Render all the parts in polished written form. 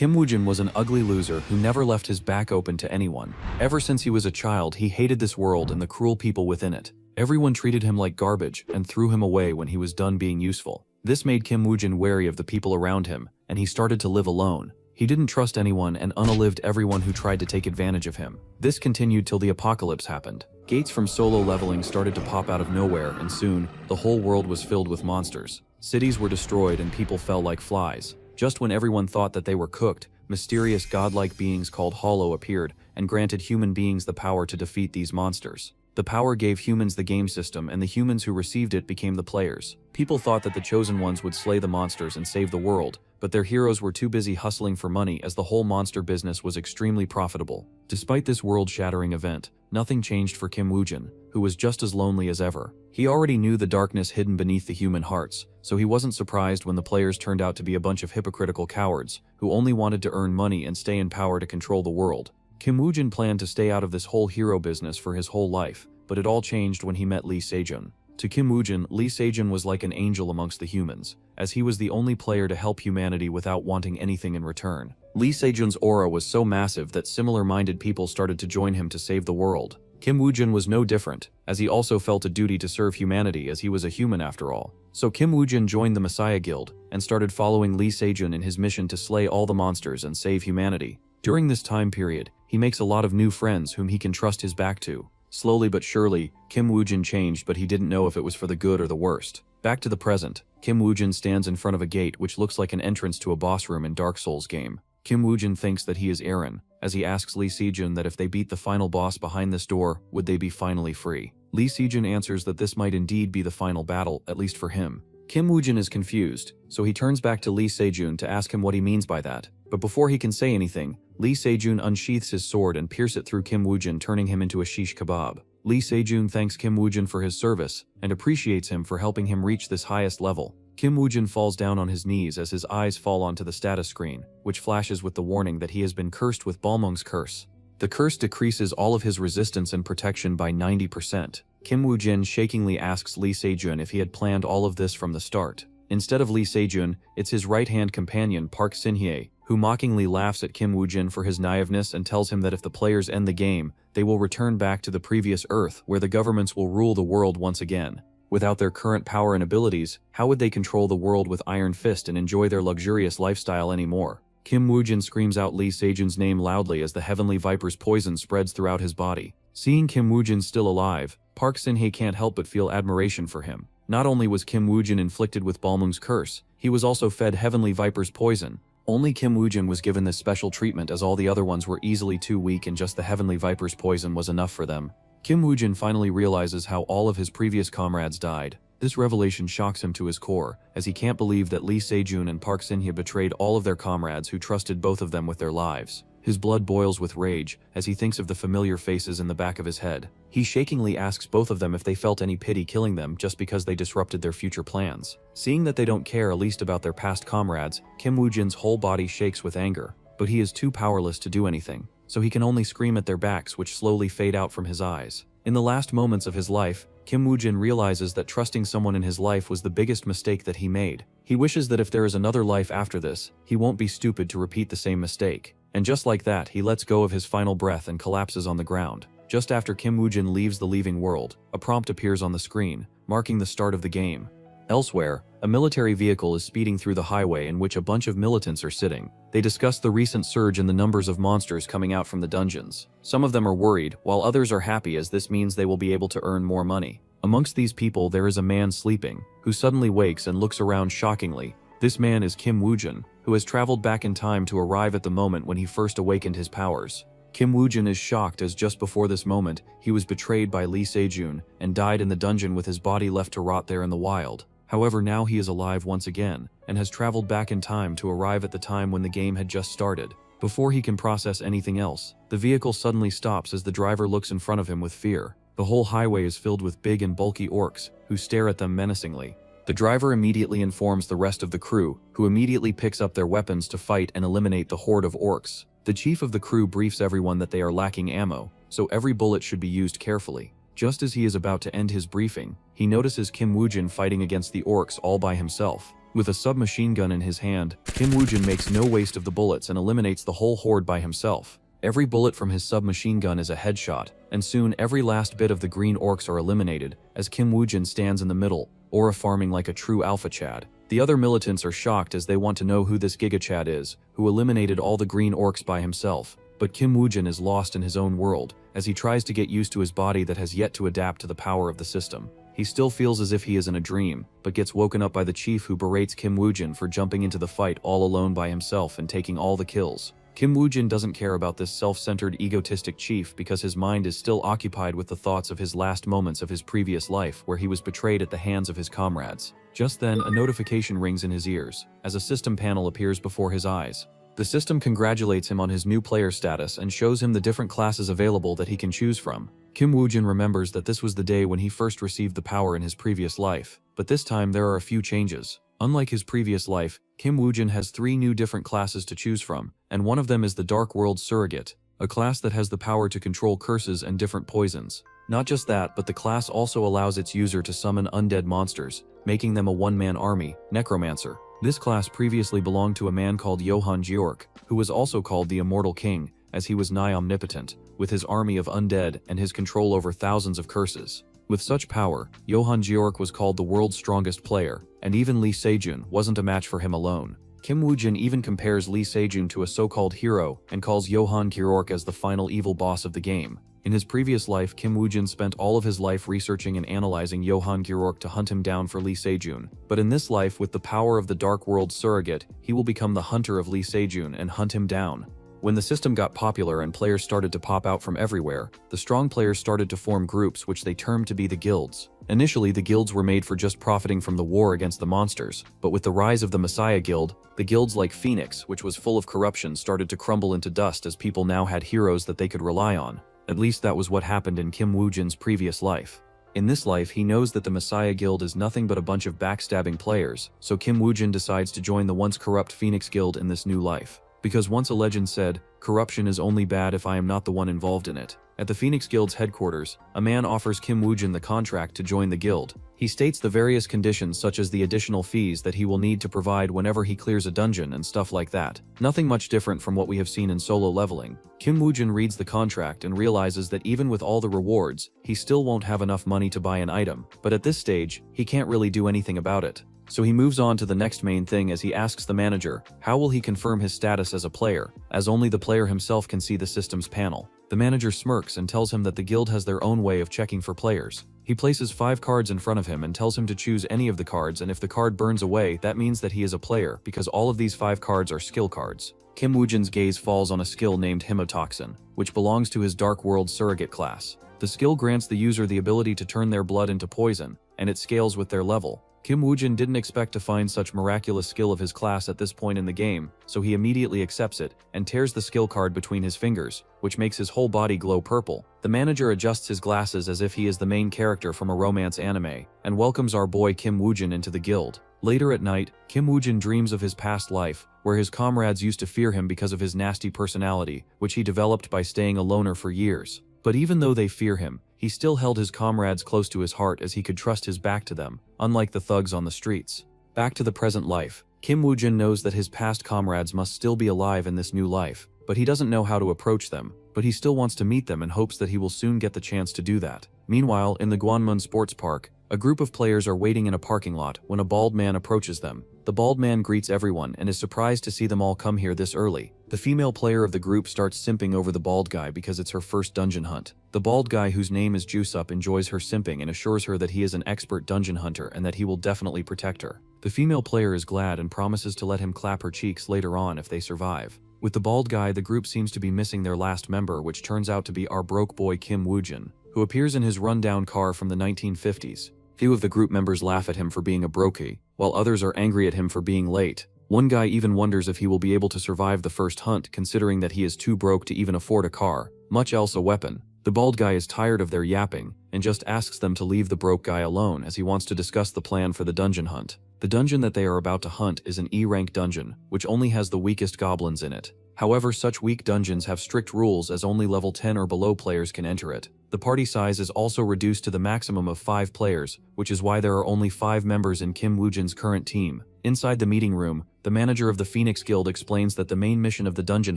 Kim Woo-jin was an ugly loser who never left his back open to anyone. Ever since he was a child, he hated this world and the cruel people within it. Everyone treated him like garbage and threw him away when he was done being useful. This made Kim Woo-jin wary of the people around him, and he started to live alone. He didn't trust anyone and unalived everyone who tried to take advantage of him. This continued till the apocalypse happened. Gates from solo leveling started to pop out of nowhere, and soon, the whole world was filled with monsters. Cities were destroyed and people fell like flies. Just when everyone thought that they were cooked, mysterious godlike beings called Hollow appeared and granted human beings the power to defeat these monsters. The power gave humans the game system, and the humans who received it became the players. People thought that the chosen ones would slay the monsters and save the world, but their heroes were too busy hustling for money as the whole monster business was extremely profitable. Despite this world-shattering event, nothing changed for Kim Woo-jin, who was just as lonely as ever. He already knew the darkness hidden beneath the human hearts, so he wasn't surprised when the players turned out to be a bunch of hypocritical cowards who only wanted to earn money and stay in power to control the world. Kim Woo-jin planned to stay out of this whole hero business for his whole life, but it all changed when he met Lee Se-jun. To Kim Woo-jin, Lee Se-jun was like an angel amongst the humans, as he was the only player to help humanity without wanting anything in return. Lee Se-jun's aura was so massive that similar-minded people started to join him to save the world. Kim Woo-jin was no different, as he also felt a duty to serve humanity as he was a human after all. So Kim Woo-jin joined the Messiah Guild and started following Lee Se-jun in his mission to slay all the monsters and save humanity. During this time period, he makes a lot of new friends whom he can trust his back to. Slowly but surely, Kim Woo-jin changed, but he didn't know if it was for the good or the worst. Back to the present, Kim Woo-jin stands in front of a gate which looks like an entrance to a boss room in Dark Souls game. Kim Woo-jin thinks that he is Eren, as he asks Lee Se-jun that if they beat the final boss behind this door, would they be finally free. Lee Se-jun answers that this might indeed be the final battle, at least for him. Kim Woo-jin is confused, so he turns back to Lee Se-jun to ask him what he means by that. But before he can say anything, Lee Se-jun unsheaths his sword and pierces it through Kim Woo-jin, turning him into a shish kebab. Lee Se-jun thanks Kim Woo-jin for his service and appreciates him for helping him reach this highest level. Kim Woo-jin falls down on his knees as his eyes fall onto the status screen, which flashes with the warning that he has been cursed with Balmung's curse. The curse decreases all of his resistance and protection by 90%. Kim Woo-jin shakingly asks Lee Se-jun if he had planned all of this from the start. Instead of Lee Se-jun, it's his right-hand companion Park Sin-hye, who mockingly laughs at Kim Woo-jin for his naiveness and tells him that if the players end the game, they will return back to the previous Earth where the governments will rule the world once again. Without their current power and abilities, how would they control the world with Iron Fist and enjoy their luxurious lifestyle anymore? Kim Woo-jin screams out Lee Se-jun's name loudly as the Heavenly Viper's poison spreads throughout his body. Seeing Kim Woo-jin still alive, Park Sin-hye can't help but feel admiration for him. Not only was Kim Woo-jin inflicted with Balmung's curse, he was also fed Heavenly Viper's poison. Only Kim Woo-jin was given this special treatment as all the other ones were easily too weak and just the Heavenly Viper's poison was enough for them. Kim Woo-jin finally realizes how all of his previous comrades died. This revelation shocks him to his core, as he can't believe that Lee Se-jun and Park Sin-hye betrayed all of their comrades who trusted both of them with their lives. His blood boils with rage as he thinks of the familiar faces in the back of his head. He shakingly asks both of them if they felt any pity killing them just because they disrupted their future plans. Seeing that they don't care least about their past comrades, Kim Woo-jin's whole body shakes with anger, but he is too powerless to do anything, so he can only scream at their backs, which slowly fade out from his eyes. In the last moments of his life, Kim Woo-jin realizes that trusting someone in his life was the biggest mistake that he made. He wishes that if there is another life after this, he won't be stupid to repeat the same mistake. And just like that, he lets go of his final breath and collapses on the ground. Just after Kim Woo-jin leaves the leaving world, a prompt appears on the screen, marking the start of the game. Elsewhere, a military vehicle is speeding through the highway in which a bunch of militants are sitting. They discuss the recent surge in the numbers of monsters coming out from the dungeons. Some of them are worried, while others are happy as this means they will be able to earn more money. Amongst these people there is a man sleeping, who suddenly wakes and looks around shockingly. This man is Kim Woo-jin, who has traveled back in time to arrive at the moment when he first awakened his powers. Kim Woo-jin is shocked as just before this moment, he was betrayed by Lee Se-jun and died in the dungeon with his body left to rot there in the wild. However, now he is alive once again, and has traveled back in time to arrive at the time when the game had just started. Before he can process anything else, the vehicle suddenly stops as the driver looks in front of him with fear. The whole highway is filled with big and bulky orcs, who stare at them menacingly. The driver immediately informs the rest of the crew, who immediately picks up their weapons to fight and eliminate the horde of orcs. The chief of the crew briefs everyone that they are lacking ammo, so every bullet should be used carefully. Just as he is about to end his briefing, he notices Kim Woo-jin fighting against the orcs all by himself. With a submachine gun in his hand, Kim Woo-jin makes no waste of the bullets and eliminates the whole horde by himself. Every bullet from his submachine gun is a headshot, and soon every last bit of the green orcs are eliminated, as Kim Woo-jin stands in the middle, aura farming like a true alpha Chad. The other militants are shocked as they want to know who this Giga Chad is, who eliminated all the green orcs by himself. But Kim Woo-jin is lost in his own world, as he tries to get used to his body that has yet to adapt to the power of the system. He still feels as if he is in a dream, but gets woken up by the chief who berates Kim Woo-jin for jumping into the fight all alone by himself and taking all the kills. Kim Woo-jin doesn't care about this self-centered egotistic chief because his mind is still occupied with the thoughts of his last moments of his previous life where he was betrayed at the hands of his comrades. Just then, a notification rings in his ears, as a system panel appears before his eyes. The system congratulates him on his new player status and shows him the different classes available that he can choose from. Kim Woo-jin remembers that this was the day when he first received the power in his previous life, but this time there are a few changes. Unlike his previous life, Kim Woo-jin has 3 new different classes to choose from, and one of them is the Dark World Surrogate, a class that has the power to control curses and different poisons. Not just that, but the class also allows its user to summon undead monsters, making them a one-man army, Necromancer. This class previously belonged to a man called Johann Georg, who was also called the Immortal King, as he was nigh omnipotent, with his army of undead and his control over thousands of curses. With such power, Johann Georg was called the world's strongest player, and even Lee Sejun wasn't a match for him alone. Kim Woo-jin even compares Lee Sejun to a so-called hero and calls Johann Georg as the final evil boss of the game. In his previous life, Kim Woo-jin spent all of his life researching and analyzing Johann Georg to hunt him down for Lee Sejun. But in this life, with the power of the Dark World Surrogate, he will become the hunter of Lee Sejun and hunt him down. When the system got popular and players started to pop out from everywhere, the strong players started to form groups which they termed to be the guilds. Initially, the guilds were made for just profiting from the war against the monsters, but with the rise of the Messiah Guild, the guilds like Phoenix, which was full of corruption, started to crumble into dust as people now had heroes that they could rely on. At least that was what happened in Kim Woo-jin's previous life. In this life, he knows that the Messiah Guild is nothing but a bunch of backstabbing players, so Kim Woo-jin decides to join the once corrupt Phoenix Guild in this new life. Because once a legend said, "Corruption is only bad if I am not the one involved in it." At the Phoenix Guild's headquarters, a man offers Kim Woo-jin the contract to join the guild. He states the various conditions such as the additional fees that he will need to provide whenever he clears a dungeon and stuff like that. Nothing much different from what we have seen in Solo Leveling. Kim Woo-jin reads the contract and realizes that even with all the rewards, he still won't have enough money to buy an item, but at this stage, he can't really do anything about it. So he moves on to the next main thing as he asks the manager, how will he confirm his status as a player, as only the player himself can see the system's panel. The manager smirks and tells him that the guild has their own way of checking for players. He places 5 cards in front of him and tells him to choose any of the cards, and if the card burns away, that means that he is a player, because all of these 5 cards are skill cards. Kim Woo-jin's gaze falls on a skill named Hemotoxin, which belongs to his Dark World Surrogate class. The skill grants the user the ability to turn their blood into poison, and it scales with their level. Kim Woo-jin didn't expect to find such miraculous skill of his class at this point in the game, so he immediately accepts it and tears the skill card between his fingers, which makes his whole body glow purple. The manager adjusts his glasses as if he is the main character from a romance anime, and welcomes our boy Kim Woo-jin into the guild. Later at night, Kim Woo-jin dreams of his past life, where his comrades used to fear him because of his nasty personality, which he developed by staying a loner for years. But even though they fear him, he still held his comrades close to his heart as he could trust his back to them, unlike the thugs on the streets. Back to the present life, Kim Woo-jin knows that his past comrades must still be alive in this new life, but he doesn't know how to approach them, but he still wants to meet them and hopes that he will soon get the chance to do that. Meanwhile, in the Gwanmun Sports Park, a group of players are waiting in a parking lot when a bald man approaches them. The bald man greets everyone and is surprised to see them all come here this early. The female player of the group starts simping over the bald guy because it's her first dungeon hunt. The bald guy, whose name is Jusup, enjoys her simping and assures her that he is an expert dungeon hunter and that he will definitely protect her. The female player is glad and promises to let him clap her cheeks later on if they survive. With the bald guy, the group seems to be missing their last member, which turns out to be our broke boy Kim Woo-jin, who appears in his rundown car from the 1950s. Few of the group members laugh at him for being a brokey, while others are angry at him for being late. One guy even wonders if he will be able to survive the first hunt, considering that he is too broke to even afford a car, much else a weapon. The bald guy is tired of their yapping, and just asks them to leave the broke guy alone as he wants to discuss the plan for the dungeon hunt. The dungeon that they are about to hunt is an E-rank dungeon, which only has the weakest goblins in it. However, such weak dungeons have strict rules as only level 10 or below players can enter it. The party size is also reduced to the maximum of 5 players, which is why there are only 5 members in Kim Woo-jin's current team. Inside the meeting room, the manager of the Phoenix Guild explains that the main mission of the dungeon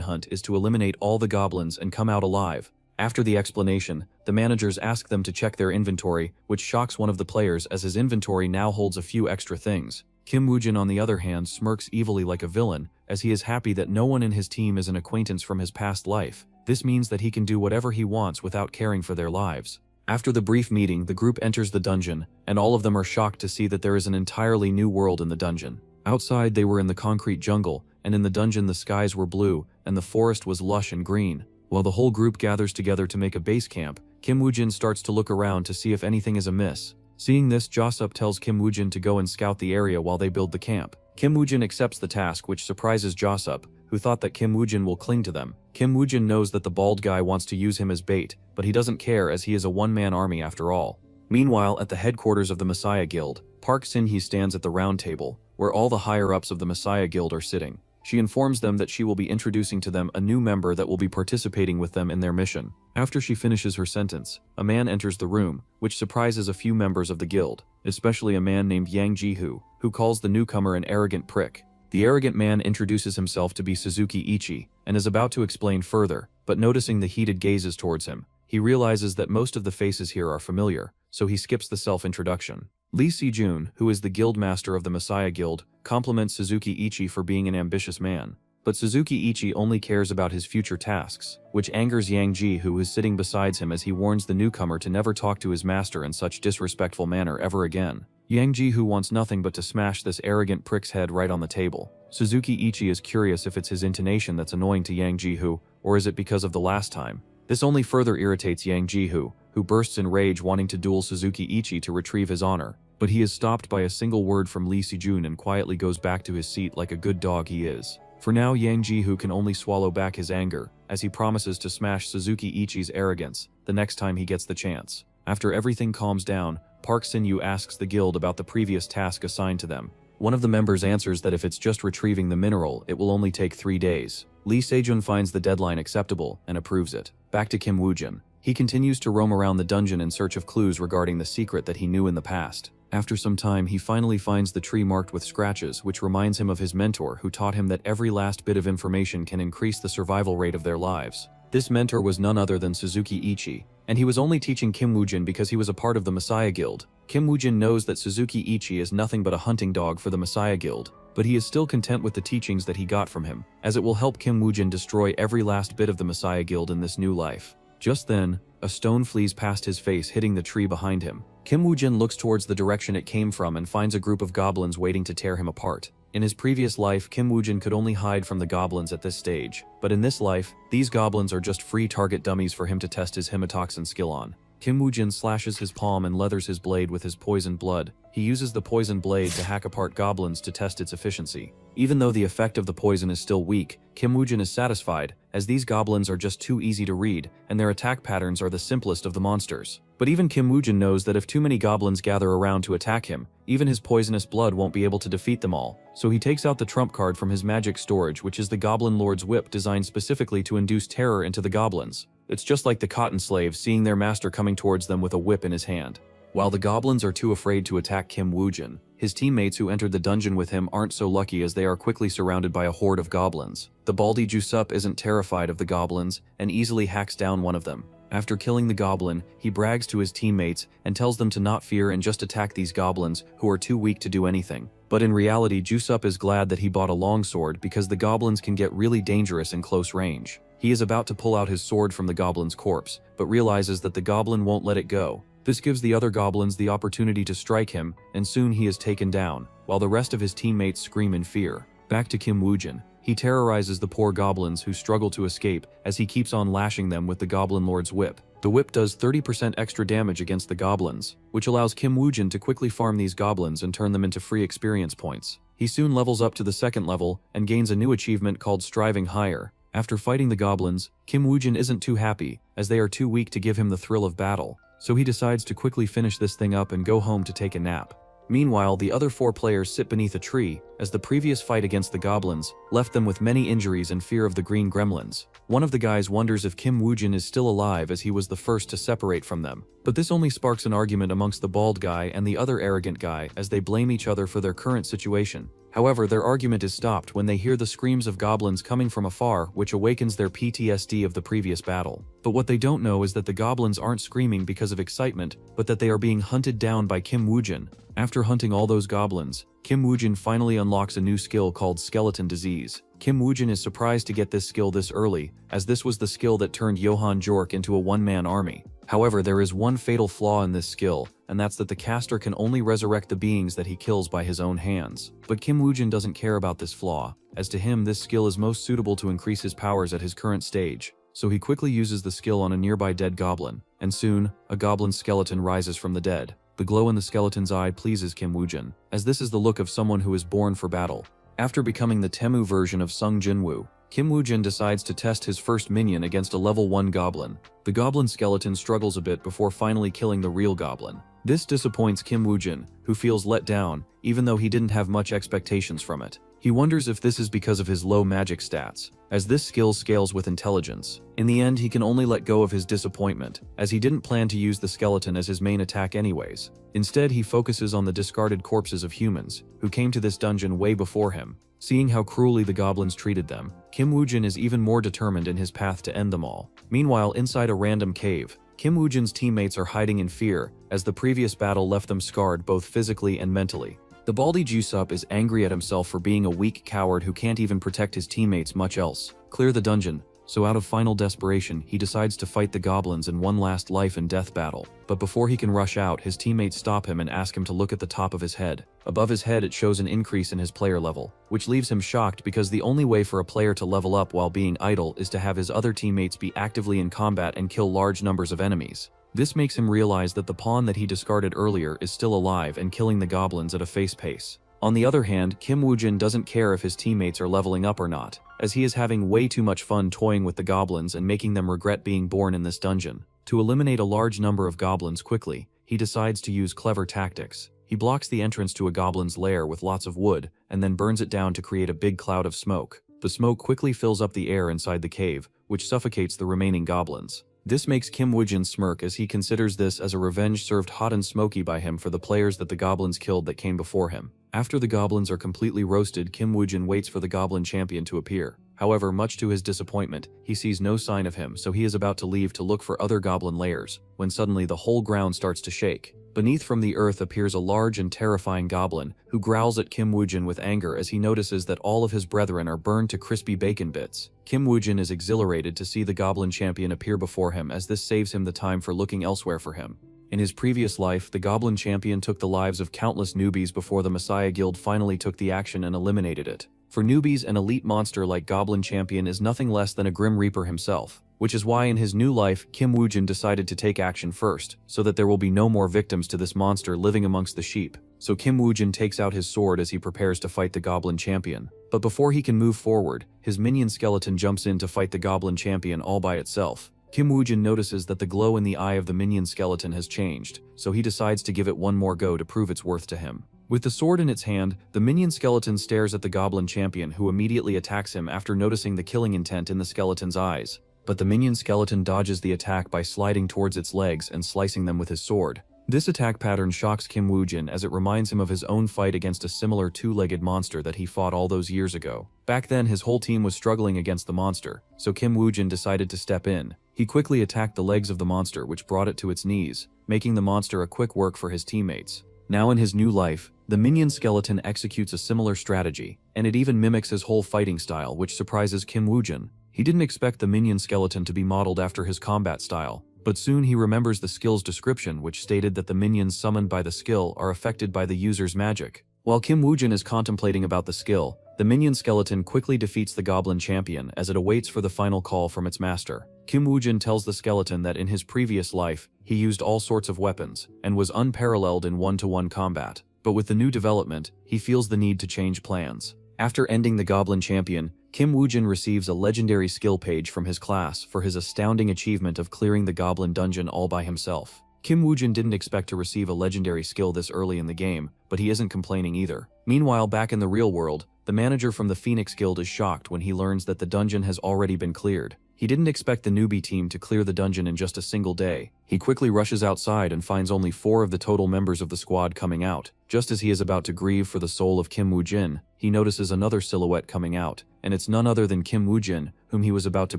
hunt is to eliminate all the goblins and come out alive. After the explanation, the managers ask them to check their inventory, which shocks one of the players as his inventory now holds a few extra things. Kim Woojin on the other hand smirks evilly like a villain, as he is happy that no one in his team is an acquaintance from his past life. This means that he can do whatever he wants without caring for their lives. After the brief meeting, the group enters the dungeon, and all of them are shocked to see that there is an entirely new world in the dungeon. Outside they were in the concrete jungle, and in the dungeon the skies were blue, and the forest was lush and green. While the whole group gathers together to make a base camp, Kim Woojin starts to look around to see if anything is amiss. Seeing this, Josup tells Kim Woojin to go and scout the area while they build the camp. Kim Woojin accepts the task, which surprises Josup, who thought that Kim Woojin will cling to them. Kim Woojin knows that the bald guy wants to use him as bait, but he doesn't care as he is a one-man army after all. Meanwhile, at the headquarters of the Messiah Guild, Park Sin-hee stands at the round table, where all the higher-ups of the Messiah Guild are sitting. She informs them that she will be introducing to them a new member that will be participating with them in their mission. After she finishes her sentence, a man enters the room, which surprises a few members of the guild, especially a man named Yang Ji-hoo, who calls the newcomer an arrogant prick. The arrogant man introduces himself to be Suzuki Ichi, and is about to explain further, but noticing the heated gazes towards him, he realizes that most of the faces here are familiar, so he skips the self-introduction. Lee Si-jun, who is the guild master of the Messiah Guild, compliments Suzuki Ichi for being an ambitious man. But Suzuki Ichi only cares about his future tasks, which angers Yang Ji, who is sitting beside him, as he warns the newcomer to never talk to his master in such disrespectful manner ever again. Yang Ji, who wants nothing but to smash this arrogant prick's head right on the table. Suzuki Ichi is curious if it's his intonation that's annoying to Yang Ji, or is it because of the last time. This only further irritates Yang Ji, who bursts in rage, wanting to duel Suzuki Ichi to retrieve his honor. But he is stopped by a single word from Lee Si-jun and quietly goes back to his seat like a good dog he is. For now, Yang Ji can only swallow back his anger, as he promises to smash Suzuki Ichi's arrogance the next time he gets the chance. After everything calms down, Park Sin-yu asks the guild about the previous task assigned to them. One of the members answers that if it's just retrieving the mineral, it will only take 3 days. Lee Se-jun finds the deadline acceptable and approves it. Back to Kim Woojin. He continues to roam around the dungeon in search of clues regarding the secret that he knew in the past. After some time, he finally finds the tree marked with scratches, which reminds him of his mentor, who taught him that every last bit of information can increase the survival rate of their lives. This mentor was none other than Suzuki Ichi, and he was only teaching Kim Woojin because he was a part of the Messiah Guild. Kim Woojin knows that Suzuki Ichi is nothing but a hunting dog for the Messiah Guild, but he is still content with the teachings that he got from him, as it will help Kim Woojin destroy every last bit of the Messiah Guild in this new life. Just then, a stone flees past his face, hitting the tree behind him. Kim Woojin looks towards the direction it came from and finds a group of goblins waiting to tear him apart. In his previous life, Kim Woojin could only hide from the goblins at this stage, but in this life, these goblins are just free target dummies for him to test his hematoxin skill on. Kim Woojin slashes his palm and leathers his blade with his poisoned blood. He uses the poison blade to hack apart goblins to test its efficiency. Even though the effect of the poison is still weak, Kim Woojin is satisfied, as these goblins are just too easy to read, and their attack patterns are the simplest of the monsters. But even Kim Woojin knows that if too many goblins gather around to attack him, even his poisonous blood won't be able to defeat them all. So he takes out the trump card from his magic storage, which is the Goblin Lord's whip, designed specifically to induce terror into the goblins. It's just like the cotton slaves seeing their master coming towards them with a whip in his hand. While the goblins are too afraid to attack Kim Woojin, his teammates who entered the dungeon with him aren't so lucky, as they are quickly surrounded by a horde of goblins. The baldy Jusup isn't terrified of the goblins and easily hacks down one of them. After killing the goblin, he brags to his teammates and tells them to not fear and just attack these goblins, who are too weak to do anything. But in reality, Jusup is glad that he bought a longsword, because the goblins can get really dangerous in close range. He is about to pull out his sword from the goblin's corpse, but realizes that the goblin won't let it go. This gives the other goblins the opportunity to strike him, and soon he is taken down, while the rest of his teammates scream in fear. Back to Kim Woojin. He terrorizes the poor goblins who struggle to escape, as he keeps on lashing them with the Goblin Lord's whip. The whip does 30% extra damage against the goblins, which allows Kim Woojin to quickly farm these goblins and turn them into free experience points. He soon levels up to the 2nd level and gains a new achievement called Striving Higher. After fighting the goblins, Kim Woojin isn't too happy, as they are too weak to give him the thrill of battle. So he decides to quickly finish this thing up and go home to take a nap. Meanwhile, the other 4 players sit beneath a tree, as the previous fight against the goblins left them with many injuries and fear of the green gremlins. One of the guys wonders if Kim Woojin is still alive, as he was the first to separate from them. But this only sparks an argument amongst the bald guy and the other arrogant guy, as they blame each other for their current situation. However, their argument is stopped when they hear the screams of goblins coming from afar, which awakens their PTSD of the previous battle. But what they don't know is that the goblins aren't screaming because of excitement, but that they are being hunted down by Kim Woojin. After hunting all those goblins, Kim Woojin finally unlocks a new skill called Skeleton Disease. Kim Woojin is surprised to get this skill this early, as this was the skill that turned Johan Jork into a one-man army. However, there is one fatal flaw in this skill, and that's that the caster can only resurrect the beings that he kills by his own hands. But Kim Woojin doesn't care about this flaw, as to him this skill is most suitable to increase his powers at his current stage. So he quickly uses the skill on a nearby dead goblin, and soon, a goblin skeleton rises from the dead. The glow in the skeleton's eye pleases Kim Woojin, as this is the look of someone who is born for battle. After becoming the Temu version of Sung Jinwoo, Kim Woojin decides to test his first minion against a level 1 goblin. The goblin skeleton struggles a bit before finally killing the real goblin. This disappoints Kim Woojin, who feels let down, even though he didn't have much expectations from it. He wonders if this is because of his low magic stats, as this skill scales with intelligence. In the end, he can only let go of his disappointment, as he didn't plan to use the skeleton as his main attack anyways. Instead, he focuses on the discarded corpses of humans, who came to this dungeon way before him. Seeing how cruelly the goblins treated them, Kim Woojin is even more determined in his path to end them all. Meanwhile, inside a random cave, Kim Woojin's teammates are hiding in fear, as the previous battle left them scarred both physically and mentally. The baldy Jusup is angry at himself for being a weak coward who can't even protect his teammates much else. Clear the dungeon. So out of final desperation, he decides to fight the goblins in one last life and death battle. But before he can rush out, his teammates stop him and ask him to look at the top of his head. Above his head, it shows an increase in his player level, which leaves him shocked because the only way for a player to level up while being idle is to have his other teammates be actively in combat and kill large numbers of enemies. This makes him realize that the pawn that he discarded earlier is still alive and killing the goblins at a fast pace. On the other hand, Kim Woojin doesn't care if his teammates are leveling up or not, as he is having way too much fun toying with the goblins and making them regret being born in this dungeon. To eliminate a large number of goblins quickly, he decides to use clever tactics. He blocks the entrance to a goblin's lair with lots of wood, and then burns it down to create a big cloud of smoke. The smoke quickly fills up the air inside the cave, which suffocates the remaining goblins. This makes Kim Woojin smirk as he considers this as a revenge served hot and smoky by him for the players that the goblins killed that came before him. After the goblins are completely roasted, Kim Woojin waits for the goblin champion to appear. However, much to his disappointment, he sees no sign of him, so he is about to leave to look for other goblin lairs, when suddenly the whole ground starts to shake. Beneath from the earth appears a large and terrifying goblin, who growls at Kim Woojin with anger as he notices that all of his brethren are burned to crispy bacon bits. Kim Woojin is exhilarated to see the goblin champion appear before him, as this saves him the time for looking elsewhere for him. In his previous life, the goblin champion took the lives of countless newbies before the Messiah Guild finally took the action and eliminated it. For newbies, an elite monster like Goblin Champion is nothing less than a Grim Reaper himself, which is why in his new life, Kim Woojin decided to take action first, so that there will be no more victims to this monster living amongst the sheep. So Kim Woojin takes out his sword as he prepares to fight the Goblin Champion. But before he can move forward, his minion skeleton jumps in to fight the Goblin Champion all by itself. Kim Woojin notices that the glow in the eye of the minion skeleton has changed, so he decides to give it one more go to prove its worth to him. With the sword in its hand, the minion skeleton stares at the Goblin Champion, who immediately attacks him after noticing the killing intent in the skeleton's eyes. But the minion skeleton dodges the attack by sliding towards its legs and slicing them with his sword. This attack pattern shocks Kim Woojin as it reminds him of his own fight against a similar two-legged monster that he fought all those years ago. Back then, his whole team was struggling against the monster, so Kim Woojin decided to step in. He quickly attacked the legs of the monster, which brought it to its knees, making the monster a quick work for his teammates. Now in his new life, the minion skeleton executes a similar strategy, and it even mimics his whole fighting style, which surprises Kim Woojin. He didn't expect the minion skeleton to be modeled after his combat style, but soon he remembers the skill's description, which stated that the minions summoned by the skill are affected by the user's magic. While Kim Woojin is contemplating about the skill, the minion skeleton quickly defeats the Goblin Champion as it awaits for the final call from its master. Kim Woojin tells the skeleton that in his previous life, he used all sorts of weapons and was unparalleled in one-to-one combat. But with the new development, he feels the need to change plans. After ending the Goblin Champion, Kim Woojin receives a legendary skill page from his class for his astounding achievement of clearing the Goblin Dungeon all by himself. Kim Woojin didn't expect to receive a legendary skill this early in the game, but he isn't complaining either. Meanwhile, back in the real world, the manager from the Phoenix Guild is shocked when he learns that the dungeon has already been cleared. He didn't expect the newbie team to clear the dungeon in just a single day. He quickly rushes outside and finds only 4 of the total members of the squad coming out. Just as he is about to grieve for the soul of Kim Woo-jin, he notices another silhouette coming out, and it's none other than Kim Woo-jin, whom he was about to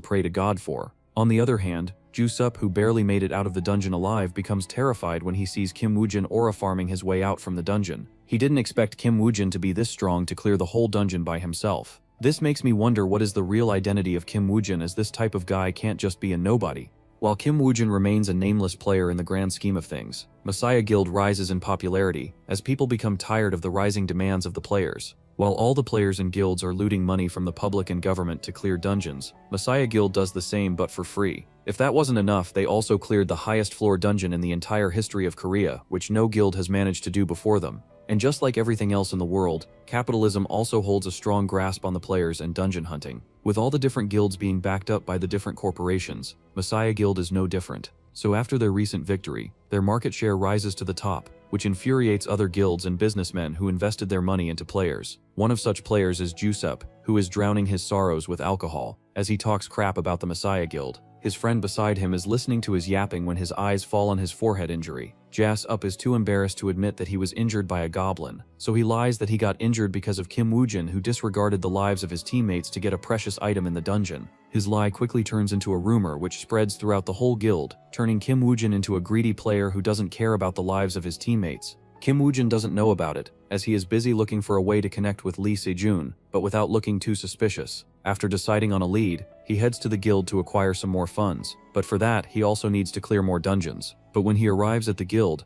pray to God for. On the other hand, Ju-sup, who barely made it out of the dungeon alive, becomes terrified when he sees Kim Woo-jin aura farming his way out from the dungeon. He didn't expect Kim Woo-jin to be this strong to clear the whole dungeon by himself. This makes me wonder what is the real identity of Kim Woo-jin, as this type of guy can't just be a nobody. While Kim Woo-jin remains a nameless player in the grand scheme of things, Messiah Guild rises in popularity as people become tired of the rising demands of the players. While all the players and guilds are looting money from the public and government to clear dungeons, Messiah Guild does the same but for free. If that wasn't enough, they also cleared the highest floor dungeon in the entire history of Korea, which no guild has managed to do before them. And just like everything else in the world, capitalism also holds a strong grasp on the players and dungeon hunting. With all the different guilds being backed up by the different corporations, Messiah Guild is no different. So after their recent victory, their market share rises to the top, which infuriates other guilds and businessmen who invested their money into players. One of such players is Ju-sup, who is drowning his sorrows with alcohol, as he talks crap about the Messiah Guild. His friend beside him is listening to his yapping when his eyes fall on his forehead injury. Jas-up is too embarrassed to admit that he was injured by a goblin, so he lies that he got injured because of Kim Woo-jin, who disregarded the lives of his teammates to get a precious item in the dungeon. His lie quickly turns into a rumor which spreads throughout the whole guild, turning Kim Woo-jin into a greedy player who doesn't care about the lives of his teammates. Kim Woo-jin doesn't know about it, as he is busy looking for a way to connect with Lee Se-jun, but without looking too suspicious. After deciding on a lead, he heads to the guild to acquire some more funds, but for that he also needs to clear more dungeons. But when he arrives at the guild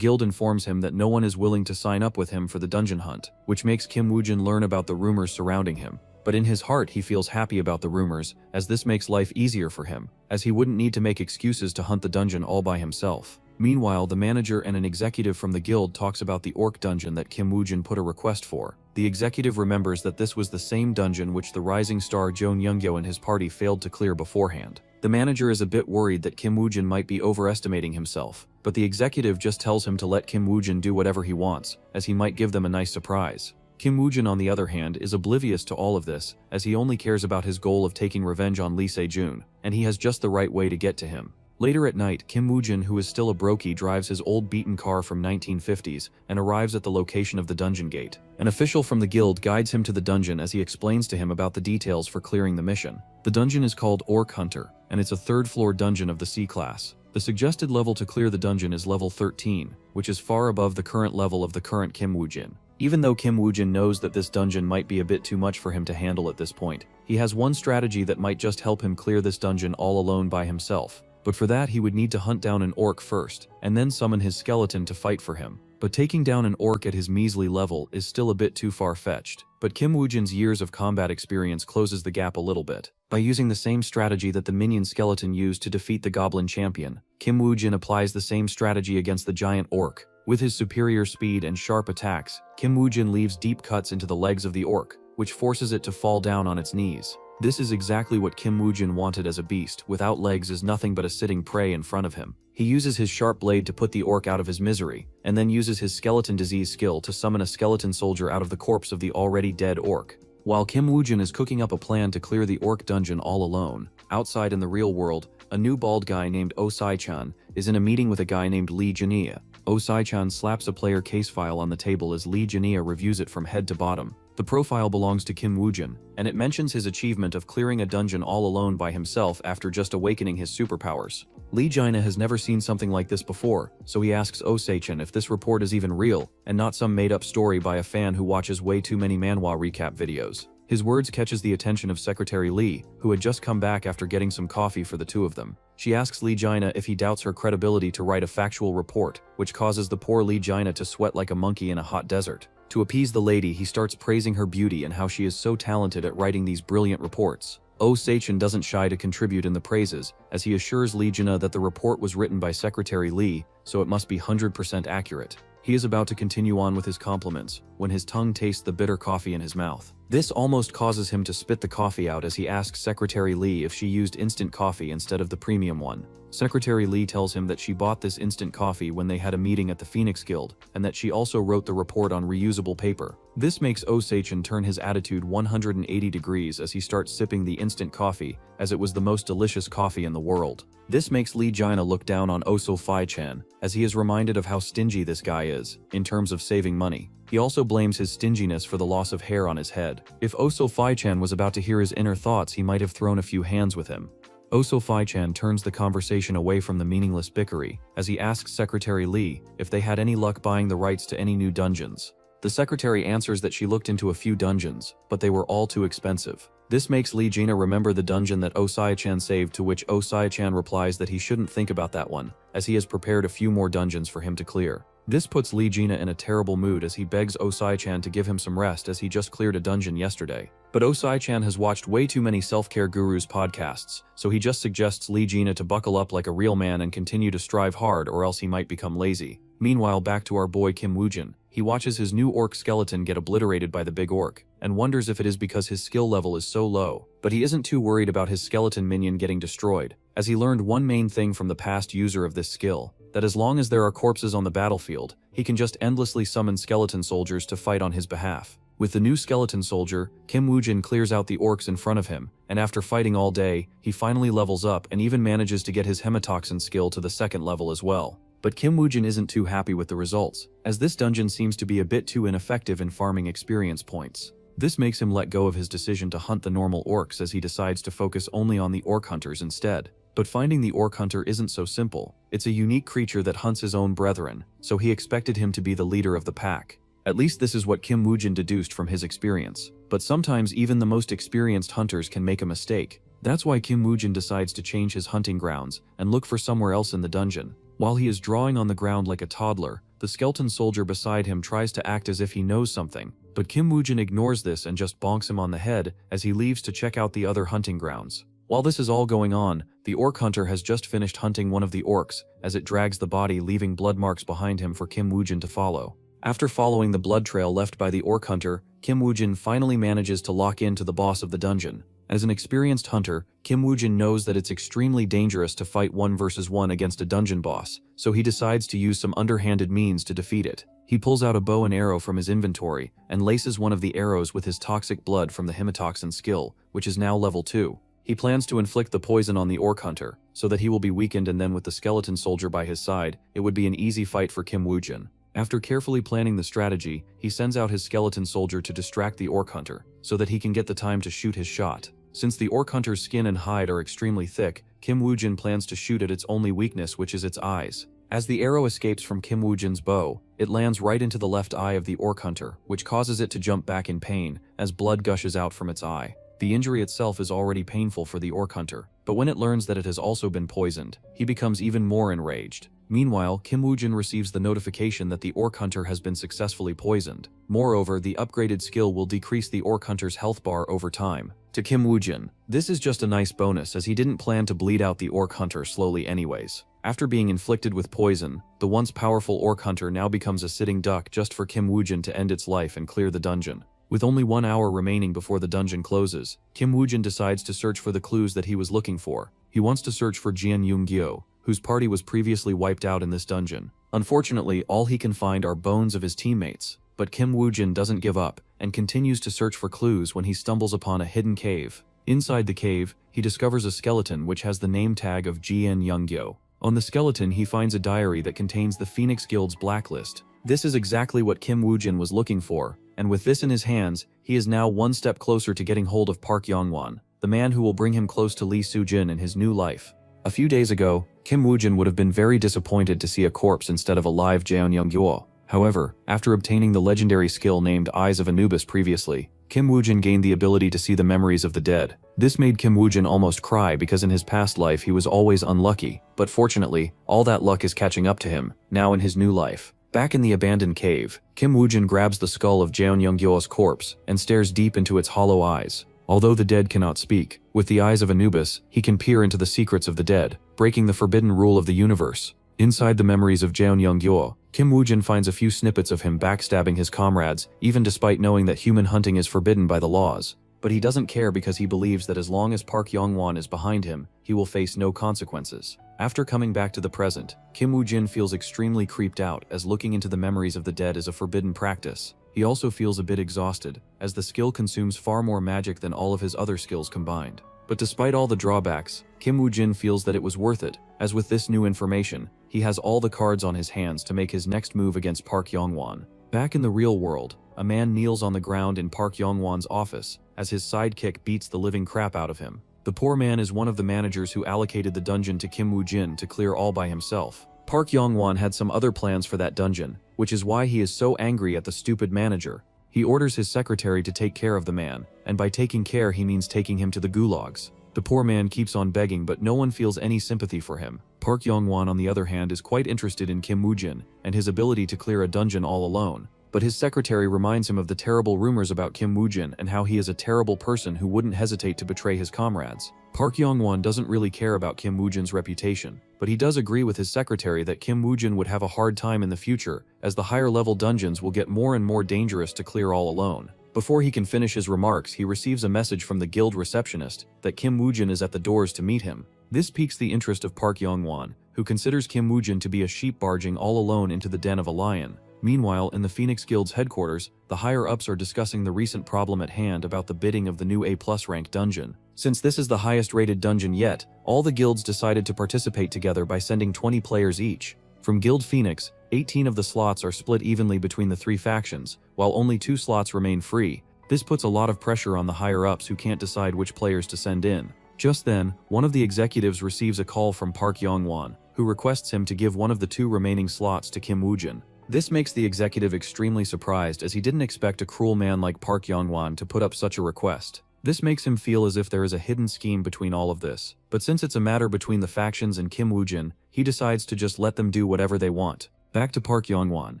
informs him that no one is willing to sign up with him for the dungeon hunt, which makes Kim Woo-jin learn about the rumors surrounding him. But in his heart he feels happy about the rumors, as this makes life easier for him, as he wouldn't need to make excuses to hunt the dungeon all by himself. Meanwhile, the manager and an executive from the guild talks about the orc dungeon that Kim Woo-jin put a request for. The executive remembers that this was the same dungeon which the rising star Jeon Young-gyo and his party failed to clear beforehand. The manager is a bit worried that Kim Woo-jin might be overestimating himself, but the executive just tells him to let Kim Woo-jin do whatever he wants, as he might give them a nice surprise. Kim Woo-jin, on the other hand, is oblivious to all of this, as he only cares about his goal of taking revenge on Lee Se-jun, and he has just the right way to get to him. Later at night, Kim Woo-jin, who is still a brokey, drives his old beaten car from 1950s and arrives at the location of the dungeon gate. An official from the guild guides him to the dungeon as he explains to him about the details for clearing the mission. The dungeon is called Orc Hunter, and it's a third-floor dungeon of the C class. The suggested level to clear the dungeon is level 13, which is far above the current level of the current Kim Woo-jin. Even though Kim Woo-jin knows that this dungeon might be a bit too much for him to handle at this point, he has one strategy that might just help him clear this dungeon all alone by himself. But for that he would need to hunt down an orc first, and then summon his skeleton to fight for him. But taking down an orc at his measly level is still a bit too far-fetched. But Kim Woo-jin's years of combat experience closes the gap a little bit. By using the same strategy that the minion skeleton used to defeat the goblin champion, Kim Woo-jin applies the same strategy against the giant orc. With his superior speed and sharp attacks, Kim Woo-jin leaves deep cuts into the legs of the orc, which forces it to fall down on its knees. This is exactly what Kim Woo-jin wanted, as a beast without legs is nothing but a sitting prey in front of him. He uses his sharp blade to put the orc out of his misery, and then uses his skeleton disease skill to summon a skeleton soldier out of the corpse of the already dead orc. While Kim Woo-jin is cooking up a plan to clear the orc dungeon all alone, outside in the real world, a new bald guy named Oh Sai-chan is in a meeting with a guy named Lee Jania. Oh Sai-chan slaps a player case file on the table as Lee Jania reviews it from head to bottom. The profile belongs to Kim Woo-jin, and it mentions his achievement of clearing a dungeon all alone by himself after just awakening his superpowers. Lee Jina has never seen something like this before, so he asks Oh Sai-chan if this report is even real, and not some made-up story by a fan who watches way too many manhwa recap videos. His words catches the attention of Secretary Lee, who had just come back after getting some coffee for the two of them. She asks Lee Jina if he doubts her credibility to write a factual report, which causes the poor Lee Jina to sweat like a monkey in a hot desert. To appease the lady, he starts praising her beauty and how she is so talented at writing these brilliant reports. Oh Sai-chan doesn't shy to contribute in the praises, as he assures Lee Jina that the report was written by Secretary Lee, so it must be 100% accurate. He is about to continue on with his compliments, when his tongue tastes the bitter coffee in his mouth. This almost causes him to spit the coffee out as he asks Secretary Lee if she used instant coffee instead of the premium one. Secretary Lee tells him that she bought this instant coffee when they had a meeting at the Phoenix Guild, and that she also wrote the report on reusable paper. This makes Oh-Sachin turn his attitude 180 degrees as he starts sipping the instant coffee, as it was the most delicious coffee in the world. This makes Lee Jaina look down on Oh-So-Fi-chan, as he is reminded of how stingy this guy is, in terms of saving money. He also blames his stinginess for the loss of hair on his head. If Oh-So-Fi-chan was about to hear his inner thoughts, he might have thrown a few hands with him. Oh-So-Fi-chan turns the conversation away from the meaningless bickery, as he asks Secretary Lee if they had any luck buying the rights to any new dungeons. The secretary answers that she looked into a few dungeons, but they were all too expensive. This makes Lee Jaina remember the dungeon that Oh-Sai-chan saved, to which Oh-Sai-chan replies that he shouldn't think about that one, as he has prepared a few more dungeons for him to clear. This puts Lee Jaina in a terrible mood as he begs Oh-Sai-chan to give him some rest as he just cleared a dungeon yesterday. But Oh-Sai-chan has watched way too many self-care gurus podcasts, so he just suggests Lee Jaina to buckle up like a real man and continue to strive hard, or else he might become lazy. Meanwhile, back to our boy Kim Woo-jin. He watches his new orc skeleton get obliterated by the big orc, and wonders if it is because his skill level is so low. But he isn't too worried about his skeleton minion getting destroyed, as he learned one main thing from the past user of this skill, that as long as there are corpses on the battlefield, he can just endlessly summon skeleton soldiers to fight on his behalf. With the new skeleton soldier, Kim Woo-jin clears out the orcs in front of him, and after fighting all day, he finally levels up and even manages to get his hematoxin skill to the 2nd level as well. But Kim Woo-jin isn't too happy with the results, as this dungeon seems to be a bit too ineffective in farming experience points. This makes him let go of his decision to hunt the normal orcs, as he decides to focus only on the orc hunters instead. But finding the orc hunter isn't so simple. It's a unique creature that hunts his own brethren, so he expected him to be the leader of the pack. At least this is what Kim Woo-jin deduced from his experience. But sometimes even the most experienced hunters can make a mistake. That's why Kim Woo-jin decides to change his hunting grounds and look for somewhere else in the dungeon. While he is drawing on the ground like a toddler, the skeleton soldier beside him tries to act as if he knows something, but Kim Woo-jin ignores this and just bonks him on the head as he leaves to check out the other hunting grounds. While this is all going on, the orc hunter has just finished hunting one of the orcs as it drags the body, leaving blood marks behind him for Kim Woo-jin to follow. After following the blood trail left by the orc hunter, Kim Woo-jin finally manages to lock in to the boss of the dungeon. As an experienced hunter, Kim Woo-jin knows that it's extremely dangerous to fight 1 versus 1 against a dungeon boss, so he decides to use some underhanded means to defeat it. He pulls out a bow and arrow from his inventory and laces one of the arrows with his toxic blood from the hematoxin skill, which is now level 2. He plans to inflict the poison on the orc hunter, so that he will be weakened, and then with the skeleton soldier by his side, it would be an easy fight for Kim Woo-jin. After carefully planning the strategy, he sends out his skeleton soldier to distract the orc hunter, so that he can get the time to shoot his shot. Since the orc hunter's skin and hide are extremely thick, Kim Woo-jin plans to shoot at its only weakness, which is its eyes. As the arrow escapes from Kim Woo-jin's bow, it lands right into the left eye of the orc hunter, which causes it to jump back in pain, as blood gushes out from its eye. The injury itself is already painful for the orc hunter, but when it learns that it has also been poisoned, he becomes even more enraged. Meanwhile, Kim Woo-jin receives the notification that the orc hunter has been successfully poisoned. Moreover, the upgraded skill will decrease the orc hunter's health bar over time. To Kim Woo-jin, this is just a nice bonus, as he didn't plan to bleed out the orc hunter slowly anyways. After being inflicted with poison, the once powerful orc hunter now becomes a sitting duck just for Kim Woo-jin to end its life and clear the dungeon. With only 1 hour remaining before the dungeon closes, Kim Woo-jin decides to search for the clues that he was looking for. He wants to search for Jian Yoonggyo, whose party was previously wiped out in this dungeon. Unfortunately, all he can find are bones of his teammates, but Kim Woo-jin doesn't give up and continues to search for clues when he stumbles upon a hidden cave. Inside the cave, he discovers a skeleton which has the name tag of Jian Yoonggyo. On the skeleton, he finds a diary that contains the Phoenix Guild's blacklist. This is exactly what Kim Woo-jin was looking for, and with this in his hands, he is now one step closer to getting hold of Park Yongwon, the man who will bring him close to Lee Soo-jin in his new life. A few days ago, Kim Woo-jin would have been very disappointed to see a corpse instead of a live Jeon Yoonggyo. However, after obtaining the legendary skill named Eyes of Anubis previously, Kim Woo-jin gained the ability to see the memories of the dead. This made Kim Woo-jin almost cry because in his past life he was always unlucky, but fortunately, all that luck is catching up to him, now in his new life. Back in the abandoned cave, Kim Woo-jin grabs the skull of Jeon Yoonggyo's corpse and stares deep into its hollow eyes. Although the dead cannot speak, with the eyes of Anubis, he can peer into the secrets of the dead, breaking the forbidden rule of the universe. Inside the memories of Jeon Yoonggyo, Kim Woo-jin finds a few snippets of him backstabbing his comrades, even despite knowing that human hunting is forbidden by the laws. But he doesn't care because he believes that as long as Park Yong-won is behind him, he will face no consequences. After coming back to the present, Kim Woo-jin feels extremely creeped out as looking into the memories of the dead is a forbidden practice. He also feels a bit exhausted, as the skill consumes far more magic than all of his other skills combined. But despite all the drawbacks, Kim Woo-jin feels that it was worth it, as with this new information, he has all the cards on his hands to make his next move against Park Yong-won. Back in the real world, a man kneels on the ground in Park Yong-won's office, as his sidekick beats the living crap out of him. The poor man is one of the managers who allocated the dungeon to Kim Woo-jin to clear all by himself. Park Yong-won had some other plans for that dungeon, which is why he is so angry at the stupid manager. He orders his secretary to take care of the man, and by taking care he means taking him to the gulags. The poor man keeps on begging, but no one feels any sympathy for him. Park Yong-won, on the other hand, is quite interested in Kim Woo-jin and his ability to clear a dungeon all alone. But his secretary reminds him of the terrible rumors about Kim Woo-jin and how he is a terrible person who wouldn't hesitate to betray his comrades. Park Yong-won doesn't really care about Kim Woo-jin's reputation, but he does agree with his secretary that Kim Woo-jin would have a hard time in the future, as the higher-level dungeons will get more and more dangerous to clear all alone. Before he can finish his remarks, he receives a message from the guild receptionist that Kim Woo-jin is at the doors to meet him. This piques the interest of Park Yong-won, who considers Kim Woo-jin to be a sheep barging all alone into the den of a lion. Meanwhile, in the Phoenix Guild's headquarters, the higher-ups are discussing the recent problem at hand about the bidding of the new A+ ranked dungeon. Since this is the highest-rated dungeon yet, all the guilds decided to participate together by sending 20 players each. From Guild Phoenix, 18 of the slots are split evenly between the 3 factions, while only 2 slots remain free. This puts a lot of pressure on the higher-ups who can't decide which players to send in. Just then, one of the executives receives a call from Park Yong-won, who requests him to give one of the 2 remaining slots to Kim Woo-jin. This makes the executive extremely surprised, as he didn't expect a cruel man like Park Yong-won to put up such a request. This makes him feel as if there is a hidden scheme between all of this. But since it's a matter between the factions and Kim Woo-jin, he decides to just let them do whatever they want. Back to Park Yong-won.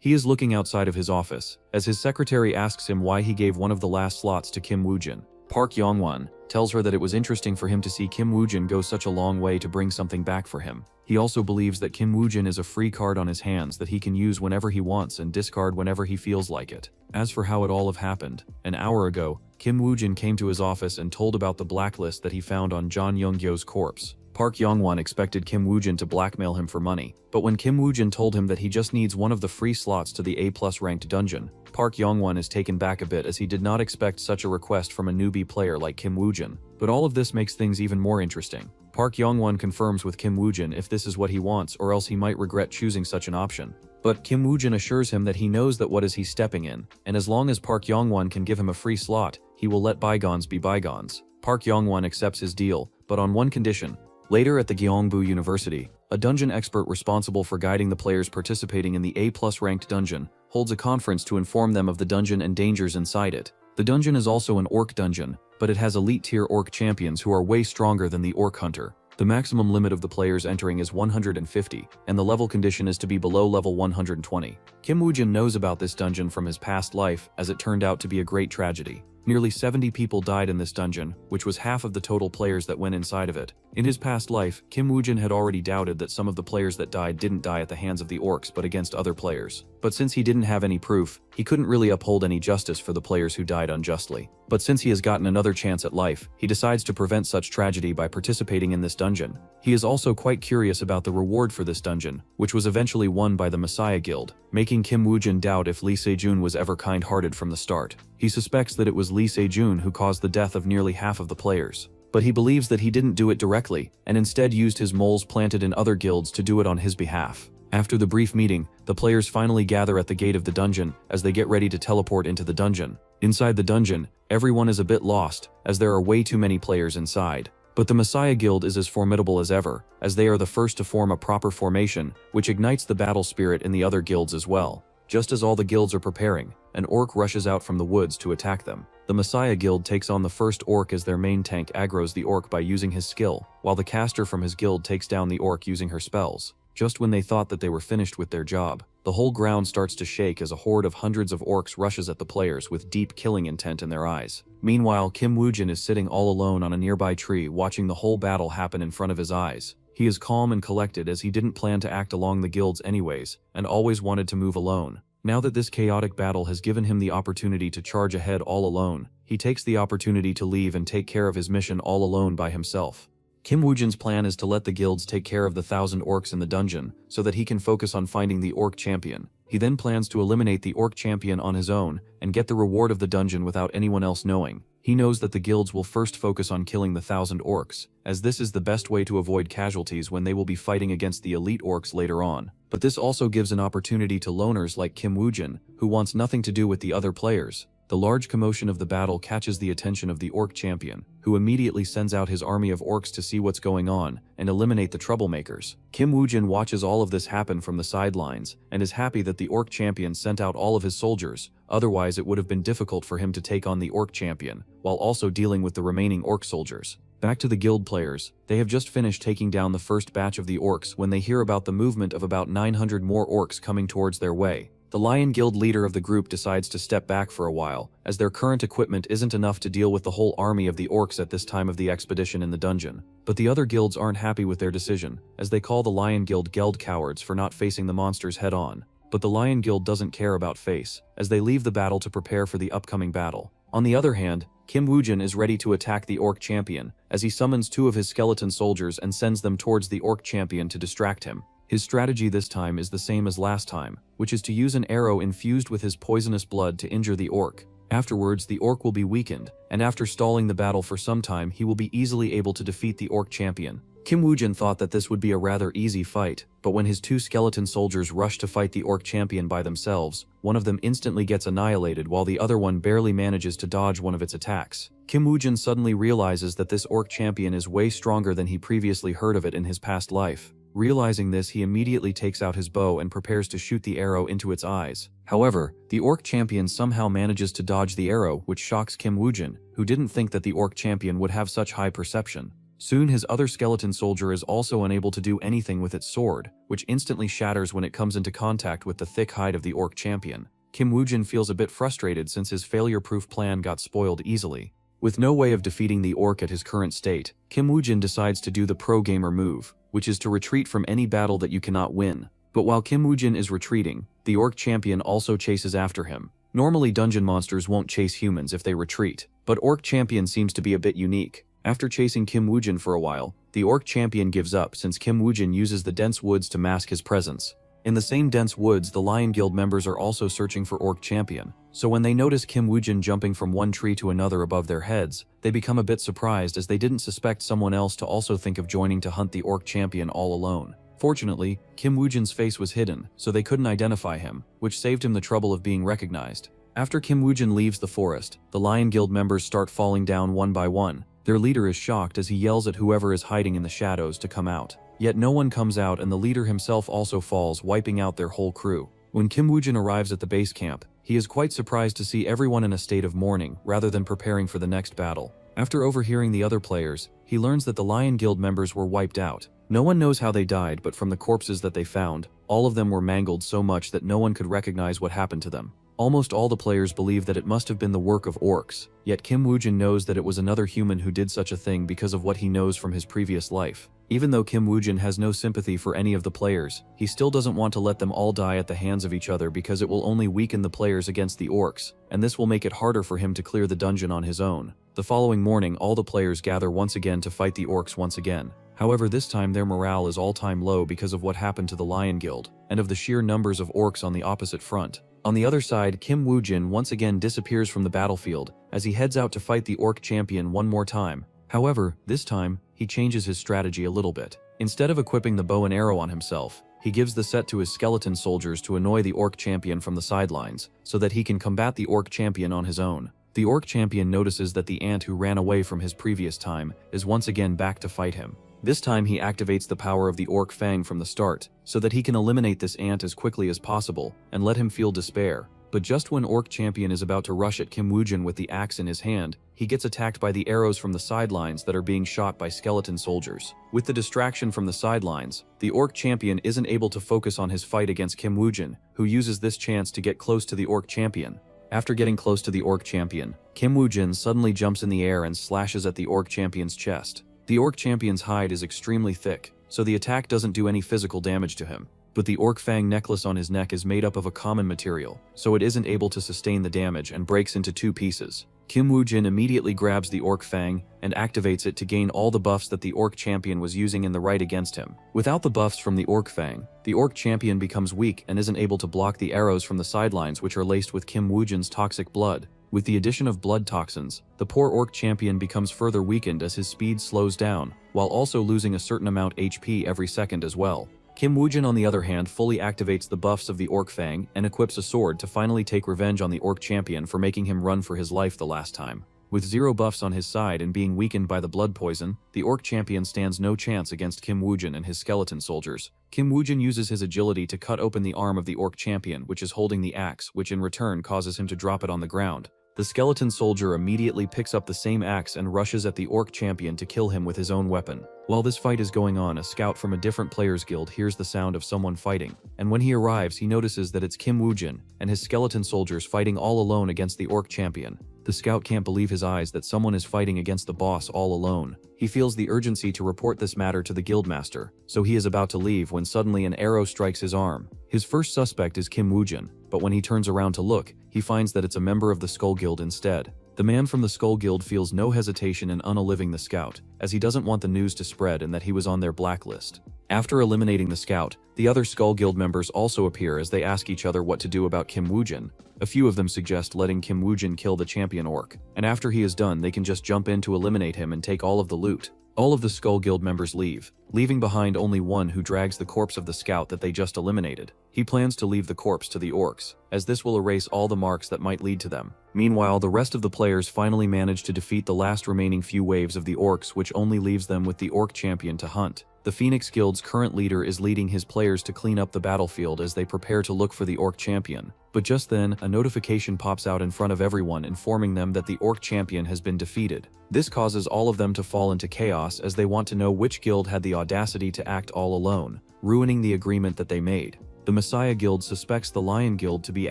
He is looking outside of his office, as his secretary asks him why he gave one of the last slots to Kim Woo-jin. Park Yong-won tells her that it was interesting for him to see Kim Woo-jin go such a long way to bring something back for him. He also believes that Kim Woo-jin is a free card on his hands that he can use whenever he wants and discard whenever he feels like it. As for how it all have happened, an hour ago, Kim Woo-jin came to his office and told about the blacklist that he found on John Young-gyo's corpse. Park Yong-won expected Kim Woo-jin to blackmail him for money, but when Kim Woo-jin told him that he just needs one of the free slots to the A+ ranked dungeon, Park Yong-won is taken back a bit, as he did not expect such a request from a newbie player like Kim Woo-jin. But all of this makes things even more interesting. Park Yong-won confirms with Kim Woo-jin if this is what he wants, or else he might regret choosing such an option. But Kim Woo-jin assures him that he knows that what is he stepping in, and as long as Park Yong-won can give him a free slot, he will let bygones be bygones. Park Yong-won accepts his deal, but on one condition. Later at the Gyeongbu University, a dungeon expert responsible for guiding the players participating in the A+ ranked dungeon holds a conference to inform them of the dungeon and dangers inside it. The dungeon is also an orc dungeon, but it has elite tier orc champions who are way stronger than the orc hunter. The maximum limit of the players entering is 150, and the level condition is to be below level 120. Kim Woo-jin knows about this dungeon from his past life, as it turned out to be a great tragedy. Nearly 70 people died in this dungeon, which was half of the total players that went inside of it. In his past life, Kim Woo-jin had already doubted that some of the players that died didn't die at the hands of the orcs but against other players. But since he didn't have any proof, he couldn't really uphold any justice for the players who died unjustly. But since he has gotten another chance at life, he decides to prevent such tragedy by participating in this dungeon. He is also quite curious about the reward for this dungeon, which was eventually won by the Messiah Guild, making Kim Woo-jin doubt if Lee Se-jun was ever kind-hearted from the start. He suspects that it was Lee Se-jun who caused the death of nearly half of the players. But he believes that he didn't do it directly, and instead used his moles planted in other guilds to do it on his behalf. After the brief meeting, the players finally gather at the gate of the dungeon as they get ready to teleport into the dungeon. Inside the dungeon, everyone is a bit lost, as there are way too many players inside. But the Messiah Guild is as formidable as ever, as they are the first to form a proper formation, which ignites the battle spirit in the other guilds as well. Just as all the guilds are preparing, an orc rushes out from the woods to attack them. The Messiah Guild takes on the first orc as their main tank aggroes the orc by using his skill, while the caster from his guild takes down the orc using her spells. Just when they thought that they were finished with their job, the whole ground starts to shake as a horde of hundreds of orcs rushes at the players with deep killing intent in their eyes. Meanwhile, Kim Woo-jin is sitting all alone on a nearby tree watching the whole battle happen in front of his eyes. He is calm and collected as he didn't plan to act along the guilds anyways, and always wanted to move alone. Now that this chaotic battle has given him the opportunity to charge ahead all alone, he takes the opportunity to leave and take care of his mission all alone by himself. Kim Woojin's plan is to let the guilds take care of the 1,000 orcs in the dungeon, so that he can focus on finding the orc champion. He then plans to eliminate the orc champion on his own, and get the reward of the dungeon without anyone else knowing. He knows that the guilds will first focus on killing the 1,000 orcs, as this is the best way to avoid casualties when they will be fighting against the elite orcs later on. But this also gives an opportunity to loners like Kim Woojin, who wants nothing to do with the other players. The large commotion of the battle catches the attention of the orc champion, who immediately sends out his army of orcs to see what's going on and eliminate the troublemakers. Kim Woojin watches all of this happen from the sidelines and is happy that the orc champion sent out all of his soldiers, otherwise it would have been difficult for him to take on the orc champion, while also dealing with the remaining orc soldiers. Back to the guild players, they have just finished taking down the first batch of the orcs when they hear about the movement of about 900 more orcs coming towards their way. The Lion Guild leader of the group decides to step back for a while, as their current equipment isn't enough to deal with the whole army of the orcs at this time of the expedition in the dungeon. But the other guilds aren't happy with their decision, as they call the Lion Guild Geld cowards for not facing the monsters head on. But the Lion Guild doesn't care about face, as they leave the battle to prepare for the upcoming battle. On the other hand, Kim Woojin is ready to attack the orc champion, as he summons 2 of his skeleton soldiers and sends them towards the orc champion to distract him. His strategy this time is the same as last time, which is to use an arrow infused with his poisonous blood to injure the orc. Afterwards, the orc will be weakened, and after stalling the battle for some time, he will be easily able to defeat the orc champion. Kim Woojin thought that this would be a rather easy fight, but when his 2 skeleton soldiers rush to fight the orc champion by themselves, one of them instantly gets annihilated while the other one barely manages to dodge one of its attacks. Kim Woojin suddenly realizes that this orc champion is way stronger than he previously heard of it in his past life. Realizing this, he immediately takes out his bow and prepares to shoot the arrow into its eyes. However, the orc champion somehow manages to dodge the arrow, which shocks Kim Woojin, who didn't think that the orc champion would have such high perception. Soon his other skeleton soldier is also unable to do anything with its sword, which instantly shatters when it comes into contact with the thick hide of the orc champion. Kim Woojin feels a bit frustrated since his failure-proof plan got spoiled easily. With no way of defeating the orc at his current state, Kim Woojin decides to do the pro-gamer move, which is to retreat from any battle that you cannot win. But while Kim Woojin is retreating, the orc champion also chases after him. Normally dungeon monsters won't chase humans if they retreat, but orc champion seems to be a bit unique. After chasing Kim Woojin for a while, the orc champion gives up since Kim Woojin uses the dense woods to mask his presence. In the same dense woods, the Lion Guild members are also searching for orc champion. So when they notice Kim Woojin jumping from one tree to another above their heads, they become a bit surprised as they didn't suspect someone else to also think of joining to hunt the orc champion all alone. Fortunately, Kim Woojin's face was hidden, so they couldn't identify him, which saved him the trouble of being recognized. After Kim Woojin leaves the forest, the Lion Guild members start falling down one by one. Their leader is shocked as he yells at whoever is hiding in the shadows to come out. Yet no one comes out and the leader himself also falls, wiping out their whole crew. When Kim Woojin arrives at the base camp, he is quite surprised to see everyone in a state of mourning rather than preparing for the next battle. After overhearing the other players, he learns that the Lion Guild members were wiped out. No one knows how they died, but from the corpses that they found, all of them were mangled so much that no one could recognize what happened to them. Almost all the players believe that it must have been the work of orcs, yet Kim Woojin knows that it was another human who did such a thing because of what he knows from his previous life. Even though Kim Woojin has no sympathy for any of the players, he still doesn't want to let them all die at the hands of each other because it will only weaken the players against the orcs, and this will make it harder for him to clear the dungeon on his own. The following morning, all the players gather once again to fight the orcs once again. However, this time their morale is all-time low because of what happened to the Lion Guild, and of the sheer numbers of orcs on the opposite front. On the other side, Kim Woojin once again disappears from the battlefield as he heads out to fight the orc champion one more time. However, this time, he changes his strategy a little bit. Instead of equipping the bow and arrow on himself, he gives the set to his skeleton soldiers to annoy the orc champion from the sidelines, so that he can combat the orc champion on his own. The orc champion notices that the ant who ran away from his previous time is once again back to fight him. This time he activates the power of the orc fang from the start, so that he can eliminate this ant as quickly as possible, and let him feel despair. But just when orc champion is about to rush at Kim Woojin with the axe in his hand, he gets attacked by the arrows from the sidelines that are being shot by skeleton soldiers. With the distraction from the sidelines, the orc champion isn't able to focus on his fight against Kim Woojin, who uses this chance to get close to the orc champion. After getting close to the orc champion, Kim Woojin suddenly jumps in the air and slashes at the orc champion's chest. The orc champion's hide is extremely thick, so the attack doesn't do any physical damage to him. But the orc fang necklace on his neck is made up of a common material, so it isn't able to sustain the damage and breaks into 2 pieces. Kim Woo-jin immediately grabs the orc fang and activates it to gain all the buffs that the orc champion was using in the right against him. Without the buffs from the orc fang, the orc champion becomes weak and isn't able to block the arrows from the sidelines which are laced with Kim Woo-jin's toxic blood. With the addition of blood toxins, the poor orc champion becomes further weakened as his speed slows down, while also losing a certain amount HP every second as well. Kim Woo-jin on the other hand fully activates the buffs of the orc fang and equips a sword to finally take revenge on the orc champion for making him run for his life the last time. With 0 buffs on his side and being weakened by the blood poison, the orc champion stands no chance against Kim Woo-jin and his skeleton soldiers. Kim Woo-jin uses his agility to cut open the arm of the orc champion, which is holding the axe, which in return causes him to drop it on the ground. The skeleton soldier immediately picks up the same axe and rushes at the orc champion to kill him with his own weapon. While this fight is going on, a scout from a different players guild hears the sound of someone fighting, and when he arrives he notices that it's Kim Woo-jin and his skeleton soldiers fighting all alone against the orc champion. The scout can't believe his eyes that someone is fighting against the boss all alone. He feels the urgency to report this matter to the guildmaster, so he is about to leave when suddenly an arrow strikes his arm. His first suspect is Kim Woo-jin, but when he turns around to look, he finds that it's a member of the Skull Guild instead. The man from the Skull Guild feels no hesitation in unaliving the scout, as he doesn't want the news to spread and that he was on their blacklist. After eliminating the scout, the other Skull Guild members also appear as they ask each other what to do about Kim Woo-jin. A few of them suggest letting Kim Woo-jin kill the champion orc, and after he is done they can just jump in to eliminate him and take all of the loot. All of the Skull Guild members leave, leaving behind only one who drags the corpse of the scout that they just eliminated. He plans to leave the corpse to the orcs, as this will erase all the marks that might lead to them. Meanwhile, the rest of the players finally manage to defeat the last remaining few waves of the orcs, which only leaves them with the orc champion to hunt. The Phoenix Guild's current leader is leading his players to clean up the battlefield as they prepare to look for the orc champion. But just then, a notification pops out in front of everyone informing them that the orc champion has been defeated. This causes all of them to fall into chaos as they want to know which guild had the audacity to act all alone, ruining the agreement that they made. The Messiah Guild suspects the Lion Guild to be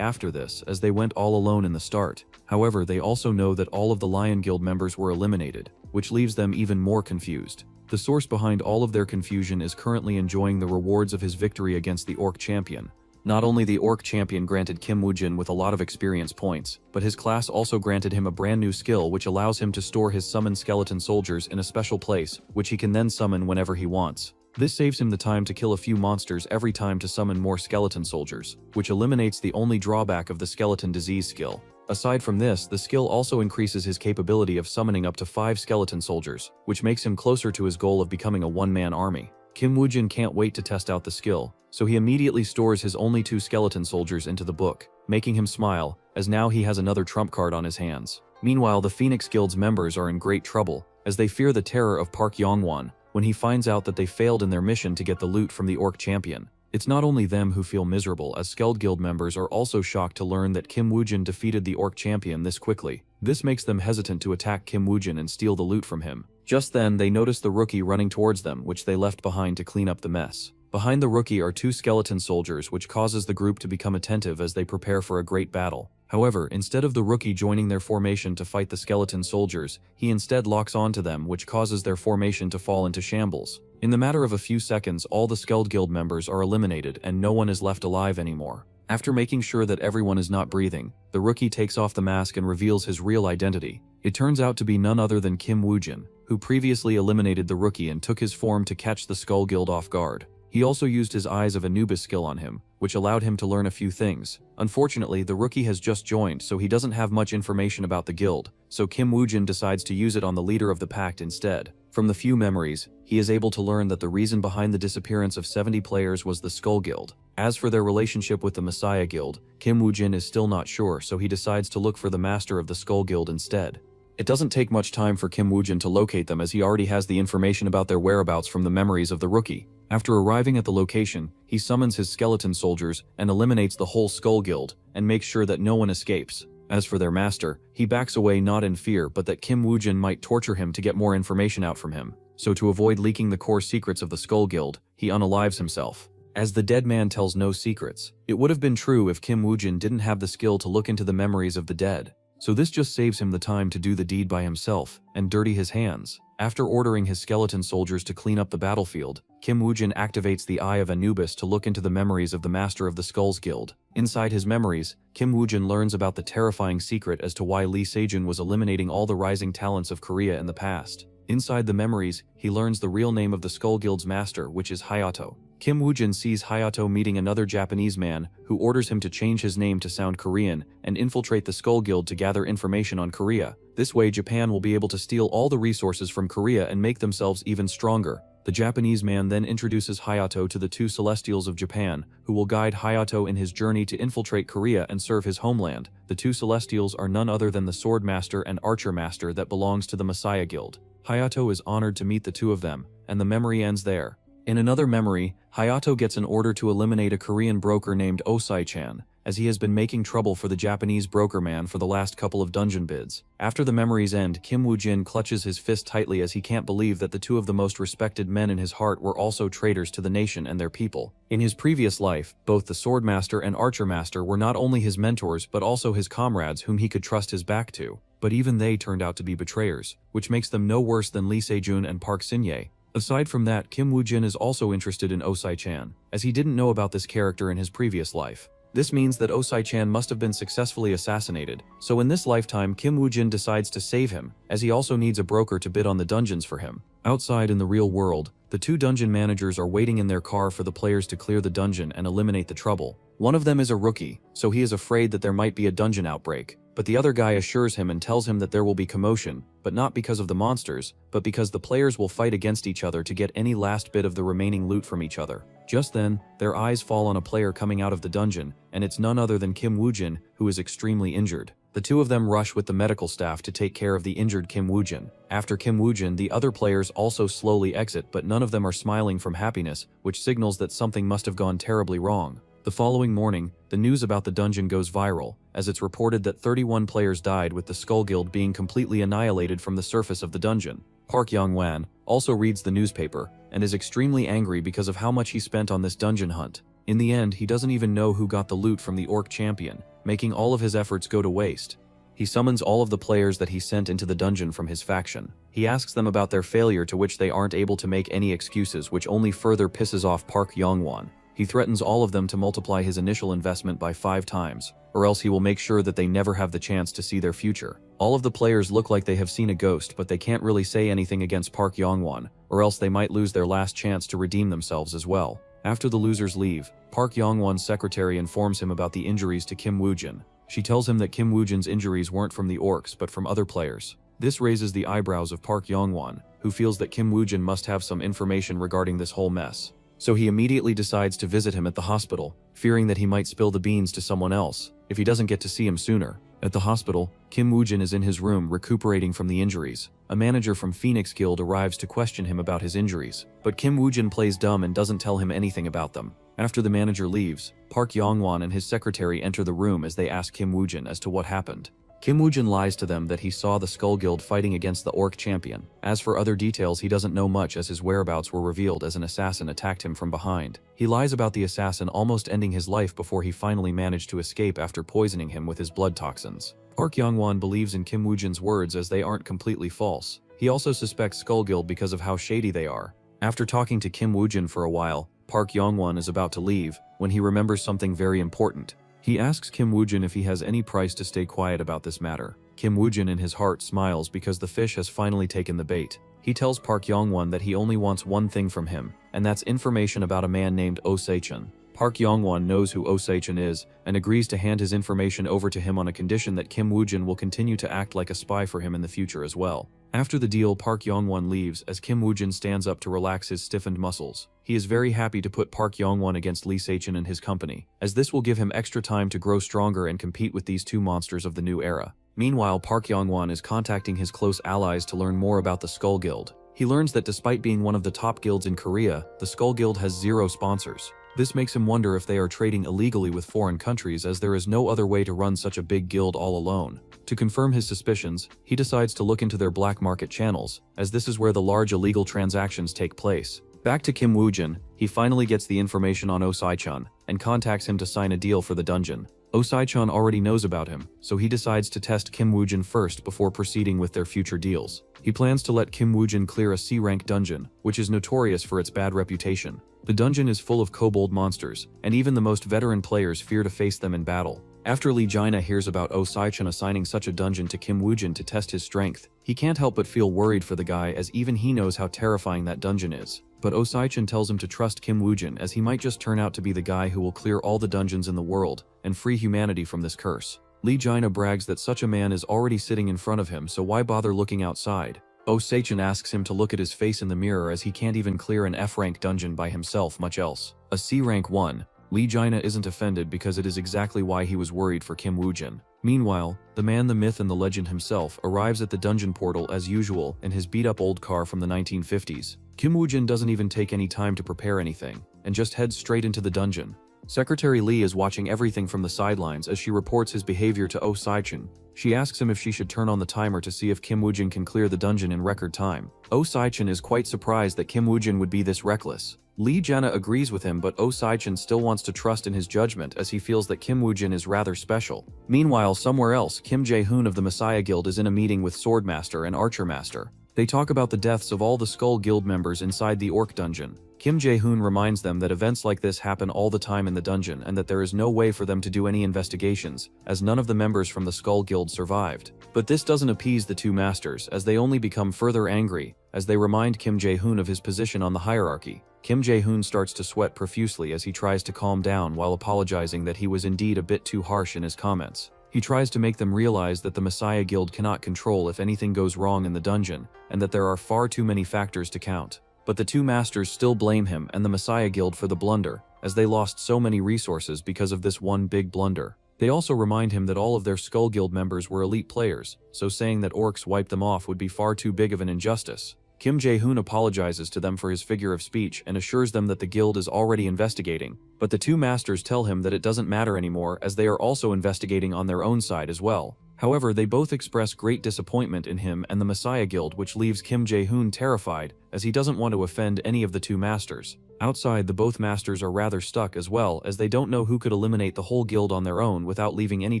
after this as they went all alone in the start. However, they also know that all of the Lion Guild members were eliminated, which leaves them even more confused. The source behind all of their confusion is currently enjoying the rewards of his victory against the orc champion. Not only the orc champion granted Kim Woo-jin with a lot of experience points, but his class also granted him a brand new skill which allows him to store his summoned skeleton soldiers in a special place, which he can then summon whenever he wants. This saves him the time to kill a few monsters every time to summon more skeleton soldiers, which eliminates the only drawback of the skeleton disease skill. Aside from this, the skill also increases his capability of summoning up to 5 skeleton soldiers, which makes him closer to his goal of becoming a one-man army. Kim Woo-jin can't wait to test out the skill, so he immediately stores his only 2 skeleton soldiers into the book, making him smile, as now he has another trump card on his hands. Meanwhile, the Phoenix Guild's members are in great trouble, as they fear the terror of Park Yongwon when he finds out that they failed in their mission to get the loot from the orc champion. It's not only them who feel miserable, as Skeld Guild members are also shocked to learn that Kim Woo-jin defeated the orc champion this quickly. This makes them hesitant to attack Kim Woo-jin and steal the loot from him. Just then, they notice the rookie running towards them, which they left behind to clean up the mess. Behind the rookie are 2 skeleton soldiers, which causes the group to become attentive as they prepare for a great battle. However, instead of the rookie joining their formation to fight the skeleton soldiers, he instead locks onto them, which causes their formation to fall into shambles. In the matter of a few seconds, all the Skeld Guild members are eliminated and no one is left alive anymore. After making sure that everyone is not breathing, the rookie takes off the mask and reveals his real identity. It turns out to be none other than Kim Woo-jin, who previously eliminated the rookie and took his form to catch the Skull Guild off guard. He also used his Eyes of Anubis skill on him, which allowed him to learn a few things. Unfortunately, the rookie has just joined, so he doesn't have much information about the guild, so Kim Woo-jin decides to use it on the leader of the pact instead. From the few memories, he is able to learn that the reason behind the disappearance of 70 players was the Skull Guild. As for their relationship with the Messiah Guild, Kim Woo-jin is still not sure, so he decides to look for the master of the Skull Guild instead. It doesn't take much time for Kim Woo-jin to locate them, as he already has the information about their whereabouts from the memories of the rookie. After arriving at the location, he summons his skeleton soldiers and eliminates the whole Skull Guild, and makes sure that no one escapes. As for their master, he backs away not in fear but that Kim Woo-jin might torture him to get more information out from him. So to avoid leaking the core secrets of the Skull Guild, he unalives himself. As the dead man tells no secrets, it would have been true if Kim Woo-jin didn't have the skill to look into the memories of the dead. So this just saves him the time to do the deed by himself and dirty his hands. After ordering his skeleton soldiers to clean up the battlefield, Kim Woo-jin activates the Eye of Anubis to look into the memories of the Master of the Skulls Guild. Inside his memories, Kim Woo-jin learns about the terrifying secret as to why Lee Se-jun was eliminating all the rising talents of Korea in the past. Inside the memories, he learns the real name of the Skull Guild's master, which is Hayato. Kim Woo-jin sees Hayato meeting another Japanese man who orders him to change his name to sound Korean and infiltrate the Skull Guild to gather information on Korea. This way, Japan will be able to steal all the resources from Korea and make themselves even stronger. The Japanese man then introduces Hayato to the two Celestials of Japan, who will guide Hayato in his journey to infiltrate Korea and serve his homeland. The two Celestials are none other than the Sword Master and Archer Master that belongs to the Messiah Guild. Hayato is honored to meet the two of them, and the memory ends there. In another memory, Hayato gets an order to eliminate a Korean broker named Osai-chan, as he has been making trouble for the Japanese broker man for the last couple of dungeon bids. After the memories end, Kim Woo-jin clutches his fist tightly as he can't believe that the two of the most respected men in his heart were also traitors to the nation and their people. In his previous life, both the Sword Master and Archer Master were not only his mentors but also his comrades whom he could trust his back to. But even they turned out to be betrayers, which makes them no worse than Lee Se-jun and Park Sin-ye. Aside from that, Kim Woo-jin is also interested in Osai-chan, as he didn't know about this character in his previous life. This means that Osai-chan must have been successfully assassinated, so in this lifetime Kim Woo-jin decides to save him, as he also needs a broker to bid on the dungeons for him. Outside in the real world, the two dungeon managers are waiting in their car for the players to clear the dungeon and eliminate the trouble. One of them is a rookie, so he is afraid that there might be a dungeon outbreak, but the other guy assures him and tells him that there will be commotion, but not because of the monsters, but because the players will fight against each other to get any last bit of the remaining loot from each other. Just then, their eyes fall on a player coming out of the dungeon, and it's none other than Kim Woo-jin, who is extremely injured. The two of them rush with the medical staff to take care of the injured Kim Woo-jin. After Kim Woo-jin, the other players also slowly exit, but none of them are smiling from happiness, which signals that something must have gone terribly wrong. The following morning, the news about the dungeon goes viral, as it's reported that 31 players died, with the Skull Guild being completely annihilated from the surface of the dungeon. Park Yong-wan also reads the newspaper, and is extremely angry because of how much he spent on this dungeon hunt. In the end, he doesn't even know who got the loot from the Orc Champion, making all of his efforts go to waste. He summons all of the players that he sent into the dungeon from his faction. He asks them about their failure, to which they aren't able to make any excuses, which only further pisses off Park Yong-wan. He threatens all of them to multiply his initial investment by 5 times, or else he will make sure that they never have the chance to see their future. All of the players look like they have seen a ghost, but they can't really say anything against Park Yong-wan, or else they might lose their last chance to redeem themselves as well. After the losers leave, Park Yong-wan's secretary informs him about the injuries to Kim Woo-jin. She tells him that Kim Woo-jin's injuries weren't from the orcs but from other players. This raises the eyebrows of Park Yong-wan, who feels that Kim Woo-jin must have some information regarding this whole mess. So he immediately decides to visit him at the hospital, fearing that he might spill the beans to someone else if he doesn't get to see him sooner. At the hospital, Kim Woo-jin is in his room recuperating from the injuries. A manager from Phoenix Guild arrives to question him about his injuries, but Kim Woo-jin plays dumb and doesn't tell him anything about them. After the manager leaves, Park Yong-wan and his secretary enter the room as they ask Kim Woo-jin as to what happened. Kim Woo-jin lies to them that he saw the Skull Guild fighting against the Orc Champion. As for other details, he doesn't know much, as his whereabouts were revealed as an assassin attacked him from behind. He lies about the assassin almost ending his life before he finally managed to escape after poisoning him with his blood toxins. Park Yong-wan believes in Kim Woo-jin's words, as they aren't completely false. He also suspects Skull Guild because of how shady they are. After talking to Kim Woo-jin for a while, Park Yong-wan is about to leave when he remembers something very important. He asks Kim Woo-jin if he has any price to stay quiet about this matter. Kim Woo-jin in his heart smiles because the fish has finally taken the bait. He tells Park Yong-wan that he only wants one thing from him, and that's information about a man named Osei-chan. Park Yong-wan knows who Osei-chan is and agrees to hand his information over to him on a condition that Kim Woo-jin will continue to act like a spy for him in the future as well. After the deal, Park Yong-wan leaves as Kim Woo-jin stands up to relax his stiffened muscles. He is very happy to put Park Yong-wan against Lee Se-chan and his company, as this will give him extra time to grow stronger and compete with these two monsters of the new era. Meanwhile, Park Yong-wan is contacting his close allies to learn more about the Skull Guild. He learns that despite being one of the top guilds in Korea, the Skull Guild has 0 sponsors. This makes him wonder if they are trading illegally with foreign countries, as there is no other way to run such a big guild all alone. To confirm his suspicions, he decides to look into their black market channels, as this is where the large illegal transactions take place. Back to Kim Woo-jin, he finally gets the information on Osei-chan and contacts him to sign a deal for the dungeon. Osai-chan already knows about him, so he decides to test Kim Woojin first before proceeding with their future deals. He plans to let Kim Woojin clear a C-rank dungeon, which is notorious for its bad reputation. The dungeon is full of kobold monsters, and even the most veteran players fear to face them in battle. After Lee Jaina hears about Osai-chan assigning such a dungeon to Kim Woojin to test his strength, he can't help but feel worried for the guy, as even he knows how terrifying that dungeon is. But Osai-chan tells him to trust Kim Woojin, as he might just turn out to be the guy who will clear all the dungeons in the world and free humanity from this curse. Lee Jaina brags that such a man is already sitting in front of him, so why bother looking outside? Osai-chan asks him to look at his face in the mirror, as he can't even clear an F-rank dungeon by himself, much else a C-rank one. Lee Jaina isn't offended because it is exactly why he was worried for Kim Woojin. Meanwhile, the man, the myth, and the legend himself arrives at the dungeon portal as usual in his beat-up old car from the 1950s. Kim Woojin doesn't even take any time to prepare anything, and just heads straight into the dungeon. Secretary Lee is watching everything from the sidelines as she reports his behavior to Osai-chan. She asks him if she should turn on the timer to see if Kim Woojin can clear the dungeon in record time. Osai-chan is quite surprised that Kim Woojin would be this reckless. Lee Jaina agrees with him, but Osai-chan still wants to trust in his judgment, as he feels that Kim Woojin is rather special. Meanwhile, somewhere else, Kim Jae-hoon of the Messiah Guild is in a meeting with Swordmaster and Archermaster. They talk about the deaths of all the Skull Guild members inside the Orc dungeon. Kim Jae-hoon reminds them that events like this happen all the time in the dungeon, and that there is no way for them to do any investigations, as none of the members from the Skull Guild survived. But this doesn't appease the two masters, as they only become further angry, as they remind Kim Jae-hoon of his position on the hierarchy. Kim Jae-hoon starts to sweat profusely as he tries to calm down while apologizing that he was indeed a bit too harsh in his comments. He tries to make them realize that the Messiah Guild cannot control if anything goes wrong in the dungeon, and that there are far too many factors to count. But the two masters still blame him and the Messiah Guild for the blunder, as they lost so many resources because of this one big blunder. They also remind him that all of their Skull Guild members were elite players, so saying that orcs wiped them off would be far too big of an injustice. Kim Jae-hoon apologizes to them for his figure of speech and assures them that the guild is already investigating, but the two masters tell him that it doesn't matter anymore, as they are also investigating on their own side as well. However, they both express great disappointment in him and the Messiah Guild, which leaves Kim Jae-hoon terrified, as he doesn't want to offend any of the two masters. Outside, the both masters are rather stuck as well, as they don't know who could eliminate the whole guild on their own without leaving any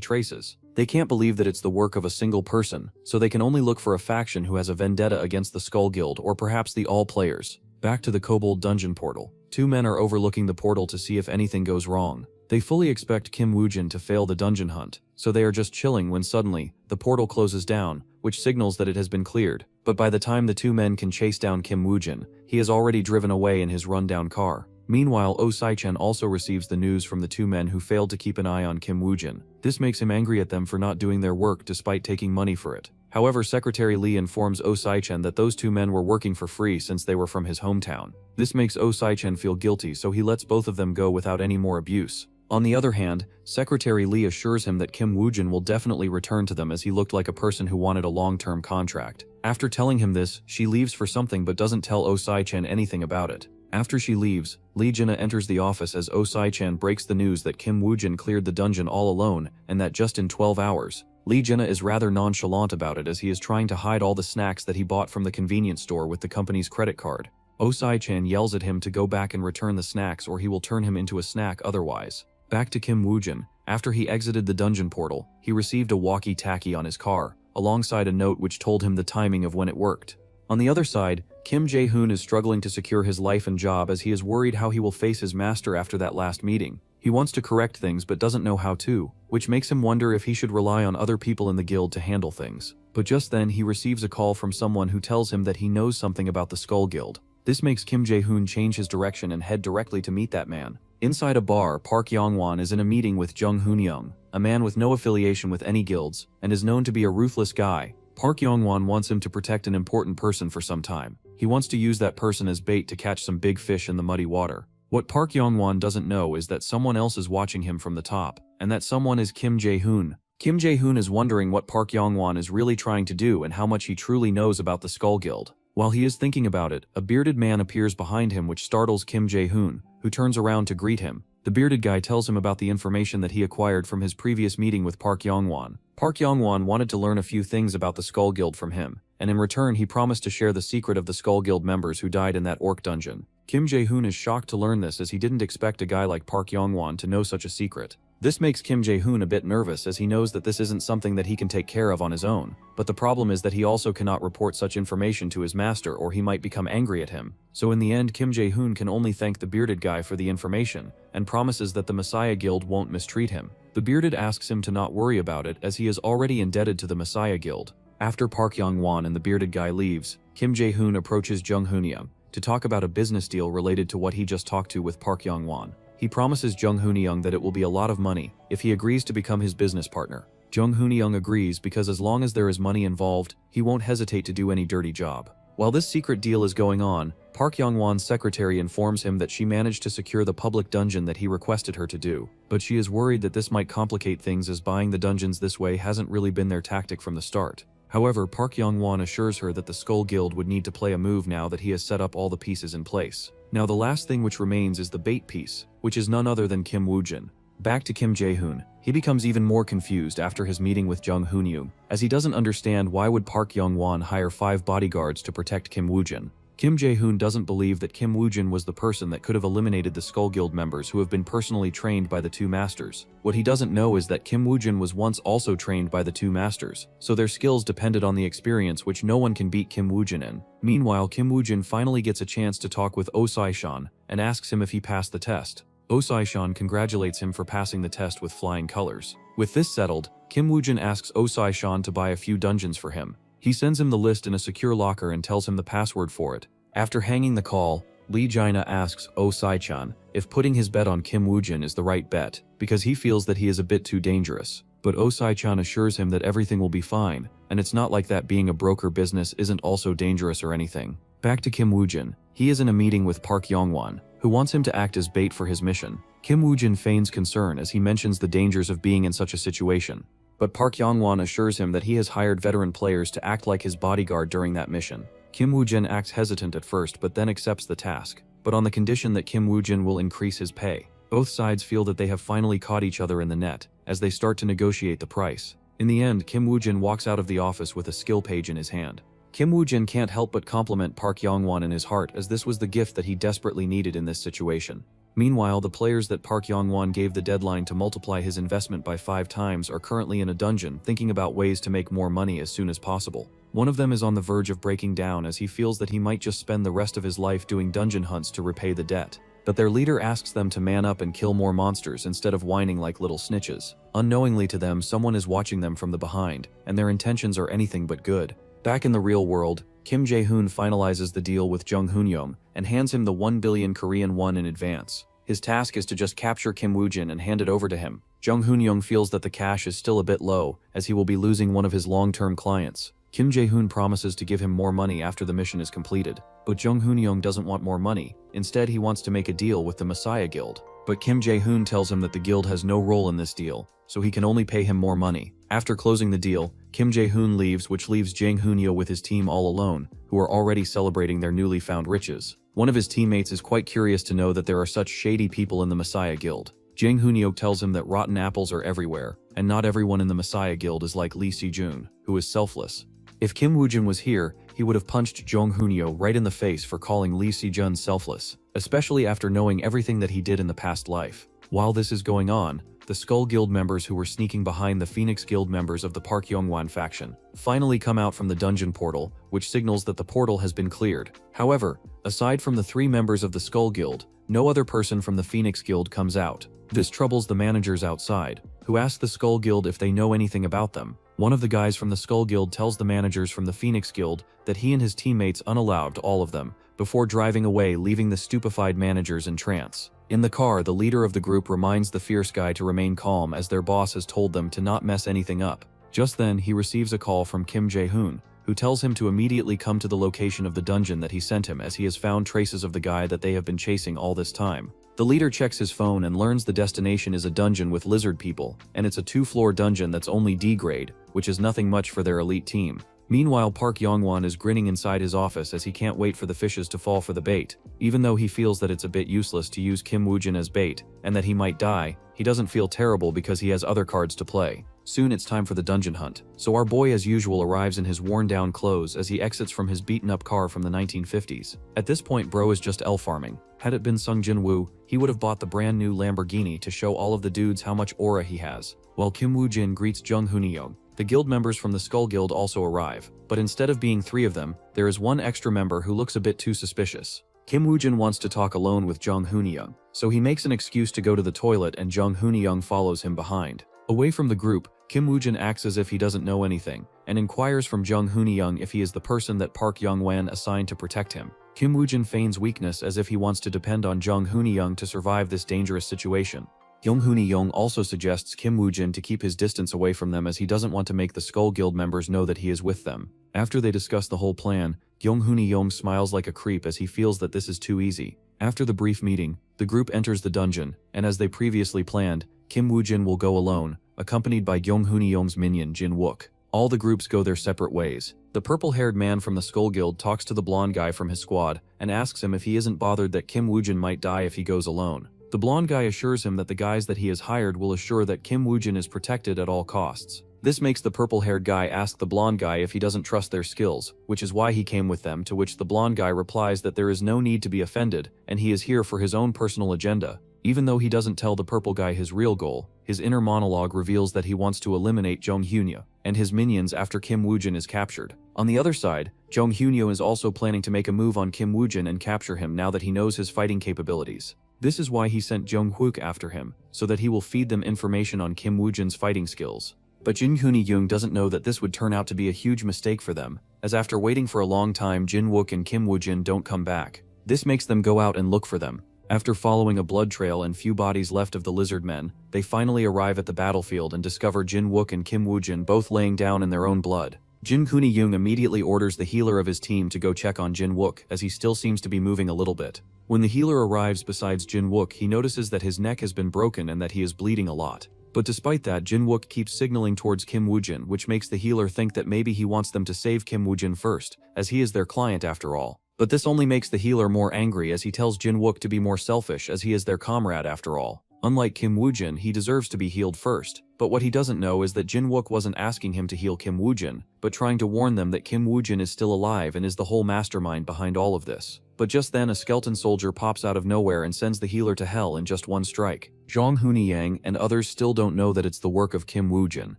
traces. They can't believe that it's the work of a single person, so they can only look for a faction who has a vendetta against the Skull Guild, or perhaps the all players. Back to the Kobold dungeon portal. Two men are overlooking the portal to see if anything goes wrong. They fully expect Kim Woojin to fail the dungeon hunt, so they are just chilling when suddenly, the portal closes down, which signals that it has been cleared. But by the time the two men can chase down Kim Woojin, he has already driven away in his rundown car. Meanwhile, Osai-chan also receives the news from the two men who failed to keep an eye on Kim Woojin. This makes him angry at them for not doing their work despite taking money for it. However, Secretary Lee informs Osai-chan that those two men were working for free since they were from his hometown. This makes Osai-chan feel guilty, so he lets both of them go without any more abuse. On the other hand, Secretary Lee assures him that Kim Woojin will definitely return to them, as he looked like a person who wanted a long-term contract. After telling him this, she leaves for something but doesn't tell Osai-chan anything about it. After she leaves, Lee Jaina enters the office as Osai-chan breaks the news that Kim Woojin cleared the dungeon all alone, and that just in 12 hours. Lee Jaina is rather nonchalant about it, as he is trying to hide all the snacks that he bought from the convenience store with the company's credit card. Osai-chan yells at him to go back and return the snacks, or he will turn him into a snack otherwise. Back to Kim Woojin. After he exited the dungeon portal, he received a walkie-talkie on his car, alongside a note which told him the timing of when it worked. On the other side, Kim Jae-hoon is struggling to secure his life and job, as he is worried how he will face his master after that last meeting. He wants to correct things but doesn't know how to, which makes him wonder if he should rely on other people in the guild to handle things. But just then he receives a call from someone who tells him that he knows something about the Skull Guild. This makes Kim Jae-hoon change his direction and head directly to meet that man. Inside a bar, Park Yong-won is in a meeting with Jung Hoon-young, a man with no affiliation with any guilds, and is known to be a ruthless guy. Park Yong-won wants him to protect an important person for some time. He wants to use that person as bait to catch some big fish in the muddy water. What Park Yong-won doesn't know is that someone else is watching him from the top, and that someone is Kim Jae-hoon. Kim Jae-hoon is wondering what Park Yong-won is really trying to do and how much he truly knows about the Skull Guild. While he is thinking about it, a bearded man appears behind him, which startles Kim Jae-hoon, who turns around to greet him. The bearded guy tells him about the information that he acquired from his previous meeting with Park Yong-won. Park Yong-won wanted to learn a few things about the Skull Guild from him, and in return he promised to share the secret of the Skull Guild members who died in that orc dungeon. Kim Jae-hoon is shocked to learn this, as he didn't expect a guy like Park Yong-won to know such a secret. This makes Kim Jae-hoon a bit nervous as he knows that this isn't something that he can take care of on his own, but the problem is that he also cannot report such information to his master or he might become angry at him. So in the end, Kim Jae-hoon can only thank the bearded guy for the information and promises that the Messiah Guild won't mistreat him. The bearded asks him to not worry about it as he is already indebted to the Messiah Guild. After Park Young-won and the bearded guy leaves, Kim Jae-hoon approaches Jung Hoon-young to talk about a business deal related to what he just talked to with Park Young-won. He promises Jung Hoon-young that it will be a lot of money if he agrees to become his business partner. Jung Hoon-young agrees because as long as there is money involved, he won't hesitate to do any dirty job. While this secret deal is going on, Park Young-won's secretary informs him that she managed to secure the public dungeon that he requested her to do, but she is worried that this might complicate things as buying the dungeons this way hasn't really been their tactic from the start. However, Park Young-won assures her that the Skull Guild would need to play a move now that he has set up all the pieces in place. Now the last thing which remains is the bait piece, which is none other than Kim Woo-jin. Back to Kim Jae-hoon, he becomes even more confused after his meeting with Jung Hoon-young, as he doesn't understand why would Park Young-won hire 5 bodyguards to protect Kim Woo-jin. Kim Jae-hoon doesn't believe that Kim Woo-jin was the person that could have eliminated the Skull Guild members who have been personally trained by the 2 masters. What he doesn't know is that Kim Woo-jin was once also trained by the 2 masters, so their skills depended on the experience which no one can beat Kim Woo-jin in. Meanwhile, Kim Woo-jin finally gets a chance to talk with Oh Sai-shan and asks him if he passed the test. Oh Sai-shan congratulates him for passing the test with flying colors. With this settled, Kim Woo-jin asks Oh Sai-shan to buy a few dungeons for him. He sends him the list in a secure locker and tells him the password for it. After hanging the call, Lee Jaina asks Oh Sai-chan if putting his bet on Kim Woo-jin is the right bet, because he feels that he is a bit too dangerous. But Oh Sai-chan assures him that everything will be fine, and it's not like that being a broker business isn't also dangerous or anything. Back to Kim Woo-jin, he is in a meeting with Park Young-won, who wants him to act as bait for his mission. Kim Woo-jin feigns concern as he mentions the dangers of being in such a situation. But Park Young-won assures him that he has hired veteran players to act like his bodyguard during that mission. Kim Woo-jin acts hesitant at first but then accepts the task, but on the condition that Kim Woo-jin will increase his pay. Both sides feel that they have finally caught each other in the net, as they start to negotiate the price. In the end, Kim Woo-jin walks out of the office with a skill page in his hand. Kim Woo-jin can't help but compliment Park Young-won in his heart as this was the gift that he desperately needed in this situation. Meanwhile, the players that Park Young-won gave the deadline to multiply his investment by 5 times are currently in a dungeon thinking about ways to make more money as soon as possible. One of them is on the verge of breaking down as he feels that he might just spend the rest of his life doing dungeon hunts to repay the debt. But their leader asks them to man up and kill more monsters instead of whining like little snitches. Unknowingly to them, someone is watching them from the behind, and their intentions are anything but good. Back in the real world, Kim Jae-hoon finalizes the deal with Jung Hoon-young and hands him the 1 billion Korean won in advance. His task is to just capture Kim Woo-jin and hand it over to him. Jung Hoon-young feels that the cash is still a bit low, as he will be losing one of his long-term clients. Kim Jae-hoon promises to give him more money after the mission is completed, but Jung Hoon-young doesn't want more money. Instead, he wants to make a deal with the Messiah Guild. But Kim Jae-hoon tells him that the guild has no role in this deal, so he can only pay him more money. After closing the deal, Kim Jae-hoon leaves, which leaves Jang Hoon-yo with his team all alone, who are already celebrating their newly found riches. One of his teammates is quite curious to know that there are such shady people in the Messiah Guild. Jang Hoon-yo tells him that rotten apples are everywhere, and not everyone in the Messiah Guild is like Lee Si-jun, who is selfless. If Kim Woo-jin was here, he would have punched Jang Hoon-yo right in the face for calling Lee Si-jun selfless, especially after knowing everything that he did in the past life. While this is going on, the Skull Guild members who were sneaking behind the Phoenix Guild members of the Park Young-won faction finally come out from the dungeon portal, which signals that the portal has been cleared. However, aside from the 3 members of the Skull Guild, no other person from the Phoenix Guild comes out. This troubles the managers outside, who ask the Skull Guild if they know anything about them. One of the guys from the Skull Guild tells the managers from the Phoenix Guild that he and his teammates unalived all of them, before driving away, leaving the stupefied managers in trance. In the car, the leader of the group reminds the fierce guy to remain calm as their boss has told them to not mess anything up. Just then, he receives a call from Kim Jae-hoon, who tells him to immediately come to the location of the dungeon that he sent him as he has found traces of the guy that they have been chasing all this time. The leader checks his phone and learns the destination is a dungeon with lizard people, and it's a 2-floor dungeon that's only D grade, which is nothing much for their elite team. Meanwhile, Park Young-won is grinning inside his office as he can't wait for the fishes to fall for the bait. Even though he feels that it's a bit useless to use Kim Woo-jin as bait, and that he might die, he doesn't feel terrible because he has other cards to play. Soon it's time for the dungeon hunt, so our boy as usual arrives in his worn-down clothes as he exits from his beaten-up car from the 1950s. At this point bro is just L-farming. Had it been Sung Jin-woo, he would have bought the brand new Lamborghini to show all of the dudes how much aura he has. While Kim Woo-jin greets Jung Hoon-young, the guild members from the Skull Guild also arrive, but instead of being 3 of them, there is one extra member who looks a bit too suspicious. Kim Woo-jin wants to talk alone with Jung Hoon-young, so he makes an excuse to go to the toilet and Jung Hoon-young follows him behind. Away from the group, Kim Woo-jin acts as if he doesn't know anything, and inquires from Jung Hoon-young if he is the person that Park Young-wan assigned to protect him. Kim Woo-jin feigns weakness as if he wants to depend on Jung Hoon-young to survive this dangerous situation. Jung Hoon-young also suggests Kim Woo-jin to keep his distance away from them as he doesn't want to make the Skull Guild members know that he is with them. After they discuss the whole plan, Jung Hoon-young smiles like a creep as he feels that this is too easy. After the brief meeting, the group enters the dungeon, and as they previously planned, Kim Woo-jin will go alone, accompanied by Jung Hoon-young's minion Jin-wook. All the groups go their separate ways. The purple-haired man from the Skull Guild talks to the blonde guy from his squad and asks him if he isn't bothered that Kim Woo-jin might die if he goes alone. The blonde guy assures him that the guys that he has hired will assure that Kim Woo-jin is protected at all costs. This makes the purple-haired guy ask the blonde guy if he doesn't trust their skills, which is why he came with them, to which the blonde guy replies that there is no need to be offended and he is here for his own personal agenda. Even though he doesn't tell the purple guy his real goal, his inner monologue reveals that he wants to eliminate Jung Hoon-young and his minions after Kim Woo-jin is captured. On the other side, Jung Hoon-young is also planning to make a move on Kim Woo-jin and capture him now that he knows his fighting capabilities. This is why he sent Jung Wook after him, so that he will feed them information on Kim Woo-jin's fighting skills. But Jin Hoon-young doesn't know that this would turn out to be a huge mistake for them, as after waiting for a long time Jin Wook and Kim Woo-jin don't come back. This makes them go out and look for them. After following a blood trail and few bodies left of the lizard men, they finally arrive at the battlefield and discover Jin Wook and Kim Woo-jin both laying down in their own blood. Jin Hoon-young immediately orders the healer of his team to go check on Jin Wook as he still seems to be moving a little bit. When the healer arrives besides Jin Wook, he notices that his neck has been broken and that he is bleeding a lot. But despite that, Jin Wook keeps signaling towards Kim Woo-jin, which makes the healer think that maybe he wants them to save Kim Woo-jin first, as he is their client after all. But this only makes the healer more angry as he tells Jin Wook to be more selfish as he is their comrade after all. Unlike Kim Woo-jin, he deserves to be healed first. But what he doesn't know is that Jin Wook wasn't asking him to heal Kim Woo-jin, but trying to warn them that Kim Woo-jin is still alive and is the whole mastermind behind all of this. But just then a skeleton soldier pops out of nowhere and sends the healer to hell in just one strike. Jung Hoon-young and others still don't know that it's the work of Kim Woo-jin,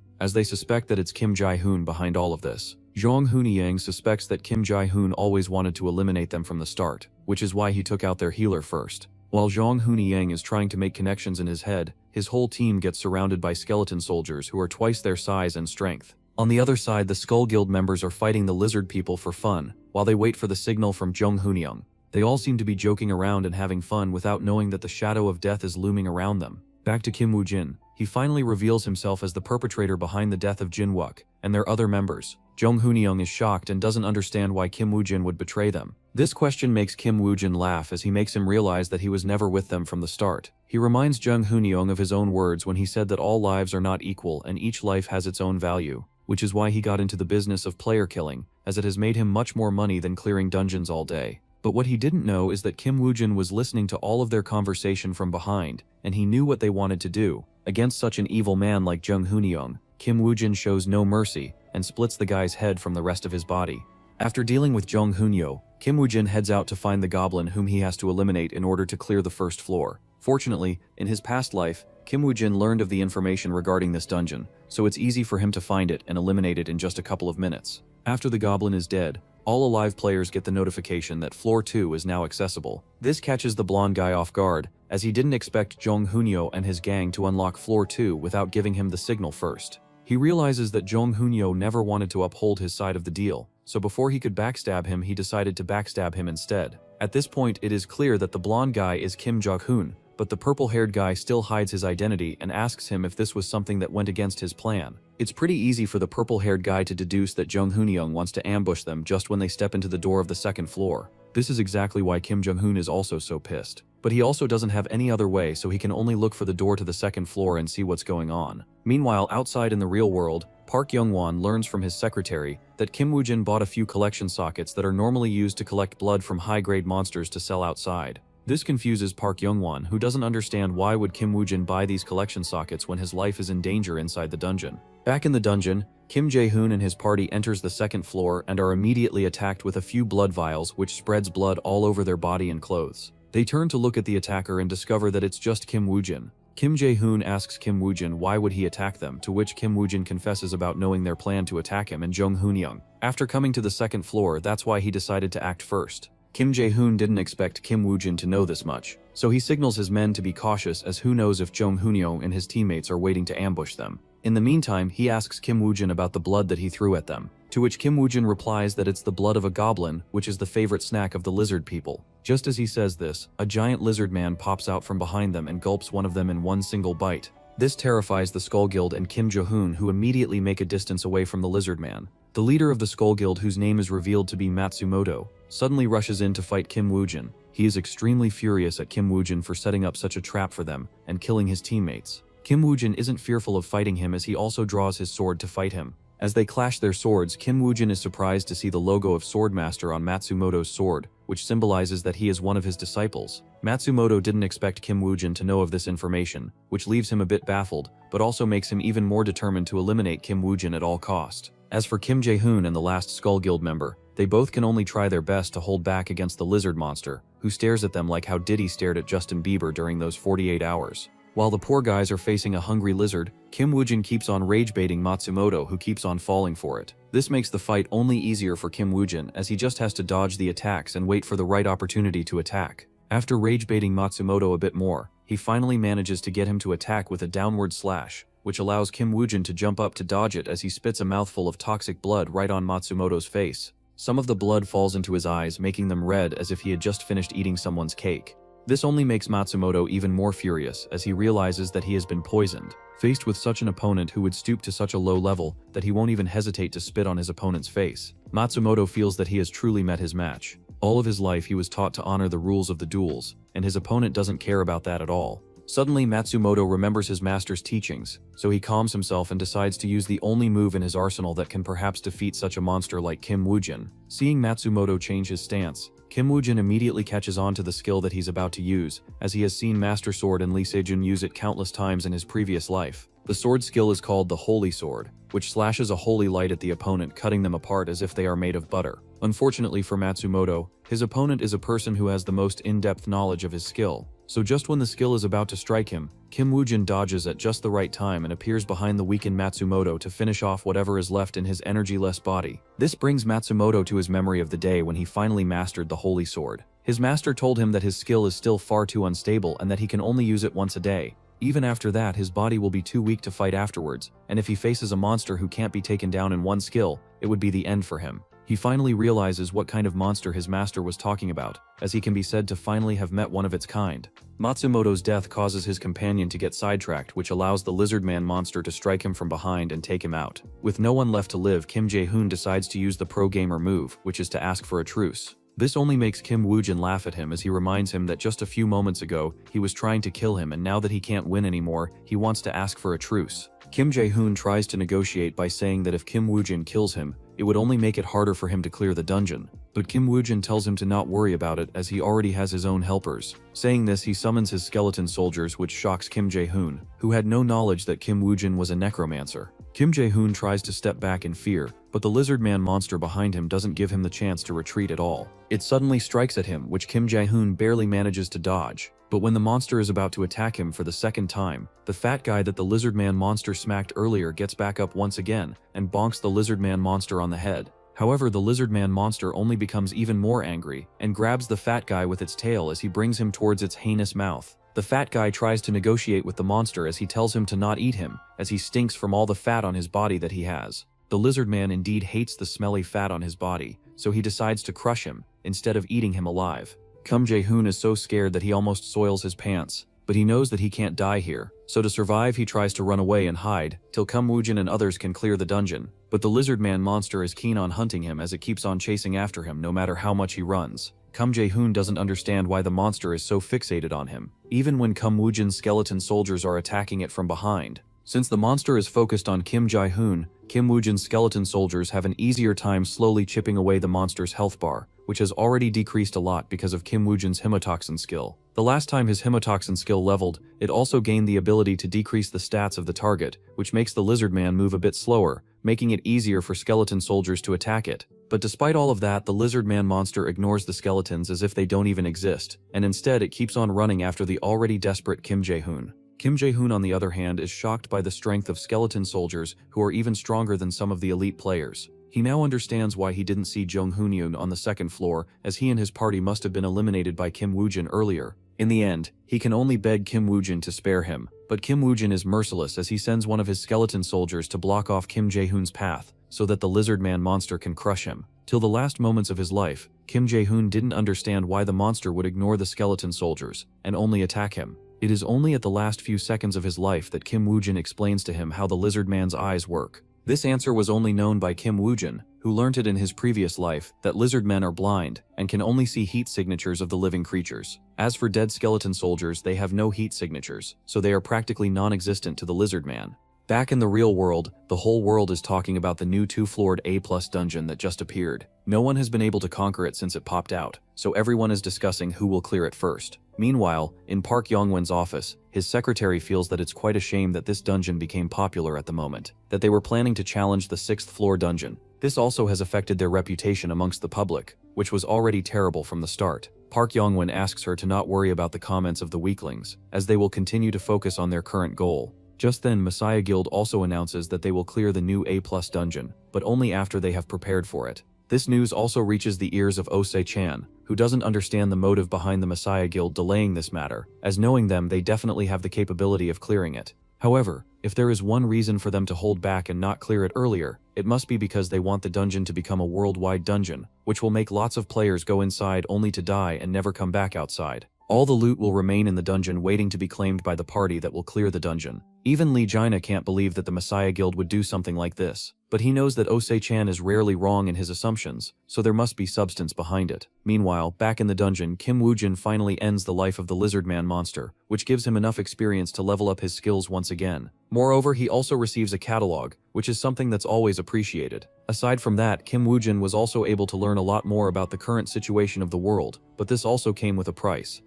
as they suspect that it's Kim Jae-hoon behind all of this. Jung Hoon-young suspects that Kim Jae-hoon always wanted to eliminate them from the start, which is why he took out their healer first. While Jung Hoon-young is trying to make connections in his head, his whole team gets surrounded by skeleton soldiers who are twice their size and strength. On the other side, the Skull Guild members are fighting the lizard people for fun, while they wait for the signal from Jung Hoon-young. They all seem to be joking around and having fun without knowing that the shadow of death is looming around them. Back to Kim Woo-jin, he finally reveals himself as the perpetrator behind the death of Jin Wook and their other members. Jung Hoon-young is shocked and doesn't understand why Kim Woo-jin would betray them. This question makes Kim Woo-jin laugh as he makes him realize that he was never with them from the start. He reminds Jung Hoon-young of his own words when he said that all lives are not equal and each life has its own value, which is why he got into the business of player killing, as it has made him much more money than clearing dungeons all day. But what he didn't know is that Kim Woo-jin was listening to all of their conversation from behind, and he knew what they wanted to do. Against such an evil man like Jung Hoon-young, Kim Woo-jin shows no mercy and splits the guy's head from the rest of his body. After dealing with Jung Hoon-young, Kim Woo-jin heads out to find the goblin whom he has to eliminate in order to clear the first floor. Fortunately, in his past life, Kim Woo-jin learned of the information regarding this dungeon, so it's easy for him to find it and eliminate it in just a couple of minutes. After the goblin is dead, all alive players get the notification that Floor 2 is now accessible. This catches the blonde guy off guard, as he didn't expect Jung Hoon-young and his gang to unlock Floor 2 without giving him the signal first. He realizes that Jung Hoon-young never wanted to uphold his side of the deal, so before he could backstab him, he decided to backstab him instead. At this point, it is clear that the blonde guy is Kim Jae-hoon, but the purple-haired guy still hides his identity and asks him if this was something that went against his plan. It's pretty easy for the purple-haired guy to deduce that Jung Hoon-young wants to ambush them just when they step into the door of the second floor. This is exactly why Kim Jong-hoon is also so pissed. But he also doesn't have any other way, so he can only look for the door to the second floor and see what's going on. Meanwhile, outside in the real world, Park Young-won learns from his secretary that Kim Woo-jin bought a few collection sockets that are normally used to collect blood from high-grade monsters to sell outside. This confuses Park Youngwon, who doesn't understand why would Kim Woo-jin buy these collection sockets when his life is in danger inside the dungeon. Back in the dungeon, Kim Jae-hoon and his party enters the second floor and are immediately attacked with a few blood vials which spreads blood all over their body and clothes. They turn to look at the attacker and discover that it's just Kim Woo-jin. Kim Jae-hoon asks Kim Woo-jin why would he attack them, to which Kim Woo-jin confesses about knowing their plan to attack him and Jung Hoon-young. After coming to the second floor, that's why he decided to act first. Kim Jae-hoon didn't expect Kim Woo-jin to know this much, so he signals his men to be cautious, as who knows if Jung Hoon-young and his teammates are waiting to ambush them. In the meantime, he asks Kim Woo-jin about the blood that he threw at them, to which Kim Woo-jin replies that it's the blood of a goblin, which is the favorite snack of the lizard people. Just as he says this, a giant lizard man pops out from behind them and gulps one of them in one single bite. This terrifies the Skull Guild and Kim Jo-hoon, who immediately make a distance away from the lizard man. The leader of the Skull Guild, whose name is revealed to be Matsumoto, suddenly rushes in to fight Kim Woo-jin. He is extremely furious at Kim Woo-jin for setting up such a trap for them and killing his teammates. Kim Woo-jin isn't fearful of fighting him, as he also draws his sword to fight him. As they clash their swords, Kim Woo-jin is surprised to see the logo of Swordmaster on Matsumoto's sword, which symbolizes that he is one of his disciples. Matsumoto didn't expect Kim Woo-jin to know of this information, which leaves him a bit baffled, but also makes him even more determined to eliminate Kim Woo-jin at all cost. As for Kim Jae-hoon and the last Skull Guild member, they both can only try their best to hold back against the lizard monster, who stares at them like how Diddy stared at Justin Bieber during those 48 hours. While the poor guys are facing a hungry lizard, Kim Woo-jin keeps on rage-baiting Matsumoto, who keeps on falling for it. This makes the fight only easier for Kim Woo-jin, as he just has to dodge the attacks and wait for the right opportunity to attack. After rage-baiting Matsumoto a bit more, he finally manages to get him to attack with a downward slash, which allows Kim Woo-jin to jump up to dodge it as he spits a mouthful of toxic blood right on Matsumoto's face. Some of the blood falls into his eyes, making them red as if he had just finished eating someone's cake. This only makes Matsumoto even more furious, as he realizes that he has been poisoned. Faced with such an opponent who would stoop to such a low level that he won't even hesitate to spit on his opponent's face, Matsumoto feels that he has truly met his match. All of his life he was taught to honor the rules of the duels, and his opponent doesn't care about that at all. Suddenly, Matsumoto remembers his master's teachings, so he calms himself and decides to use the only move in his arsenal that can perhaps defeat such a monster like Kim Woo-jin. Seeing Matsumoto change his stance, Kim Woo-jin immediately catches on to the skill that he's about to use, as he has seen Master Sword and Lee Se-jun use it countless times in his previous life. The sword skill is called the Holy Sword, which slashes a holy light at the opponent, cutting them apart as if they are made of butter. Unfortunately for Matsumoto, his opponent is a person who has the most in-depth knowledge of his skill. So just when the skill is about to strike him, Kim Woo-jin dodges at just the right time and appears behind the weakened Matsumoto to finish off whatever is left in his energy-less body. This brings Matsumoto to his memory of the day when he finally mastered the Holy Sword. His master told him that his skill is still far too unstable and that he can only use it once a day. Even after that, his body will be too weak to fight afterwards, and if he faces a monster who can't be taken down in one skill, it would be the end for him. He finally realizes what kind of monster his master was talking about, as he can be said to finally have met one of its kind. Matsumoto's death causes his companion to get sidetracked, which allows the lizard man monster to strike him from behind and take him out. With no one left to live, Kim Jae-hoon decides to use the pro gamer move, which is to ask for a truce. This only makes Kim Woo-jin laugh at him, as he reminds him that just a few moments ago, he was trying to kill him, and now that he can't win anymore, he wants to ask for a truce. Kim Jae-hoon tries to negotiate by saying that if Kim Woo-jin kills him, it would only make it harder for him to clear the dungeon. But Kim Woo-jin tells him to not worry about it, as he already has his own helpers. Saying this, he summons his skeleton soldiers, which shocks Kim Jae-hoon, who had no knowledge that Kim Woo-jin was a necromancer. Kim Jae-hoon tries to step back in fear, but the lizard man monster behind him doesn't give him the chance to retreat at all. It suddenly strikes at him, which Kim Jae-hoon barely manages to dodge. But when the monster is about to attack him for the second time, the fat guy that the lizard man monster smacked earlier gets back up once again and bonks the lizard man monster on the head. However, the lizard man monster only becomes even more angry and grabs the fat guy with its tail as he brings him towards its heinous mouth. The fat guy tries to negotiate with the monster as he tells him to not eat him, as he stinks from all the fat on his body that he has. The lizard man indeed hates the smelly fat on his body, so he decides to crush him instead of eating him alive. Kim Jae-hoon is so scared that he almost soils his pants, but he knows that he can't die here, so to survive he tries to run away and hide, till Kim Woo-jin and others can clear the dungeon. But the lizard man monster is keen on hunting him as it keeps on chasing after him no matter how much he runs. Kim Jae-hoon doesn't understand why the monster is so fixated on him, even when Kim Woo-jin's skeleton soldiers are attacking it from behind. Since the monster is focused on Kim Jae-hoon, Kim Woo-jin's skeleton soldiers have an easier time slowly chipping away the monster's health bar, which has already decreased a lot because of Kim Woojin's hemotoxin skill. The last time his hemotoxin skill leveled, it also gained the ability to decrease the stats of the target, which makes the lizard man move a bit slower, making it easier for skeleton soldiers to attack it. But despite all of that, the lizard man monster ignores the skeletons as if they don't even exist, and instead it keeps on running after the already desperate Kim Jae-hoon. Kim Jae-hoon, on the other hand, is shocked by the strength of skeleton soldiers who are even stronger than some of the elite players. He now understands why he didn't see Jung Hoon-yoon on the second floor, as he and his party must have been eliminated by Kim Woojin earlier. In the end, he can only beg Kim Woojin to spare him, but Kim Woojin is merciless as he sends one of his skeleton soldiers to block off Kim Jae-hoon's path, so that the lizard man monster can crush him. Till the last moments of his life, Kim Jae-hoon didn't understand why the monster would ignore the skeleton soldiers, and only attack him. It is only at the last few seconds of his life that Kim Woojin explains to him how the lizard man's eyes work. This answer was only known by Kim Woojin, who learnt it in his previous life, that lizard men are blind and can only see heat signatures of the living creatures. As for dead skeleton soldiers, they have no heat signatures, so they are practically non-existent to the lizard man. Back in the real world, the whole world is talking about the new 2-floored A+ dungeon that just appeared. No one has been able to conquer it since it popped out, so everyone is discussing who will clear it first. Meanwhile, in Park Yong-won's office, his secretary feels that it's quite a shame that this dungeon became popular at the moment, that they were planning to challenge the 6th floor dungeon. This also has affected their reputation amongst the public, which was already terrible from the start. Park Yong-won asks her to not worry about the comments of the weaklings, as they will continue to focus on their current goal. Just then, Messiah Guild also announces that they will clear the new A+ dungeon, but only after they have prepared for it. This news also reaches the ears of Osei-chan, who doesn't understand the motive behind the Messiah Guild delaying this matter, as knowing them, they definitely have the capability of clearing it. However, if there is one reason for them to hold back and not clear it earlier, it must be because they want the dungeon to become a worldwide dungeon, which will make lots of players go inside only to die and never come back outside. All the loot will remain in the dungeon waiting to be claimed by the party that will clear the dungeon. Even Lee Jaina can't believe that the Messiah Guild would do something like this, but he knows that Osei-chan is rarely wrong in his assumptions, so there must be substance behind it. Meanwhile, back in the dungeon, Kim Woojin finally ends the life of the lizard man monster, which gives him enough experience to level up his skills once again. Moreover, he also receives a catalog, which is something that's always appreciated. Aside from that, Kim Woojin was also able to learn a lot more about the current situation of the world, but this also came with a price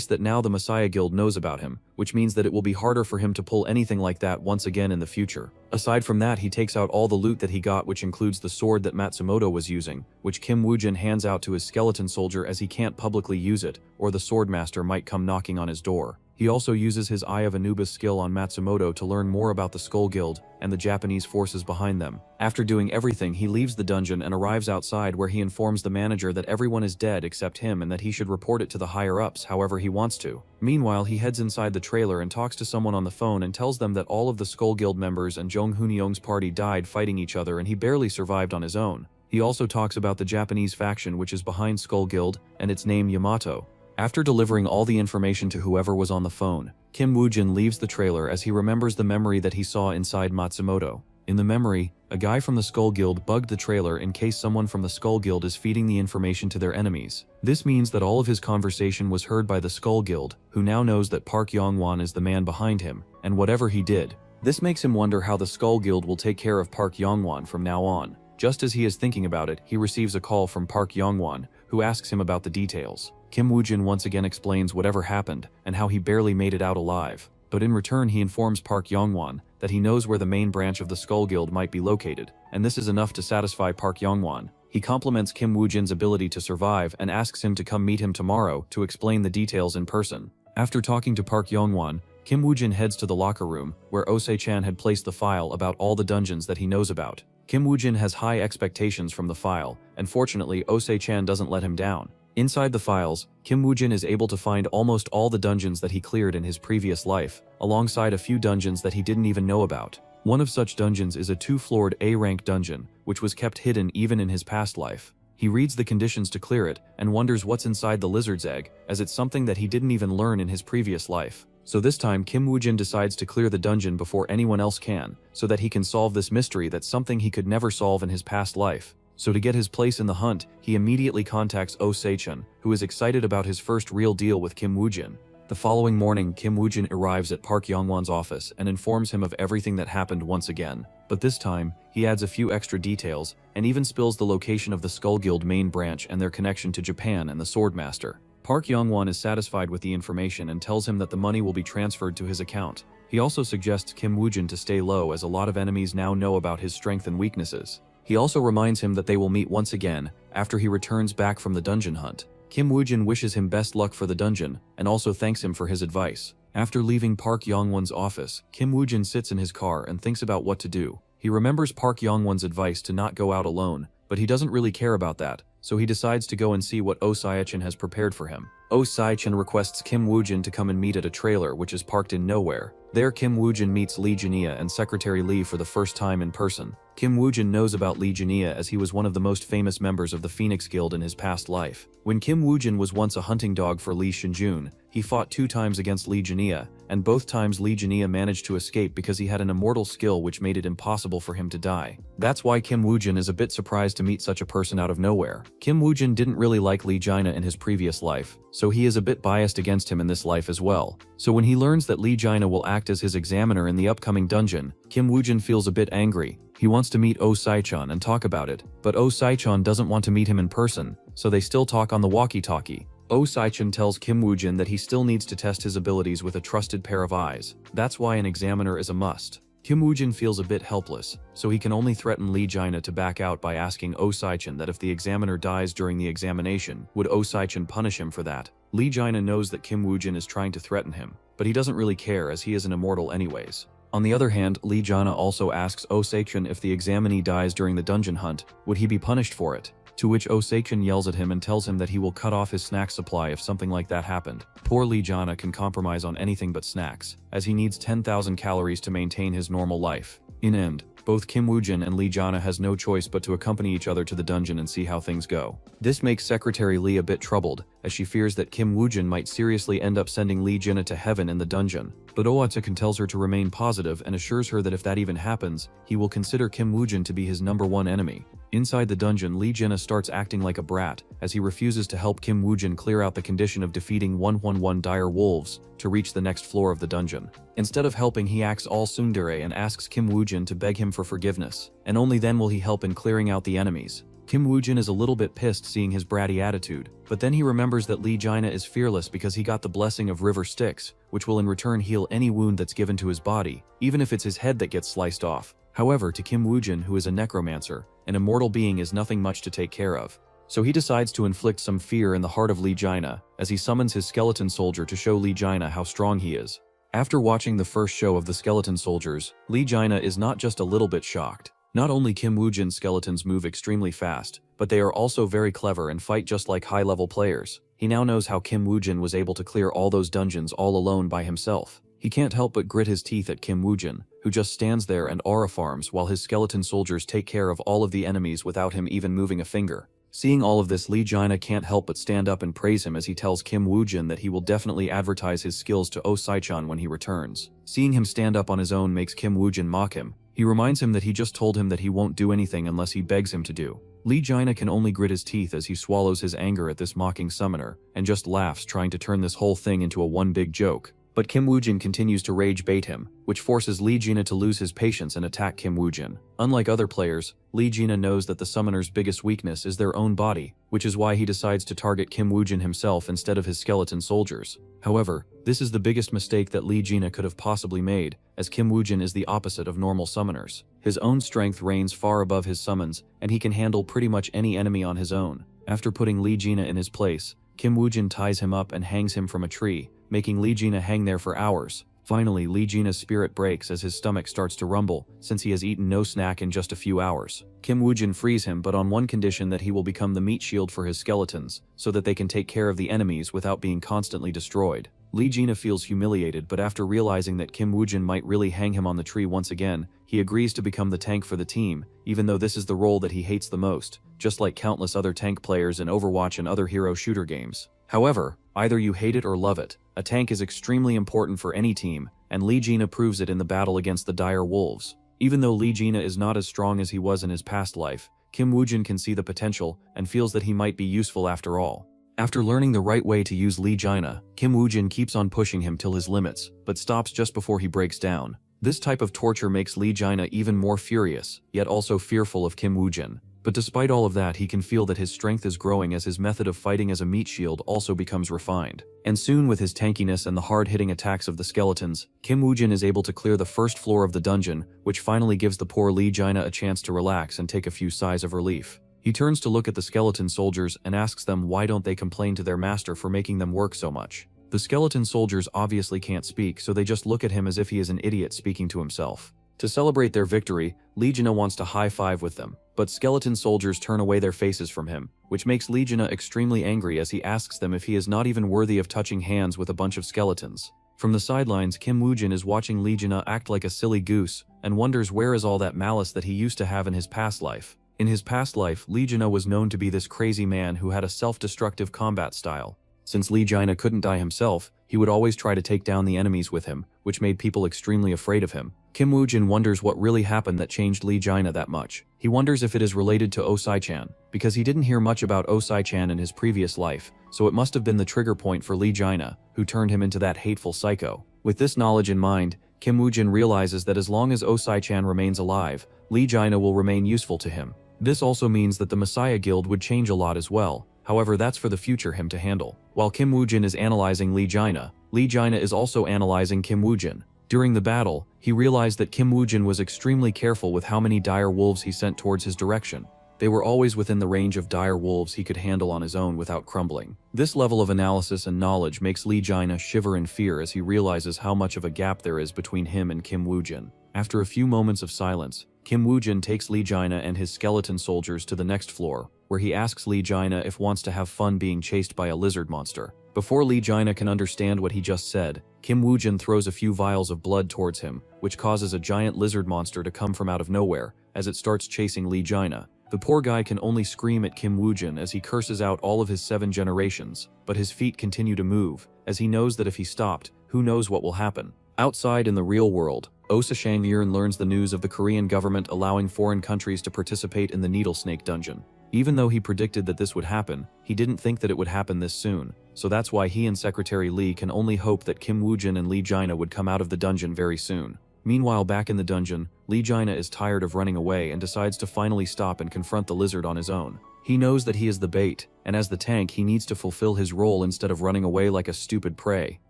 that now the Messiah Guild knows about him, which means that it will be harder for him to pull anything like that once again in the future. Aside from that, he takes out all the loot that he got, which includes the sword that Matsumoto was using, which Kim Woojin hands out to his skeleton soldier as he can't publicly use it, or the swordmaster might come knocking on his door. He also uses his Eye of Anubis skill on Matsumoto to learn more about the Skull Guild and the Japanese forces behind them. After doing everything, he leaves the dungeon and arrives outside, where he informs the manager that everyone is dead except him and that he should report it to the higher-ups however he wants to. Meanwhile, he heads inside the trailer and talks to someone on the phone and tells them that all of the Skull Guild members and Jung Hoon-young's party died fighting each other and he barely survived on his own. He also talks about the Japanese faction which is behind Skull Guild and its name Yamato. After delivering all the information to whoever was on the phone, Kim Woojin leaves the trailer as he remembers the memory that he saw inside Matsumoto. In the memory, a guy from the Skull Guild bugged the trailer in case someone from the Skull Guild is feeding the information to their enemies. This means that all of his conversation was heard by the Skull Guild, who now knows that Park Yong-won is the man behind him, and whatever he did. This makes him wonder how the Skull Guild will take care of Park Yong-won from now on. Just as he is thinking about it, he receives a call from Park Yong-won, who asks him about the details. Kim Woojin once again explains whatever happened and how he barely made it out alive, but in return he informs Park Yong-won that he knows where the main branch of the Skull Guild might be located, and this is enough to satisfy Park Yong-won. He compliments Kim Woojin's ability to survive and asks him to come meet him tomorrow to explain the details in person. After talking to Park Yong-won, Kim Woojin heads to the locker room where Osei-chan had placed the file about all the dungeons that he knows about. Kim Woojin has high expectations from the file, and fortunately Osei-chan doesn't let him down. Inside the files, Kim Woojin is able to find almost all the dungeons that he cleared in his previous life, alongside a few dungeons that he didn't even know about. One of such dungeons is a 2-floored A-rank dungeon, which was kept hidden even in his past life. He reads the conditions to clear it, and wonders what's inside the lizard's egg, as it's something that he didn't even learn in his previous life. So this time, Kim Woojin decides to clear the dungeon before anyone else can, so that he can solve this mystery that's something he could never solve in his past life. So to get his place in the hunt, he immediately contacts Osei-chan, who is excited about his first real deal with Kim Woojin. The following morning, Kim Woojin arrives at Park Yongwon's office and informs him of everything that happened once again. But this time, he adds a few extra details and even spills the location of the Skull Guild main branch and their connection to Japan and the Swordmaster. Park Yongwon is satisfied with the information and tells him that the money will be transferred to his account. He also suggests Kim Woojin to stay low as a lot of enemies now know about his strength and weaknesses. He also reminds him that they will meet once again after he returns back from the dungeon hunt. Kim Woojin wishes him best luck for the dungeon and also thanks him for his advice. After leaving Park Yongwon's office, Kim Woojin sits in his car and thinks about what to do. He remembers Park Yongwon's advice to not go out alone, but he doesn't really care about that, so he decides to go and see what Oh Sae-chan has prepared for him. Oh Sae-chan requests Kim Woojin to come and meet at a trailer which is parked in nowhere. There Kim Woojin meets Lee Jinia and Secretary Lee for the first time in person. Kim Woojin knows about Lee Jinia as he was one of the most famous members of the Phoenix Guild in his past life. When Kim Woojin was once a hunting dog for Lee Shinjun, he fought 2 times against Lee Jinia, and both times Lee Jinia managed to escape because he had an immortal skill which made it impossible for him to die. That's why Kim Woojin is a bit surprised to meet such a person out of nowhere. Kim Woojin didn't really like Lee Jinia in his previous life, so he is a bit biased against him in this life as well. So when he learns that Lee Jinia will act as his examiner in the upcoming dungeon, Kim Woojin feels a bit angry. He wants to meet Oh Sae-chan and talk about it, but Oh Sae-chan doesn't want to meet him in person, so they still talk on the walkie-talkie. Oh Sae-chan tells Kim Woojin that he still needs to test his abilities with a trusted pair of eyes. That's why an examiner is a must. Kim Woojin feels a bit helpless, so he can only threaten Lee Jinia to back out by asking Oh Sae-chan that if the examiner dies during the examination, would Oh Sae-chan punish him for that. Lee Jinia knows that Kim Woojin is trying to threaten him, but he doesn't really care as he is an immortal anyways. On the other hand, Lee Jinia also asks Oh Sae-chan if the examinee dies during the dungeon hunt, would he be punished for it? To which Oh Sae-chan yells at him and tells him that he will cut off his snack supply if something like that happened. Poor Lee Jinia can compromise on anything but snacks, as he needs 10,000 calories to maintain his normal life. In end, both Kim Woojin and Lee Jinia has no choice but to accompany each other to the dungeon and see how things go. This makes Secretary Lee a bit troubled, as she fears that Kim Woojin might seriously end up sending Lee Jinia to heaven in the dungeon. But Oh Sae-chan tells her to remain positive and assures her that if that even happens, he will consider Kim Woojin to be his #1 enemy. Inside the dungeon, Lee Jinia starts acting like a brat, as he refuses to help Kim Woojin clear out the condition of defeating 111 dire wolves to reach the next floor of the dungeon. Instead of helping, he acts all tsundere and asks Kim Woojin to beg him for forgiveness, and only then will he help in clearing out the enemies. Kim Woojin is a little bit pissed seeing his bratty attitude, but then he remembers that Lee Jinia is fearless because he got the blessing of River Styx, which will in return heal any wound that's given to his body, even if it's his head that gets sliced off. However, to Kim Woojin, who is a necromancer, an immortal being is nothing much to take care of. So he decides to inflict some fear in the heart of Lee Jinia, as he summons his skeleton soldier to show Lee Jinia how strong he is. After watching the first show of the skeleton soldiers, Lee Jinia is not just a little bit shocked. Not only Kim Woojin's skeletons move extremely fast, but they are also very clever and fight just like high-level players. He now knows how Kim Woojin was able to clear all those dungeons all alone by himself. He can't help but grit his teeth at Kim Woojin, who just stands there and aura farms while his skeleton soldiers take care of all of the enemies without him even moving a finger. Seeing all of this, Lee Jinia can't help but stand up and praise him as he tells Kim Woojin that he will definitely advertise his skills to Oh Sae-chan when he returns. Seeing him stand up on his own makes Kim Woojin mock him. He reminds him that he just told him that he won't do anything unless he begs him to do. Lee Jinia can only grit his teeth as he swallows his anger at this mocking summoner, and just laughs, trying to turn this whole thing into a one big joke. But Kim Woojin continues to rage bait him, which forces Lee Jinia to lose his patience and attack Kim Woojin. Unlike other players, Lee Jinia knows that the summoner's biggest weakness is their own body, which is why he decides to target Kim Woojin himself instead of his skeleton soldiers. However, this is the biggest mistake that Lee Jinia could have possibly made, as Kim Woojin is the opposite of normal summoners. His own strength reigns far above his summons, and he can handle pretty much any enemy on his own. After putting Lee Jinia in his place, Kim Woojin ties him up and hangs him from a tree, making Lee Jinia hang there for hours. Finally, Lee Jina's spirit breaks as his stomach starts to rumble, since he has eaten no snack in just a few hours. Kim Woojin frees him, but on one condition: that he will become the meat shield for his skeletons, so that they can take care of the enemies without being constantly destroyed. Lee Jinia feels humiliated, but after realizing that Kim Woojin might really hang him on the tree once again, he agrees to become the tank for the team, even though this is the role that he hates the most, just like countless other tank players in Overwatch and other hero shooter games. However, either you hate it or love it, a tank is extremely important for any team, and Lee Jinia proves it in the battle against the dire wolves. Even though Lee Jinia is not as strong as he was in his past life, Kim Woojin can see the potential and feels that he might be useful after all. After learning the right way to use Lee Jaina, Kim Woojin keeps on pushing him till his limits, but stops just before he breaks down. This type of torture makes Lee Jaina even more furious, yet also fearful of Kim Woojin. But despite all of that, he can feel that his strength is growing as his method of fighting as a meat shield also becomes refined. And soon, with his tankiness and the hard-hitting attacks of the skeletons, Kim Woojin is able to clear the first floor of the dungeon, which finally gives the poor Lee Jaina a chance to relax and take a few sighs of relief. He turns to look at the skeleton soldiers and asks them why don't they complain to their master for making them work so much. The skeleton soldiers obviously can't speak, so they just look at him as if he is an idiot speaking to himself. To celebrate their victory, Lee Jaina wants to high-five with them, but skeleton soldiers turn away their faces from him, which makes Lee Jaina extremely angry as he asks them if he is not even worthy of touching hands with a bunch of skeletons. From the sidelines, Kim Woojin is watching Lee Jaina act like a silly goose and wonders where is all that malice that he used to have in his past life. In his past life, Lee Jaina was known to be this crazy man who had a self-destructive combat style. Since Lee Jaina couldn't die himself, he would always try to take down the enemies with him, which made people extremely afraid of him. Kim Woojin wonders what really happened that changed Lee Jaina that much. He wonders if it is related to Osai-chan, because he didn't hear much about Osai-chan in his previous life, so it must have been the trigger point for Lee Jaina, who turned him into that hateful psycho. With this knowledge in mind, Kim Woojin realizes that as long as Osai-chan remains alive, Lee Jaina will remain useful to him. This also means that the Messiah Guild would change a lot as well. However, that's for the future him to handle. While Kim Woojin is analyzing Lee Jaina is also analyzing Kim Woojin. During the battle, he realized that Kim Woojin was extremely careful with how many dire wolves he sent towards his direction. They were always within the range of dire wolves he could handle on his own without crumbling. This level of analysis and knowledge makes Lee Jaina shiver in fear as he realizes how much of a gap there is between him and Kim Woojin. After a few moments of silence, Kim Woojin takes Lee Jaina and his skeleton soldiers to the next floor, where he asks Lee Jaina if wants to have fun being chased by a lizard monster. Before Lee Jaina can understand what he just said, Kim Woojin throws a few vials of blood towards him, which causes a giant lizard monster to come from out of nowhere as it starts chasing Lee Jaina. The poor guy can only scream at Kim Woojin as he curses out all of his 7 generations, but his feet continue to move, as he knows that if he stopped, who knows what will happen. Outside in the real world, Osa Shang-yeon learns the news of the Korean government allowing foreign countries to participate in the Needle Snake Dungeon. Even though he predicted that this would happen, he didn't think that it would happen this soon, so that's why he and Secretary Lee can only hope that Kim Woojin and Lee Jaina would come out of the dungeon very soon. Meanwhile, back in the dungeon, Lee Jaina is tired of running away and decides to finally stop and confront the lizard on his own. He knows that he is the bait, and as the tank he needs to fulfill his role instead of running away like a stupid prey.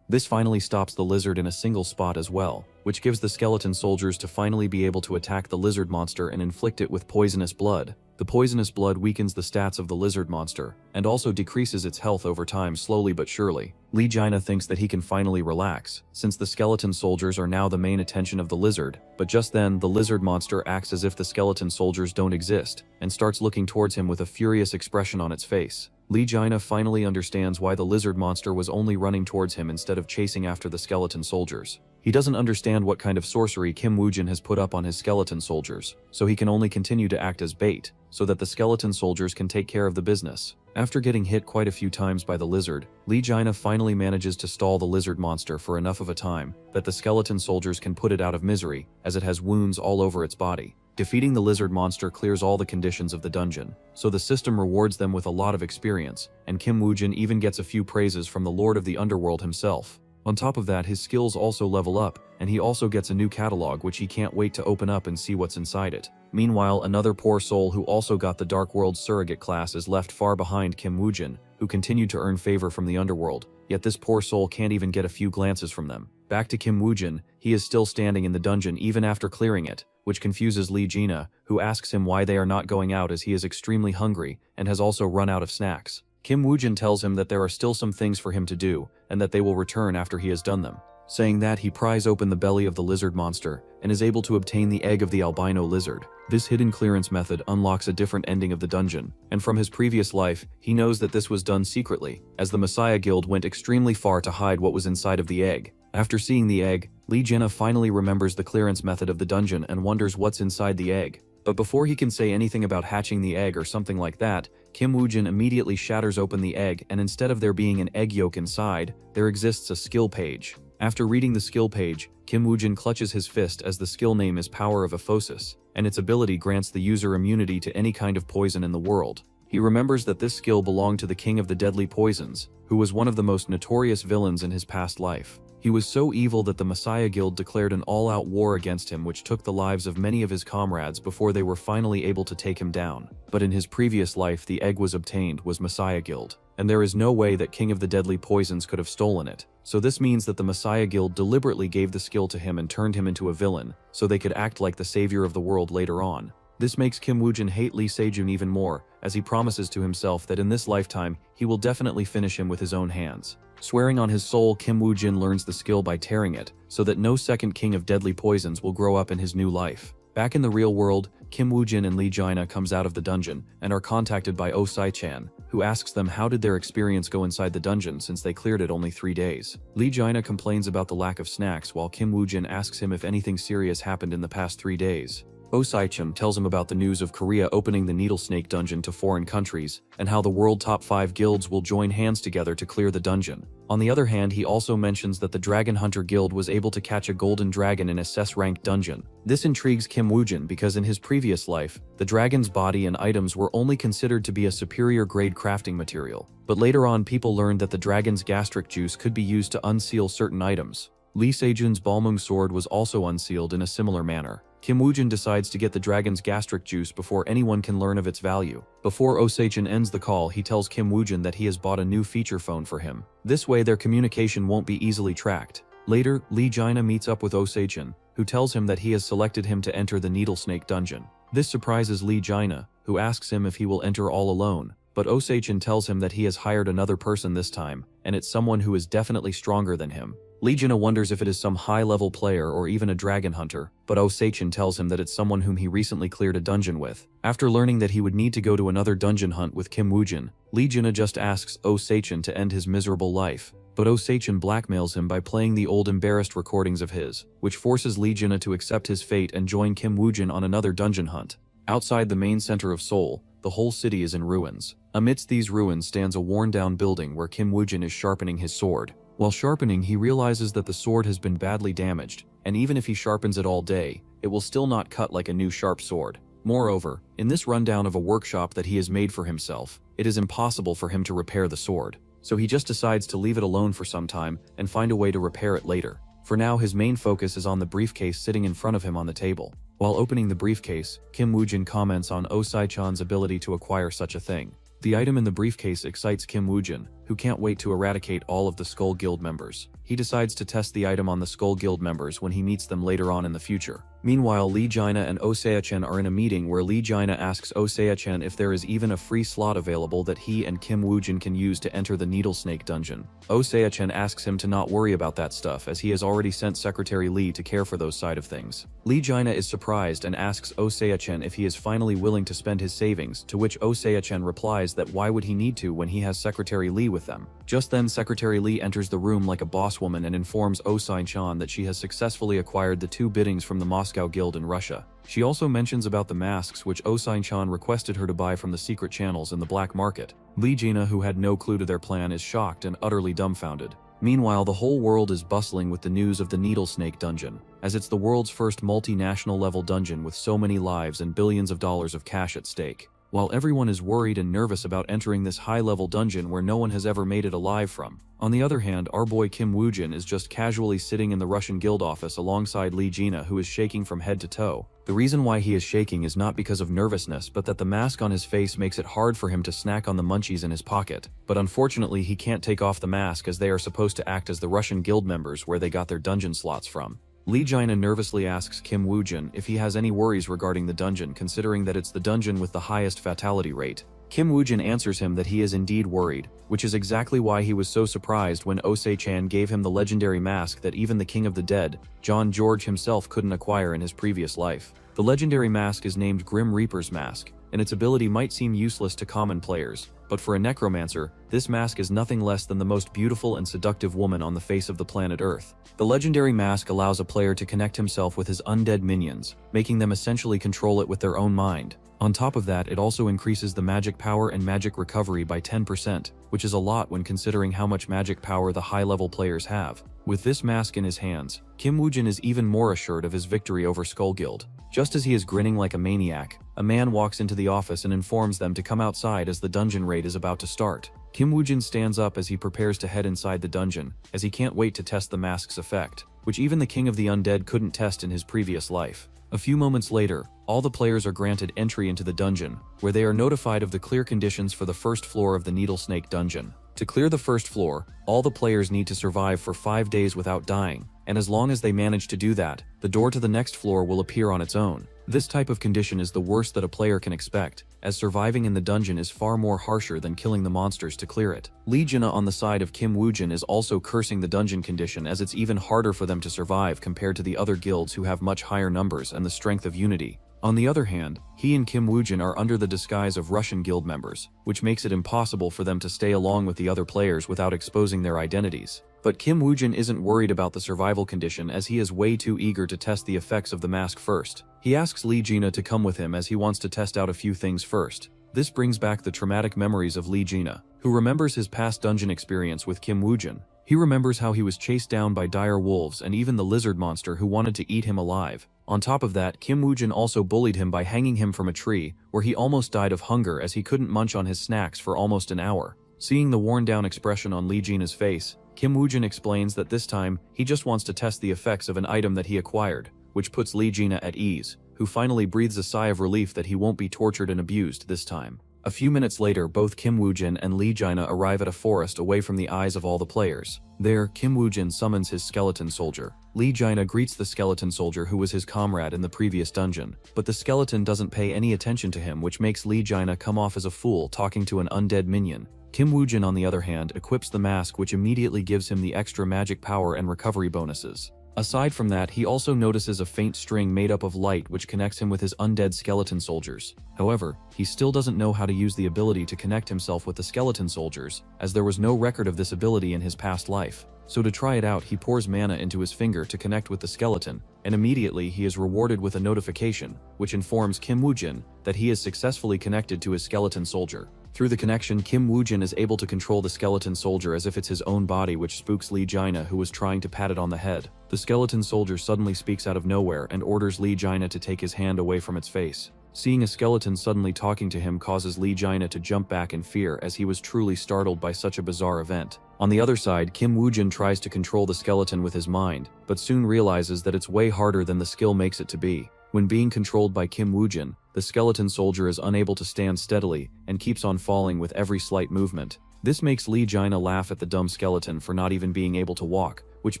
This finally stops the lizard in a single spot as well, which gives the skeleton soldiers to finally be able to attack the lizard monster and inflict it with poisonous blood. The poisonous blood weakens the stats of the lizard monster, and also decreases its health over time slowly but surely. Lee Jaina thinks that he can finally relax, since the skeleton soldiers are now the main attention of the lizard, but just then, the lizard monster acts as if the skeleton soldiers don't exist, and starts looking towards him with a furious expression on its face. Lee Jaina finally understands why the lizard monster was only running towards him instead of chasing after the skeleton soldiers. He doesn't understand what kind of sorcery Kim Woojin has put up on his skeleton soldiers, so he can only continue to act as bait, so that the skeleton soldiers can take care of the business. After getting hit quite a few times by the lizard, Lee Jaina finally manages to stall the lizard monster for enough of a time that the skeleton soldiers can put it out of misery, as it has wounds all over its body. Defeating the lizard monster clears all the conditions of the dungeon, so the system rewards them with a lot of experience, and Kim Woojin even gets a few praises from the Lord of the Underworld himself. On top of that, his skills also level up, and he also gets a new catalog which he can't wait to open up and see what's inside it. Meanwhile, another poor soul who also got the Dark World surrogate class is left far behind Kim Woojin, who continued to earn favor from the underworld, yet this poor soul can't even get a few glances from them. Back to Kim Woojin, he is still standing in the dungeon even after clearing it, which confuses Lee Jaina, who asks him why they are not going out as he is extremely hungry and has also run out of snacks. Kim Woojin tells him that there are still some things for him to do, and that they will return after he has done them. Saying that, he pries open the belly of the lizard monster, and is able to obtain the egg of the albino lizard. This hidden clearance method unlocks a different ending of the dungeon, and from his previous life, he knows that this was done secretly, as the Messiah Guild went extremely far to hide what was inside of the egg. After seeing the egg, Lee Jaina finally remembers the clearance method of the dungeon and wonders what's inside the egg. But before he can say anything about hatching the egg or something like that, Kim Woojin immediately shatters open the egg, and instead of there being an egg yolk inside, there exists a skill page. After reading the skill page, Kim Woojin clutches his fist as the skill name is Power of Aphosis, and its ability grants the user immunity to any kind of poison in the world. He remembers that this skill belonged to the King of the Deadly Poisons, who was one of the most notorious villains in his past life. He was so evil that the Messiah Guild declared an all-out war against him, which took the lives of many of his comrades before they were finally able to take him down. But in his previous life, the egg was obtained was Messiah Guild, and there is no way that King of the Deadly Poisons could have stolen it. So this means that the Messiah Guild deliberately gave the skill to him and turned him into a villain, so they could act like the savior of the world later on. This makes Kim Woo-jin hate Lee Se-jun even more, as he promises to himself that in this lifetime, he will definitely finish him with his own hands. Swearing on his soul, Kim Woo-jin learns the skill by tearing it, so that no second King of Deadly Poisons will grow up in his new life. Back in the real world, Kim Woo-jin and Lee Jaina comes out of the dungeon and are contacted by Oh Sai-chan, who asks them how did their experience go inside the dungeon since they cleared it only 3 days. Lee Jaina complains about the lack of snacks while Kim Woo-jin asks him if anything serious happened in the past 3 days. Oh Sai-chan tells him about the news of Korea opening the Needle Snake Dungeon to foreign countries, and how the world top 5 guilds will join hands together to clear the dungeon. On the other hand, he also mentions that the Dragon Hunter Guild was able to catch a golden dragon in a SS-ranked dungeon. This intrigues Kim Woo-jin because in his previous life, the dragon's body and items were only considered to be a superior grade crafting material. But later on, people learned that the dragon's gastric juice could be used to unseal certain items. Lee Se-jun's Balmung sword was also unsealed in a similar manner. Kim Woo-jin decides to get the dragon's gastric juice before anyone can learn of its value. Before Oh Se-jun ends the call, he tells Kim Woo-jin that he has bought a new feature phone for him. This way their communication won't be easily tracked. Later, Lee Jaina meets up with Oh Se-jun, who tells him that he has selected him to enter the Needle Snake Dungeon. This surprises Lee Jaina, who asks him if he will enter all alone, but Oh Se-jun tells him that he has hired another person this time, and it's someone who is definitely stronger than him. Lee Jaina wonders if it is some high-level player or even a dragon hunter, but Oh Se-jun tells him that it's someone whom he recently cleared a dungeon with. After learning that he would need to go to another dungeon hunt with Kim Woo-jin, Lee Jaina just asks Oh Se-jun to end his miserable life. But Oh Se-jun blackmails him by playing the old embarrassed recordings of his, which forces Lee Jaina to accept his fate and join Kim Woo-jin on another dungeon hunt. Outside the main center of Seoul, the whole city is in ruins. Amidst these ruins stands a worn-down building where Kim Woo-jin is sharpening his sword. While sharpening, he realizes that the sword has been badly damaged, and even if he sharpens it all day, it will still not cut like a new sharp sword. Moreover, in this rundown of a workshop that he has made for himself, it is impossible for him to repair the sword. So he just decides to leave it alone for some time and find a way to repair it later. For now, his main focus is on the briefcase sitting in front of him on the table. While opening the briefcase, Kim Woo-jin comments on Oh Sai-chan's ability to acquire such a thing. The item in the briefcase excites Kim Woo-jin, who can't wait to eradicate all of the Skull Guild members. He decides to test the item on the Skull Guild members when he meets them later on in the future. Meanwhile, Lee Jaina and Oh Se-chan are in a meeting where Lee Jaina asks Oh Se-chan if there is even a free slot available that he and Kim Woo-jin can use to enter the Needle Snake Dungeon. Oh Se-chan asks him to not worry about that stuff as he has already sent Secretary Lee to care for those side of things. Lee Jaina is surprised and asks Oh Se-chan if he is finally willing to spend his savings, to which Oh Se-chan replies that why would he need to when he has Secretary Lee with them. Just then, Secretary Lee enters the room like a boss woman and informs Oh Sai-chan that she has successfully acquired the 2 biddings from the Moscow Guild in Russia. She also mentions about the masks which Oh Sai-chan requested her to buy from the secret channels in the black market. Lee Jaina, who had no clue to their plan, is shocked and utterly dumbfounded. Meanwhile, the whole world is bustling with the news of the Needle Snake Dungeon, as it's the world's first multinational level dungeon with so many lives and billions of dollars of cash at stake. While everyone is worried and nervous about entering this high-level dungeon where no one has ever made it alive from. On the other hand, our boy Kim Woo-jin is just casually sitting in the Russian guild office alongside Lee Jaina, who is shaking from head to toe. The reason why he is shaking is not because of nervousness, but that the mask on his face makes it hard for him to snack on the munchies in his pocket. But unfortunately, he can't take off the mask as they are supposed to act as the Russian guild members where they got their dungeon slots from. Lee Jaina nervously asks Kim Woo-jin if he has any worries regarding the dungeon, considering that it's the dungeon with the highest fatality rate. Kim Woo-jin answers him that he is indeed worried, which is exactly why he was so surprised when Oh Se-chan gave him the legendary mask that even the King of the Dead, John George himself, couldn't acquire in his previous life. The legendary mask is named Grim Reaper's Mask, and its ability might seem useless to common players, but for a necromancer, this mask is nothing less than the most beautiful and seductive woman on the face of the planet Earth. The legendary mask allows a player to connect himself with his undead minions, making them essentially control it with their own mind. On top of that, it also increases the magic power and magic recovery by 10%, which is a lot when considering how much magic power the high-level players have. With this mask in his hands, Kim Woo-jin is even more assured of his victory over Skull Guild. Just as he is grinning like a maniac, a man walks into the office and informs them to come outside as the dungeon raid is about to start. Kim Woojin stands up as he prepares to head inside the dungeon, as he can't wait to test the mask's effect, which even the king of the undead couldn't test in his previous life. A few moments later, all the players are granted entry into the dungeon, where they are notified of the clear conditions for the first floor of the Needle Snake dungeon. To clear the first floor, all the players need to survive for 5 days without dying, and as long as they manage to do that, the door to the next floor will appear on its own. This type of condition is the worst that a player can expect, as surviving in the dungeon is far more harsher than killing the monsters to clear it. Lee Jina on the side of Kim Woojin is also cursing the dungeon condition, as it's even harder for them to survive compared to the other guilds who have much higher numbers and the strength of unity. On the other hand, he and Kim Woojin are under the disguise of Russian guild members, which makes it impossible for them to stay along with the other players without exposing their identities. But Kim Woojin isn't worried about the survival condition, as he is way too eager to test the effects of the mask first. He asks Lee Jina to come with him as he wants to test out a few things first. This brings back the traumatic memories of Lee Jina, who remembers his past dungeon experience with Kim Woojin. He remembers how he was chased down by dire wolves and even the lizard monster who wanted to eat him alive. On top of that, Kim Woojin also bullied him by hanging him from a tree, where he almost died of hunger as he couldn't munch on his snacks for almost an hour. Seeing the worn-down expression on Lee Jina's face, Kim Woojin explains that this time, he just wants to test the effects of an item that he acquired, which puts Lee Jina at ease, who finally breathes a sigh of relief that he won't be tortured and abused this time. A few minutes later, both Kim Woojin and Lee Jina arrive at a forest away from the eyes of all the players. There, Kim Woojin summons his skeleton soldier. Lee Jina greets the skeleton soldier who was his comrade in the previous dungeon, but the skeleton doesn't pay any attention to him, which makes Lee Jina come off as a fool talking to an undead minion. Kim Woojin, on the other hand, equips the mask, which immediately gives him the extra magic power and recovery bonuses. Aside from that, he also notices a faint string made up of light which connects him with his undead skeleton soldiers. However, he still doesn't know how to use the ability to connect himself with the skeleton soldiers, as there was no record of this ability in his past life. So to try it out, he pours mana into his finger to connect with the skeleton, and immediately he is rewarded with a notification, which informs Kim Woojin that he is successfully connected to his skeleton soldier. Through the connection, Kim Woojin is able to control the skeleton soldier as if it's his own body, which spooks Lee Jina, who was trying to pat it on the head. The skeleton soldier suddenly speaks out of nowhere and orders Lee Jina to take his hand away from its face. Seeing a skeleton suddenly talking to him causes Lee Jina to jump back in fear, as he was truly startled by such a bizarre event. On the other side, Kim Woojin tries to control the skeleton with his mind, but soon realizes that it's way harder than the skill makes it to be. When being controlled by Kim Woojin, the skeleton soldier is unable to stand steadily and keeps on falling with every slight movement. This makes Lee Jina laugh at the dumb skeleton for not even being able to walk, which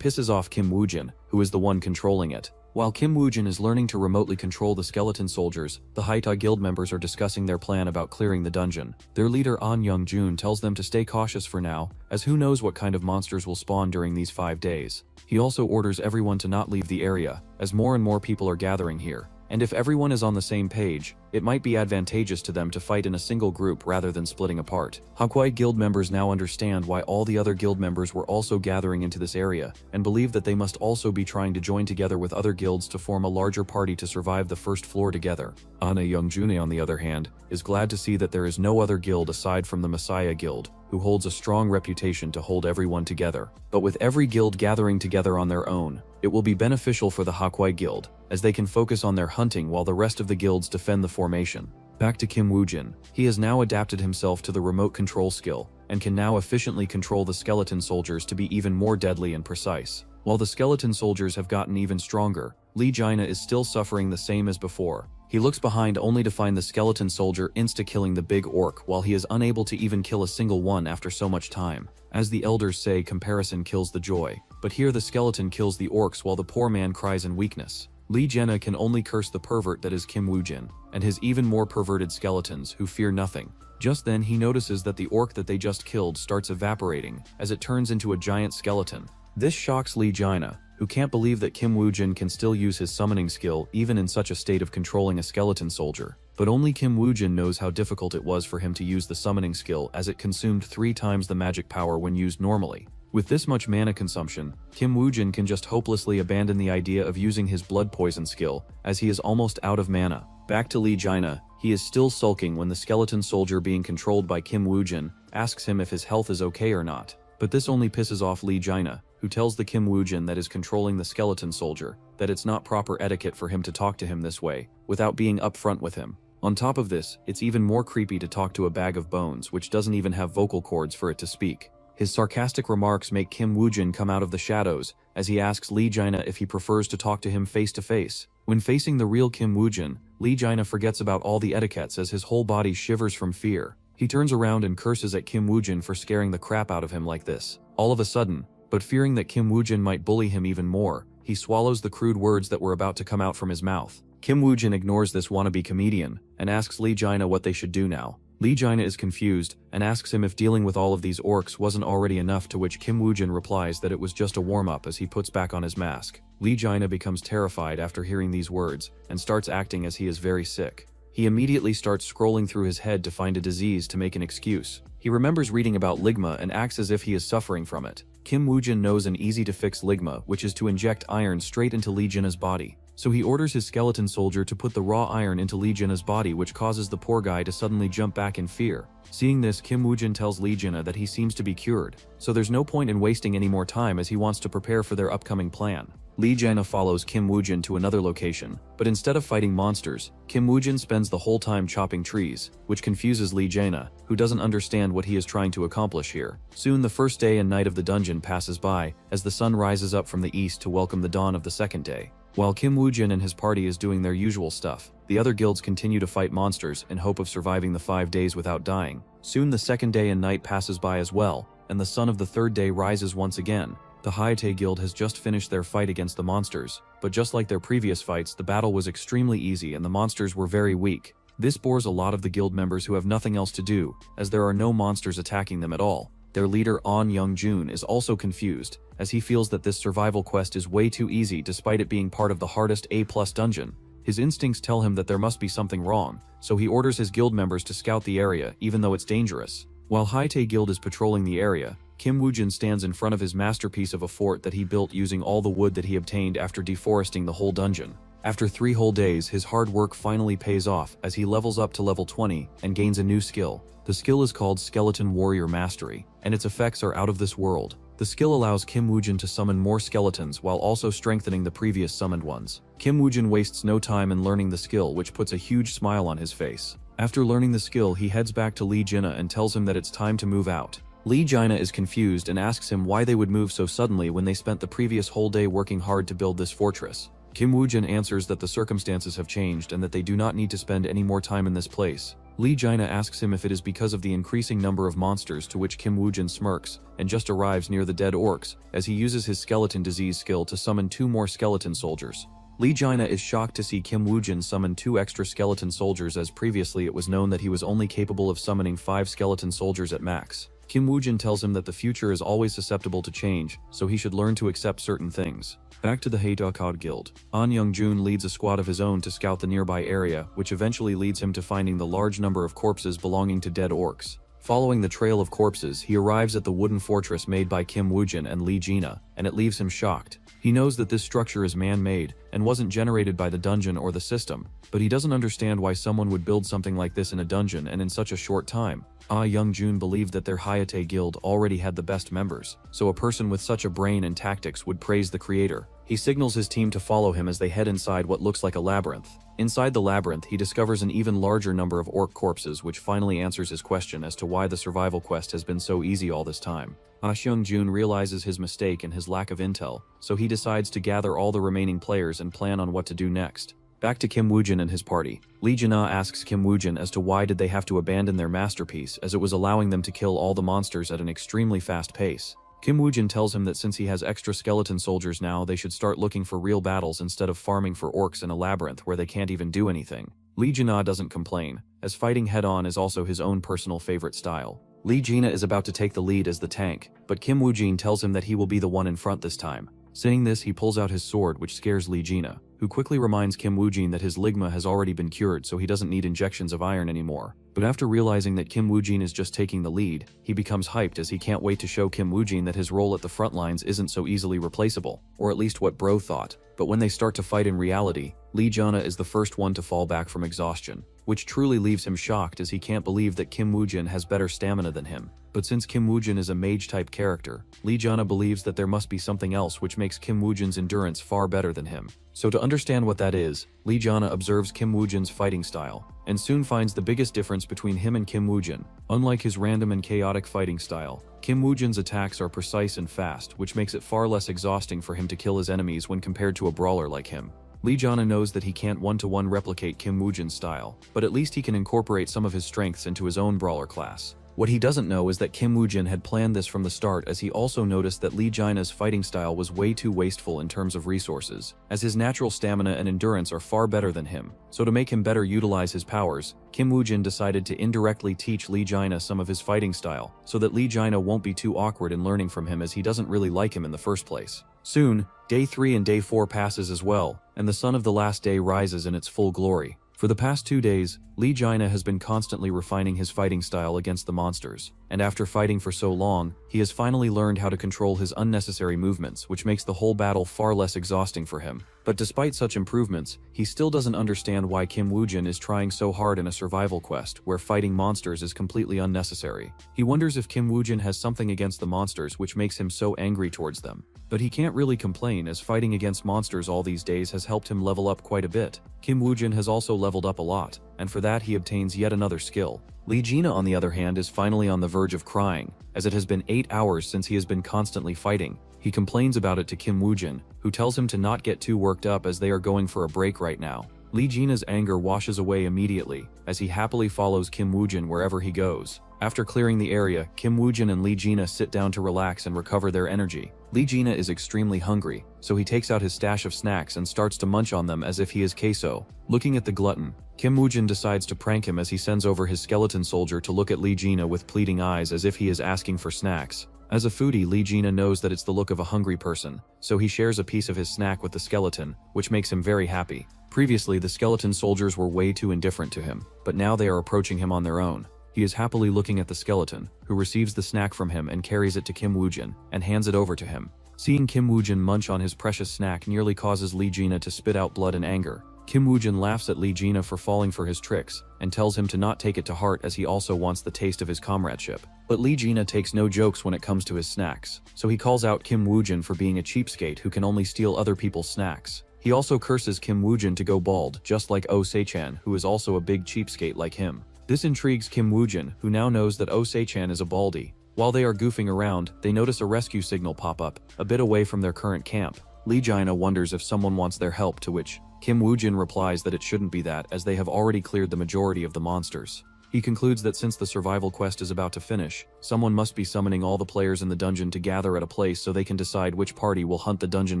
pisses off Kim Woojin, who is the one controlling it. While Kim Woojin is learning to remotely control the skeleton soldiers, the Haita Guild members are discussing their plan about clearing the dungeon. Their leader An Young-jun tells them to stay cautious for now, as who knows what kind of monsters will spawn during these 5 days. He also orders everyone to not leave the area, as more and more people are gathering here. And if everyone is on the same page, it might be advantageous to them to fight in a single group rather than splitting apart. Hakuai Guild members now understand why all the other guild members were also gathering into this area, and believe that they must also be trying to join together with other guilds to form a larger party to survive the first floor together. Anna Youngjune, on the other hand, is glad to see that there is no other guild aside from the Messiah Guild, who holds a strong reputation to hold everyone together. But with every guild gathering together on their own, it will be beneficial for the Hakuai Guild, as they can focus on their hunting while the rest of the guilds defend the formation. Back to Kim Woojin. He has now adapted himself to the remote control skill, and can now efficiently control the skeleton soldiers to be even more deadly and precise. While the skeleton soldiers have gotten even stronger, Lee Jina is still suffering the same as before. He looks behind only to find the skeleton soldier insta-killing the big orc, while he is unable to even kill a single one after so much time. As the elders say, comparison kills the joy, but here the skeleton kills the orcs while the poor man cries in weakness. Lee Jina can only curse the pervert that is Kim Woojin, and his even more perverted skeletons who fear nothing. Just then he notices that the orc that they just killed starts evaporating, as it turns into a giant skeleton. This shocks Lee Jina, who can't believe that Kim Woojin can still use his summoning skill even in such a state of controlling a skeleton soldier. But only Kim Woojin knows how difficult it was for him to use the summoning skill, as it consumed 3 times the magic power when used normally. With this much mana consumption, Kim Woojin can just hopelessly abandon the idea of using his blood poison skill, as he is almost out of mana. Back to Lee Jina, he is still sulking when the skeleton soldier being controlled by Kim Woojin asks him if his health is okay or not. But this only pisses off Lee Jina, who tells the Kim Woojin that is controlling the skeleton soldier that it's not proper etiquette for him to talk to him this way, without being upfront with him. On top of this, it's even more creepy to talk to a bag of bones which doesn't even have vocal cords for it to speak. His sarcastic remarks make Kim Woojin come out of the shadows as he asks Lee Jaina if he prefers to talk to him face to face. When facing the real Kim Woojin, Lee Jaina forgets about all the etiquettes as his whole body shivers from fear. He turns around and curses at Kim Woojin for scaring the crap out of him like this. All of a sudden, but fearing that Kim Woojin might bully him even more, he swallows the crude words that were about to come out from his mouth. Kim Woojin ignores this wannabe comedian and asks Lee Jaina what they should do now. Lee Jaina is confused and asks him if dealing with all of these orcs wasn't already enough, to which Kim Woojin replies that it was just a warm-up as he puts back on his mask. Lee Jaina becomes terrified after hearing these words and starts acting as he is very sick. He immediately starts scrolling through his head to find a disease to make an excuse. He remembers reading about ligma and acts as if he is suffering from it. Kim Woojin knows an easy-to-fix ligma, which is to inject iron straight into Lee Jaina's body. So he orders his skeleton soldier to put the raw iron into Lee Jaina's body, which causes the poor guy to suddenly jump back in fear. Seeing this, Kim Woojin tells Lee Jaina that he seems to be cured, so there's no point in wasting any more time as he wants to prepare for their upcoming plan. Lee Jaina follows Kim Woojin to another location, but instead of fighting monsters, Kim Woojin spends the whole time chopping trees, which confuses Lee Jaina, who doesn't understand what he is trying to accomplish here. Soon the first day and night of the dungeon passes by, as the sun rises up from the east to welcome the dawn of the second day. While Kim Woojin and his party is doing their usual stuff, the other guilds continue to fight monsters in hope of surviving the 5 days without dying. Soon the second day and night passes by as well, and the sun of the third day rises once again. The Hayate Guild has just finished their fight against the monsters, but just like their previous fights, the battle was extremely easy and the monsters were very weak. This bores a lot of the guild members who have nothing else to do, as there are no monsters attacking them at all. Their leader An Young-jun is also confused, as he feels that this survival quest is way too easy despite it being part of the hardest A+ dungeon. His instincts tell him that there must be something wrong, so he orders his guild members to scout the area even though it's dangerous. While Hayate Guild is patrolling the area, Kim Woojin stands in front of his masterpiece of a fort that he built using all the wood that he obtained after deforesting the whole dungeon. After 3 whole days, his hard work finally pays off as he levels up to level 20 and gains a new skill. The skill is called Skeleton Warrior Mastery, and its effects are out of this world. The skill allows Kim Woojin to summon more skeletons while also strengthening the previous summoned ones. Kim Woojin wastes no time in learning the skill, which puts a huge smile on his face. After learning the skill, he heads back to Lee Jaina and tells him that it's time to move out. Lee Jaina is confused and asks him why they would move so suddenly when they spent the previous whole day working hard to build this fortress. Kim Woojin answers that the circumstances have changed and that they do not need to spend any more time in this place. Lee Jaina asks him if it is because of the increasing number of monsters, to which Kim Woojin smirks and just arrives near the dead orcs as he uses his skeleton disease skill to summon 2 more skeleton soldiers. Lee Jaina is shocked to see Kim Woojin summon 2 extra skeleton soldiers, as previously it was known that he was only capable of summoning 5 skeleton soldiers at max. Kim Woojin tells him that the future is always susceptible to change, so he should learn to accept certain things. Back to the Hayate Guild. An Young-jun leads a squad of his own to scout the nearby area, which eventually leads him to finding the large number of corpses belonging to dead orcs. Following the trail of corpses, he arrives at the wooden fortress made by Kim Woojin and Lee Jaina, and it leaves him shocked. He knows that this structure is man-made and wasn't generated by the dungeon or the system, but he doesn't understand why someone would build something like this in a dungeon and in such a short time. Young-jun believed that their Hayate Guild already had the best members, so a person with such a brain and tactics would praise the creator. He signals his team to follow him as they head inside what looks like a labyrinth. Inside the labyrinth, he discovers an even larger number of orc corpses, which finally answers his question as to why the survival quest has been so easy all this time. Young-jun realizes his mistake and his lack of intel, so he decides to gather all the remaining players and plan on what to do next. Back to Kim Woojin and his party. Lee Jaina asks Kim Woojin as to why did they have to abandon their masterpiece, as it was allowing them to kill all the monsters at an extremely fast pace. Kim Woojin tells him that since he has extra skeleton soldiers now, they should start looking for real battles instead of farming for orcs in a labyrinth where they can't even do anything. Lee Jaina doesn't complain, as fighting head-on is also his own personal favorite style. Lee Jaina is about to take the lead as the tank, but Kim Woojin tells him that he will be the one in front this time. Saying this, he pulls out his sword, which scares Lee Jaina, who quickly reminds Kim Woojin that his ligma has already been cured, so he doesn't need injections of iron anymore. But after realizing that Kim Woojin is just taking the lead, he becomes hyped as he can't wait to show Kim Woojin that his role at the front lines isn't so easily replaceable, or at least what bro thought. But when they start to fight in reality, Lee Jaina is the first one to fall back from exhaustion, which truly leaves him shocked as he can't believe that Kim Woojin has better stamina than him. But since Kim Woojin is a mage-type character, Lee Jana believes that there must be something else which makes Kim Woojin's endurance far better than him. So to understand what that is, Lee Jana observes Kim Woojin's fighting style, and soon finds the biggest difference between him and Kim Woojin. Unlike his random and chaotic fighting style, Kim Woojin's attacks are precise and fast, which makes it far less exhausting for him to kill his enemies when compared to a brawler like him. Lee Jana knows that he can't one-to-one replicate Kim Woojin's style, but at least he can incorporate some of his strengths into his own brawler class. What he doesn't know is that Kim Woojin had planned this from the start, as he also noticed that Lee Jana's fighting style was way too wasteful in terms of resources, as his natural stamina and endurance are far better than him. So to make him better utilize his powers, Kim Woojin decided to indirectly teach Lee Jana some of his fighting style, so that Lee Jana won't be too awkward in learning from him, as he doesn't really like him in the first place. Soon, Day 3 and Day 4 passes as well, and the sun of the last day rises in its full glory. For the past 2 days, Lee Jana has been constantly refining his fighting style against the monsters, and after fighting for so long, he has finally learned how to control his unnecessary movements, which makes the whole battle far less exhausting for him. But despite such improvements, he still doesn't understand why Kim Woojin is trying so hard in a survival quest where fighting monsters is completely unnecessary. He wonders if Kim Woojin has something against the monsters which makes him so angry towards them. But he can't really complain, as fighting against monsters all these days has helped him level up quite a bit. Kim Woojin has also leveled up a lot, and for that he obtains yet another skill. Lee Jana, on the other hand, is finally on the verge of crying, as it has been 8 hours since he has been constantly fighting. He complains about it to Kim Woojin, who tells him to not get too worked up as they are going for a break right now. Lee Jana's anger washes away immediately, as he happily follows Kim Woojin wherever he goes. After clearing the area, Kim Woojin and Lee Jana sit down to relax and recover their energy. Lee Jana is extremely hungry, so he takes out his stash of snacks and starts to munch on them as if he is queso. Looking at the glutton, Kim Woojin decides to prank him as he sends over his skeleton soldier to look at Lee Jana with pleading eyes as if he is asking for snacks. As a foodie, Lee Jana knows that it's the look of a hungry person, so he shares a piece of his snack with the skeleton, which makes him very happy. Previously, the skeleton soldiers were way too indifferent to him, but now they are approaching him on their own. He is happily looking at the skeleton, who receives the snack from him and carries it to Kim Woojin, and hands it over to him. Seeing Kim Woojin munch on his precious snack nearly causes Lee Jana to spit out blood in anger. Kim Woojin laughs at Lee Jana for falling for his tricks, and tells him to not take it to heart, as he also wants the taste of his comradeship. But Lee Jana takes no jokes when it comes to his snacks, so he calls out Kim Woojin for being a cheapskate who can only steal other people's snacks. He also curses Kim Woojin to go bald, just like Oh Se-chan, who is also a big cheapskate like him. This intrigues Kim Woojin, who now knows that Oh Se-chan is a baldy. While they are goofing around, they notice a rescue signal pop up, a bit away from their current camp. Lee Jana wonders if someone wants their help, to which Kim Woojin replies that it shouldn't be that, as they have already cleared the majority of the monsters. He concludes that since the survival quest is about to finish, someone must be summoning all the players in the dungeon to gather at a place so they can decide which party will hunt the dungeon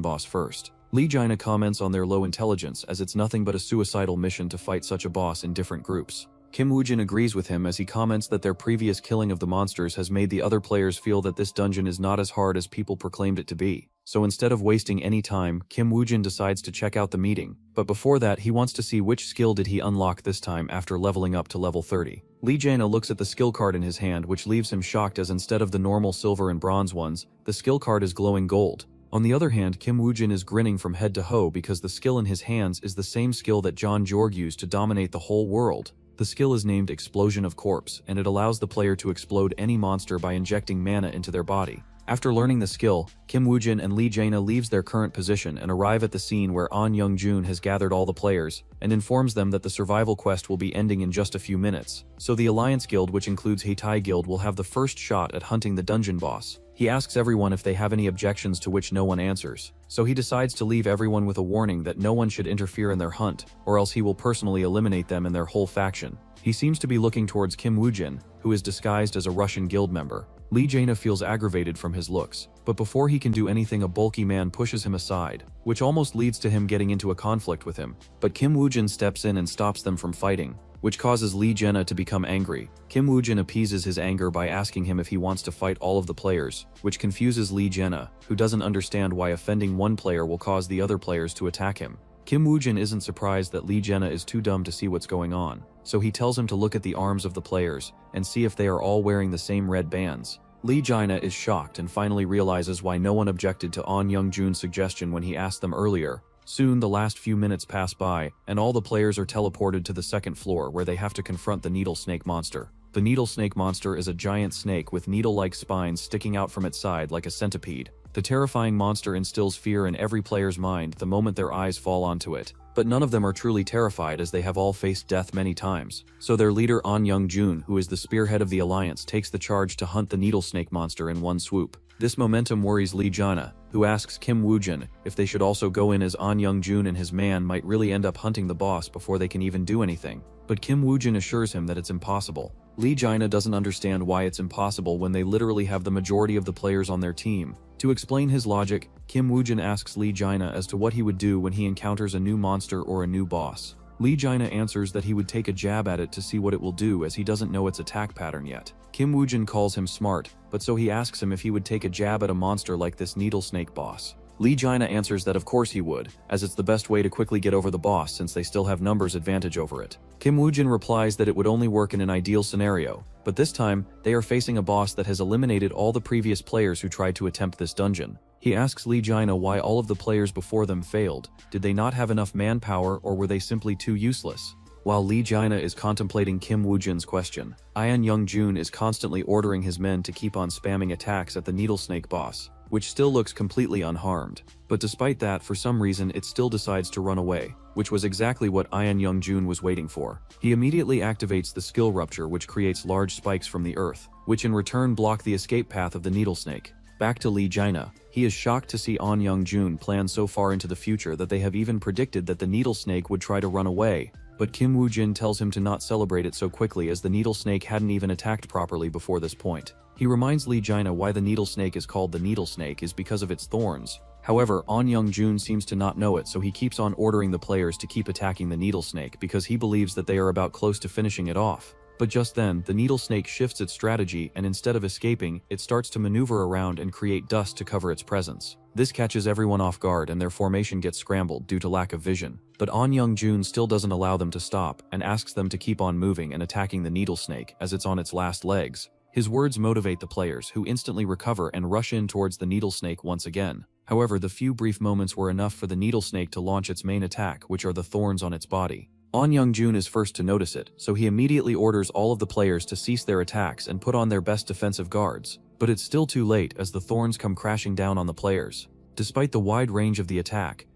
boss first. Lee Jana comments on their low intelligence, as it's nothing but a suicidal mission to fight such a boss in different groups. Kim Woojin agrees with him, as he comments that their previous killing of the monsters has made the other players feel that this dungeon is not as hard as people proclaimed it to be. So instead of wasting any time, Kim Woojin decides to check out the meeting. But before that, he wants to see which skill did he unlock this time after leveling up to level 30. Lee Jana looks at the skill card in his hand, which leaves him shocked, as instead of the normal silver and bronze ones, the skill card is glowing gold. On the other hand, Kim Woojin is grinning from head to toe because the skill in his hands is the same skill that John Jorg used to dominate the whole world. The skill is named Explosion of Corpse, and it allows the player to explode any monster by injecting mana into their body. After learning the skill, Kim Woojin and Lee Jana leaves their current position and arrive at the scene where An Young-jun has gathered all the players and informs them that the survival quest will be ending in just a few minutes. So the Alliance Guild, which includes Heitai Guild, will have the first shot at hunting the dungeon boss. He asks everyone if they have any objections, to which no one answers. So he decides to leave everyone with a warning that no one should interfere in their hunt, or else he will personally eliminate them and their whole faction. He seems to be looking towards Kim Woojin, who is disguised as a Russian guild member. Lee Jana feels aggravated from his looks, but before he can do anything, a bulky man pushes him aside, which almost leads to him getting into a conflict with him. But Kim Woojin steps in and stops them from fighting, which causes Lee Jana to become angry. Kim Woojin appeases his anger by asking him if he wants to fight all of the players, which confuses Lee Jana, who doesn't understand why offending one player will cause the other players to attack him. Kim Woojin isn't surprised that Lee Jana is too dumb to see what's going on, so he tells him to look at the arms of the players and see if they are all wearing the same red bands. Lee Jana is shocked and finally realizes why no one objected to An Young-jun's suggestion when he asked them earlier. Soon the last few minutes pass by, and all the players are teleported to the second floor, where they have to confront the needle snake monster. The needle snake monster is a giant snake with needle-like spines sticking out from its side like a centipede. The terrifying monster instills fear in every player's mind the moment their eyes fall onto it. But none of them are truly terrified as they have all faced death many times. So their leader An Young-jun, who is the spearhead of the alliance, takes the charge to hunt the needle snake monster in one swoop. This momentum worries Lee Jana, who asks Kim Woo-jin if they should also go in, as An Young-jun and his man might really end up hunting the boss before they can even do anything. But Kim Woo-jin assures him that it's impossible. Lee Jina doesn't understand why it's impossible when they literally have the majority of the players on their team. To explain his logic, Kim Woo-jin asks Lee Jina as to what he would do when he encounters a new monster or a new boss. Lee Jina answers that he would take a jab at it to see what it will do, as he doesn't know its attack pattern yet. Kim Woo-jin calls him smart, but so he asks him if he would take a jab at a monster like this needle snake boss. Lee Jina answers that of course he would, as it's the best way to quickly get over the boss since they still have numbers advantage over it. Kim Woo-jin replies that it would only work in an ideal scenario, but this time, they are facing a boss that has eliminated all the previous players who tried to attempt this dungeon. He asks Lee Jina why all of the players before them failed. Did they not have enough manpower, or were they simply too useless? While Lee Jina is contemplating Kim Woo-jin's question, An Young-jun is constantly ordering his men to keep on spamming attacks at the needle snake boss, which still looks completely unharmed. But despite that, for some reason it still decides to run away, which was exactly what An Young-jun was waiting for. He immediately activates the skill rupture, which creates large spikes from the earth, which in return block the escape path of the needle snake. Back to Lee Jina, he is shocked to see An Young-jun plan so far into the future that they have even predicted that the needle snake would try to run away. But Kim Woo-jin tells him to not celebrate it so quickly, as the needle snake hadn't even attacked properly before this point. He reminds Lee Jina why the needle snake is called the needle snake is because of its thorns. However, An Young-jun seems to not know it, so he keeps on ordering the players to keep attacking the needle snake because he believes that they are about close to finishing it off. But just then, the needle snake shifts its strategy, and instead of escaping, it starts to maneuver around and create dust to cover its presence. This catches everyone off guard and their formation gets scrambled due to lack of vision. But An Young-jun still doesn't allow them to stop and asks them to keep on moving and attacking the needle snake as it's on its last legs. His words motivate the players, who instantly recover and rush in towards the needle snake once again. However, the few brief moments were enough for the needle snake to launch its main attack, which are the thorns on its body. An Young-jun is first to notice it, so he immediately orders all of the players to cease their attacks and put on their best defensive guards. But it's still too late, as the thorns come crashing down on the players. Despite the wide range of the attack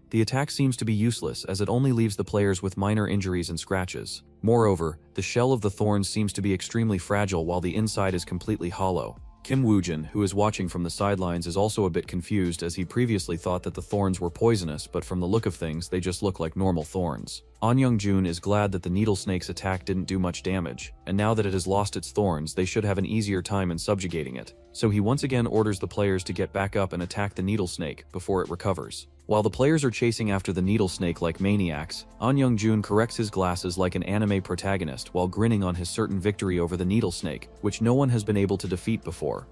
seems to be useless, as it only leaves the players with minor injuries and scratches. Moreover, the shell of the thorns seems to be extremely fragile while the inside is completely hollow. Kim Woo-jin, who is watching from the sidelines, is also a bit confused, as he previously thought that the thorns were poisonous, but from the look of things, they just look like normal thorns. An Young-jun is glad that the needle snake's attack didn't do much damage, and now that it has lost its thorns, they should have an easier time in subjugating it. So he once again orders the players to get back up and attack the needle snake before it recovers. While the players are chasing after the needle snake like maniacs, An Young-jun corrects his glasses like an anime protagonist while grinning on his certain victory over the needle snake, which no one has been able to defeat before.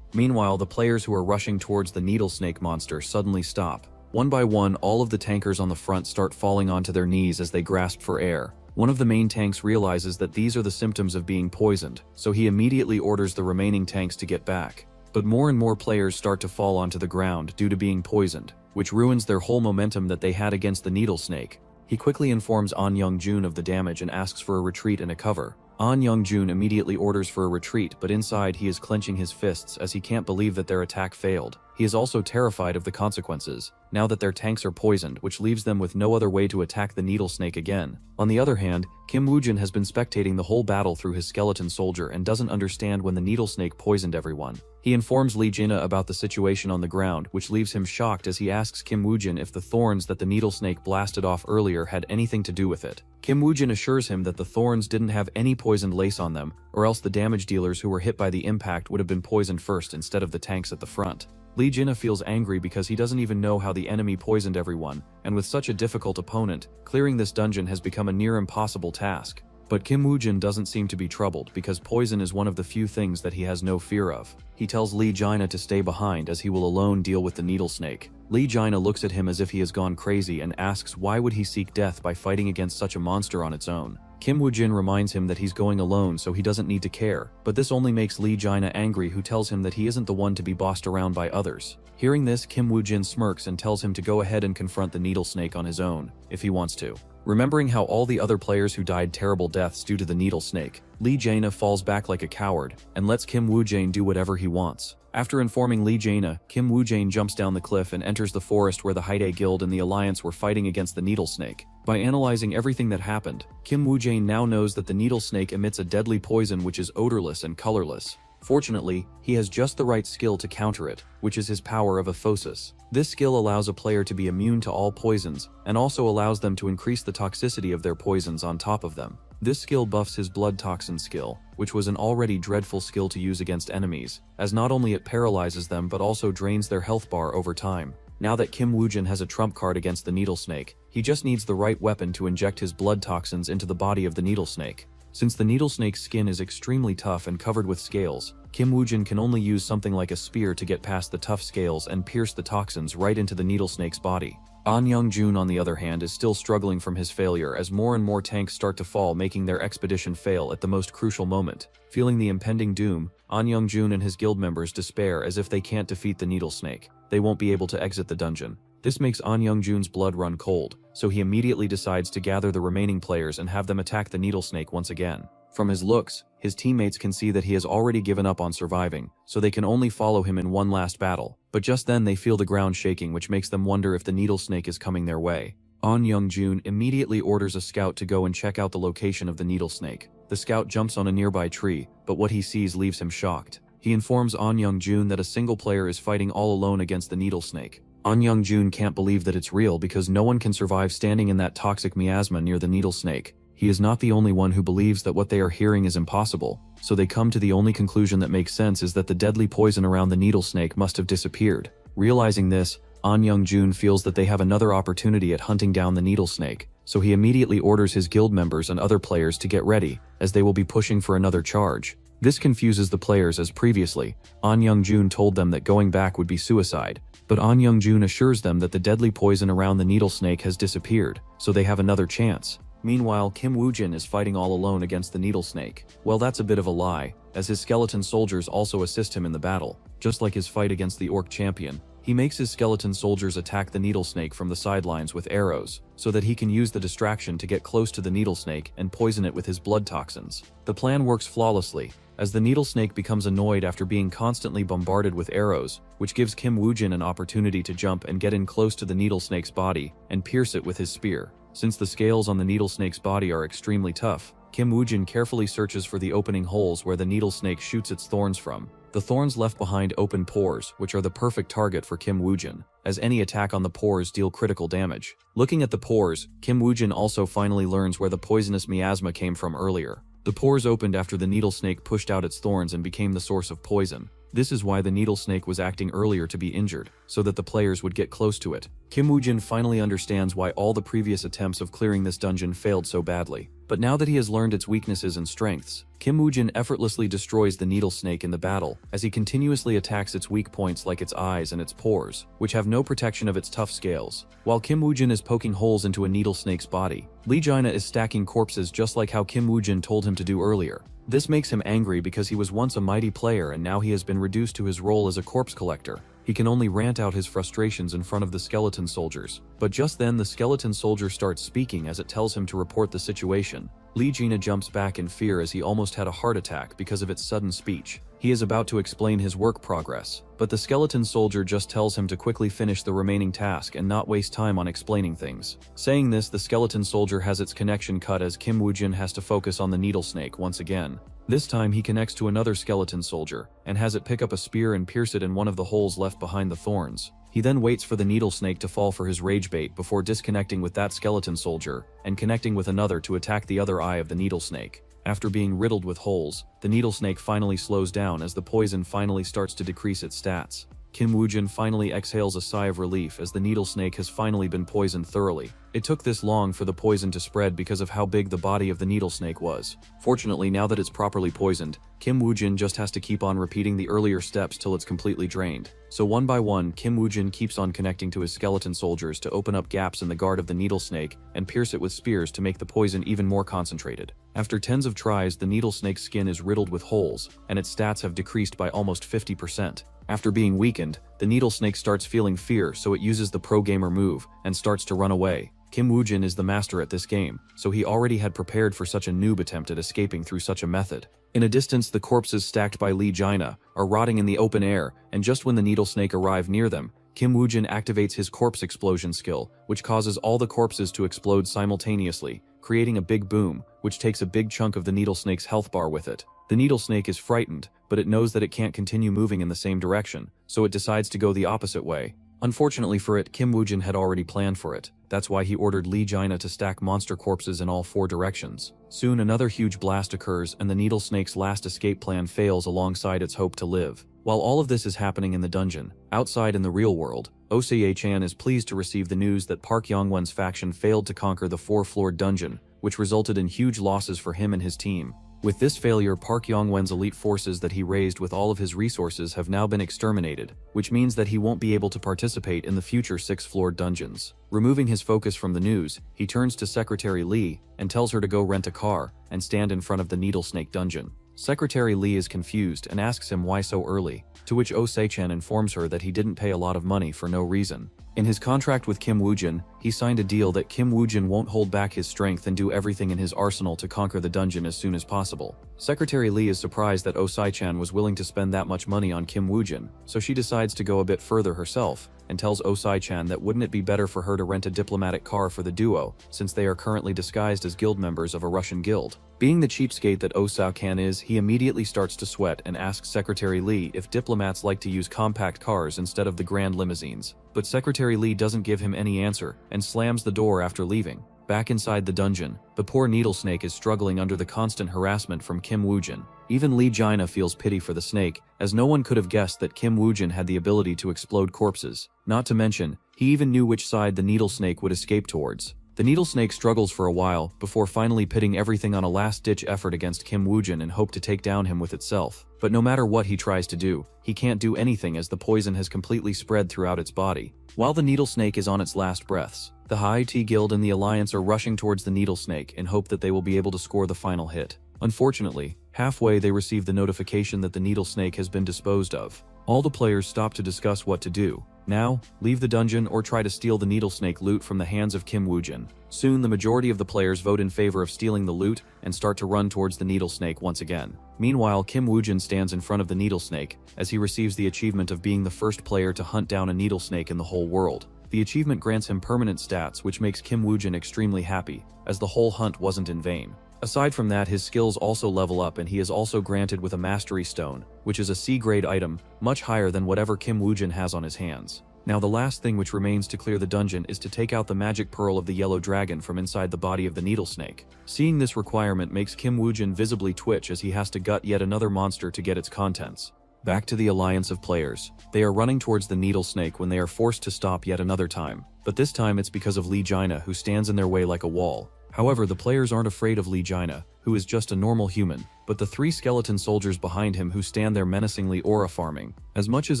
Meanwhile, the players who are rushing towards the needle snake monster suddenly stop. One by one, all of the tankers on the front start falling onto their knees as they grasp for air. One of the main tanks realizes that these are the symptoms of being poisoned, so he immediately orders the remaining tanks to get back. But more and more players start to fall onto the ground due to being poisoned, which ruins their whole momentum that they had against the needle snake. He quickly informs An Young-jun of the damage and asks for a retreat and a cover. An Young-jun immediately orders for a retreat, but inside he is clenching his fists as he can't believe that their attack failed. He is also terrified of the consequences, now that their tanks are poisoned, which leaves them with no other way to attack the needle snake again. On the other hand, Kim Woo-jin has been spectating the whole battle through his skeleton soldier and doesn't understand when the needle snake poisoned everyone. He informs Lee Jina about the situation on the ground, which leaves him shocked as he asks Kim Woo-jin if the thorns that the needle snake blasted off earlier had anything to do with it. Kim Woo-jin assures him that the thorns didn't have any poisoned lace on them, or else the damage dealers who were hit by the impact would have been poisoned first instead of the tanks at the front. Lee Jina feels angry because he doesn't even know how the enemy poisoned everyone, and with such a difficult opponent, clearing this dungeon has become a near impossible task. But Kim Woo-jin doesn't seem to be troubled because poison is one of the few things that he has no fear of. He tells Lee Jina to stay behind as he will alone deal with the needle snake. Lee Jina looks at him as if he has gone crazy and asks why would he seek death by fighting against such a monster on its own. Kim Woo-jin reminds him that he's going alone so he doesn't need to care, but this only makes Lee Jae-na angry, who tells him that he isn't the one to be bossed around by others. Hearing this, Kim Woo-jin smirks and tells him to go ahead and confront the needle snake on his own, if he wants to. Remembering how all the other players who died terrible deaths due to the needle snake, Lee Jae-na falls back like a coward and lets Kim Woo-jin do whatever he wants. After informing Lee Jae-na, Kim Woo-jin jumps down the cliff and enters the forest where the Haide Guild and the Alliance were fighting against the needle snake. By analyzing everything that happened, Kim Woo-jin now knows that the needle snake emits a deadly poison which is odorless and colorless. Fortunately, he has just the right skill to counter it, which is his power of aphosis. This skill allows a player to be immune to all poisons, and also allows them to increase the toxicity of their poisons on top of them. This skill buffs his blood toxin skill, which was an already dreadful skill to use against enemies, as not only it paralyzes them but also drains their health bar over time. Now that Kim Woo-jin has a trump card against the needle snake, he just needs the right weapon to inject his blood toxins into the body of the needle snake. Since the needle snake's skin is extremely tough and covered with scales, Kim Woo-jin can only use something like a spear to get past the tough scales and pierce the toxins right into the needle snake's body. An Young-jun, on the other hand, is still struggling from his failure as more and more tanks start to fall, making their expedition fail at the most crucial moment. Feeling the impending doom, An Young-jun and his guild members despair, as if they can't defeat the needle snake, they won't be able to exit the dungeon. This makes An Young-jun's blood run cold, so he immediately decides to gather the remaining players and have them attack the needle snake once again. From his looks, his teammates can see that he has already given up on surviving, so they can only follow him in one last battle. But just then they feel the ground shaking, which makes them wonder if the needle snake is coming their way. An Young-jun immediately orders a scout to go and check out the location of the needle snake. The scout jumps on a nearby tree, but what he sees leaves him shocked. He informs An Young-jun that a single player is fighting all alone against the needle snake. An Young-jun can't believe that it's real because no one can survive standing in that toxic miasma near the needle snake. He is not the only one who believes that what they are hearing is impossible, so they come to the only conclusion that makes sense is that the deadly poison around the needle snake must have disappeared. Realizing this, An Young-jun feels that they have another opportunity at hunting down the needle snake, so he immediately orders his guild members and other players to get ready, as they will be pushing for another charge. This confuses the players, as previously, An Young-jun told them that going back would be suicide, but An Young-jun assures them that the deadly poison around the needle snake has disappeared, so they have another chance. Meanwhile, Kim Woo-jin is fighting all alone against the needle snake. Well, that's a bit of a lie, as his skeleton soldiers also assist him in the battle. Just like his fight against the orc champion, he makes his skeleton soldiers attack the needle snake from the sidelines with arrows, so that he can use the distraction to get close to the needle snake and poison it with his blood toxins. The plan works flawlessly, as the needle snake becomes annoyed after being constantly bombarded with arrows, which gives Kim Woo-jin an opportunity to jump and get in close to the needle snake's body and pierce it with his spear. Since the scales on the needle snake's body are extremely tough, Kim Woo-jin carefully searches for the opening holes where the needle snake shoots its thorns from. The thorns left behind open pores, which are the perfect target for Kim Woo-jin, as any attack on the pores deal critical damage. Looking at the pores, Kim Woo-jin also finally learns where the poisonous miasma came from earlier. The pores opened after the needle snake pushed out its thorns and became the source of poison. This is why the needle snake was acting earlier to be injured, so that the players would get close to it. Kim Woo-jin finally understands why all the previous attempts of clearing this dungeon failed so badly. But now that he has learned its weaknesses and strengths, Kim Woo-jin effortlessly destroys the needle snake in the battle, as he continuously attacks its weak points like its eyes and its pores, which have no protection of its tough scales. While Kim Woo-jin is poking holes into a needle snake's body, Lee Jae-na is stacking corpses just like how Kim Woo-jin told him to do earlier. This makes him angry because he was once a mighty player and now he has been reduced to his role as a corpse collector. He can only rant out his frustrations in front of the skeleton soldiers. But just then the skeleton soldier starts speaking as it tells him to report the situation. Lee Jae-na jumps back in fear as he almost had a heart attack because of its sudden speech. He is about to explain his work progress, but the skeleton soldier just tells him to quickly finish the remaining task and not waste time on explaining things. Saying this, the skeleton soldier has its connection cut as Kim Woo-jin has to focus on the needle snake once again. This time he connects to another skeleton soldier and has it pick up a spear and pierce it in one of the holes left behind the thorns. He then waits for the needle snake to fall for his rage bait before disconnecting with that skeleton soldier and connecting with another to attack the other eye of the needle snake. After being riddled with holes, the needle snake finally slows down as the poison finally starts to decrease its stats. Kim Woo-jin finally exhales a sigh of relief as the needle snake has finally been poisoned thoroughly. It took this long for the poison to spread because of how big the body of the needle snake was. Fortunately, now that it's properly poisoned, Kim Woojin just has to keep on repeating the earlier steps till it's completely drained. So one by one, Kim Woojin keeps on connecting to his skeleton soldiers to open up gaps in the guard of the needle snake and pierce it with spears to make the poison even more concentrated. After tens of tries, the needle snake's skin is riddled with holes, and its stats have decreased by almost 50%. After being weakened, the needle snake starts feeling fear, so it uses the pro gamer move and starts to run away. Kim Woojin is the master at this game, so he already had prepared for such a noob attempt at escaping through such a method. In a distance, the corpses stacked by Lee Jaina are rotting in the open air, and just when the needle snake arrive near them, Kim Woojin activates his corpse explosion skill, which causes all the corpses to explode simultaneously, creating a big boom, which takes a big chunk of the needle snake's health bar with it. The needle snake is frightened, but it knows that it can't continue moving in the same direction, so it decides to go the opposite way. Unfortunately for it, Kim Woojin had already planned for it. That's why he ordered Lee Jaina to stack monster corpses in all 4 directions. Soon another huge blast occurs and the needle snake's last escape plan fails alongside its hope to live. While all of this is happening in the dungeon, outside in the real world, Osei-chan is pleased to receive the news that Park Yongwon's faction failed to conquer the 4-floored dungeon, which resulted in huge losses for him and his team. With this failure, Park Yongwon's elite forces that he raised with all of his resources have now been exterminated, which means that he won't be able to participate in the future 6-floored dungeons. Removing his focus from the news, he turns to Secretary Lee and tells her to go rent a car and stand in front of the needle snake dungeon. Secretary Lee is confused and asks him why so early, to which Osei-chan informs her that he didn't pay a lot of money for no reason. In his contract with Kim Woojin, he signed a deal that Kim Woojin won't hold back his strength and do everything in his arsenal to conquer the dungeon as soon as possible. Secretary Lee is surprised that Osei-chan was willing to spend that much money on Kim Woojin, so she decides to go a bit further herself, and tells Osei-chan that wouldn't it be better for her to rent a diplomatic car for the duo, since they are currently disguised as guild members of a Russian guild. Being the cheapskate that Osei-chan is, he immediately starts to sweat and asks Secretary Lee if diplomats like to use compact cars instead of the grand limousines. But Secretary Lee doesn't give him any answer and slams the door after leaving. Back inside the dungeon, the poor needle snake is struggling under the constant harassment from Kim Woojin. Even Lee Jaina feels pity for the snake, as no one could have guessed that Kim Woojin had the ability to explode corpses. Not to mention, he even knew which side the needle snake would escape towards. The needle snake struggles for a while, before finally pitting everything on a last-ditch effort against Kim Woojin in hope to take down him with itself. But no matter what he tries to do, he can't do anything as the poison has completely spread throughout its body. While the needle snake is on its last breaths, the High-T Guild and the Alliance are rushing towards the needle snake in hope that they will be able to score the final hit. Unfortunately, halfway they receive the notification that the needle snake has been disposed of. All the players stop to discuss what to do. Now, leave the dungeon or try to steal the needle snake loot from the hands of Kim Woojin. Soon the majority of the players vote in favor of stealing the loot and start to run towards the needle snake once again. Meanwhile, Kim Woojin stands in front of the needle snake as he receives the achievement of being the first player to hunt down a needle snake in the whole world. The achievement grants him permanent stats, which makes Kim Woojin extremely happy, as the whole hunt wasn't in vain. Aside from that, his skills also level up and he is also granted with a Mastery Stone, which is a C-grade item, much higher than whatever Kim Woojin has on his hands. Now the last thing which remains to clear the dungeon is to take out the magic pearl of the yellow dragon from inside the body of the needle snake. Seeing this requirement makes Kim Woojin visibly twitch as he has to gut yet another monster to get its contents. Back to the alliance of players. They are running towards the needle snake when they are forced to stop yet another time. But this time it's because of Lee Jaina, who stands in their way like a wall. However, the players aren't afraid of Lee Jaina, who is just a normal human, but the 3 skeleton soldiers behind him who stand there menacingly aura farming. As much as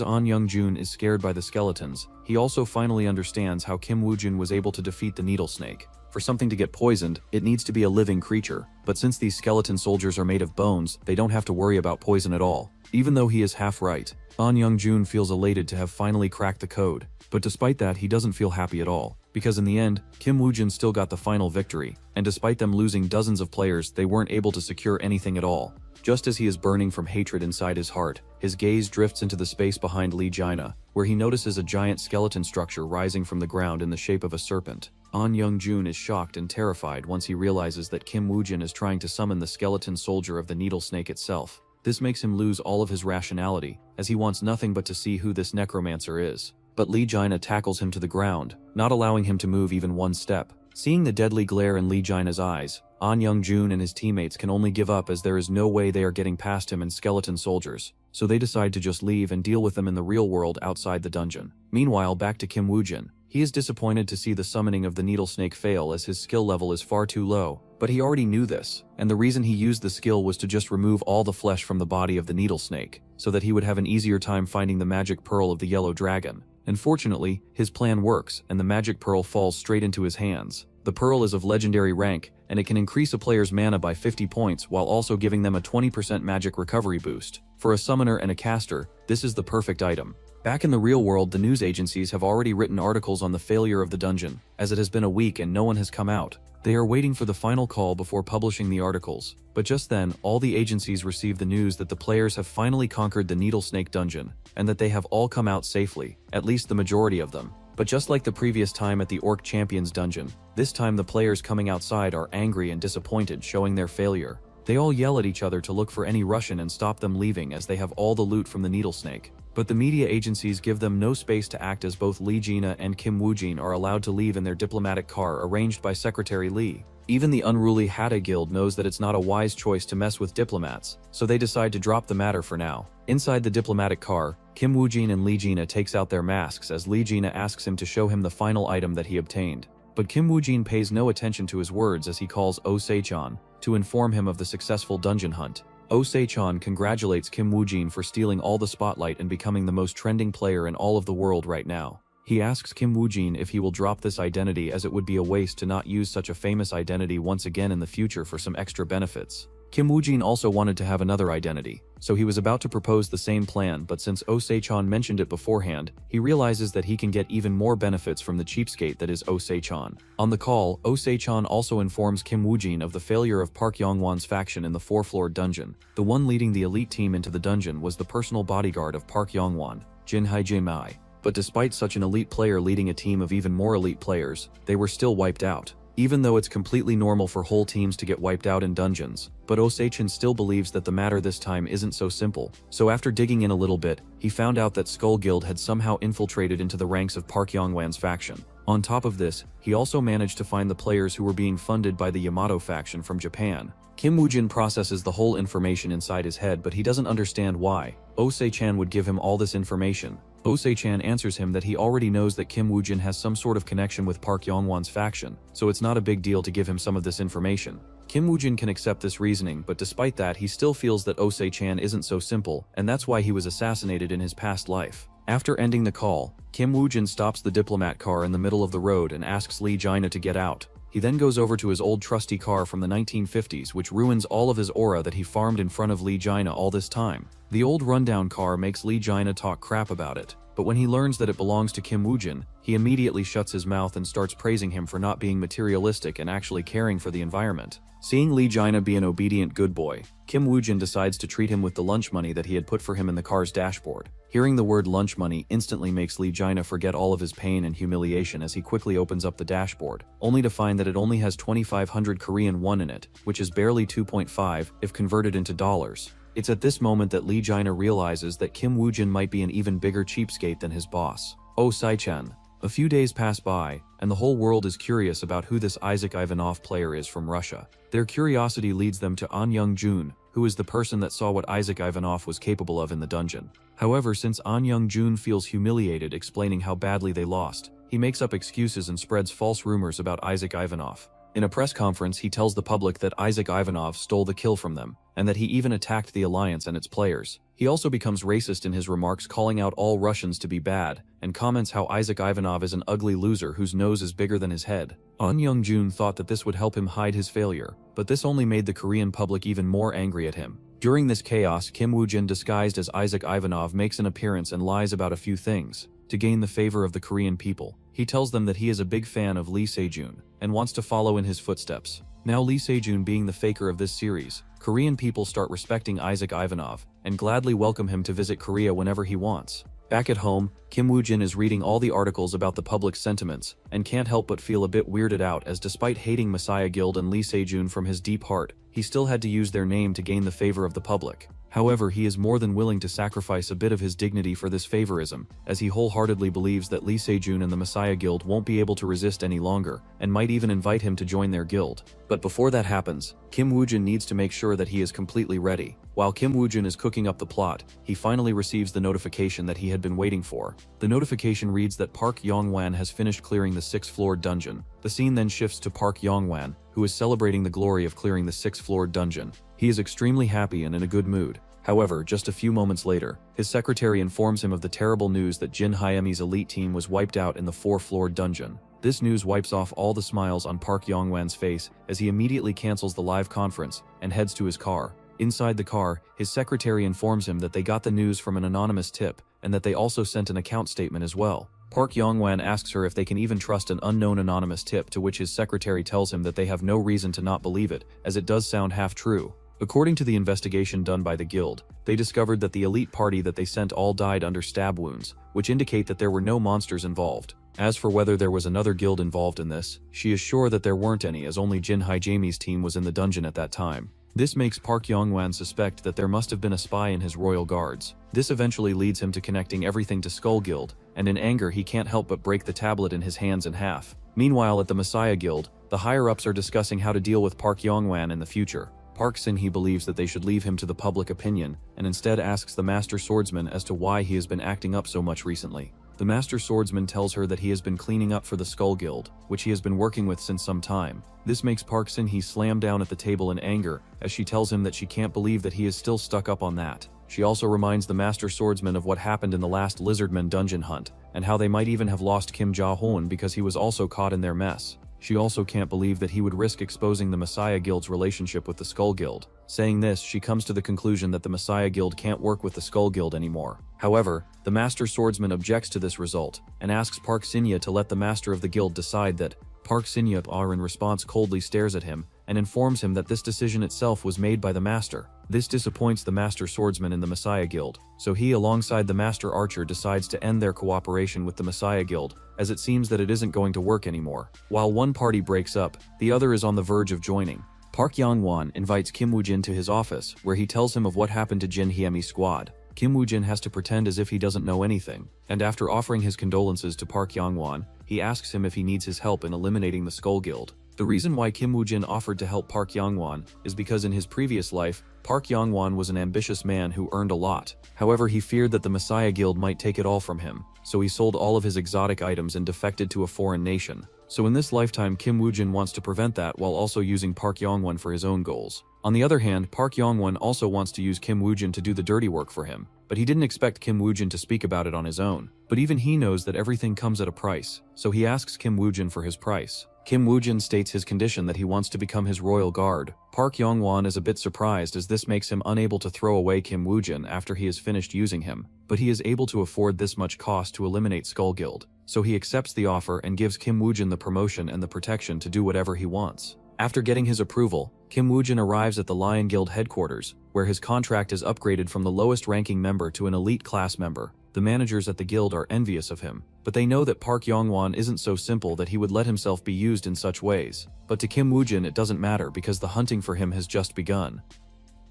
An Young-jun is scared by the skeletons, he also finally understands how Kim Woojin was able to defeat the needle snake. For something to get poisoned, it needs to be a living creature, but since these skeleton soldiers are made of bones, they don't have to worry about poison at all. Even though he is half right, An Young-jun feels elated to have finally cracked the code, but despite that he doesn't feel happy at all. Because in the end, Kim Woojin still got the final victory, and despite them losing dozens of players, they weren't able to secure anything at all. Just as he is burning from hatred inside his heart, his gaze drifts into the space behind Lee Jaina, where he notices a giant skeleton structure rising from the ground in the shape of a serpent. An Young-jun is shocked and terrified once he realizes that Kim Woojin is trying to summon the skeleton soldier of the needle snake itself. This makes him lose all of his rationality, as he wants nothing but to see who this necromancer is. But Lee Jaina tackles him to the ground, not allowing him to move even one step. Seeing the deadly glare in Lee Jaina's eyes, An Young-jun and his teammates can only give up as there is no way they are getting past him and skeleton soldiers, so they decide to just leave and deal with them in the real world outside the dungeon. Meanwhile, back to Kim Woojin. He is disappointed to see the summoning of the needle snake fail as his skill level is far too low, But he already knew this, and the reason he used the skill was to just remove all the flesh from the body of the needle snake, so that he would have an easier time finding the magic pearl of the yellow dragon. And fortunately, his plan works, and the magic pearl falls straight into his hands. The pearl is of legendary rank, and it can increase a player's mana by 50 points while also giving them a 20% magic recovery boost. For a summoner and a caster, this is the perfect item. Back in the real world, the news agencies have already written articles on the failure of the dungeon, as it has been a week and no one has come out. They are waiting for the final call before publishing the articles. But just then, all the agencies receive the news that the players have finally conquered the Needle Snake dungeon, and that they have all come out safely, at least the majority of them. But just like the previous time at the Orc Champions dungeon, this time the players coming outside are angry and disappointed, showing their failure. They all yell at each other to look for any Russian and stop them leaving, as they have all the loot from the Needle Snake. But the media agencies give them no space to act, as both Lee Jina and Kim Woojin are allowed to leave in their diplomatic car arranged by Secretary Lee. Even the unruly Hatta Guild knows that it's not a wise choice to mess with diplomats, so they decide to drop the matter for now. Inside the diplomatic car, Kim Woojin and Lee Jina takes out their masks as Lee Jina asks him to show him the final item that he obtained. But Kim Woojin pays no attention to his words as he calls Oh Se-chan to inform him of the successful dungeon hunt. Oh Se-chan congratulates Kim Woojin for stealing all the spotlight and becoming the most trending player in all of the world right now. He asks Kim Woojin if he will drop this identity, as it would be a waste to not use such a famous identity once again in the future for some extra benefits. Kim Woojin also wanted to have another identity, so he was about to propose the same plan, but since Oh Se-chan mentioned it beforehand, he realizes that he can get even more benefits from the cheapskate that is Oh Se-chan. On the call, Oh Se-chan also informs Kim Woojin of the failure of Park Yong-won's faction in the 4th-floor dungeon. The one leading the elite team into the dungeon was the personal bodyguard of Park Yong-won, Jin Hae-jae-mai. But despite such an elite player leading a team of even more elite players, they were still wiped out. Even though it's completely normal for whole teams to get wiped out in dungeons, but Oh Se-chan still believes that the matter this time isn't so simple. So after digging in a little bit, he found out that Skull Guild had somehow infiltrated into the ranks of Park Yong-won's faction. On top of this, he also managed to find the players who were being funded by the Yamato faction from Japan. Kim Woojin processes the whole information inside his head, but he doesn't understand why Oh Se-chan would give him all this information. Oh Se-chan answers him that he already knows that Kim Woojin has some sort of connection with Park Yong-won's faction, so it's not a big deal to give him some of this information. Kim Woojin can accept this reasoning, but despite that, he still feels that Oh Se-chan isn't so simple, and that's why he was assassinated in his past life. After ending the call, Kim Woojin stops the diplomat car in the middle of the road and asks Lee Jina to get out. He then goes over to his old trusty car from the 1950s, which ruins all of his aura that he farmed in front of Lee Jina all this time. The old rundown car makes Lee Jina talk crap about it, but when he learns that it belongs to Kim Woojin, he immediately shuts his mouth and starts praising him for not being materialistic and actually caring for the environment. Seeing Lee Jina be an obedient good boy, Kim Woojin decides to treat him with the lunch money that he had put for him in the car's dashboard. Hearing the word lunch money instantly makes Lee Jina forget all of his pain and humiliation as he quickly opens up the dashboard, only to find that it only has 2,500 Korean won in it, which is barely 2.5 if converted into dollars. It's at this moment that Lee Jina realizes that Kim Woojin might be an even bigger cheapskate than his boss, Oh Se-chan. A few days pass by, and the whole world is curious about who this Isaac Ivanov player is from Russia. Their curiosity leads them to An Young-jun, who is the person that saw what Isaac Ivanov was capable of in the dungeon. However, since An Young-jun feels humiliated explaining how badly they lost, he makes up excuses and spreads false rumors about Isaac Ivanov. In a press conference, he tells the public that Isaac Ivanov stole the kill from them, and that he even attacked the Alliance and its players. He also becomes racist in his remarks, calling out all Russians to be bad, and comments how Isaac Ivanov is an ugly loser whose nose is bigger than his head. An Young-jun thought that this would help him hide his failure, but this only made the Korean public even more angry at him. During this chaos, Kim Woojin, disguised as Isaac Ivanov, makes an appearance and lies about a few things to gain the favor of the Korean people. He tells them that he is a big fan of Lee Se-jun and wants to follow in his footsteps. Now, Lee Se-jun being the faker of this series, Korean people start respecting Isaac Ivanov and gladly welcome him to visit Korea whenever he wants. Back at home, Kim Woojin is reading all the articles about the public's sentiments and can't help but feel a bit weirded out, as despite hating Messiah Guild and Lee Se-jun from his deep heart, he still had to use their name to gain the favor of the public. However, he is more than willing to sacrifice a bit of his dignity for this favorism, as he wholeheartedly believes that Lee Se-jun and the Messiah Guild won't be able to resist any longer, and might even invite him to join their guild. But before that happens, Kim Woojin needs to make sure that he is completely ready. While Kim Woo-jin is cooking up the plot, he finally receives the notification that he had been waiting for. The notification reads that Park Yong-wan has finished clearing the 6th-floored dungeon. The scene then shifts to Park Yong-wan, who is celebrating the glory of clearing the 6th-floored dungeon. He is extremely happy and in a good mood. However, just a few moments later, his secretary informs him of the terrible news that Jin Hyemi's elite team was wiped out in the 4th-floored dungeon. This news wipes off all the smiles on Park Yong-wan's face as he immediately cancels the live conference and heads to his car. Inside the car, his secretary informs him that they got the news from an anonymous tip and that they also sent an account statement as well. Park Yong-wan asks her if they can even trust an unknown anonymous tip, to which his secretary tells him that they have no reason to not believe it, as it does sound half true. According to the investigation done by the guild, they discovered that the elite party that they sent all died under stab wounds, which indicate that there were no monsters involved. As for whether there was another guild involved in this, she is sure that there weren't any, as only Jin Hyemi's team was in the dungeon at that time. This makes Park Yong-wan suspect that there must have been a spy in his royal guards. This eventually leads him to connecting everything to Skull Guild, and in anger he can't help but break the tablet in his hands in half. Meanwhile, at the Messiah Guild, the higher-ups are discussing how to deal with Park Yong-wan in the future. Park Sin-hee believes that they should leave him to the public opinion, and instead asks the Master Swordsman as to why he has been acting up so much recently. The Master Swordsman tells her that he has been cleaning up for the Skull Guild, which he has been working with since some time. This makes Park Sin-hee slam down at the table in anger, as she tells him that she can't believe that he is still stuck up on that. She also reminds the Master Swordsman of what happened in the last Lizardman dungeon hunt, and how they might even have lost Kim Ja-hoon because he was also caught in their mess. She also can't believe that he would risk exposing the Messiah Guild's relationship with the Skull Guild. Saying this, she comes to the conclusion that the Messiah Guild can't work with the Skull Guild anymore. However, the Master Swordsman objects to this result, and asks Park Sin-hye to let the Master of the Guild decide that. Park Sin-hye in response coldly stares at him, and informs him that this decision itself was made by the Master. This disappoints the Master Swordsman in the Messiah Guild, so he, alongside the Master Archer, decides to end their cooperation with the Messiah Guild, as it seems that it isn't going to work anymore. While one party breaks up, the other is on the verge of joining. Park Yong-wan invites Kim Woo-jin to his office, where he tells him of what happened to Jin Hyemi's squad. Kim Woo-jin has to pretend as if he doesn't know anything, and after offering his condolences to Park Yong-wan, he asks him if he needs his help in eliminating the Skull Guild. The reason why Kim Woo-jin offered to help Park Yong-wan is because in his previous life, Park Yong-wan was an ambitious man who earned a lot. However, he feared that the Messiah Guild might take it all from him, so he sold all of his exotic items and defected to a foreign nation. So in this lifetime, Kim Woo-jin wants to prevent that while also using Park Yong-wan for his own goals. On the other hand, Park Yong-wan also wants to use Kim Woo-jin to do the dirty work for him, but he didn't expect Kim Woo-jin to speak about it on his own. But even he knows that everything comes at a price, so he asks Kim Woo-jin for his price. Kim Woo-jin states his condition that he wants to become his royal guard. Park Yong-wan is a bit surprised, as this makes him unable to throw away Kim Woo-jin after he has finished using him, but he is able to afford this much cost to eliminate Skull Guild, so he accepts the offer and gives Kim Woo-jin the promotion and the protection to do whatever he wants. After getting his approval, Kim Woo-jin arrives at the Lion Guild headquarters, where his contract is upgraded from the lowest-ranking member to an elite class member. The managers at the guild are envious of him, but they know that Park Yong-wan isn't so simple that he would let himself be used in such ways. But to Kim Woo-jin it doesn't matter because the hunting for him has just begun.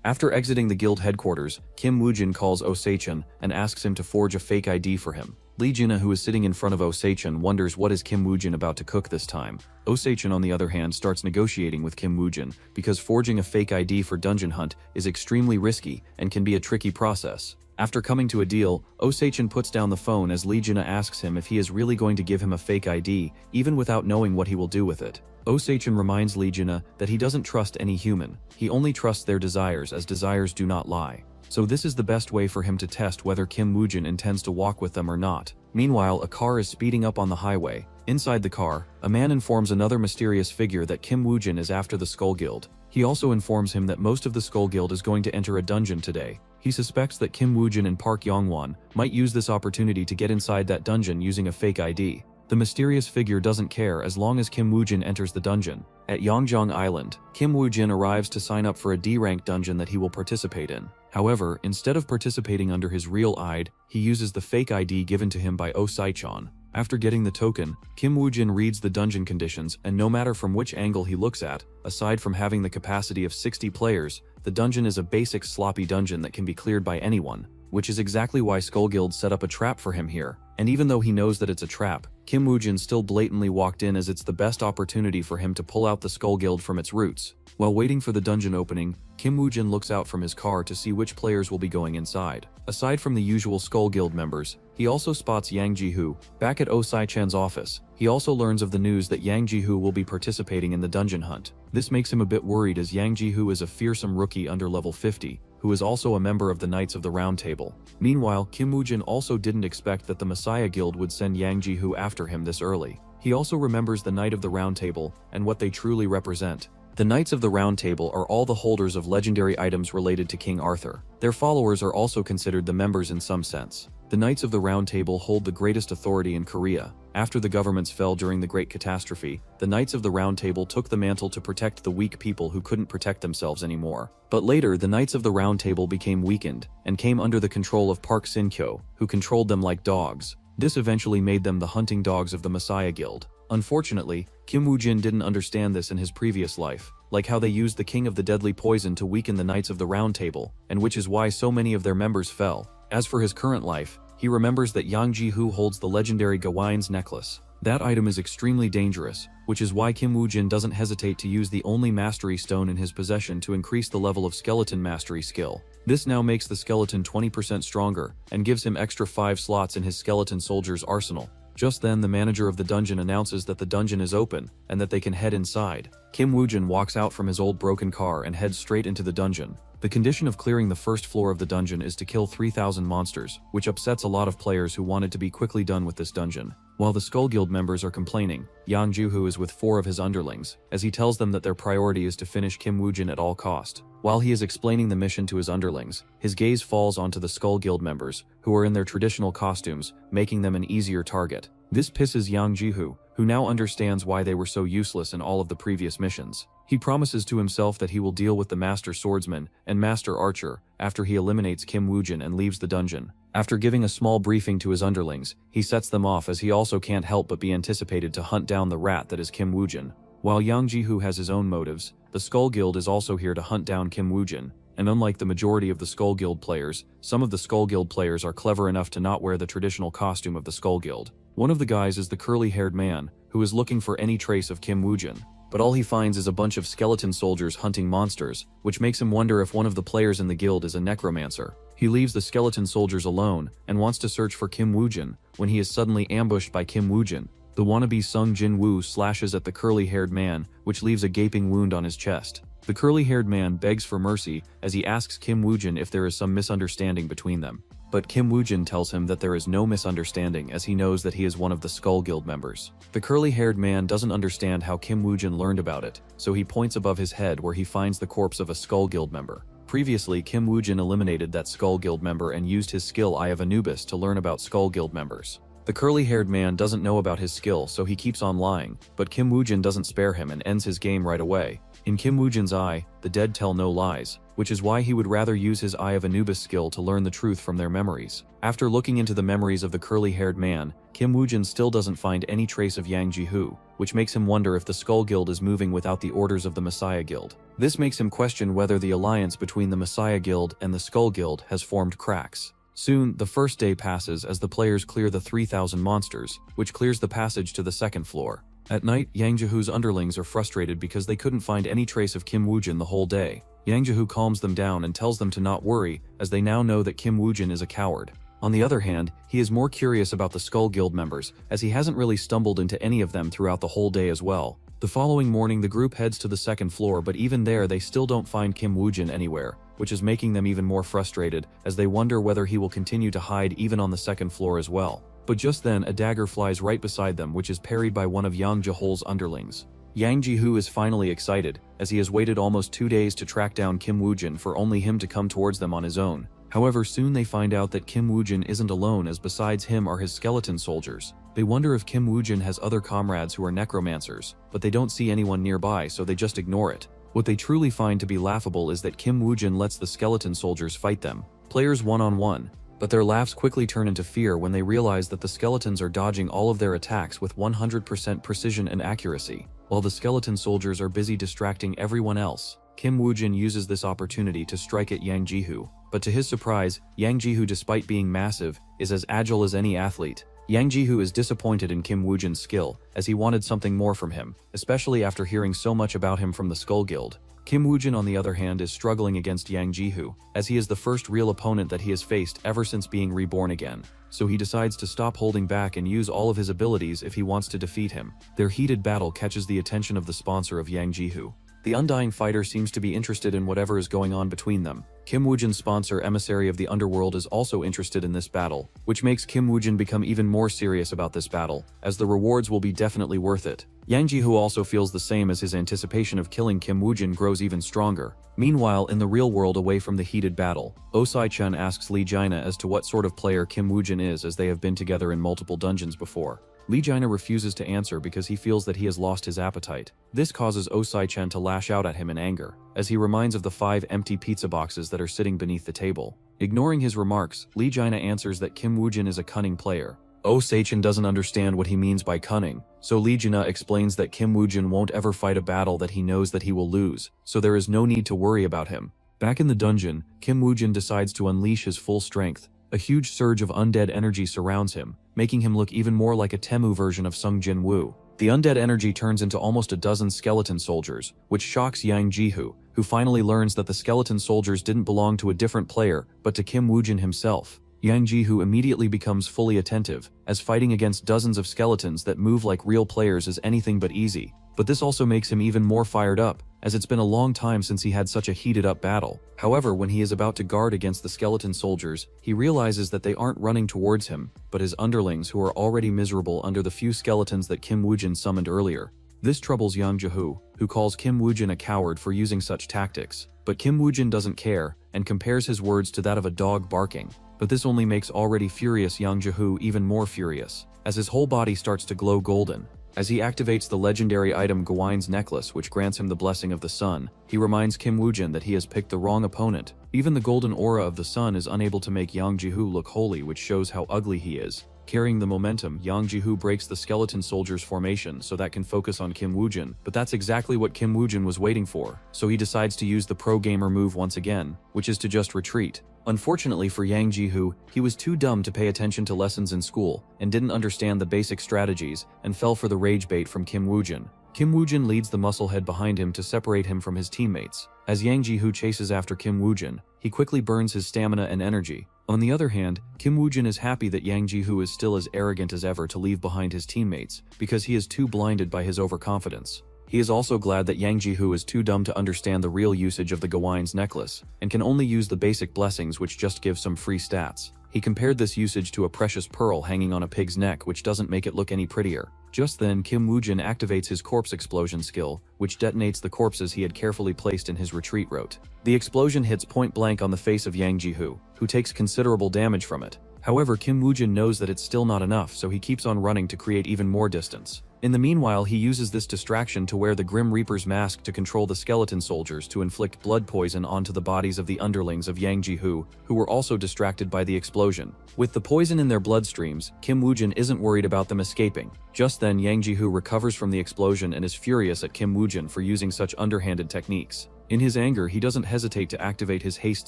After exiting the guild headquarters, Kim Woo-jin calls Oh Se-chun and asks him to forge a fake ID for him. Lee Jina, who is sitting in front of Oh Se-chun, wonders what is Kim Woo-jin about to cook this time. Oh Se-chun, on the other hand, starts negotiating with Kim Woo-jin because forging a fake ID for Dungeon Hunt is extremely risky and can be a tricky process. After coming to a deal, Oh Se-chun puts down the phone as Lee Jina asks him if he is really going to give him a fake ID, even without knowing what he will do with it. Oh Se-chun reminds Lee Jina that he doesn't trust any human. He only trusts their desires, as desires do not lie. So this is the best way for him to test whether Kim Woo-jin intends to walk with them or not. Meanwhile, a car is speeding up on the highway. Inside the car, a man informs another mysterious figure that Kim Woo-jin is after the Skull Guild. He also informs him that most of the Skull Guild is going to enter a dungeon today. He suspects that Kim Woo-jin and Park Yong-wan might use this opportunity to get inside that dungeon using a fake ID. The mysterious figure doesn't care as long as Kim Woo-jin enters the dungeon. At Yongjong Island, Kim Woo-jin arrives to sign up for a D-rank dungeon that he will participate in. However, instead of participating under his real ID, he uses the fake ID given to him by Oh Se-chun. After getting the token, Kim Woo-jin reads the dungeon conditions, and no matter from which angle he looks at, aside from having the capacity of 60 players, the dungeon is a basic sloppy dungeon that can be cleared by anyone, which is exactly why Skull Guild set up a trap for him here. And even though he knows that it's a trap, Kim Woo-jin still blatantly walked in as it's the best opportunity for him to pull out the Skull Guild from its roots. While waiting for the dungeon opening, Kim Woo-jin looks out from his car to see which players will be going inside. Aside from the usual Skull Guild members, he also spots Yang Ji-hoo. Back at Oh Sai-chan's office, he also learns of the news that Yang Ji-hoo will be participating in the dungeon hunt. This makes him a bit worried as Yang Ji-hoo is a fearsome rookie under level 50, who is also a member of the Knights of the Round Table. Meanwhile, Kim Woo-jin also didn't expect that the Messiah Guild would send Yang Ji-hoo after him this early. He also remembers the Knight of the Round Table and what they truly represent. The Knights of the Round Table are all the holders of legendary items related to King Arthur. Their followers are also considered the members in some sense. The Knights of the Round Table hold the greatest authority in Korea. After the governments fell during the Great Catastrophe, the Knights of the Round Table took the mantle to protect the weak people who couldn't protect themselves anymore. But later, the Knights of the Round Table became weakened and came under the control of Park Sin-kyo, who controlled them like dogs. This eventually made them the hunting dogs of the Messiah Guild. Unfortunately, Kim Woo-jin didn't understand this in his previous life, like how they used the King of the Deadly Poison to weaken the Knights of the Round Table, and which is why so many of their members fell. As for his current life, he remembers that Yang Ji-hoo holds the legendary Gawaiian's necklace. That item is extremely dangerous, which is why Kim Woo-jin doesn't hesitate to use the only mastery stone in his possession to increase the level of skeleton mastery skill. This now makes the skeleton 20% stronger, and gives him extra 5 slots in his skeleton soldier's arsenal. Just then, the manager of the dungeon announces that the dungeon is open, and that they can head inside. Kim Woo-jin walks out from his old broken car and heads straight into the dungeon. The condition of clearing the first floor of the dungeon is to kill 3,000 monsters, which upsets a lot of players who wanted to be quickly done with this dungeon. While the Skull Guild members are complaining, Yang Ji-hoo is with 4 of his underlings, as he tells them that their priority is to finish Kim Woo-jin at all cost. While he is explaining the mission to his underlings, his gaze falls onto the Skull Guild members, who are in their traditional costumes, making them an easier target. This pisses Yang Ji-hoo, who now understands why they were so useless in all of the previous missions. He promises to himself that he will deal with the Master Swordsman and Master Archer after he eliminates Kim Woo-jin and leaves the dungeon. After giving a small briefing to his underlings, he sets them off as he also can't help but be anticipated to hunt down the rat that is Kim Woo-jin. While Yang Ji-hoo has his own motives, the Skull Guild is also here to hunt down Kim Woo-jin, and unlike the majority of the Skull Guild players, some of the Skull Guild players are clever enough to not wear the traditional costume of the Skull Guild. One of the guys is the curly-haired man, who is looking for any trace of Kim Woo-jin, but all he finds is a bunch of skeleton soldiers hunting monsters, which makes him wonder if one of the players in the guild is a necromancer. He leaves the skeleton soldiers alone and wants to search for Kim Woo-jin when he is suddenly ambushed by Kim Woo-jin. The wannabe Sung Jin-woo slashes at the curly-haired man, which leaves a gaping wound on his chest. The curly-haired man begs for mercy as he asks Kim Woo-jin if there is some misunderstanding between them. But Kim Woo-jin tells him that there is no misunderstanding as he knows that he is one of the Skull Guild members. The curly-haired man doesn't understand how Kim Woo-jin learned about it, so he points above his head where he finds the corpse of a Skull Guild member. Previously, Kim Woo-jin eliminated that Skull Guild member and used his skill Eye of Anubis to learn about Skull Guild members. The curly-haired man doesn't know about his skill, so he keeps on lying, but Kim Woo-jin doesn't spare him and ends his game right away. In Kim Woo-jin's eye, the dead tell no lies, which is why he would rather use his Eye of Anubis skill to learn the truth from their memories. After looking into the memories of the curly-haired man, Kim Woo-jin still doesn't find any trace of Yang Ji-hoo, which makes him wonder if the Skull Guild is moving without the orders of the Messiah Guild. This makes him question whether the alliance between the Messiah Guild and the Skull Guild has formed cracks. Soon, the first day passes as the players clear the 3,000 monsters, which clears the passage to the second floor. At night, Yang Ji-hoo's underlings are frustrated because they couldn't find any trace of Kim Woo-jin the whole day. Yang Ji-hoo calms them down and tells them to not worry, as they now know that Kim Woo-jin is a coward. On the other hand, he is more curious about the Skull Guild members, as he hasn't really stumbled into any of them throughout the whole day as well. The following morning, the group heads to the second floor, but even there they still don't find Kim Woo-jin anywhere, which is making them even more frustrated, as they wonder whether he will continue to hide even on the second floor as well. But just then, a dagger flies right beside them, which is parried by one of Yang Ji-ho's underlings. Yang Ji-hoo is finally excited, as he has waited almost 2 days to track down Kim Woo-jin for only him to come towards them on his own. However, soon they find out that Kim Woo-jin isn't alone, as besides him are his skeleton soldiers. They wonder if Kim Woo-jin has other comrades who are necromancers, but they don't see anyone nearby, so they just ignore it. What they truly find to be laughable is that Kim Woo-jin lets the skeleton soldiers fight them, players one-on-one, but their laughs quickly turn into fear when they realize that the skeletons are dodging all of their attacks with 100% precision and accuracy. While the skeleton soldiers are busy distracting everyone else, Kim Woo-jin uses this opportunity to strike at Yang Ji-hoo. But to his surprise, Yang Ji-hoo, despite being massive, is as agile as any athlete. Yang Ji-hoo is disappointed in Kim Woo-jin's skill, as he wanted something more from him, especially after hearing so much about him from the Skull Guild. Kim Woojin on the other hand is struggling against Yang Jihoo, as he is the first real opponent that he has faced ever since being reborn again. So he decides to stop holding back and use all of his abilities if he wants to defeat him. Their heated battle catches the attention of the sponsor of Yang Jihoo. The undying fighter seems to be interested in whatever is going on between them. Kim Woojin's sponsor, emissary of the underworld, is also interested in this battle, which makes Kim Woojin become even more serious about this battle, as the rewards will be definitely worth it. Yang Jihoo also feels the same, as his anticipation of killing Kim Woojin grows even stronger. Meanwhile, in the real world away from the heated battle, Osai-chan asks Lee Jaina as to what sort of player Kim Woojin is, as they have been together in multiple dungeons before. Lee Jaina refuses to answer because he feels that he has lost his appetite. This causes Osai-chan to lash out at him in anger, as he reminds of the 5 empty pizza boxes that are sitting beneath the table. Ignoring his remarks, Lee Jaina answers that Kim Woojin is a cunning player. Osai-chan doesn't understand what he means by cunning, so Lee Jaina explains that Kim Woojin won't ever fight a battle that he knows that he will lose, so there is no need to worry about him. Back in the dungeon, Kim Woojin decides to unleash his full strength. A huge surge of undead energy surrounds him, making him look even more like a Temu version of Sung Jin-woo. The undead energy turns into almost a dozen skeleton soldiers, which shocks Yang Jihoo, who finally learns that the skeleton soldiers didn't belong to a different player, but to Kim Woojin himself. Yang Jihoo immediately becomes fully attentive, as fighting against dozens of skeletons that move like real players is anything but easy. But this also makes him even more fired up, as it's been a long time since he had such a heated up battle. However, when he is about to guard against the skeleton soldiers, he realizes that they aren't running towards him, but his underlings who are already miserable under the few skeletons that Kim Woojin summoned earlier. This troubles Yang Jihoo, who calls Kim Woojin a coward for using such tactics. But Kim Woojin doesn't care, and compares his words to that of a dog barking. But this only makes already furious Yang Jihoo even more furious, as his whole body starts to glow golden. As he activates the legendary item Gawaine's necklace, which grants him the blessing of the sun, he reminds Kim Woojin that he has picked the wrong opponent. Even the golden aura of the sun is unable to make Yang Jihoo look holy, which shows how ugly he is. Carrying the momentum, Yang Jihoo breaks the skeleton soldiers' formation so that can focus on Kim Woojin, but that's exactly what Kim Woojin was waiting for, so he decides to use the pro gamer move once again, which is to just retreat. Unfortunately for Yang Jihoo, he was too dumb to pay attention to lessons in school, and didn't understand the basic strategies, and fell for the rage bait from Kim Woojin. Kim Woojin leads the musclehead behind him to separate him from his teammates. As Yang Jihoo chases after Kim Woojin, he quickly burns his stamina and energy. On the other hand, Kim Woojin is happy that Yang Jihoo is still as arrogant as ever to leave behind his teammates, because he is too blinded by his overconfidence. He is also glad that Yang Jihoo is too dumb to understand the real usage of the Gawaine's necklace, and can only use the basic blessings, which just give some free stats. He compared this usage to a precious pearl hanging on a pig's neck, which doesn't make it look any prettier. Just then, Kim Woojin activates his corpse explosion skill, which detonates the corpses he had carefully placed in his retreat route. The explosion hits point blank on the face of Yang Jihoo, who takes considerable damage from it. However, Kim Woojin knows that it's still not enough, so he keeps on running to create even more distance. In the meanwhile, he uses this distraction to wear the Grim Reaper's mask to control the skeleton soldiers to inflict blood poison onto the bodies of the underlings of Yang Jihoo, who were also distracted by the explosion. With the poison in their bloodstreams, Kim Woojin isn't worried about them escaping. Just then, Yang Jihoo recovers from the explosion and is furious at Kim Woojin for using such underhanded techniques. In his anger, he doesn't hesitate to activate his haste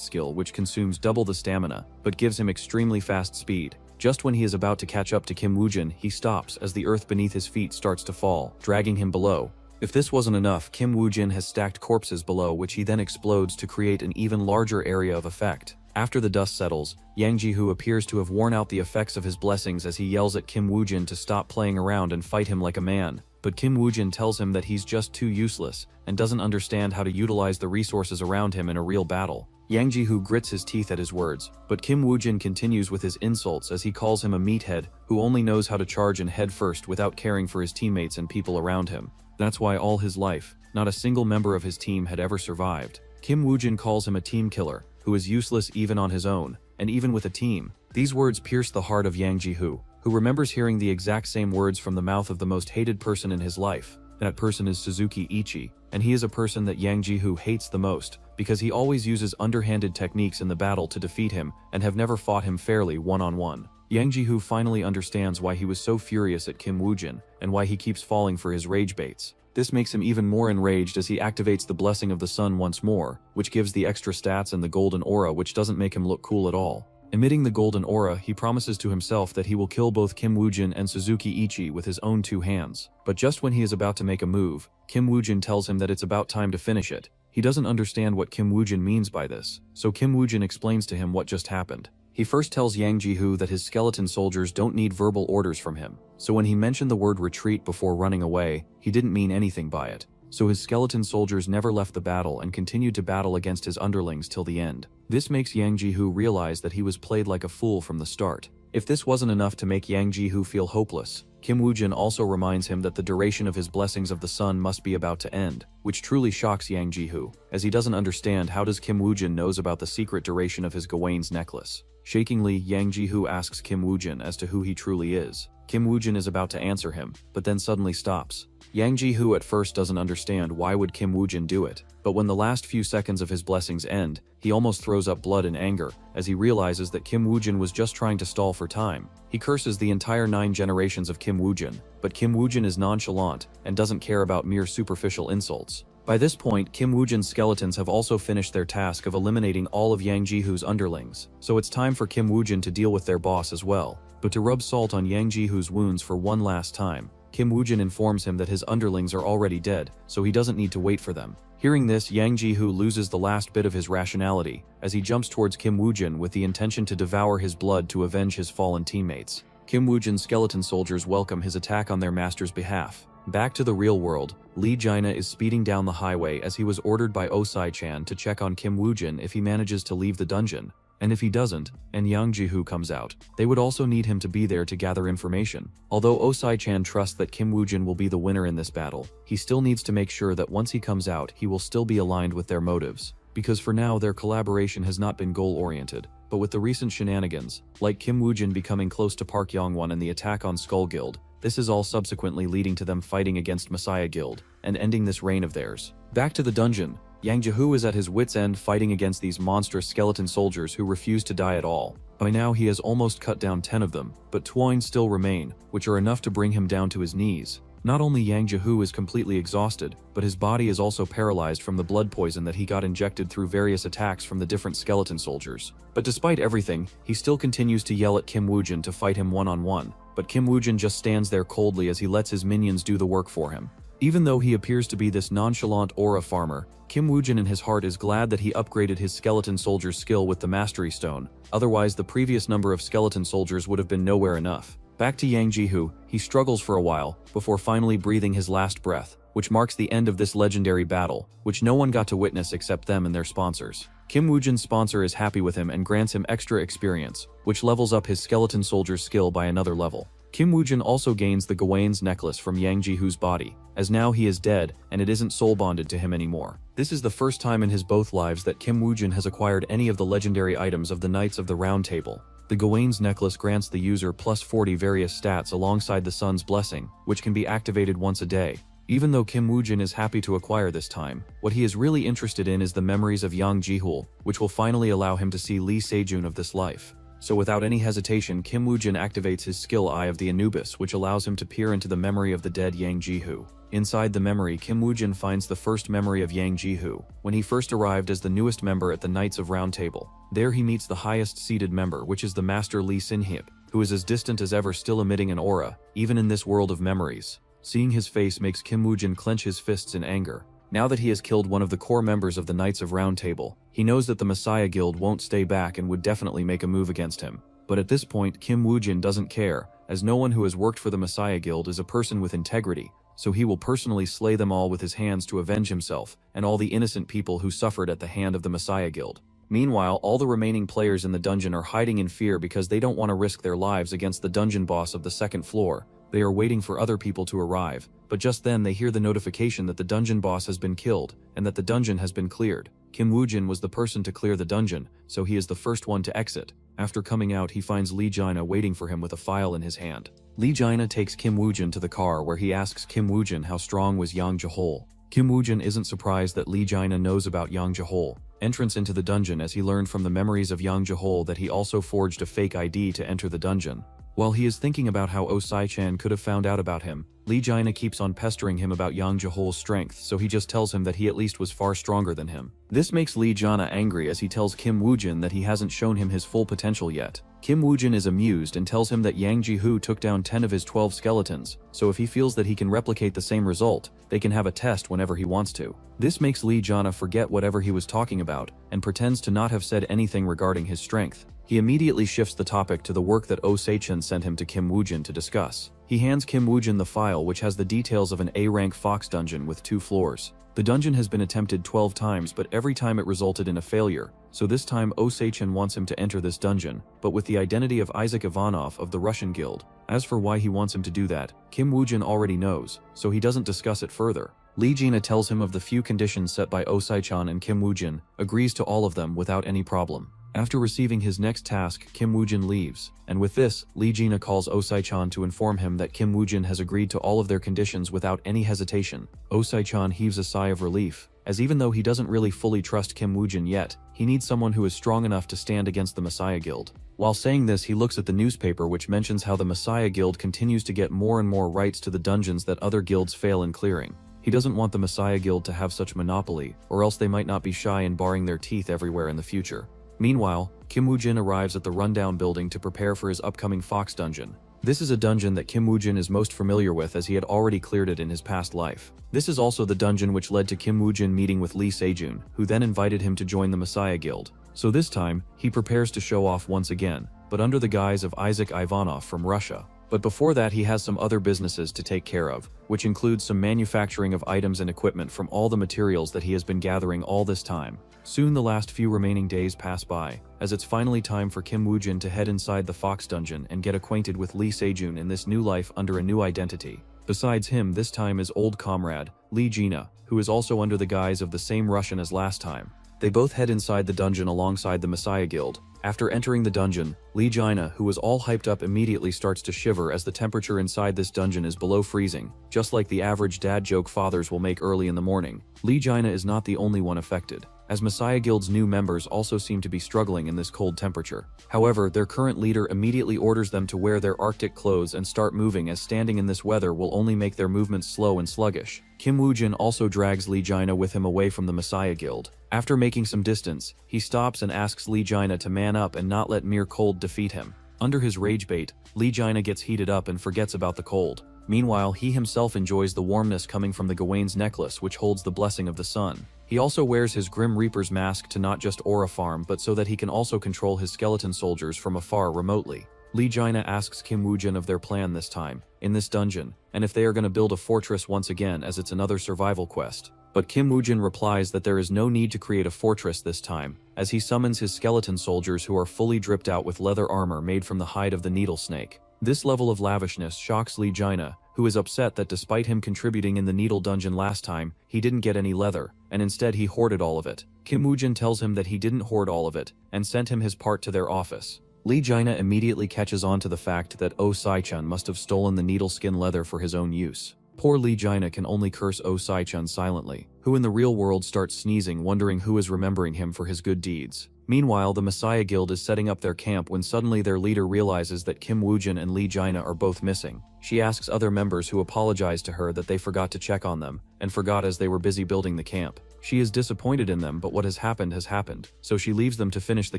skill, which consumes double the stamina, but gives him extremely fast speed. Just when he is about to catch up to Kim Woojin, he stops as the earth beneath his feet starts to fall, dragging him below. If this wasn't enough, Kim Woojin has stacked corpses below, which he then explodes to create an even larger area of effect. After the dust settles, Yang Jihoo appears to have worn out the effects of his blessings as he yells at Kim Woojin to stop playing around and fight him like a man. But Kim Woojin tells him that he's just too useless, and doesn't understand how to utilize the resources around him in a real battle. Yang Jihoo grits his teeth at his words, but Kim Woojin continues with his insults as he calls him a meathead who only knows how to charge and head first without caring for his teammates and people around him. That's why all his life, not a single member of his team had ever survived. Kim Woojin calls him a team killer, who is useless even on his own, and even with a team. These words pierce the heart of Yang Jihoo, who remembers hearing the exact same words from the mouth of the most hated person in his life. That person is Suzuki Ichi, and he is a person that Yang Jihoo hates the most, because he always uses underhanded techniques in the battle to defeat him and have never fought him fairly one-on-one. Yang Jihoo finally understands why he was so furious at Kim Woojin, and why he keeps falling for his rage baits. This makes him even more enraged as he activates the Blessing of the Sun once more, which gives the extra stats and the golden aura, which doesn't make him look cool at all. Emitting the golden aura, he promises to himself that he will kill both Kim Woojin and Suzuki Ichi with his own two hands. But just when he is about to make a move, Kim Woojin tells him that it's about time to finish it. He doesn't understand what Kim Woojin means by this, so Kim Woojin explains to him what just happened. He first tells Yang Ji-hoo that his skeleton soldiers don't need verbal orders from him, so when he mentioned the word retreat before running away, he didn't mean anything by it. So his skeleton soldiers never left the battle and continued to battle against his underlings till the end. This makes Yang Ji-hoo realize that he was played like a fool from the start. If this wasn't enough to make Yang Ji-hoo feel hopeless, Kim Woojin also reminds him that the duration of his blessings of the sun must be about to end, which truly shocks Yang Ji-hoo, as he doesn't understand how does Kim Woojin knows about the secret duration of his Gawain's necklace. Shakingly, Yang Ji-hoo asks Kim Woojin as to who he truly is. Kim Woojin is about to answer him, but then suddenly stops. Yang Ji-hoo at first doesn't understand why would Kim Woojin do it, but when the last few seconds of his blessings end, he almost throws up blood in anger, as he realizes that Kim Woojin was just trying to stall for time. He curses the entire 9 generations of Kim Woojin, but Kim Woojin is nonchalant and doesn't care about mere superficial insults. By this point, Kim Woojin's skeletons have also finished their task of eliminating all of Yang Ji-hoo's underlings, so it's time for Kim Woojin to deal with their boss as well. But to rub salt on Yang Ji-hoo's wounds for one last time, Kim Woojin informs him that his underlings are already dead, so he doesn't need to wait for them. Hearing this, Yang Ji-hoo loses the last bit of his rationality, as he jumps towards Kim Woojin with the intention to devour his blood to avenge his fallen teammates. Kim Woojin's skeleton soldiers welcome his attack on their master's behalf. Back to the real world, Lee Jaina is speeding down the highway as he was ordered by Osai-chan to check on Kim Woojin if he manages to leave the dungeon. And if he doesn't, and Yang Ji-hoo comes out, they would also need him to be there to gather information. Although Osai-chan trusts that Kim Woojin will be the winner in this battle, he still needs to make sure that once he comes out, he will still be aligned with their motives. Because for now, their collaboration has not been goal-oriented. But with the recent shenanigans, like Kim Woojin becoming close to Park Yong-won and the attack on Skull Guild, this is all subsequently leading to them fighting against Messiah Guild, and ending this reign of theirs. Back to the dungeon, Yang Ji-hoo is at his wit's end fighting against these monstrous skeleton soldiers who refuse to die at all. By now he has almost cut down 10 of them, but 9 still remain, which are enough to bring him down to his knees. Not only Yang Ji-hoo is completely exhausted, but his body is also paralyzed from the blood poison that he got injected through various attacks from the different skeleton soldiers. But despite everything, he still continues to yell at Kim Woojin to fight him one-on-one, but Kim Woojin just stands there coldly as he lets his minions do the work for him. Even though he appears to be this nonchalant aura farmer, Kim Woojin in his heart is glad that he upgraded his skeleton soldier's skill with the Mastery Stone, otherwise the previous number of skeleton soldiers would have been nowhere enough. Back to Yang Ji-hoo, he struggles for a while, before finally breathing his last breath, which marks the end of this legendary battle, which no one got to witness except them and their sponsors. Kim Woojin's sponsor is happy with him and grants him extra experience, which levels up his skeleton soldier's skill by another level. Kim Woojin also gains the Gawain's necklace from Yang Ji-hoo's body, as now he is dead and it isn't soul bonded to him anymore. This is the first time in his both lives that Kim Woojin has acquired any of the legendary items of the Knights of the Round Table. The Gawain's necklace grants the user plus 40 various stats alongside the sun's blessing, which can be activated once a day. Even though Kim Woojin is happy to acquire this time, what he is really interested in is the memories of Yang Ji-hoo, which will finally allow him to see Lee Sejun of this life. So without any hesitation, Kim Woojin activates his skill Eye of the Anubis, which allows him to peer into the memory of the dead Yang Ji-hoo. Inside the memory, Kim Woojin finds the first memory of Yang Ji-hoo, when he first arrived as the newest member at the Knights of Round Table. There he meets the highest seated member, which is the Master Lee Sin-hip, who is as distant as ever, still emitting an aura, even in this world of memories. Seeing his face makes Kim Woojin clench his fists in anger. Now that he has killed one of the core members of the Knights of Round Table, he knows that the Messiah Guild won't stay back and would definitely make a move against him. But at this point, Kim Woojin doesn't care, as no one who has worked for the Messiah Guild is a person with integrity, so he will personally slay them all with his hands to avenge himself and all the innocent people who suffered at the hand of the Messiah Guild. Meanwhile, all the remaining players in the dungeon are hiding in fear because they don't want to risk their lives against the dungeon boss of the second floor. They are waiting for other people to arrive, but just then they hear the notification that the dungeon boss has been killed and that the dungeon has been cleared. Kim Woojin was the person to clear the dungeon, so he is the first one to exit. After coming out, he finds Lee Jaina waiting for him with a file in his hand. Lee Jaina takes Kim Woojin to the car where he asks Kim Woojin how strong was Yang Ji-hoo. Kim Woojin isn't surprised that Lee Jaina knows about Yang Ji-hoo. Entrance into the dungeon, as he learned from the memories of Yang Ji-hoo that he also forged a fake ID to enter the dungeon. While he is thinking about how Osai-chan could have found out about him, Lee Jaina keeps on pestering him about Yang Jahol's strength, so he just tells him that he at least was far stronger than him. This makes Lee Jaina angry as he tells Kim Woojin that he hasn't shown him his full potential yet. Kim Woojin is amused and tells him that Yang Ji-hoo took down 10 of his 12 skeletons, so if he feels that he can replicate the same result, they can have a test whenever he wants to. This makes Lee Jaina forget whatever he was talking about, and pretends to not have said anything regarding his strength. He immediately shifts the topic to the work that Osei-chan sent him to Kim Woojin to discuss. He hands Kim Woojin the file which has the details of an A-rank fox dungeon with 2 floors. The dungeon has been attempted 12 times, but every time it resulted in a failure, so this time Osei-chan wants him to enter this dungeon, but with the identity of Isaac Ivanov of the Russian Guild. As for why he wants him to do that, Kim Woojin already knows, so he doesn't discuss it further. Lee Jaina tells him of the few conditions set by Osei-chan, and Kim Woojin agrees to all of them without any problem. After receiving his next task, Kim Woojin leaves, and with this, Lee Jaina calls Osei-chan to inform him that Kim Woojin has agreed to all of their conditions without any hesitation. Osei-chan heaves a sigh of relief, as even though he doesn't really fully trust Kim Woojin yet, he needs someone who is strong enough to stand against the Messiah Guild. While saying this, he looks at the newspaper which mentions how the Messiah Guild continues to get more and more rights to the dungeons that other guilds fail in clearing. He doesn't want the Messiah Guild to have such monopoly, or else they might not be shy in barring their teeth everywhere in the future. Meanwhile, Kim Woojin arrives at the rundown building to prepare for his upcoming Fox dungeon. This is a dungeon that Kim Woojin is most familiar with as he had already cleared it in his past life. This is also the dungeon which led to Kim Woojin meeting with Lee Sejun, who then invited him to join the Messiah Guild. So this time, he prepares to show off once again, but under the guise of Isaac Ivanov from Russia. But before that, he has some other businesses to take care of, which includes some manufacturing of items and equipment from all the materials that he has been gathering all this time. Soon the last few remaining days pass by, as it's finally time for Kim Woojin to head inside the Fox dungeon and get acquainted with Lee Sejun in this new life under a new identity. Besides him, this time is old comrade, Lee Jaina, who is also under the guise of the same Russian as last time. They both head inside the dungeon alongside the Messiah Guild. After entering the dungeon, Lee Jaina, who was all hyped up, immediately starts to shiver as the temperature inside this dungeon is below freezing, just like the average dad joke fathers will make early in the morning. Lee Jaina is not the only one affected, as Messiah Guild's new members also seem to be struggling in this cold temperature. However, their current leader immediately orders them to wear their Arctic clothes and start moving, as standing in this weather will only make their movements slow and sluggish. Kim Woojin also drags Lee Jaina with him away from the Messiah Guild. After making some distance, he stops and asks Lee Jaina to man up and not let mere cold defeat him. Under his rage bait, Lee Jaina gets heated up and forgets about the cold. Meanwhile, he himself enjoys the warmness coming from the Gawain's necklace, which holds the blessing of the sun. He also wears his Grim Reaper's mask to not just aura farm, but so that he can also control his skeleton soldiers from afar remotely. Lee Jaina asks Kim Woojin of their plan this time, in this dungeon, and if they are going to build a fortress once again, as it's another survival quest. But Kim Woojin replies that there is no need to create a fortress this time, as he summons his skeleton soldiers who are fully dripped out with leather armor made from the hide of the needle snake. This level of lavishness shocks Lee Jaina, who is upset that despite him contributing in the needle dungeon last time, he didn't get any leather, and instead he hoarded all of it. Kim Woojin tells him that he didn't hoard all of it, and sent him his part to their office. Lee Jaina immediately catches on to the fact that Osei-chan must have stolen the needle skin leather for his own use. Poor Lee Jaina can only curse Osei-chan silently, who in the real world starts sneezing, wondering who is remembering him for his good deeds. Meanwhile, the Messiah Guild is setting up their camp when suddenly their leader realizes that Kim Woojin and Lee Jaina are both missing. She asks other members, who apologize to her that they forgot to check on them, and forgot as they were busy building the camp. She is disappointed in them, but what has happened, so she leaves them to finish the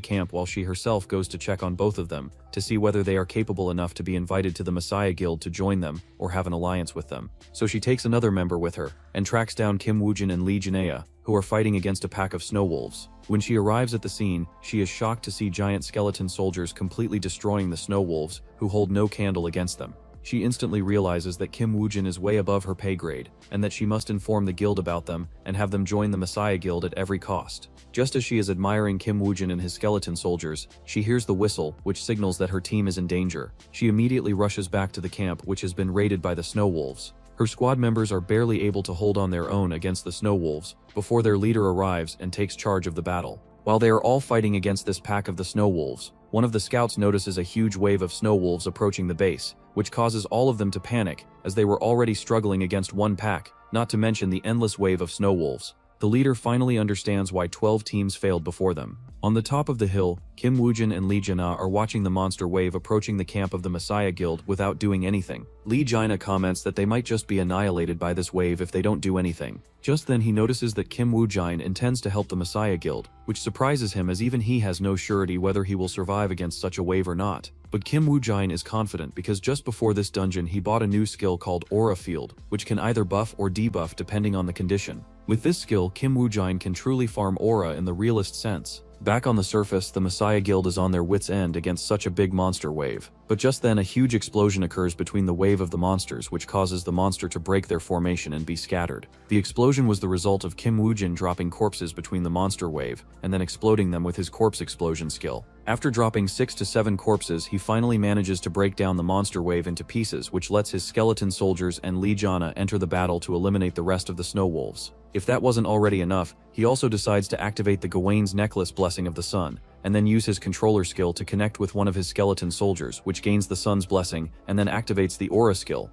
camp while she herself goes to check on both of them, to see whether they are capable enough to be invited to the Messiah Guild to join them, or have an alliance with them. So she takes another member with her, and tracks down Kim Woojin and Lee Jaina, who are fighting against a pack of snow wolves. When she arrives at the scene, she is shocked to see giant skeleton soldiers completely destroying the snow wolves, who hold no candle against them. She instantly realizes that Kim Woojin is way above her pay grade, and that she must inform the guild about them and have them join the Messiah Guild at every cost. Just as she is admiring Kim Woojin and his skeleton soldiers, she hears the whistle, which signals that her team is in danger. She immediately rushes back to the camp, which has been raided by the snow wolves. Her squad members are barely able to hold on their own against the snow wolves before their leader arrives and takes charge of the battle. While they are all fighting against this pack of the snow wolves, one of the scouts notices a huge wave of snow wolves approaching the base, which causes all of them to panic, as they were already struggling against one pack, not to mention the endless wave of snow wolves. The leader finally understands why 12 teams failed before them. On the top of the hill, Kim Woojin and Lee Jina are watching the monster wave approaching the camp of the Messiah Guild without doing anything. Lee Jina comments that they might just be annihilated by this wave if they don't do anything. Just then he notices that Kim Woojin intends to help the Messiah Guild, which surprises him as even he has no surety whether he will survive against such a wave or not. But Kim Woojin is confident because just before this dungeon he bought a new skill called Aura Field, which can either buff or debuff depending on the condition. With this skill, Kim Woojin can truly farm aura in the realist sense. Back on the surface, the Messiah Guild is on their wits' end against such a big monster wave. But just then a huge explosion occurs between the wave of the monsters, which causes the monster to break their formation and be scattered. The explosion was the result of Kim Woojin dropping corpses between the monster wave, and then exploding them with his corpse explosion skill. After dropping 6 to 7 corpses, he finally manages to break down the monster wave into pieces, which lets his skeleton soldiers and Lee Jana enter the battle to eliminate the rest of the snow wolves. If that wasn't already enough, he also decides to activate the Gawain's Necklace Blessing of the Sun, and then use his controller skill to connect with one of his skeleton soldiers, which gains the Sun's blessing, and then activates the Aura skill.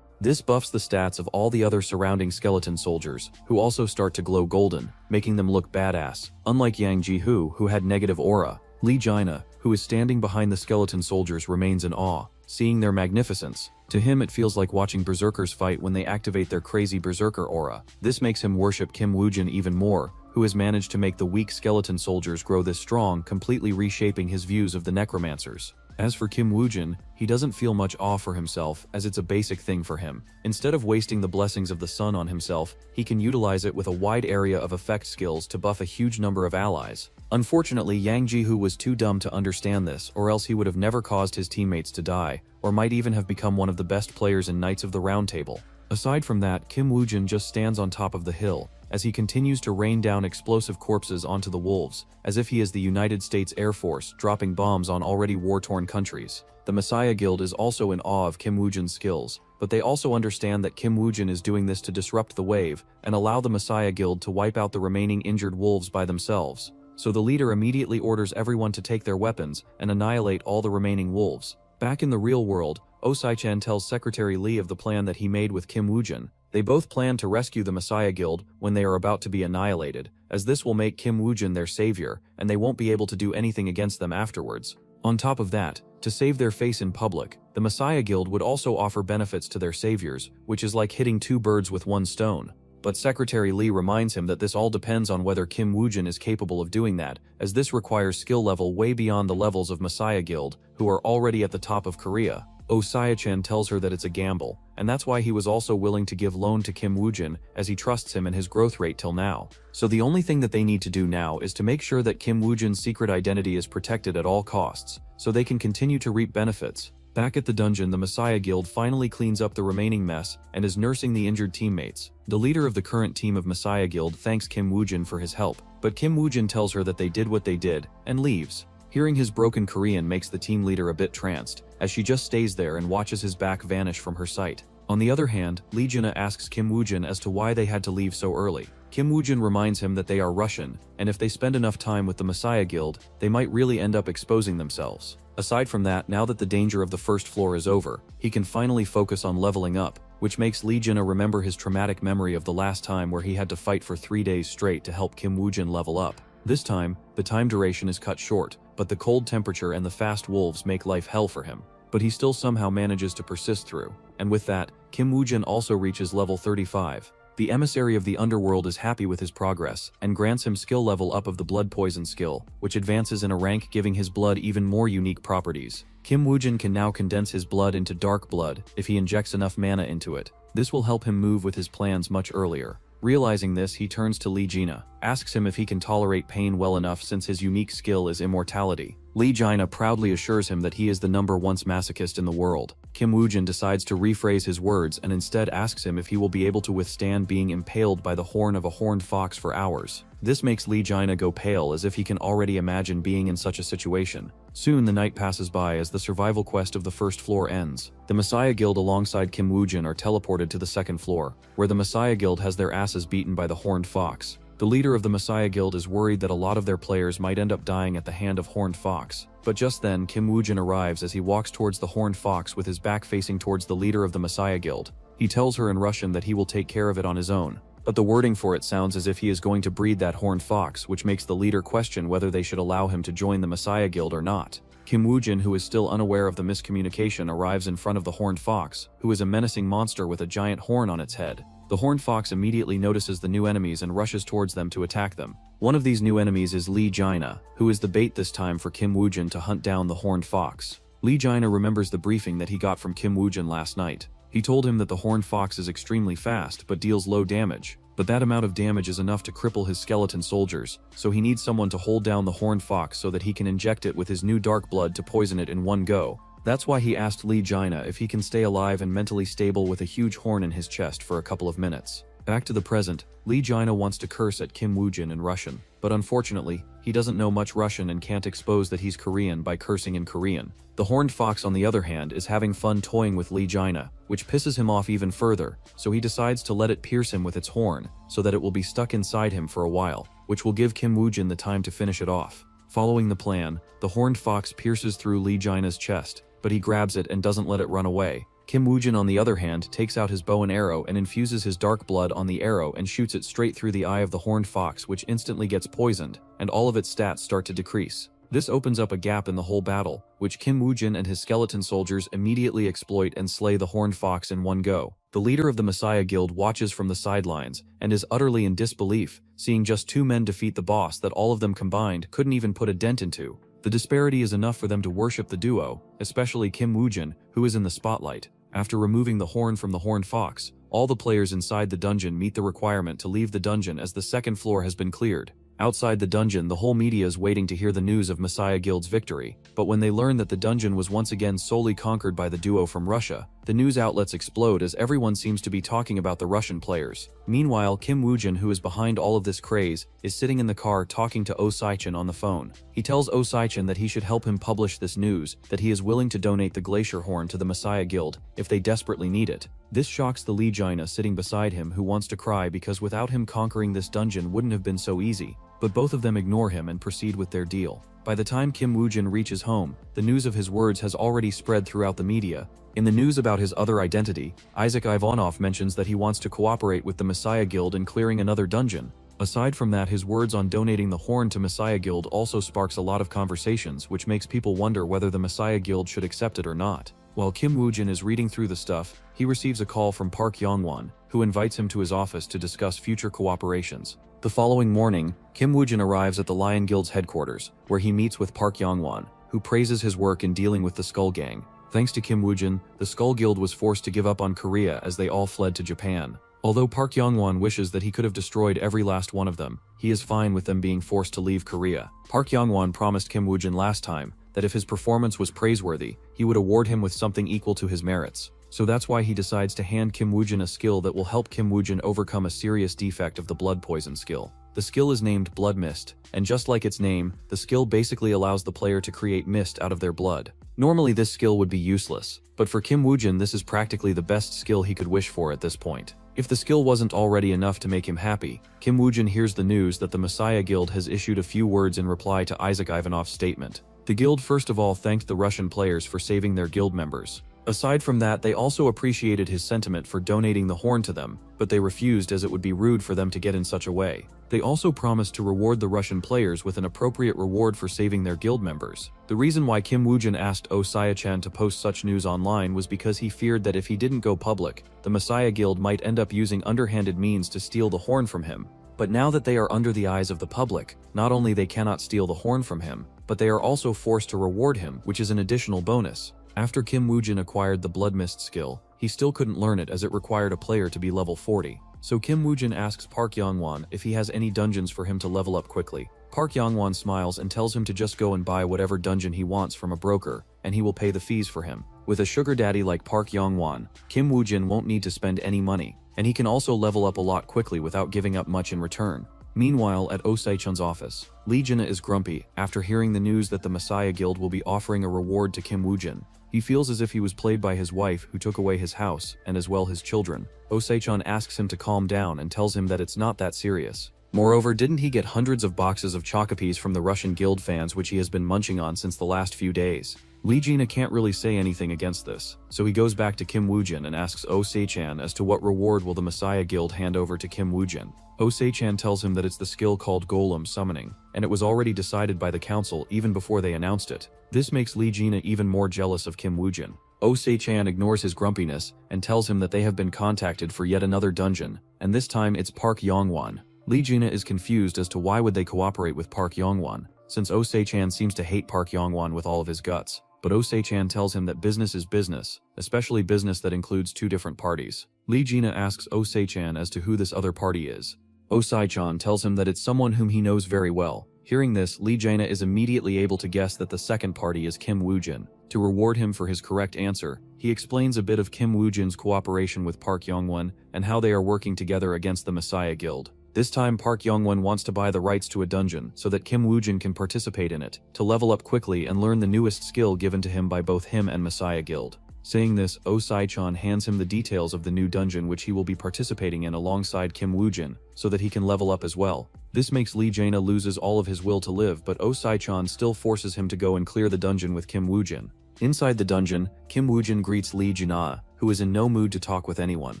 This buffs the stats of all the other surrounding skeleton soldiers, who also start to glow golden, making them look badass. Unlike Yang Ji-hoo, who had negative aura, Lee Jina, who is standing behind the skeleton soldiers, remains in awe, seeing their magnificence. To him it feels like watching berserkers fight when they activate their crazy berserker aura. This makes him worship Kim Woojin even more, who has managed to make the weak skeleton soldiers grow this strong, completely reshaping his views of the necromancers. As for Kim Woojin, he doesn't feel much awe for himself, as it's a basic thing for him. Instead of wasting the blessings of the sun on himself, he can utilize it with a wide area of effect skills to buff a huge number of allies. Unfortunately, Yang Ji-hoo was too dumb to understand this, or else he would have never caused his teammates to die, or might even have become one of the best players in Knights of the Round Table. Aside from that, Kim Woojin just stands on top of the hill, as he continues to rain down explosive corpses onto the wolves, as if he is the United States Air Force dropping bombs on already war-torn countries. The Messiah Guild is also in awe of Kim Woojin's skills, but they also understand that Kim Woojin is doing this to disrupt the wave and allow the Messiah Guild to wipe out the remaining injured wolves by themselves. So the leader immediately orders everyone to take their weapons and annihilate all the remaining wolves. Back in the real world, Oh-sai-chan tells Secretary Lee of the plan that he made with Kim Woojin. They both plan to rescue the Messiah Guild when they are about to be annihilated, as this will make Kim Woojin their savior, and they won't be able to do anything against them afterwards. On top of that, to save their face in public, the Messiah Guild would also offer benefits to their saviors, which is like hitting 2 birds with 1 stone. But Secretary Lee reminds him that this all depends on whether Kim Woojin is capable of doing that, as this requires skill level way beyond the levels of Messiah Guild, who are already at the top of Korea. Oh-sai-chan tells her that it's a gamble, and that's why he was also willing to give loan to Kim Woojin, as he trusts him and his growth rate till now. So the only thing that they need to do now is to make sure that Kim Woojin's secret identity is protected at all costs, so they can continue to reap benefits. Back at the dungeon, the Messiah Guild finally cleans up the remaining mess and is nursing the injured teammates. The leader of the current team of Messiah Guild thanks Kim Woojin for his help, but Kim Woojin tells her that they did what they did, and leaves. Hearing his broken Korean makes the team leader a bit tranced, as she just stays there and watches his back vanish from her sight. On the other hand, Lee Jina asks Kim Woojin as to why they had to leave so early. Kim Woojin reminds him that they are Russian, and if they spend enough time with the Messiah Guild, they might really end up exposing themselves. Aside from that, now that the danger of the first floor is over, he can finally focus on leveling up, which makes Lee Jina remember his traumatic memory of the last time where he had to fight for 3 days straight to help Kim Woojin level up. This time, the time duration is cut short, but the cold temperature and the fast wolves make life hell for him. But he still somehow manages to persist through, and with that, Kim Woojin also reaches level 35. The emissary of the underworld is happy with his progress, and grants him skill level up of the blood poison skill, which advances in a rank, giving his blood even more unique properties. Kim Woojin can now condense his blood into dark blood if he injects enough mana into it. This will help him move with his plans much earlier. Realizing this, he turns to Lee Jina, asks him if he can tolerate pain well enough since his unique skill is immortality. Lee Jina proudly assures him that he is the #1 masochist in the world. Kim Woojin decides to rephrase his words and instead asks him if he will be able to withstand being impaled by the horn of a horned fox for hours. This makes Lee Jina go pale, as if he can already imagine being in such a situation. Soon the night passes by as the survival quest of the first floor ends. The Messiah Guild alongside Kim Woojin are teleported to the second floor, where the Messiah Guild has their asses beaten by the horned fox. The leader of the Messiah Guild is worried that a lot of their players might end up dying at the hand of horned fox. But just then, Kim Woojin arrives as he walks towards the horned fox with his back facing towards the leader of the Messiah Guild. He tells her in Russian that he will take care of it on his own. but the wording for it sounds as if he is going to breed that horned fox, which makes the leader question whether they should allow him to join the Messiah Guild or not. Kim Woo-jin, who is still unaware of the miscommunication, arrives in front of the horned fox, who is a menacing monster with a giant horn on its head. The horned fox immediately notices the new enemies and rushes towards them to attack them. One of these new enemies is Lee Jaina, who is the bait this time for Kim Woo-jin to hunt down the horned fox. Lee Jaina remembers the briefing that he got from Kim Woo-jin last night. He told him that the horned fox is extremely fast but deals low damage, but that amount of damage is enough to cripple his skeleton soldiers, so he needs someone to hold down the horned fox so that he can inject it with his new dark blood to poison it in one go. That's why he asked Lee Jaina if he can stay alive and mentally stable with a huge horn in his chest for a couple of minutes. Back to the present, Lee Jaina wants to curse at Kim Woo-jin in Russian, but unfortunately, he doesn't know much Russian and can't expose that he's Korean by cursing in Korean. The horned fox, on the other hand, is having fun toying with Lee Jaina, which pisses him off even further, so he decides to let it pierce him with its horn, so that it will be stuck inside him for a while, which will give Kim Woo-jin the time to finish it off. Following the plan, the horned fox pierces through Lee Jaina's chest, but he grabs it and doesn't let it run away. Kim Woo-jin, on the other hand, takes out his bow and arrow and infuses his dark blood on the arrow and shoots it straight through the eye of the horned fox, which instantly gets poisoned, and all of its stats start to decrease. This opens up a gap in the whole battle, which Kim Woo-jin and his skeleton soldiers immediately exploit and slay the horned fox in one go. The leader of the Messiah Guild watches from the sidelines and is utterly in disbelief, seeing just two men defeat the boss that all of them combined couldn't even put a dent into. The disparity is enough for them to worship the duo, especially Kim Woo-jin, who is in the spotlight. After removing the horn from the horned fox, all the players inside the dungeon meet the requirement to leave the dungeon as the second floor has been cleared. Outside the dungeon, the whole media is waiting to hear the news of Messiah Guild's victory, but when they learn that the dungeon was once again solely conquered by the duo from Russia, the news outlets explode as everyone seems to be talking about the Russian players. Meanwhile, Kim Woo-jin, who is behind all of this craze, is sitting in the car talking to Oh Sai-chin on the phone. He tells Oh Sai-chin that he should help him publish this news, that he is willing to donate the glacier horn to the Messiah Guild if they desperately need it. This shocks the Lee Jaina sitting beside him, who wants to cry because without him conquering this dungeon wouldn't have been so easy. But both of them ignore him and proceed with their deal. By the time Kim Woo-jin reaches home, the news of his words has already spread throughout the media. In the news about his other identity, Isaac Ivanov mentions that he wants to cooperate with the Messiah Guild in clearing another dungeon. Aside from that, his words on donating the horn to Messiah Guild also sparks a lot of conversations, which makes people wonder whether the Messiah Guild should accept it or not. While Kim Woo-jin is reading through the stuff, he receives a call from Park Yong-won, who invites him to his office to discuss future cooperations. The following morning, Kim Woo-jin arrives at the Lion Guild's headquarters, where he meets with Park Yong-won, who praises his work in dealing with the Skull Gang. Thanks to Kim Woo-jin, the Skull Guild was forced to give up on Korea as they all fled to Japan. Although Park Yong-won wishes that he could have destroyed every last one of them, he is fine with them being forced to leave Korea. Park Yong-won promised Kim Woo-jin last time that if his performance was praiseworthy, he would award him with something equal to his merits. So that's why he decides to hand Kim Woo-jin a skill that will help Kim Woo-jin overcome a serious defect of the blood poison skill. The skill is named Blood Mist, and just like its name, the skill basically allows the player to create mist out of their blood. Normally this skill would be useless, but for Kim Woo-jin this is practically the best skill he could wish for at this point. If the skill wasn't already enough to make him happy, Kim Woo-jin hears the news that the Messiah Guild has issued a few words in reply to Isaac Ivanov's statement. The guild first of all thanked the Russian players for saving their guild members. Aside from that, they also appreciated his sentiment for donating the horn to them, but they refused as it would be rude for them to get in such a way. They also promised to reward the Russian players with an appropriate reward for saving their guild members. The reason why Kim Woo-jin asked Oh Sai-chan to post such news online was because he feared that if he didn't go public, the Messiah Guild might end up using underhanded means to steal the horn from him. But now that they are under the eyes of the public, not only they cannot steal the horn from him, but they are also forced to reward him, which is an additional bonus. After Kim Woo-jin acquired the Blood Mist skill, he still couldn't learn it as it required a player to be level 40. So Kim Woo-jin asks Park Yong-won if he has any dungeons for him to level up quickly. Park Yong-won smiles and tells him to just go and buy whatever dungeon he wants from a broker, and he will pay the fees for him. With a sugar daddy like Park Yong-won, Kim Woo-jin won't need to spend any money, and he can also level up a lot quickly without giving up much in return. Meanwhile, at Oh Sai-chun's office, Lee Jaina is grumpy after hearing the news that the Messiah Guild will be offering a reward to Kim Woo-jin. He feels as if he was played by his wife, who took away his house, and as well his children. Oh Sai-chun asks him to calm down and tells him that it's not that serious. Moreover, didn't he get hundreds of boxes of Chocopes from the Russian guild fans which he has been munching on since the last few days? Lee Jina can't really say anything against this, so he goes back to Kim Woojin and asks Oh Se-chan as to what reward will the Messiah Guild hand over to Kim Woojin. Oh Se-chan tells him that it's the skill called Golem Summoning, and it was already decided by the council even before they announced it. This makes Lee Jina even more jealous of Kim Woojin. Oh Se-chan ignores his grumpiness and tells him that they have been contacted for yet another dungeon, and this time it's Park Yongwon. Lee Jina is confused as to why would they cooperate with Park Yongwon, since Oh Se-chan seems to hate Park Yongwon with all of his guts. But Oh Se-chan tells him that business is business, especially business that includes two different parties. Lee Jina asks Oh Se-chan as to who this other party is. Oh Se-chan tells him that it's someone whom he knows very well. Hearing this, Lee Jina is immediately able to guess that the second party is Kim Woojin. To reward him for his correct answer, he explains a bit of Kim Woojin's cooperation with Park Yongwon and how they are working together against the Messiah Guild. This time Park Yongwon wants to buy the rights to a dungeon so that Kim Woojin can participate in it, to level up quickly and learn the newest skill given to him by both him and Messiah Guild. Saying this, Oh Se-chan hands him the details of the new dungeon which he will be participating in alongside Kim Woojin, so that he can level up as well. This makes Lee Jina loses all of his will to live, but Oh Se-chan still forces him to go and clear the dungeon with Kim Woojin. Inside the dungeon, Kim Woojin greets Lee Jina, who is in no mood to talk with anyone.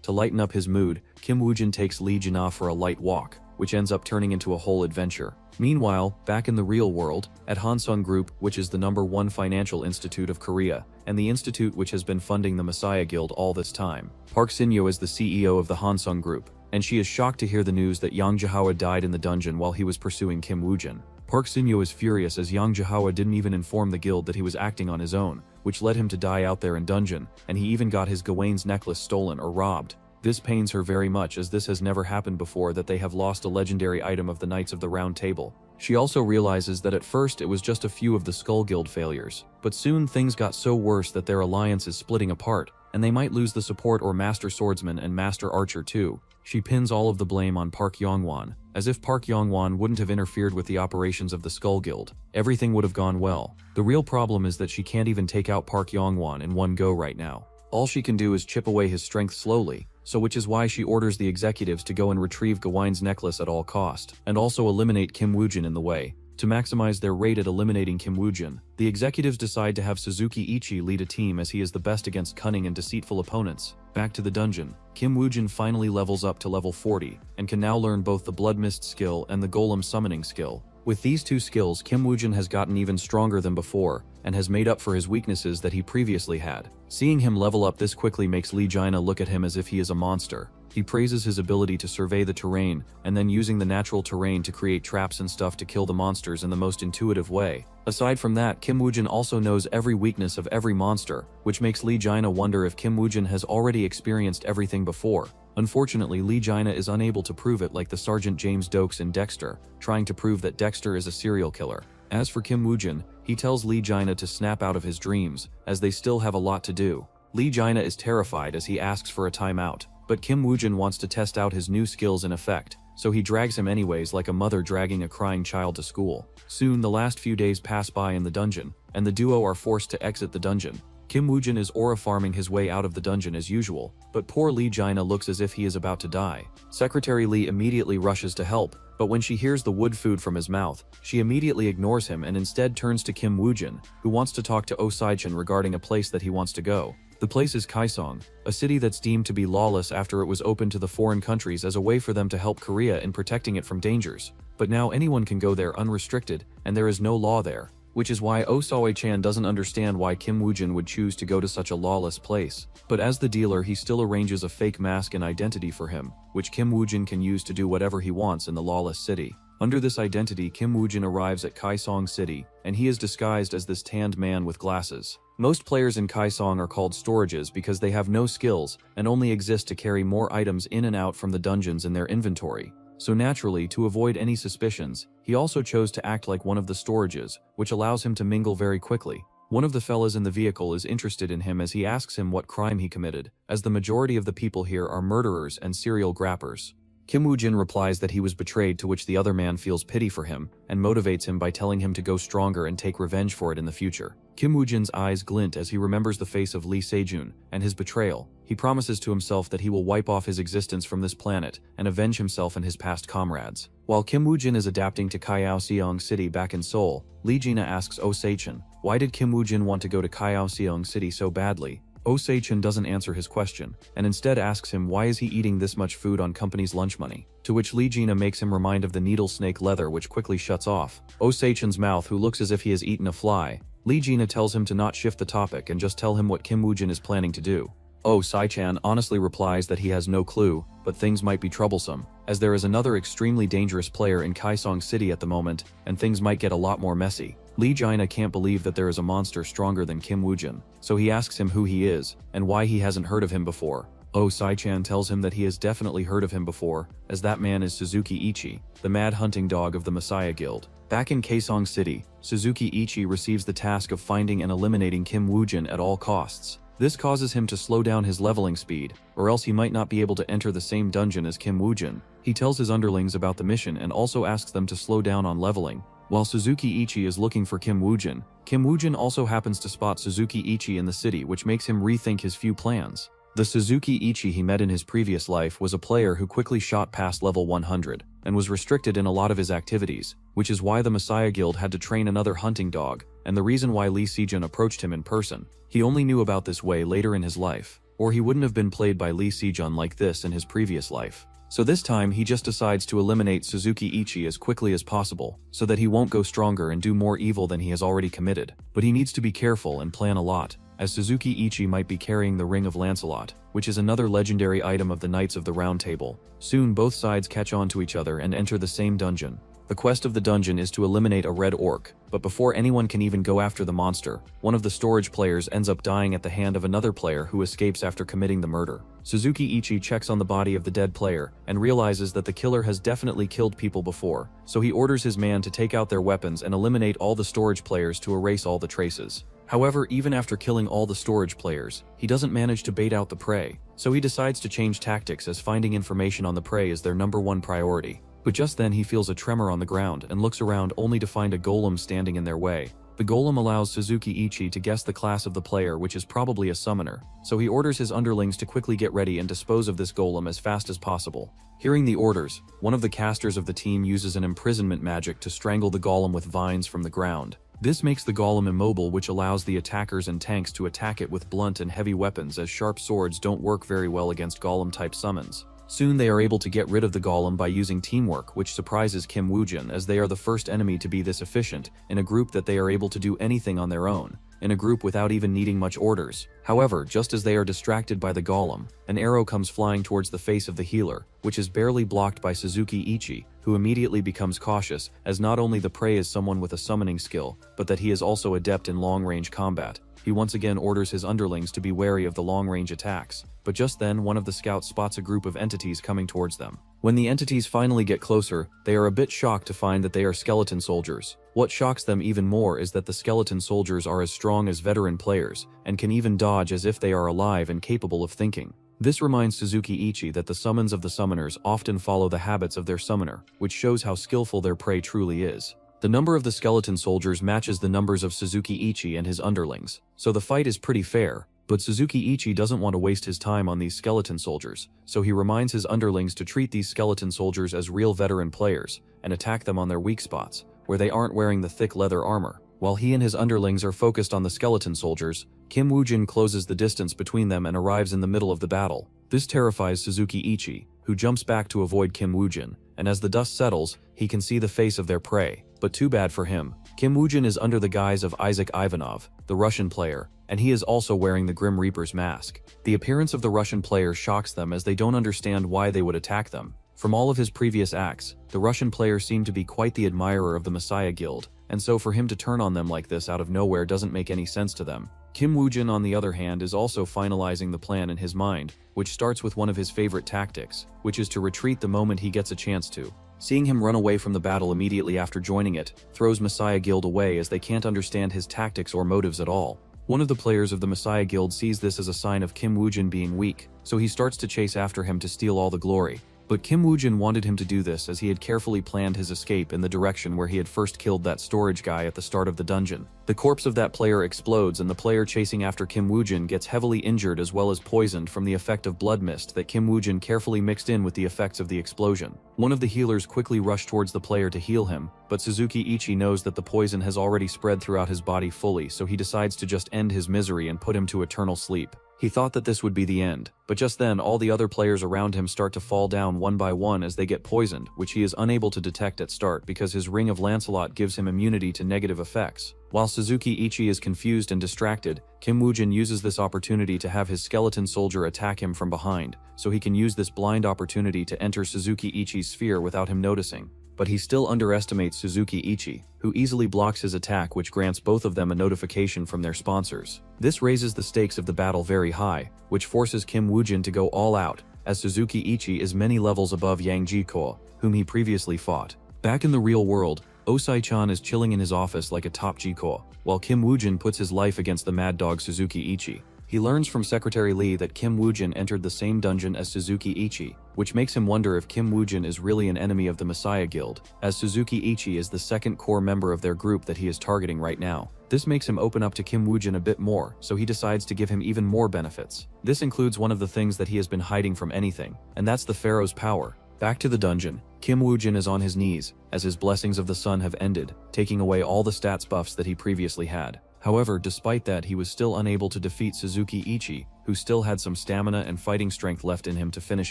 To lighten up his mood, Kim Woojin takes Lee Jina for a light walk, which ends up turning into a whole adventure. Meanwhile, back in the real world, at Hansung Group, which is the #1 financial institute of Korea, and the institute which has been funding the Messiah Guild all this time, Park Sin-yo is the CEO of the Hansung Group, and she is shocked to hear the news that Yang Jahawa died in the dungeon while he was pursuing Kim Woojin. Park Sin-yo is furious as Yang Jahawa didn't even inform the guild that he was acting on his own, which led him to die out there in dungeon, and he even got his Gawain's necklace stolen or robbed. This pains her very much as this has never happened before that they have lost a legendary item of the Knights of the Round Table. She also realizes that at first it was just a few of the Skull Guild failures, but soon things got so worse that their alliance is splitting apart, and they might lose the support or Master Swordsman and Master Archer too. She pins all of the blame on Park Yongwon, as if Park Yongwon wouldn't have interfered with the operations of the Skull Guild, everything would have gone well. The real problem is that she can't even take out Park Yongwon in one go right now. All she can do is chip away his strength slowly, so which is why she orders the executives to go and retrieve Gawain's necklace at all cost, and also eliminate Kim Woojin in the way. To maximize their rate at eliminating Kim Woojin, the executives decide to have Suzuki Ichi lead a team as he is the best against cunning and deceitful opponents. Back to the dungeon, Kim Woojin finally levels up to level 40, and can now learn both the Blood Mist skill and the Golem Summoning skill. With these two skills, Kim Woojin has gotten even stronger than before, and has made up for his weaknesses that he previously had. Seeing him level up this quickly makes Lee Jina look at him as if he is a monster. He praises his ability to survey the terrain, and then using the natural terrain to create traps and stuff to kill the monsters in the most intuitive way. Aside from that, Kim Woojin also knows every weakness of every monster, which makes Lee Jina wonder if Kim Woojin has already experienced everything before. Unfortunately, Lee Jina is unable to prove it like the Sergeant James Dokes in Dexter, trying to prove that Dexter is a serial killer. As for Kim Woojin, he tells Lee Jina to snap out of his dreams, as they still have a lot to do. Lee Jina is terrified as he asks for a timeout, but Kim Woojin wants to test out his new skills in effect, so he drags him anyways like a mother dragging a crying child to school. Soon, the last few days pass by in the dungeon, and the duo are forced to exit the dungeon. Kim Woojin is aura farming his way out of the dungeon as usual, but poor Lee Jina looks as if he is about to die. Secretary Lee immediately rushes to help, but when she hears the wood food from his mouth, she immediately ignores him and instead turns to Kim Woojin, who wants to talk to Oh Se-chan regarding a place that he wants to go. The place is Kaesong, a city that's deemed to be lawless after it was opened to the foreign countries as a way for them to help Korea in protecting it from dangers. But now anyone can go there unrestricted, and there is no law there. Which is why Oh Se-chan doesn't understand why Kim Woojin would choose to go to such a lawless place. But as the dealer, he still arranges a fake mask and identity for him, which Kim Woojin can use to do whatever he wants in the lawless city. Under this identity, Kim Woojin arrives at Kaesong City, and he is disguised as this tanned man with glasses. Most players in Kaesong are called storages because they have no skills and only exist to carry more items in and out from the dungeons in their inventory. So naturally, to avoid any suspicions, he also chose to act like one of the storages, which allows him to mingle very quickly. One of the fellas in the vehicle is interested in him as he asks him what crime he committed, as the majority of the people here are murderers and serial grappers. Kim Woojin replies that he was betrayed, to which the other man feels pity for him and motivates him by telling him to go stronger and take revenge for it in the future. Kim Woojin's eyes glint as he remembers the face of Lee Sejun and his betrayal. He promises to himself that he will wipe off his existence from this planet and avenge himself and his past comrades. While Kim Woojin is adapting to Kaohsiung City back in Seoul, Lee Jina asks Oh Se-chan, Why did Kim Woo-jin want to go to Kaohsiung City so badly? Oh Se-chan doesn't answer his question, and instead asks him why is he eating this much food on company's lunch money, to which Lee Jina makes him remind of the needle snake leather which quickly shuts off Oh Se-chan's mouth, who looks as if he has eaten a fly. Lee Jina tells him to not shift the topic and just tell him what Kim Woo-jin is planning to do. Oh Se-chan honestly replies that he has no clue, but things might be troublesome, as there is another extremely dangerous player in Kaesong City at the moment, and things might get a lot more messy. Lee Jina can't believe that there is a monster stronger than Kim Woo-jin, so he asks him who he is, and why he hasn't heard of him before. Oh Se-chan tells him that he has definitely heard of him before, as that man is Suzuki Ichi, the mad hunting dog of the Messiah Guild. Back in Kaesong City, Suzuki Ichi receives the task of finding and eliminating Kim Woo-jin at all costs. This causes him to slow down his leveling speed, or else he might not be able to enter the same dungeon as Kim Woo-jin. He tells his underlings about the mission and also asks them to slow down on leveling. While Suzuki Ichi is looking for Kim Woo-jin also happens to spot Suzuki Ichi in the city, which makes him rethink his few plans. The Suzuki Ichi he met in his previous life was a player who quickly shot past level 100, and was restricted in a lot of his activities, which is why the Messiah Guild had to train another hunting dog, and the reason why Lee Se-jun approached him in person. He only knew about this way later in his life, or he wouldn't have been played by Lee Se-jun like this in his previous life. So this time he just decides to eliminate Suzuki Ichi as quickly as possible, so that he won't go stronger and do more evil than he has already committed. But he needs to be careful and plan a lot, as Suzuki Ichi might be carrying the Ring of Lancelot, which is another legendary item of the Knights of the Round Table. Soon both sides catch on to each other and enter the same dungeon. The quest of the dungeon is to eliminate a red orc, but before anyone can even go after the monster, one of the storage players ends up dying at the hand of another player who escapes after committing the murder. Suzuki Ichi checks on the body of the dead player and realizes that the killer has definitely killed people before, so he orders his man to take out their weapons and eliminate all the storage players to erase all the traces. However, even after killing all the storage players, he doesn't manage to bait out the prey, so he decides to change tactics, as finding information on the prey is their #1 priority. But just then he feels a tremor on the ground and looks around only to find a golem standing in their way. The golem allows Suzuki Ichi to guess the class of the player, which is probably a summoner, so he orders his underlings to quickly get ready and dispose of this golem as fast as possible. Hearing the orders, one of the casters of the team uses an imprisonment magic to strangle the golem with vines from the ground. This makes the golem immobile, which allows the attackers and tanks to attack it with blunt and heavy weapons, as sharp swords don't work very well against golem-type summons. Soon they are able to get rid of the golem by using teamwork, which surprises Kim Woo-jin, as they are the first enemy to be this efficient in a group that they are able to do anything on their own, in a group without even needing much orders. However, just as they are distracted by the golem, an arrow comes flying towards the face of the healer, which is barely blocked by Suzuki Ichi, who immediately becomes cautious, as not only the prey is someone with a summoning skill, but that he is also adept in long-range combat. He once again orders his underlings to be wary of the long-range attacks, but just then one of the scouts spots a group of entities coming towards them. When the entities finally get closer, they are a bit shocked to find that they are skeleton soldiers. What shocks them even more is that the skeleton soldiers are as strong as veteran players, and can even dodge as if they are alive and capable of thinking. This reminds Suzuki Ichi that the summons of the summoners often follow the habits of their summoner, which shows how skillful their prey truly is. The number of the skeleton soldiers matches the numbers of Suzuki Ichi and his underlings, so the fight is pretty fair, but Suzuki Ichi doesn't want to waste his time on these skeleton soldiers, so he reminds his underlings to treat these skeleton soldiers as real veteran players, and attack them on their weak spots, where they aren't wearing the thick leather armor. While he and his underlings are focused on the skeleton soldiers, Kim Woo-jin closes the distance between them and arrives in the middle of the battle. This terrifies Suzuki Ichi, who jumps back to avoid Kim Woo-jin, and as the dust settles, he can see the face of their prey. But too bad for him, Kim Woo-jin is under the guise of Isaac Ivanov, the Russian player, and he is also wearing the Grim Reaper's mask. The appearance of the Russian player shocks them, as they don't understand why they would attack them. From all of his previous acts, the Russian player seemed to be quite the admirer of the Messiah Guild, and so for him to turn on them like this out of nowhere doesn't make any sense to them. Kim Woo-jin, on the other hand, is also finalizing the plan in his mind, which starts with one of his favorite tactics, which is to retreat the moment he gets a chance to. Seeing him run away from the battle immediately after joining it throws Messiah Guild away, as they can't understand his tactics or motives at all. One of the players of the Messiah Guild sees this as a sign of Kim Woo-jin being weak, so he starts to chase after him to steal all the glory. But Kim Woojin wanted him to do this as he had carefully planned his escape in the direction where he had first killed that storage guy at the start of the dungeon. The corpse of that player explodes and the player chasing after Kim Woojin gets heavily injured as well as poisoned from the effect of blood mist that Kim Woojin carefully mixed in with the effects of the explosion. One of the healers quickly rushed towards the player to heal him, but Suzuki Ichi knows that the poison has already spread throughout his body fully, so he decides to just end his misery and put him to eternal sleep. He thought that this would be the end, but just then all the other players around him start to fall down one by one as they get poisoned, which he is unable to detect at start because his Ring of Lancelot gives him immunity to negative effects. While Suzuki Ichi is confused and distracted, Kim Woojin uses this opportunity to have his skeleton soldier attack him from behind, so he can use this blind opportunity to enter Suzuki Ichi's sphere without him noticing. But he still underestimates Suzuki Ichi, who easily blocks his attack, which grants both of them a notification from their sponsors. This raises the stakes of the battle very high, which forces Kim Woojin to go all out, as Suzuki Ichi is many levels above Yang Jiko, whom he previously fought. Back in the real world, Osai-chan is chilling in his office like a top Jiko, while Kim Woojin puts his life against the mad dog Suzuki Ichi. He learns from Secretary Lee that Kim Woojin entered the same dungeon as Suzuki Ichi, which makes him wonder if Kim Woojin is really an enemy of the Messiah Guild, as Suzuki Ichi is the second core member of their group that he is targeting right now. This makes him open up to Kim Woojin a bit more, so he decides to give him even more benefits. This includes one of the things that he has been hiding from anything, and that's the Pharaoh's power. Back to the dungeon, Kim Woojin is on his knees, as his blessings of the sun have ended, taking away all the stats buffs that he previously had. However, despite that, he was still unable to defeat Suzuki Ichi, who still had some stamina and fighting strength left in him to finish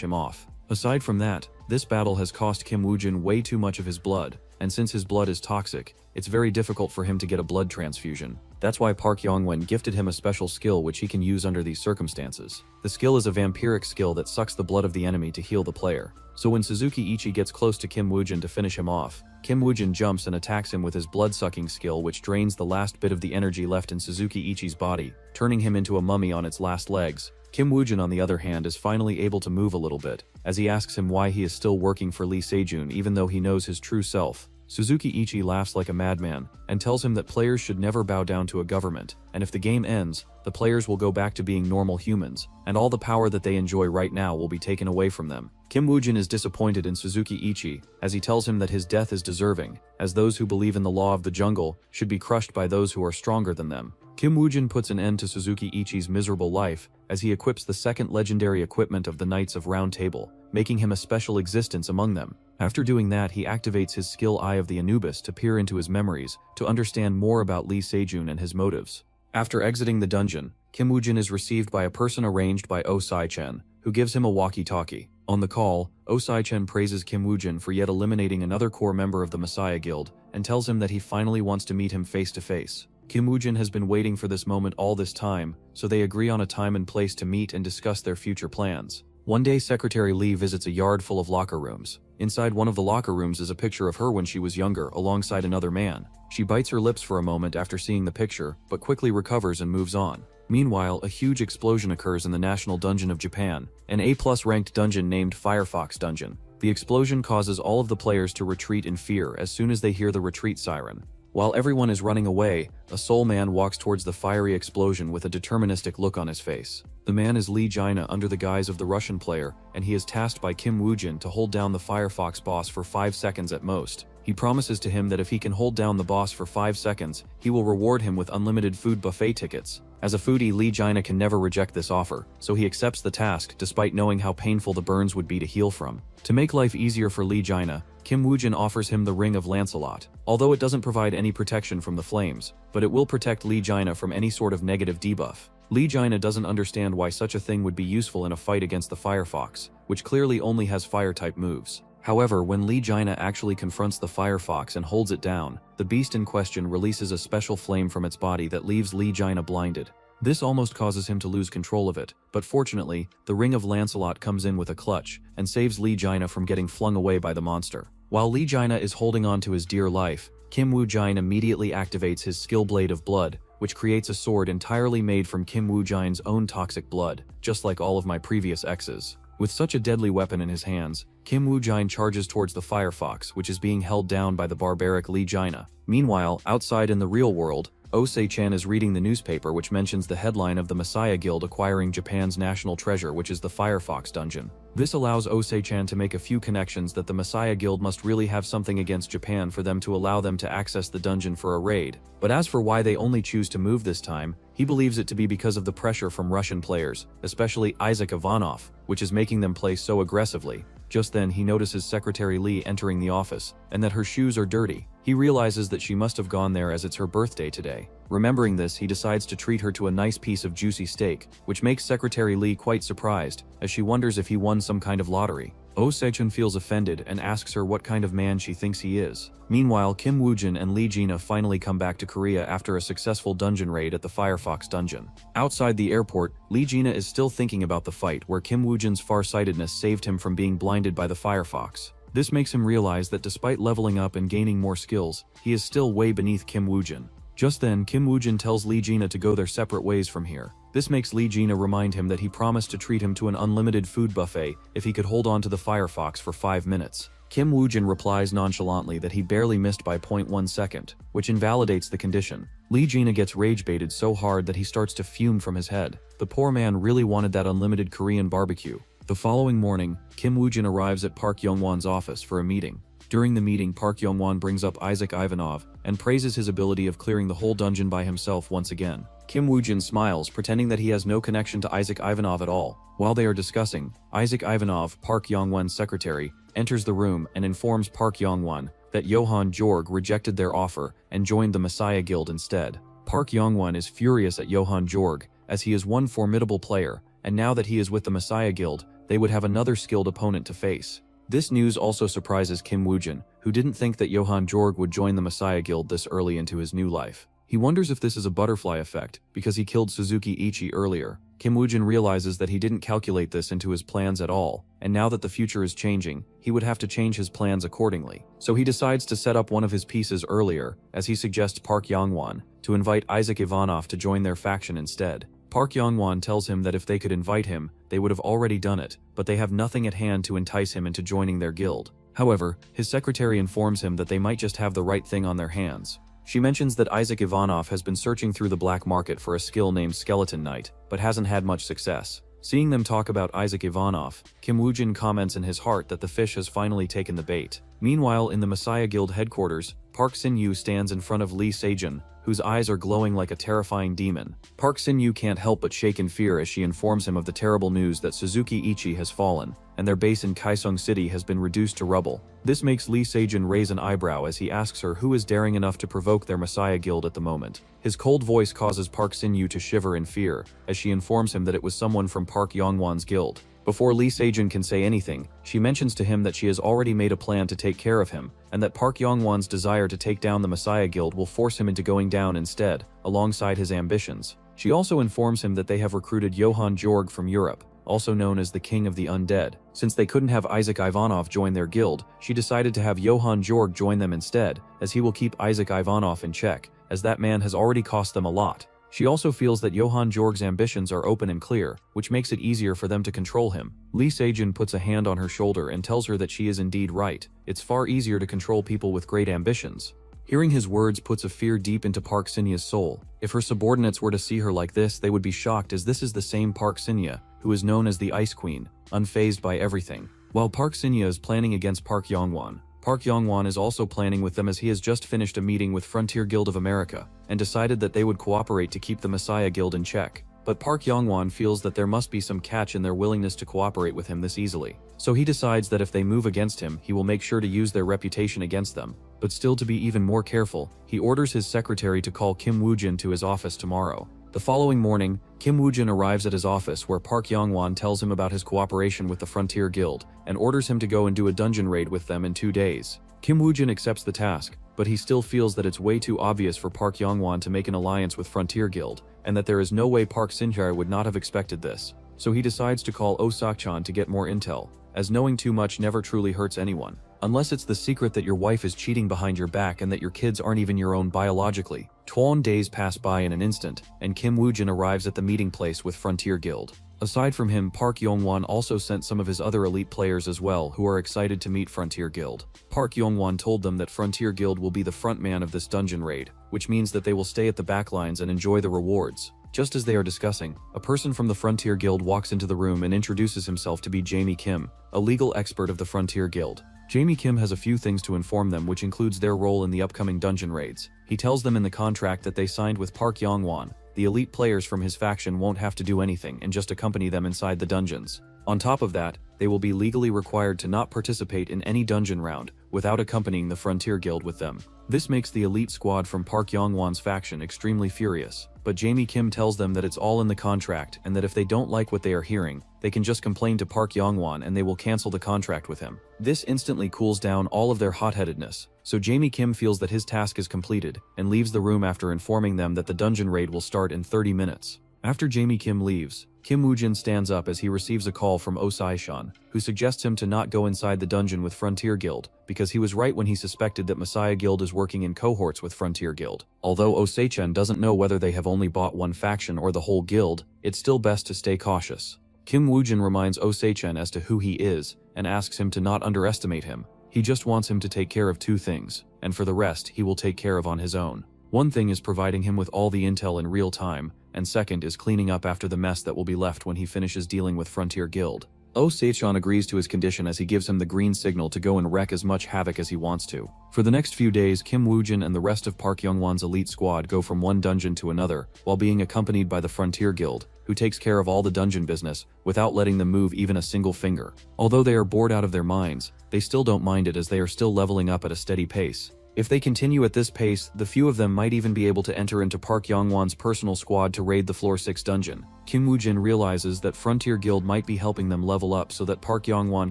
him off. Aside from that, this battle has cost Kim Woojin way too much of his blood, and since his blood is toxic, it's very difficult for him to get a blood transfusion. That's why Park Yongwen gifted him a special skill which he can use under these circumstances. The skill is a vampiric skill that sucks the blood of the enemy to heal the player. So when Suzuki Ichi gets close to Kim Woojin to finish him off, Kim Woojin jumps and attacks him with his blood-sucking skill, which drains the last bit of the energy left in Suzuki Ichi's body, turning him into a mummy on its last legs. Kim Woojin, on the other hand, is finally able to move a little bit, as he asks him why he is still working for Lee Sejun even though he knows his true self. Suzuki Ichi laughs like a madman, and tells him that players should never bow down to a government, and if the game ends, the players will go back to being normal humans, and all the power that they enjoy right now will be taken away from them. Kim Woojin is disappointed in Suzuki Ichi, as he tells him that his death is deserving, as those who believe in the law of the jungle should be crushed by those who are stronger than them. Kim Woojin puts an end to Suzuki Ichi's miserable life, as he equips the second legendary equipment of the Knights of Round Table, making him a special existence among them. After doing that, he activates his skill Eye of the Anubis to peer into his memories, to understand more about Lee Sejun and his motives. After exiting the dungeon, Kim Woojin is received by a person arranged by Osai-chen, who gives him a walkie-talkie. On the call, Osai-chen praises Kim Woojin for yet eliminating another core member of the Messiah Guild, and tells him that he finally wants to meet him face to face. Kim Woojin has been waiting for this moment all this time, so they agree on a time and place to meet and discuss their future plans. One day, Secretary Lee visits a yard full of locker rooms. Inside one of the locker rooms is a picture of her when she was younger, alongside another man. She bites her lips for a moment after seeing the picture, but quickly recovers and moves on. Meanwhile, a huge explosion occurs in the National Dungeon of Japan, an A+ ranked dungeon named Firefox Dungeon. The explosion causes all of the players to retreat in fear as soon as they hear the retreat siren. While everyone is running away, a soul man walks towards the fiery explosion with a deterministic look on his face. The man is Lee Jaina under the guise of the Russian player, and he is tasked by Kim Woojin to hold down the Firefox boss for 5 seconds at most. He promises to him that if he can hold down the boss for 5 seconds, he will reward him with unlimited food buffet tickets. As a foodie, Lee Jaina can never reject this offer, so he accepts the task despite knowing how painful the burns would be to heal from. To make life easier for Lee Jaina, Kim Woojin offers him the Ring of Lancelot, although it doesn't provide any protection from the flames, but it will protect Lee Jaina from any sort of negative debuff. Lee Jaina doesn't understand why such a thing would be useful in a fight against the Firefox, which clearly only has fire-type moves. However, when Lee Jaina actually confronts the Firefox and holds it down, the beast in question releases a special flame from its body that leaves Lee Jaina blinded. This almost causes him to lose control of it, but fortunately, the Ring of Lancelot comes in with a clutch and saves Lee Jaina from getting flung away by the monster. While Lee Jaina is holding on to his dear life, Kim Woojin immediately activates his skill Blade of Blood, which creates a sword entirely made from Kim Woojin's own toxic blood, just like all of my previous exes. With such a deadly weapon in his hands, Kim Woojin charges towards the Firefox, which is being held down by the barbaric Lee Jaina. Meanwhile, outside in the real world, Osei-chan is reading the newspaper, which mentions the headline of the Messiah Guild acquiring Japan's national treasure, which is the Firefox dungeon. This allows Osei-chan to make a few connections that the Messiah Guild must really have something against Japan for them to allow them to access the dungeon for a raid. But as for why they only choose to move this time, he believes it to be because of the pressure from Russian players, especially Isaac Ivanov, which is making them play so aggressively. Just then he notices Secretary Lee entering the office, and that her shoes are dirty. He realizes that she must have gone there as it's her birthday today. Remembering this, he decides to treat her to a nice piece of juicy steak, which makes Secretary Lee quite surprised, as she wonders if he won some kind of lottery. Osei-chan feels offended and asks her what kind of man she thinks he is. Meanwhile, Kim Woo-jin and Lee Jina finally come back to Korea after a successful dungeon raid at the Firefox dungeon. Outside the airport, Lee Jina is still thinking about the fight where Kim Woo-jin's far-sightedness saved him from being blinded by the Firefox. This makes him realize that despite leveling up and gaining more skills, he is still way beneath Kim Woo-jin. Just then, Kim Woo-jin tells Lee Jina to go their separate ways from here. This makes Lee Jina remind him that he promised to treat him to an unlimited food buffet if he could hold on to the Firefox for 5 minutes. Kim Woo-jin replies nonchalantly that he barely missed by 0.1 second, which invalidates the condition. Lee Jina gets rage-baited so hard that he starts to fume from his head. The poor man really wanted that unlimited Korean barbecue. The following morning, Kim Woo-jin arrives at Park Young-won's office for a meeting. During the meeting, Park Young-won brings up Isaac Ivanov and praises his ability of clearing the whole dungeon by himself once again. Kim Woo-jin smiles, pretending that he has no connection to Isaac Ivanov at all. While they are discussing, Isaac Ivanov, Park Young-won's secretary, enters the room and informs Park Young-won that Johan Jorg rejected their offer and joined the Messiah Guild instead. Park Young-won is furious at Johan Jorg, as he is one formidable player, and now that he is with the Messiah Guild, they would have another skilled opponent to face. This news also surprises Kim Woo-jin, who didn't think that Johan Jorg would join the Messiah Guild this early into his new life. He wonders if this is a butterfly effect, because he killed Suzuki Ichi earlier. Kim Woo-jin realizes that he didn't calculate this into his plans at all, and now that the future is changing, he would have to change his plans accordingly. So he decides to set up one of his pieces earlier, as he suggests Park Young-won to invite Isaac Ivanov to join their faction instead. Park Young-won tells him that if they could invite him, they would have already done it, but they have nothing at hand to entice him into joining their guild. However, his secretary informs him that they might just have the right thing on their hands. She mentions that Isaac Ivanov has been searching through the black market for a skill named Skeleton Knight, but hasn't had much success. Seeing them talk about Isaac Ivanov, Kim Woo-jin comments in his heart that the fish has finally taken the bait. Meanwhile, in the Messiah Guild headquarters, Park Sin-yu stands in front of Lee Se-jin, whose eyes are glowing like a terrifying demon. Park Sin-yu can't help but shake in fear as she informs him of the terrible news that Suzuki Ichi has fallen, and their base in Kaesong City has been reduced to rubble. This makes Lee Se-jin raise an eyebrow as he asks her who is daring enough to provoke their Messiah Guild at the moment. His cold voice causes Park Sin-yu to shiver in fear, as she informs him that it was someone from Park Young-won's guild. Before Lee Se-jin can say anything, she mentions to him that she has already made a plan to take care of him, and that Park Young-won's desire to take down the Messiah Guild will force him into going down instead, alongside his ambitions. She also informs him that they have recruited Johan Jorg from Europe, also known as the King of the Undead. Since they couldn't have Isaac Ivanov join their guild, she decided to have Johan Jorg join them instead, as he will keep Isaac Ivanov in check, as that man has already cost them a lot. She also feels that Johan Jorg's ambitions are open and clear, which makes it easier for them to control him. Lee Se-jin puts a hand on her shoulder and tells her that she is indeed right. It's far easier to control people with great ambitions. Hearing his words puts a fear deep into Park Sin-ye's soul. If her subordinates were to see her like this, they would be shocked, as this is the same Park Sin-ye, who is known as the Ice Queen, unfazed by everything. While Park Sin-ye is planning against Park Young-won, Park Young-won is also planning with them, as he has just finished a meeting with Frontier Guild of America and decided that they would cooperate to keep the Messiah Guild in check. But Park Young-won feels that there must be some catch in their willingness to cooperate with him this easily. So he decides that if they move against him, he will make sure to use their reputation against them. But still, to be even more careful, he orders his secretary to call Kim Woo-jin to his office tomorrow. The following morning, Kim Woo-jin arrives at his office, where Park Young-won tells him about his cooperation with the Frontier Guild and orders him to go and do a dungeon raid with them in 2 days. Kim Woo-jin accepts the task, but he still feels that it's way too obvious for Park Young-won to make an alliance with Frontier Guild, and that there is no way Park Sin-hye would not have expected this. So he decides to call Oh-sak-chan to get more intel, as knowing too much never truly hurts anyone. Unless it's the secret that your wife is cheating behind your back and that your kids aren't even your own biologically. 12 days pass by in an instant, and Kim Woo-jin arrives at the meeting place with Frontier Guild. Aside from him, Park Yong-won also sent some of his other elite players as well who are excited to meet Frontier Guild. Park Yong-won told them that Frontier Guild will be the front man of this dungeon raid, which means that they will stay at the backlines and enjoy the rewards. Just as they are discussing, a person from the Frontier Guild walks into the room and introduces himself to be Jamie Kim, a legal expert of the Frontier Guild. Jamie Kim has a few things to inform them, which includes their role in the upcoming dungeon raids. He tells them in the contract that they signed with Park Yong-won, the elite players from his faction won't have to do anything and just accompany them inside the dungeons. On top of that, they will be legally required to not participate in any dungeon round without accompanying the Frontier Guild with them. This makes the elite squad from Park Yong-won's faction extremely furious, but Jamie Kim tells them that it's all in the contract and that if they don't like what they are hearing, they can just complain to Park Yong-won and they will cancel the contract with him. This instantly cools down all of their hot-headedness, so Jamie Kim feels that his task is completed and leaves the room after informing them that the dungeon raid will start in 30 minutes. After Jamie Kim leaves, Kim Woo-jin stands up as he receives a call from Oh Sai-chan, who suggests him to not go inside the dungeon with Frontier Guild, because he was right when he suspected that Messiah Guild is working in cohorts with Frontier Guild. Although Oh Sai-chan doesn't know whether they have only bought one faction or the whole guild, it's still best to stay cautious. Kim Woo-jin reminds Oh Sai-chan as to who he is, and asks him to not underestimate him. He just wants him to take care of two things, and for the rest he will take care of on his own. One thing is providing him with all the intel in real time, and second is cleaning up after the mess that will be left when he finishes dealing with Frontier Guild. Oh Sai-chan agrees to his condition as he gives him the green signal to go and wreak as much havoc as he wants to. For the next few days, Kim Woo-jin and the rest of Park Yong-won's elite squad go from one dungeon to another, while being accompanied by the Frontier Guild, who takes care of all the dungeon business without letting them move even a single finger. Although they are bored out of their minds, they still don't mind it as they are still leveling up at a steady pace. If they continue at this pace, the few of them might even be able to enter into Park Yong-won's personal squad to raid the Floor 6 dungeon. Kim Woo-jin realizes that Frontier Guild might be helping them level up so that Park Yong-won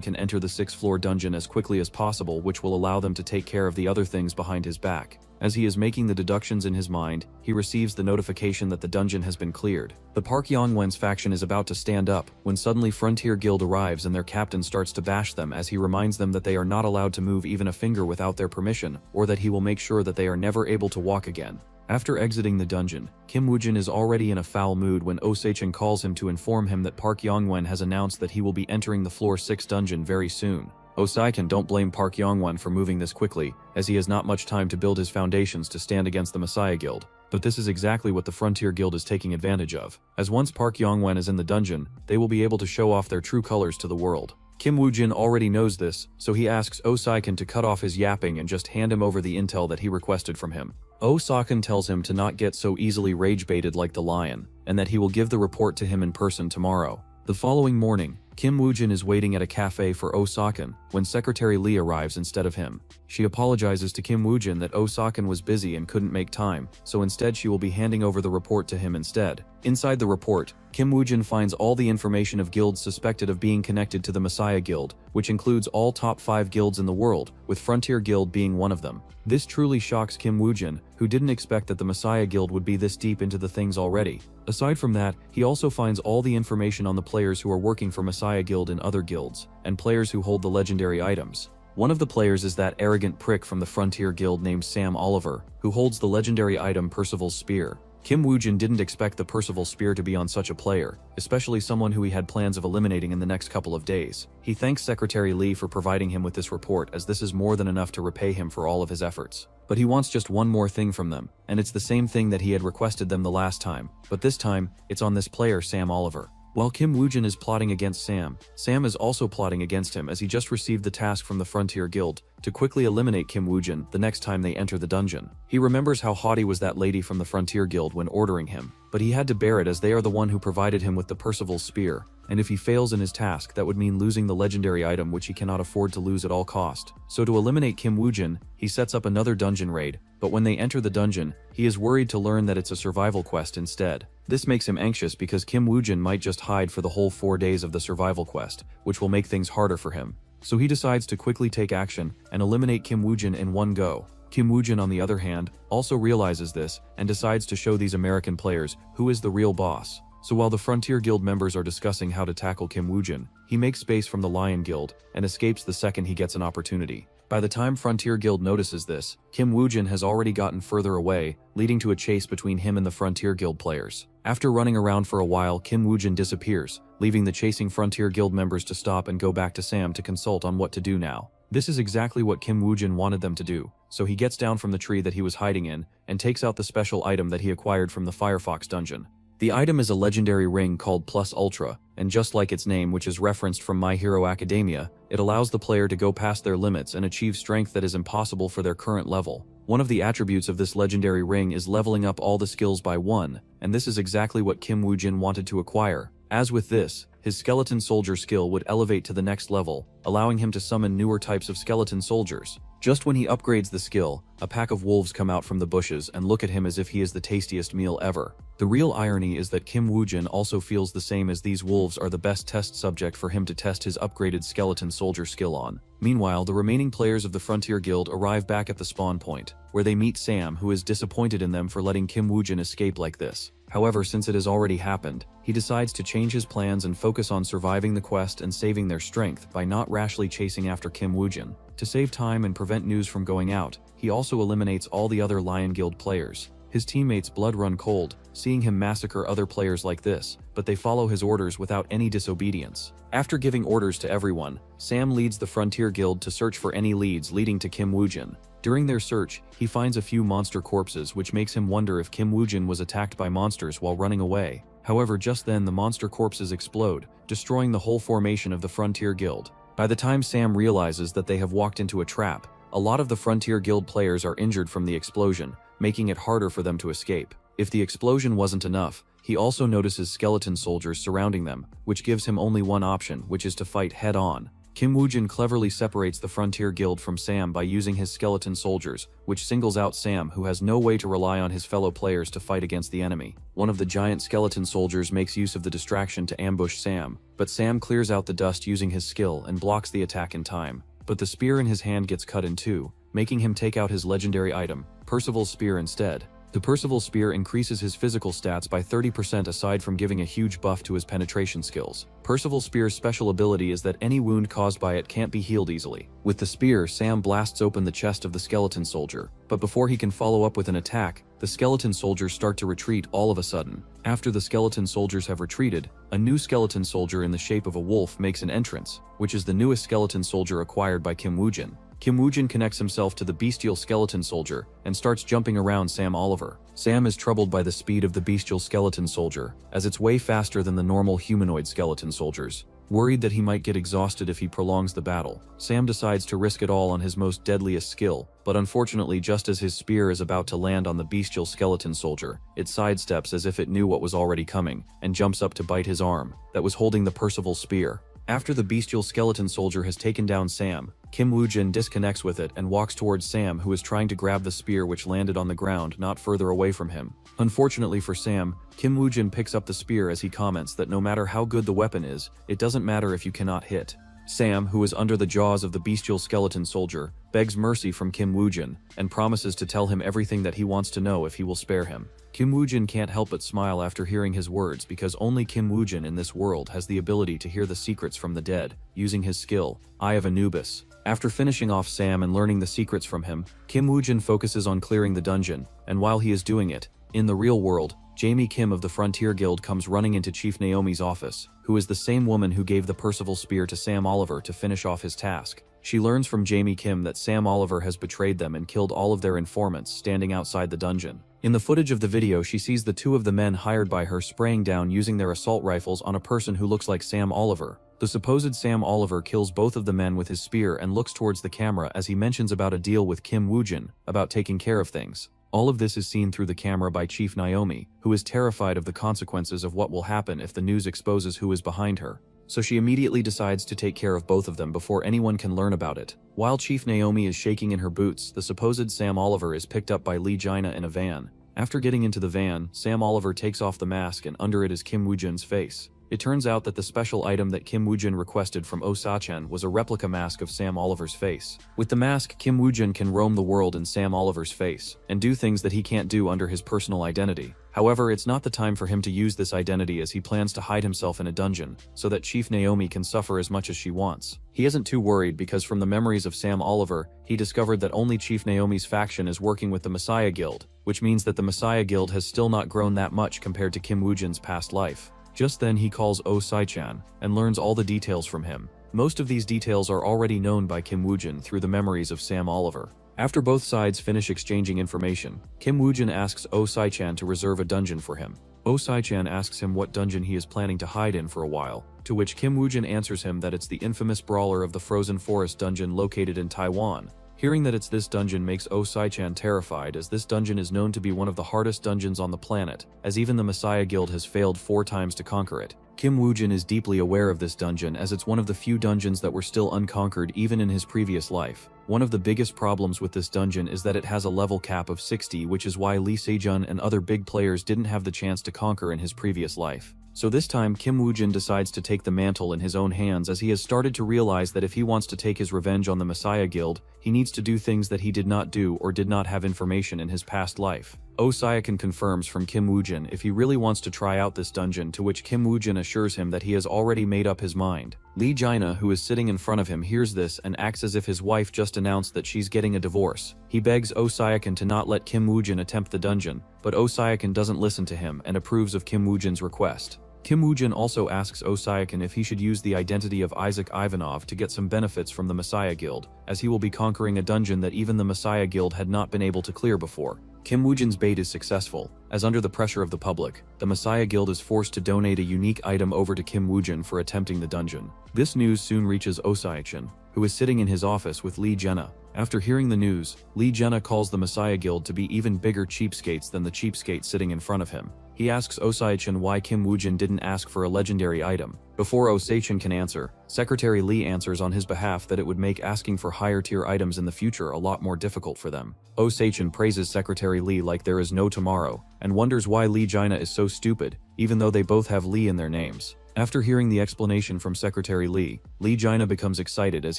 can enter the 6th floor dungeon as quickly as possible, which will allow them to take care of the other things behind his back. As he is making the deductions in his mind, he receives the notification that the dungeon has been cleared. The Park Yong-won's faction is about to stand up when suddenly Frontier Guild arrives and their captain starts to bash them as he reminds them that they are not allowed to move even a finger without their permission, or that he will make sure that they are never able to walk again. After exiting the dungeon, Kim Woo-jin is already in a foul mood when Oh Sai-chan calls him to inform him that Park Yong-won has announced that he will be entering the Floor 6 dungeon very soon. Oh Sai-chan don't blame Park Yong-won for moving this quickly, as he has not much time to build his foundations to stand against the Messiah Guild. But this is exactly what the Frontier Guild is taking advantage of, as once Park Yong-won is in the dungeon, they will be able to show off their true colors to the world. Kim Woo-jin already knows this, so he asks Oh Sai-chan to cut off his yapping and just hand him over the intel that he requested from him. Oh Sai-chan tells him to not get so easily rage-baited like the lion, and that he will give the report to him in person tomorrow. The following morning, Kim Woo-jin is waiting at a cafe for Oh Sai-chan when Secretary Lee arrives instead of him. She apologizes to Kim Woo-jin that Oh Sai-chan was busy and couldn't make time, so instead she will be handing over the report to him instead. Inside the report, Kim Woo-jin finds all the information of guilds suspected of being connected to the Messiah Guild, which includes all top 5 guilds in the world, with Frontier Guild being one of them. This truly shocks Kim Woo-jin, who didn't expect that the Messiah Guild would be this deep into the things already. Aside from that, he also finds all the information on the players who are working for Messiah Guild in other guilds, and players who hold the legendary items. One of the players is that arrogant prick from the Frontier Guild named Sam Oliver, who holds the legendary item Percival's Spear. Kim Woo-jin didn't expect the Percival Spear to be on such a player, especially someone who he had plans of eliminating in the next couple of days. He thanks Secretary Lee for providing him with this report, as this is more than enough to repay him for all of his efforts. But he wants just one more thing from them, and it's the same thing that he had requested them the last time, but this time, it's on this player Sam Oliver. While Kim Woo-jin is plotting against Sam, Sam is also plotting against him as he just received the task from the Frontier Guild to quickly eliminate Kim Woo-jin the next time they enter the dungeon. He remembers how haughty was that lady from the Frontier Guild when ordering him, but he had to bear it as they are the one who provided him with the Percival's Spear, and if he fails in his task, that would mean losing the legendary item which he cannot afford to lose at all cost. So to eliminate Kim Woo-jin, he sets up another dungeon raid, but when they enter the dungeon, he is worried to learn that it's a survival quest instead. This makes him anxious because Kim Woo-jin might just hide for the whole 4 days of the survival quest, which will make things harder for him. So he decides to quickly take action and eliminate Kim Woo-jin in one go. Kim Woo-jin, on the other hand, also realizes this and decides to show these American players who is the real boss. So while the Frontier Guild members are discussing how to tackle Kim Woo-jin, he makes space from the Lion Guild and escapes the second he gets an opportunity. By the time Frontier Guild notices this, Kim Woo-jin has already gotten further away, leading to a chase between him and the Frontier Guild players. After running around for a while, Kim Woojin disappears, leaving the chasing Frontier Guild members to stop and go back to Sam to consult on what to do now. This is exactly what Kim Woojin wanted them to do, so he gets down from the tree that he was hiding in and takes out the special item that he acquired from the Firefox dungeon. The item is a legendary ring called Plus Ultra, and just like its name, which is referenced from My Hero Academia, it allows the player to go past their limits and achieve strength that is impossible for their current level. One of the attributes of this legendary ring is leveling up all the skills by 1, and this is exactly what Kim Woojin wanted to acquire. As with this, his skeleton soldier skill would elevate to the next level, allowing him to summon newer types of skeleton soldiers. Just when he upgrades the skill, a pack of wolves come out from the bushes and look at him as if he is the tastiest meal ever. The real irony is that Kim Woojin also feels the same, as these wolves are the best test subject for him to test his upgraded skeleton soldier skill on. Meanwhile, the remaining players of the Frontier Guild arrive back at the spawn point, where they meet Sam, who is disappointed in them for letting Kim Woojin escape like this. However, since it has already happened, he decides to change his plans and focus on surviving the quest and saving their strength by not rashly chasing after Kim Woojin. To save time and prevent news from going out, he also eliminates all the other Lion Guild players. His teammates' blood run cold, seeing him massacre other players like this, but they follow his orders without any disobedience. After giving orders to everyone, Sam leads the Frontier Guild to search for any leads leading to Kim Woojin. During their search, he finds a few monster corpses, which makes him wonder if Kim Woojin was attacked by monsters while running away. However, just then the monster corpses explode, destroying the whole formation of the Frontier Guild. By the time Sam realizes that they have walked into a trap, a lot of the Frontier Guild players are injured from the explosion, making it harder for them to escape. If the explosion wasn't enough, he also notices skeleton soldiers surrounding them, which gives him only one option, which is to fight head-on. Kim Woojin cleverly separates the Frontier Guild from Sam by using his skeleton soldiers, which singles out Sam, who has no way to rely on his fellow players to fight against the enemy. One of the giant skeleton soldiers makes use of the distraction to ambush Sam, but Sam clears out the dust using his skill and blocks the attack in time. But the spear in his hand gets cut in two, making him take out his legendary item, Percival's Spear, instead. The Percival Spear increases his physical stats by 30% aside from giving a huge buff to his penetration skills. Percival Spear's special ability is that any wound caused by it can't be healed easily. With the spear, Sam blasts open the chest of the skeleton soldier, but before he can follow up with an attack, the skeleton soldiers start to retreat all of a sudden. After the skeleton soldiers have retreated, a new skeleton soldier in the shape of a wolf makes an entrance, which is the newest skeleton soldier acquired by Kim Woojin. Kim Woojin connects himself to the bestial skeleton soldier and starts jumping around Sam Oliver. Sam is troubled by the speed of the bestial skeleton soldier, as it's way faster than the normal humanoid skeleton soldiers. Worried that he might get exhausted if he prolongs the battle, Sam decides to risk it all on his most deadliest skill, but unfortunately, just as his spear is about to land on the bestial skeleton soldier, it sidesteps as if it knew what was already coming, and jumps up to bite his arm that was holding the Percival Spear. After the bestial skeleton soldier has taken down Sam, Kim Woojin disconnects with it and walks towards Sam, who is trying to grab the spear which landed on the ground not further away from him. Unfortunately for Sam, Kim Woojin picks up the spear as he comments that no matter how good the weapon is, it doesn't matter if you cannot hit. Sam, who is under the jaws of the bestial skeleton soldier, begs mercy from Kim Woojin and promises to tell him everything that he wants to know if he will spare him. Kim Woojin can't help but smile after hearing his words, because only Kim Woojin in this world has the ability to hear the secrets from the dead, using his skill, Eye of Anubis. After finishing off Sam and learning the secrets from him, Kim Woojin focuses on clearing the dungeon, and while he is doing it, in the real world, Jamie Kim of the Frontier Guild comes running into Chief Naomi's office, who is the same woman who gave the Percival Spear to Sam Oliver to finish off his task. She learns from Jamie Kim that Sam Oliver has betrayed them and killed all of their informants standing outside the dungeon. In the footage of the video, she sees the two of the men hired by her spraying down using their assault rifles on a person who looks like Sam Oliver. The supposed Sam Oliver kills both of the men with his spear and looks towards the camera as he mentions about a deal with Kim Woojin about taking care of things. All of this is seen through the camera by Chief Naomi, who is terrified of the consequences of what will happen if the news exposes who is behind her. So she immediately decides to take care of both of them before anyone can learn about it. While Chief Naomi is shaking in her boots, the supposed Sam Oliver is picked up by Lee Jaina in a van. After getting into the van, Sam Oliver takes off the mask and under it is Kim Woojin's face. It turns out that the special item that Kim Woojin requested from Oh Sa-chen was a replica mask of Sam Oliver's face. With the mask, Kim Woojin can roam the world in Sam Oliver's face, and do things that he can't do under his personal identity. However, it's not the time for him to use this identity, as he plans to hide himself in a dungeon, so that Chief Naomi can suffer as much as she wants. He isn't too worried because from the memories of Sam Oliver, he discovered that only Chief Naomi's faction is working with the Messiah Guild, which means that the Messiah Guild has still not grown that much compared to Kim Woojin's past life. Just then he calls Oh Sai-chan, and learns all the details from him. Most of these details are already known by Kim Woojin through the memories of Sam Oliver. After both sides finish exchanging information, Kim Woojin asks Oh Sai-chan to reserve a dungeon for him. Oh Sai-chan asks him what dungeon he is planning to hide in for a while, to which Kim Woojin answers him that it's the infamous brawler of the Frozen Forest dungeon located in Taiwan. Hearing that it's this dungeon makes Oh Sai-chan terrified, as this dungeon is known to be one of the hardest dungeons on the planet, as even the Messiah Guild has failed 4 times to conquer it. Kim Woojin is deeply aware of this dungeon, as it's one of the few dungeons that were still unconquered even in his previous life. One of the biggest problems with this dungeon is that it has a level cap of 60, which is why Lee Sejun and other big players didn't have the chance to conquer in his previous life. So this time Kim Woojin decides to take the mantle in his own hands, as he has started to realize that if he wants to take his revenge on the Messiah Guild, he needs to do things that he did not do or did not have information in his past life. Oh Sai-chan confirms from Kim Woojin if he really wants to try out this dungeon, to which Kim Woojin assures him that he has already made up his mind. Lee Jaina, who is sitting in front of him, hears this and acts as if his wife just announced that she's getting a divorce. He begs Oh Sai-chan to not let Kim Woojin attempt the dungeon, but Oh Sai-chan doesn't listen to him and approves of Kim Woojin's request. Kim Woojin also asks Oh Sai-chan if he should use the identity of Isaac Ivanov to get some benefits from the Messiah Guild, as he will be conquering a dungeon that even the Messiah Guild had not been able to clear before. Kim Woojin's bait is successful, as under the pressure of the public, the Messiah Guild is forced to donate a unique item over to Kim Woojin for attempting the dungeon. This news soon reaches Oh Sai-chan, who is sitting in his office with Lee Jenna. After hearing the news, Lee Jenna calls the Messiah Guild to be even bigger cheapskates than the cheapskate sitting in front of him. He asks Oh Sai-chan why Kim Woojin didn't ask for a legendary item. Before Oh Sai-chan can answer, Secretary Lee answers on his behalf that it would make asking for higher tier items in the future a lot more difficult for them. Oh Sai-chan praises Secretary Lee like there is no tomorrow, and wonders why Lee Jaina is so stupid, even though they both have Lee in their names. After hearing the explanation from Secretary Lee, Lee Jaina becomes excited, as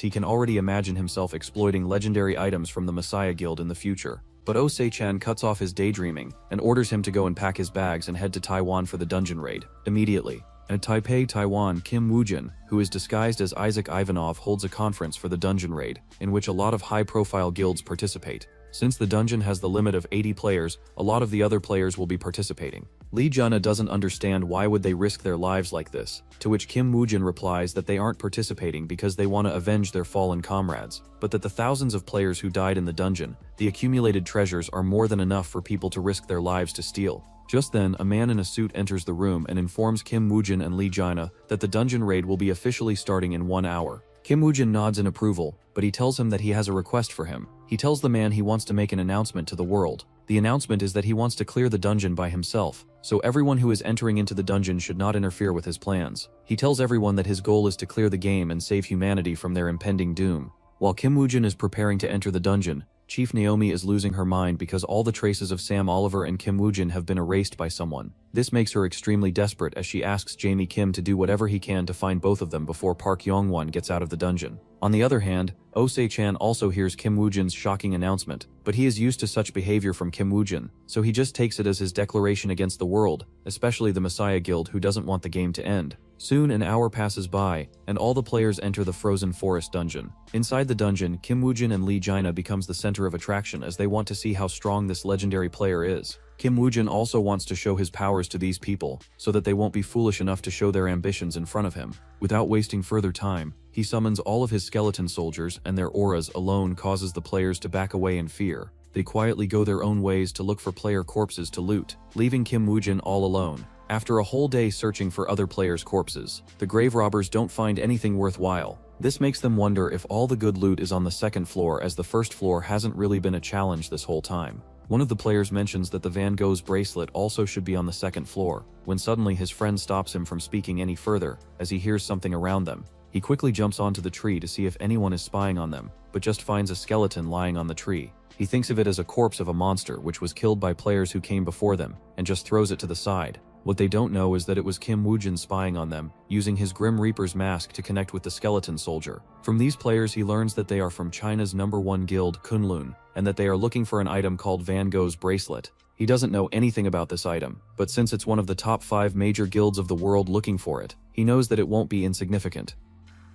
he can already imagine himself exploiting legendary items from the Messiah Guild in the future. But Oh Sai-chan cuts off his daydreaming and orders him to go and pack his bags and head to Taiwan for the dungeon raid immediately. At Taipei, Taiwan, Kim Woojin, who is disguised as Isaac Ivanov, holds a conference for the dungeon raid, in which a lot of high-profile guilds participate. Since the dungeon has the limit of 80 players, a lot of the other players will be participating. Lee Jaina doesn't understand why would they risk their lives like this, to which Kim Woojin replies that they aren't participating because they want to avenge their fallen comrades, but that the thousands of players who died in the dungeon, the accumulated treasures are more than enough for people to risk their lives to steal. Just then, a man in a suit enters the room and informs Kim Woojin and Lee Jaina that the dungeon raid will be officially starting in 1 hour. Kim Woojin nods in approval, but he tells him that he has a request for him. He tells the man he wants to make an announcement to the world. The announcement is that he wants to clear the dungeon by himself, so everyone who is entering into the dungeon should not interfere with his plans. He tells everyone that his goal is to clear the game and save humanity from their impending doom. While Kim Woojin is preparing to enter the dungeon, Chief Naomi is losing her mind because all the traces of Sam Oliver and Kim Woojin have been erased by someone. This makes her extremely desperate, as she asks Jamie Kim to do whatever he can to find both of them before Park Yong-won gets out of the dungeon. On the other hand, Oh Sai-chan also hears Kim Woojin's shocking announcement, but he is used to such behavior from Kim Woojin, so he just takes it as his declaration against the world, especially the Messiah Guild, who doesn't want the game to end. Soon an hour passes by, and all the players enter the Frozen Forest dungeon. Inside the dungeon, Kim Woojin and Lee Jaina becomes the center of attraction, as they want to see how strong this legendary player is. Kim Woojin also wants to show his powers to these people, so that they won't be foolish enough to show their ambitions in front of him. Without wasting further time, he summons all of his skeleton soldiers, and their auras alone causes the players to back away in fear. They quietly go their own ways to look for player corpses to loot, leaving Kim Woojin all alone. After a whole day searching for other players' corpses, the grave robbers don't find anything worthwhile. This makes them wonder if all the good loot is on the second floor, as the first floor hasn't really been a challenge this whole time. One of the players mentions that the Van Gogh's bracelet also should be on the second floor, when suddenly his friend stops him from speaking any further, as he hears something around them. He quickly jumps onto the tree to see if anyone is spying on them, but just finds a skeleton lying on the tree. He thinks of it as a corpse of a monster which was killed by players who came before them, and just throws it to the side. What they don't know is that it was Kim Woojin spying on them, using his Grim Reaper's mask to connect with the skeleton soldier. From these players he learns that they are from China's #1 guild, Kunlun, and that they are looking for an item called Van Gogh's bracelet. He doesn't know anything about this item, but since it's one of the top 5 major guilds of the world looking for it, he knows that it won't be insignificant.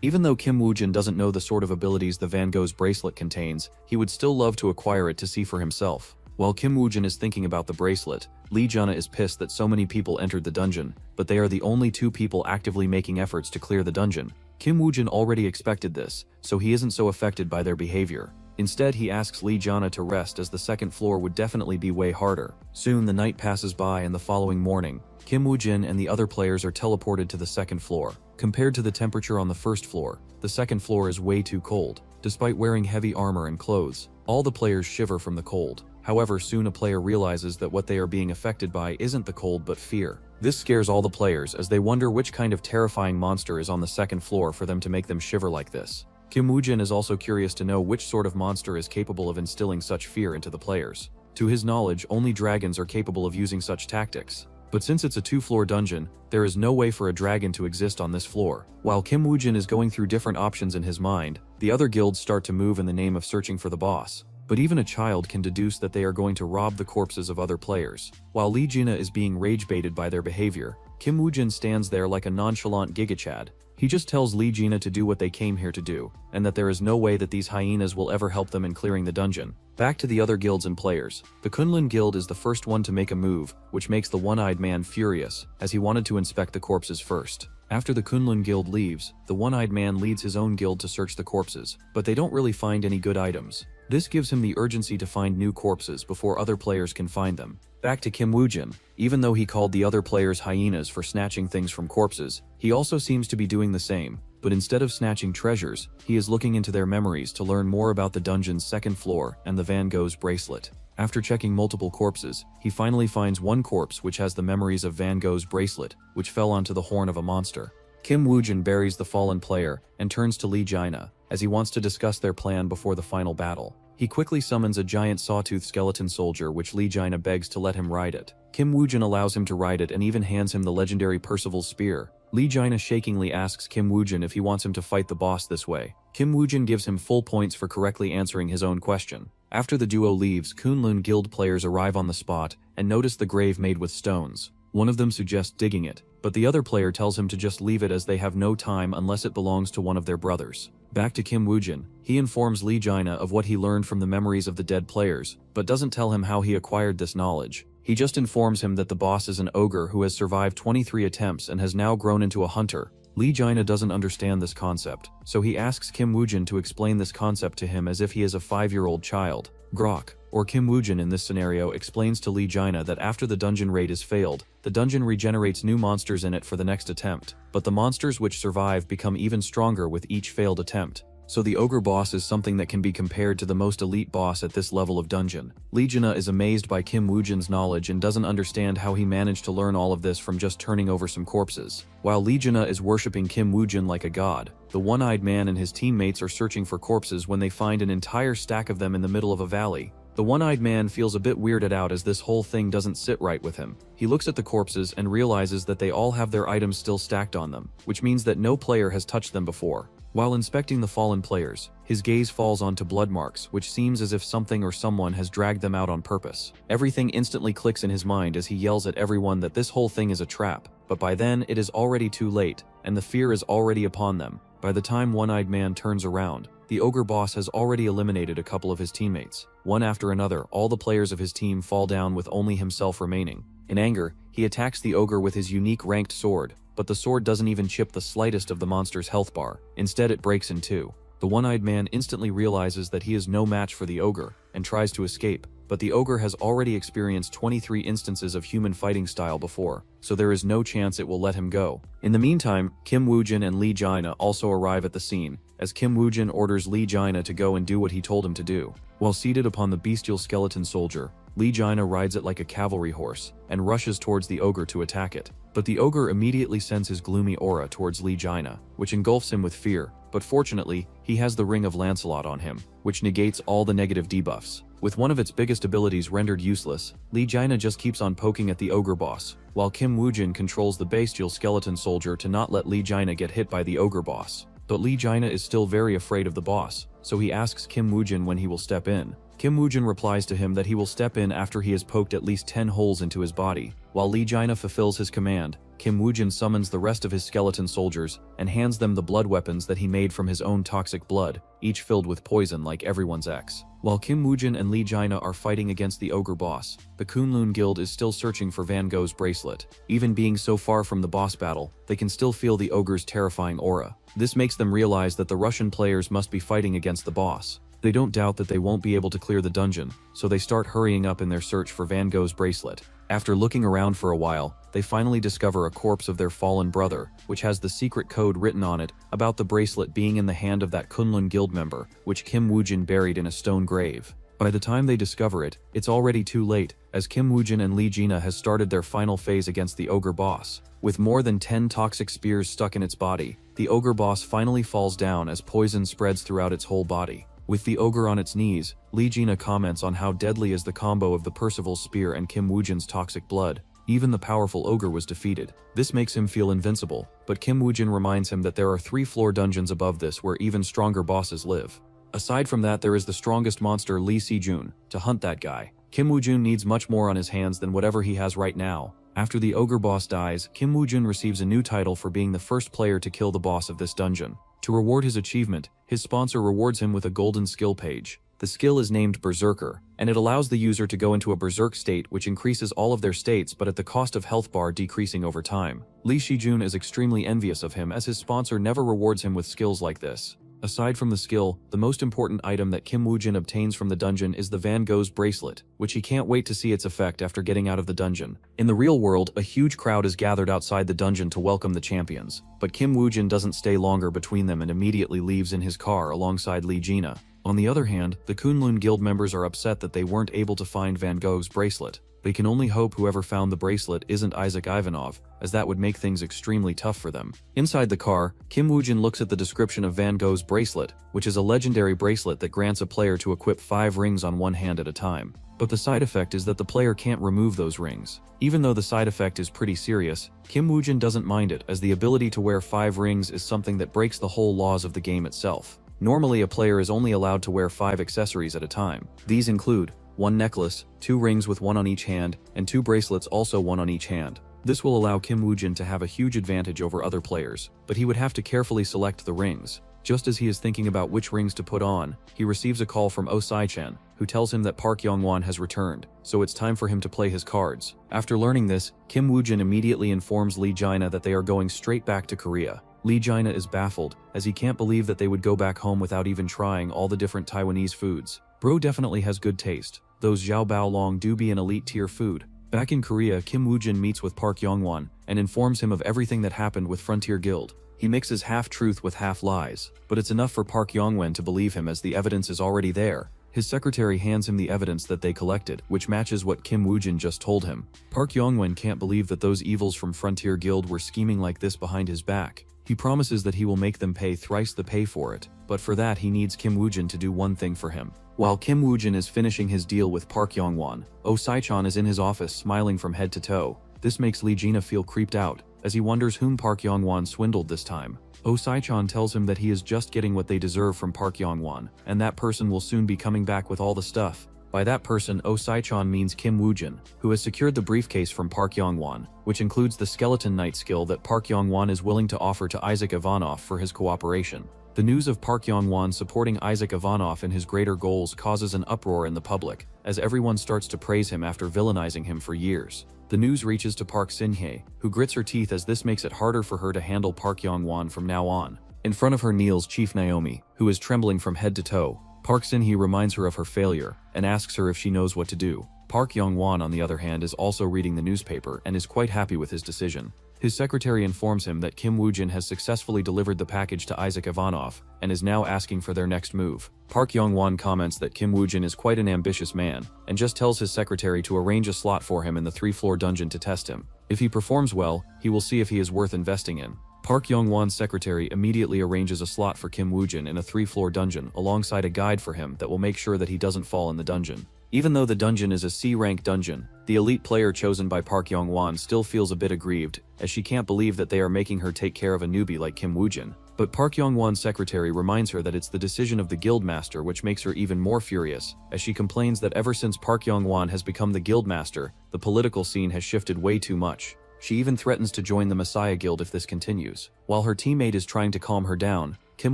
Even though Kim Woojin doesn't know the sort of abilities the Van Gogh's bracelet contains, he would still love to acquire it to see for himself. While Kim Woojin is thinking about the bracelet, Lee Jana is pissed that so many people entered the dungeon, but they are the only 2 people actively making efforts to clear the dungeon. Kim Woojin already expected this, so he isn't so affected by their behavior. Instead, he asks Lee Jana to rest as the second floor would definitely be way harder. Soon the night passes by and the following morning, Kim Woojin and the other players are teleported to the second floor. Compared to the temperature on the first floor, the second floor is way too cold. Despite wearing heavy armor and clothes, all the players shiver from the cold. However, soon a player realizes that what they are being affected by isn't the cold but fear. This scares all the players as they wonder which kind of terrifying monster is on the second floor for them to make them shiver like this. Kim Woojin is also curious to know which sort of monster is capable of instilling such fear into the players. To his knowledge, only dragons are capable of using such tactics. But since it's a 2-floor dungeon, there is no way for a dragon to exist on this floor. While Kim Woojin is going through different options in his mind, the other guilds start to move in the name of searching for the boss. But even a child can deduce that they are going to rob the corpses of other players. While Lee Jina is being rage-baited by their behavior, Kim Woojin stands there like a nonchalant gigachad. He just tells Lee Jina to do what they came here to do, and that there is no way that these hyenas will ever help them in clearing the dungeon. Back to the other guilds and players. The Kunlun Guild is the first one to make a move, which makes the one-eyed man furious, as he wanted to inspect the corpses first. After the Kunlun Guild leaves, the one-eyed man leads his own guild to search the corpses, but they don't really find any good items. This gives him the urgency to find new corpses before other players can find them. Back to Kim Woojin. Even though he called the other players hyenas for snatching things from corpses, he also seems to be doing the same, but instead of snatching treasures, he is looking into their memories to learn more about the dungeon's second floor and the Van Gogh's bracelet. After checking multiple corpses, he finally finds one corpse which has the memories of Van Gogh's bracelet, which fell onto the horn of a monster. Kim Woojin buries the fallen player and turns to Lee Jina, as he wants to discuss their plan before the final battle. He quickly summons a giant sawtooth skeleton soldier which Lee Jina begs to let him ride it. Kim Woojin allows him to ride it and even hands him the legendary Percival's spear. Lee Jina shakingly asks Kim Woojin if he wants him to fight the boss this way. Kim Woojin gives him full points for correctly answering his own question. After the duo leaves, Kunlun Guild players arrive on the spot and notice the grave made with stones. One of them suggests digging it, but the other player tells him to just leave it as they have no time unless it belongs to one of their brothers. Back to Kim Woojin, he informs Lee Jina of what he learned from the memories of the dead players, but doesn't tell him how he acquired this knowledge. He just informs him that the boss is an ogre who has survived 23 attempts and has now grown into a hunter. Lee Jina doesn't understand this concept, so he asks Kim Woojin to explain this concept to him as if he is a 5-year-old child. Grok, or Kim Woojin in this scenario, explains to Lee Jina that after the dungeon raid is failed, the dungeon regenerates new monsters in it for the next attempt, but the monsters which survive become even stronger with each failed attempt. So the ogre boss is something that can be compared to the most elite boss at this level of dungeon. Lee Jina is amazed by Kim Woojin's knowledge and doesn't understand how he managed to learn all of this from just turning over some corpses. While Lee Jina is worshipping Kim Woojin like a god, the one-eyed man and his teammates are searching for corpses when they find an entire stack of them in the middle of a valley. The one-eyed man feels a bit weirded out as this whole thing doesn't sit right with him. He looks at the corpses and realizes that they all have their items still stacked on them, which means that no player has touched them before. While inspecting the fallen players, his gaze falls onto blood marks, which seems as if something or someone has dragged them out on purpose. Everything instantly clicks in his mind as he yells at everyone that this whole thing is a trap, but by then it is already too late, and the fear is already upon them. By the time one-eyed man turns around, the ogre boss has already eliminated a couple of his teammates. One after another, all the players of his team fall down with only himself remaining. In anger, he attacks the ogre with his unique ranked sword, but the sword doesn't even chip the slightest of the monster's health bar. Instead, it breaks in two. The one-eyed man instantly realizes that he is no match for the ogre, and tries to escape, but the ogre has already experienced 23 instances of human fighting style before, so there is no chance it will let him go. In the meantime, Kim Woojin and Lee Jina also arrive at the scene, as Kim Woojin orders Lee Jina to go and do what he told him to do. While seated upon the bestial skeleton soldier, Lee Jina rides it like a cavalry horse, and rushes towards the ogre to attack it. But the ogre immediately sends his gloomy aura towards Lee Jina, which engulfs him with fear. but fortunately, he has the Ring of Lancelot on him, which negates all the negative debuffs. With one of its biggest abilities rendered useless, Lee Jaina just keeps on poking at the ogre boss, while Kim Woojin controls the bestial skeleton soldier to not let Lee Jaina get hit by the ogre boss. But Lee Jaina is still very afraid of the boss, so he asks Kim Woojin when he will step in. Kim Woojin replies to him that he will step in after he has poked at least 10 holes into his body. While Lee Jaina fulfills his command, Kim Woojin summons the rest of his skeleton soldiers and hands them the blood weapons that he made from his own toxic blood, each filled with poison like everyone's ex. While Kim Woojin and Lee Jaina are fighting against the ogre boss, the Kunlun Guild is still searching for Van Gogh's bracelet. Even being so far from the boss battle, they can still feel the ogre's terrifying aura. This makes them realize that the Russian players must be fighting against the boss. They don't doubt that they won't be able to clear the dungeon, so they start hurrying up in their search for Van Gogh's bracelet. After looking around for a while, they finally discover a corpse of their fallen brother, which has the secret code written on it about the bracelet being in the hand of that Kunlun Guild member, which Kim Woojin buried in a stone grave. By the time they discover it, it's already too late, as Kim Woojin and Lee Jaina has started their final phase against the ogre boss. With more than 10 toxic spears stuck in its body, the ogre boss finally falls down as poison spreads throughout its whole body. With the ogre on its knees, Lee Jaina comments on how deadly is the combo of the Percival's spear and Kim Woojin's toxic blood. Even the powerful ogre was defeated. This makes him feel invincible, but Kim Woojin reminds him that there are 3 floor dungeons above this where even stronger bosses live. Aside from that, there is the strongest monster Lee Si-jun. To hunt that guy, Kim Woojin needs much more on his hands than whatever he has right now. After the ogre boss dies, Kim Woojin receives a new title for being the first player to kill the boss of this dungeon. To reward his achievement, his sponsor rewards him with a golden skill page. The skill is named Berserker, and it allows the user to go into a berserk state which increases all of their states but at the cost of health bar decreasing over time. Lee Si-jun is extremely envious of him as his sponsor never rewards him with skills like this. Aside from the skill, the most important item that Kim Woojin obtains from the dungeon is the Van Gogh's bracelet, which he can't wait to see its effect after getting out of the dungeon. In the real world, a huge crowd is gathered outside the dungeon to welcome the champions, but Kim Woojin doesn't stay longer between them and immediately leaves in his car alongside Lee Jaina. On the other hand, the Kunlun Guild members are upset that they weren't able to find Van Gogh's bracelet. They can only hope whoever found the bracelet isn't Isaac Ivanov, as that would make things extremely tough for them. Inside the car, Kim Woojin looks at the description of Van Gogh's bracelet, which is a legendary bracelet that grants a player to equip 5 rings on one hand at a time. But the side effect is that the player can't remove those rings. Even though the side effect is pretty serious, Kim Woojin doesn't mind it, as the ability to wear 5 rings is something that breaks the whole laws of the game itself. Normally, a player is only allowed to wear 5 accessories at a time. These include 1 necklace, 2 rings with 1 on each hand, and 2 bracelets also 1 on each hand. This will allow Kim Woojin to have a huge advantage over other players, but he would have to carefully select the rings. Just as he is thinking about which rings to put on, he receives a call from Oh Sai-chan, who tells him that Park Yong-won has returned, so it's time for him to play his cards. After learning this, Kim Woojin immediately informs Lee Jaina that they are going straight back to Korea. Lee Jaina is baffled, as he can't believe that they would go back home without even trying all the different Taiwanese foods. Bro definitely has good taste. Those xiao bao long do be an elite tier food. Back in Korea, Kim Woojin meets with Park Yong-won and informs him of everything that happened with Frontier Guild. He mixes half-truth with half-lies, but it's enough for Park Yong-won to believe him as the evidence is already there. His secretary hands him the evidence that they collected, which matches what Kim Woojin just told him. Park Yong-won can't believe that those evils from Frontier Guild were scheming like this behind his back. He promises that he will make them pay thrice the pay for it, but for that he needs Kim Woojin to do one thing for him. While Kim Woojin is finishing his deal with Park Yong-won, Oh Sai-chan is in his office smiling from head to toe. This makes Lee Jaina feel creeped out, as he wonders whom Park Yong-won swindled this time. Oh Sai-chan tells him that he is just getting what they deserve from Park Yong-won, and that person will soon be coming back with all the stuff. By that person, Oh Sai-chan means Kim Woojin, who has secured the briefcase from Park Yong-won, which includes the Skeleton Knight skill that Park Yong-won is willing to offer to Isaac Ivanov for his cooperation. The news of Park Yong-won supporting Isaac Ivanov in his greater goals causes an uproar in the public, as everyone starts to praise him after villainizing him for years. The news reaches to Park Sin-hye, who grits her teeth as this makes it harder for her to handle Park Yong-won from now on. In front of her kneels Chief Naomi, who is trembling from head to toe. Park Sin-hye reminds her of her failure, and asks her if she knows what to do. Park Yong-won, on the other hand, is also reading the newspaper and is quite happy with his decision. His secretary informs him that Kim Woojin has successfully delivered the package to Isaac Ivanov, and is now asking for their next move. Park Yong-won comments that Kim Woojin is quite an ambitious man, and just tells his secretary to arrange a slot for him in the 3-floor dungeon to test him. If he performs well, he will see if he is worth investing in. Park Young-won's secretary immediately arranges a slot for Kim Woo-jin in a 3-floor dungeon alongside a guide for him that will make sure that he doesn't fall in the dungeon. Even though the dungeon is a C-rank dungeon, the elite player chosen by Park Young-won still feels a bit aggrieved, as she can't believe that they are making her take care of a newbie like Kim Woo-jin. But Park Young-won's secretary reminds her that it's the decision of the guildmaster, which makes her even more furious, as she complains that ever since Park Young-won has become the guildmaster, the political scene has shifted way too much. She even threatens to join the Messiah Guild if this continues. While her teammate is trying to calm her down, Kim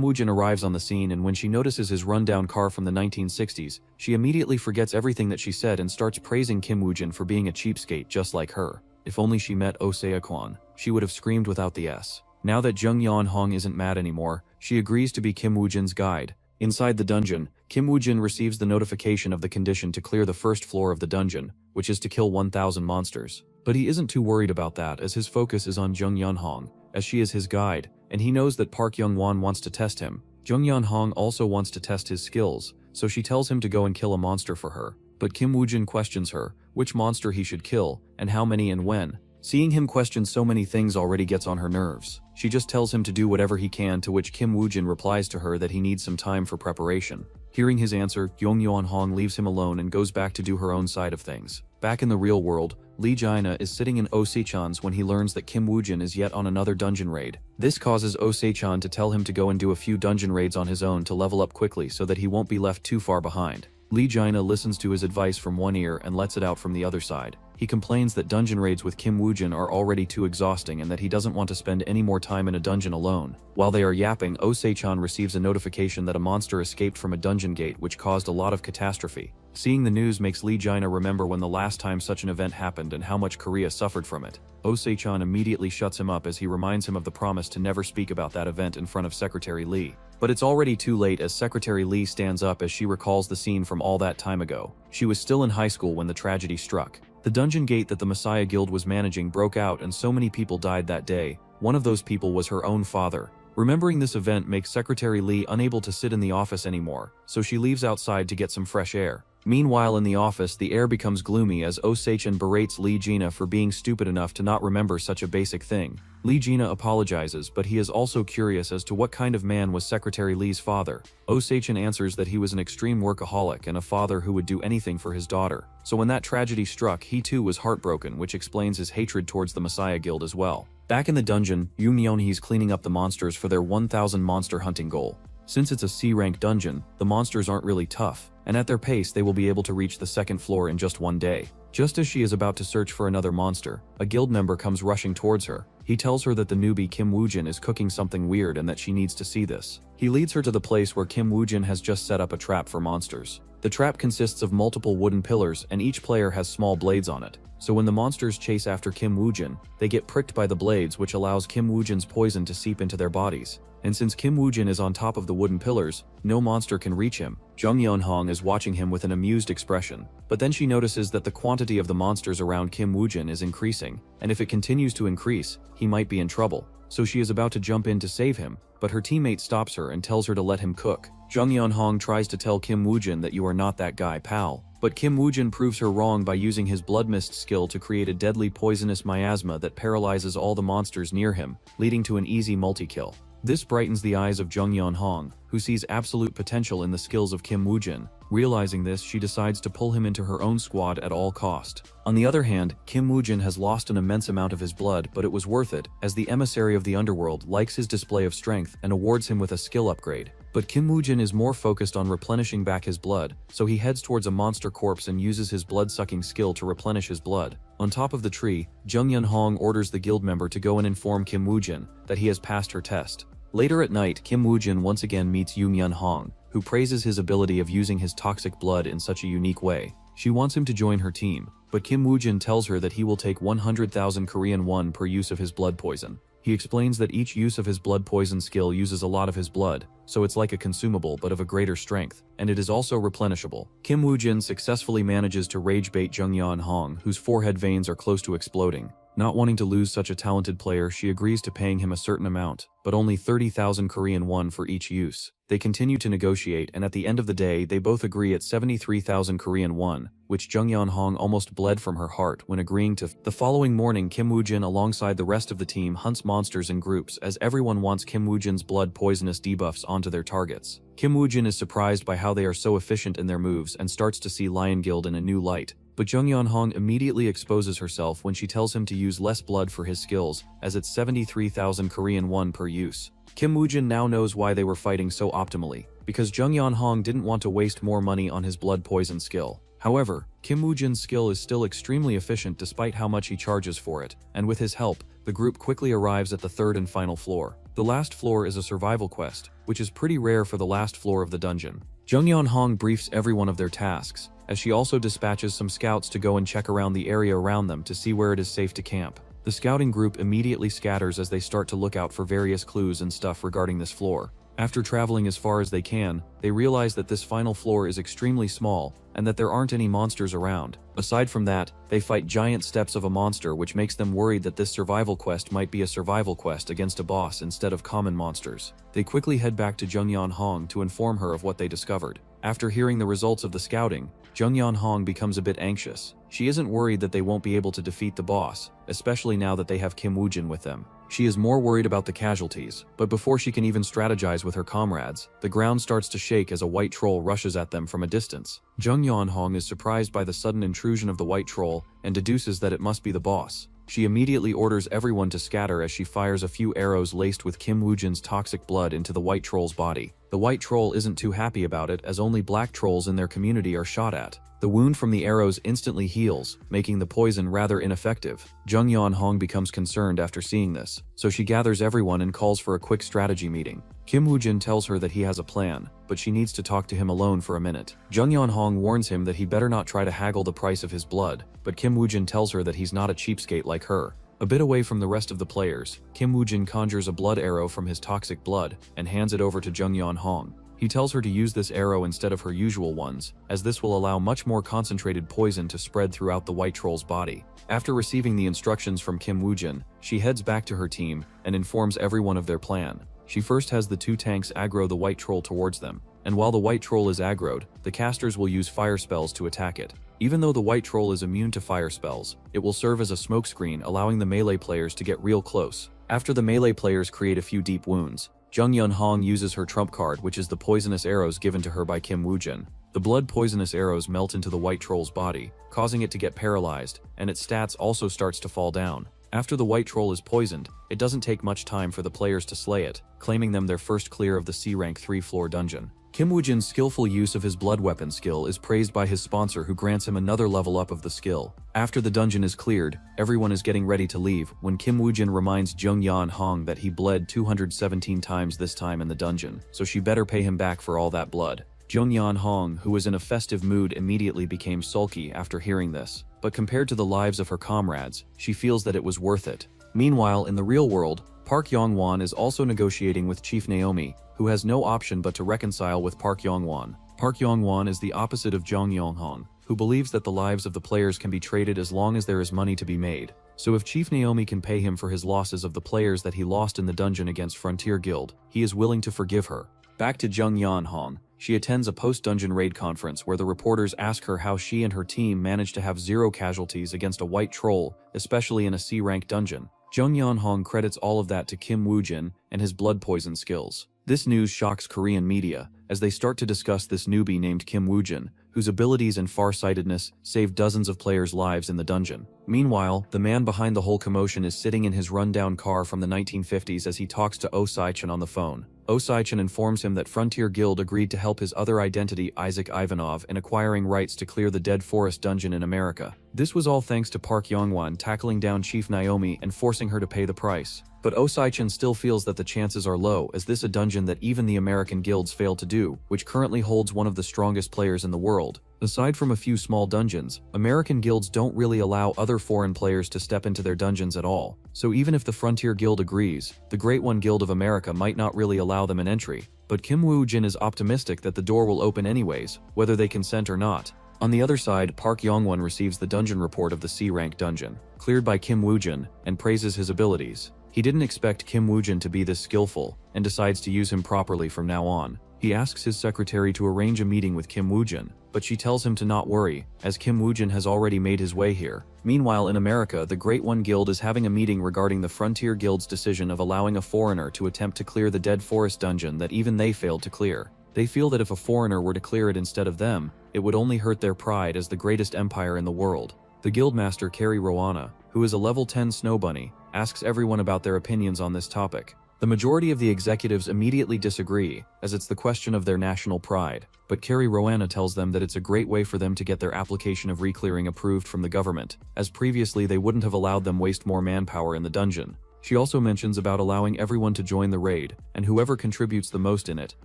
Woo-jin arrives on the scene, and when she notices his rundown car from the 1960s, she immediately forgets everything that she said and starts praising Kim Woo-jin for being a cheapskate just like her. If only she met Oh Se-kwon, she would have screamed without the S. Now that Jung Yeon-hong isn't mad anymore, she agrees to be Kim Woo-jin's guide. Inside the dungeon, Kim Woo-jin receives the notification of the condition to clear the first floor of the dungeon, which is to kill 1,000 monsters. But he isn't too worried about that, as his focus is on Jung Yeon-hong, as she is his guide, and he knows that Park Young-won wants to test him. Jung Yeon-hong also wants to test his skills, so she tells him to go and kill a monster for her. But Kim Woo-jin questions her, which monster he should kill, and how many and when. Seeing him question so many things already gets on her nerves. She just tells him to do whatever he can, to which Kim Woo-jin replies to her that he needs some time for preparation. Hearing his answer, Jung Yeon-hong leaves him alone and goes back to do her own side of things. Back in the real world, Lee Jaina is sitting in Oh Se-chan's when he learns that Kim Woo-jin is yet on another dungeon raid. This causes Oh Se-chan to tell him to go and do a few dungeon raids on his own to level up quickly so that he won't be left too far behind. Lee Jaina listens to his advice from one ear and lets it out from the other side. He complains that dungeon raids with Kim Woo-jin are already too exhausting and that he doesn't want to spend any more time in a dungeon alone. While they are yapping, Oh Se-chan receives a notification that a monster escaped from a dungeon gate, which caused a lot of catastrophe. Seeing the news makes Lee Jaina remember when the last time such an event happened and how much Korea suffered from it. Oh Se-chan immediately shuts him up as he reminds him of the promise to never speak about that event in front of Secretary Lee. But it's already too late, as Secretary Lee stands up as she recalls the scene from all that time ago. She was still in high school when the tragedy struck. The dungeon gate that the Messiah Guild was managing broke out and so many people died that day. One of those people was her own father. Remembering this event makes Secretary Lee unable to sit in the office anymore, so she leaves outside to get some fresh air. Meanwhile, in the office, the air becomes gloomy as Oh Se-chan berates Lee Jaina for being stupid enough to not remember such a basic thing. Lee Jaina apologizes, but he is also curious as to what kind of man was Secretary Lee's father. Oh Se-chan answers that he was an extreme workaholic and a father who would do anything for his daughter. So when that tragedy struck, he too was heartbroken, which explains his hatred towards the Messiah Guild as well. Back in the dungeon, Yoon Yeon-hee is cleaning up the monsters for their 1,000 monster hunting goal. Since it's a C-rank dungeon, the monsters aren't really tough, and at their pace they will be able to reach the second floor in just one day. Just as she is about to search for another monster, a guild member comes rushing towards her. He tells her that the newbie Kim Woo-jin is cooking something weird and that she needs to see this. He leads her to the place where Kim Woo-jin has just set up a trap for monsters. The trap consists of multiple wooden pillars and each player has small blades on it. So when the monsters chase after Kim Woo-jin, they get pricked by the blades, which allows Kim Woo-jin's poison to seep into their bodies. And since Kim Woo-jin is on top of the wooden pillars, no monster can reach him. Jung Yeon-hong is watching him with an amused expression, but then she notices that the quantity of the monsters around Kim Woo-jin is increasing, and if it continues to increase, he might be in trouble. So she is about to jump in to save him, but her teammate stops her and tells her to let him cook. Jung Yeon-hong tries to tell Kim Woo-jin that you are not that guy, pal. But Kim Woo-jin proves her wrong by using his blood mist skill to create a deadly poisonous miasma that paralyzes all the monsters near him, leading to an easy multi-kill. This brightens the eyes of Jung Yeon-hong, who sees absolute potential in the skills of Kim Woo-jin. Realizing this, she decides to pull him into her own squad at all cost. On the other hand, Kim Woo-jin has lost an immense amount of his blood, but it was worth it, as the emissary of the underworld likes his display of strength and awards him with a skill upgrade. But Kim Woo-jin is more focused on replenishing back his blood, so he heads towards a monster corpse and uses his blood-sucking skill to replenish his blood. On top of the tree, Jung Yeon-hong orders the guild member to go and inform Kim Woo-jin that he has passed her test. Later at night, Kim Woo-jin once again meets Yoon Yeon-hong, who praises his ability of using his toxic blood in such a unique way. She wants him to join her team, but Kim Woo-jin tells her that he will take 100,000 Korean won per use of his blood poison. He explains that each use of his blood poison skill uses a lot of his blood, so it's like a consumable but of a greater strength, and it is also replenishable. Kim Woo-jin successfully manages to rage bait Jung Yeon-hong, whose forehead veins are close to exploding. Not wanting to lose such a talented player, she agrees to paying him a certain amount, but only 30,000 Korean won for each use. They continue to negotiate, and at the end of the day, they both agree at 73,000 Korean won, which Jung Yeon-hong almost bled from her heart when agreeing to. The following morning, Kim Woo-jin alongside the rest of the team hunts monsters in groups as everyone wants Kim Woo-jin's blood poisonous debuffs onto their targets. Kim Woo-jin is surprised by how they are so efficient in their moves and starts to see Lion Guild in a new light. But Jung Yeon-hong immediately exposes herself when she tells him to use less blood for his skills, as it's 73,000 Korean won per use. Kim Woo-jin now knows why they were fighting so optimally, because Jung Yeon-hong didn't want to waste more money on his blood poison skill. However, Kim Woo-jin's skill is still extremely efficient despite how much he charges for it, and with his help, the group quickly arrives at the third and final floor. The last floor is a survival quest, which is pretty rare for the last floor of the dungeon. Jung Yeon-hong briefs everyone of their tasks, as she also dispatches some scouts to go and check around the area around them to see where it is safe to camp. The scouting group immediately scatters as they start to look out for various clues and stuff regarding this floor. After traveling as far as they can, they realize that this final floor is extremely small and that there aren't any monsters around. Aside from that, they fight giant steps of a monster, which makes them worried that this survival quest might be a survival quest against a boss instead of common monsters. They quickly head back to Jung Yeon-hong to inform her of what they discovered. After hearing the results of the scouting, Jung Yeon-hong becomes a bit anxious. She isn't worried that they won't be able to defeat the boss, especially now that they have Kim Woo-jin with them. She is more worried about the casualties, but before she can even strategize with her comrades, the ground starts to shake as a white troll rushes at them from a distance. Jung Yeon-hong is surprised by the sudden intrusion of the white troll and deduces that it must be the boss. She immediately orders everyone to scatter as she fires a few arrows laced with Kim Woo-jin's toxic blood into the white troll's body. The white troll isn't too happy about it, as only black trolls in their community are shot at. The wound from the arrows instantly heals, making the poison rather ineffective. Jung Yeon-hong becomes concerned after seeing this, so she gathers everyone and calls for a quick strategy meeting. Kim Woo-jin tells her that he has a plan, but she needs to talk to him alone for a minute. Jung Yeon-hong warns him that he better not try to haggle the price of his blood, but Kim Woo-jin tells her that he's not a cheapskate like her. A bit away from the rest of the players, Kim Woo-jin conjures a blood arrow from his toxic blood and hands it over to Jung Yeon-hong. He tells her to use this arrow instead of her usual ones, as this will allow much more concentrated poison to spread throughout the white troll's body. After receiving the instructions from Kim Woo-jin, she heads back to her team and informs everyone of their plan. She first has the two tanks aggro the white troll towards them, and while the white troll is aggroed, the casters will use fire spells to attack it. Even though the white troll is immune to fire spells, it will serve as a smokescreen, allowing the melee players to get real close. After the melee players create a few deep wounds, Jung Yeon-hong uses her trump card, which is the poisonous arrows given to her by Kim Woo-jin. The blood poisonous arrows melt into the white troll's body, causing it to get paralyzed, and its stats also starts to fall down. After the white troll is poisoned, it doesn't take much time for the players to slay it, claiming them their first clear of the C-rank 3-floor dungeon. Kim Woo-jin's skillful use of his blood weapon skill is praised by his sponsor, who grants him another level up of the skill. After the dungeon is cleared, everyone is getting ready to leave when Kim Woo-jin reminds Jung Yeon-hong that he bled 217 times this time in the dungeon, so she better pay him back for all that blood. Jung Yeon-hong, who was in a festive mood, immediately became sulky after hearing this, but compared to the lives of her comrades, she feels that it was worth it. Meanwhile, in the real world, Park Yong-won is also negotiating with Chief Naomi, who has no option but to reconcile with Park Yong-won. Park Yong-won is the opposite of Jung Yeon-hong, who believes that the lives of the players can be traded as long as there is money to be made. So if Chief Naomi can pay him for his losses of the players that he lost in the dungeon against Frontier Guild, he is willing to forgive her. Back to Jung Yeon-hong. She attends a post-dungeon raid conference where the reporters ask her how she and her team managed to have 0 casualties against a white troll, especially in a C-rank dungeon. Jung Yeon-hong credits all of that to Kim Woo-jin and his blood poison skills. This news shocks Korean media, as they start to discuss this newbie named Kim Woo-jin, whose abilities and far-sightedness saved dozens of players' lives in the dungeon. Meanwhile, the man behind the whole commotion is sitting in his rundown car from the 1950s as he talks to Oh Sai-chan on the phone. Oh Sai-chan informs him that Frontier Guild agreed to help his other identity, Isaac Ivanov, in acquiring rights to clear the Dead Forest dungeon in America. This was all thanks to Park Yong-won tackling down Chief Naomi and forcing her to pay the price. But Oh Sai-chan still feels that the chances are low, as this is a dungeon that even the American guilds failed to do, which currently holds one of the strongest players in the world. Aside from a few small dungeons, American guilds don't really allow other foreign players to step into their dungeons at all. So even if the Frontier Guild agrees, the Great One Guild of America might not really allow them an entry. But Kim Woo-jin is optimistic that the door will open anyways, whether they consent or not. On the other side, Park Yongwon receives the dungeon report of the C-rank dungeon, cleared by Kim Woojin, and praises his abilities. He didn't expect Kim Woojin to be this skillful, and decides to use him properly from now on. He asks his secretary to arrange a meeting with Kim Woojin, but she tells him to not worry, as Kim Woojin has already made his way here. Meanwhile in America, the Great One Guild is having a meeting regarding the Frontier Guild's decision of allowing a foreigner to attempt to clear the Dead Forest dungeon that even they failed to clear. They feel that if a foreigner were to clear it instead of them, it would only hurt their pride as the greatest empire in the world. The guildmaster Carrie Rowana, who is a level 10 snow bunny, asks everyone about their opinions on this topic. The majority of the executives immediately disagree, as it's the question of their national pride, but Carrie Rowana tells them that it's a great way for them to get their application of reclearing approved from the government, as previously they wouldn't have allowed them waste more manpower in the dungeon. She also mentions about allowing everyone to join the raid, and whoever contributes the most in it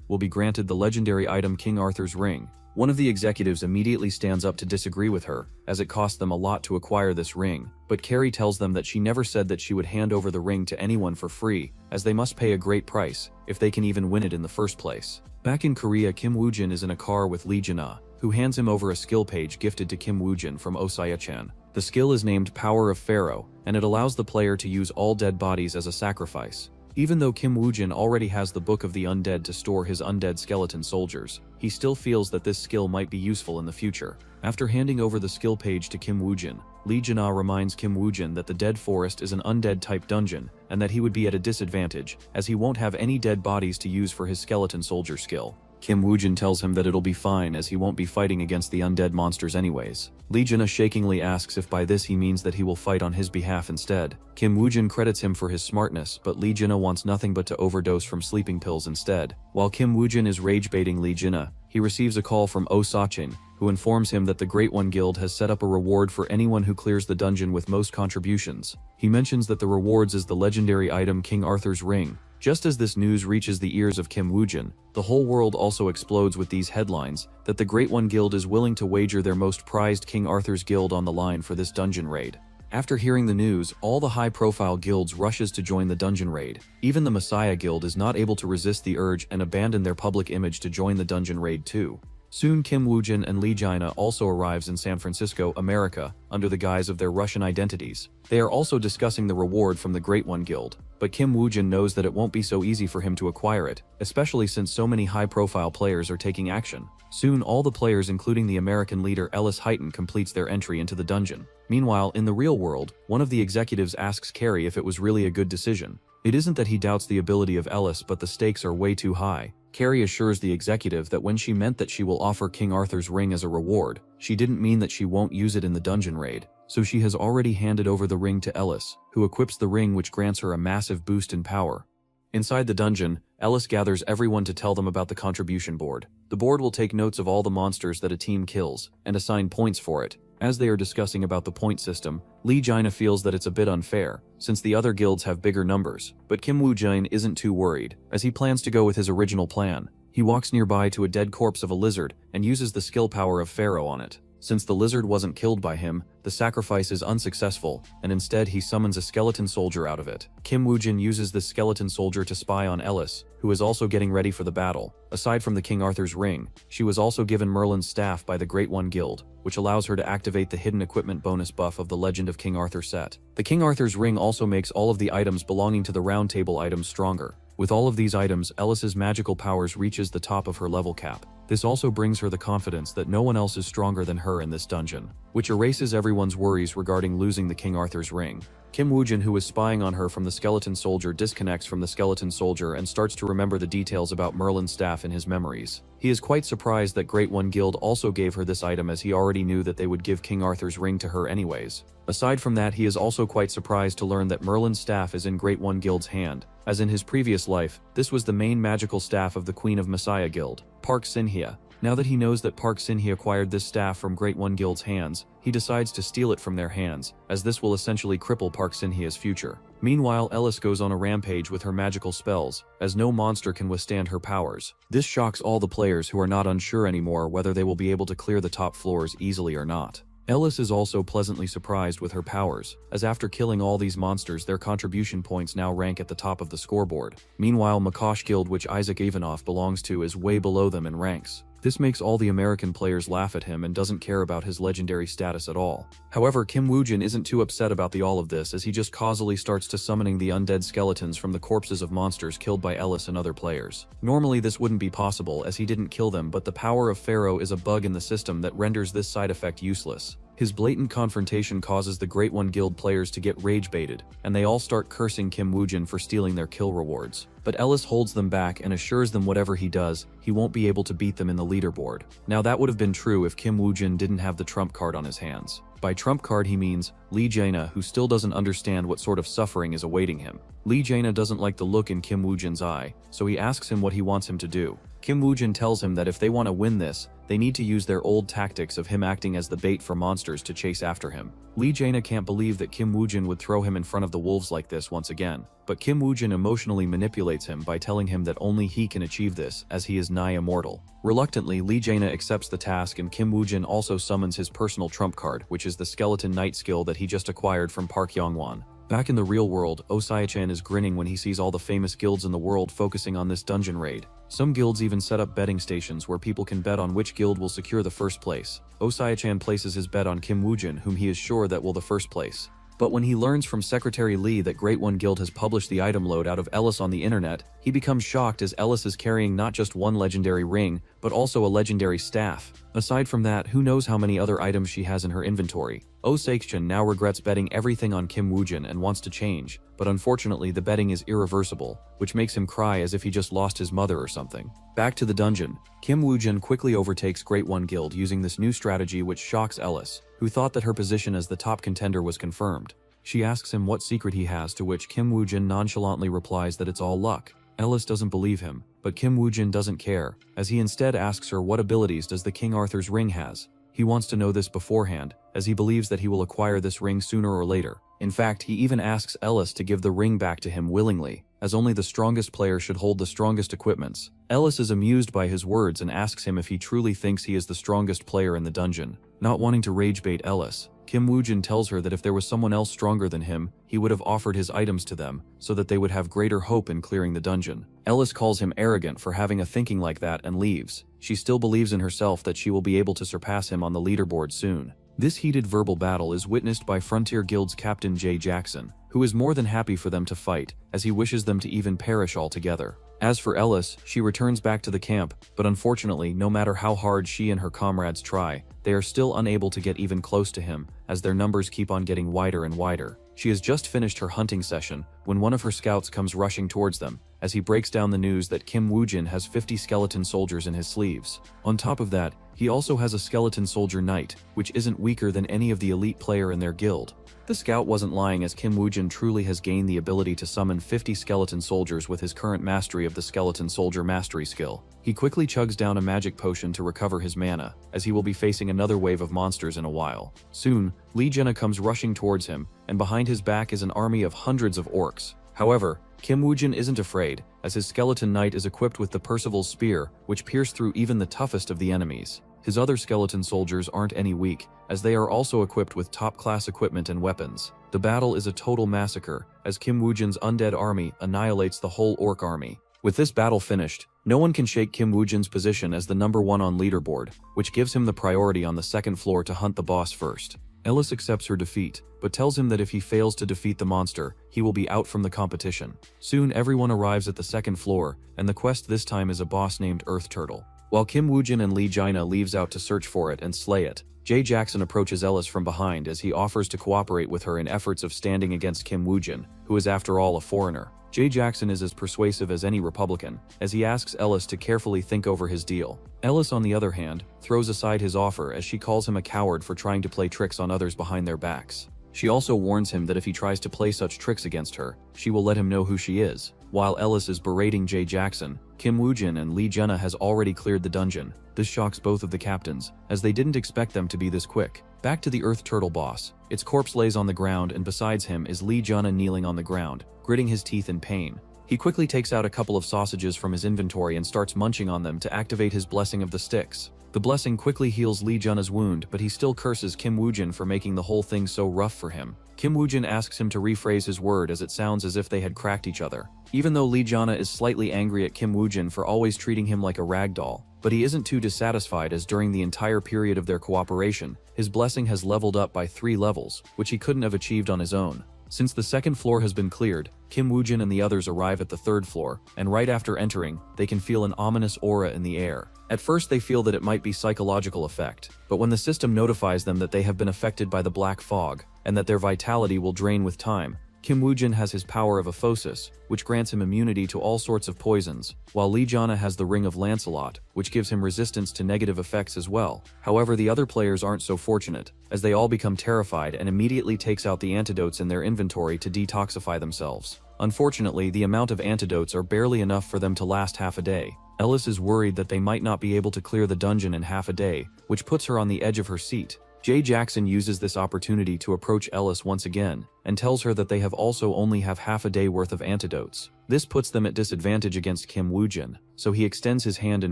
will be granted the legendary item King Arthur's Ring. One of the executives immediately stands up to disagree with her, as it cost them a lot to acquire this ring, but Carrie tells them that she never said that she would hand over the ring to anyone for free, as they must pay a great price, if they can even win it in the first place. Back in Korea, Kim Woojin is in a car with Lee Jin-ah, who hands him over a skill page gifted to Kim Woojin from Osaya-chan. The skill is named Power of Pharaoh, and it allows the player to use all dead bodies as a sacrifice. Even though Kim Woojin already has the Book of the Undead to store his undead skeleton soldiers, he still feels that this skill might be useful in the future. After handing over the skill page to Kim Woojin, Lee Jin-ah reminds Kim Woojin that the Dead Forest is an undead-type dungeon, and that he would be at a disadvantage, as he won't have any dead bodies to use for his skeleton soldier skill. Kim Woojin tells him that it'll be fine as he won't be fighting against the undead monsters anyways. Lee Jin-ah shakingly asks if by this he means that he will fight on his behalf instead. Kim Woojin credits him for his smartness, but Lee Jin-ah wants nothing but to overdose from sleeping pills instead. While Kim Woojin is rage-baiting Lee Jin-ah, he receives a call from Oh Sachin, who informs him that the Great One Guild has set up a reward for anyone who clears the dungeon with most contributions. He mentions that the rewards is the legendary item King Arthur's Ring. Just as this news reaches the ears of Kim Woojin, the whole world also explodes with these headlines that the Great One Guild is willing to wager their most prized King Arthur's Guild on the line for this dungeon raid. After hearing the news, all the high-profile guilds rushes to join the dungeon raid. Even the Messiah Guild is not able to resist the urge and abandon their public image to join the dungeon raid too. Soon Kim Woojin and Lee Jin-ah also arrives in San Francisco, America, under the guise of their Russian identities. They are also discussing the reward from the Great One Guild, but Kim Woojin knows that it won't be so easy for him to acquire it, especially since so many high-profile players are taking action. Soon all the players including the American leader Ellis Heighton completes their entry into the dungeon. Meanwhile, in the real world, one of the executives asks Carrie if it was really a good decision. It isn't that he doubts the ability of Ellis, but the stakes are way too high. Carrie assures the executive that when she meant that she will offer King Arthur's Ring as a reward, she didn't mean that she won't use it in the dungeon raid, so she has already handed over the ring to Ellis, who equips the ring which grants her a massive boost in power. Inside the dungeon, Ellis gathers everyone to tell them about the contribution board. The board will take notes of all the monsters that a team kills, and assign points for it. As they are discussing about the point system, Lee Jin-ah feels that it's a bit unfair, since the other guilds have bigger numbers, but Kim Woojin isn't too worried, as he plans to go with his original plan. He walks nearby to a dead corpse of a lizard, and uses the skill power of Pharaoh on it. Since the lizard wasn't killed by him, the sacrifice is unsuccessful, and instead he summons a skeleton soldier out of it. Kim Woojin uses this skeleton soldier to spy on Ellis, who is also getting ready for the battle. Aside from the King Arthur's Ring, she was also given Merlin's staff by the Great One Guild, which allows her to activate the hidden equipment bonus buff of the Legend of King Arthur set. The King Arthur's Ring also makes all of the items belonging to the Round Table items stronger. With all of these items, Ellis's magical powers reaches the top of her level cap. This also brings her the confidence that no one else is stronger than her in this dungeon, which erases everyone's worries regarding losing the King Arthur's Ring. Kim Woojin, who is spying on her from the skeleton soldier, disconnects from the skeleton soldier and starts to remember the details about Merlin's staff in his memories. He is quite surprised that Great One Guild also gave her this item, as he already knew that they would give King Arthur's Ring to her anyways. Aside from that, he is also quite surprised to learn that Merlin's staff is in Great One Guild's hand. As in his previous life, this was the main magical staff of the Queen of Messiah Guild, Park Sin-hye. Now that he knows that Park Sin-hye acquired this staff from Great One Guild's hands, he decides to steal it from their hands, as this will essentially cripple Park Sin-hye's future. Meanwhile, Ellis goes on a rampage with her magical spells, as no monster can withstand her powers. This shocks all the players, who are not unsure anymore whether they will be able to clear the top floors easily or not. Ellis is also pleasantly surprised with her powers, as after killing all these monsters, their contribution points now rank at the top of the scoreboard. Meanwhile, Makosh Guild, which Isaac Ivanov belongs to, is way below them in ranks. This makes all the American players laugh at him and doesn't care about his legendary status at all. However, Kim Woo-jin isn't too upset about all of this, as he just causally starts to summoning the undead skeletons from the corpses of monsters killed by Ellis and other players. Normally this wouldn't be possible as he didn't kill them, but the power of Pharaoh is a bug in the system that renders this side effect useless. His blatant confrontation causes the Great One Guild players to get rage-baited, and they all start cursing Kim Woo-jin for stealing their kill rewards. But Ellis holds them back and assures them whatever he does, he won't be able to beat them in the leaderboard. Now that would have been true if Kim Woo-jin didn't have the trump card on his hands. By trump card he means Lee Jae-na, who still doesn't understand what sort of suffering is awaiting him. Lee Jae-na doesn't like the look in Kim Woo-jin's eye, so he asks him what he wants him to do. Kim Woo-jin tells him that if they want to win this, they need to use their old tactics of him acting as the bait for monsters to chase after him. Lee Jae-na can't believe that Kim Woo-jin would throw him in front of the wolves like this once again, but Kim Woo-jin emotionally manipulates him by telling him that only he can achieve this, as he is nigh immortal. Reluctantly, Lee Jae-na accepts the task, and Kim Woo-jin also summons his personal trump card, which is the Skeleton Knight skill that he just acquired from Park Yong-won. Back in the real world, Osaya-chan is grinning when he sees all the famous guilds in the world focusing on this dungeon raid. Some guilds even set up betting stations where people can bet on which guild will secure the first place. Osaya-chan places his bet on Kim Woo-jin, whom he is sure that will the first place. But when he learns from Secretary Lee that Great One Guild has published the item loadout of Ellis on the internet, he becomes shocked as Ellis is carrying not just one legendary ring, but also a legendary staff. Aside from that, who knows how many other items she has in her inventory. Osaya-chan now regrets betting everything on Kim Woo-jin and wants to change, but unfortunately the betting is irreversible, which makes him cry as if he just lost his mother or something. Back to the dungeon, Kim Woo-jin quickly overtakes Great One Guild using this new strategy which shocks Ellis, who thought that her position as the top contender was confirmed. She asks him what secret he has, to which Kim Woo-jin nonchalantly replies that it's all luck. Ellis doesn't believe him, but Kim Woo-jin doesn't care, as he instead asks her what abilities does the King Arthur's ring has. He wants to know this beforehand, as he believes that he will acquire this ring sooner or later. In fact, he even asks Ellis to give the ring back to him willingly, as only the strongest player should hold the strongest equipments. Ellis is amused by his words and asks him if he truly thinks he is the strongest player in the dungeon. Not wanting to rage bait Ellis, Kim Woo-jin tells her that if there was someone else stronger than him, he would have offered his items to them, so that they would have greater hope in clearing the dungeon. Ellis calls him arrogant for having a thinking like that and leaves. She still believes in herself that she will be able to surpass him on the leaderboard soon. This heated verbal battle is witnessed by Frontier Guild's Captain Jay Jackson, who is more than happy for them to fight, as he wishes them to even perish altogether. As for Ellis, she returns back to the camp, but unfortunately, no matter how hard she and her comrades try, they are still unable to get even close to him, as their numbers keep on getting wider and wider. She has just finished her hunting session, when one of her scouts comes rushing towards them, as he breaks down the news that Kim Woo-jin has 50 skeleton soldiers in his sleeves. On top of that, he also has a skeleton soldier knight, which isn't weaker than any of the elite player in their guild. The scout wasn't lying, as Kim Woo-jin truly has gained the ability to summon 50 skeleton soldiers with his current mastery of the skeleton soldier mastery skill. He quickly chugs down a magic potion to recover his mana, as he will be facing another wave of monsters in a while. Soon, Lee Jae-na comes rushing towards him, and behind his back is an army of hundreds of orcs. However, Kim Woo-jin isn't afraid, as his skeleton knight is equipped with the Percival's spear, which pierced through even the toughest of the enemies. His other skeleton soldiers aren't any weak, as they are also equipped with top-class equipment and weapons. The battle is a total massacre, as Kim Woo-jin's undead army annihilates the whole orc army. With this battle finished, no one can shake Kim Woo-jin's position as the #1 on leaderboard, which gives him the priority on the second floor to hunt the boss first. Ellis accepts her defeat, but tells him that if he fails to defeat the monster, he will be out from the competition. Soon everyone arrives at the second floor, and the quest this time is a boss named Earth Turtle. While Kim Woo-jin and Lee Jae-na leaves out to search for it and slay it, Jay Jackson approaches Ellis from behind as he offers to cooperate with her in efforts of standing against Kim Woo-jin, who is after all a foreigner. Jay Jackson is as persuasive as any Republican, as he asks Ellis to carefully think over his deal. Ellis, on the other hand, throws aside his offer as she calls him a coward for trying to play tricks on others behind their backs. She also warns him that if he tries to play such tricks against her, she will let him know who she is. While Ellis is berating Jay Jackson, Kim Woo-jin and Lee Jae-na has already cleared the dungeon. This shocks both of the captains, as they didn't expect them to be this quick. Back to the Earth Turtle boss. Its corpse lays on the ground, and besides him is Lee Jae-na kneeling on the ground, gritting his teeth in pain. He quickly takes out a couple of sausages from his inventory and starts munching on them to activate his blessing of the sticks. The blessing quickly heals Lee Jae-na's wound, but he still curses Kim Woo-jin for making the whole thing so rough for him. Kim Woo-jin asks him to rephrase his word, as it sounds as if they had cracked each other. Even though Lee Jae-na is slightly angry at Kim Woo-jin for always treating him like a rag doll, But he isn't too dissatisfied, as during the entire period of their cooperation, his blessing has leveled up by 3 levels, which he couldn't have achieved on his own. Since the 2nd floor has been cleared, Kim Woojin and the others arrive at the 3rd floor, and right after entering, they can feel an ominous aura in the air. At first they feel that it might be psychological effect, but when the system notifies them that they have been affected by the black fog, and that their vitality will drain with time, Kim Woojin has his power of aphosis, which grants him immunity to all sorts of poisons, while Lee Jana has the Ring of Lancelot, which gives him resistance to negative effects as well. However, the other players aren't so fortunate, as they all become terrified and immediately takes out the antidotes in their inventory to detoxify themselves. Unfortunately, the amount of antidotes are barely enough for them to last half a day. Ellis is worried that they might not be able to clear the dungeon in half a day, which puts her on the edge of her seat. Jay Jackson uses this opportunity to approach Ellis once again, and tells her that they have also only have half a day worth of antidotes. This puts them at disadvantage against Kim Woojin, so he extends his hand in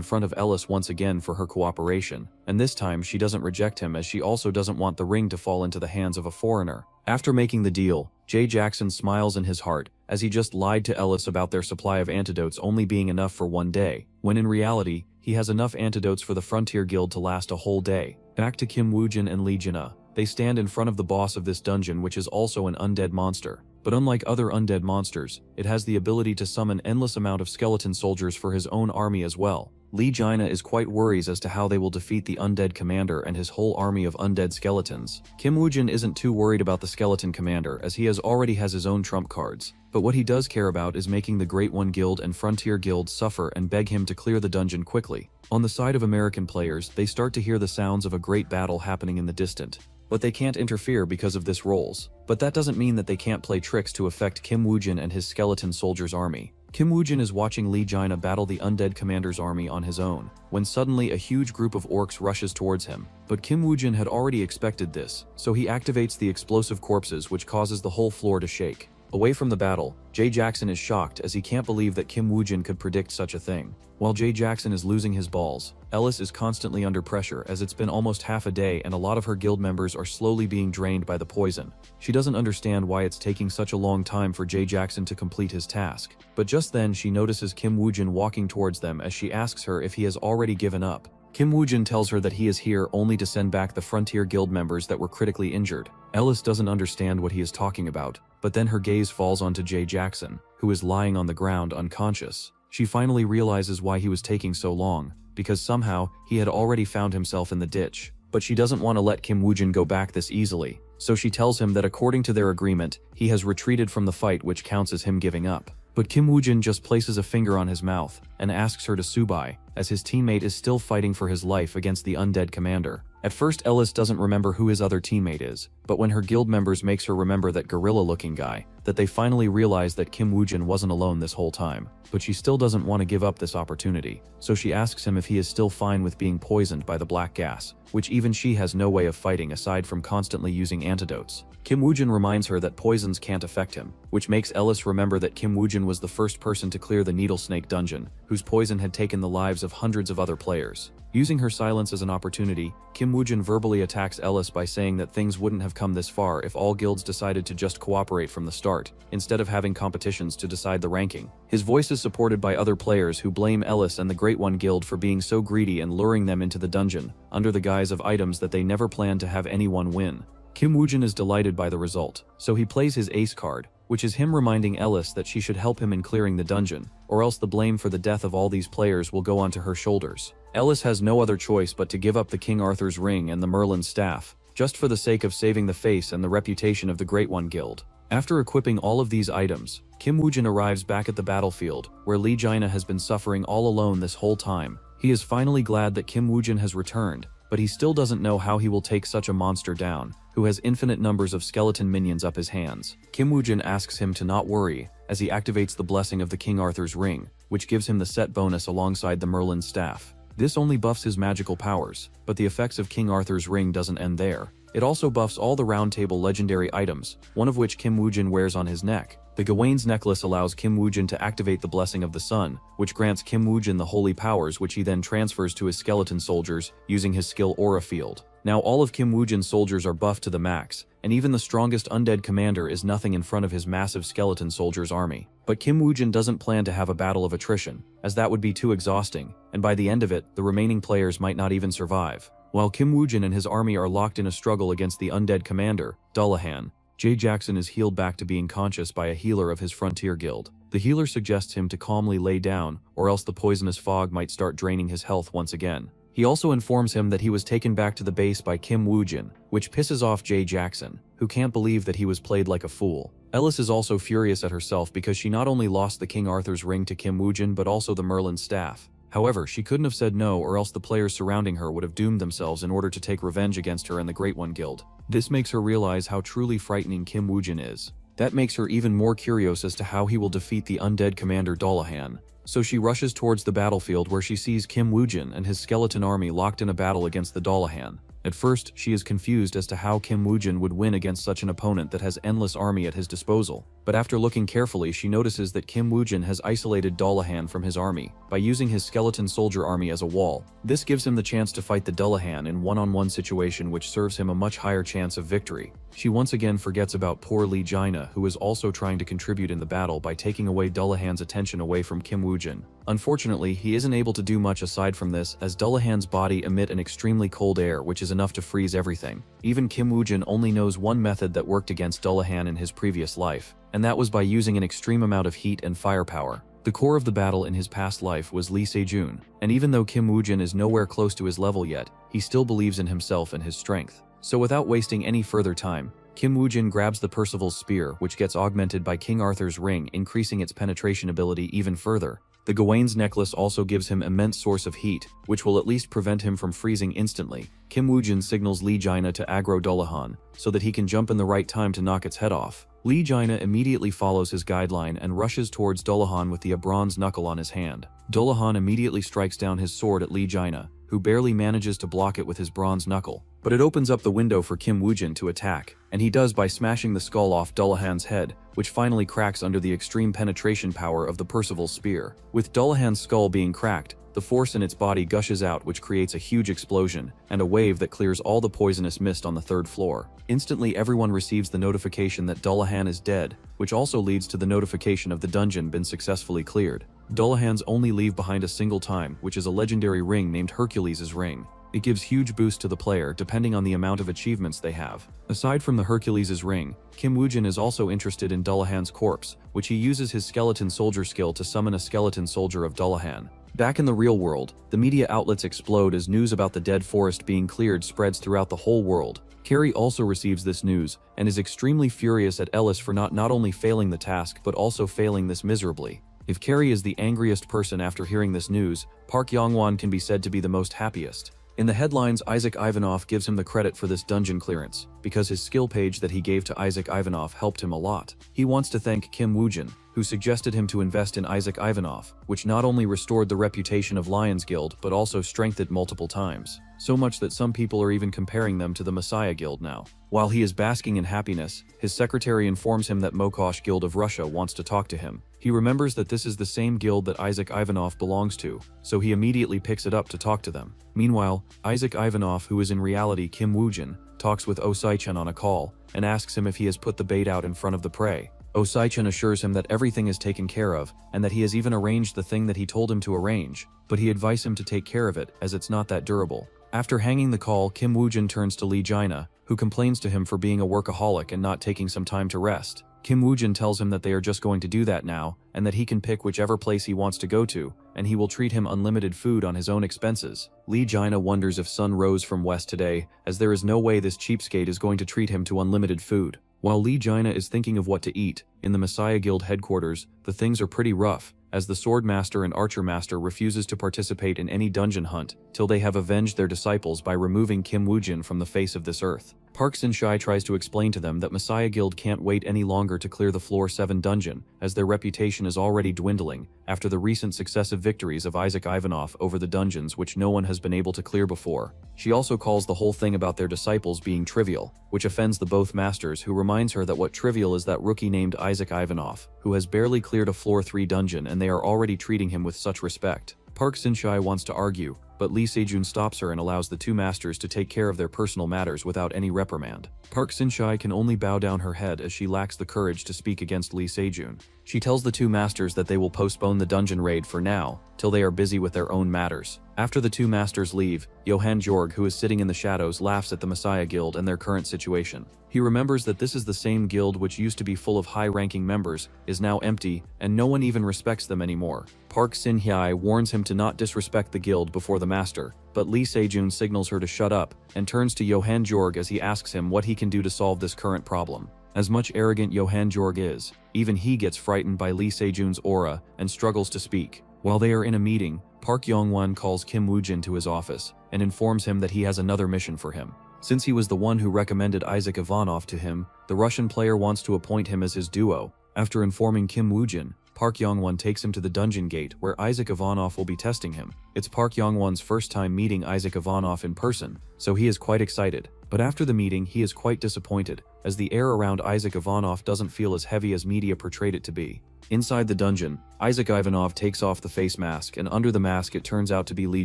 front of Ellis once again for her cooperation, and this time she doesn't reject him, as she also doesn't want the ring to fall into the hands of a foreigner. After making the deal, Jay Jackson smiles in his heart, as he just lied to Ellis about their supply of antidotes only being enough for 1 day, when in reality, he has enough antidotes for the Frontier Guild to last a whole day. Back to Kim Woojin and Lee Jana. They stand in front of the boss of this dungeon, which is also an undead monster. But unlike other undead monsters, it has the ability to summon endless amount of skeleton soldiers for his own army as well. Lee Jana is quite worried as to how they will defeat the undead commander and his whole army of undead skeletons. Kim Woojin isn't too worried about the skeleton commander, as he already has his own trump cards. But what he does care about is making the Great One Guild and Frontier Guild suffer and beg him to clear the dungeon quickly. On the side of American players, they start to hear the sounds of a great battle happening in the distant, but they can't interfere because of this roles. But that doesn't mean that they can't play tricks to affect Kim Woojin and his skeleton soldiers' army. Kim Woojin is watching Lee Jana battle the undead commander's army on his own, when suddenly a huge group of orcs rushes towards him. But Kim Woojin had already expected this, so he activates the explosive corpses, which causes the whole floor to shake. Away from the battle, Jay Jackson is shocked, as he can't believe that Kim Woojin could predict such a thing. While Jay Jackson is losing his balls, Ellis is constantly under pressure, as it's been almost half a day and a lot of her guild members are slowly being drained by the poison. She doesn't understand why it's taking such a long time for Jay Jackson to complete his task. But just then she notices Kim Woojin walking towards them, as she asks her if he has already given up. Kim Woojin tells her that he is here only to send back the Frontier Guild members that were critically injured. Ellis doesn't understand what he is talking about, but then her gaze falls onto Jay Jackson, who is lying on the ground unconscious. She finally realizes why he was taking so long, because somehow he had already found himself in the ditch. But she doesn't want to let Kim Woojin go back this easily, so she tells him that according to their agreement, he has retreated from the fight, which counts as him giving up. But Kim Woojin just places a finger on his mouth and asks her to subai, as his teammate is still fighting for his life against the undead commander. At first Ellis doesn't remember who his other teammate is, but when her guild members makes her remember that gorilla-looking guy, that they finally realize that Kim Woojin wasn't alone this whole time. But she still doesn't want to give up this opportunity, so she asks him if he is still fine with being poisoned by the black gas, which even she has no way of fighting aside from constantly using antidotes. Kim Woojin reminds her that poisons can't affect him, which makes Ellis remember that Kim Woojin was the first person to clear the Needle Snake dungeon, whose poison had taken the lives of hundreds of other players. Using her silence as an opportunity, Kim Woojin verbally attacks Ellis by saying that things wouldn't have come this far if all guilds decided to just cooperate from the start, instead of having competitions to decide the ranking. His voice is supported by other players who blame Ellis and the Great One Guild for being so greedy and luring them into the dungeon, under the guise of items that they never planned to have anyone win. Kim Woojin is delighted by the result, so he plays his ace card, which is him reminding Ellis that she should help him in clearing the dungeon, or else the blame for the death of all these players will go onto her shoulders. Ellis has no other choice but to give up the King Arthur's ring and the Merlin's staff, just for the sake of saving the face and the reputation of the Great One Guild. After equipping all of these items, Kim Woojin arrives back at the battlefield, where Lee Jana has been suffering all alone this whole time. He is finally glad that Kim Woojin has returned, but he still doesn't know how he will take such a monster down, who has infinite numbers of skeleton minions up his hands. Kim Woojin asks him to not worry, as he activates the blessing of the King Arthur's ring, which gives him the set bonus alongside the Merlin's staff. This only buffs his magical powers, but the effects of King Arthur's ring doesn't end there. It also buffs all the Round Table legendary items, one of which Kim Woojin wears on his neck. The Gawain's necklace allows Kim Woojin to activate the Blessing of the Sun, which grants Kim Woojin the holy powers, which he then transfers to his skeleton soldiers using his skill Aura Field. Now all of Kim Woo-jin's soldiers are buffed to the max, and even the strongest undead commander is nothing in front of his massive skeleton soldiers' army. But Kim Woo-jin doesn't plan to have a battle of attrition, as that would be too exhausting, and by the end of it, the remaining players might not even survive. While Kim Woo-jin and his army are locked in a struggle against the undead commander, Dullahan, Jay Jackson is healed back to being conscious by a healer of his frontier guild. The healer suggests him to calmly lay down, or else the poisonous fog might start draining his health once again. He also informs him that he was taken back to the base by Kim Woo-jin, which pisses off Jay Jackson, who can't believe that he was played like a fool. Ellis is also furious at herself because she not only lost the King Arthur's ring to Kim Woo-jin but also the Merlin's staff. However, she couldn't have said no, or else the players surrounding her would have doomed themselves in order to take revenge against her and the Great One Guild. This makes her realize how truly frightening Kim Woo-jin is. That makes her even more curious as to how he will defeat the undead commander Dullahan. So she rushes towards the battlefield where she sees Kim Woo-jin and his skeleton army locked in a battle against the Dullahan. At first, she is confused as to how Kim Woo-jin would win against such an opponent that has endless army at his disposal. But after looking carefully, she notices that Kim Woo-jin has isolated Dullahan from his army by using his skeleton soldier army as a wall. This gives him the chance to fight the Dullahan in one-on-one situation, which serves him a much higher chance of victory. She once again forgets about poor Lee Jaina, who is also trying to contribute in the battle by taking away Dullahan's attention away from Kim Woo-jin. Unfortunately, he isn't able to do much aside from this, as Dullahan's body emit an extremely cold air which is enough to freeze everything. Even Kim Woo-jin only knows one method that worked against Dullahan in his previous life, and that was by using an extreme amount of heat and firepower. The core of the battle in his past life was Lee Se-jun, and even though Kim Woo-jin is nowhere close to his level yet, he still believes in himself and his strength. So without wasting any further time, Kim Woo-jin grabs the Percival's spear, which gets augmented by King Arthur's ring, increasing its penetration ability even further. The Gawain's necklace also gives him immense source of heat, which will at least prevent him from freezing instantly. Kim Woo-jin signals Lee Jaina to aggro Dullahan, so that he can jump in the right time to knock its head off. Lee Jaina immediately follows his guideline and rushes towards Dullahan with the bronze knuckle on his hand. Dullahan immediately strikes down his sword at Lee Jaina, who barely manages to block it with his bronze knuckle. But it opens up the window for Kim Woo-jin to attack, and he does by smashing the skull off Dullahan's head, which finally cracks under the extreme penetration power of the Percival's spear. With Dullahan's skull being cracked, the force in its body gushes out, which creates a huge explosion and a wave that clears all the poisonous mist on the third floor. Instantly, everyone receives the notification that Dullahan is dead, which also leads to the notification of the dungeon been successfully cleared. Dullahans only leave behind a single time, which is a legendary ring named Hercules' ring. It gives huge boost to the player depending on the amount of achievements they have. Aside from the Hercules' ring, Kim Woo-jin is also interested in Dullahan's corpse, which he uses his skeleton soldier skill to summon a skeleton soldier of Dullahan. Back in the real world, the media outlets explode as news about the dead forest being cleared spreads throughout the whole world. Carrie also receives this news and is extremely furious at Ellis for not only failing the task but also failing this miserably. If Carrie is the angriest person after hearing this news, Park Yong-won can be said to be the most happiest. In the headlines, Isaac Ivanov gives him the credit for this dungeon clearance, because his skill page that he gave to Isaac Ivanov helped him a lot. He wants to thank Kim Woo-jin, who suggested him to invest in Isaac Ivanov, which not only restored the reputation of Lions Guild but also strengthened multiple times. So much that some people are even comparing them to the Messiah Guild now. While he is basking in happiness, his secretary informs him that Mokosh Guild of Russia wants to talk to him. He remembers that this is the same guild that Isaac Ivanov belongs to, so he immediately picks it up to talk to them. Meanwhile, Isaac Ivanov, who is in reality Kim Woo-jin, talks with Oh Se-chan on a call and asks him if he has put the bait out in front of the prey. Oh Se-chan assures him that everything is taken care of and that he has even arranged the thing that he told him to arrange, but he advises him to take care of it as it's not that durable. After hanging the call, Kim Woo-jin turns to Lee Jaina, who complains to him for being a workaholic and not taking some time to rest. Kim Woo-jin tells him that they are just going to do that now, and that he can pick whichever place he wants to go to, and he will treat him unlimited food on his own expenses. Lee Jaina wonders if sun rose from west today, as there is no way this cheapskate is going to treat him to unlimited food. While Lee Jaina is thinking of what to eat, in the Messiah Guild headquarters, the things are pretty rough, as the Sword Master and Archer Master refuses to participate in any dungeon hunt till they have avenged their disciples by removing Kim Woo-jin from the face of this earth. Park Sin-shai tries to explain to them that Messiah Guild can't wait any longer to clear the Floor 7 dungeon, as their reputation is already dwindling after the recent successive victories of Isaac Ivanov over the dungeons which no one has been able to clear before. She also calls the whole thing about their disciples being trivial, which offends the both masters, who reminds her that what trivial is that rookie named Isaac Ivanov, who has barely cleared a Floor 3 dungeon and they are already treating him with such respect. Park Sin-shai wants to argue, but Lee Sejun stops her and allows the two masters to take care of their personal matters without any reprimand. Park Sinshai can only bow down her head as she lacks the courage to speak against Lee Sejun. She tells the two masters that they will postpone the dungeon raid for now, till they are busy with their own matters. After the two masters leave, Johan Jorg, who is sitting in the shadows, laughs at the Messiah Guild and their current situation. He remembers that this is the same guild which used to be full of high-ranking members, is now empty, and no one even respects them anymore. Park Sin-hyai warns him to not disrespect the guild before the master, but Lee Sejun signals her to shut up, and turns to Johan Jorg as he asks him what he can do to solve this current problem. As much arrogant Johan Jorg is, even he gets frightened by Lee Sejun's aura and struggles to speak. While they are in a meeting, Park Yong-won calls Kim Woo-jin to his office and informs him that he has another mission for him. Since he was the one who recommended Isaac Ivanov to him, the Russian player wants to appoint him as his duo. After informing Kim Woo-jin, Park Yong-won takes him to the dungeon gate where Isaac Ivanov will be testing him. It's Park Yong-won's first time meeting Isaac Ivanov in person, so he is quite excited. But after the meeting, he is quite disappointed, as the air around Isaac Ivanov doesn't feel as heavy as media portrayed it to be. Inside the dungeon, Isaac Ivanov takes off the face mask, and under the mask it turns out to be Lee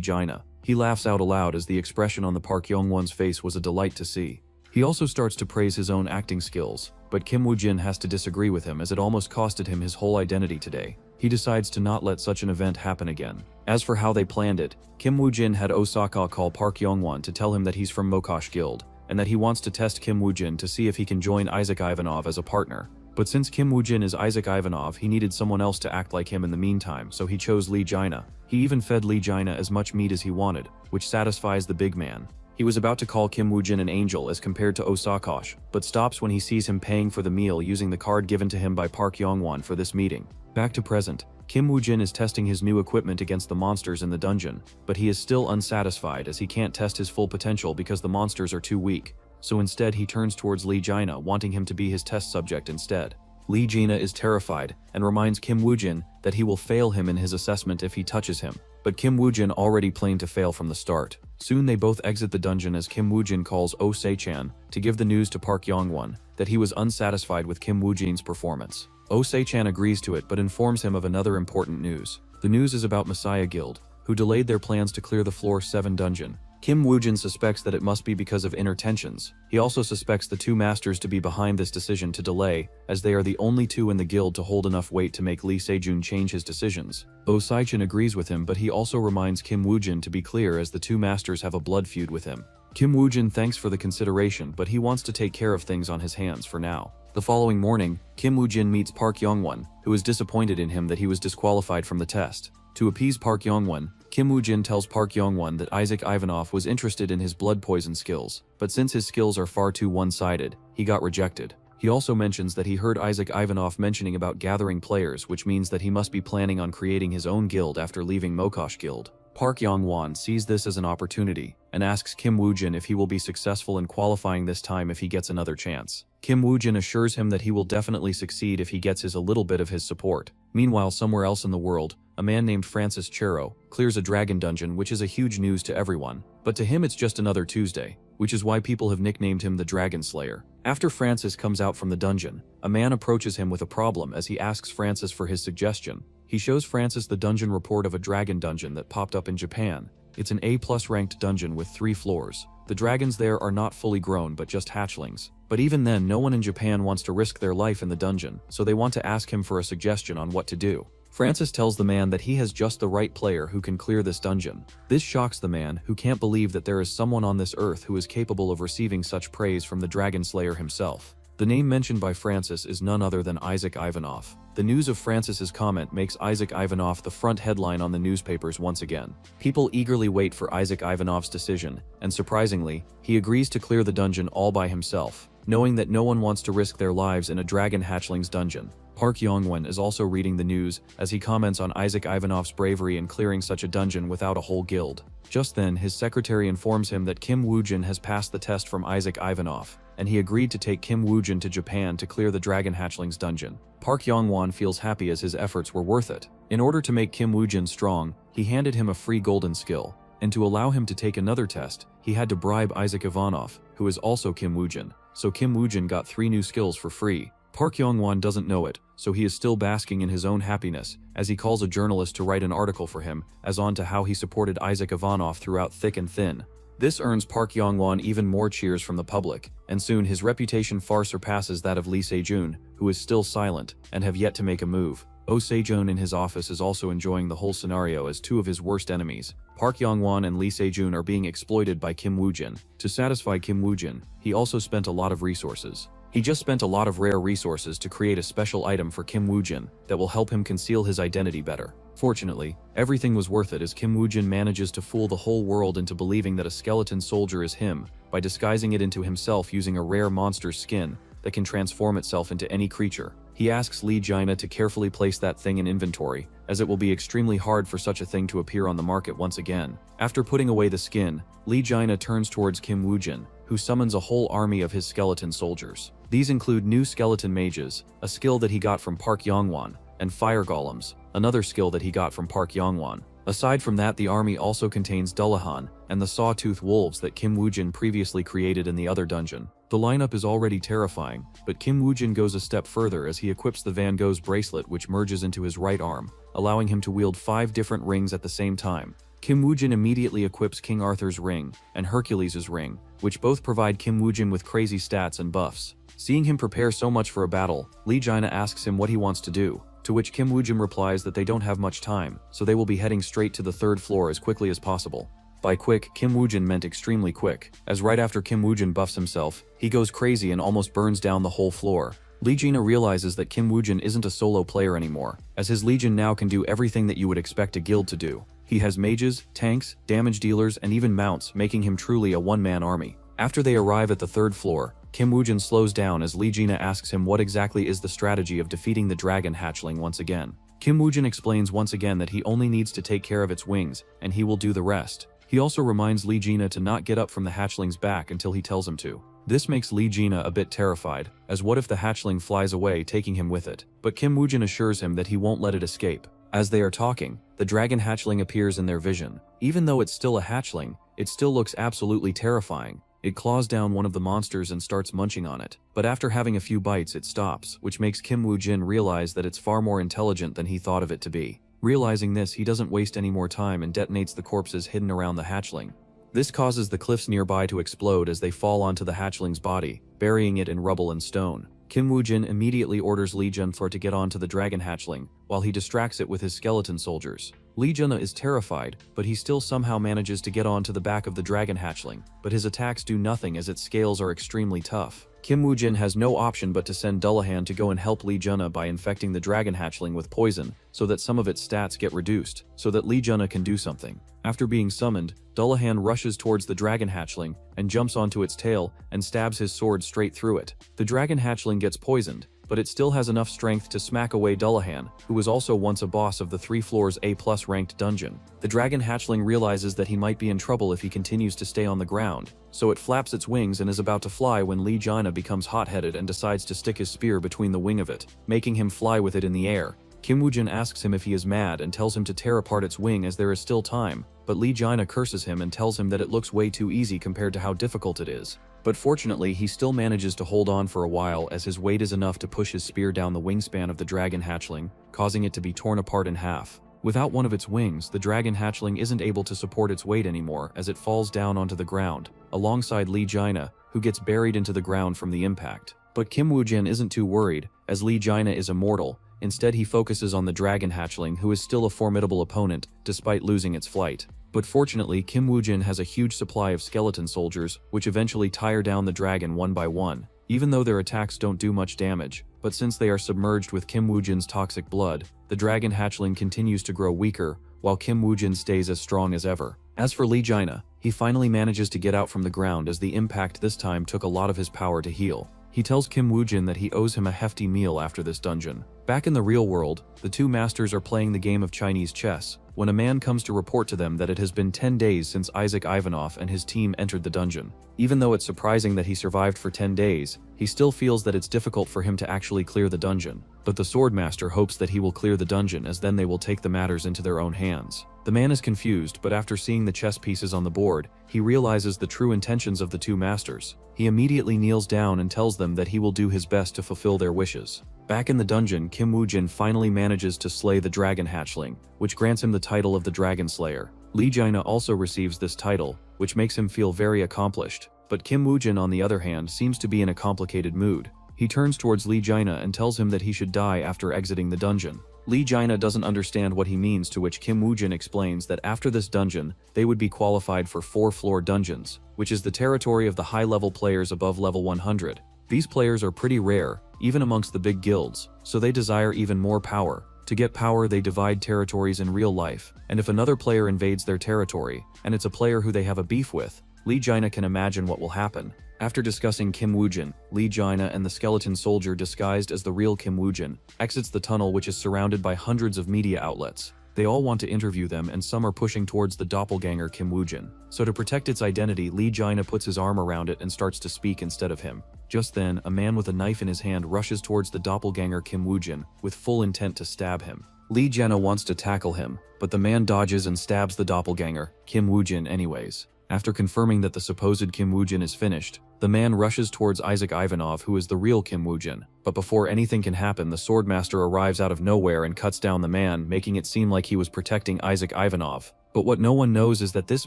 Jaina. He laughs out aloud as the expression on the Park Yong-won's face was a delight to see. He also starts to praise his own acting skills, but Kim Woo-jin has to disagree with him as it almost costed him his whole identity today. He decides to not let such an event happen again. As for how they planned it, Kim Woo-jin had Osaka call Park Yong-won to tell him that he's from Mokosh Guild, and that he wants to test Kim Woo-jin to see if he can join Isaac Ivanov as a partner. But since Kim Woo-jin is Isaac Ivanov, he needed someone else to act like him in the meantime, so he chose Lee Jaina. He even fed Lee Jaina as much meat as he wanted, which satisfies the big man. He was about to call Kim Woo-jin an angel as compared to Osaka, but stops when he sees him paying for the meal using the card given to him by Park Yong-won for this meeting. Back to present, Kim Woo-jin is testing his new equipment against the monsters in the dungeon, but he is still unsatisfied as he can't test his full potential because the monsters are too weak. So instead he turns towards Lee Jaina, wanting him to be his test subject instead. Lee Jaina is terrified and reminds Kim Woo-jin that he will fail him in his assessment if he touches him, but Kim Woo-jin already planned to fail from the start. Soon they both exit the dungeon as Kim Woo-jin calls Oh Se-chan to give the news to Park Yong-won that he was unsatisfied with Kim Woo-jin's performance. Oh Se-chan agrees to it but informs him of another important news. The news is about Messiah Guild, who delayed their plans to clear the Floor 7 dungeon. Kim Woo-jin suspects that it must be because of inner tensions. He also suspects the two masters to be behind this decision to delay, as they are the only two in the guild to hold enough weight to make Lee Sejun change his decisions. Oh Se-chan agrees with him, but he also reminds Kim Woo-jin to be clear as the two masters have a blood feud with him. Kim Woo-jin thanks for the consideration, but he wants to take care of things on his hands for now. The following morning, Kim Woo-jin meets Park Yong-won, who is disappointed in him that he was disqualified from the test. To appease Park Yong-won, Kim Woo-jin tells Park Yong-won that Isaac Ivanov was interested in his blood poison skills, but since his skills are far too one-sided, he got rejected. He also mentions that he heard Isaac Ivanov mentioning about gathering players, which means that he must be planning on creating his own guild after leaving Mokosh Guild. Park Yong-won sees this as an opportunity and asks Kim Woo-jin if he will be successful in qualifying this time if he gets another chance. Kim Woo-jin assures him that he will definitely succeed if he gets a little bit of his support. Meanwhile, somewhere else in the world, a man named Francis Chero clears a dragon dungeon, which is a huge news to everyone. But to him it's just another Tuesday, which is why people have nicknamed him the Dragon Slayer. After Francis comes out from the dungeon, a man approaches him with a problem as he asks Francis for his suggestion. He shows Francis the dungeon report of a dragon dungeon that popped up in Japan. It's an A+ ranked dungeon with 3 floors. The dragons there are not fully grown but just hatchlings. But even then, no one in Japan wants to risk their life in the dungeon, so they want to ask him for a suggestion on what to do. Francis tells the man that he has just the right player who can clear this dungeon. This shocks the man, who can't believe that there is someone on this earth who is capable of receiving such praise from the Dragon Slayer himself. The name mentioned by Francis is none other than Isaac Ivanov. The news of Francis's comment makes Isaac Ivanov the front headline on the newspapers once again. People eagerly wait for Isaac Ivanov's decision, and surprisingly, he agrees to clear the dungeon all by himself, knowing that no one wants to risk their lives in a dragon hatchling's dungeon. Park Yong-won is also reading the news as he comments on Isaac Ivanov's bravery in clearing such a dungeon without a whole guild. Just then, his secretary informs him that Kim Woo-jin has passed the test from Isaac Ivanov, and he agreed to take Kim Woo-jin to Japan to clear the Dragon Hatchling's dungeon. Park Yong-won feels happy as his efforts were worth it. In order to make Kim Woo-jin strong, he handed him a free golden skill, and to allow him to take another test, he had to bribe Isaac Ivanov, who is also Kim Woo-jin. So Kim Woo-jin got 3 new skills for free. Park Yong-won doesn't know it, so he is still basking in his own happiness, as he calls a journalist to write an article for him, as on to how he supported Isaac Ivanov throughout thick and thin. This earns Park Yong-won even more cheers from the public, and soon his reputation far surpasses that of Lee Se-jun, who is still silent, and have yet to make a move. Oh Se-jun in his office is also enjoying the whole scenario as two of his worst enemies, Park Yong-won and Lee Se-jun, are being exploited by Kim Woo-jin. To satisfy Kim Woo-jin, he also spent a lot of resources. He just spent a lot of rare resources to create a special item for Kim Woo-jin that will help him conceal his identity better. Fortunately, everything was worth it as Kim Woo-jin manages to fool the whole world into believing that a skeleton soldier is him by disguising it into himself using a rare monster's skin that can transform itself into any creature. He asks Lee Jaina to carefully place that thing in inventory, as it will be extremely hard for such a thing to appear on the market once again. After putting away the skin, Lee Jaina turns towards Kim Woo-jin, who summons a whole army of his skeleton soldiers. These include new skeleton mages, a skill that he got from Park Yong-won, and fire golems, another skill that he got from Park Yong-won. Aside from that, the army also contains Dullahan and the sawtooth wolves that Kim Woo-jin previously created in the other dungeon. The lineup is already terrifying, but Kim Woo-jin goes a step further as he equips the Van Gogh's bracelet, which merges into his right arm, allowing him to wield 5 different rings at the same time. Kim Woo-jin immediately equips King Arthur's ring and Hercules' ring, which both provide Kim Woo-jin with crazy stats and buffs. Seeing him prepare so much for a battle, Lee Jaina asks him what he wants to do, to which Kim Woo-jin replies that they don't have much time, so they will be heading straight to the 3rd floor as quickly as possible. By quick, Kim Woo-jin meant extremely quick, as right after Kim Woo-jin buffs himself, he goes crazy and almost burns down the whole floor. Lee Jaina realizes that Kim Woo-jin isn't a solo player anymore, as his legion now can do everything that you would expect a guild to do. He has mages, tanks, damage dealers, and even mounts, making him truly a one-man army. After they arrive at the 3rd floor, Kim Woo-jin slows down as Lee Jaina asks him what exactly is the strategy of defeating the dragon hatchling once again. Kim Woo-jin explains once again that he only needs to take care of its wings, and he will do the rest. He also reminds Lee Jaina to not get up from the hatchling's back until he tells him to. This makes Lee Jaina a bit terrified, as what if the hatchling flies away, taking him with it? But Kim Woo-jin assures him that he won't let it escape. As they are talking, the dragon hatchling appears in their vision. Even though it's still a hatchling, it still looks absolutely terrifying. It claws down one of the monsters and starts munching on it. But after having a few bites, it stops, which makes Kim Woo-jin realize that it's far more intelligent than he thought of it to be. Realizing this, he doesn't waste any more time and detonates the corpses hidden around the hatchling. This causes the cliffs nearby to explode as they fall onto the hatchling's body, burying it in rubble and stone. Kim Woo-jin immediately orders Lee Junthor to get onto the dragon hatchling, while he distracts it with his skeleton soldiers. Lee Junna is terrified, but he still somehow manages to get onto the back of the dragon hatchling, but his attacks do nothing as its scales are extremely tough. Kim Woo-jin has no option but to send Dullahan to go and help Lee Junna by infecting the dragon hatchling with poison, so that some of its stats get reduced, so that Lee Junna can do something. After being summoned, Dullahan rushes towards the dragon hatchling and jumps onto its tail and stabs his sword straight through it. The dragon hatchling gets poisoned, but it still has enough strength to smack away Dullahan, who was also once a boss of the 3 floors A+ ranked dungeon. The dragon hatchling realizes that he might be in trouble if he continues to stay on the ground, so it flaps its wings and is about to fly when Lee Jaina becomes hot-headed and decides to stick his spear between the wing of it, making him fly with it in the air. Kim Woo-jin asks him if he is mad and tells him to tear apart its wing as there is still time, but Lee Jaina curses him and tells him that it looks way too easy compared to how difficult it is. But fortunately, he still manages to hold on for a while as his weight is enough to push his spear down the wingspan of the dragon hatchling, causing it to be torn apart in half. Without one of its wings, the dragon hatchling isn't able to support its weight anymore as it falls down onto the ground, alongside Lee Jaina, who gets buried into the ground from the impact. But Kim Woo-jin isn't too worried, as Lee Jaina is immortal. Instead, he focuses on the dragon hatchling, who is still a formidable opponent, despite losing its flight. But fortunately, Kim Woo-jin has a huge supply of skeleton soldiers, which eventually tire down the dragon one by one, even though their attacks don't do much damage. But since they are submerged with Kim Woo-jin's toxic blood, the dragon hatchling continues to grow weaker, while Kim Woo-jin stays as strong as ever. As for Lee Jaina, he finally manages to get out from the ground as the impact this time took a lot of his power to heal. He tells Kim Woo-jin that he owes him a hefty meal after this dungeon. Back in the real world, the two masters are playing the game of Chinese chess, when a man comes to report to them that it has been 10 days since Isaac Ivanov and his team entered the dungeon. Even though it's surprising that he survived for 10 days, he still feels that it's difficult for him to actually clear the dungeon. But the Swordmaster hopes that he will clear the dungeon, as then they will take the matters into their own hands. The man is confused, but after seeing the chess pieces on the board, he realizes the true intentions of the two masters. He immediately kneels down and tells them that he will do his best to fulfill their wishes. Back in the dungeon, Kim Woo-jin finally manages to slay the dragon hatchling, which grants him the title of the Dragon Slayer. Lee Jaina also receives this title, which makes him feel very accomplished. But Kim Woo-jin, on the other hand, seems to be in a complicated mood. He turns towards Lee Jaina and tells him that he should die after exiting the dungeon. Lee Jaina doesn't understand what he means, to which Kim Woo-jin explains that after this dungeon, they would be qualified for 4-floor dungeons, which is the territory of the high-level players above level 100. These players are pretty rare, even amongst the big guilds, so they desire even more power. To get power, they divide territories in real life, and if another player invades their territory, and it's a player who they have a beef with, Lee Jaina can imagine what will happen. After discussing Kim Woo-jin, Lee Jaina and the skeleton soldier disguised as the real Kim Woo-jin exits the tunnel, which is surrounded by hundreds of media outlets. They all want to interview them, and some are pushing towards the doppelganger Kim Woo-jin. So to protect its identity, Lee Jaina puts his arm around it and starts to speak instead of him. Just then, a man with a knife in his hand rushes towards the doppelganger Kim Woo-jin with full intent to stab him. Lee Jaina wants to tackle him, but the man dodges and stabs the doppelganger, Kim Woo-jin, anyways. After confirming that the supposed Kim Woo-jin is finished, the man rushes towards Isaac Ivanov, who is the real Kim Woo-jin. But before anything can happen, the Swordmaster arrives out of nowhere and cuts down the man, making it seem like he was protecting Isaac Ivanov. But what no one knows is that this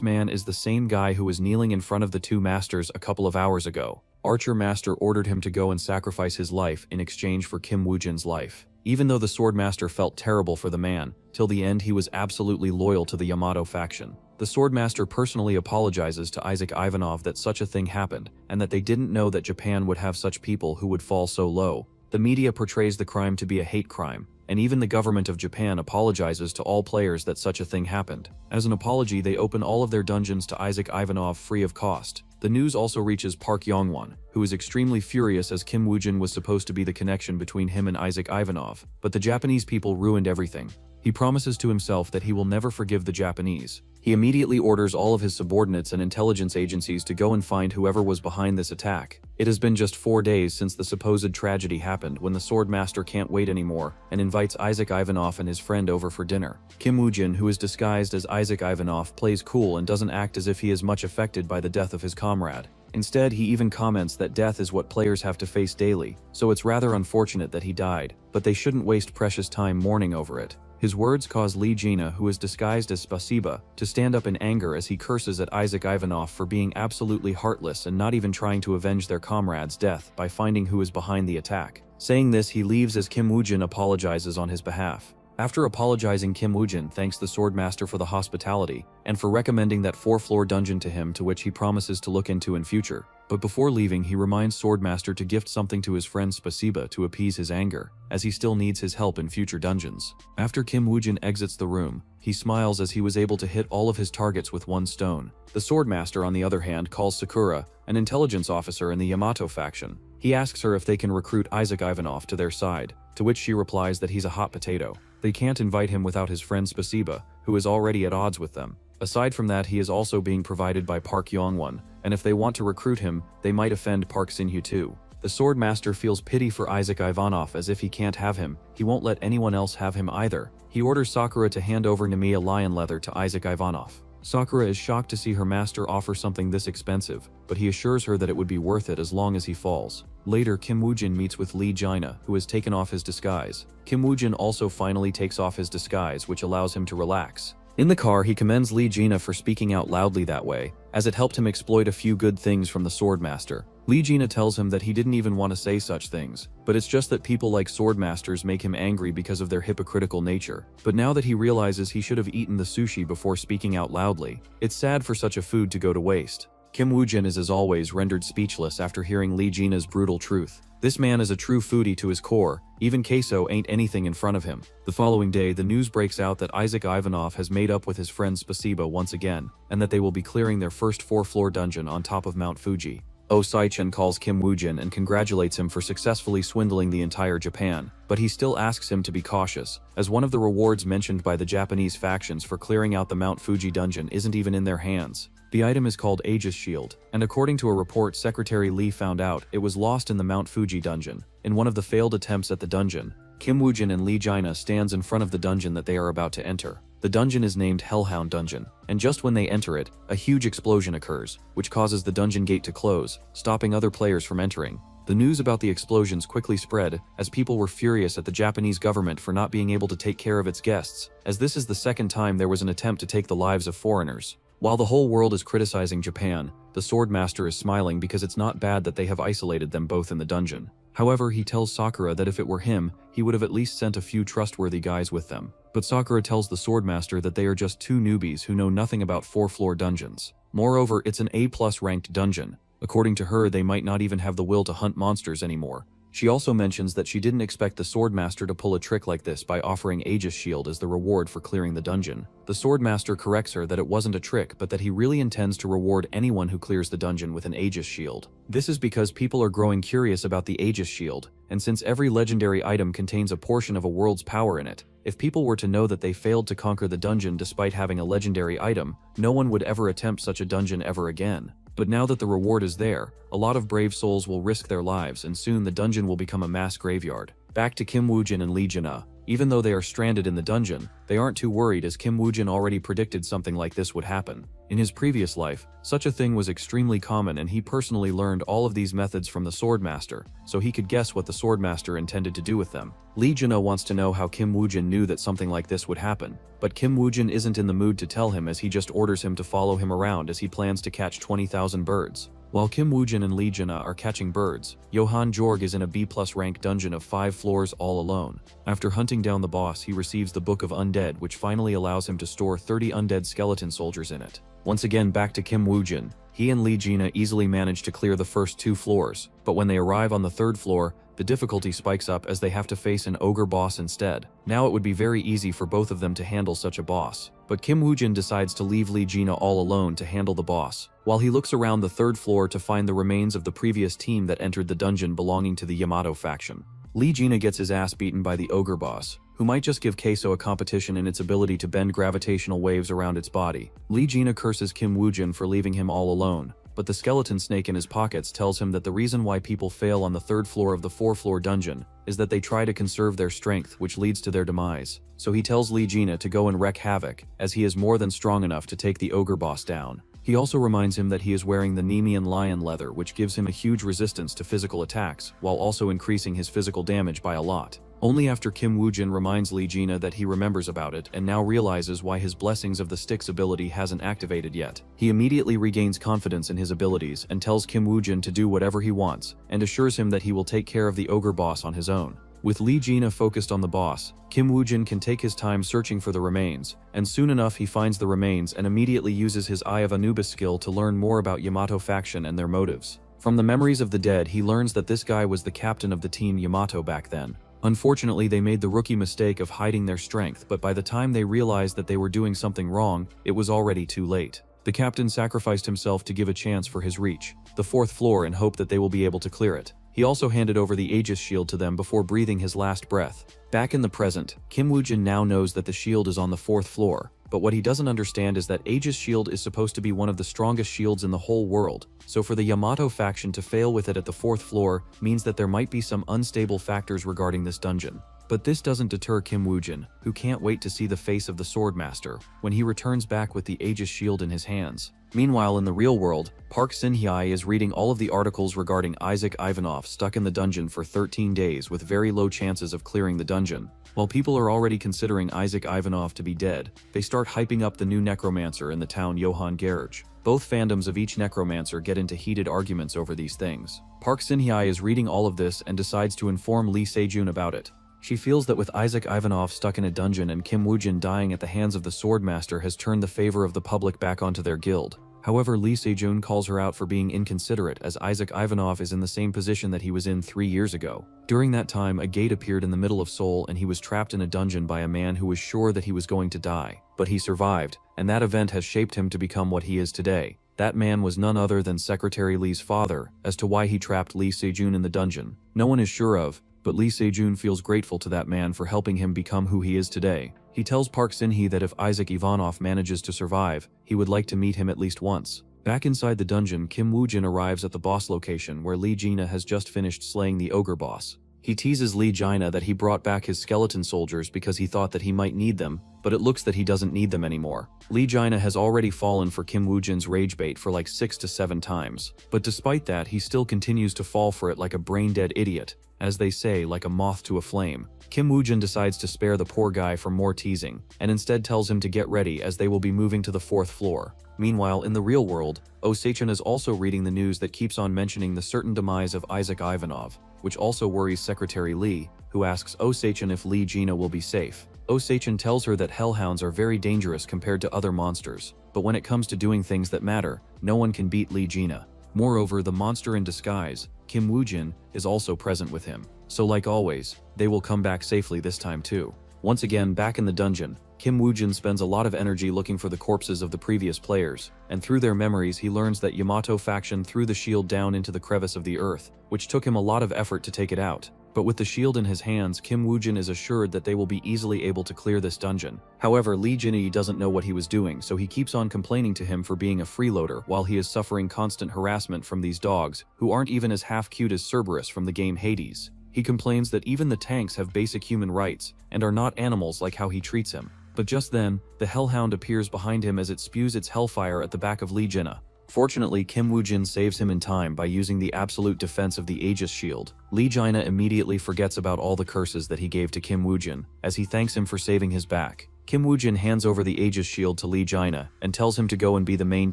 man is the same guy who was kneeling in front of the two masters a couple of hours ago. Archer Master ordered him to go and sacrifice his life in exchange for Kim Woo-jin's life. Even though the Swordmaster felt terrible for the man, till the end he was absolutely loyal to the Yamato faction. The Swordmaster personally apologizes to Isaac Ivanov that such a thing happened, and that they didn't know that Japan would have such people who would fall so low. The media portrays the crime to be a hate crime, and even the government of Japan apologizes to all players that such a thing happened. As an apology, they open all of their dungeons to Isaac Ivanov free of cost. The news also reaches Park Yong-won, who is extremely furious as Kim Woo-jin was supposed to be the connection between him and Isaac Ivanov, but the Japanese people ruined everything. He promises to himself that he will never forgive the Japanese. He immediately orders all of his subordinates and intelligence agencies to go and find whoever was behind this attack. It has been just 4 days since the supposed tragedy happened, when the Swordmaster can't wait anymore and invites Isaac Ivanov and his friend over for dinner. Kim Woo-jin, who is disguised as Isaac Ivanov, plays cool and doesn't act as if he is much affected by the death of his comrade. Instead, he even comments that death is what players have to face daily, so it's rather unfortunate that he died, but they shouldn't waste precious time mourning over it. His words cause Lee Jaina, who is disguised as Spasiba, to stand up in anger as he curses at Isaac Ivanov for being absolutely heartless and not even trying to avenge their comrade's death by finding who is behind the attack. Saying this, he leaves as Kim Woo-jin apologizes on his behalf. After apologizing, Kim Woo-jin thanks the Swordmaster for the hospitality and for recommending that 4-floor dungeon to him, to which he promises to look into in future. But before leaving, he reminds Swordmaster to gift something to his friend Spasiba to appease his anger, as he still needs his help in future dungeons. After Kim Woo-jin exits the room, he smiles as he was able to hit all of his targets with one stone. The Swordmaster, on the other hand, calls Sakura, an intelligence officer in the Yamato faction. He asks her if they can recruit Isaac Ivanov to their side, to which she replies that he's a hot potato. They can't invite him without his friend Spasiba, who is already at odds with them. Aside from that, he is also being provided by Park Yong-won, and if they want to recruit him, they might offend Park Sin-hyu too. The Swordmaster feels pity for Isaac Ivanov, as if he can't have him, he won't let anyone else have him either. He orders Sakura to hand over Namiya lion leather to Isaac Ivanov. Sakura is shocked to see her master offer something this expensive, but he assures her that it would be worth it as long as he falls. Later, Kim Woo-jin meets with Lee Jaina, who has taken off his disguise. Kim Woo-jin also finally takes off his disguise, which allows him to relax. In the car, he commends Lee Jaina for speaking out loudly that way, as it helped him exploit a few good things from the Swordmaster. Lee Jaina tells him that he didn't even want to say such things, but it's just that people like Swordmasters make him angry because of their hypocritical nature. But now that he realizes he should have eaten the sushi before speaking out loudly, it's sad for such a food to go to waste. Kim Woo-jin is as always rendered speechless after hearing Lee Jaina's brutal truth. This man is a true foodie to his core, even queso ain't anything in front of him. The following day, the news breaks out that Isaac Ivanov has made up with his friend Spasiba once again, and that they will be clearing their first 4-floor dungeon on top of Mount Fuji. Oh Sai-chen calls Kim Woo-jin and congratulates him for successfully swindling the entire Japan, but he still asks him to be cautious, as one of the rewards mentioned by the Japanese factions for clearing out the Mount Fuji dungeon isn't even in their hands. The item is called Aegis Shield, and according to a report Secretary Lee found out, it was lost in the Mount Fuji dungeon. In one of the failed attempts at the dungeon, Kim Woo-jin and Lee Jina stands in front of the dungeon that they are about to enter. The dungeon is named Hellhound Dungeon, and just when they enter it, a huge explosion occurs, which causes the dungeon gate to close, stopping other players from entering. The news about the explosions quickly spread, as people were furious at the Japanese government for not being able to take care of its guests, as this is the second time there was an attempt to take the lives of foreigners. While the whole world is criticizing Japan, the Swordmaster is smiling because it's not bad that they have isolated them both in the dungeon. However, he tells Sakura that if it were him, he would have at least sent a few trustworthy guys with them. But Sakura tells the Swordmaster that they are just two newbies who know nothing about 4th-floor dungeons. Moreover, it's an A+ ranked dungeon. According to her, they might not even have the will to hunt monsters anymore. She also mentions that she didn't expect the Swordmaster to pull a trick like this by offering Aegis Shield as the reward for clearing the dungeon. The Swordmaster corrects her that it wasn't a trick, but that he really intends to reward anyone who clears the dungeon with an Aegis Shield. This is because people are growing curious about the Aegis Shield, and since every legendary item contains a portion of a world's power in it, if people were to know that they failed to conquer the dungeon despite having a legendary item, no one would ever attempt such a dungeon ever again. But now that the reward is there, a lot of brave souls will risk their lives, and soon the dungeon will become a mass graveyard. Back to Kim Woo-jin and Lee Jina. Even though they are stranded in the dungeon, they aren't too worried as Kim Woo-jin already predicted something like this would happen. In his previous life, such a thing was extremely common, and he personally learned all of these methods from the Swordmaster, so he could guess what the Swordmaster intended to do with them. Lee Jina wants to know how Kim Woo-jin knew that something like this would happen, but Kim Woo-jin isn't in the mood to tell him, as he just orders him to follow him around as he plans to catch 20,000 birds. While Kim Woo-jin and Lee Jina are catching birds, Johan Jorg is in a B+ rank dungeon of 5 floors all alone. After hunting down the boss, he receives the Book of Undead, which finally allows him to store 30 undead skeleton soldiers in it. Once again, back to Kim Woo-jin. He and Lee Jina easily manage to clear the first 2 floors, but when they arrive on the 3rd floor, the difficulty spikes up as they have to face an ogre boss instead. Now it would be very easy for both of them to handle such a boss, but Kim Woo-jin decides to leave Lee Jina all alone to handle the boss, while he looks around the 3rd floor to find the remains of the previous team that entered the dungeon belonging to the Yamato faction. Lee Jina gets his ass beaten by the ogre boss, who might just give Queso a competition in its ability to bend gravitational waves around its body. Lee Jina curses Kim Woo-jin for leaving him all alone, but the skeleton snake in his pockets tells him that the reason why people fail on the 3rd floor of the 4th-floor dungeon is that they try to conserve their strength, which leads to their demise. So he tells Lee Jina to go and wreak havoc, as he is more than strong enough to take the ogre boss down. He also reminds him that he is wearing the Nemean lion leather, which gives him a huge resistance to physical attacks, while also increasing his physical damage by a lot. Only after Kim Woo-jin reminds Lee Jina that he remembers about it and now realizes why his Blessings of the Sticks ability hasn't activated yet. He immediately regains confidence in his abilities and tells Kim Woo-jin to do whatever he wants, and assures him that he will take care of the ogre boss on his own. With Lee Jina focused on the boss, Kim Woo-jin can take his time searching for the remains, and soon enough he finds the remains and immediately uses his Eye of Anubis skill to learn more about Yamato faction and their motives. From the memories of the dead, he learns that this guy was the captain of the team Yamato back then. Unfortunately, they made the rookie mistake of hiding their strength, but by the time they realized that they were doing something wrong, it was already too late. The captain sacrificed himself to give a chance for his reach the 4th floor in hope that they will be able to clear it. He also handed over the Aegis shield to them before breathing his last breath. Back in the present, Kim Woo-jin now knows that the shield is on the 4th floor, but what he doesn't understand is that Aegis shield is supposed to be one of the strongest shields in the whole world, so for the Yamato faction to fail with it at the 4th floor means that there might be some unstable factors regarding this dungeon. But this doesn't deter Kim Woo-jin, who can't wait to see the face of the Swordmaster when he returns back with the Aegis shield in his hands. Meanwhile, in the real world, Park Sin-hye is reading all of the articles regarding Isaac Ivanov stuck in the dungeon for 13 days with very low chances of clearing the dungeon. While people are already considering Isaac Ivanov to be dead, they start hyping up the new necromancer in the town, Johan Gerge. Both fandoms of each necromancer get into heated arguments over these things. Park Sin-hye is reading all of this and decides to inform Lee Se-jun about it. She feels that with Isaac Ivanov stuck in a dungeon and Kim Woo-jin dying at the hands of the Swordmaster has turned the favor of the public back onto their guild. However, Lee Se-jun calls her out for being inconsiderate, as Isaac Ivanov is in the same position that he was in 3 years ago. During that time, a gate appeared in the middle of Seoul and he was trapped in a dungeon by a man who was sure that he was going to die. But he survived, and that event has shaped him to become what he is today. That man was none other than Secretary Lee's father. As to why he trapped Lee Sejun in the dungeon, no one is sure of, but Lee Sejun feels grateful to that man for helping him become who he is today. He tells Park Sin-hee that if Isaac Ivanov manages to survive, he would like to meet him at least once. Back inside the dungeon, Kim Woo-jin arrives at the boss location where Lee Jina has just finished slaying the ogre boss. He teases Lee Jina that he brought back his skeleton soldiers because he thought that he might need them, but it looks that he doesn't need them anymore. Lee Jina has already fallen for Kim Woo-jin's rage bait for like 6 to 7 times. But despite that, he still continues to fall for it like a brain-dead idiot. As they say, like a moth to a flame. Kim Woo-jin decides to spare the poor guy from more teasing, and instead tells him to get ready as they will be moving to the 4th floor. Meanwhile, in the real world, Oh Sechun is also reading the news that keeps on mentioning the certain demise of Isaac Ivanov, which also worries Secretary Lee, who asks Oh Sechun if Lee Jina will be safe. Oh Sechun tells her that hellhounds are very dangerous compared to other monsters, but when it comes to doing things that matter, no one can beat Lee Jina. Moreover, the monster in disguise, Kim Woo-jin, is also present with him. So like always, they will come back safely this time too. Once again, back in the dungeon, Kim Woo-jin spends a lot of energy looking for the corpses of the previous players, and through their memories he learns that Yamato faction threw the shield down into the crevice of the earth, which took him a lot of effort to take it out. But with the shield in his hands, Kim Woo-jin is assured that they will be easily able to clear this dungeon. However, Lee Jin-hee doesn't know what he was doing, so he keeps on complaining to him for being a freeloader while he is suffering constant harassment from these dogs, who aren't even as half cute as Cerberus from the game Hades. He complains that even the tanks have basic human rights, and are not animals like how he treats him. But just then, the Hellhound appears behind him as it spews its hellfire at the back of Lee Jina. Fortunately, Kim Woo-jin saves him in time by using the absolute defense of the Aegis shield. Lee Jina immediately forgets about all the curses that he gave to Kim Woo-jin, as he thanks him for saving his back. Kim Woo-jin hands over the Aegis shield to Lee Jina, and tells him to go and be the main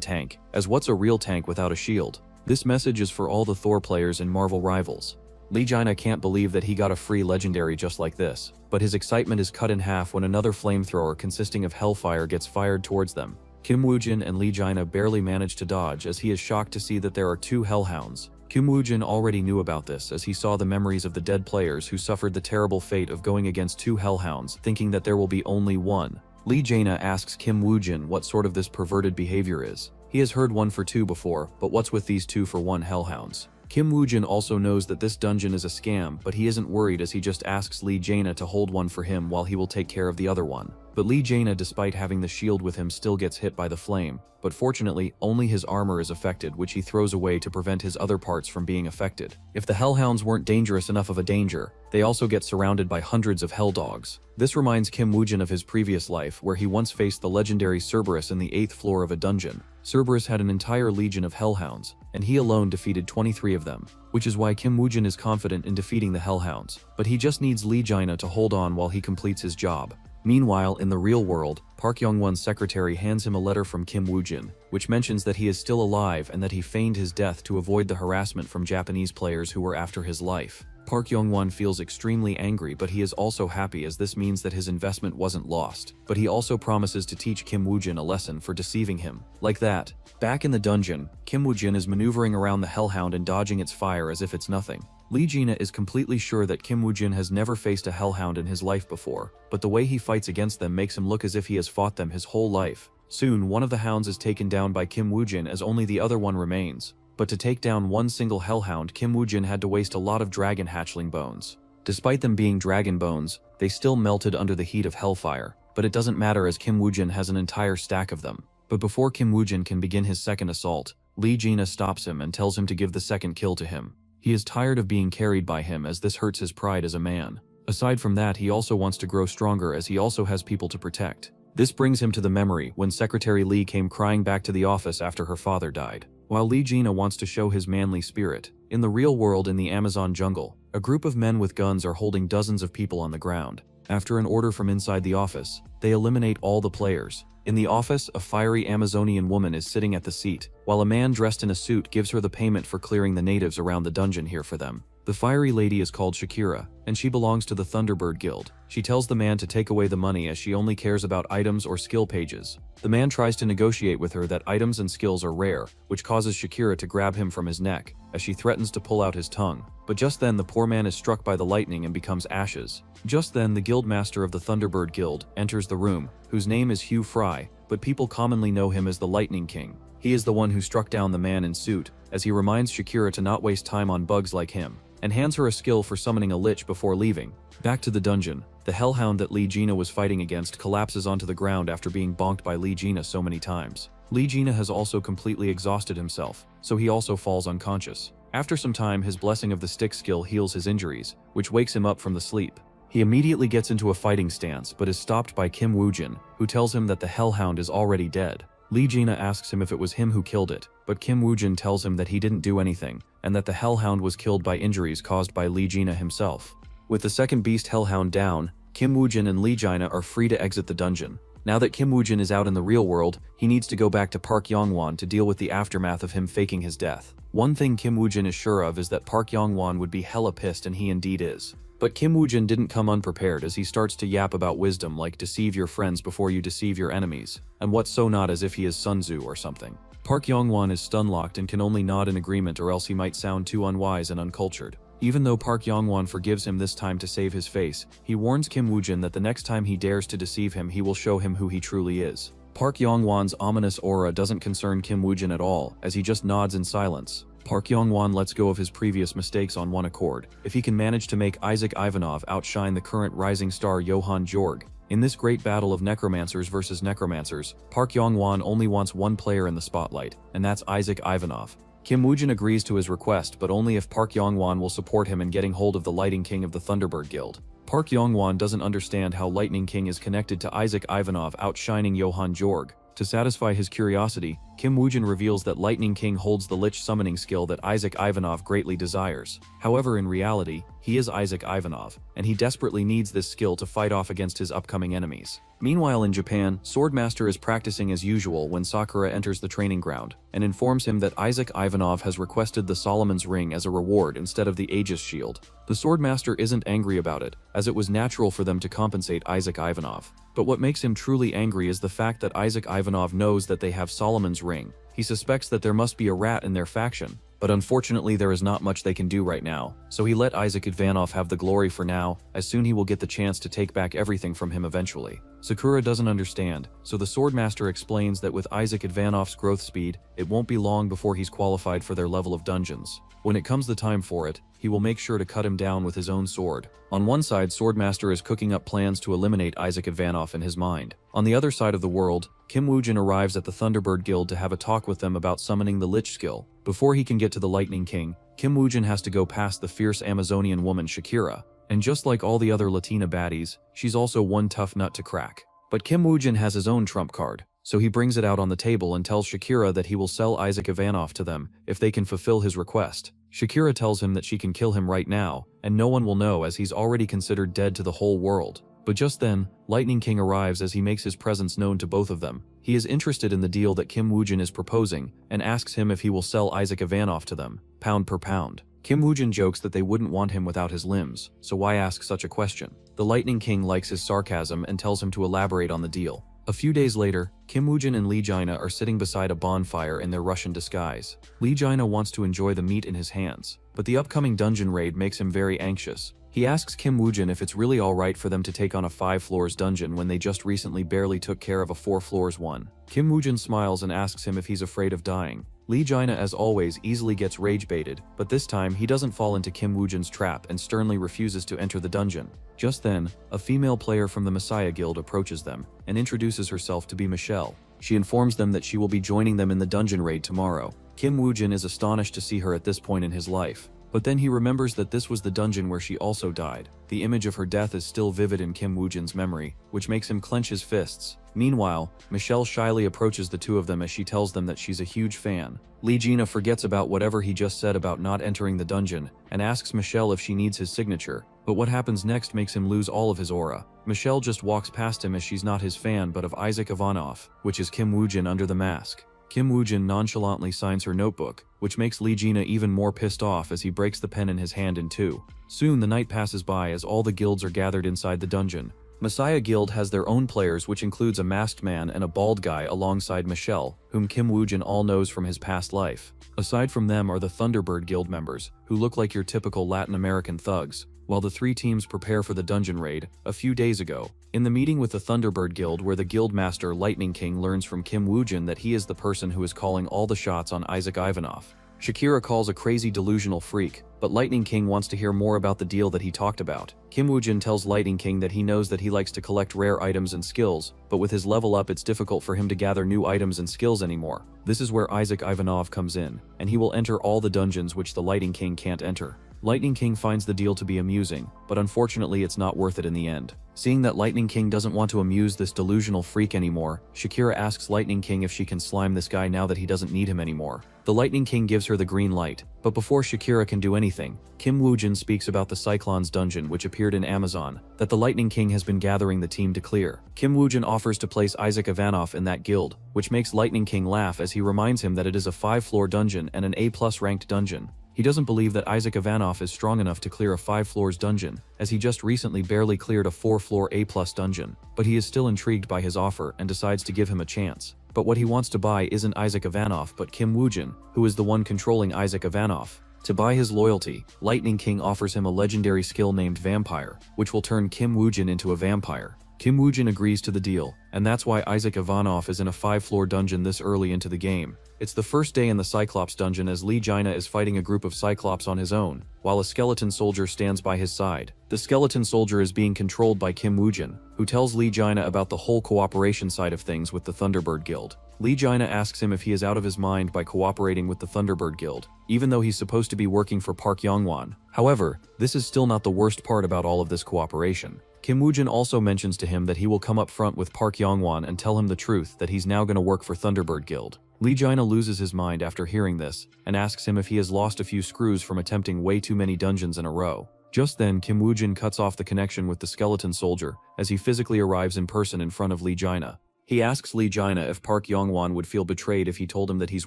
tank, as what's a real tank without a shield? This message is for all the Thor players and Marvel rivals. Lee Jina can't believe that he got a free legendary just like this, but his excitement is cut in half when another flamethrower consisting of hellfire gets fired towards them. Kim Woo-jin and Lee Jina barely manage to dodge as he is shocked to see that there are 2 hellhounds. Kim Woo-jin already knew about this as he saw the memories of the dead players who suffered the terrible fate of going against 2 hellhounds, thinking that there will be only one. Lee Jina asks Kim Woo-jin what sort of this perverted behavior is. He has heard 1 for 2 before, but what's with these 2 for 1 hellhounds? Kim Woo-jin also knows that this dungeon is a scam, but he isn't worried as he just asks Lee Jina to hold one for him while he will take care of the other one. But Lee Jina, despite having the shield with him, still gets hit by the flame, but fortunately, only his armor is affected, which he throws away to prevent his other parts from being affected. If the hellhounds weren't dangerous enough of a danger, they also get surrounded by hundreds of hell dogs. This reminds Kim Woo-jin of his previous life, where he once faced the legendary Cerberus in the 8th floor of a dungeon. Cerberus had an entire legion of hellhounds, and he alone defeated 23 of them, which is why Kim Woo-jin is confident in defeating the hellhounds, but he just needs Lee Jina to hold on while he completes his job. Meanwhile, in the real world, Park Young-won's secretary hands him a letter from Kim Woo-jin, which mentions that he is still alive and that he feigned his death to avoid the harassment from Japanese players who were after his life. Park Young-won feels extremely angry, but he is also happy as this means that his investment wasn't lost. But he also promises to teach Kim Woo-jin a lesson for deceiving him. Like that. Back in the dungeon, Kim Woo-jin is maneuvering around the Hellhound and dodging its fire as if it's nothing. Lee Jina is completely sure that Kim Woo-jin has never faced a Hellhound in his life before, but the way he fights against them makes him look as if he has fought them his whole life. Soon, one of the hounds is taken down by Kim Woo-jin as only the other one remains. But to take down one single Hellhound, Kim Woo-jin had to waste a lot of dragon hatchling bones. Despite them being dragon bones, they still melted under the heat of hellfire, but it doesn't matter as Kim Woo-jin has an entire stack of them. But before Kim Woo-jin can begin his second assault, Lee Jina stops him and tells him to give the second kill to him. He is tired of being carried by him as this hurts his pride as a man. Aside from that, he also wants to grow stronger as he also has people to protect. This brings him to the memory when Secretary Lee came crying back to the office after her father died. While Lee Jina wants to show his manly spirit, in the real world in the Amazon jungle, a group of men with guns are holding dozens of people on the ground. After an order from inside the office, they eliminate all the players. In the office, a fiery Amazonian woman is sitting at the seat, while a man dressed in a suit gives her the payment for clearing the natives around the dungeon here for them. The fiery lady is called Shakira, and she belongs to the Thunderbird Guild. She tells the man to take away the money as she only cares about items or skill pages. The man tries to negotiate with her that items and skills are rare, which causes Shakira to grab him from his neck, as she threatens to pull out his tongue. But just then the poor man is struck by the lightning and becomes ashes. Just then the guildmaster of the Thunderbird Guild enters the room, whose name is Hugh Fry, but people commonly know him as the Lightning King. He is the one who struck down the man in suit, as he reminds Shakira to not waste time on bugs like him, and hands her a skill for summoning a lich before leaving. Back to the dungeon, the hellhound that Lee Gina was fighting against collapses onto the ground after being bonked by Lee Gina so many times. Lee Gina has also completely exhausted himself, so he also falls unconscious. After some time, his blessing of the stick skill heals his injuries, which wakes him up from the sleep. He immediately gets into a fighting stance but is stopped by Kim Woojin, who tells him that the hellhound is already dead. Lee Gina asks him if it was him who killed it, but Kim Woojin tells him that he didn't do anything, and that the hellhound was killed by injuries caused by Lee Gina himself. With the second beast hellhound down, Kim Woojin and Lee Gina are free to exit the dungeon. Now that Kim Woojin is out in the real world, he needs to go back to Park Yongwon to deal with the aftermath of him faking his death. One thing Kim Woojin is sure of is that Park Yongwon would be hella pissed, and he indeed is. But Kim Woojin didn't come unprepared, as he starts to yap about wisdom like deceive your friends before you deceive your enemies, and what's so not as if he is Sun Tzu or something. Park Yongwon is stun-locked and can only nod in agreement, or else he might sound too unwise and uncultured. Even though Park Yongwon forgives him this time to save his face, he warns Kim Woojin that the next time he dares to deceive him, he will show him who he truly is. Park Yongwon's ominous aura doesn't concern Kim Woojin at all, as he just nods in silence. Park Yongwon lets go of his previous mistakes on one accord. If he can manage to make Isaac Ivanov outshine the current rising star Johann Jorg, in this great battle of necromancers versus necromancers, Park Yongwon only wants one player in the spotlight, and that's Isaac Ivanov. Kim Woojin agrees to his request, but only if Park Yongwon will support him in getting hold of the Lightning King of the Thunderbird Guild. Park Yongwon doesn't understand how Lightning King is connected to Isaac Ivanov outshining Johann Jorg. To satisfy his curiosity, Kim Woojin reveals that Lightning King holds the Lich summoning skill that Isaac Ivanov greatly desires. However, in reality, he is Isaac Ivanov, and he desperately needs this skill to fight off against his upcoming enemies. Meanwhile in Japan, Swordmaster is practicing as usual when Sakura enters the training ground, and informs him that Isaac Ivanov has requested the Solomon's Ring as a reward instead of the Aegis Shield. The Swordmaster isn't angry about it, as it was natural for them to compensate Isaac Ivanov. But what makes him truly angry is the fact that Isaac Ivanov knows that they have Solomon's Ring. He suspects that there must be a rat in their faction, but unfortunately there is not much they can do right now, so he let Isaac Ivanov have the glory for now, as soon he will get the chance to take back everything from him eventually. Sakura doesn't understand, so the Swordmaster explains that with Isaac Ivanov's growth speed, it won't be long before he's qualified for their level of dungeons. When it comes the time for it, he will make sure to cut him down with his own sword. On one side, Swordmaster is cooking up plans to eliminate Isaac Ivanov in his mind. On the other side of the world, Kim Woojin arrives at the Thunderbird Guild to have a talk with them about summoning the Lich skill. Before he can get to the Lightning King, Kim Woojin has to go past the fierce Amazonian woman Shakira. And just like all the other Latina baddies, she's also one tough nut to crack. But Kim Woojin has his own trump card, so he brings it out on the table and tells Shakira that he will sell Isaac Ivanov to them if they can fulfill his request. Shakira tells him that she can kill him right now, and no one will know as he's already considered dead to the whole world. But just then, Lightning King arrives as he makes his presence known to both of them. He is interested in the deal that Kim Woojin is proposing, and asks him if he will sell Isaac Ivanov to them, pound per pound. Kim Woojin jokes that they wouldn't want him without his limbs, so why ask such a question? The Lightning King likes his sarcasm and tells him to elaborate on the deal. A few days later, Kim Woojin and Lee Gina are sitting beside a bonfire in their Russian disguise. Lee Gina wants to enjoy the meat in his hands, but the upcoming dungeon raid makes him very anxious. He asks Kim Woojin if it's really alright for them to take on a 5 floors dungeon when they just recently barely took care of a 4 floors one. Kim Woojin smiles and asks him if he's afraid of dying. Lee Gina, as always, easily gets rage-baited, but this time he doesn't fall into Kim Woojin's trap and sternly refuses to enter the dungeon. Just then, a female player from the Messiah Guild approaches them and introduces herself to be Michelle. She informs them that she will be joining them in the dungeon raid tomorrow. Kim Woojin is astonished to see her at this point in his life, but then he remembers that this was the dungeon where she also died. The image of her death is still vivid in Kim Woojin's memory, which makes him clench his fists. Meanwhile, Michelle shyly approaches the two of them as she tells them that she's a huge fan. Lee Gina forgets about whatever he just said about not entering the dungeon, and asks Michelle if she needs his signature, but what happens next makes him lose all of his aura. Michelle just walks past him as she's not his fan but of Isaac Ivanov, which is Kim Woojin under the mask. Kim Woojin nonchalantly signs her notebook, which makes Lee Gina even more pissed off as he breaks the pen in his hand in two. Soon the night passes by as all the guilds are gathered inside the dungeon. Messiah Guild has their own players, which includes a masked man and a bald guy alongside Michelle, whom Kim Woojin all knows from his past life. Aside from them are the Thunderbird Guild members, who look like your typical Latin American thugs, while the three teams prepare for the dungeon raid. A few days ago, in the meeting with the Thunderbird Guild where the guild master Lightning King learns from Kim Woojin that he is the person who is calling all the shots on Isaac Ivanov, Shakira calls a crazy delusional freak, but Lightning King wants to hear more about the deal that he talked about. Kim Woojin tells Lightning King that he knows that he likes to collect rare items and skills, but with his level up it's difficult for him to gather new items and skills anymore. This is where Isaac Ivanov comes in, and he will enter all the dungeons which the Lightning King can't enter. Lightning King finds the deal to be amusing, but unfortunately it's not worth it in the end. Seeing that Lightning King doesn't want to amuse this delusional freak anymore, Shakira asks Lightning King if she can slime this guy now that he doesn't need him anymore. The Lightning King gives her the green light, but before Shakira can do anything, Kim Woojin speaks about the Cyclones dungeon which appeared in Amazon, that the Lightning King has been gathering the team to clear. Kim Woojin offers to place Isaac Ivanov in that guild, which makes Lightning King laugh as he reminds him that it is a 5-floor dungeon and an A+ ranked dungeon. He doesn't believe that Isaac Ivanov is strong enough to clear a 5 floors dungeon, as he just recently barely cleared a 4-floor A+ dungeon, but he is still intrigued by his offer and decides to give him a chance. But what he wants to buy isn't Isaac Ivanov but Kim Woojin, who is the one controlling Isaac Ivanov. To buy his loyalty, Lightning King offers him a legendary skill named Vampire, which will turn Kim Woojin into a vampire. Kim Woojin agrees to the deal, and that's why Isaac Ivanov is in a 5-floor dungeon this early into the game. It's the first day in the Cyclops dungeon as Lee Jaina is fighting a group of Cyclops on his own, while a skeleton soldier stands by his side. The skeleton soldier is being controlled by Kim Woojin, who tells Lee Jaina about the whole cooperation side of things with the Thunderbird Guild. Lee Jaina asks him if he is out of his mind by cooperating with the Thunderbird Guild, even though he's supposed to be working for Park Yongwon. However, this is still not the worst part about all of this cooperation. Kim Woojin also mentions to him that he will come up front with Park Yongwon and tell him the truth that he's now going to work for Thunderbird Guild. Lee Jaina loses his mind after hearing this, and asks him if he has lost a few screws from attempting way too many dungeons in a row. Just then, Kim Woojin cuts off the connection with the skeleton soldier, as he physically arrives in person in front of Lee Jaina. He asks Lee Jaina if Park Yongwon would feel betrayed if he told him that he's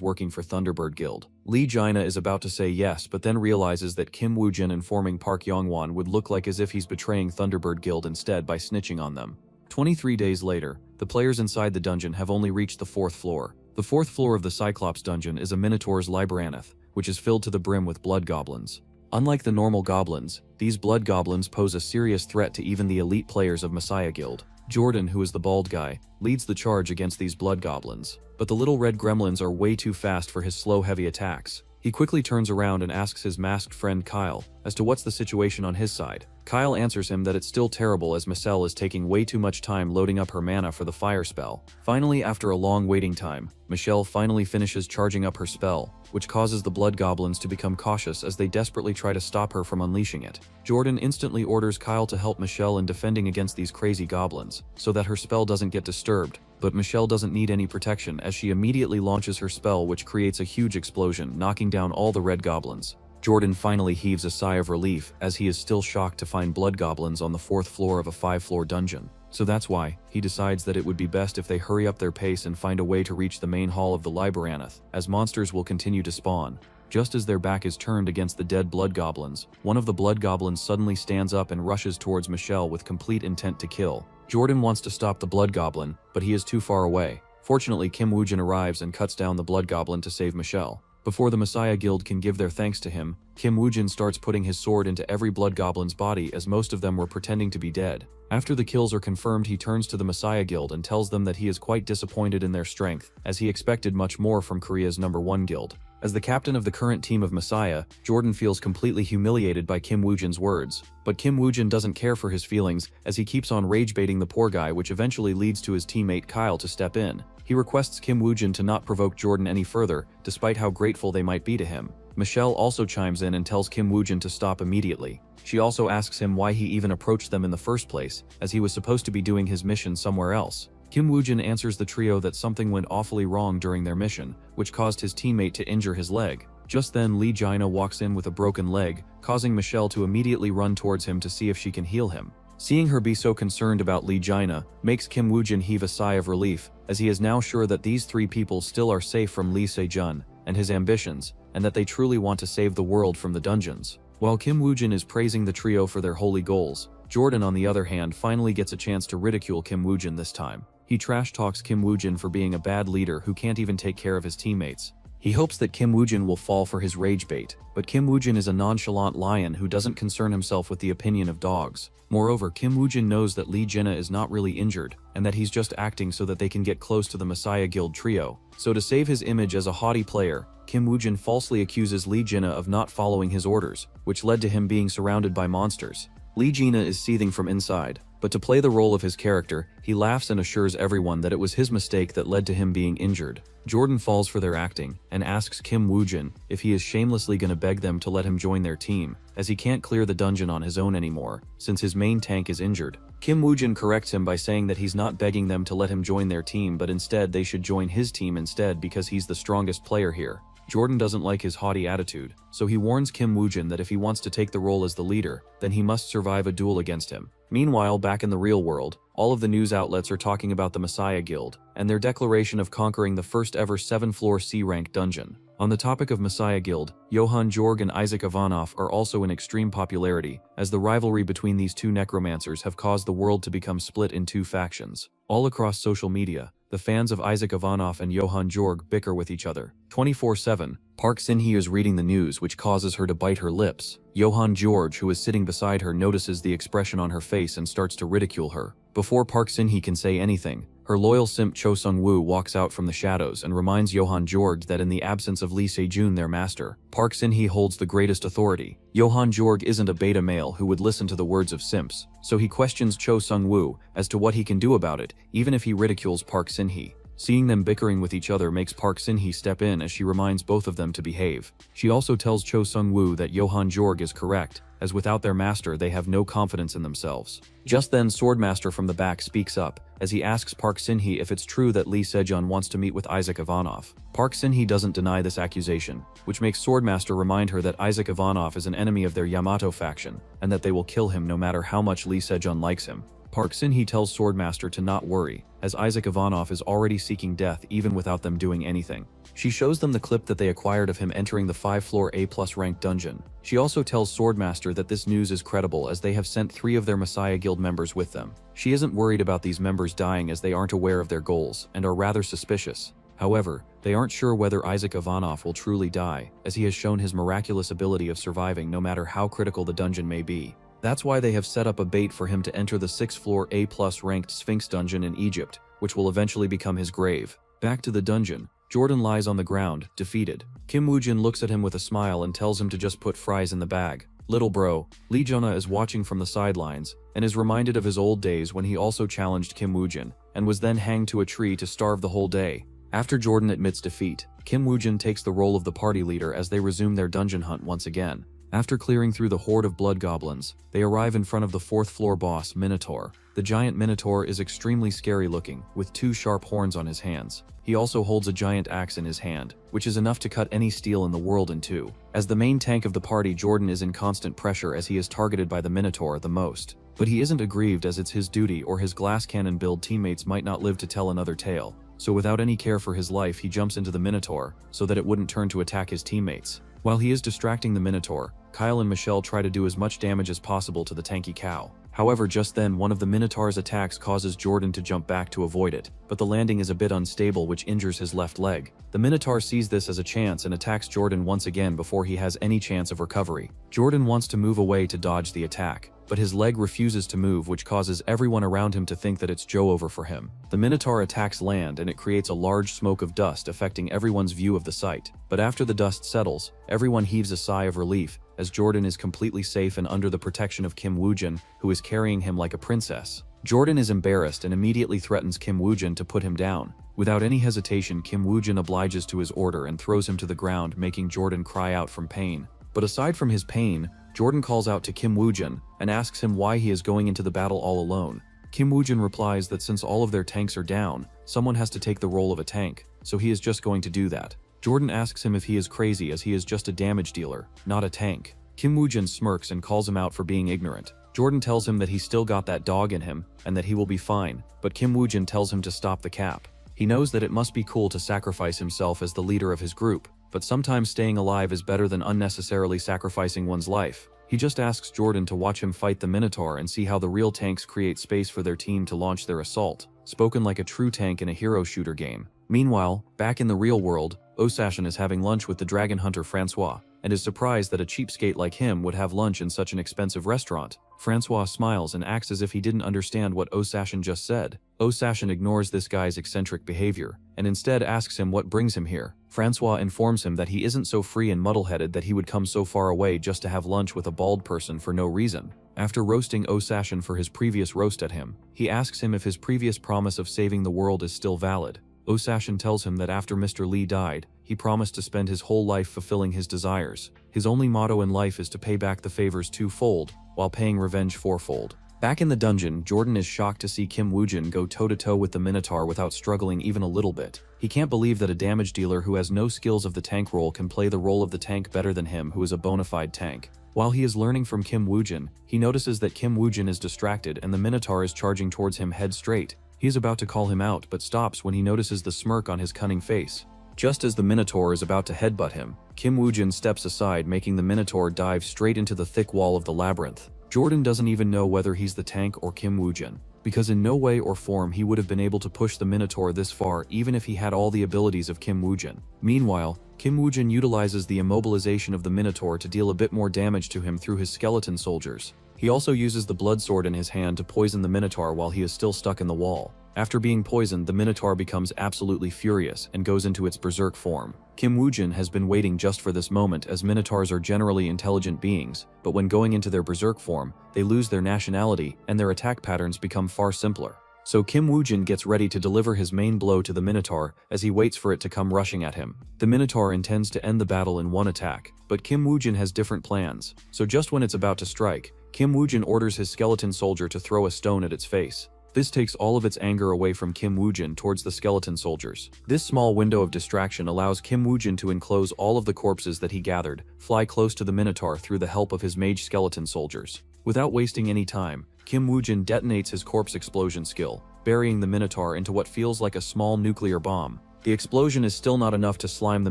working for Thunderbird Guild. Lee Jaina is about to say yes, but then realizes that Kim Woojin informing Park Yongwon would look like as if he's betraying Thunderbird Guild instead by snitching on them. 23 days later, the players inside the dungeon have only reached the 4th floor. The 4th floor of the Cyclops dungeon is a Minotaur's labyrinth, which is filled to the brim with blood goblins. Unlike the normal goblins, these blood goblins pose a serious threat to even the elite players of Messiah Guild. Jordan, who is the bald guy, leads the charge against these blood goblins, but the little red gremlins are way too fast for his slow, heavy attacks. He quickly turns around and asks his masked friend Kyle as to what's the situation on his side. Kyle answers him that it's still terrible as Michelle is taking way too much time loading up her mana for the fire spell. Finally, after a long waiting time, Michelle finally finishes charging up her spell, which causes the blood goblins to become cautious as they desperately try to stop her from unleashing it. Jordan instantly orders Kyle to help Michelle in defending against these crazy goblins, so that her spell doesn't get disturbed, but Michelle doesn't need any protection as she immediately launches her spell, which creates a huge explosion, knocking down all the red goblins. Jordan finally heaves a sigh of relief as he is still shocked to find blood goblins on the 4th floor of a 5-floor dungeon. So that's why he decides that it would be best if they hurry up their pace and find a way to reach the main hall of the labyrinth, as monsters will continue to spawn. Just as their back is turned against the dead blood goblins, one of the blood goblins suddenly stands up and rushes towards Michelle with complete intent to kill. Jordan wants to stop the blood goblin, but he is too far away. Fortunately, Kim Woojin arrives and cuts down the blood goblin to save Michelle. Before the Messiah Guild can give their thanks to him, Kim Woojin starts putting his sword into every blood goblin's body as most of them were pretending to be dead. After the kills are confirmed, he turns to the Messiah Guild and tells them that he is quite disappointed in their strength, as he expected much more from Korea's #1 guild. As the captain of the current team of Messiah, Jordan feels completely humiliated by Kim Woojin's words. But Kim Woojin doesn't care for his feelings as he keeps on rage-baiting the poor guy, which eventually leads to his teammate Kyle to step in. He requests Kim Woojin to not provoke Jordan any further, despite how grateful they might be to him. Michelle also chimes in and tells Kim Woojin to stop immediately. She also asks him why he even approached them in the first place, as he was supposed to be doing his mission somewhere else. Kim Woojin answers the trio that something went awfully wrong during their mission, which caused his teammate to injure his leg. Just then, Lee Jaina walks in with a broken leg, causing Michelle to immediately run towards him to see if she can heal him. Seeing her be so concerned about Lee Jaina makes Kim Woojin heave a sigh of relief, as he is now sure that these 3 people still are safe from Lee Sejun and his ambitions, and that they truly want to save the world from the dungeons. While Kim Woojin is praising the trio for their holy goals, Jordan, on the other hand, finally gets a chance to ridicule Kim Woojin this time. He trash talks Kim Woojin for being a bad leader who can't even take care of his teammates. He hopes that Kim Woojin will fall for his rage bait, but Kim Woojin is a nonchalant lion who doesn't concern himself with the opinion of dogs. Moreover, Kim Woojin knows that Lee Jinna is not really injured, and that he's just acting so that they can get close to the Messiah Guild trio. So to save his image as a haughty player, Kim Woojin falsely accuses Lee Jinna of not following his orders, which led to him being surrounded by monsters. Lee Jinna is seething from inside, but to play the role of his character, he laughs and assures everyone that it was his mistake that led to him being injured. Jordan falls for their acting, and asks Kim Woojin if he is shamelessly gonna beg them to let him join their team, as he can't clear the dungeon on his own anymore, since his main tank is injured. Kim Woojin corrects him by saying that he's not begging them to let him join their team, but instead they should join his team instead because he's the strongest player here. Jordan doesn't like his haughty attitude, so he warns Kim Woojin that if he wants to take the role as the leader, then he must survive a duel against him. Meanwhile, back in the real world, all of the news outlets are talking about the Messiah Guild, and their declaration of conquering the first ever 7-floor C-rank dungeon. On the topic of Messiah Guild, Johann Jorg and Isaac Ivanov are also in extreme popularity, as the rivalry between these two necromancers have caused the world to become split in two factions. All across social media, the fans of Isaac Ivanov and Johann Jorg bicker with each other 24/7. Park Sin-hee is reading the news, which causes her to bite her lips. Johann Jorg, who is sitting beside her, notices the expression on her face and starts to ridicule her. Before Park Sin-hee can say anything, her loyal simp Cho Sung-woo walks out from the shadows and reminds Johann Jorg that in the absence of Lee Se-jun, their master, Park Sin-hee holds the greatest authority. Johann Jorg isn't a beta male who would listen to the words of simps, so he questions Cho Sung-woo as to what he can do about it, even if he ridicules Park Sin-hee. Seeing them bickering with each other makes Park Sin-hee step in as she reminds both of them to behave. She also tells Cho Sung-woo that Johann Jorg is correct, as without their master they have no confidence in themselves. Just then, Swordmaster from the back speaks up, as he asks Park Sin-hee if it's true that Lee Se-jun wants to meet with Isaac Ivanov. Park Sin-hee doesn't deny this accusation, which makes Swordmaster remind her that Isaac Ivanov is an enemy of their Yamato faction, and that they will kill him no matter how much Lee Se-jun likes him. Park Sin-hee tells Swordmaster to not worry, as Isaac Ivanov is already seeking death even without them doing anything. She shows them the clip that they acquired of him entering the 5-floor A+ ranked dungeon. She also tells Swordmaster that this news is credible as they have sent 3 of their Messiah Guild members with them. She isn't worried about these members dying as they aren't aware of their goals and are rather suspicious. However, they aren't sure whether Isaac Ivanov will truly die, as he has shown his miraculous ability of surviving no matter how critical the dungeon may be. That's why they have set up a bait for him to enter the 6th-floor A+ ranked Sphinx dungeon in Egypt, which will eventually become his grave. Back to the dungeon, Jordan lies on the ground, defeated. Kim Woojin looks at him with a smile and tells him to just put fries in the bag. Little bro, Lee Jinna is watching from the sidelines, and is reminded of his old days when he also challenged Kim Woojin, and was then hanged to a tree to starve the whole day. After Jordan admits defeat, Kim Woojin takes the role of the party leader as they resume their dungeon hunt once again. After clearing through the horde of blood goblins, they arrive in front of the 4th-floor boss, Minotaur. The giant Minotaur is extremely scary looking, with 2 sharp horns on his hands. He also holds a giant axe in his hand, which is enough to cut any steel in the world in 2. As the main tank of the party, Jordan is in constant pressure as he is targeted by the Minotaur the most. But he isn't aggrieved, as it's his duty, or his glass cannon build teammates might not live to tell another tale. So without any care for his life, he jumps into the Minotaur, so that it wouldn't turn to attack his teammates. While he is distracting the Minotaur, Kyle and Michelle try to do as much damage as possible to the tanky cow. However, just then one of the Minotaur's attacks causes Jordan to jump back to avoid it, but the landing is a bit unstable, which injures his left leg. The Minotaur sees this as a chance and attacks Jordan once again before he has any chance of recovery. Jordan wants to move away to dodge the attack, but his leg refuses to move, which causes everyone around him to think that it's Joe over for him. The Minotaur attacks land and it creates a large smoke of dust affecting everyone's view of the site. But after the dust settles, everyone heaves a sigh of relief, as Jordan is completely safe and under the protection of Kim Woojin, who is carrying him like a princess. Jordan is embarrassed and immediately threatens Kim Woojin to put him down. Without any hesitation, Kim Woojin obliges to his order and throws him to the ground, making Jordan cry out from pain. But aside from his pain, Jordan calls out to Kim Woojin and asks him why he is going into the battle all alone. Kim Woojin replies that since all of their tanks are down, someone has to take the role of a tank, so he is just going to do that. Jordan asks him if he is crazy, as he is just a damage dealer, not a tank. Kim Woojin smirks and calls him out for being ignorant. Jordan tells him that he's still got that dog in him and that he will be fine, but Kim Woojin tells him to stop the cap. He knows that it must be cool to sacrifice himself as the leader of his group, but sometimes staying alive is better than unnecessarily sacrificing one's life. He just asks Jordan to watch him fight the Minotaur and see how the real tanks create space for their team to launch their assault. Spoken like a true tank in a hero shooter game. Meanwhile, back in the real world, Osashin is having lunch with the dragon hunter Francois, and is surprised that a cheapskate like him would have lunch in such an expensive restaurant. Francois smiles and acts as if he didn't understand what Osashin just said. Osashin ignores this guy's eccentric behavior, and instead asks him what brings him here. Francois informs him that he isn't so free and muddle-headed that he would come so far away just to have lunch with a bald person for no reason. After roasting Osashin for his previous roast at him, he asks him if his previous promise of saving the world is still valid. Osashin tells him that after Mr. Lee died, he promised to spend his whole life fulfilling his desires. His only motto in life is to pay back the favors twofold, while paying revenge fourfold. Back in the dungeon, Jordan is shocked to see Kim Woojin go toe-to-toe with the Minotaur without struggling even a little bit. He can't believe that a damage dealer who has no skills of the tank role can play the role of the tank better than him, who is a bona fide tank. While he is learning from Kim Woojin, he notices that Kim Woojin is distracted and the Minotaur is charging towards him head straight. He is about to call him out but stops when he notices the smirk on his cunning face. Just as the Minotaur is about to headbutt him, Kim Woojin steps aside, making the Minotaur dive straight into the thick wall of the labyrinth. Jordan doesn't even know whether he's the tank or Kim Woojin, because in no way or form he would have been able to push the Minotaur this far even if he had all the abilities of Kim Woojin. Meanwhile, Kim Woojin utilizes the immobilization of the Minotaur to deal a bit more damage to him through his skeleton soldiers. He also uses the blood sword in his hand to poison the Minotaur while he is still stuck in the wall. After being poisoned, the Minotaur becomes absolutely furious and goes into its berserk form. Kim Woojin has been waiting just for this moment, as Minotaurs are generally intelligent beings, but when going into their berserk form, they lose their nationality and their attack patterns become far simpler. So Kim Woojin gets ready to deliver his main blow to the Minotaur as he waits for it to come rushing at him. The Minotaur intends to end the battle in one attack, but Kim Woojin has different plans, so just when it's about to strike, Kim Woojin orders his skeleton soldier to throw a stone at its face. This takes all of its anger away from Kim Woojin towards the skeleton soldiers. This small window of distraction allows Kim Woojin to enclose all of the corpses that he gathered, fly close to the Minotaur through the help of his mage skeleton soldiers. Without wasting any time, Kim Woojin detonates his corpse explosion skill, burying the Minotaur into what feels like a small nuclear bomb. The explosion is still not enough to slime the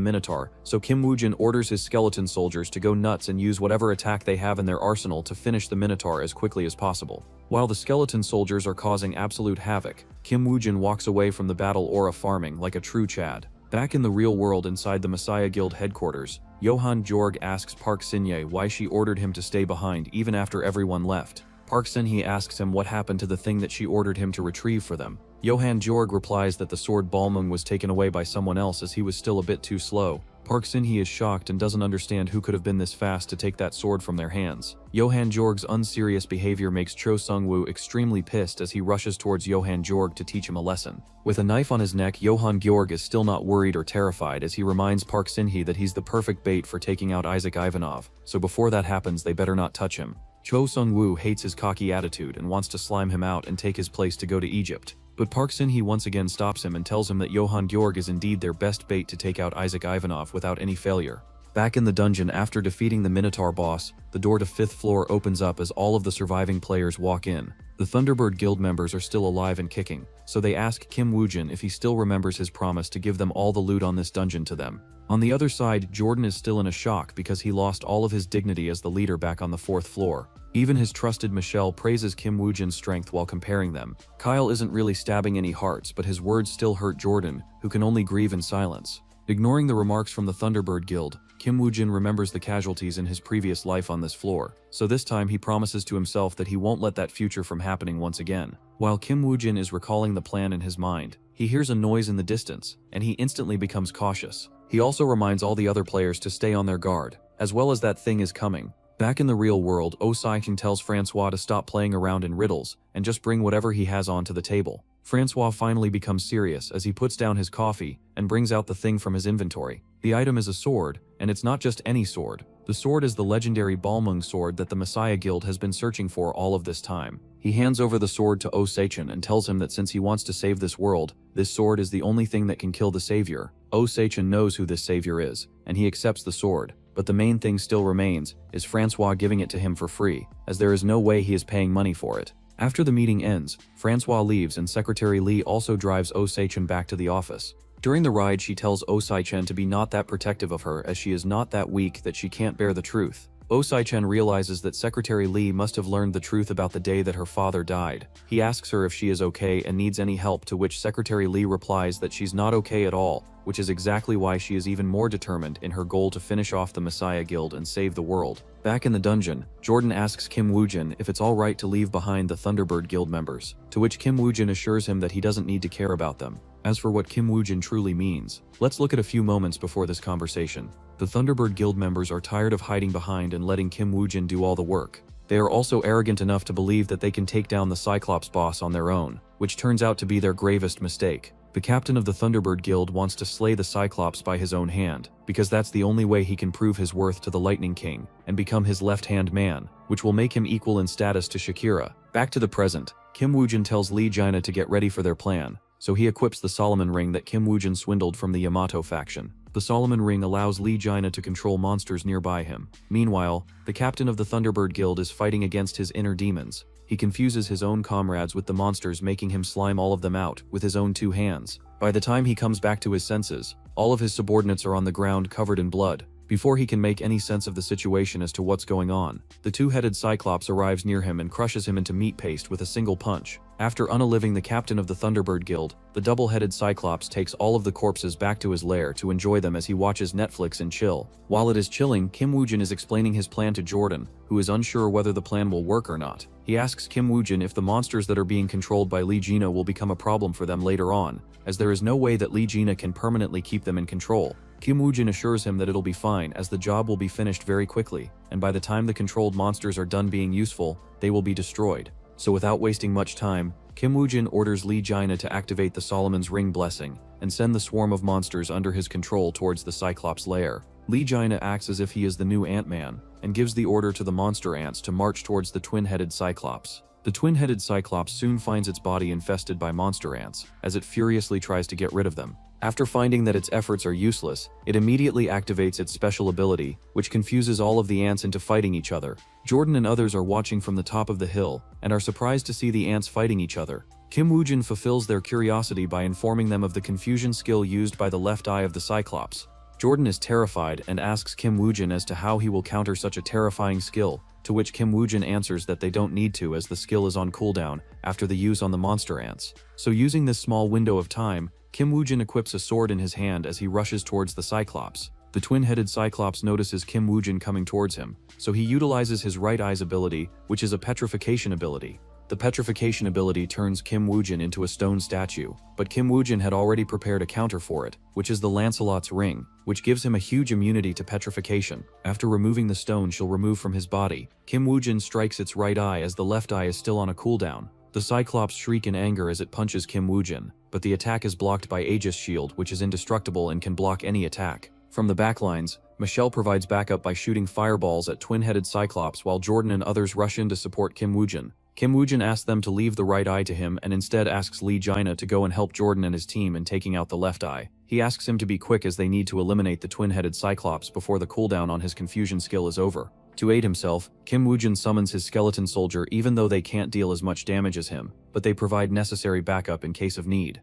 Minotaur, so Kim Woojin orders his skeleton soldiers to go nuts and use whatever attack they have in their arsenal to finish the Minotaur as quickly as possible. While the skeleton soldiers are causing absolute havoc, Kim Woojin walks away from the battle aura farming like a true Chad. Back in the real world inside the Messiah Guild headquarters, Johan Jorg asks Park Sin-hye why she ordered him to stay behind even after everyone left. Park Sin-hye asks him what happened to the thing that she ordered him to retrieve for them. Johan Jorg replies that the sword Balmung was taken away by someone else as he was still a bit too slow. Park Sin-hye is shocked and doesn't understand who could have been this fast to take that sword from their hands. Johan Jorg's unserious behavior makes Cho Sung-woo extremely pissed as he rushes towards Johan Jorg to teach him a lesson. With a knife on his neck, Johan Jorg is still not worried or terrified as he reminds Park Sin-hye that he's the perfect bait for taking out Isaac Ivanov, so before that happens they better not touch him. Cho Sung-woo hates his cocky attitude and wants to slime him out and take his place to go to Egypt. But Park Sin-hye once again stops him and tells him that Johan Jorg is indeed their best bait to take out Isaac Ivanov without any failure. Back in the dungeon after defeating the Minotaur boss, the door to 5th floor opens up as all of the surviving players walk in. The Thunderbird Guild members are still alive and kicking, so they ask Kim Woojin if he still remembers his promise to give them all the loot on this dungeon to them. On the other side, Jordan is still in a shock because he lost all of his dignity as the leader back on the 4th floor. Even his trusted Michelle praises Kim Woojin's strength while comparing them. Kyle isn't really stabbing any hearts, but his words still hurt Jordan, who can only grieve in silence. Ignoring the remarks from the Thunderbird Guild, Kim Woojin remembers the casualties in his previous life on this floor, so this time he promises to himself that he won't let that future from happening once again. While Kim Woojin is recalling the plan in his mind, he hears a noise in the distance, and he instantly becomes cautious. He also reminds all the other players to stay on their guard, as well as that thing is coming. Back in the real world, Osai-kun tells Francois to stop playing around in riddles and just bring whatever he has onto the table. Francois finally becomes serious as he puts down his coffee and brings out the thing from his inventory. The item is a sword, and it's not just any sword. The sword is the legendary Balmung sword that the Messiah Guild has been searching for all of this time. He hands over the sword to Osei-kun and tells him that since he wants to save this world, this sword is the only thing that can kill the savior. Osei-kun knows who this savior is, and he accepts the sword. But the main thing still remains, is Francois giving it to him for free, as there is no way he is paying money for it. After the meeting ends, Francois leaves and Secretary Lee also drives Osei-kun back to the office. During the ride, she tells Osei-kun to be not that protective of her as she is not that weak that she can't bear the truth. Osai-chen realizes that Secretary Lee must have learned the truth about the day that her father died. He asks her if she is okay and needs any help, to which Secretary Lee replies that she's not okay at all, which is exactly why she is even more determined in her goal to finish off the Messiah Guild and save the world. Back in the dungeon, Jordan asks Kim Woo-jin if it's alright to leave behind the Thunderbird Guild members, to which Kim Woo-jin assures him that he doesn't need to care about them. As for what Kim Woo-jin truly means, let's look at a few moments before this conversation. The Thunderbird Guild members are tired of hiding behind and letting Kim Woo-jin do all the work. They are also arrogant enough to believe that they can take down the Cyclops boss on their own, which turns out to be their gravest mistake. The captain of the Thunderbird Guild wants to slay the Cyclops by his own hand, because that's the only way he can prove his worth to the Lightning King and become his left-hand man, which will make him equal in status to Shakira. Back to the present, Kim Woo-jin tells Lee Jaina to get ready for their plan, so he equips the Solomon Ring that Kim Woo-jin swindled from the Yamato faction. The Solomon Ring allows Lee Jaina to control monsters nearby him. Meanwhile, the captain of the Thunderbird Guild is fighting against his inner demons. He confuses his own comrades with the monsters, making him slime all of them out with his own 2 hands. By the time he comes back to his senses, all of his subordinates are on the ground covered in blood. Before he can make any sense of the situation as to what's going on, the 2-headed Cyclops arrives near him and crushes him into meat paste with a single punch. After unaliving the captain of the Thunderbird Guild, the double-headed Cyclops takes all of the corpses back to his lair to enjoy them as he watches Netflix and chill. While it is chilling, Kim Woo-jin is explaining his plan to Jordan, who is unsure whether the plan will work or not. He asks Kim Woo-jin if the monsters that are being controlled by Lee Jaina will become a problem for them later on, as there is no way that Lee Jaina can permanently keep them in control. Kim Woo-jin assures him that it'll be fine, as the job will be finished very quickly, and by the time the controlled monsters are done being useful, they will be destroyed. So without wasting much time, Kim Woo-jin orders Lee Jaina to activate the Solomon's Ring blessing and send the swarm of monsters under his control towards the Cyclops lair. Lee Jaina acts as if he is the new Ant-Man and gives the order to the monster ants to march towards the twin-headed Cyclops. The twin-headed Cyclops soon finds its body infested by monster ants, as it furiously tries to get rid of them. After finding that its efforts are useless, it immediately activates its special ability, which confuses all of the ants into fighting each other. Jordan and others are watching from the top of the hill, and are surprised to see the ants fighting each other. Kim Woo-jin fulfills their curiosity by informing them of the confusion skill used by the left eye of the Cyclops. Jordan is terrified and asks Kim Woo-jin as to how he will counter such a terrifying skill, to which Kim Woo-jin answers that they don't need to, as the skill is on cooldown after the use on the monster ants. So using this small window of time, Kim Woo-jin equips a sword in his hand as he rushes towards the Cyclops. The twin-headed Cyclops notices Kim Woo-jin coming towards him, so he utilizes his right eye's ability, which is a petrification ability. The petrification ability turns Kim Woo-jin into a stone statue, but Kim Woo-jin had already prepared a counter for it, which is the Lancelot's ring, which gives him a huge immunity to petrification. After removing the stone she'll remove from his body, Kim Woo-jin strikes its right eye as the left eye is still on a cooldown. The Cyclops shriek in anger as it punches Kim Woo-jin, but the attack is blocked by Aegis Shield, which is indestructible and can block any attack. From the backlines, Michelle provides backup by shooting fireballs at twin-headed Cyclops while Jordan and others rush in to support Kim Woo-jin. Kim Woo-jin asks them to leave the right eye to him and instead asks Lee Jaina to go and help Jordan and his team in taking out the left eye. He asks him to be quick as they need to eliminate the twin-headed Cyclops before the cooldown on his confusion skill is over. To aid himself, Kim Woo-jin summons his skeleton soldier even though they can't deal as much damage as him, but they provide necessary backup in case of need.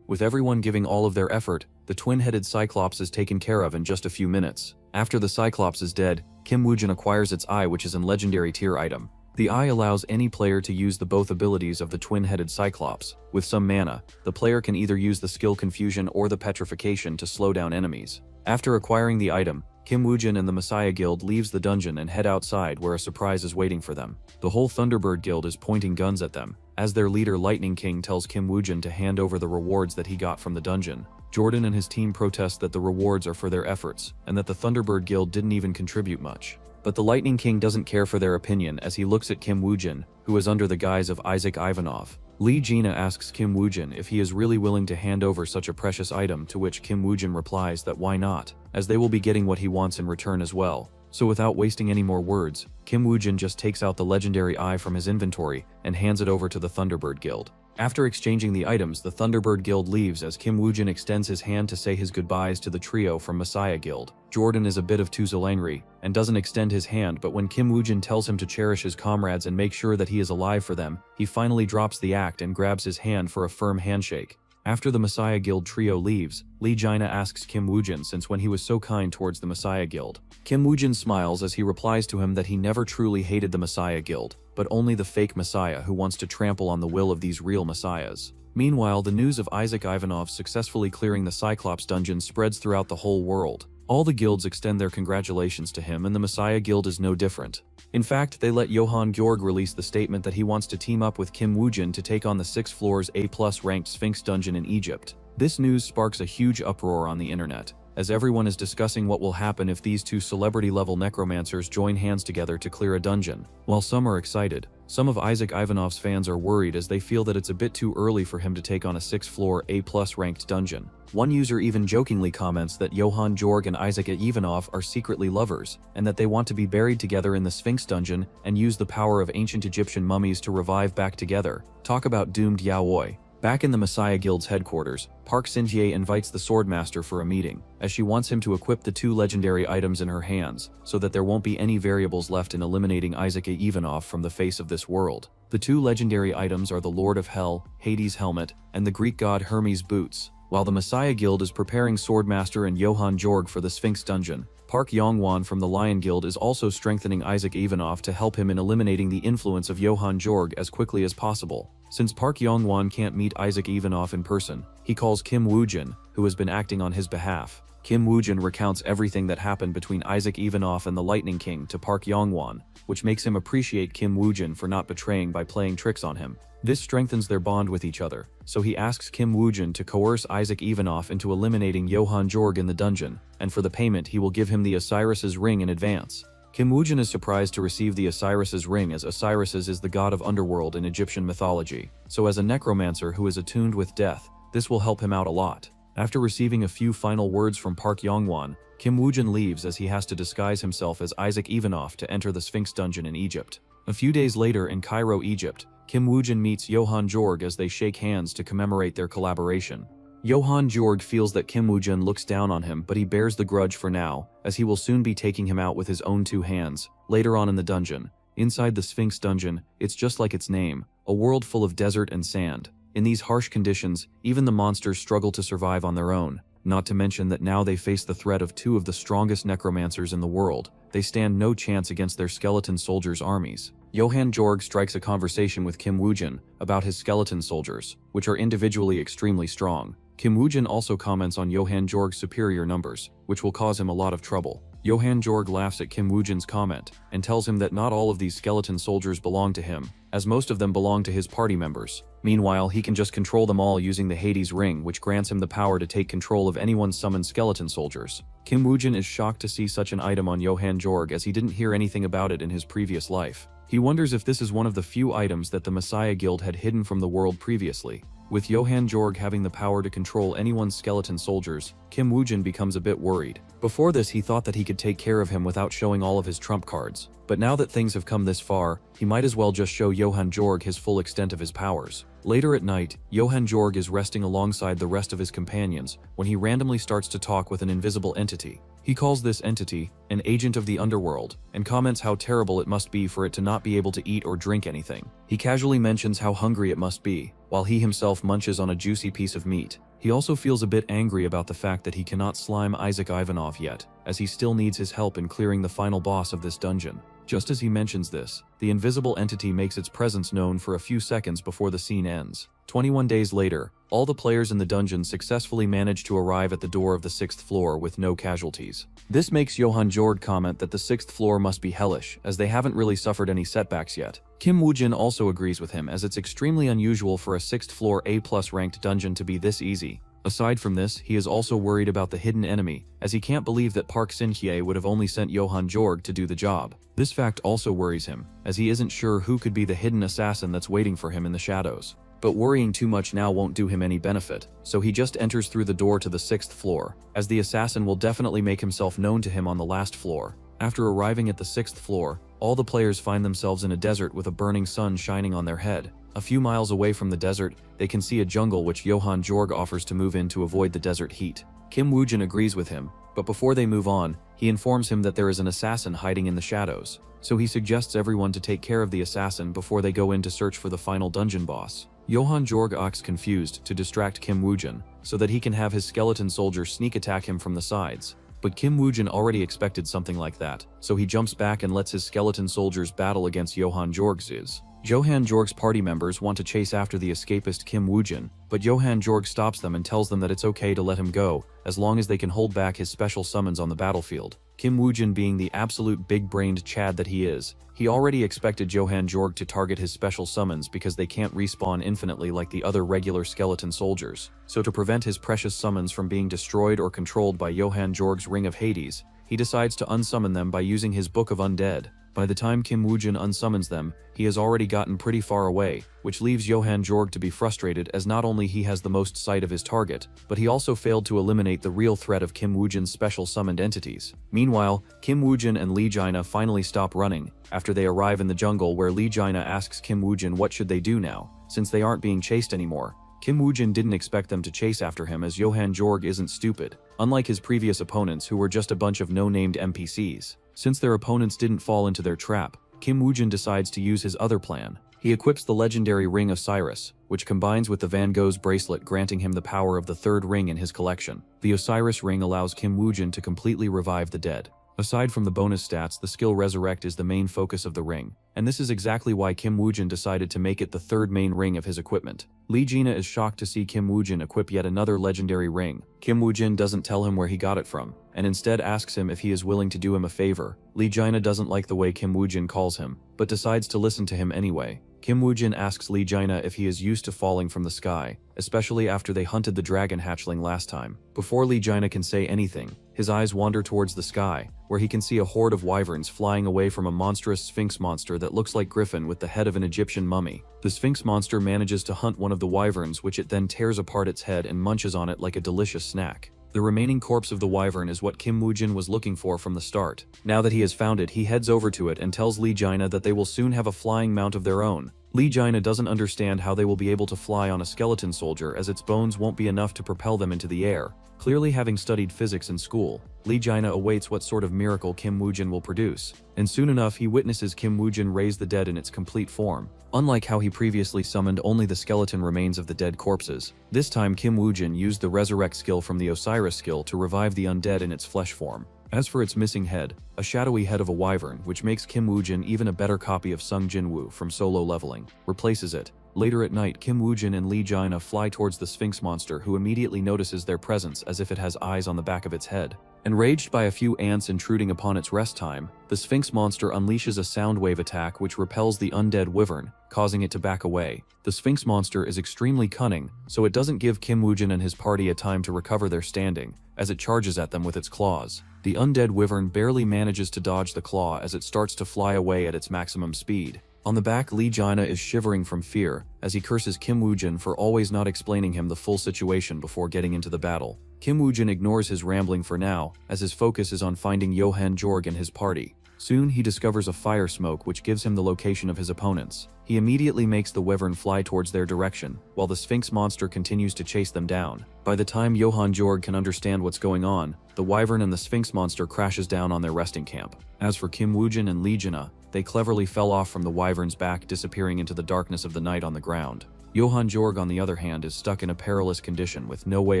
With everyone giving all of their effort, the twin-headed Cyclops is taken care of in just a few minutes. After the Cyclops is dead, Kim Woo-jin acquires its eye, which is a legendary tier item. The eye allows any player to use the both abilities of the twin-headed Cyclops. With some mana, the player can either use the skill Confusion or the Petrification to slow down enemies. After acquiring the item, Kim Woo-jin and the Messiah Guild leaves the dungeon and head outside where a surprise is waiting for them. The whole Thunderbird Guild is pointing guns at them, as their leader Lightning King tells Kim Woo-jin to hand over the rewards that he got from the dungeon. Jordan and his team protest that the rewards are for their efforts, and that the Thunderbird Guild didn't even contribute much. But the Lightning King doesn't care for their opinion as he looks at Kim Woo-jin, who is under the guise of Isaac Ivanov. Lee Jaina asks Kim Woo-jin if he is really willing to hand over such a precious item, to which Kim Woo-jin replies that why not, as they will be getting what he wants in return as well. So without wasting any more words, Kim Woo-jin just takes out the legendary eye from his inventory and hands it over to the Thunderbird Guild. After exchanging the items, the Thunderbird Guild leaves as Kim Woo-jin extends his hand to say his goodbyes to the trio from Messiah Guild. Jordan is a bit of Tuzalangri and doesn't extend his hand, but when Kim Woo-jin tells him to cherish his comrades and make sure that he is alive for them, he finally drops the act and grabs his hand for a firm handshake. After the Messiah Guild trio leaves, Lee Jaina asks Kim Woojin since when he was so kind towards the Messiah Guild. Kim Woojin smiles as he replies to him that he never truly hated the Messiah Guild, but only the fake Messiah who wants to trample on the will of these real Messiahs. Meanwhile, the news of Isaac Ivanov successfully clearing the Cyclops dungeon spreads throughout the whole world. All the guilds extend their congratulations to him, and the Messiah Guild is no different. In fact, they let Johan Georg release the statement that he wants to team up with Kim Woojin to take on the 6th floor's A+ ranked Sphinx dungeon in Egypt. This news sparks a huge uproar on the internet, as everyone is discussing what will happen if these two celebrity-level necromancers join hands together to clear a dungeon. While some are excited, some of Isaac Ivanov's fans are worried as they feel that it's a bit too early for him to take on a 6th floor A+ ranked dungeon. One user even jokingly comments that Johan Georg and Isaac Ivanov are secretly lovers, and that they want to be buried together in the Sphinx dungeon and use the power of ancient Egyptian mummies to revive back together. Talk about doomed yaoi. Back in the Messiah Guild's headquarters, Park Sin-hye invites the Swordmaster for a meeting, as she wants him to equip the 2 legendary items in her hands, so that there won't be any variables left in eliminating Isaac Ivanov from the face of this world. The 2 legendary items are the Lord of Hell, Hades' helmet, and the Greek god Hermes' boots. While the Messiah Guild is preparing Swordmaster and Johan Georg for the Sphinx dungeon, Park Yong-won from the Lion Guild is also strengthening Isaac Ivanov to help him in eliminating the influence of Johan Georg as quickly as possible. Since Park Yong-won can't meet Isaac Ivanov in person, he calls Kim Woojin, who has been acting on his behalf. Kim Woojin recounts everything that happened between Isaac Ivanov and the Lightning King to Park Yong-won, which makes him appreciate Kim Woojin for not betraying by playing tricks on him. This strengthens their bond with each other, so he asks Kim Woojin to coerce Isaac Ivanov into eliminating Johan Georg in the dungeon, and for the payment he will give him the Osiris's ring in advance. Kim Woojin is surprised to receive the Osiris's ring, as Osiris is the god of underworld in Egyptian mythology, so as a necromancer who is attuned with death, this will help him out a lot. After receiving a few final words from Park Yong-won, Kim Woojin leaves as he has to disguise himself as Isaac Ivanov to enter the Sphinx dungeon in Egypt. A few days later in Cairo, Egypt, Kim Woojin meets Johan Georg as they shake hands to commemorate their collaboration. Johan Georg feels that Kim Woojin looks down on him, but he bears the grudge for now, as he will soon be taking him out with his own 2 hands. Later on in the dungeon, inside the Sphinx dungeon, it's just like its name, a world full of desert and sand. In these harsh conditions, even the monsters struggle to survive on their own, not to mention that now they face the threat of 2 of the strongest necromancers in the world. They stand no chance against their skeleton soldiers' armies. Johan Georg strikes a conversation with Kim Woojin about his skeleton soldiers, which are individually extremely strong. Kim Woojin also comments on Johan Georg's superior numbers, which will cause him a lot of trouble. Johan Georg laughs at Kim Woojin's comment, and tells him that not all of these skeleton soldiers belong to him, as most of them belong to his party members. Meanwhile, he can just control them all using the Hades ring, which grants him the power to take control of anyone summoned skeleton soldiers. Kim Woojin is shocked to see such an item on Johan Georg, as he didn't hear anything about it in his previous life. He wonders if this is one of the few items that the Messiah Guild had hidden from the world previously. With Johan Georg having the power to control anyone's skeleton soldiers, Kim Woojin becomes a bit worried. Before this, he thought that he could take care of him without showing all of his trump cards. But now that things have come this far, he might as well just show Johan Georg his full extent of his powers. Later at night, Johan Georg is resting alongside the rest of his companions when he randomly starts to talk with an invisible entity. He calls this entity an agent of the underworld, and comments how terrible it must be for it to not be able to eat or drink anything. He casually mentions how hungry it must be, while he himself munches on a juicy piece of meat. He also feels a bit angry about the fact that he cannot slime Isaac Ivanov yet, as he still needs his help in clearing the final boss of this dungeon. Just as he mentions this, the invisible entity makes its presence known for a few seconds before the scene ends. 21 days later, all the players in the dungeon successfully manage to arrive at the door of the 6th floor with no casualties. This makes Johan Georg comment that the 6th floor must be hellish, as they haven't really suffered any setbacks yet. Kim Woojin also agrees with him, as it's extremely unusual for a 6th floor A+ ranked dungeon to be this easy. Aside from this, he is also worried about the hidden enemy, as he can't believe that Park Sin-hye would have only sent Johan Georg to do the job. This fact also worries him, as he isn't sure who could be the hidden assassin that's waiting for him in the shadows. But worrying too much now won't do him any benefit, so he just enters through the door to the 6th floor, as the assassin will definitely make himself known to him on the last floor. After arriving at the 6th floor, all the players find themselves in a desert with a burning sun shining on their head. A few miles away from the desert, they can see a jungle which Johan Georg offers to move in to avoid the desert heat. Kim Woojin agrees with him, but before they move on, he informs him that there is an assassin hiding in the shadows, so he suggests everyone to take care of the assassin before they go in to search for the final dungeon boss. Johann Georg acts confused to distract Kim Woo-jin, so that he can have his skeleton soldiers sneak attack him from the sides. But Kim Woo-jin already expected something like that, so he jumps back and lets his skeleton soldiers battle against Johann Georg's. Johann Georg's party members want to chase after the escapist Kim Woo-jin, but Johann Georg stops them and tells them that it's okay to let him go, as long as they can hold back his special summons on the battlefield. Kim Woo-jin, being the absolute big-brained Chad that he is, he already expected Johann Georg to target his special summons because they can't respawn infinitely like the other regular skeleton soldiers. So to prevent his precious summons from being destroyed or controlled by Johann Georg's Ring of Hades, he decides to unsummon them by using his Book of Undead. By the time Kim Woo-jin unsummons them, he has already gotten pretty far away, which leaves Johann Georg to be frustrated as not only he has the most sight of his target, but he also failed to eliminate the real threat of Kim Woo-jin's special summoned entities. Meanwhile, Kim Woo-jin and Lee Jaina finally stop running, after they arrive in the jungle where Lee Jaina asks Kim Woo-jin what should they do now, since they aren't being chased anymore. Kim Woo-jin didn't expect them to chase after him as Johann Georg isn't stupid, unlike his previous opponents who were just a bunch of no-named NPCs. Since their opponents didn't fall into their trap, Kim Woo-jin decides to use his other plan. He equips the legendary Ring of Osiris, which combines with the Van Gogh's bracelet, granting him the power of the third ring in his collection. The Osiris ring allows Kim Woo-jin to completely revive the dead. Aside from the bonus stats, the skill Resurrect is the main focus of the ring, and this is exactly why Kim Woo-jin decided to make it the third main ring of his equipment. Lee Jaina is shocked to see Kim Woo-jin equip yet another legendary ring. Kim Woo-jin doesn't tell him where he got it from, and instead asks him if he is willing to do him a favor. Lee Jaina doesn't like the way Kim Woo-jin calls him, but decides to listen to him anyway. Kim Woo-jin asks Lee Jaina if he is used to falling from the sky, especially after they hunted the dragon hatchling last time. Before Lee Jaina can say anything, his eyes wander towards the sky, where he can see a horde of wyverns flying away from a monstrous sphinx monster that looks like Griffin with the head of an Egyptian mummy. The sphinx monster manages to hunt one of the wyverns, which it then tears apart its head and munches on it like a delicious snack. The remaining corpse of the wyvern is what Kim Woo-jin was looking for from the start. Now that he has found it, he heads over to it and tells Lee Jaina that they will soon have a flying mount of their own. Lee Jaina doesn't understand how they will be able to fly on a skeleton soldier, as its bones won't be enough to propel them into the air. Clearly having studied physics in school, Lee Jaina awaits what sort of miracle Kim Woo-jin will produce, and soon enough he witnesses Kim Woo-jin raise the dead in its complete form. Unlike how he previously summoned only the skeleton remains of the dead corpses, this time Kim Woo-jin used the Resurrect skill from the Osiris skill to revive the undead in its flesh form. As for its missing head, a shadowy head of a wyvern, which makes Kim Woo-jin even a better copy of Sung Jin-woo from Solo Leveling, replaces it. Later at night, Kim Woo-jin and Lee Jaina fly towards the Sphinx monster, who immediately notices their presence as if it has eyes on the back of its head. Enraged by a few ants intruding upon its rest time, the Sphinx monster unleashes a sound wave attack which repels the undead wyvern, causing it to back away. The Sphinx monster is extremely cunning, so it doesn't give Kim Woo-jin and his party a time to recover their standing, as it charges at them with its claws. The undead wyvern barely manages to dodge the claw as it starts to fly away at its maximum speed. On the back, Lee Jaina is shivering from fear, as he curses Kim Woo-jin for always not explaining him the full situation before getting into the battle. Kim Woo-jin ignores his rambling for now, as his focus is on finding Johann Georg and his party. Soon he discovers a fire smoke which gives him the location of his opponents. He immediately makes the wyvern fly towards their direction, while the Sphinx monster continues to chase them down. By the time Johann Georg can understand what's going on, the wyvern and the Sphinx monster crashes down on their resting camp. As for Kim Woo-jin and Lee Jaina, they cleverly fell off from the wyvern's back, disappearing into the darkness of the night on the ground. Johann Georg, on the other hand, is stuck in a perilous condition with no way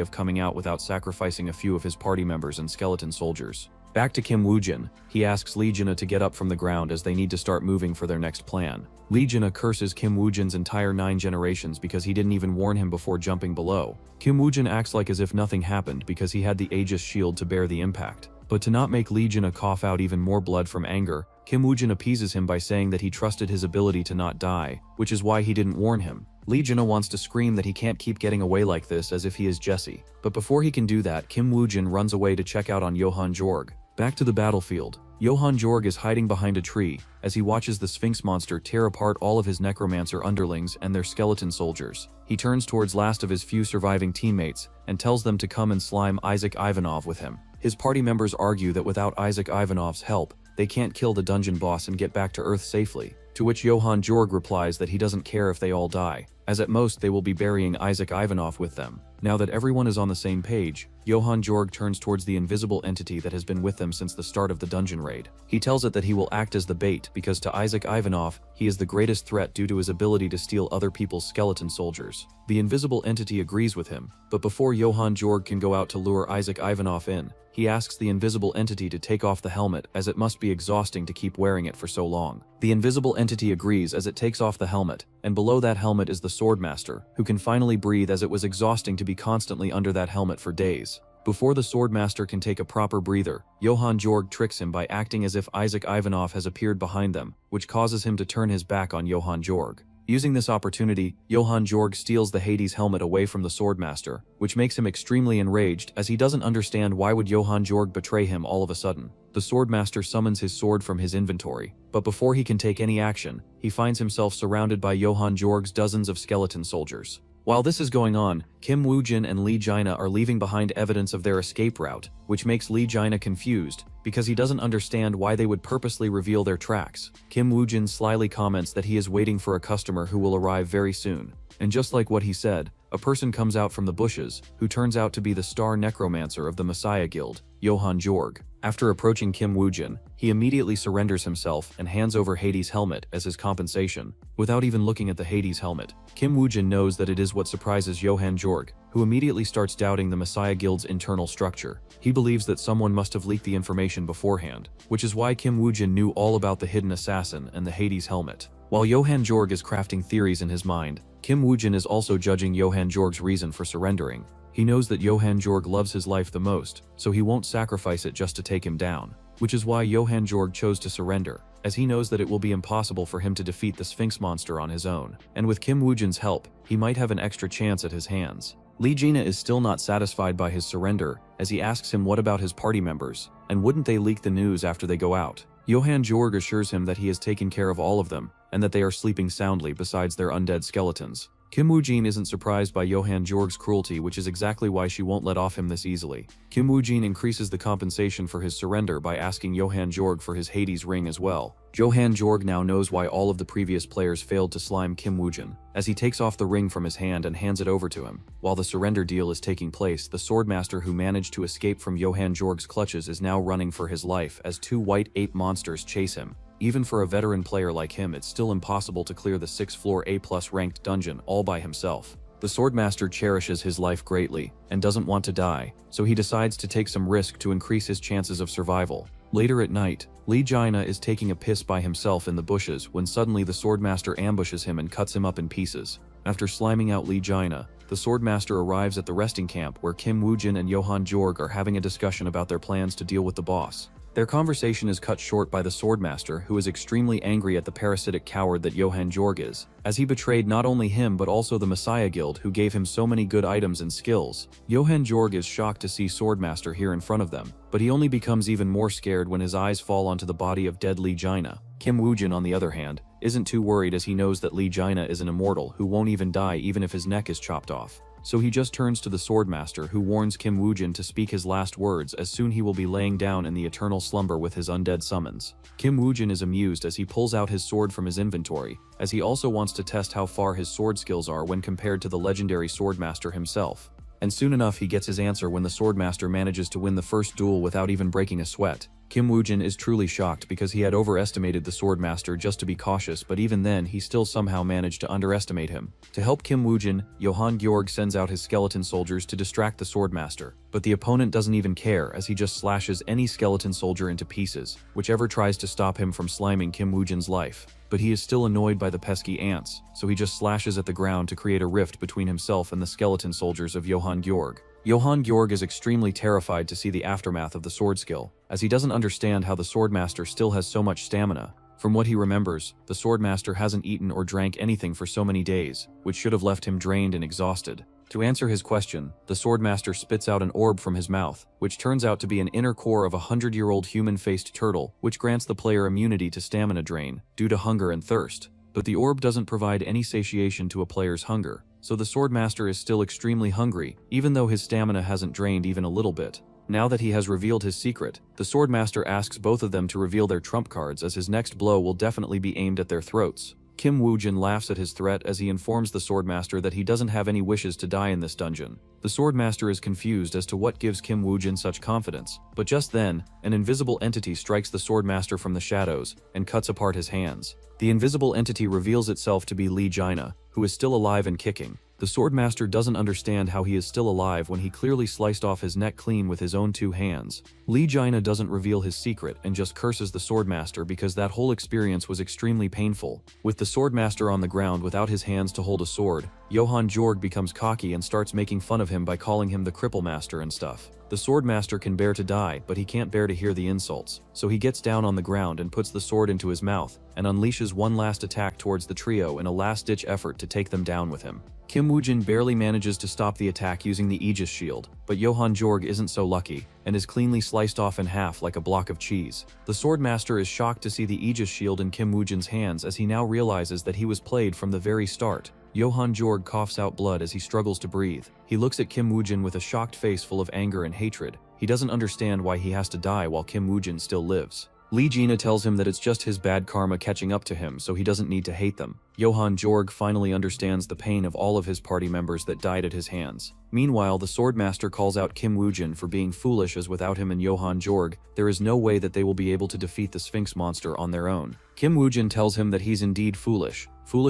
of coming out without sacrificing a few of his party members and skeleton soldiers. Back to Kim Woo-jin, he asks Lee Jaina to get up from the ground as they need to start moving for their next plan. Lee Jaina curses Kim Woo-jin's entire 9 generations because he didn't even warn him before jumping below. Kim Woo-jin acts like as if nothing happened because he had the Aegis shield to bear the impact. But to not make Lee Jaina cough out even more blood from anger, Kim Woo-jin appeases him by saying that he trusted his ability to not die, which is why he didn't warn him. Lee Jaina wants to scream that he can't keep getting away like this as if he is Jesse. But before he can do that, Kim Woo-jin runs away to check out on Johann Georg. Back to the battlefield, Johann Georg is hiding behind a tree as he watches the Sphinx monster tear apart all of his necromancer underlings and their skeleton soldiers. He turns towards last of his few surviving teammates and tells them to come and slime Isaac Ivanov with him. His party members argue that without Isaac Ivanov's help, they can't kill the dungeon boss and get back to Earth safely, to which Johann Georg replies that he doesn't care if they all die, as at most they will be burying Isaac Ivanov with them. Now that everyone is on the same page, Johann Georg turns towards the invisible entity that has been with them since the start of the dungeon raid. He tells it that he will act as the bait because to Isaac Ivanov, he is the greatest threat due to his ability to steal other people's skeleton soldiers. The invisible entity agrees with him, but before Johann Georg can go out to lure Isaac Ivanov in, he asks the invisible entity to take off the helmet as it must be exhausting to keep wearing it for so long. The invisible entity agrees as it takes off the helmet, and below that helmet is the Swordmaster, who can finally breathe as it was exhausting to be constantly under that helmet for days. Before the Swordmaster can take a proper breather, Johann Georg tricks him by acting as if Isaac Ivanov has appeared behind them, which causes him to turn his back on Johann Georg. Using this opportunity, Johann Georg steals the Hades helmet away from the Swordmaster, which makes him extremely enraged as he doesn't understand why would Johann Georg betray him all of a sudden. The Swordmaster summons his sword from his inventory, but before he can take any action, he finds himself surrounded by Johann Georg's dozens of skeleton soldiers. While this is going on, Kim Woo-jin and Lee Jaina are leaving behind evidence of their escape route, which makes Lee Jaina confused because he doesn't understand why they would purposely reveal their tracks. Kim Woo-jin slyly comments that he is waiting for a customer who will arrive very soon. And just like what he said, a person comes out from the bushes, who turns out to be the star necromancer of the Messiah Guild, Johann Georg. After approaching Kim Woo-jin, he immediately surrenders himself and hands over Hades' helmet as his compensation. Without even looking at the Hades helmet, Kim Woo-jin knows that it is what surprises Johann Georg, who immediately starts doubting the Messiah Guild's internal structure. He believes that someone must have leaked the information beforehand, which is why Kim Woo-jin knew all about the hidden assassin and the Hades helmet. While Johann Georg is crafting theories in his mind, Kim Woo-jin is also judging Johann Georg's reason for surrendering. He knows that Johann Georg loves his life the most, so he won't sacrifice it just to take him down. Which is why Johann Georg chose to surrender, as he knows that it will be impossible for him to defeat the Sphinx monster on his own. And with Kim Woo-jin's help, he might have an extra chance at his hands. Lee Jaina is still not satisfied by his surrender, as he asks him what about his party members, and wouldn't they leak the news after they go out. Johann Georg assures him that he has taken care of all of them, and that they are sleeping soundly besides their undead skeletons. Kim Woo-jin isn't surprised by Johann Georg's cruelty, which is exactly why she won't let off him this easily. Kim Woo-jin increases the compensation for his surrender by asking Johann Georg for his Hades ring as well. Johann Georg now knows why all of the previous players failed to slime Kim Woo-jin, as he takes off the ring from his hand and hands it over to him. While the surrender deal is taking place, the Swordmaster who managed to escape from Johann Georg's clutches is now running for his life as two white ape monsters chase him. Even for a veteran player like him, it's still impossible to clear the 6th floor A+ ranked dungeon all by himself. The Swordmaster cherishes his life greatly and doesn't want to die, so he decides to take some risk to increase his chances of survival. Later at night, Lee Jaina is taking a piss by himself in the bushes when suddenly the Swordmaster ambushes him and cuts him up in pieces. After sliming out Lee Jaina, the Swordmaster arrives at the resting camp where Kim Woo-jin and Johann Georg are having a discussion about their plans to deal with the boss. Their conversation is cut short by the Swordmaster, who is extremely angry at the parasitic coward that Johann Georg is, as he betrayed not only him but also the Messiah Guild, who gave him so many good items and skills. Johann Georg is shocked to see Swordmaster here in front of them, but he only becomes even more scared when his eyes fall onto the body of dead Lee Jaina. Kim Woo-jin, on the other hand, isn't too worried as he knows that Lee Jaina is an immortal who won't even die even if his neck is chopped off. So he just turns to the Swordmaster, who warns Kim Woo-jin to speak his last words as soon he will be laying down in the eternal slumber with his undead summons. Kim Woo-jin is amused as he pulls out his sword from his inventory, as he also wants to test how far his sword skills are when compared to the legendary Swordmaster himself. And soon enough he gets his answer when the Swordmaster manages to win the first duel without even breaking a sweat. Kim Woo-jin is truly shocked because he had overestimated the Swordmaster just to be cautious, but even then he still somehow managed to underestimate him. To help Kim Woo-jin, Johann Georg sends out his skeleton soldiers to distract the Swordmaster, but the opponent doesn't even care as he just slashes any skeleton soldier into pieces, whichever tries to stop him from sliming Kim Woo-jin's life. But he is still annoyed by the pesky ants, so he just slashes at the ground to create a rift between himself and the skeleton soldiers of Johann Georg. Johann Georg is extremely terrified to see the aftermath of the sword skill, as he doesn't understand how the Swordmaster still has so much stamina. From what he remembers, the Swordmaster hasn't eaten or drank anything for so many days, which should have left him drained and exhausted. To answer his question, the Swordmaster spits out an orb from his mouth, which turns out to be an inner core of a 100-year-old human-faced turtle, which grants the player immunity to stamina drain due to hunger and thirst. But the orb doesn't provide any satiation to a player's hunger, so the Swordmaster is still extremely hungry, even though his stamina hasn't drained even a little bit. Now that he has revealed his secret, the Swordmaster asks both of them to reveal their trump cards, as his next blow will definitely be aimed at their throats. Kim Woo-jin laughs at his threat as he informs the Swordmaster that he doesn't have any wishes to die in this dungeon. The Swordmaster is confused as to what gives Kim Woo-jin such confidence, but just then, an invisible entity strikes the Swordmaster from the shadows and cuts apart his hands. The invisible entity reveals itself to be Lee Jaina, who is still alive and kicking. The Swordmaster doesn't understand how he is still alive when he clearly sliced off his neck clean with his own 2 hands. Lee Jaina doesn't reveal his secret and just curses the Swordmaster because that whole experience was extremely painful. With the Swordmaster on the ground without his hands to hold a sword, Johann Jorg becomes cocky and starts making fun of him by calling him the Cripple Master and stuff. The Swordmaster can bear to die, but he can't bear to hear the insults, so he gets down on the ground and puts the sword into his mouth, and unleashes one last attack towards the trio in a last-ditch effort to take them down with him. Kim Woo-jin barely manages to stop the attack using the Aegis shield, but Johann Jorg isn't so lucky, and is cleanly sliced off in half like a block of cheese. The Swordmaster is shocked to see the Aegis shield in Kim Woo-jin's hands as he now realizes that he was played from the very start. Johann Jorg coughs out blood as he struggles to breathe. He looks at Kim Woo-jin with a shocked face full of anger and hatred. He doesn't understand why he has to die while Kim Woo-jin still lives. Lee Jaina tells him that it's just his bad karma catching up to him, so he doesn't need to hate them. Johann Jorg finally understands the pain of all of his party members that died at his hands. Meanwhile, the Swordmaster calls out Kim Woo-jin for being foolish, as without him and Johann Jorg, there is no way that they will be able to defeat the Sphinx monster on their own. Kim Woo-jin tells him that he's indeed foolish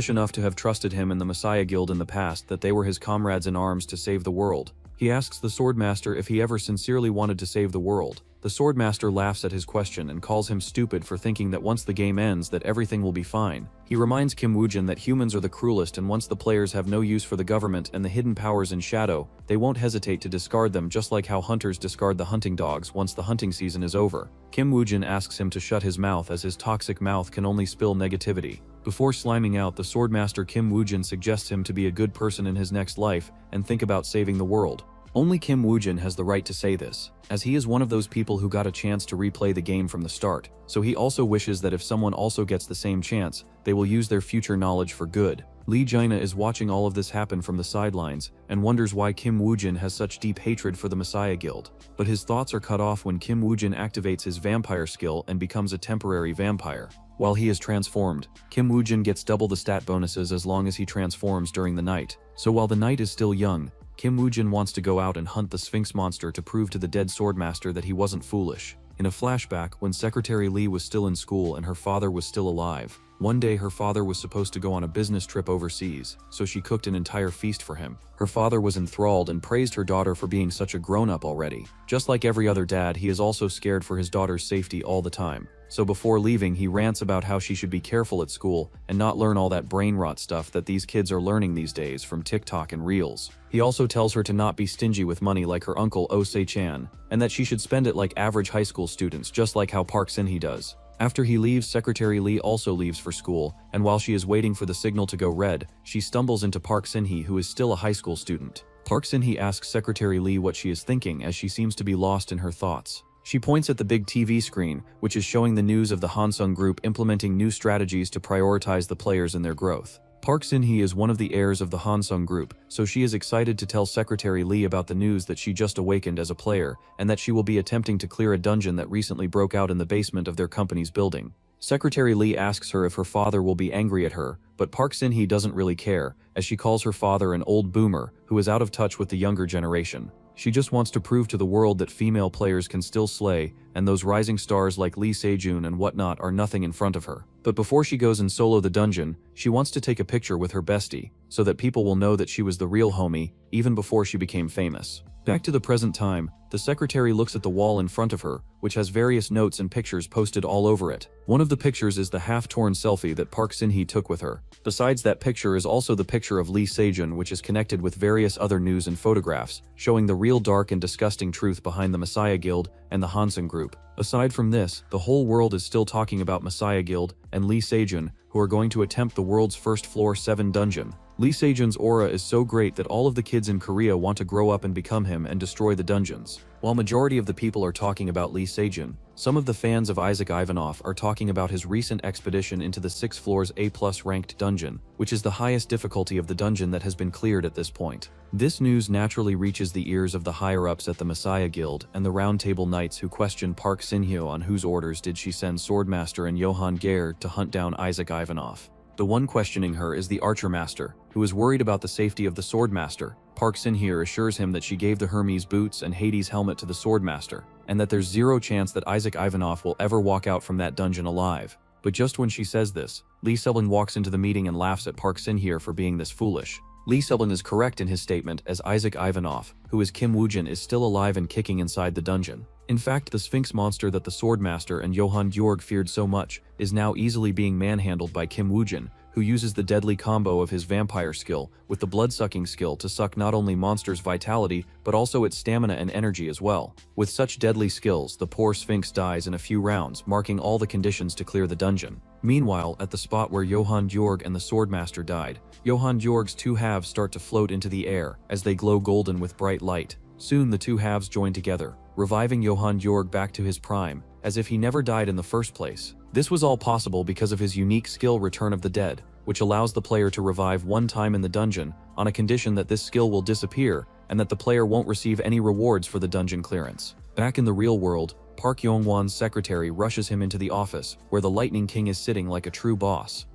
enough to have trusted him and the Messiah Guild in the past, that they were his comrades in arms to save the world. He asks the Swordmaster if he ever sincerely wanted to save the world. The Swordmaster laughs at his question and calls him stupid for thinking that once the game ends that everything will be fine. He reminds Kim Woo-jin that humans are the cruelest, and once the players have no use for the government and the hidden powers in shadow, they won't hesitate to discard them, just like how hunters discard the hunting dogs once the hunting season is over. Kim Woo-jin asks him to shut his mouth as his toxic mouth can only spill negativity. Before sliming out, the Swordmaster Kim Woo-jin suggests him to be a good person in his next life and think about saving the world. Only Kim Woo-jin has the right to say this, as he is one of those people who got a chance to replay the game from the start, so he also wishes that if someone also gets the same chance, they will use their future knowledge for good. Lee Jaina is watching all of this happen from the sidelines, and wonders why Kim Woo-jin has such deep hatred for the Messiah Guild. But his thoughts are cut off when Kim Woo-jin activates his vampire skill and becomes a temporary vampire. While he is transformed, Kim Woo-jin gets double the stat bonuses as long as he transforms during the night. So while the night is still young, Kim Woo-jin wants to go out and hunt the Sphinx monster to prove to the dead Swordmaster that he wasn't foolish. In a flashback, when Secretary Lee was still in school and her father was still alive, one day her father was supposed to go on a business trip overseas, so she cooked an entire feast for him. Her father was enthralled and praised her daughter for being such a grown-up already. Just like every other dad, he is also scared for his daughter's safety all the time. So before leaving, he rants about how she should be careful at school and not learn all that brain rot stuff that these kids are learning these days from TikTok and Reels. He also tells her to not be stingy with money like her uncle Oh Se-chan, and that she should spend it like average high school students, just like how Park Sin-hee does. After he leaves, Secretary Lee also leaves for school, and while she is waiting for the signal to go red, she stumbles into Park Sin-hee, who is still a high school student. Park Sin-hee asks Secretary Lee what she is thinking, as she seems to be lost in her thoughts. She points at the big TV screen, which is showing the news of the Hansung Group implementing new strategies to prioritize the players in their growth. Park Sin-hee is one of the heirs of the Hansung Group, so she is excited to tell Secretary Lee about the news that she just awakened as a player, and that she will be attempting to clear a dungeon that recently broke out in the basement of their company's building. Secretary Lee asks her if her father will be angry at her, but Park Sin-hee doesn't really care, as she calls her father an old boomer who is out of touch with the younger generation. She just wants to prove to the world that female players can still slay, and those rising stars like Lee Se-jun and whatnot are nothing in front of her. But before she goes and solo the dungeon, she wants to take a picture with her bestie, so that people will know that she was the real homie, even before she became famous. Back to the present time, the secretary looks at the wall in front of her, which has various notes and pictures posted all over it. One of the pictures is the half-torn selfie that Park Sin-hee took with her. Besides that picture is also the picture of Lee Se-jun, which is connected with various other news and photographs, showing the real dark and disgusting truth behind the Messiah Guild and the Hansung Group. Aside from this, the whole world is still talking about Messiah Guild and Lee Se-jun, who are going to attempt the world's first floor 7 dungeon. Lee Se-jun's aura is so great that all of the kids in Korea want to grow up and become him and destroy the dungeons. While majority of the people are talking about Lee Se-jun, some of the fans of Isaac Ivanov are talking about his recent expedition into the 6 floors A+ ranked dungeon, which is the highest difficulty of the dungeon that has been cleared at this point. This news naturally reaches the ears of the higher-ups at the Messiah Guild and the Round Table Knights, who question Park Sin-hee on whose orders did she send Swordmaster and Johann Geir to hunt down Isaac Ivanov. The one questioning her is the Archer Master, who is worried about the safety of the Sword Master. Park Sin-hye assures him that she gave the Hermes boots and Hades helmet to the Sword Master, and that there's zero chance that Isaac Ivanov will ever walk out from that dungeon alive. But just when she says this, Lee Seblin walks into the meeting and laughs at Park Sin-hye for being this foolish. Lee Seblin is correct in his statement, as Isaac Ivanov, who is Kim Woo-jin, is still alive and kicking inside the dungeon. In fact, the Sphinx monster that the Swordmaster and Johan Georg feared so much is now easily being manhandled by Kim Woo-jin, who uses the deadly combo of his vampire skill with the blood-sucking skill to suck not only monsters' vitality but also its stamina and energy as well. With such deadly skills, the poor Sphinx dies in a few rounds, marking all the conditions to clear the dungeon. Meanwhile, at the spot where Johan Georg and the Swordmaster died, Johan Georg's two halves start to float into the air as they glow golden with bright light. Soon the two halves join together, reviving Johan Georg back to his prime, as if he never died in the first place. This was all possible because of his unique skill Return of the Dead, which allows the player to revive one time in the dungeon on a condition that this skill will disappear and that the player won't receive any rewards for the dungeon clearance. Back in the real world, Park Yong-won's secretary rushes him into the office, where the Lightning King is sitting like a true boss.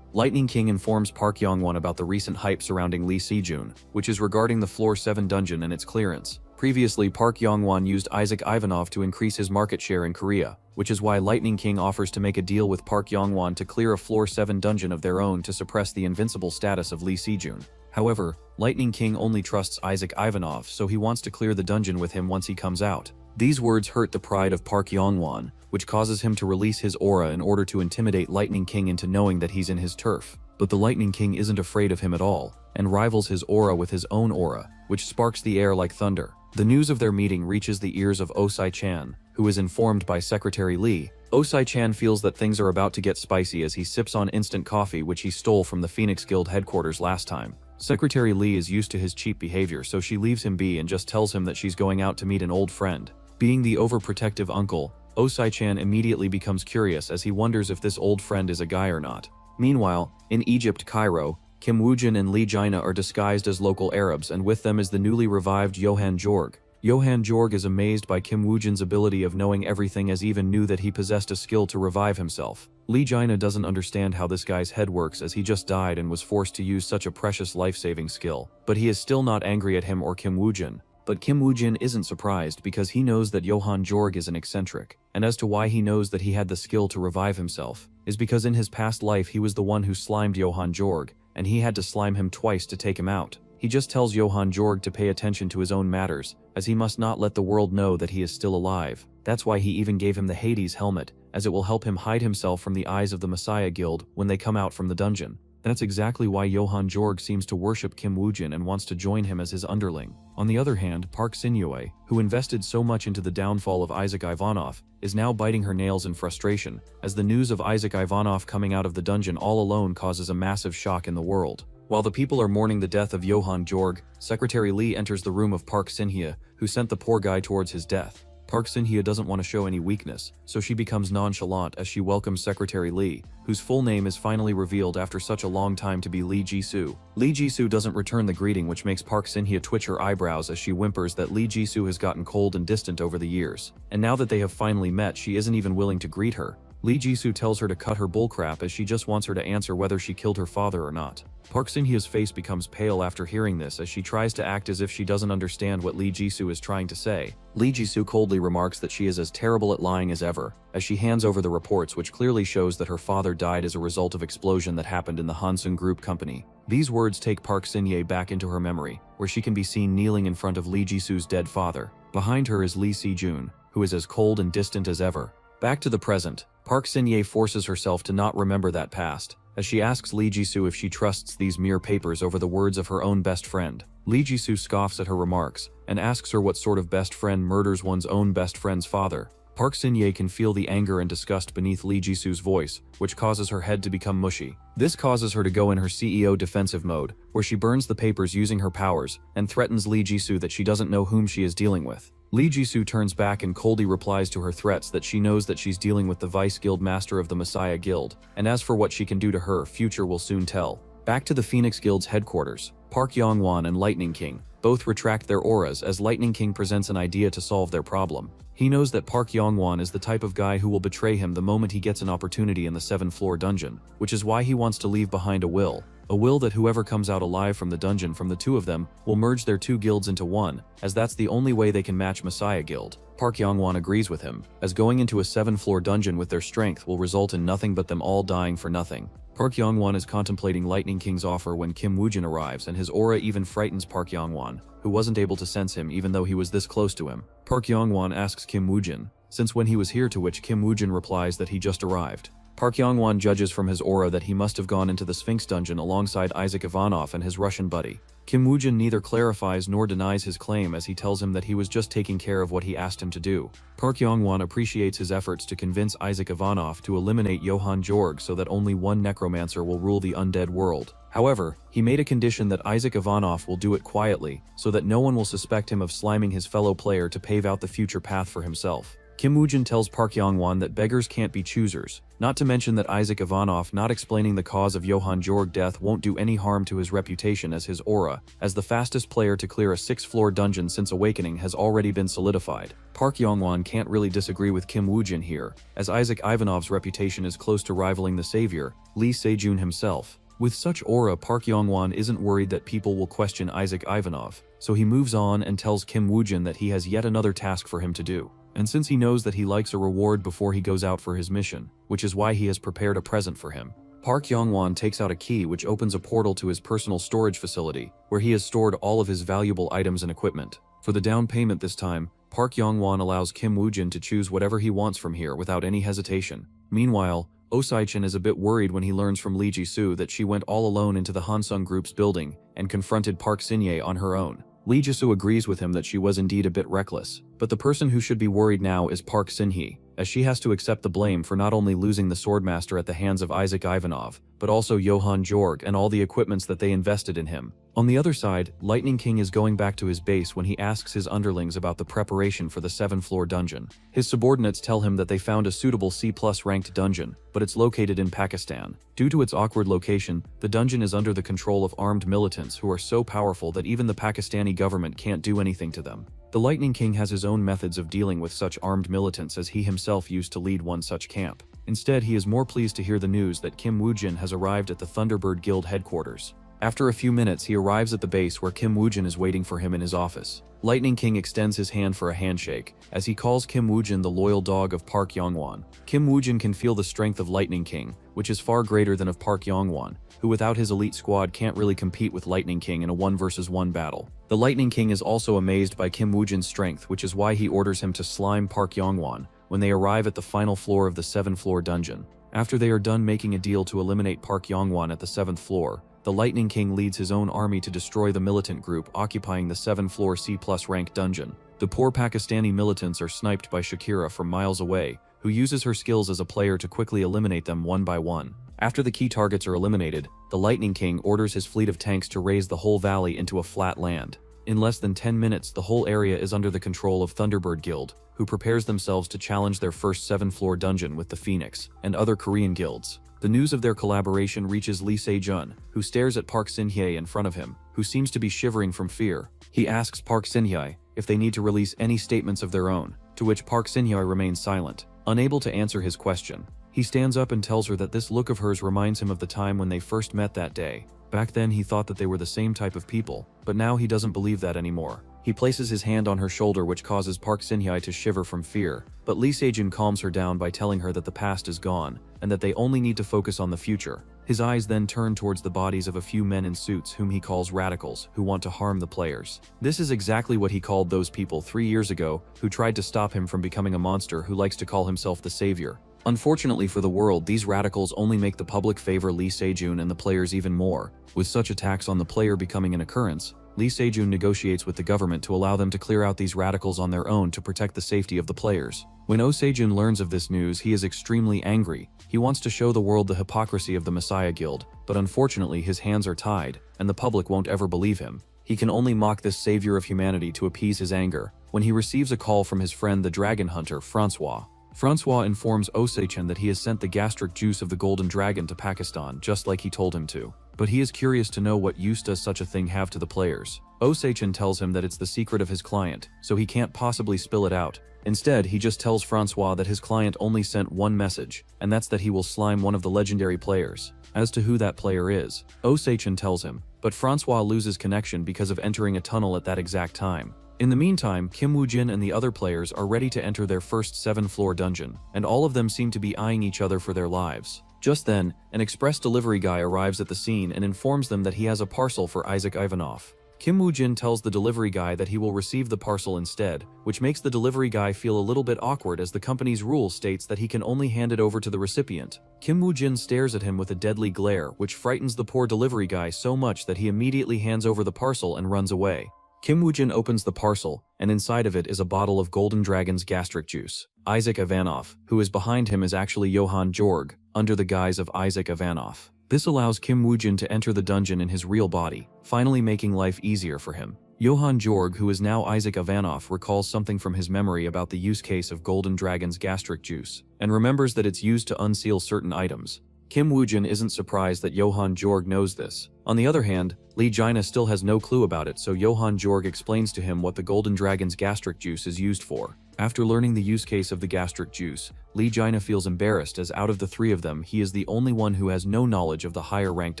Lightning King informs Park Yong-won about the recent hype surrounding Lee Si-jun, which is regarding the Floor 7 dungeon and its clearance. Previously, Park Yong-won used Isaac Ivanov to increase his market share in Korea, which is why Lightning King offers to make a deal with Park Yong-won to clear a Floor 7 dungeon of their own to suppress the invincible status of Lee Si-jun. However, Lightning King only trusts Isaac Ivanov, so he wants to clear the dungeon with him once he comes out. These words hurt the pride of Park Yong-won, which causes him to release his aura in order to intimidate Lightning King into knowing that he's in his turf. But the Lightning King isn't afraid of him at all, and rivals his aura with his own aura, which sparks the air like thunder. The news of their meeting reaches the ears of Osai-chan, who is informed by Secretary Lee. Osai-chan feels that things are about to get spicy as he sips on instant coffee which he stole from the Phoenix Guild headquarters last time. Secretary Lee is used to his cheap behavior, so she leaves him be and just tells him that she's going out to meet an old friend. Being the overprotective uncle, Osai-chan immediately becomes curious as he wonders if this old friend is a guy or not. Meanwhile, in Egypt, Cairo, Kim Woo-jin and Lee Jaina are disguised as local Arabs, and with them is the newly revived Johan Georg. Johan Georg is amazed by Kim Woo-jin's ability of knowing everything, as even knew that he possessed a skill to revive himself. Lee Jaina doesn't understand how this guy's head works, as he just died and was forced to use such a precious life-saving skill, but he is still not angry at him or Kim Woo-jin. But Kim Woo-jin isn't surprised because he knows that Johan Georg is an eccentric, and as to why he knows that he had the skill to revive himself, is because in his past life he was the one who slimed Johan Georg, and he had to slime him twice to take him out. He just tells Johan Georg to pay attention to his own matters, as he must not let the world know that he is still alive. That's why he even gave him the Hades helmet, as it will help him hide himself from the eyes of the Messiah Guild when they come out from the dungeon. That's exactly why Johan Georg seems to worship Kim Woo-jin and wants to join him as his underling. On the other hand, Park Sin-hye, who invested so much into the downfall of Isaac Ivanov, is now biting her nails in frustration, as the news of Isaac Ivanov coming out of the dungeon all alone causes a massive shock in the world. While the people are mourning the death of Johan Georg, Secretary Lee enters the room of Park Sin-hye, who sent the poor guy towards his death. Park Sin-hye doesn't want to show any weakness, so she becomes nonchalant as she welcomes Secretary Lee, whose full name is finally revealed after such a long time to be Lee Ji-soo. Lee Ji-soo doesn't return the greeting, which makes Park Sin-hye twitch her eyebrows as she whimpers that Lee Ji-soo has gotten cold and distant over the years, and now that they have finally met, she isn't even willing to greet her. Lee Ji-soo tells her to cut her bullcrap, as she just wants her to answer whether she killed her father or not. Park Sin-hye's face becomes pale after hearing this, as she tries to act as if she doesn't understand what Lee Ji-soo is trying to say. Lee Ji-soo coldly remarks that she is as terrible at lying as ever, as she hands over the reports, which clearly shows that her father died as a result of explosion that happened in the Hansun Group company. These words take Park Sin-hye back into her memory, where she can be seen kneeling in front of Lee Ji-soo's dead father. Behind her is Lee Si-jun, who is as cold and distant as ever. Back to the present, Park Sin-hye forces herself to not remember that past, as she asks Lee Ji-soo if she trusts these mere papers over the words of her own best friend. Lee Ji-soo scoffs at her remarks, and asks her what sort of best friend murders one's own best friend's father. Park Sin-hye can feel the anger and disgust beneath Lee Ji-soo's voice, which causes her head to become mushy. This causes her to go in her CEO defensive mode, where she burns the papers using her powers, and threatens Lee Ji-soo that she doesn't know whom she is dealing with. Lee Ji-soo turns back and coldly replies to her threats that she knows that she's dealing with the Vice Guild Master of the Messiah Guild, and as for what she can do to her, future will soon tell. Back to the Phoenix Guild's headquarters, Park Yong-won and Lightning King, Both retract their auras as Lightning King presents an idea to solve their problem. He knows that Park Yong-won is the type of guy who will betray him the moment he gets an opportunity in the 7th floor dungeon, which is why he wants to leave behind a will. A will that whoever comes out alive from the dungeon from the two of them will merge their two guilds into one, as that's the only way they can match Messiah Guild. Park Yong-won agrees with him, as going into a 7th floor dungeon with their strength will result in nothing but them all dying for nothing. Park Yong-won is contemplating Lightning King's offer when Kim Woo-jin arrives, and his aura even frightens Park Yong-won, who wasn't able to sense him even though he was this close to him. Park Yong-won asks Kim Woo-jin since when he was here, to which Kim Woo-jin replies that he just arrived. Park Yong-won judges from his aura that he must have gone into the Sphinx dungeon alongside Isaac Ivanov and his Russian buddy. Kim Woo-jin neither clarifies nor denies his claim, as he tells him that he was just taking care of what he asked him to do. Park Yong-won appreciates his efforts to convince Isaac Ivanov to eliminate Johann Georg so that only one necromancer will rule the undead world. However, he made a condition that Isaac Ivanov will do it quietly, so that no one will suspect him of sliming his fellow player to pave out the future path for himself. Kim Woo-jin tells Park Yong-won that beggars can't be choosers, not to mention that Isaac Ivanov not explaining the cause of Johann Georg's death won't do any harm to his reputation, as his aura, as the fastest player to clear a 6th floor dungeon since Awakening, has already been solidified. Park Yong-won can't really disagree with Kim Woo-jin here, as Isaac Ivanov's reputation is close to rivaling the savior, Lee Se-jun himself. With such aura, Park Yong-won isn't worried that people will question Isaac Ivanov, so he moves on and tells Kim Woo-jin that he has yet another task for him to do. And since he knows that he likes a reward before he goes out for his mission, which is why he has prepared a present for him. Park Yong-won takes out a key which opens a portal to his personal storage facility, where he has stored all of his valuable items and equipment. For the down payment this time, Park Yong-won allows Kim Woo-jin to choose whatever he wants from here without any hesitation. Meanwhile, Oh Sai-chin is a bit worried when he learns from Lee Ji-soo that she went all alone into the Hansung Group's building and confronted Park Sin-hye on her own. Lee Ji-soo agrees with him that she was indeed a bit reckless, but the person who should be worried now is Park Sin-hye, as she has to accept the blame for not only losing the Swordmaster at the hands of Isaac Ivanov, but also Johann Georg and all the equipments that they invested in him. On the other side, Lightning King is going back to his base when he asks his underlings about the preparation for the 7th floor dungeon. His subordinates tell him that they found a suitable C+ ranked dungeon, but it's located in Pakistan. Due to its awkward location, the dungeon is under the control of armed militants who are so powerful that even the Pakistani government can't do anything to them. The Lightning King has his own methods of dealing with such armed militants, as he himself used to lead one such camp. Instead, he is more pleased to hear the news that Kim Woo-jin has arrived at the Thunderbird Guild headquarters. After a few minutes, he arrives at the base where Kim Woo-jin is waiting for him in his office. Lightning King extends his hand for a handshake, as he calls Kim Woo-jin the loyal dog of Park Yong-won. Kim Woo-jin can feel the strength of Lightning King, which is far greater than of Park Yong-won, who without his elite squad can't really compete with Lightning King in a 1 versus 1 battle. The Lightning King is also amazed by Kim Woo-jin's strength, which is why he orders him to slime Park Yong-won when they arrive at the final floor of the 7th floor dungeon. After they are done making a deal to eliminate Park Yong-won at the 7th floor, the Lightning King leads his own army to destroy the militant group occupying the 7th floor C+ ranked dungeon. The poor Pakistani militants are sniped by Shakira from miles away, who uses her skills as a player to quickly eliminate them one by one. After the key targets are eliminated, the Lightning King orders his fleet of tanks to raise the whole valley into a flat land. In less than 10 minutes, the whole area is under the control of Thunderbird Guild, who prepares themselves to challenge their first 7th floor dungeon with the Phoenix and other Korean guilds. The news of their collaboration reaches Lee Se-jun, who stares at Park Sin-hye in front of him, who seems to be shivering from fear. He asks Park Sin-hye if they need to release any statements of their own, to which Park Sin-hye remains silent, unable to answer his question. He stands up and tells her that this look of hers reminds him of the time when they first met that day. Back then he thought that they were the same type of people, but now he doesn't believe that anymore. He places his hand on her shoulder, which causes Park Sin-hye to shiver from fear, but Lee Se-jun calms her down by telling her that the past is gone, and that they only need to focus on the future. His eyes then turn towards the bodies of a few men in suits whom he calls radicals, who want to harm the players. This is exactly what he called those people 3 years ago, who tried to stop him from becoming a monster who likes to call himself the savior. Unfortunately for the world, these radicals only make the public favor Lee Se-jun and the players even more. With such attacks on the player becoming an occurrence, Lee Se-jun negotiates with the government to allow them to clear out these radicals on their own to protect the safety of the players. When Oh Se-jun learns of this news, he is extremely angry. He wants to show the world the hypocrisy of the Messiah Guild, but unfortunately his hands are tied, and the public won't ever believe him. He can only mock this savior of humanity to appease his anger, when he receives a call from his friend the dragon hunter, Francois. Francois informs Oh Se-jun that he has sent the gastric juice of the golden dragon to Pakistan, just like he told him to. but he is curious to know what use does such a thing have to the players. Osachin tells him that it's the secret of his client, so he can't possibly spill it out. Instead, he just tells Francois that his client only sent one message, and that's that he will slime one of the legendary players. As to who that player is, Osachin tells him, but Francois loses connection because of entering a tunnel at that exact time. In the meantime, Kim Woo-jin and the other players are ready to enter their first 7th-floor dungeon, and all of them seem to be eyeing each other for their lives. Just then, an express delivery guy arrives at the scene and informs them that he has a parcel for Isaac Ivanov. Kim Woo-jin tells the delivery guy that he will receive the parcel instead, which makes the delivery guy feel a little bit awkward as the company's rule states that he can only hand it over to the recipient. Kim Woo-jin stares at him with a deadly glare, which frightens the poor delivery guy so much that he immediately hands over the parcel and runs away. Kim Woo-jin opens the parcel, and inside of it is a bottle of Golden Dragon's gastric juice. Isaac Ivanov, who is behind him, is actually Johann Jorg, under the guise of Isaac Ivanov. This allows Kim Woo-jin to enter the dungeon in his real body, finally making life easier for him. Johann Jorg, who is now Isaac Ivanov, recalls something from his memory about the use case of Golden Dragon's gastric juice, and remembers that it's used to unseal certain items. Kim Woo-jin isn't surprised that Johann Jorg knows this. On the other hand, Lee Jaina still has no clue about it, so Johann Jorg explains to him what the Golden Dragon's gastric juice is used for. After learning the use case of the gastric juice, Lee Jaina feels embarrassed as out of the three of them, he is the only one who has no knowledge of the higher-ranked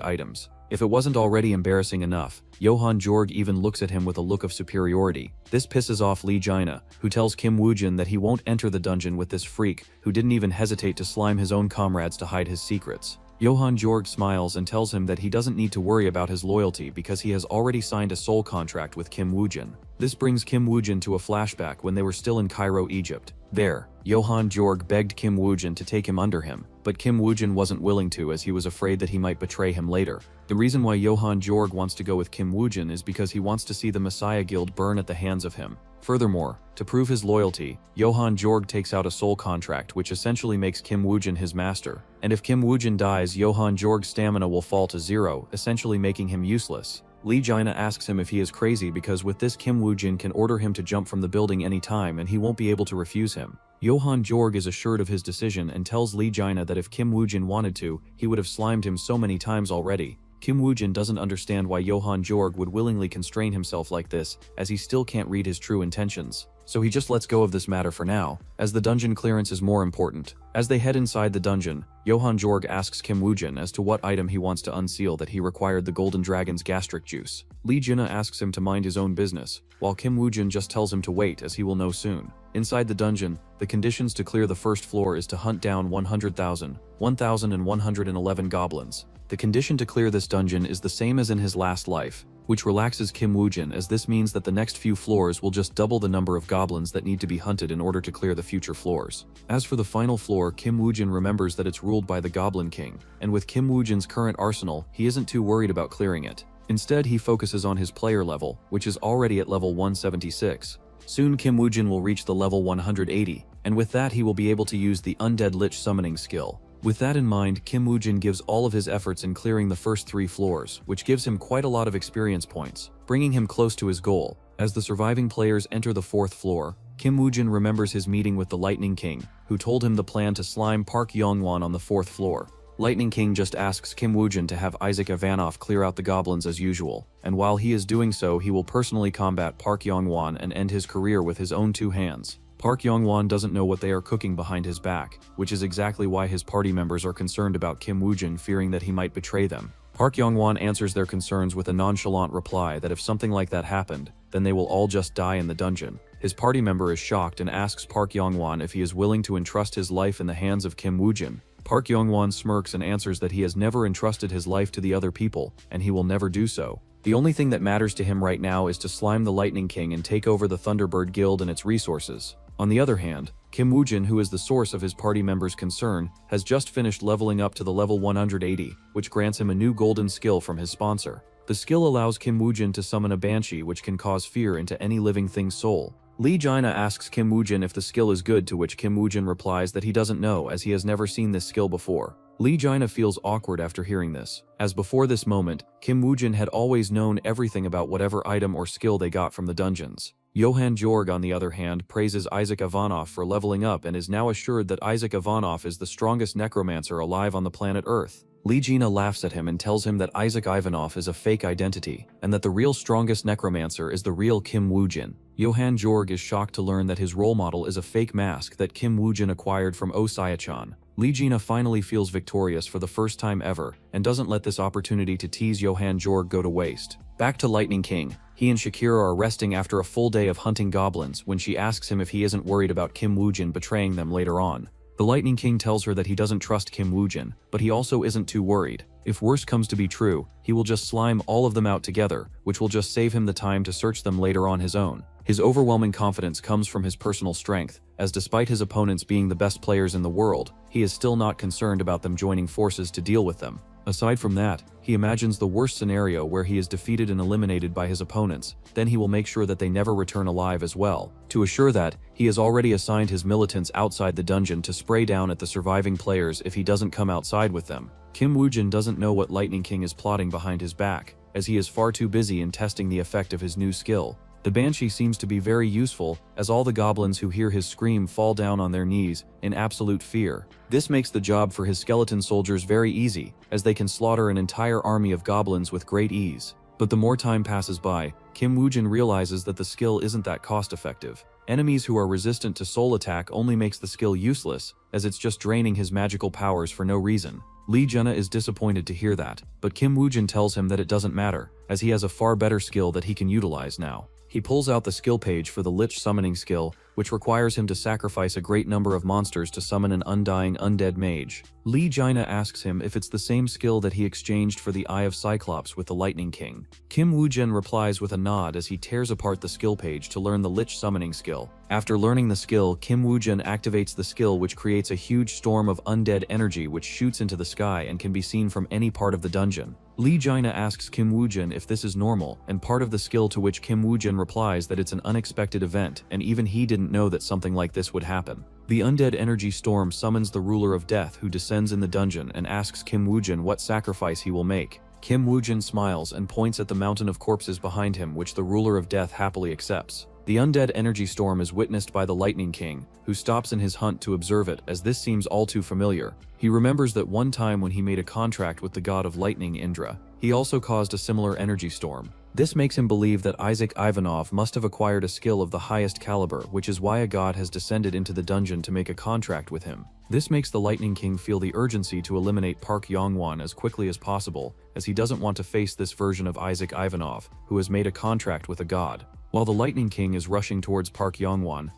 items. If it wasn't already embarrassing enough, Johann Jorg even looks at him with a look of superiority. This pisses off Lee Jaina, who tells Kim Woo-jin that he won't enter the dungeon with this freak who didn't even hesitate to slime his own comrades to hide his secrets. Johann Jorg smiles and tells him that he doesn't need to worry about his loyalty because he has already signed a soul contract with Kim Woo-jin. This brings Kim Woo-jin to a flashback when they were still in Cairo, Egypt. There, Johann Jorg begged Kim Woo-jin to take him under him, but Kim Woo-jin wasn't willing to as he was afraid that he might betray him later. The reason why Johann Jorg wants to go with Kim Woo-jin is because he wants to see the Messiah Guild burn at the hands of him. Furthermore, to prove his loyalty, Johann Jorg takes out a soul contract which essentially makes Kim Woo-jin his master, and if Kim Woo-jin dies, Johann Jorg's stamina will fall to 0, essentially making him useless. Lee Jaina asks him if he is crazy because with this Kim Woo-jin can order him to jump from the building anytime and he won't be able to refuse him. Johann Jorg is assured of his decision and tells Lee Jaina that if Kim Woo-jin wanted to, he would have slimed him so many times already. Kim Woo-jin doesn't understand why Johann Jorg would willingly constrain himself like this, as he still can't read his true intentions. So he just lets go of this matter for now, as the dungeon clearance is more important. As they head inside the dungeon, Johann Jorg asks Kim Woo-jin as to what item he wants to unseal that he required the Golden Dragon's gastric juice. Lee Jaina asks him to mind his own business, while Kim Woo-jin just tells him to wait as he will know soon. Inside the dungeon, the conditions to clear the first floor is to hunt down 1,111 goblins. The condition to clear this dungeon is the same as in his last life, which relaxes Kim Woo-jin as this means that the next few floors will just double the number of goblins that need to be hunted in order to clear the future floors. As for the final floor, Kim Woo-jin remembers that it's ruled by the Goblin King, and with Kim Woo-jin's current arsenal, he isn't too worried about clearing it. Instead, he focuses on his player level, which is already at level 176. Soon Kim Woo-jin will reach the level 180, and with that he will be able to use the Undead Lich summoning skill. With that in mind, Kim Woo-jin gives all of his efforts in clearing the first 3 floors, which gives him quite a lot of experience points, bringing him close to his goal. As the surviving players enter the 4th floor, Kim Woo-jin remembers his meeting with the Lightning King, who told him the plan to slime Park Yong-won on the 4th floor. Lightning King just asks Kim Woo-jin to have Isaac Ivanov clear out the goblins as usual, and while he is doing so, he will personally combat Park Yong-won and end his career with his own 2 hands. Park Yong-won doesn't know what they are cooking behind his back, which is exactly why his party members are concerned about Kim Woo-jin, fearing that he might betray them. Park Yong-won answers their concerns with a nonchalant reply that if something like that happened, then they will all just die in the dungeon. His party member is shocked and asks Park Yong-won if he is willing to entrust his life in the hands of Kim Woo-jin. Park Yong-won smirks and answers that he has never entrusted his life to the other people, and he will never do so. The only thing that matters to him right now is to slime the Lightning King and take over the Thunderbird Guild and its resources. On the other hand, Kim Woo-jin, who is the source of his party members' concern, has just finished leveling up to the level 180, which grants him a new golden skill from his sponsor. The skill allows Kim Woo-jin to summon a banshee which can cause fear into any living thing's soul. Lee Jaina asks Kim Woo-jin if the skill is good, to which Kim Woo-jin replies that he doesn't know as he has never seen this skill before. Lee Jaina feels awkward after hearing this, as before this moment, Kim Woo-jin had always known everything about whatever item or skill they got from the dungeons. Johann Jorg, on the other hand, praises Isaac Ivanov for leveling up and is now assured that Isaac Ivanov is the strongest necromancer alive on the planet Earth. Li Jina laughs at him and tells him that Isaac Ivanov is a fake identity, and that the real strongest necromancer is the real Kim Woo-jin. Johan Jorg is shocked to learn that his role model is a fake mask that Kim Woo-jin acquired from Oh Saya-chan. Li Jina finally feels victorious for the first time ever, and doesn't let this opportunity to tease Johan Jorg go to waste. Back to Lightning King. He and Shakira are resting after a full day of hunting goblins when she asks him if he isn't worried about Kim Woo-jin betraying them later on. The Lightning King tells her that he doesn't trust Kim Woo-jin, but he also isn't too worried. If worse comes to be true, he will just slime all of them out together, which will just save him the time to search them later on his own. His overwhelming confidence comes from his personal strength, as despite his opponents being the best players in the world, he is still not concerned about them joining forces to deal with them. Aside from that, he imagines the worst scenario where he is defeated and eliminated by his opponents, then he will make sure that they never return alive as well. To assure that, he has already assigned his militants outside the dungeon to spray down at the surviving players if he doesn't come outside with them. Kim Woo-jin doesn't know what Lightning King is plotting behind his back, as he is far too busy in testing the effect of his new skill. The Banshee seems to be very useful, as all the goblins who hear his scream fall down on their knees in absolute fear. This makes the job for his skeleton soldiers very easy, as they can slaughter an entire army of goblins with great ease. But the more time passes by, Kim Woo-jin realizes that the skill isn't that cost-effective. Enemies who are resistant to soul attack only makes the skill useless, as it's just draining his magical powers for no reason. Li Jina is disappointed to hear that, but Kim Woo-jin tells him that it doesn't matter, as he has a far better skill that he can utilize now. He pulls out the skill page for the Lich summoning skill, which requires him to sacrifice a great number of monsters to summon an undying undead mage. Li Jina asks him if it's the same skill that he exchanged for the Eye of Cyclops with the Lightning King. Kim Woo-jin replies with a nod as he tears apart the skill page to learn the Lich summoning skill. After learning the skill, Kim Woo-jin activates the skill, which creates a huge storm of undead energy which shoots into the sky and can be seen from any part of the dungeon. Li Jina asks Kim Woo-jin if this is normal, and part of the skill, to which Kim Woo-jin replies that it's an unexpected event and even he didn't know that something like this would happen. The undead energy storm summons the ruler of death, who descends in the dungeon and asks Kim Woo-jin what sacrifice he will make. Kim Woo-jin smiles and points at the mountain of corpses behind him, which the ruler of death happily accepts. The undead energy storm is witnessed by the Lightning King, who stops in his hunt to observe it, as this seems all too familiar. He remembers that one time when he made a contract with the god of lightning Indra, he also caused a similar energy storm. This makes him believe that Isaac Ivanov must have acquired a skill of the highest caliber, which is why a god has descended into the dungeon to make a contract with him. This makes the Lightning King feel the urgency to eliminate Park Yong-won as quickly as possible, as he doesn't want to face this version of Isaac Ivanov, who has made a contract with a god. While the Lightning King is rushing towards Park Yong-won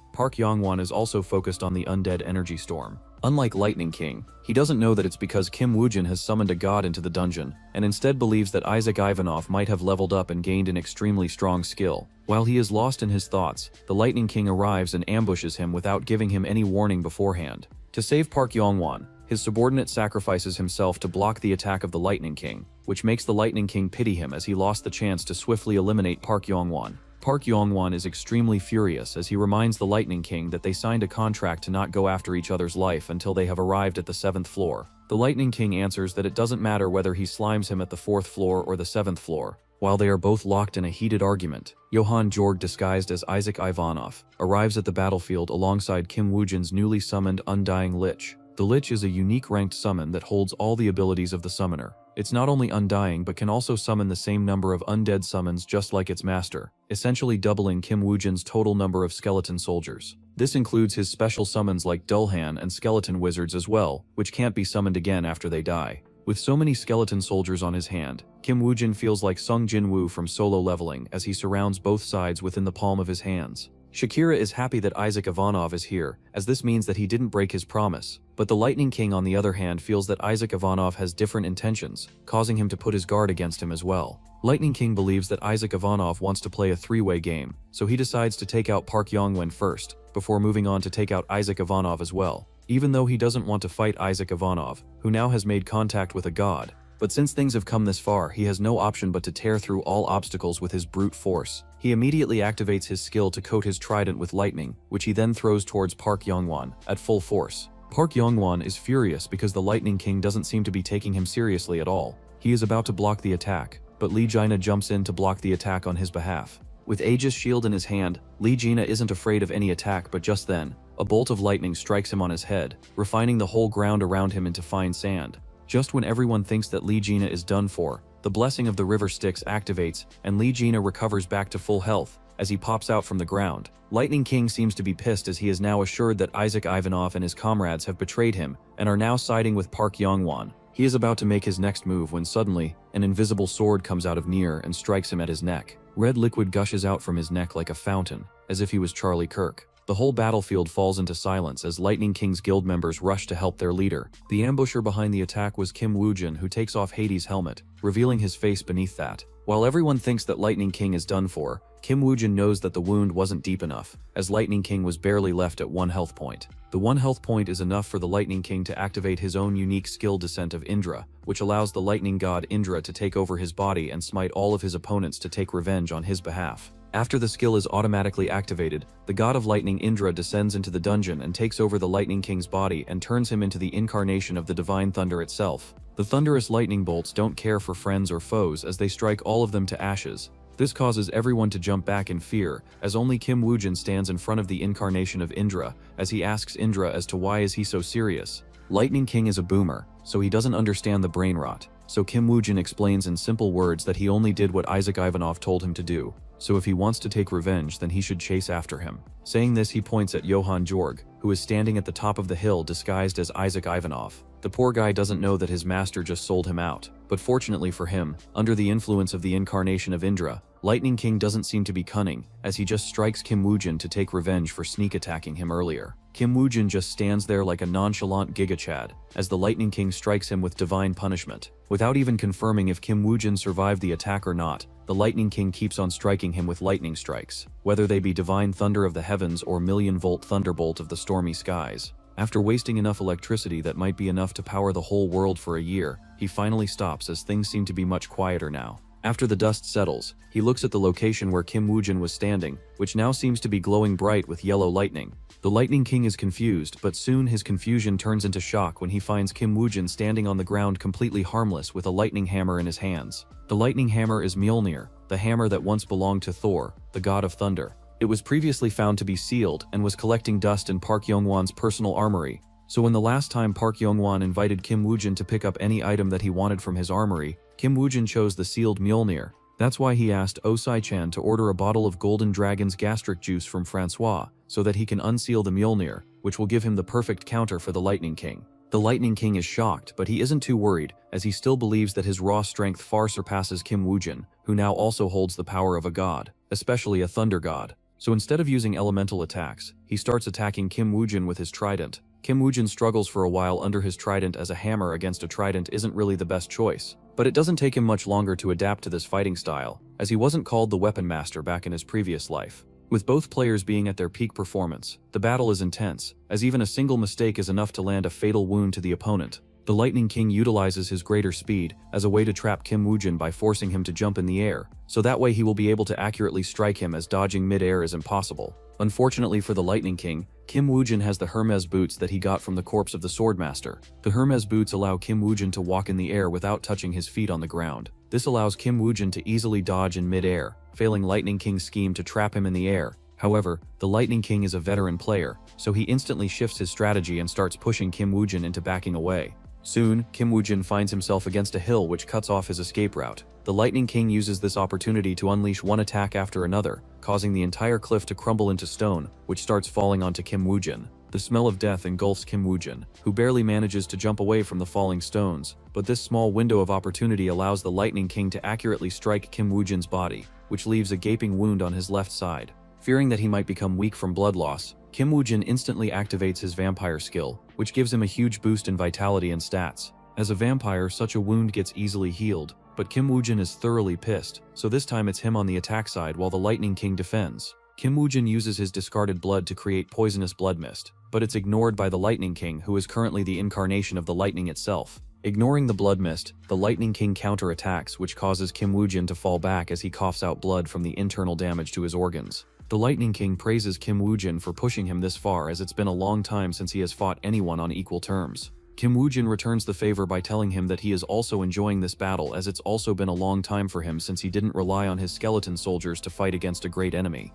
is also focused on the undead energy storm. Unlike Lightning King, he doesn't know that it's because Kim Woo-jin has summoned a god into the dungeon, and instead believes that Isaac Ivanov might have leveled up and gained an extremely strong skill. While he is lost in his thoughts, the Lightning King arrives and ambushes him without giving him any warning beforehand. To save Park Yong-won, his subordinate sacrifices himself to block the attack of the Lightning King, which makes the Lightning King pity him as he lost the chance to swiftly eliminate Park Yong-won. Park Yong-won is extremely furious as he reminds the Lightning King that they signed a contract to not go after each other's life until they have arrived at the 7th floor. The Lightning King answers that it doesn't matter whether he slimes him at the 4th floor or the 7th floor. While they are both locked in a heated argument, Johan Jorg, disguised as Isaac Ivanov, arrives at the battlefield alongside Kim Woo-jin's newly summoned Undying Lich. The Lich is a unique ranked summon that holds all the abilities of the summoner. It's not only undying but can also summon the same number of undead summons just like its master, essentially doubling Kim Woo-jin's total number of skeleton soldiers. This includes his special summons like Dullhan and skeleton wizards as well, which can't be summoned again after they die. With so many skeleton soldiers on his hand, Kim Woo-jin feels like Sung Jin-woo from Solo Leveling as he surrounds both sides within the palm of his hands. Shakira is happy that Isaac Ivanov is here, as this means that he didn't break his promise. But the Lightning King, on the other hand, feels that Isaac Ivanov has different intentions, causing him to put his guard against him as well. Lightning King believes that Isaac Ivanov wants to play a three-way game, so he decides to take out Park Yong-won first, before moving on to take out Isaac Ivanov as well. Even though he doesn't want to fight Isaac Ivanov, who now has made contact with a god. But since things have come this far, he has no option but to tear through all obstacles with his brute force. He immediately activates his skill to coat his trident with lightning, which he then throws towards Park Yong-won at full force. Park Yong-won is furious because the Lightning King doesn't seem to be taking him seriously at all. He is about to block the attack, but Li Jina jumps in to block the attack on his behalf. With Aegis shield in his hand, Li Jina isn't afraid of any attack, but just then, a bolt of lightning strikes him on his head, refining the whole ground around him into fine sand. Just when everyone thinks that Lee Gina is done for, the blessing of the river Styx activates, and Lee Gina recovers back to full health as he pops out from the ground. Lightning King seems to be pissed as he is now assured that Isaac Ivanov and his comrades have betrayed him and are now siding with Park Yongwon. He is about to make his next move when suddenly, an invisible sword comes out of near and strikes him at his neck. Red liquid gushes out from his neck like a fountain, as if he was Charlie Kirk. The whole battlefield falls into silence as Lightning King's guild members rush to help their leader. The ambusher behind the attack was Kim Woojin, who takes off Hades' helmet, revealing his face beneath that. While everyone thinks that Lightning King is done for, Kim Woojin knows that the wound wasn't deep enough, as Lightning King was barely left at 1 health point. The 1 health point is enough for the Lightning King to activate his own unique skill Descent of Indra, which allows the lightning god Indra to take over his body and smite all of his opponents to take revenge on his behalf. After the skill is automatically activated, the god of lightning Indra descends into the dungeon and takes over the Lightning King's body and turns him into the incarnation of the divine thunder itself. The thunderous lightning bolts don't care for friends or foes as they strike all of them to ashes. This causes everyone to jump back in fear, as only Kim Woojin stands in front of the incarnation of Indra, as he asks Indra as to why is he so serious. Lightning King is a boomer, so he doesn't understand the brain rot. So Kim Woojin explains in simple words that he only did what Isaac Ivanov told him to do. So if he wants to take revenge, then he should chase after him. Saying this, he points at Johann Jorg, who is standing at the top of the hill disguised as Isaac Ivanov. The poor guy doesn't know that his master just sold him out. But fortunately for him, under the influence of the incarnation of Indra, Lightning King doesn't seem to be cunning, as he just strikes Kim Woojin to take revenge for sneak attacking him earlier. Kim Woojin just stands there like a nonchalant gigachad, as the Lightning King strikes him with divine punishment. Without even confirming if Kim Woojin survived the attack or not, the Lightning King keeps on striking him with lightning strikes, whether they be divine thunder of the heavens or million-volt thunderbolt of the stormy skies. After wasting enough electricity that might be enough to power the whole world for a year, he finally stops as things seem to be much quieter now. After the dust settles, he looks at the location where Kim Woojin was standing, which now seems to be glowing bright with yellow lightning. The Lightning King is confused, but soon his confusion turns into shock when he finds Kim Woojin standing on the ground completely harmless with a lightning hammer in his hands. The lightning hammer is Mjolnir, the hammer that once belonged to Thor, the god of thunder. It was previously found to be sealed and was collecting dust in Park Yongwon's personal armory. So when the last time Park Yongwon invited Kim Woojin to pick up any item that he wanted from his armory, Kim Woojin chose the sealed Mjolnir. That's why he asked Osai-chan to order a bottle of Golden Dragon's gastric juice from Francois, so that he can unseal the Mjolnir, which will give him the perfect counter for the Lightning King. The Lightning King is shocked, but he isn't too worried, as he still believes that his raw strength far surpasses Kim Woojin, who now also holds the power of a god, especially a thunder god. So instead of using elemental attacks, he starts attacking Kim Woojin with his trident. Kim Woojin struggles for a while under his trident, as a hammer against a trident isn't really the best choice. But it doesn't take him much longer to adapt to this fighting style, as he wasn't called the Weapon Master back in his previous life. With both players being at their peak performance, the battle is intense, as even a single mistake is enough to land a fatal wound to the opponent. The Lightning King utilizes his greater speed as a way to trap Kim Woojin by forcing him to jump in the air, so that way he will be able to accurately strike him, as dodging mid-air is impossible. Unfortunately for the Lightning King, Kim Woojin has the Hermes boots that he got from the corpse of the Swordmaster. The Hermes boots allow Kim Woojin to walk in the air without touching his feet on the ground. This allows Kim Woojin to easily dodge in mid-air, failing Lightning King's scheme to trap him in the air. However, the Lightning King is a veteran player, so he instantly shifts his strategy and starts pushing Kim Woojin into backing away. Soon, Kim Woojin finds himself against a hill which cuts off his escape route. The Lightning King uses this opportunity to unleash one attack after another, causing the entire cliff to crumble into stone, which starts falling onto Kim Woojin. The smell of death engulfs Kim Woojin, who barely manages to jump away from the falling stones, but this small window of opportunity allows the Lightning King to accurately strike Kim Woojin's body, which leaves a gaping wound on his left side. Fearing that he might become weak from blood loss, Kim Woojin instantly activates his vampire skill, which gives him a huge boost in vitality and stats. As a vampire, such a wound gets easily healed, but Kim Woojin is thoroughly pissed, so this time it's him on the attack side while the Lightning King defends. Kim Woojin uses his discarded blood to create poisonous blood mist, but it's ignored by the Lightning King, who is currently the incarnation of the lightning itself. Ignoring the blood mist, the Lightning King counterattacks, which causes Kim Woojin to fall back as he coughs out blood from the internal damage to his organs. The Lightning King praises Kim Woojin for pushing him this far, as it's been a long time since he has fought anyone on equal terms. Kim Woojin returns the favor by telling him that he is also enjoying this battle, as it's also been a long time for him since he didn't rely on his skeleton soldiers to fight against a great enemy.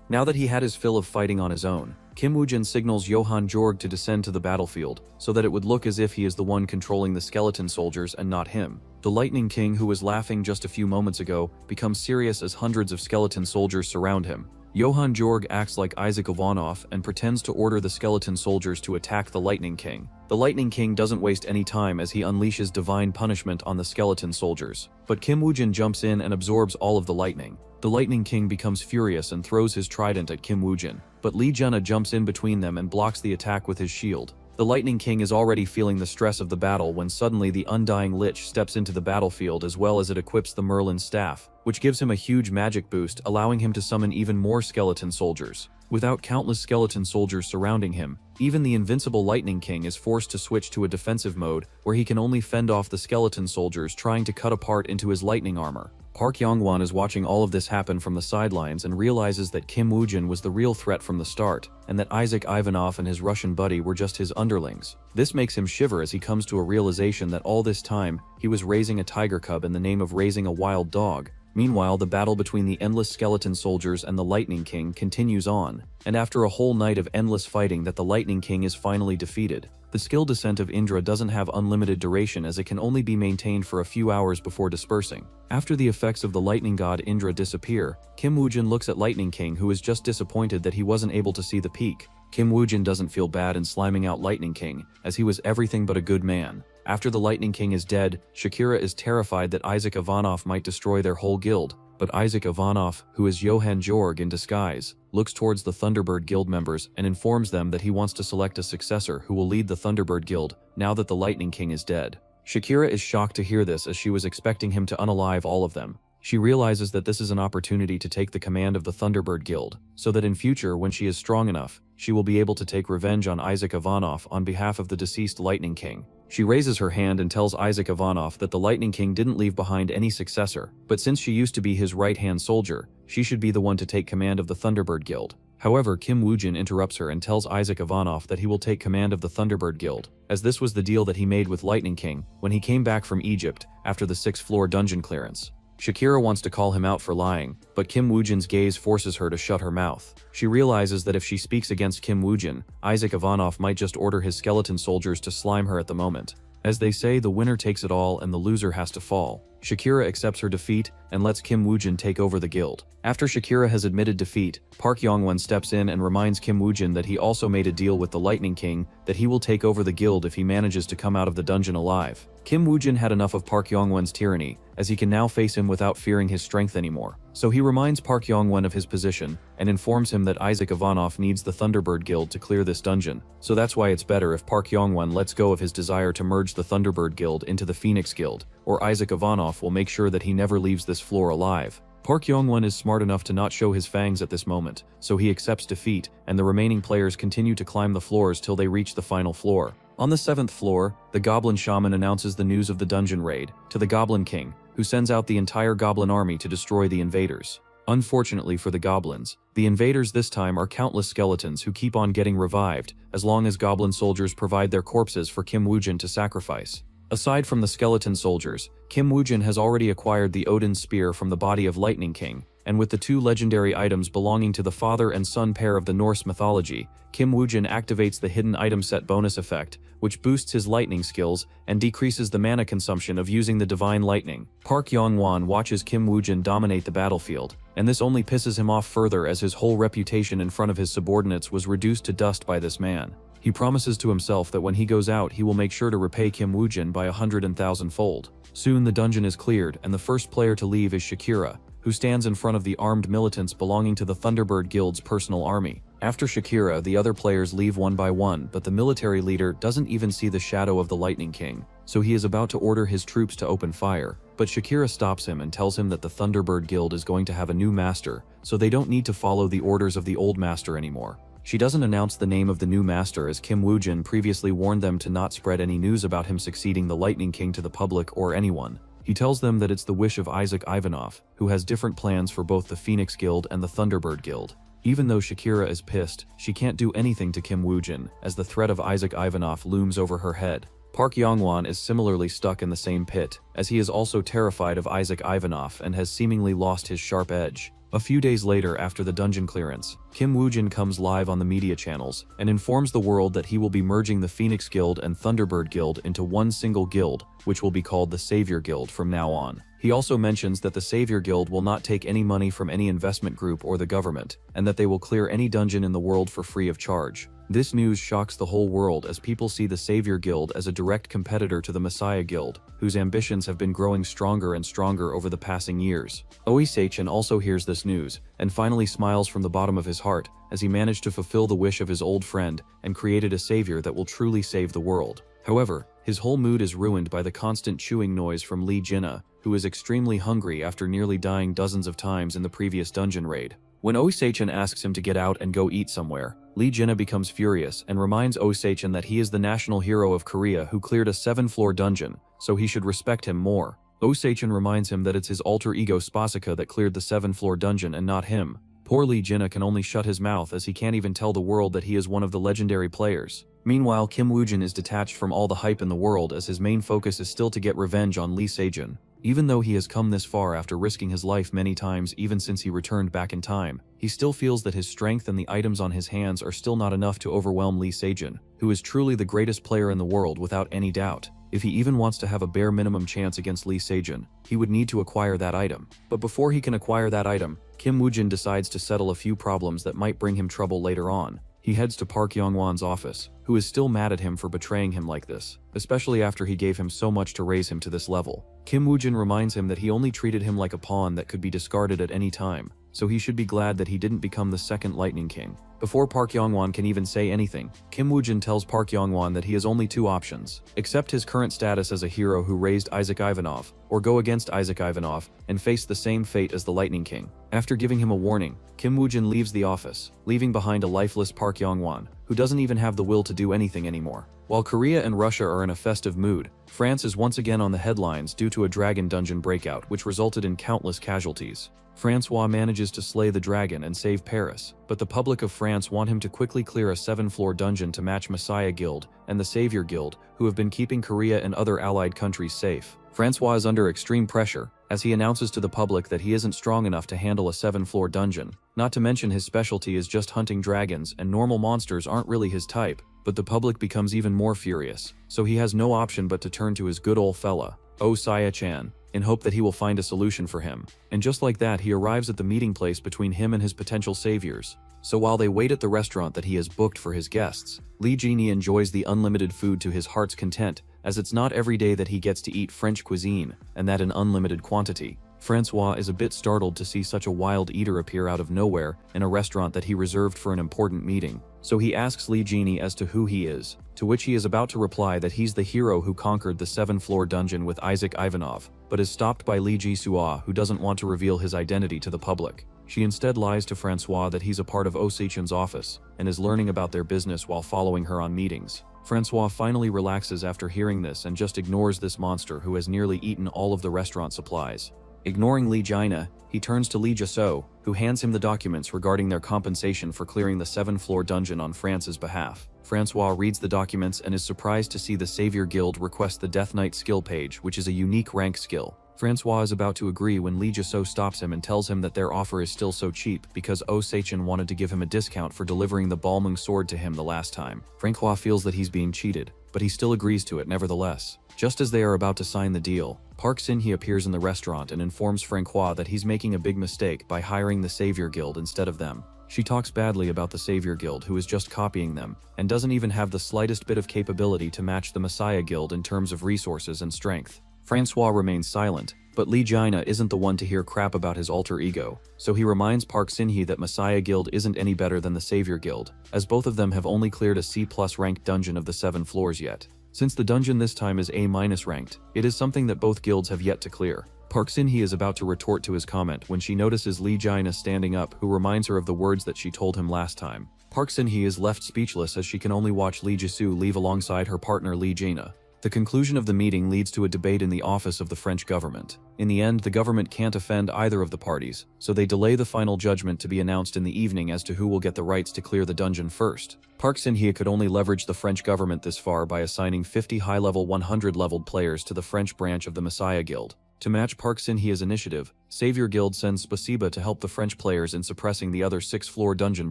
Now that he had his fill of fighting on his own, Kim Woo-jin signals Johan Jorg to descend to the battlefield, so that it would look as if he is the one controlling the skeleton soldiers and not him. The Lightning King, who was laughing just a few moments ago, becomes serious as hundreds of skeleton soldiers surround him. Johan Jorg acts like Isaac Ivanov and pretends to order the skeleton soldiers to attack the Lightning King. The Lightning King doesn't waste any time as he unleashes divine punishment on the skeleton soldiers. But Kim Woo-jin jumps in and absorbs all of the lightning. The Lightning King becomes furious and throws his trident at Kim Woo-jin, but Lee Juna jumps in between them and blocks the attack with his shield. The Lightning King is already feeling the stress of the battle when suddenly the Undying Lich steps into the battlefield, as well as it equips the Merlin staff, which gives him a huge magic boost, allowing him to summon even more skeleton soldiers. Without countless skeleton soldiers surrounding him, even the invincible Lightning King is forced to switch to a defensive mode where he can only fend off the skeleton soldiers trying to cut apart into his lightning armor. Park Yong-won is watching all of this happen from the sidelines and realizes that Kim Woo-jin was the real threat from the start, and that Isaac Ivanov and his Russian buddy were just his underlings. This makes him shiver as he comes to a realization that all this time, he was raising a tiger cub in the name of raising a wild dog. Meanwhile, the battle between the endless skeleton soldiers and the Lightning King continues on, and after a whole night of endless fighting that the Lightning King is finally defeated. The skill descent of Indra doesn't have unlimited duration as it can only be maintained for a few hours before dispersing. After the effects of the lightning god Indra disappear, Kim Woo-jin looks at Lightning King, who is just disappointed that he wasn't able to see the peak. Kim Woo-jin doesn't feel bad in sliming out Lightning King, as he was everything but a good man. After the Lightning King is dead, Shakira is terrified that Isaac Ivanov might destroy their whole guild. But Isaac Ivanov, who is Johan Jorg in disguise, looks towards the Thunderbird Guild members and informs them that he wants to select a successor who will lead the Thunderbird Guild now that the Lightning King is dead. Shakira is shocked to hear this, as she was expecting him to unalive all of them. She realizes that this is an opportunity to take the command of the Thunderbird Guild, so that in future, when she is strong enough, she will be able to take revenge on Isaac Ivanov on behalf of the deceased Lightning King. She raises her hand and tells Isaac Ivanov that the Lightning King didn't leave behind any successor, but since she used to be his right-hand soldier, she should be the one to take command of the Thunderbird Guild. However, Kim Woo-jin interrupts her and tells Isaac Ivanov that he will take command of the Thunderbird Guild, as this was the deal that he made with Lightning King when he came back from Egypt after the 6th-floor dungeon clearance. Shakira wants to call him out for lying, but Kim Woo-jin's gaze forces her to shut her mouth. She realizes that if she speaks against Kim Woo-jin, Isaac Ivanov might just order his skeleton soldiers to slime her at the moment. As they say, the winner takes it all and the loser has to fall. Shakira accepts her defeat and lets Kim Woo-jin take over the guild. After Shakira has admitted defeat, Park Yong-won steps in and reminds Kim Woo-jin that he also made a deal with the Lightning King that he will take over the guild if he manages to come out of the dungeon alive. Kim Woo-jin had enough of Park Yong-won's tyranny, as he can now face him without fearing his strength anymore. So he reminds Park Yong-won of his position and informs him that Isaac Ivanov needs the Thunderbird Guild to clear this dungeon. So that's why it's better if Park Yong-won lets go of his desire to merge the Thunderbird Guild into the Phoenix Guild, or Isaac Ivanov will make sure that he never leaves this floor alive. Park Yong-won is smart enough to not show his fangs at this moment, so he accepts defeat, and the remaining players continue to climb the floors till they reach the final floor. On the 7th floor, the Goblin Shaman announces the news of the dungeon raid to the Goblin King, who sends out the entire Goblin army to destroy the invaders. Unfortunately for the Goblins, the invaders this time are countless skeletons who keep on getting revived as long as Goblin soldiers provide their corpses for Kim Woo-jin to sacrifice. Aside from the skeleton soldiers, Kim Woo-jin has already acquired the Odin Spear from the body of Lightning King, and with the 2 legendary items belonging to the father and son pair of the Norse mythology, Kim Woo-jin activates the hidden item set bonus effect, which boosts his lightning skills and decreases the mana consumption of using the divine lightning. Park Yong-won watches Kim Woo-jin dominate the battlefield, and this only pisses him off further as his whole reputation in front of his subordinates was reduced to dust by this man. He promises to himself that when he goes out he will make sure to repay Kim Woo-jin by 100,000-fold. Soon the dungeon is cleared and the first player to leave is Shakira, who stands in front of the armed militants belonging to the Thunderbird Guild's personal army. After Shakira, the other players leave one by one, but the military leader doesn't even see the shadow of the Lightning King, so he is about to order his troops to open fire. But Shakira stops him and tells him that the Thunderbird Guild is going to have a new master, so they don't need to follow the orders of the old master anymore. She doesn't announce the name of the new master, as Kim Woo-jin previously warned them to not spread any news about him succeeding the Lightning King to the public or anyone. He tells them that it's the wish of Isaac Ivanov, who has different plans for both the Phoenix Guild and the Thunderbird Guild. Even though Shakira is pissed, she can't do anything to Kim Woo-jin, as the threat of Isaac Ivanov looms over her head. Park Yong-won is similarly stuck in the same pit, as he is also terrified of Isaac Ivanov and has seemingly lost his sharp edge. A few days later, after the dungeon clearance, Kim Woojin comes live on the media channels and informs the world that he will be merging the Phoenix Guild and Thunderbird Guild into one single guild, which will be called the Savior Guild from now on. He also mentions that the Savior Guild will not take any money from any investment group or the government, and that they will clear any dungeon in the world for free of charge. This news shocks the whole world as people see the Savior Guild as a direct competitor to the Messiah Guild, whose ambitions have been growing stronger and stronger over the passing years. Oisachin also hears this news, and finally smiles from the bottom of his heart, as he managed to fulfill the wish of his old friend and created a savior that will truly save the world. However, his whole mood is ruined by the constant chewing noise from Lee Jinna, who is extremely hungry after nearly dying dozens of times in the previous dungeon raid. When Oisachin asks him to get out and go eat somewhere, Lee Jinna becomes furious and reminds Oisachin that he is the national hero of Korea who cleared a 7-floor dungeon, so he should respect him more. Oisachin reminds him that it's his alter ego Spasika that cleared the 7-floor dungeon and not him. Poor Lee Jinna can only shut his mouth as he can't even tell the world that he is one of the legendary players. Meanwhile, Kim Woojin is detached from all the hype in the world as his main focus is still to get revenge on Lee Sejin. Even though he has come this far after risking his life many times even since he returned back in time, he still feels that his strength and the items on his hands are still not enough to overwhelm Lee Sejin, who is truly the greatest player in the world without any doubt. If he even wants to have a bare minimum chance against Lee Sejin, he would need to acquire that item. But before he can acquire that item, Kim Woojin decides to settle a few problems that might bring him trouble later on. He heads to Park Yongwon's office, who is still mad at him for betraying him like this, especially after he gave him so much to raise him to this level. Kim Woojin reminds him that he only treated him like a pawn that could be discarded at any time, so he should be glad that he didn't become the second Lightning King. Before Park Yongwon can even say anything, Kim Woojin tells Park Yongwon that he has only two options: accept his current status as a hero who raised Isaac Ivanov, or go against Isaac Ivanov and face the same fate as the Lightning King. After giving him a warning, Kim Woojin leaves the office, leaving behind a lifeless Park Yongwon, who doesn't even have the will to do anything anymore. While Korea and Russia are in a festive mood, France is once again on the headlines due to a dragon dungeon breakout which resulted in countless casualties. Francois manages to slay the dragon and save Paris, but the public of France want him to quickly clear a 7-floor dungeon to match Messiah Guild and the Savior Guild, who have been keeping Korea and other allied countries safe. Francois is under extreme pressure, as he announces to the public that he isn't strong enough to handle a 7-floor dungeon. Not to mention his specialty is just hunting dragons, and normal monsters aren't really his type. But the public becomes even more furious, so he has no option but to turn to his good old fella, Oh Saya-chan, in hope that he will find a solution for him. And just like that, he arrives at the meeting place between him and his potential saviors. So while they wait at the restaurant that he has booked for his guests, Lee Genie enjoys the unlimited food to his heart's content, as it's not every day that he gets to eat French cuisine, and that in unlimited quantity. Francois is a bit startled to see such a wild eater appear out of nowhere in a restaurant that he reserved for an important meeting. So he asks Lee Genie as to who he is, to which he is about to reply that he's the hero who conquered the 7-floor dungeon with Isaac Ivanov, but is stopped by Lee Ji-sua, who doesn't want to reveal his identity to the public. She instead lies to Francois that he's a part of Osachin's office, and is learning about their business while following her on meetings. Francois finally relaxes after hearing this and just ignores this monster who has nearly eaten all of the restaurant supplies. Ignoring Lee Jaina, he turns to Lee Jaso, who hands him the documents regarding their compensation for clearing the 7-floor dungeon on France's behalf. Francois reads the documents and is surprised to see the Savior Guild request the Death Knight skill page, which is a unique rank skill. Francois is about to agree when Lee Jaso stops him and tells him that their offer is still so cheap because Oh Seichin wanted to give him a discount for delivering the Balmung sword to him the last time. Francois feels that he's being cheated, but he still agrees to it nevertheless. Just as they are about to sign the deal, Park Sin-hee appears in the restaurant and informs Francois that he's making a big mistake by hiring the Savior Guild instead of them. She talks badly about the Savior Guild, who is just copying them, and doesn't even have the slightest bit of capability to match the Messiah Guild in terms of resources and strength. Francois remains silent, but Lee Jaina isn't the one to hear crap about his alter ego, so he reminds Park Sin-hee that Messiah Guild isn't any better than the Savior Guild, as both of them have only cleared a C+ ranked dungeon of the 7 floors yet. Since the dungeon this time is A- ranked, it is something that both guilds have yet to clear. Park Sin-hee is about to retort to his comment when she notices Lee Jaina standing up, who reminds her of the words that she told him last time. Park Sin-hee is left speechless as she can only watch Lee Jisoo leave alongside her partner Lee Jaina. The conclusion of the meeting leads to a debate in the office of the French government. In the end, the government can't offend either of the parties, so they delay the final judgment to be announced in the evening as to who will get the rights to clear the dungeon first. Park Sin-hee could only leverage the French government this far by assigning 50 high-level 100-leveled players to the French branch of the Messiah Guild. To match Park Sin-hye's initiative, Savior Guild sends Spasiba to help the French players in suppressing the other 6th-floor dungeon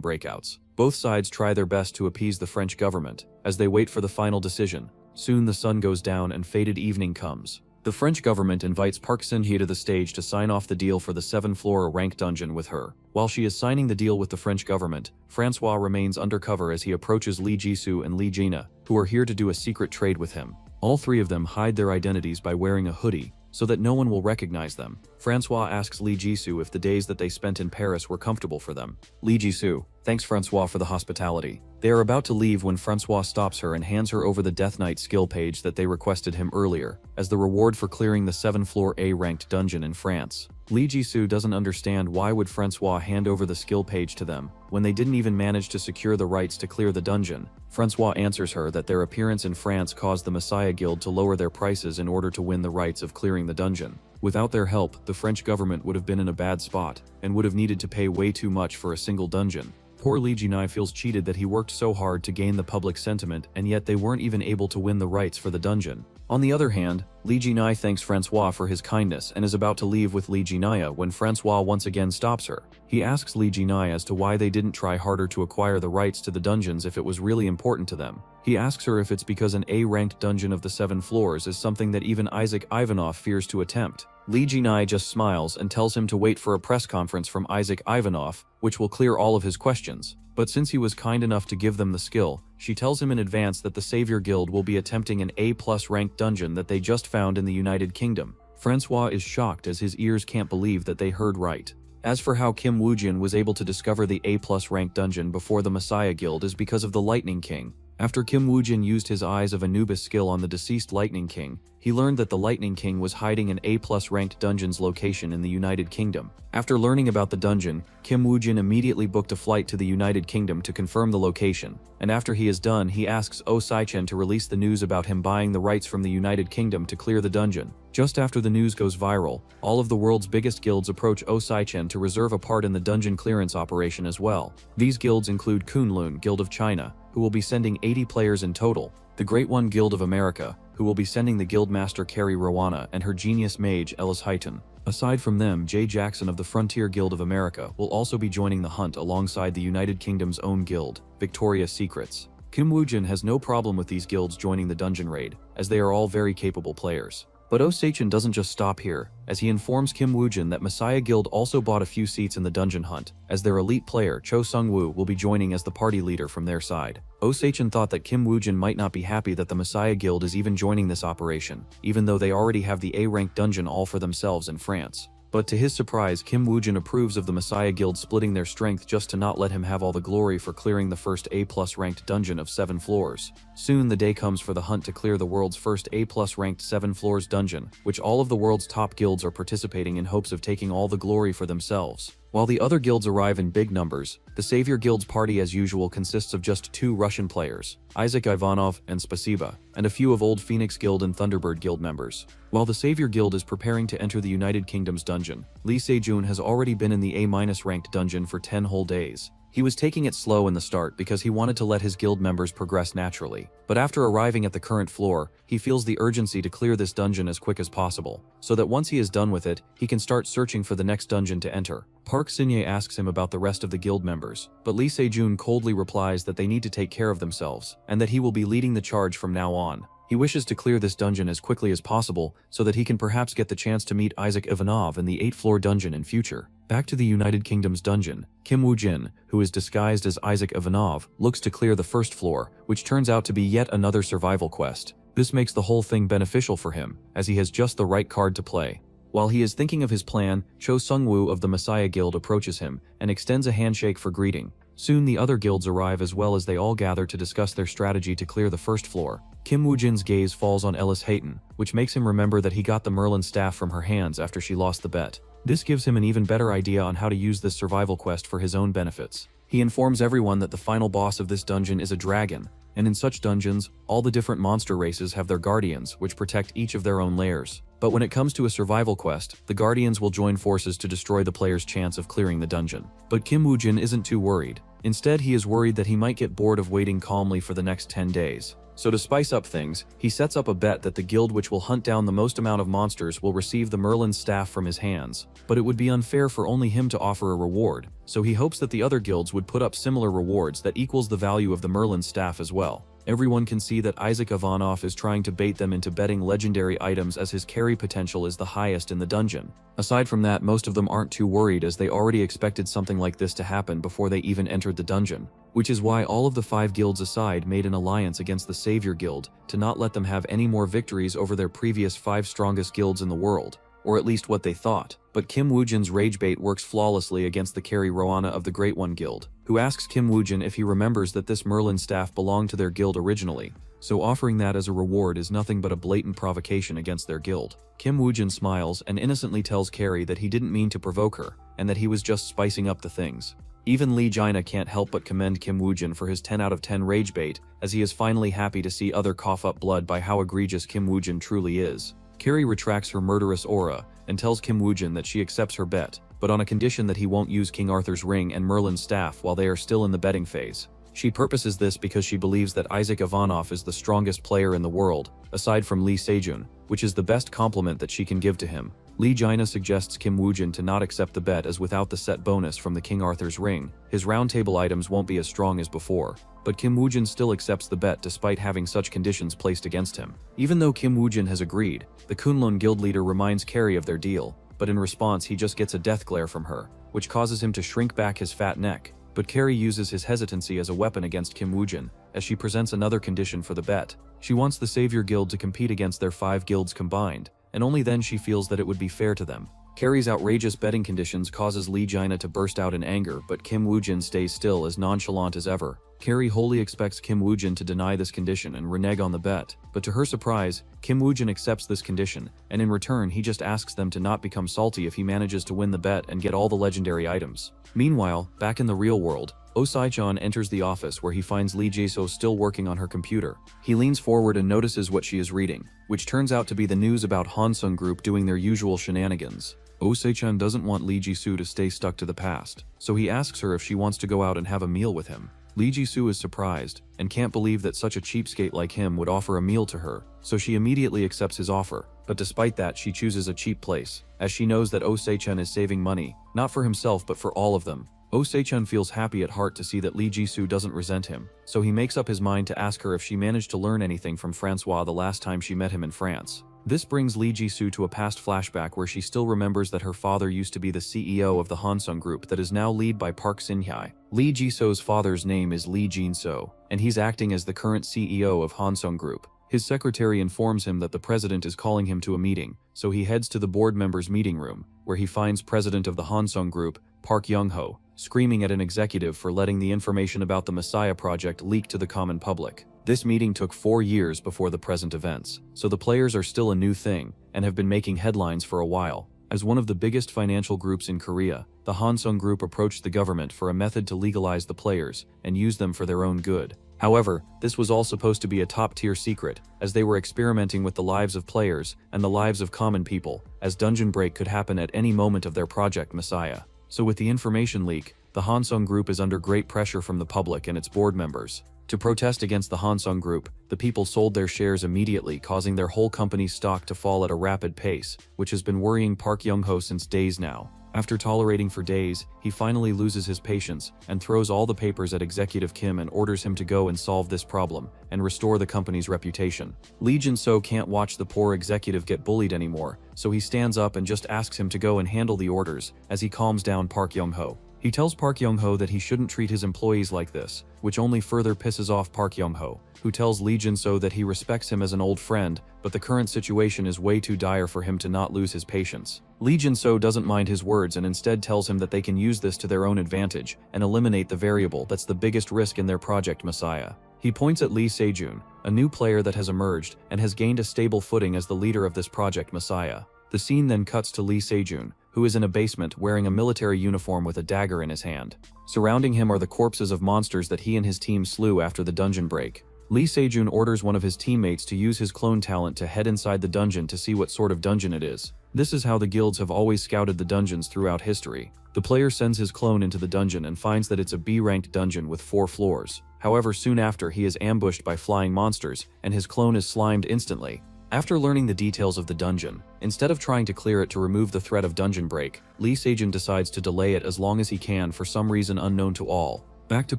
breakouts. Both sides try their best to appease the French government, as they wait for the final decision. Soon the sun goes down and fated evening comes. The French government invites Park Sin-hye to the stage to sign off the deal for the 7th-floor rank dungeon with her. While she is signing the deal with the French government, Francois remains undercover as he approaches Lee Jisoo and Lee Jina, who are here to do a secret trade with him. All three of them hide their identities by wearing a hoodie, so that no one will recognize them. Francois asks Lee Jisoo if the days that they spent in Paris were comfortable for them. Lee Jisoo, thanks Francois for the hospitality. They are about to leave when Francois stops her and hands her over the Death Knight skill page that they requested him earlier, as the reward for clearing the 7th-floor A-ranked dungeon in France. Lee Jisoo doesn't understand why would Francois hand over the skill page to them, when they didn't even manage to secure the rights to clear the dungeon. Francois answers her that their appearance in France caused the Messiah Guild to lower their prices in order to win the rights of clearing the dungeon. Without their help, the French government would have been in a bad spot, and would have needed to pay way too much for a single dungeon. Poor Lee Jinai feels cheated that he worked so hard to gain the public sentiment and yet they weren't even able to win the rights for the dungeon. On the other hand, Lee Jinai thanks Francois for his kindness and is about to leave with Lee Jinaya when Francois once again stops her. He asks Lee Jinai as to why they didn't try harder to acquire the rights to the dungeons if it was really important to them. He asks her if it's because an A-ranked dungeon of the 7 floors is something that even Isaac Ivanov fears to attempt. Lee Jinai just smiles and tells him to wait for a press conference from Isaac Ivanov, which will clear all of his questions. But since he was kind enough to give them the skill, she tells him in advance that the Savior Guild will be attempting an A+ ranked dungeon that they just found in the United Kingdom. Francois is shocked as his ears can't believe that they heard right. As for how Kim Woojin was able to discover the A+ ranked dungeon before the Messiah Guild is because of the Lightning King. After Kim Woojin used his Eyes of Anubis skill on the deceased Lightning King, he learned that the Lightning King was hiding an A+ ranked dungeon's location in the United Kingdom. After learning about the dungeon, Kim Woojin immediately booked a flight to the United Kingdom to confirm the location, and after he is done he asks Oh Sai-chen to release the news about him buying the rights from the United Kingdom to clear the dungeon. Just after the news goes viral, all of the world's biggest guilds approach Oh Sai-chen to reserve a part in the dungeon clearance operation as well. These guilds include Kunlun Guild of China, who will be sending 80 players in total, the Great One Guild of America, who will be sending the Guildmaster Carrie Rowana and her genius mage Ellis Highton. Aside from them, Jay Jackson of the Frontier Guild of America will also be joining the hunt alongside the United Kingdom's own guild, Victoria's Secrets. Kim Woojin has no problem with these guilds joining the dungeon raid, as they are all very capable players. But Oh Sai-chen doesn't just stop here, as he informs Kim Woojin that Messiah Guild also bought a few seats in the dungeon hunt, as their elite player Cho Sung-woo will be joining as the party leader from their side. Oh Sai-chen thought that Kim Woojin might not be happy that the Messiah Guild is even joining this operation, even though they already have the A-ranked dungeon all for themselves in France. But to his surprise, Kim Woojin approves of the Messiah Guild splitting their strength just to not let him have all the glory for clearing the first A+ ranked dungeon of 7 floors. Soon the day comes for the hunt to clear the world's first A+ ranked 7 floors dungeon, which all of the world's top guilds are participating in hopes of taking all the glory for themselves. While the other guilds arrive in big numbers, the Savior Guild's party as usual consists of just 2 Russian players, Isaac Ivanov and Spasiba, and a few of old Phoenix Guild and Thunderbird Guild members. While the Savior Guild is preparing to enter the United Kingdom's dungeon, Lee Se-jun has already been in the A- ranked dungeon for 10 whole days. He was taking it slow in the start because he wanted to let his guild members progress naturally, but after arriving at the current floor, he feels the urgency to clear this dungeon as quick as possible, so that once he is done with it, he can start searching for the next dungeon to enter. Park Sin-hye asks him about the rest of the guild members, but Lee Se-jun coldly replies that they need to take care of themselves, and that he will be leading the charge from now on. He wishes to clear this dungeon as quickly as possible so that he can perhaps get the chance to meet Isaac Ivanov in the 8th floor dungeon in future. Back to the United Kingdom's dungeon, Kim Woojin, who is disguised as Isaac Ivanov, looks to clear the first floor, which turns out to be yet another survival quest. This makes the whole thing beneficial for him, as he has just the right card to play. While he is thinking of his plan, Cho Sung-woo of the Messiah Guild approaches him and extends a handshake for greeting. Soon the other guilds arrive as well as they all gather to discuss their strategy to clear the first floor. Kim Woojin's gaze falls on Ellis Hayton, which makes him remember that he got the Merlin staff from her hands after she lost the bet. This gives him an even better idea on how to use this survival quest for his own benefits. He informs everyone that the final boss of this dungeon is a dragon, and in such dungeons, all the different monster races have their guardians, which protect each of their own lairs. But when it comes to a survival quest, the guardians will join forces to destroy the player's chance of clearing the dungeon. But Kim Woojin isn't too worried. Instead, he is worried that he might get bored of waiting calmly for the next 10 days. So to spice up things, he sets up a bet that the guild which will hunt down the most amount of monsters will receive the Merlin's staff from his hands. But it would be unfair for only him to offer a reward, so he hopes that the other guilds would put up similar rewards that equals the value of the Merlin's staff as well. Everyone can see that Isaac Ivanov is trying to bait them into betting legendary items as his carry potential is the highest in the dungeon. Aside from that, most of them aren't too worried as they already expected something like this to happen before they even entered the dungeon. Which is why all of the 5 guilds aside made an alliance against the Savior Guild to not let them have any more victories over their previous 5 strongest guilds in the world. Or at least what they thought. But Kim Woojin's rage bait works flawlessly against the carry Roana of the Great One Guild, who asks Kim Woojin if he remembers that this Merlin staff belonged to their guild originally, so offering that as a reward is nothing but a blatant provocation against their guild. Kim Woojin smiles and innocently tells Carrie that he didn't mean to provoke her, and that he was just spicing up the things. Even Lee Jaina can't help but commend Kim Woojin for his 10 out of 10 rage bait, as he is finally happy to see other cough up blood by how egregious Kim Woojin truly is. Carrie retracts her murderous aura and tells Kim Woojin that she accepts her bet, but on a condition that he won't use King Arthur's ring and Merlin's staff while they are still in the betting phase. She purposes this because she believes that Isaac Ivanov is the strongest player in the world, aside from Lee Sejun, which is the best compliment that she can give to him. Lee Jaina suggests Kim Woojin to not accept the bet as without the set bonus from the King Arthur's ring, his roundtable items won't be as strong as before. But Kim Woojin still accepts the bet despite having such conditions placed against him. Even though Kim Woojin has agreed, the Kunlun guild leader reminds Carrie of their deal, but in response he just gets a death glare from her, which causes him to shrink back his fat neck. But Carrie uses his hesitancy as a weapon against Kim Woojin, as she presents another condition for the bet. She wants the Savior Guild to compete against their 5 guilds combined, and only then she feels that it would be fair to them. Carrie's outrageous betting conditions causes Lee Jaina to burst out in anger, but Kim Woojin stays still as nonchalant as ever. Carrie wholly expects Kim Woojin to deny this condition and renege on the bet, but to her surprise, Kim Woojin accepts this condition, and in return he just asks them to not become salty if he manages to win the bet and get all the legendary items. Meanwhile, back in the real world, Oh Sai-chan enters the office where he finds Lee Jae-so still working on her computer. He leans forward and notices what she is reading, which turns out to be the news about Hansung Group doing their usual shenanigans. Oh Sai-chan doesn't want Lee Ji-soo to stay stuck to the past, so he asks her if she wants to go out and have a meal with him. Lee Ji-soo is surprised, and can't believe that such a cheapskate like him would offer a meal to her, so she immediately accepts his offer, but despite that she chooses a cheap place, as she knows that Oh Se-chan is saving money, not for himself but for all of them. Oh Se-chan feels happy at heart to see that Lee Ji-soo doesn't resent him, so he makes up his mind to ask her if she managed to learn anything from Francois the last time she met him in France. This brings Lee Ji-soo to a past flashback where she still remembers that her father used to be the CEO of the Hansung Group that is now led by Park Sin-hye. Lee Ji-soo's father's name is Lee Jin-so, and he's acting as the current CEO of Hansung Group. His secretary informs him that the president is calling him to a meeting, so he heads to the board members' meeting room, where he finds president of the Hansung Group, Park Young-ho, screaming at an executive for letting the information about the Messiah project leak to the common public. This meeting took 4 years before the present events, so the players are still a new thing, and have been making headlines for a while. As one of the biggest financial groups in Korea, the Hansung Group approached the government for a method to legalize the players, and use them for their own good. However, this was all supposed to be a top-tier secret, as they were experimenting with the lives of players, and the lives of common people, as dungeon break could happen at any moment of their project Messiah. So with the information leak, the Hansung Group is under great pressure from the public and its board members. To protest against the Hansung Group, the people sold their shares immediately, causing their whole company's stock to fall at a rapid pace, which has been worrying Park Young-ho since days now. After tolerating for days, he finally loses his patience and throws all the papers at Executive Kim and orders him to go and solve this problem and restore the company's reputation. Lee Jin-so can't watch the poor executive get bullied anymore, so he stands up and just asks him to go and handle the orders as he calms down Park Young-ho. He tells Park Young-ho that he shouldn't treat his employees like this, which only further pisses off Park Young-ho, who tells Lee Jin-so that he respects him as an old friend, but the current situation is way too dire for him to not lose his patience. Lee Jin-so doesn't mind his words and instead tells him that they can use this to their own advantage and eliminate the variable that's the biggest risk in their project Messiah. He points at Lee Sejun, a new player that has emerged and has gained a stable footing as the leader of this project Messiah. The scene then cuts to Lee Sejun, who is in a basement wearing a military uniform with a dagger in his hand. Surrounding him are the corpses of monsters that he and his team slew after the dungeon break. Lee Sejun orders one of his teammates to use his clone talent to head inside the dungeon to see what sort of dungeon it is. This is how the guilds have always scouted the dungeons throughout history. The player sends his clone into the dungeon and finds that it's a B-ranked dungeon with 4 floors. However, soon after he is ambushed by flying monsters, and his clone is slimed instantly. After learning the details of the dungeon, instead of trying to clear it to remove the threat of dungeon break, Lee Se-jun decides to delay it as long as he can for some reason unknown to all. Back to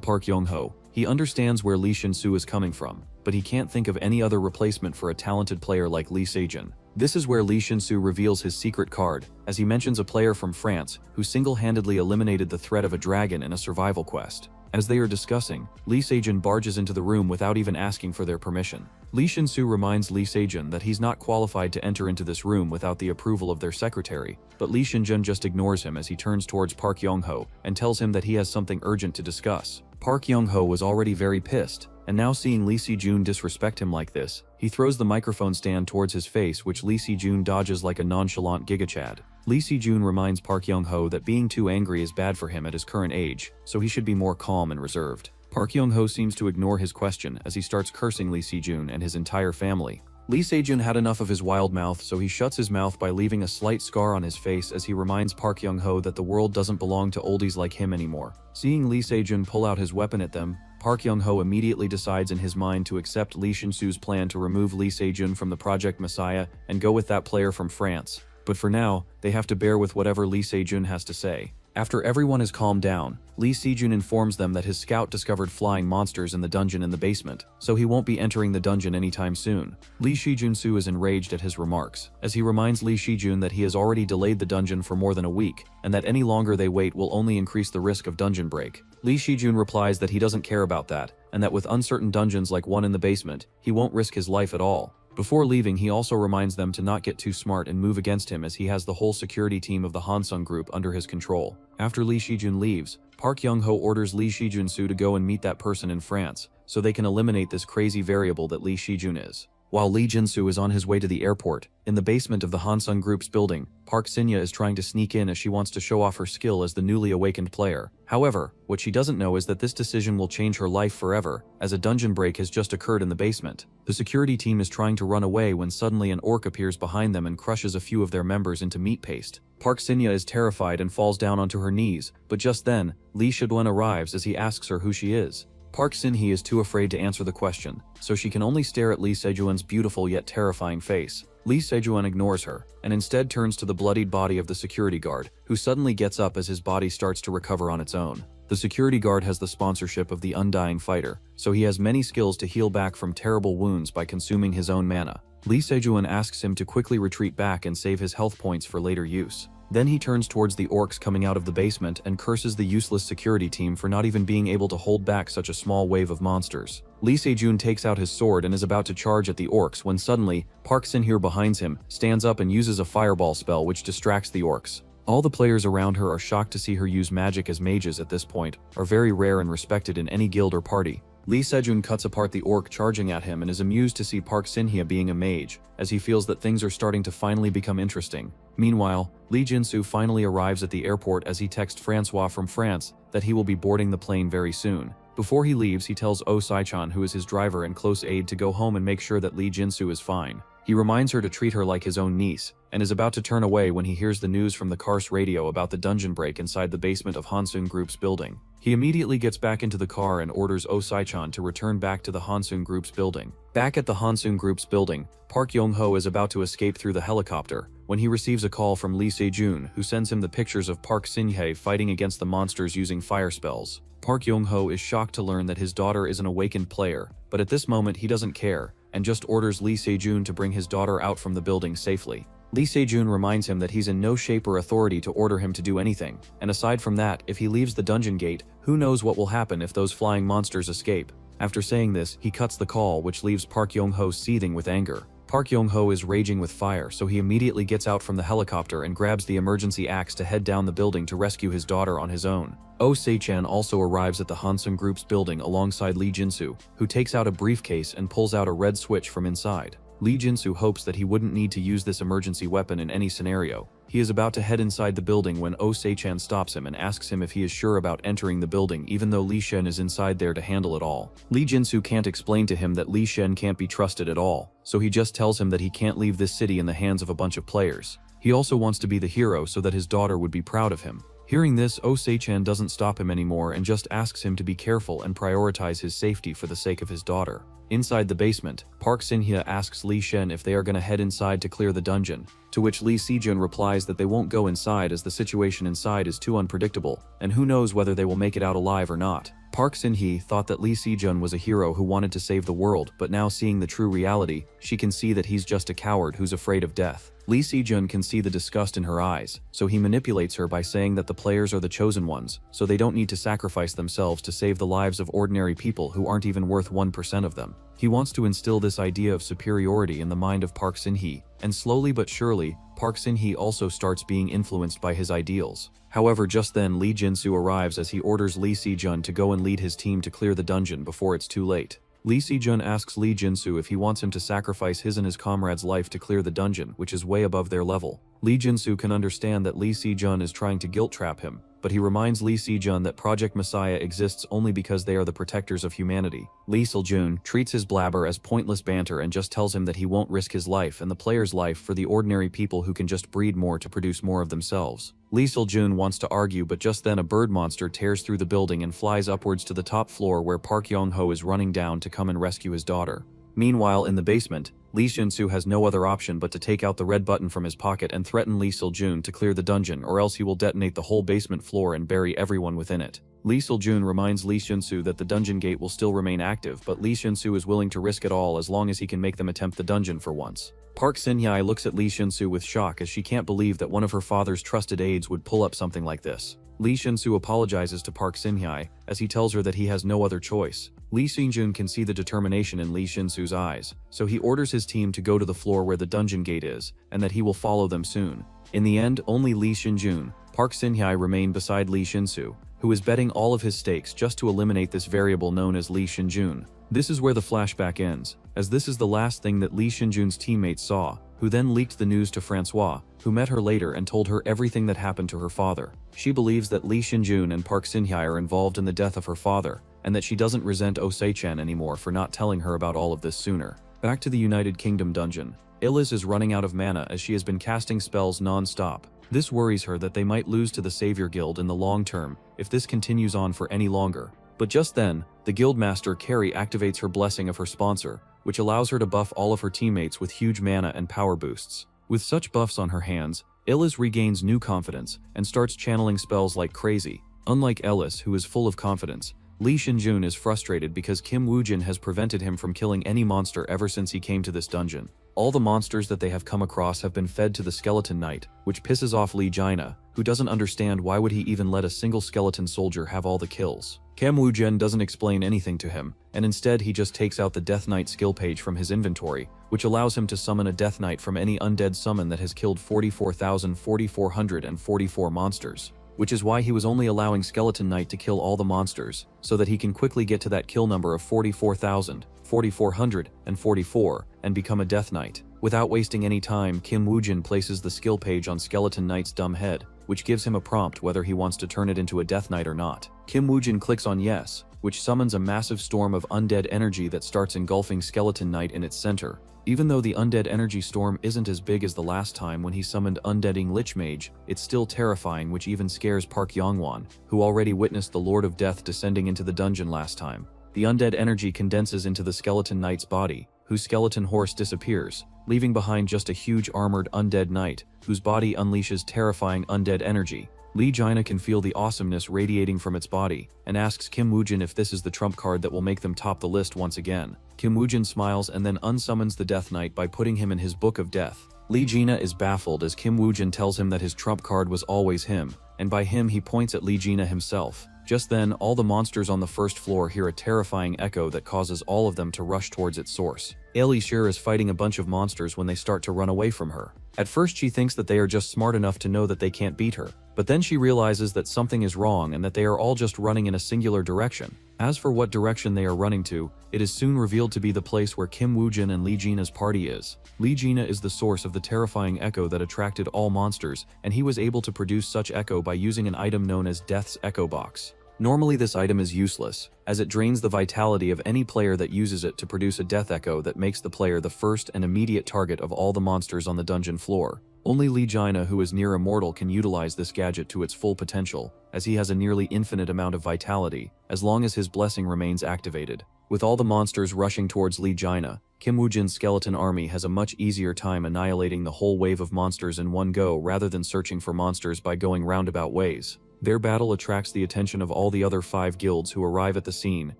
Park Young-ho, he understands where Lee Shin-soo is coming from, but he can't think of any other replacement for a talented player like Lee Se-jun. This is where Lee Shin-soo reveals his secret card, as he mentions a player from France who single-handedly eliminated the threat of a dragon in a survival quest. As they are discussing, Lee Se-jun barges into the room without even asking for their permission. Lee Shin-soo reminds Lee Se-jun that he's not qualified to enter into this room without the approval of their secretary, but Lee Shin-jun just ignores him as he turns towards Park Young-ho and tells him that he has something urgent to discuss. Park Young-ho was already very pissed, and now seeing Lee Se-jun disrespect him like this, he throws the microphone stand towards his face, which Lee Se-jun dodges like a nonchalant gigachad. Lee Se-jun reminds Park Young-ho that being too angry is bad for him at his current age, so he should be more calm and reserved. Park Young-ho seems to ignore his question as he starts cursing Lee Se-jun and his entire family. Lee Se-jun had enough of his wild mouth, so he shuts his mouth by leaving a slight scar on his face as he reminds Park Young-ho that the world doesn't belong to oldies like him anymore. Seeing Lee Se-jun pull out his weapon at them, Park Young-ho immediately decides in his mind to accept Lee Shin-soo's plan to remove Lee Se-jun from the Project Messiah and go with that player from France. But for now, they have to bear with whatever Lee Se-jun has to say. After everyone is calmed down, Lee Se-jun informs them that his scout discovered flying monsters in the dungeon in the basement, so he won't be entering the dungeon anytime soon. Lee Shijun-soo is enraged at his remarks, as he reminds Lee Shijun that he has already delayed the dungeon for more than a week, and that any longer they wait will only increase the risk of dungeon break. Lee Shijun replies that he doesn't care about that, and that with uncertain dungeons like one in the basement, he won't risk his life at all. Before leaving, he also reminds them to not get too smart and move against him, as he has the whole security team of the Hansung group under his control. After Lee Shijun leaves, Park Young-ho orders Lee Shijun-soo to go and meet that person in France, so they can eliminate this crazy variable that Lee Shijun is. While Lee Jin-soo is on his way to the airport, in the basement of the Hansung Group's building, Park Sin-ya is trying to sneak in as she wants to show off her skill as the newly awakened player. However, what she doesn't know is that this decision will change her life forever, as a dungeon break has just occurred in the basement. The security team is trying to run away when suddenly an orc appears behind them and crushes a few of their members into meat paste. Park Sin-ya is terrified and falls down onto her knees, but just then, Lee Shidwen arrives as he asks her who she is. Park Sin-hee is too afraid to answer the question, so she can only stare at Lee Se-juen's beautiful yet terrifying face. Lee Se-juen ignores her, and instead turns to the bloodied body of the security guard, who suddenly gets up as his body starts to recover on its own. The security guard has the sponsorship of the Undying Fighter, so he has many skills to heal back from terrible wounds by consuming his own mana. Lee Se-juen asks him to quickly retreat back and save his health points for later use. Then he turns towards the orcs coming out of the basement and curses the useless security team for not even being able to hold back such a small wave of monsters. Lee Se-jun takes out his sword and is about to charge at the orcs when suddenly, Park Sin-hee behind him stands up and uses a fireball spell which distracts the orcs. All the players around her are shocked to see her use magic, as mages at this point are very rare and respected in any guild or party. Lee Se-jun cuts apart the orc charging at him and is amused to see Park Sin-hee being a mage, as he feels that things are starting to finally become interesting. Meanwhile, Lee Jin-soo finally arrives at the airport as he texts Francois from France that he will be boarding the plane very soon. Before he leaves, he tells Oh Sai-chan, who is his driver and close aide, to go home and make sure that Lee Jin-soo is fine. He reminds her to treat her like his own niece, and is about to turn away when he hears the news from the Kars radio about the dungeon break inside the basement of Hansung Group's building. He immediately gets back into the car and orders Oh Sai-chan to return back to the Hansung Group's building. Back at the Hansung Group's building, Park Young-ho is about to escape through the helicopter when he receives a call from Lee Se-jun, who sends him the pictures of Park Sin-hye fighting against the monsters using fire spells. Park Young-ho is shocked to learn that his daughter is an awakened player, but at this moment he doesn't care, and just orders Lee Se-jun to bring his daughter out from the building safely. Lee Se-jun reminds him that he's in no shape or authority to order him to do anything, and aside from that, if he leaves the dungeon gate, who knows what will happen if those flying monsters escape. After saying this, he cuts the call, which leaves Park Young-ho seething with anger. Park Young-ho is raging with fire, so he immediately gets out from the helicopter and grabs the emergency axe to head down the building to rescue his daughter on his own. Oh Se-chan also arrives at the Hansung Group's building alongside Lee Jin-soo, who takes out a briefcase and pulls out a red switch from inside. Lee Jin-soo hopes that he wouldn't need to use this emergency weapon in any scenario. He is about to head inside the building when Oh Se-chan stops him and asks him if he is sure about entering the building, even though Lee Shen is inside there to handle it all. Lee Jin-soo can't explain to him that Lee Shen can't be trusted at all, so he just tells him that he can't leave this city in the hands of a bunch of players. He also wants to be the hero so that his daughter would be proud of him. Hearing this, Osei-chan doesn't stop him anymore and just asks him to be careful and prioritize his safety for the sake of his daughter. Inside the basement, Park Sin-hye asks Lee Shen if they are gonna head inside to clear the dungeon, to which Lee Si-jun replies that they won't go inside as the situation inside is too unpredictable, and who knows whether they will make it out alive or not. Park Sin-hye thought that Lee Si-jun was a hero who wanted to save the world, but now seeing the true reality, she can see that he's just a coward who's afraid of death. Lee Si-jun can see the disgust in her eyes, so he manipulates her by saying that the players are the chosen ones, so they don't need to sacrifice themselves to save the lives of ordinary people who aren't even worth 1% of them. He wants to instill this idea of superiority in the mind of Park Sin-hye, and slowly but surely, Park Sin-hye also starts being influenced by his ideals. However, just then Lee Jin-soo arrives as he orders Lee Si-jun to go and lead his team to clear the dungeon before it's too late. Lee Si-jun asks Lee Jin-soo if he wants him to sacrifice his and his comrade's life to clear the dungeon, which is way above their level. Lee Jin-soo can understand that Lee Si-jun is trying to guilt-trap him, but he reminds Lee Si-jun that Project Messiah exists only because they are the protectors of humanity. Lee Si-jun treats his blabber as pointless banter and just tells him that he won't risk his life and the player's life for the ordinary people who can just breed more to produce more of themselves. Lee Si-jun wants to argue, but just then a bird monster tears through the building and flies upwards to the top floor where Park Yong-ho is running down to come and rescue his daughter. Meanwhile, in the basement, Lee Shin-soo has no other option but to take out the red button from his pocket and threaten Lee Si-jun to clear the dungeon, or else he will detonate the whole basement floor and bury everyone within it. Lee Si-jun reminds Lee Shin-soo that the dungeon gate will still remain active, but Lee Shin-soo is willing to risk it all as long as he can make them attempt the dungeon for once. Park Sin-hye looks at Lee Shin-soo with shock as she can't believe that one of her father's trusted aides would pull up something like this. Lee Shin-soo apologizes to Park Sin-hye as he tells her that he has no other choice. Lee Si-jun can see the determination in Lee Shin-soo's eyes, so he orders his team to go to the floor where the dungeon gate is, and that he will follow them soon. In the end, only Lee Shin-jun, Park Sin-hye remain beside Lee Shin-soo, who is betting all of his stakes just to eliminate this variable known as Lee Shin-jun. This is where the flashback ends, as this is the last thing that Lee Shin-jun's teammates saw, who then leaked the news to Francois, who met her later and told her everything that happened to her father. She believes that Lee Shin-jun and Park Sin-hye are involved in the death of her father, and that she doesn't resent Osei-chan anymore for not telling her about all of this sooner. Back to the United Kingdom dungeon. Illis is running out of mana as she has been casting spells non-stop. This worries her that they might lose to the Savior Guild in the long term if this continues on for any longer. But just then, the Guildmaster Carrie activates her blessing of her sponsor, which allows her to buff all of her teammates with huge mana and power boosts. With such buffs on her hands, Illis regains new confidence and starts channeling spells like crazy. Unlike Ellis, who is full of confidence, Lee Shin-jun is frustrated because Kim Woo-jin has prevented him from killing any monster ever since he came to this dungeon. All the monsters that they have come across have been fed to the Skeleton Knight, which pisses off Lee Jaina, who doesn't understand why would he even let a single skeleton soldier have all the kills. Kim Woo-jin doesn't explain anything to him, and instead he just takes out the Death Knight skill page from his inventory, which allows him to summon a Death Knight from any undead summon that has killed 44,444 monsters. Which is why he was only allowing Skeleton Knight to kill all the monsters, so that he can quickly get to that kill number of 44,444 and become a Death Knight. Without wasting any time, Kim Woo-jin places the skill page on Skeleton Knight's dumb head, which gives him a prompt whether he wants to turn it into a Death Knight or not. Kim Woo-jin clicks on yes, which summons a massive storm of undead energy that starts engulfing Skeleton Knight in its center. Even though the undead energy storm isn't as big as the last time when he summoned Undeading Lich Mage, it's still terrifying, which even scares Park Yong-won, who already witnessed the Lord of Death descending into the dungeon last time. The undead energy condenses into the Skeleton Knight's body, whose skeleton horse disappears, leaving behind just a huge armored undead knight, whose body unleashes terrifying undead energy. Lee Jaina can feel the awesomeness radiating from its body, and asks Kim Woo-jin if this is the trump card that will make them top the list once again. Kim Woo-jin smiles and then unsummons the Death Knight by putting him in his Book of Death. Lee Jaina is baffled as Kim Woo-jin tells him that his trump card was always him, and by him he points at Lee Jaina himself. Just then, all the monsters on the first floor hear a terrifying echo that causes all of them to rush towards its source. Ailey Shear is fighting a bunch of monsters when they start to run away from her. At first she thinks that they are just smart enough to know that they can't beat her, but then she realizes that something is wrong and that they are all just running in a singular direction. As for what direction they are running to, it is soon revealed to be the place where Kim Woo-jin and Lee Jaina's party is. Lee Jaina is the source of the terrifying echo that attracted all monsters, and he was able to produce such echo by using an item known as Death's Echo Box. Normally this item is useless, as it drains the vitality of any player that uses it to produce a death echo that makes the player the first and immediate target of all the monsters on the dungeon floor. Only Lee Jaina, who is near immortal, can utilize this gadget to its full potential, as he has a nearly infinite amount of vitality, as long as his blessing remains activated. With all the monsters rushing towards Lee Jaina, Kim Woo-jin's skeleton army has a much easier time annihilating the whole wave of monsters in one go rather than searching for monsters by going roundabout ways. Their battle attracts the attention of all the other 5 guilds, who arrive at the scene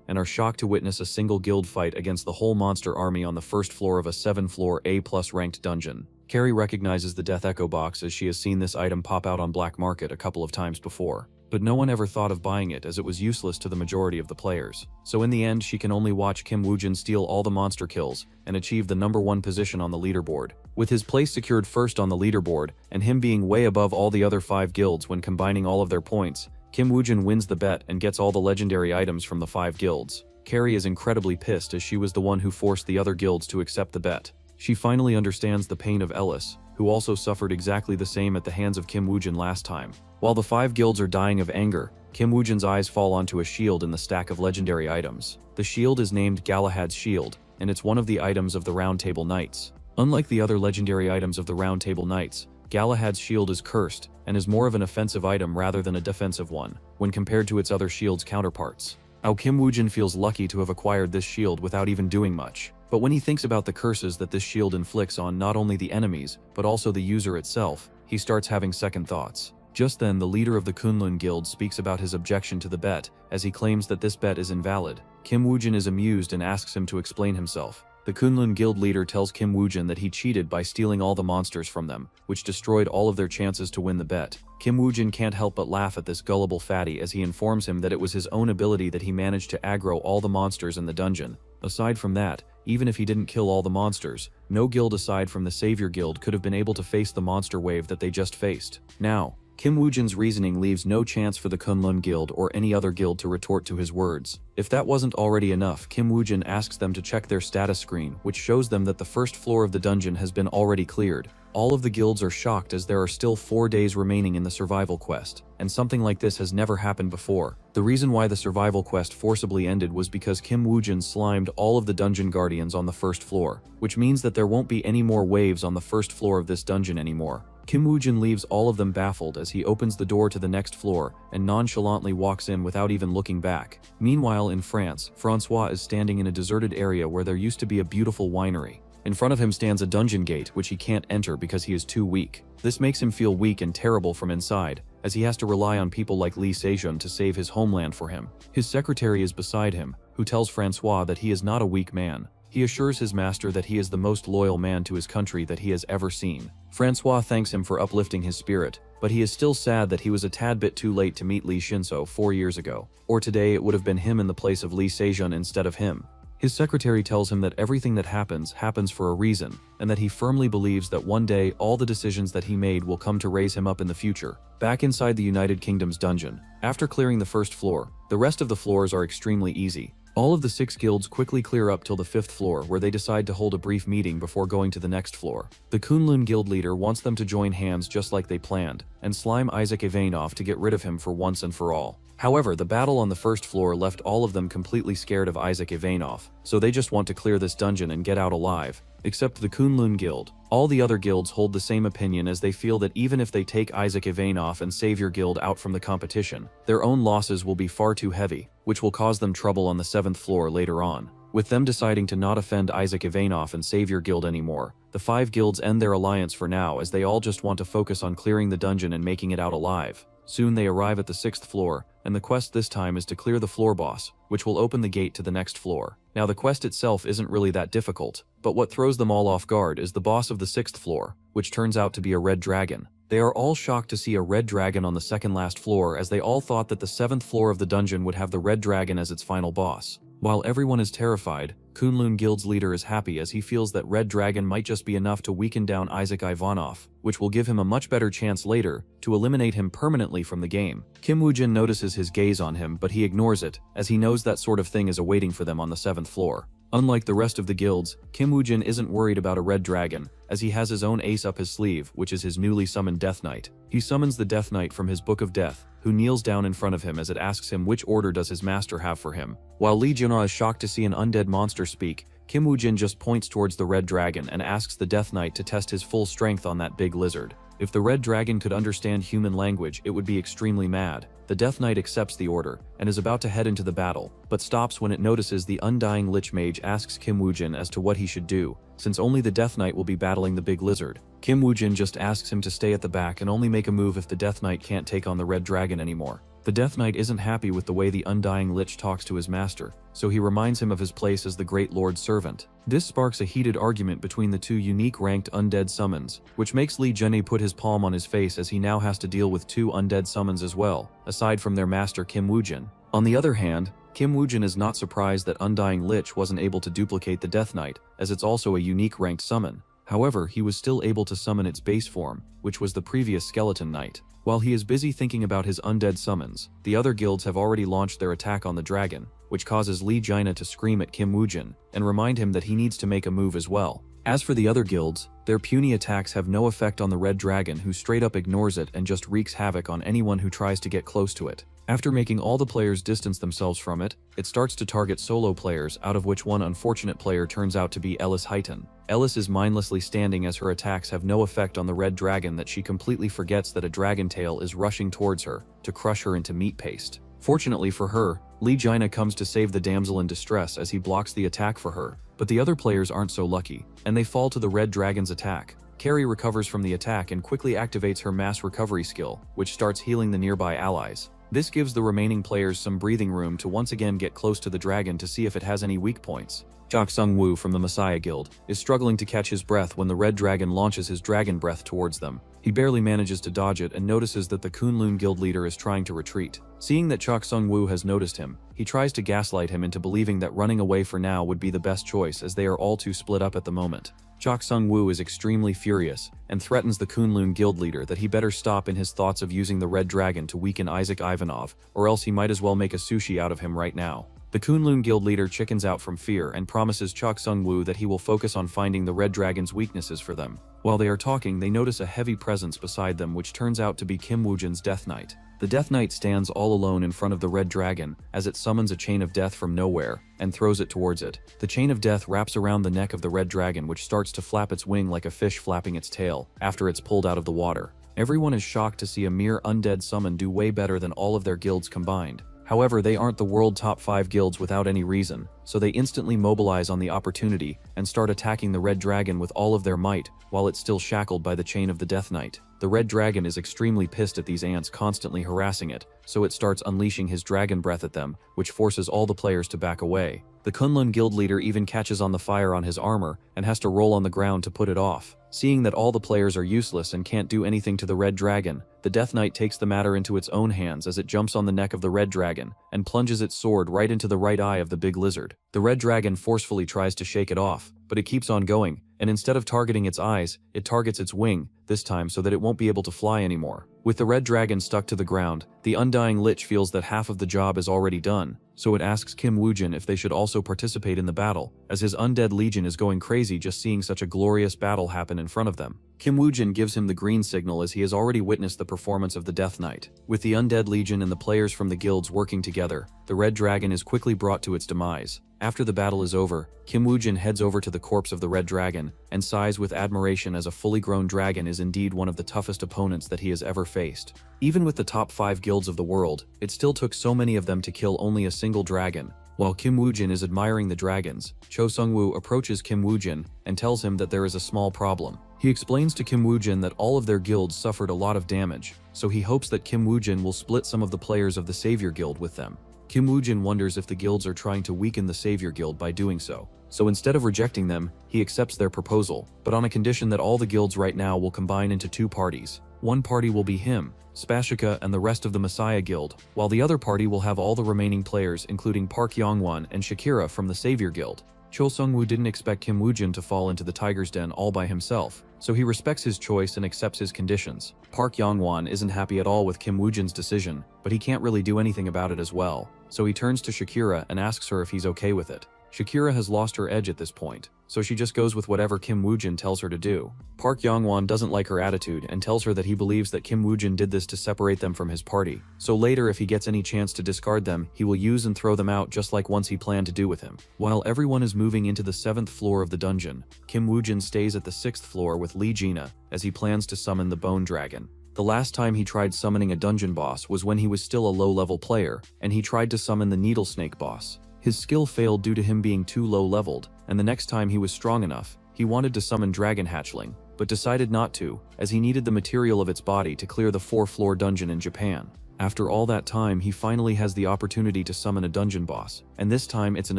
and are shocked to witness a single guild fight against the whole monster army on the first floor of a 7-floor A+ ranked dungeon. Carrie recognizes the Death Echo box, as she has seen this item pop out on black market a couple of times before. But no one ever thought of buying it, as it was useless to the majority of the players. So in the end, she can only watch Kim Woo-jin steal all the monster kills and achieve the #1 position on the leaderboard. With his place secured first on the leaderboard, and him being way above all the other 5 guilds when combining all of their points, Kim Woo-jin wins the bet and gets all the legendary items from the 5 guilds. Carrie is incredibly pissed, as she was the one who forced the other guilds to accept the bet. She finally understands the pain of Ellis, who also suffered exactly the same at the hands of Kim Woo-jin last time. While the 5 guilds are dying of anger, Kim Woo-jin's eyes fall onto a shield in the stack of legendary items. The shield is named Galahad's Shield, and it's one of the items of the Round Table Knights. Unlike the other legendary items of the Round Table Knights, Galahad's Shield is cursed and is more of an offensive item rather than a defensive one, when compared to its other shield's counterparts. Now Kim Woo-jin feels lucky to have acquired this shield without even doing much. But when he thinks about the curses that this shield inflicts on not only the enemies, but also the user itself, he starts having second thoughts. Just then, the leader of the Kunlun Guild speaks about his objection to the bet, as he claims that this bet is invalid. Kim Woo-jin is amused and asks him to explain himself. The Kunlun Guild leader tells Kim Woo-jin that he cheated by stealing all the monsters from them, which destroyed all of their chances to win the bet. Kim Woo-jin can't help but laugh at this gullible fatty, as he informs him that it was his own ability that he managed to aggro all the monsters in the dungeon. Aside from that, even if he didn't kill all the monsters, no guild aside from the Savior Guild could have been able to face the monster wave that they just faced. Now, Kim Woo-jin's reasoning leaves no chance for the Kunlun Guild or any other guild to retort to his words. If that wasn't already enough, Kim Woo-jin asks them to check their status screen, which shows them that the first floor of the dungeon has been already cleared. All of the guilds are shocked, as there are still 4 days remaining in the survival quest, and something like this has never happened before. The reason why the survival quest forcibly ended was because Kim Woo-jin slimed all of the dungeon guardians on the first floor, which means that there won't be any more waves on the first floor of this dungeon anymore. Kim Woo-jin leaves all of them baffled as he opens the door to the next floor and nonchalantly walks in without even looking back. Meanwhile, in France, Francois is standing in a deserted area where there used to be a beautiful winery. In front of him stands a dungeon gate which he can't enter because he is too weak. This makes him feel weak and terrible from inside, as he has to rely on people like Lee Sejun to save his homeland for him. His secretary is beside him, who tells Francois that he is not a weak man. He assures his master that he is the most loyal man to his country that he has ever seen. Francois thanks him for uplifting his spirit, but he is still sad that he was a tad bit too late to meet Lee Shinso 4 years ago, or today it would have been him in the place of Lee Sejun instead of him. His secretary tells him that everything that happens for a reason, and that he firmly believes that one day all the decisions that he made will come to raise him up in the future. Back inside the United Kingdom's dungeon, after clearing the first floor, the rest of the floors are extremely easy. All of the 6 guilds quickly clear up till the 5th floor, where they decide to hold a brief meeting before going to the next floor. The Kunlun Guild leader wants them to join hands just like they planned, and slime Isaac Ivanov to get rid of him for once and for all. However, the battle on the first floor left all of them completely scared of Isaac Ivanov, so they just want to clear this dungeon and get out alive. Except the Kunlun Guild. All the other guilds hold the same opinion, as they feel that even if they take Isaac Ivanov and Savior Guild out from the competition, their own losses will be far too heavy, which will cause them trouble on the 7th floor later on. With them deciding to not offend Isaac Ivanov and Savior Guild anymore, the 5 guilds end their alliance for now, as they all just want to focus on clearing the dungeon and making it out alive. Soon they arrive at the 6th floor, and the quest this time is to clear the floor boss, which will open the gate to the next floor. Now the quest itself isn't really that difficult, but what throws them all off guard is the boss of the 6th floor, which turns out to be a red dragon. They are all shocked to see a red dragon on the second last floor, as they all thought that the 7th floor of the dungeon would have the red dragon as its final boss. While everyone is terrified, Kunlun Guild's leader is happy, as he feels that Red Dragon might just be enough to weaken down Isaac Ivanov, which will give him a much better chance later to eliminate him permanently from the game. Kim Woo-jin notices his gaze on him, but he ignores it, as he knows that sort of thing is awaiting for them on the 7th floor. Unlike the rest of the guilds, Kim Woo-jin isn't worried about a red dragon, as he has his own ace up his sleeve, which is his newly summoned Death Knight. He summons the Death Knight from his Book of Death, who kneels down in front of him as it asks him which order does his master have for him. While Lee Junna is shocked to see an undead monster speak, Kim Woo-jin just points towards the red dragon and asks the Death Knight to test his full strength on that big lizard. If the red dragon could understand human language, it would be extremely mad. The Death Knight accepts the order and is about to head into the battle, but stops when it notices the Undying Lich Mage asks Kim Woo-jin as to what he should do, since only the Death Knight will be battling the big lizard. Kim Woo-jin just asks him to stay at the back and only make a move if the Death Knight can't take on the red dragon anymore. The Death Knight isn't happy with the way the Undying Lich talks to his master, so he reminds him of his place as the Great Lord's servant. This sparks a heated argument between the two unique ranked undead summons, which makes Lee Jenny put his palm on his face as he now has to deal with two undead summons as well, aside from their master Kim Woo-jin. On the other hand, Kim Woo-jin is not surprised that Undying Lich wasn't able to duplicate the Death Knight, as it's also a unique ranked summon. However, he was still able to summon its base form, which was the previous Skeleton Knight. While he is busy thinking about his undead summons, the other guilds have already launched their attack on the dragon, which causes Lee Jaina to scream at Kim Woo-jin and remind him that he needs to make a move as well. As for the other guilds, their puny attacks have no effect on the red dragon, who straight up ignores it and just wreaks havoc on anyone who tries to get close to it. After making all the players distance themselves from it, it starts to target solo players, out of which one unfortunate player turns out to be Ellis Highton. Ellis is mindlessly standing as her attacks have no effect on the red dragon that she completely forgets that a dragon tail is rushing towards her to crush her into meat paste. Fortunately for her, Lee Jaina comes to save the damsel in distress as he blocks the attack for her, but the other players aren't so lucky, and they fall to the red dragon's attack. Carrie recovers from the attack and quickly activates her mass recovery skill, which starts healing the nearby allies. This gives the remaining players some breathing room to once again get close to the dragon to see if it has any weak points. Chok Sung-woo from the Messiah Guild is struggling to catch his breath when the red dragon launches his dragon breath towards them. He barely manages to dodge it and notices that the Kunlun Guild leader is trying to retreat. Seeing that Chok Sung-woo has noticed him, he tries to gaslight him into believing that running away for now would be the best choice, as they are all too split up at the moment. Chok Sung-woo is extremely furious and threatens the Kunlun Guild leader that he better stop in his thoughts of using the red dragon to weaken Isaac Ivanov, or else he might as well make a sushi out of him right now. The Kunlun Guild leader chickens out from fear and promises Chok Sung-woo that he will focus on finding the red dragon's weaknesses for them. While they are talking, they notice a heavy presence beside them, which turns out to be Kim Woo-jin's Death Knight. The Death Knight stands all alone in front of the red dragon as it summons a chain of death from nowhere and throws it towards it. The chain of death wraps around the neck of the red dragon, which starts to flap its wing like a fish flapping its tail after it's pulled out of the water. Everyone is shocked to see a mere undead summon do way better than all of their guilds combined. However, they aren't the world top 5 guilds without any reason, so they instantly mobilize on the opportunity and start attacking the red dragon with all of their might while it's still shackled by the chain of the Death Knight. The red dragon is extremely pissed at these ants constantly harassing it, so it starts unleashing his dragon breath at them, which forces all the players to back away. The Kunlun Guild leader even catches on the fire on his armor and has to roll on the ground to put it off. Seeing that all the players are useless and can't do anything to the red dragon, the Death Knight takes the matter into its own hands as it jumps on the neck of the red dragon and plunges its sword right into the right eye of the big lizard. The red dragon forcefully tries to shake it off, but it keeps on going, and instead of targeting its eyes, it targets its wing, this time so that it won't be able to fly anymore. With the red dragon stuck to the ground, the Undying Lich feels that half of the job is already done, so it asks Kim Woo-jin if they should also participate in the battle, as his undead legion is going crazy just seeing such a glorious battle happen in front of them. Kim Woo-jin gives him the green signal as he has already witnessed the performance of the Death Knight. With the undead legion and the players from the guilds working together, the red dragon is quickly brought to its demise. After the battle is over, Kim Woo-jin heads over to the corpse of the red dragon and sighs with admiration, as a fully grown dragon is indeed one of the toughest opponents that he has ever faced. Even with the top 5 guilds of the world, it still took so many of them to kill only a single dragon. While Kim Woo-jin is admiring the dragons, Cho Sung-woo approaches Kim Woo-jin and tells him that there is a small problem. He explains to Kim Woo-jin that all of their guilds suffered a lot of damage, so he hopes that Kim Woo-jin will split some of the players of the Savior Guild with them. Kim Woo-jin wonders if the guilds are trying to weaken the Savior Guild by doing so. So instead of rejecting them, he accepts their proposal, but on a condition that all the guilds right now will combine into 2 parties. One party will be him, Spashika, and the rest of the Messiah Guild, while the other party will have all the remaining players, including Park Yong-won and Shakira from the Savior Guild. Cho Sung-woo didn't expect Kim Woo-jin to fall into the tiger's den all by himself, so he respects his choice and accepts his conditions. Park Yong-won isn't happy at all with Kim Woo-jin's decision, but he can't really do anything about it as well, so he turns to Shakira and asks her if he's okay with it. Shakira has lost her edge at this point, so she just goes with whatever Kim Woojin tells her to do. Park Yongwon doesn't like her attitude and tells her that he believes that Kim Woojin did this to separate them from his party, so later if he gets any chance to discard them, he will use and throw them out just like once he planned to do with him. While everyone is moving into the 7th floor of the dungeon, Kim Woojin stays at the 6th floor with Lee Jina as he plans to summon the Bone Dragon. The last time he tried summoning a dungeon boss was when he was still a low-level player, and he tried to summon the Needle Snake boss. His skill failed due to him being too low-leveled, and the next time he was strong enough, he wanted to summon Dragon Hatchling, but decided not to, as he needed the material of its body to clear the 4th-floor dungeon in Japan. After all that time, he finally has the opportunity to summon a dungeon boss, and this time it's an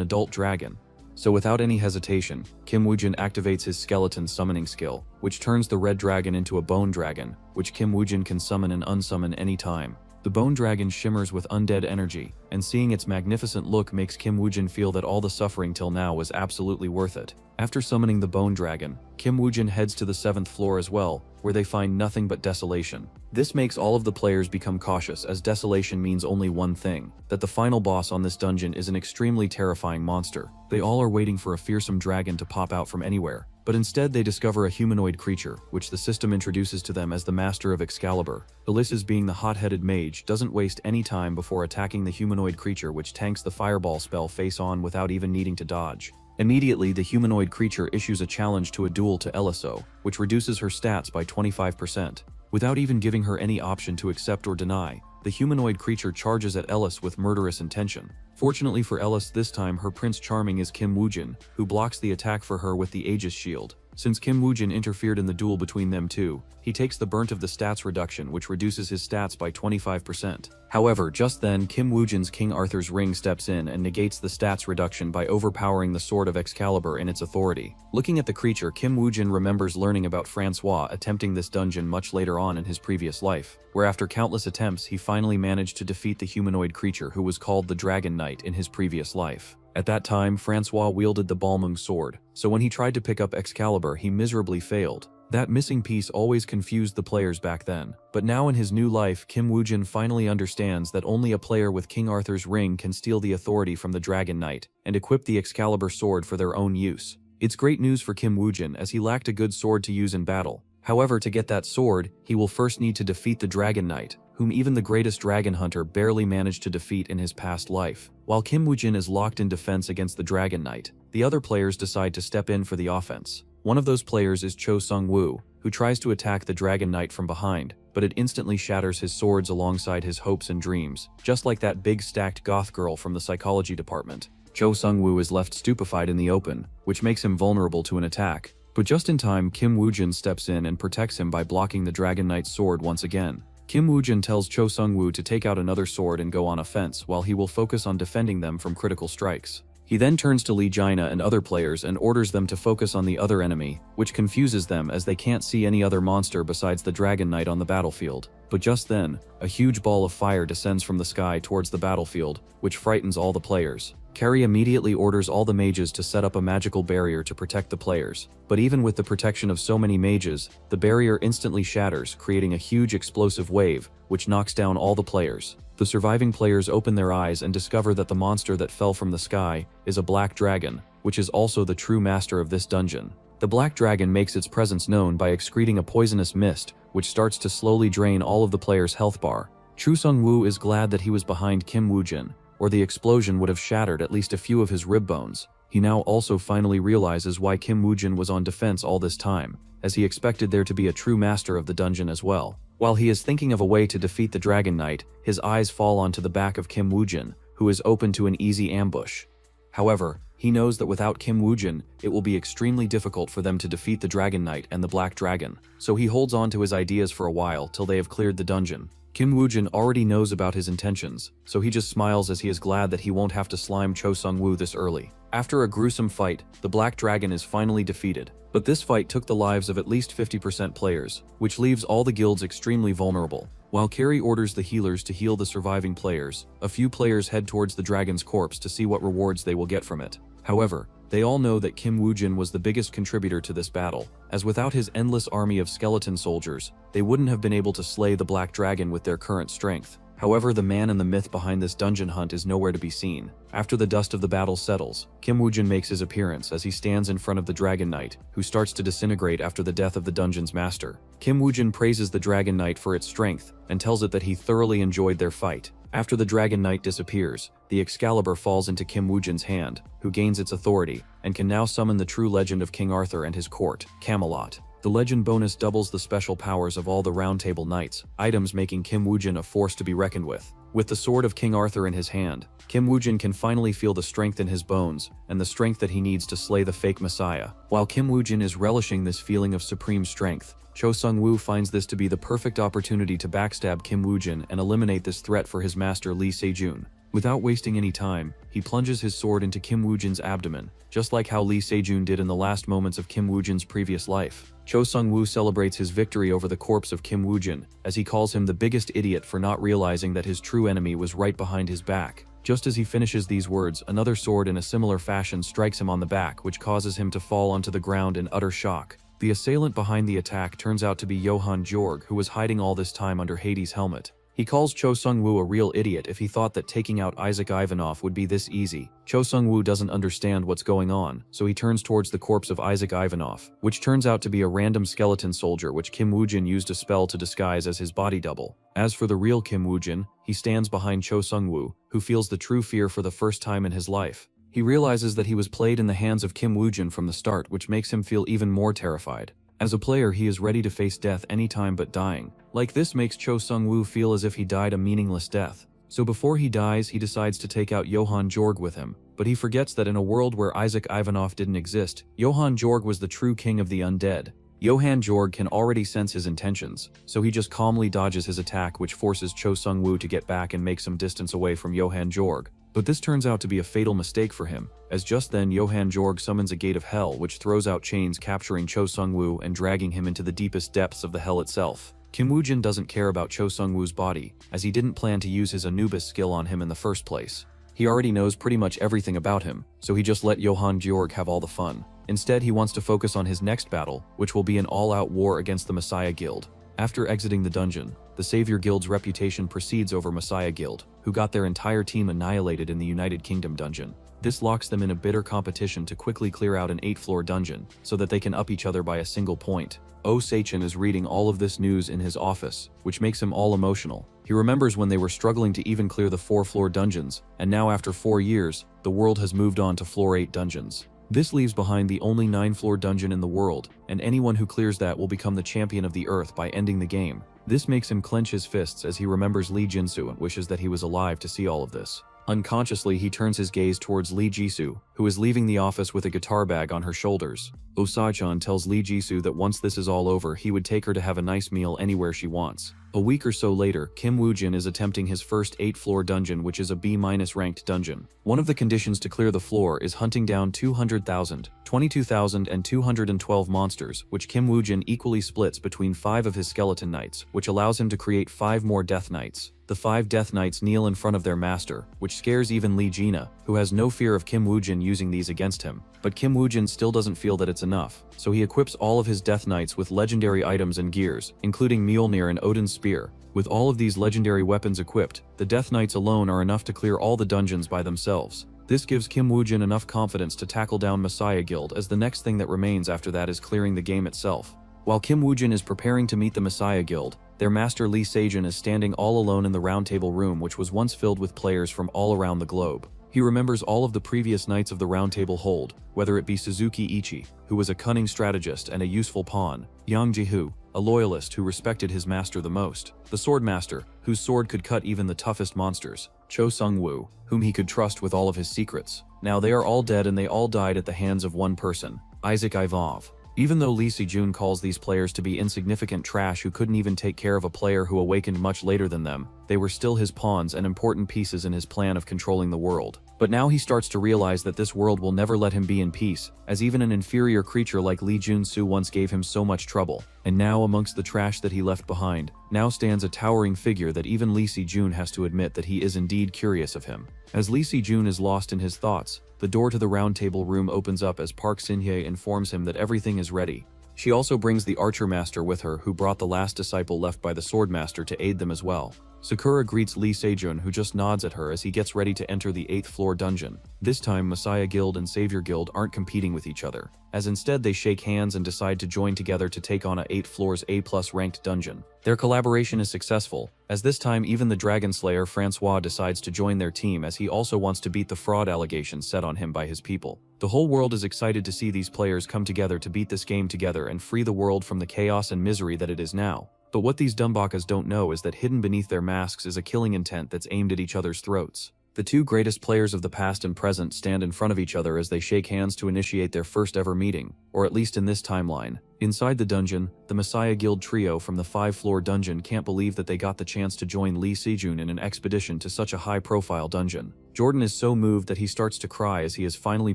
adult dragon. So without any hesitation, Kim Woojin activates his skeleton summoning skill, which turns the red dragon into a bone dragon, which Kim Woojin can summon and unsummon any time. The bone dragon shimmers with undead energy, and seeing its magnificent look makes Kim Woojin feel that all the suffering till now was absolutely worth it. After summoning the bone dragon, Kim Woojin heads to the 7th floor as well, where they find nothing but desolation. This makes all of the players become cautious, as desolation means only one thing, that the final boss on this dungeon is an extremely terrifying monster. They all are waiting for a fearsome dragon to pop out from anywhere, but instead they discover a humanoid creature, which the system introduces to them as the Master of Excalibur. Ulysses, being the hot-headed mage, doesn't waste any time before attacking the humanoid creature, which tanks the fireball spell face on without even needing to dodge. Immediately, the humanoid creature issues a challenge to a duel to Eliso, which reduces her stats by 25%. Without even giving her any option to accept or deny, the humanoid creature charges at Ellis with murderous intention. Fortunately for Ellis, this time her Prince Charming is Kim Woojin, who blocks the attack for her with the Aegis shield. Since Kim Woojin interfered in the duel between them two, he takes the burnt of the stats reduction, which reduces his stats by 25%. However, just then, Kim Woojin's King Arthur's ring steps in and negates the stats reduction by overpowering the Sword of Excalibur in its authority. Looking at the creature, Kim Woojin remembers learning about Francois attempting this dungeon much later on in his previous life, where after countless attempts he finally managed to defeat the humanoid creature who was called the Dragon Knight in his previous life. At that time, Francois wielded the Balmung sword, so when he tried to pick up Excalibur, he miserably failed. That missing piece always confused the players back then, but now in his new life, Kim Woojin finally understands that only a player with King Arthur's ring can steal the authority from the Dragon Knight and equip the Excalibur sword for their own use. It's great news for Kim Woojin, as he lacked a good sword to use in battle. However, to get that sword, he will first need to defeat the Dragon Knight, whom even the greatest dragon hunter barely managed to defeat in his past life. While Kim Woojin is locked in defense against the Dragon Knight, the other players decide to step in for the offense. One of those players is Cho Sung-woo, who tries to attack the Dragon Knight from behind, but it instantly shatters his swords alongside his hopes and dreams, just like that big stacked goth girl from the psychology department. Cho Sung-woo is left stupefied in the open, which makes him vulnerable to an attack. But just in time, Kim Woojin steps in and protects him by blocking the Dragon Knight's sword once again. Kim Woojin tells Cho Sung-woo to take out another sword and go on offense, while he will focus on defending them from critical strikes. He then turns to Lee Jina and other players and orders them to focus on the other enemy, which confuses them as they can't see any other monster besides the Dragon Knight on the battlefield. But just then, a huge ball of fire descends from the sky towards the battlefield, which frightens all the players. Carrie immediately orders all the mages to set up a magical barrier to protect the players. But even with the protection of so many mages, the barrier instantly shatters, creating a huge explosive wave, which knocks down all the players. The surviving players open their eyes and discover that the monster that fell from the sky is a black dragon, which is also the true master of this dungeon. The black dragon makes its presence known by excreting a poisonous mist, which starts to slowly drain all of the players' health bar. Cho Sung-woo is glad that he was behind Kim Woojin, or the explosion would have shattered at least a few of his rib bones. He now also finally realizes why Kim Woojin was on defense all this time, as he expected there to be a true master of the dungeon as well. While he is thinking of a way to defeat the Dragon Knight, his eyes fall onto the back of Kim Woojin, who is open to an easy ambush. However, he knows that without Kim Woojin, it will be extremely difficult for them to defeat the Dragon Knight and the Black Dragon, so he holds on to his ideas for a while till they have cleared the dungeon. Kim Woojin already knows about his intentions, so he just smiles as he is glad that he won't have to slime Cho Sung-woo this early. After a gruesome fight, the Black Dragon is finally defeated, but this fight took the lives of at least 50% players, which leaves all the guilds extremely vulnerable. While Carrie orders the healers to heal the surviving players, a few players head towards the dragon's corpse to see what rewards they will get from it. However, they all know that Kim Woojin was the biggest contributor to this battle, as without his endless army of skeleton soldiers, they wouldn't have been able to slay the Black Dragon with their current strength. However, the man and the myth behind this dungeon hunt is nowhere to be seen. After the dust of the battle settles, Kim Woojin makes his appearance as he stands in front of the Dragon Knight, who starts to disintegrate after the death of the dungeon's master. Kim Woojin praises the Dragon Knight for its strength and tells it that he thoroughly enjoyed their fight. After the Dragon Knight disappears, the Excalibur falls into Kim Woojin's hand, who gains its authority and can now summon the true legend of King Arthur and his court, Camelot. The legend bonus doubles the special powers of all the Round Table Knights, items making Kim Woojin a force to be reckoned with. With the sword of King Arthur in his hand, Kim Woojin can finally feel the strength in his bones and the strength that he needs to slay the fake Messiah. While Kim Woojin is relishing this feeling of supreme strength, Cho Sung-woo finds this to be the perfect opportunity to backstab Kim Woojin and eliminate this threat for his master Lee Se-jun. Without wasting any time, he plunges his sword into Kim Woojin's abdomen, just like how Lee Se-jun did in the last moments of Kim Woojin's previous life. Cho Sung-woo celebrates his victory over the corpse of Kim Woojin, as he calls him the biggest idiot for not realizing that his true enemy was right behind his back. Just as he finishes these words, another sword in a similar fashion strikes him on the back, which causes him to fall onto the ground in utter shock. The assailant behind the attack turns out to be Johann Georg, who was hiding all this time under Hades' helmet. He calls Cho Sung-woo a real idiot if he thought that taking out Isaac Ivanov would be this easy. Cho Sung-woo doesn't understand what's going on, so he turns towards the corpse of Isaac Ivanov, which turns out to be a random skeleton soldier which Kim Woojin used a spell to disguise as his body double. As for the real Kim Woojin, he stands behind Cho Sung-woo, who feels the true fear for the first time in his life. He realizes that he was played in the hands of Kim Woojin from the start, which makes him feel even more terrified. As a player, he is ready to face death anytime but dying. Like this makes Cho Sung-woo feel as if he died a meaningless death. So before he dies, he decides to take out Johann Georg with him, but he forgets that in a world where Isaac Ivanov didn't exist, Johann Georg was the true king of the undead. Johann Georg can already sense his intentions, so he just calmly dodges his attack, which forces Cho Sung-woo to get back and make some distance away from Johann Georg. But this turns out to be a fatal mistake for him, as just then Johann Georg summons a gate of hell which throws out chains, capturing Cho Sung-woo and dragging him into the deepest depths of the hell itself. Kim Woojin doesn't care about Cho Sung-woo's body, as he didn't plan to use his Anubis skill on him in the first place. He already knows pretty much everything about him, so he just let Johann Georg have all the fun. Instead, he wants to focus on his next battle, which will be an all-out war against the Messiah Guild. After exiting the dungeon, the Savior Guild's reputation precedes over Messiah Guild, who got their entire team annihilated in the United Kingdom dungeon. This locks them in a bitter competition to quickly clear out an 8-floor dungeon, so that they can up each other by a single point. Oh Seichin is reading all of this news in his office, which makes him all emotional. He remembers when they were struggling to even clear the 4-floor dungeons, and now after 4 years, the world has moved on to floor 8 dungeons. This leaves behind the only 9-floor dungeon in the world, and anyone who clears that will become the champion of the earth by ending the game. This makes him clench his fists as he remembers Lee Jinsu and wishes that he was alive to see all of this. Unconsciously, he turns his gaze towards Lee Jisoo, who is leaving the office with a guitar bag on her shoulders. Osai-chan tells Lee Jisoo that once this is all over, he would take her to have a nice meal anywhere she wants. A week or so later, Kim Woojin is attempting his first 8-floor dungeon, which is a B- ranked dungeon. One of the conditions to clear the floor is hunting down 200,000, 22,000, and 212 monsters, which Kim Woojin equally splits between 5 of his skeleton knights, which allows him to create 5 more death knights. The 5 death knights kneel in front of their master, which scares even Lee Jina, who has no fear of Kim Woojin using these against him. But Kim Woojin still doesn't feel that it's enough, so he equips all of his death knights with legendary items and gears, including Mjolnir and Odin's spear. With all of these legendary weapons equipped, the death knights alone are enough to clear all the dungeons by themselves. This gives Kim Woojin enough confidence to tackle down Messiah Guild, as the next thing that remains after that is clearing the game itself. While Kim Woojin is preparing to meet the Messiah Guild, their master Lee Se-jun is standing all alone in the Round Table room, which was once filled with players from all around the globe. He remembers all of the previous knights of the Round Table hold, whether it be Suzuki Ichi, who was a cunning strategist and a useful pawn, Yang Jihu, a loyalist who respected his master the most, the sword master, whose sword could cut even the toughest monsters, Cho Sung-woo, whom he could trust with all of his secrets. Now they are all dead, and they all died at the hands of one person, Isaac Ivanov. Even though Lee Se-jun calls these players to be insignificant trash who couldn't even take care of a player who awakened much later than them, they were still his pawns and important pieces in his plan of controlling the world. But now he starts to realize that this world will never let him be in peace, as even an inferior creature like Lee Jun-soo once gave him so much trouble. And now, amongst the trash that he left behind, now stands a towering figure that even Lee Se-jun has to admit that he is indeed curious of him. As Lee Se-jun is lost in his thoughts, the door to the Round Table room opens up as Park Sin-hye informs him that everything is ready. She also brings the archer master with her, who brought the last disciple left by the sword master to aid them as well. Sakura greets Lee Sejun, who just nods at her as he gets ready to enter the 8th floor dungeon. This time, Messiah Guild and Savior Guild aren't competing with each other, as instead they shake hands and decide to join together to take on a 8 floors A+ ranked dungeon. Their collaboration is successful, as this time even the Dragon Slayer Francois decides to join their team, as he also wants to beat the fraud allegations set on him by his people. The whole world is excited to see these players come together to beat this game together and free the world from the chaos and misery that it is now. But what these dumbakas don't know is that hidden beneath their masks is a killing intent that's aimed at each other's throats. The two greatest players of the past and present stand in front of each other as they shake hands to initiate their first ever meeting, or at least in this timeline. Inside the dungeon, the Messiah Guild trio from the 5-floor dungeon can't believe that they got the chance to join Lee Sejun in an expedition to such a high-profile dungeon. Jordan is so moved that he starts to cry as he has finally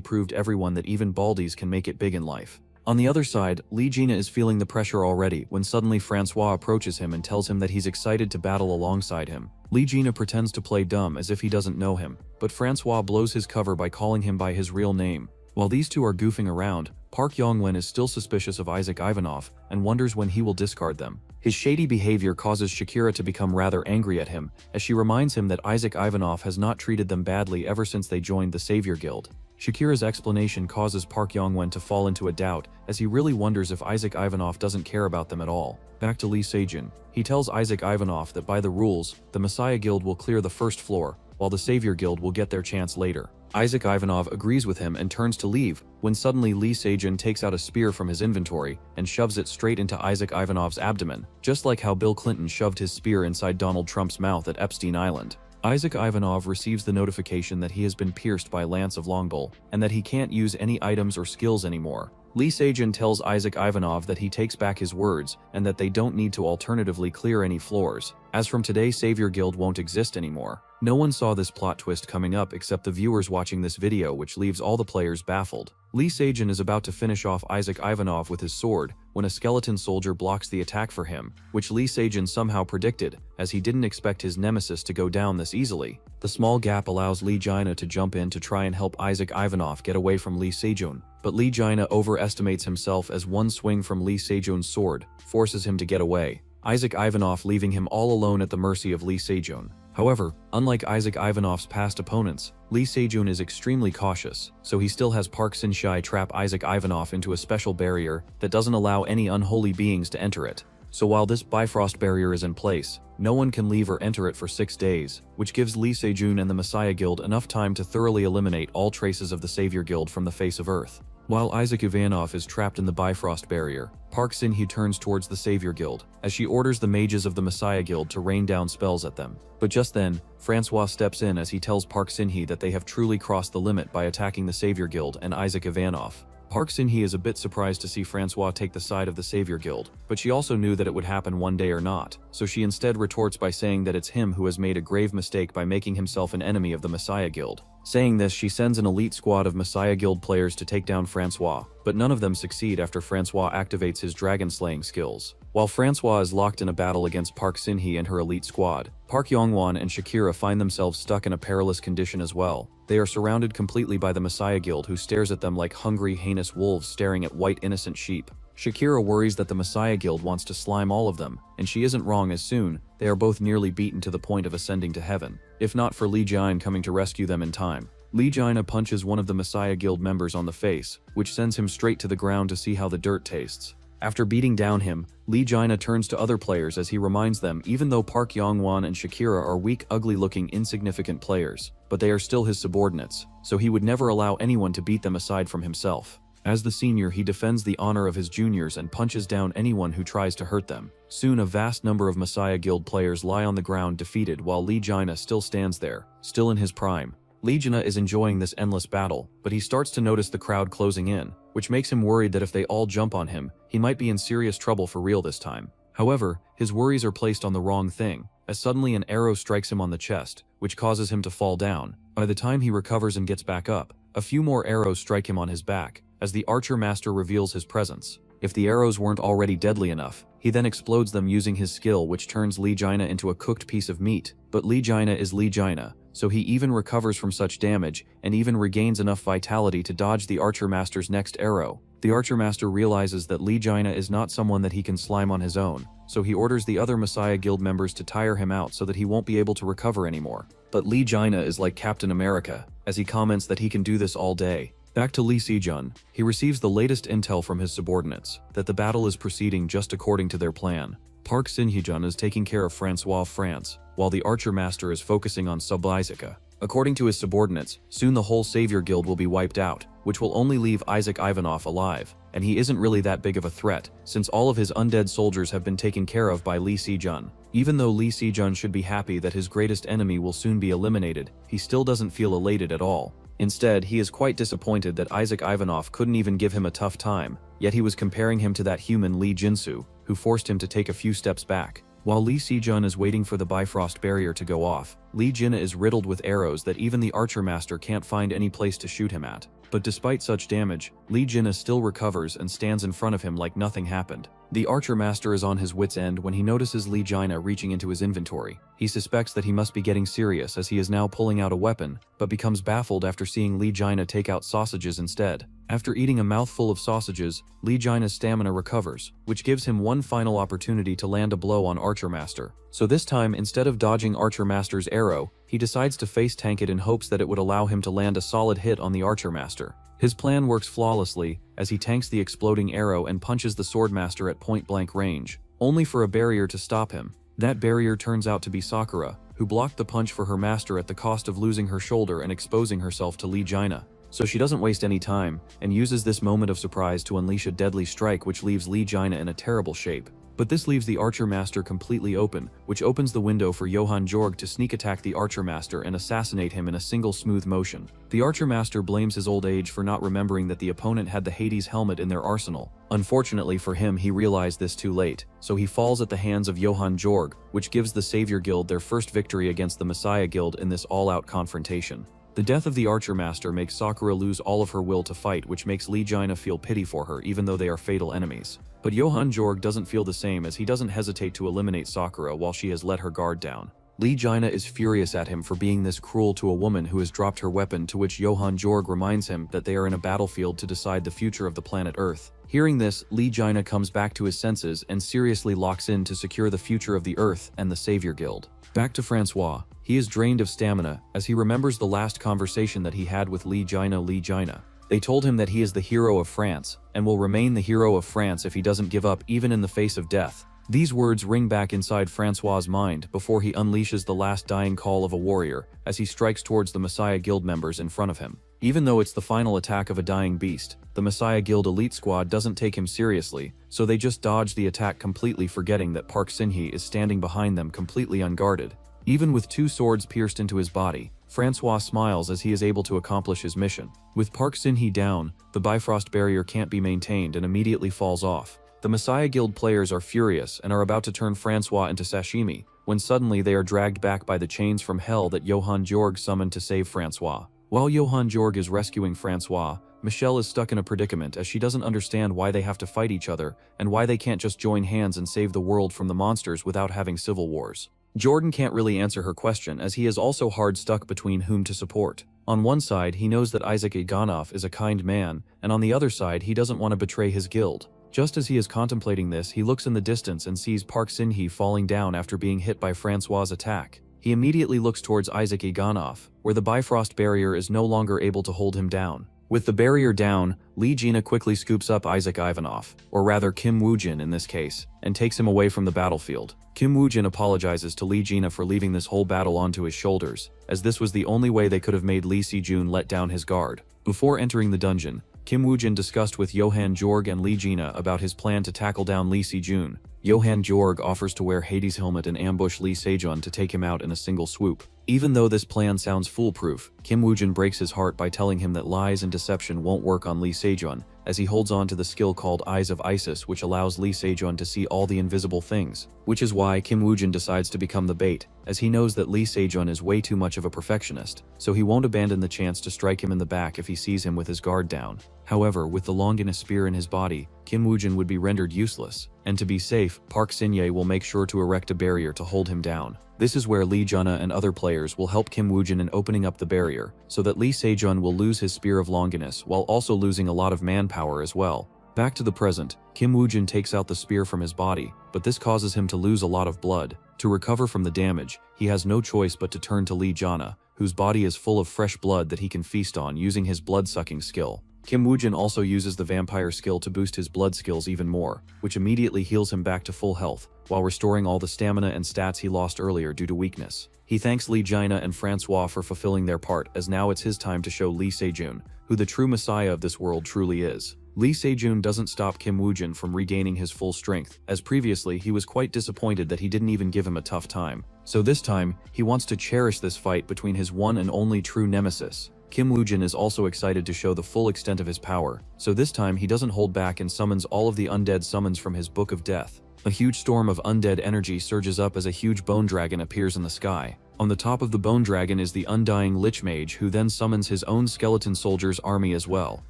proved everyone that even baldies can make it big in life. On the other side, Lee Gina is feeling the pressure already when suddenly Francois approaches him and tells him that he's excited to battle alongside him. Lee Gina pretends to play dumb as if he doesn't know him, but Francois blows his cover by calling him by his real name. While these two are goofing around, Park Yongwen is still suspicious of Isaac Ivanov and wonders when he will discard them. His shady behavior causes Shakira to become rather angry at him, as she reminds him that Isaac Ivanov has not treated them badly ever since they joined the Savior Guild. Shakira's explanation causes Park Yongwen to fall into a doubt, as he really wonders if Isaac Ivanov doesn't care about them at all. Back to Lee Sejun. He tells Isaac Ivanov that by the rules, the Messiah Guild will clear the 1st floor, while the Savior Guild will get their chance later. Isaac Ivanov agrees with him and turns to leave, when suddenly Lee Sejun takes out a spear from his inventory and shoves it straight into Isaac Ivanov's abdomen, just like how Bill Clinton shoved his spear inside Donald Trump's mouth at Epstein Island. Isaac Ivanov receives the notification that he has been pierced by Lance of Longbowl, and that he can't use any items or skills anymore. Lee Sejun tells Isaac Ivanov that he takes back his words, and that they don't need to alternatively clear any floors. As from today, Savior Guild won't exist anymore. No one saw this plot twist coming up except the viewers watching this video, which leaves all the players baffled. Lee Sejun is about to finish off Isaac Ivanov with his sword, when a skeleton soldier blocks the attack for him, which Lee Sejun somehow predicted, as he didn't expect his nemesis to go down this easily. The small gap allows Lee Gina to jump in to try and help Isaac Ivanov get away from Lee Sejun, but Lee Gina overestimates himself as one swing from Lee Sejun's sword forces him to get away, Isaac Ivanov leaving him all alone at the mercy of Lee Sejun. However, unlike Isaac Ivanov's past opponents, Lee Sejun is extremely cautious, so he still has Park Sin-shai trap Isaac Ivanov into a special barrier that doesn't allow any unholy beings to enter it. So while this Bifrost barrier is in place, no one can leave or enter it for 6 days, which gives Lee Sejun and the Messiah Guild enough time to thoroughly eliminate all traces of the Savior Guild from the face of Earth. While Isaac Ivanov is trapped in the Bifrost barrier, Park Sin-hee turns towards the Savior Guild, as she orders the mages of the Messiah Guild to rain down spells at them. But just then, Francois steps in as he tells Park Sin-hee that they have truly crossed the limit by attacking the Savior Guild and Isaac Ivanov. Park Sin-hee is a bit surprised to see Francois take the side of the Savior Guild, but she also knew that it would happen one day or not, so she instead retorts by saying that it's him who has made a grave mistake by making himself an enemy of the Messiah Guild. Saying this, she sends an elite squad of Messiah Guild players to take down Francois, but none of them succeed after Francois activates his dragon-slaying skills. While Francois is locked in a battle against Park Sin-hee and her elite squad, Park Yongwon and Shakira find themselves stuck in a perilous condition as well. They are surrounded completely by the Messiah Guild, who stares at them like hungry, heinous wolves staring at white, innocent sheep. Shakira worries that the Messiah Guild wants to slime all of them, and she isn't wrong, as soon they are both nearly beaten to the point of ascending to heaven, if not for Lee Jine coming to rescue them in time. Lee Jina punches one of the Messiah Guild members on the face, which sends him straight to the ground to see how the dirt tastes. After beating down him, Lee Jina turns to other players as he reminds them even though Park Yongwon and Shakira are weak, ugly-looking, insignificant players, but they are still his subordinates, so he would never allow anyone to beat them aside from himself. As the senior, he defends the honor of his juniors and punches down anyone who tries to hurt them. Soon, a vast number of Messiah Guild players lie on the ground defeated, while Lee Jina still stands there, still in his prime. Lee Jina is enjoying this endless battle, but he starts to notice the crowd closing in, which makes him worried that if they all jump on him, he might be in serious trouble for real this time. However, his worries are placed on the wrong thing, as suddenly an arrow strikes him on the chest, which causes him to fall down. By the time he recovers and gets back up, a few more arrows strike him on his back, as the archer master reveals his presence. If the arrows weren't already deadly enough, he then explodes them using his skill, which turns Lee Jina into a cooked piece of meat. But Lee Jina is Lee Jina, so he even recovers from such damage and even regains enough vitality to dodge the Archer Master's next arrow. The Archer Master realizes that Lee Jaina is not someone that he can slime on his own, so he orders the other Messiah Guild members to tire him out so that he won't be able to recover anymore. But Lee Jaina is like Captain America, as he comments that he can do this all day. Back to Lee Sejun, he receives the latest intel from his subordinates, that the battle is proceeding just according to their plan. Park Sin-hyejun is taking care of Francois of France, while the Archer Master is focusing on Sub-Isaac. According to his subordinates, soon the whole Savior Guild will be wiped out, which will only leave Isaac Ivanov alive, and he isn't really that big of a threat, since all of his undead soldiers have been taken care of by Lee Sejun. Even though Lee Sejun should be happy that his greatest enemy will soon be eliminated, he still doesn't feel elated at all. Instead, he is quite disappointed that Isaac Ivanov couldn't even give him a tough time, yet he was comparing him to that human Lee Jinsu, who forced him to take a few steps back. While Lee Sejun is waiting for the Bifrost barrier to go off, Lee Jinna is riddled with arrows that even the Archer Master can't find any place to shoot him at. But despite such damage, Lee Jinna still recovers and stands in front of him like nothing happened. The Archer Master is on his wit's end when he notices Lee Jaina reaching into his inventory. He suspects that he must be getting serious as he is now pulling out a weapon, but becomes baffled after seeing Lee Jaina take out sausages instead. After eating a mouthful of sausages, Lee Jaina's stamina recovers, which gives him one final opportunity to land a blow on Archer Master. So this time, instead of dodging Archer Master's arrow, he decides to face tank it in hopes that it would allow him to land a solid hit on the Archer Master. His plan works flawlessly, as he tanks the exploding arrow and punches the Swordmaster at point-blank range, only for a barrier to stop him. That barrier turns out to be Sakura, who blocked the punch for her master at the cost of losing her shoulder and exposing herself to Lee Jaina. So she doesn't waste any time, and uses this moment of surprise to unleash a deadly strike which leaves Lee Jaina in a terrible shape. But this leaves the Archer Master completely open, which opens the window for Johann Jorg to sneak attack the Archer Master and assassinate him in a single smooth motion. The Archer Master blames his old age for not remembering that the opponent had the Hades helmet in their arsenal. Unfortunately for him, he realized this too late, so he falls at the hands of Johann Jorg, which gives the Savior Guild their first victory against the Messiah Guild in this all-out confrontation. The death of the Archer Master makes Sakura lose all of her will to fight, which makes Lee Jaina feel pity for her even though they are fatal enemies. But Johann Jorg doesn't feel the same, as he doesn't hesitate to eliminate Sakura while she has let her guard down. Lee Jaina is furious at him for being this cruel to a woman who has dropped her weapon, to which Johann Jorg reminds him that they are in a battlefield to decide the future of the planet Earth. Hearing this, Lee Jaina comes back to his senses and seriously locks in to secure the future of the Earth and the Savior Guild. Back to Francois. He is drained of stamina as he remembers the last conversation that he had with Lee Jaina. They told him that he is the hero of France, and will remain the hero of France if he doesn't give up even in the face of death. These words ring back inside Francois's mind before he unleashes the last dying call of a warrior as he strikes towards the Messiah Guild members in front of him. Even though it's the final attack of a dying beast, the Messiah Guild elite squad doesn't take him seriously, so they just dodge the attack, completely forgetting that Park Sin-hye is standing behind them completely unguarded. Even with 2 swords pierced into his body, Francois smiles as he is able to accomplish his mission. With Park Sin-hye down, the Bifrost barrier can't be maintained and immediately falls off. The Messiah Guild players are furious and are about to turn Francois into sashimi, when suddenly they are dragged back by the chains from hell that Johann Jorg summoned to save Francois. While Johann Jorg is rescuing Francois, Michelle is stuck in a predicament as she doesn't understand why they have to fight each other and why they can't just join hands and save the world from the monsters without having civil wars. Jordan can't really answer her question, as he is also hard stuck between whom to support. On one side, he knows that Isaac Ivanov is a kind man, and on the other side, he doesn't want to betray his guild. Just as he is contemplating this, he looks in the distance and sees Park Sin-hye falling down after being hit by Francois' attack. He immediately looks towards Isaac Ivanov, where the Bifrost barrier is no longer able to hold him down. With the barrier down, Lee Jaina quickly scoops up Isaac Ivanov, or rather Kim Woo-jin in this case, and takes him away from the battlefield. Kim Woo-jin apologizes to Lee Jaina for leaving this whole battle onto his shoulders, as this was the only way they could have made Lee Si-jun let down his guard. Before entering the dungeon, Kim Woo-jin discussed with Johann Jorg and Lee Jaina about his plan to tackle down Lee Si-jun. Johann Jorg offers to wear Hades' helmet and ambush Lee Se-jun to take him out in a single swoop. Even though this plan sounds foolproof, Kim Woo-jin breaks his heart by telling him that lies and deception won't work on Lee Se-jun, as he holds on to the skill called Eyes of Isis, which allows Lee Se-jun to see all the invisible things. Which is why Kim Woo-jin decides to become the bait, as he knows that Lee Se-jun is way too much of a perfectionist, so he won't abandon the chance to strike him in the back if he sees him with his guard down. However, with the Longinus spear in his body, Kim Woo-jin would be rendered useless, and to be safe, Park Sin-hye will make sure to erect a barrier to hold him down. This is where Lee Junna and other players will help Kim Woojin in opening up the barrier, so that Lee Sejun will lose his Spear of Longinus while also losing a lot of manpower as well. Back to the present, Kim Woojin takes out the spear from his body, but this causes him to lose a lot of blood. To recover from the damage, he has no choice but to turn to Lee Junna, whose body is full of fresh blood that he can feast on using his blood-sucking skill. Kim Woojin also uses the vampire skill to boost his blood skills even more, which immediately heals him back to full health, while restoring all the stamina and stats he lost earlier due to weakness. He thanks Lee Jaina and Francois for fulfilling their part, as now it's his time to show Lee Sejun who the true messiah of this world truly is. Lee Sejun doesn't stop Kim Woojin from regaining his full strength, as previously he was quite disappointed that he didn't even give him a tough time. So this time, he wants to cherish this fight between his one and only true nemesis. Kim Woojin is also excited to show the full extent of his power, so this time he doesn't hold back and summons all of the undead summons from his Book of Death. A huge storm of undead energy surges up as a huge bone dragon appears in the sky. On the top of the bone dragon is the undying Lich Mage, who then summons his own skeleton soldiers army as well.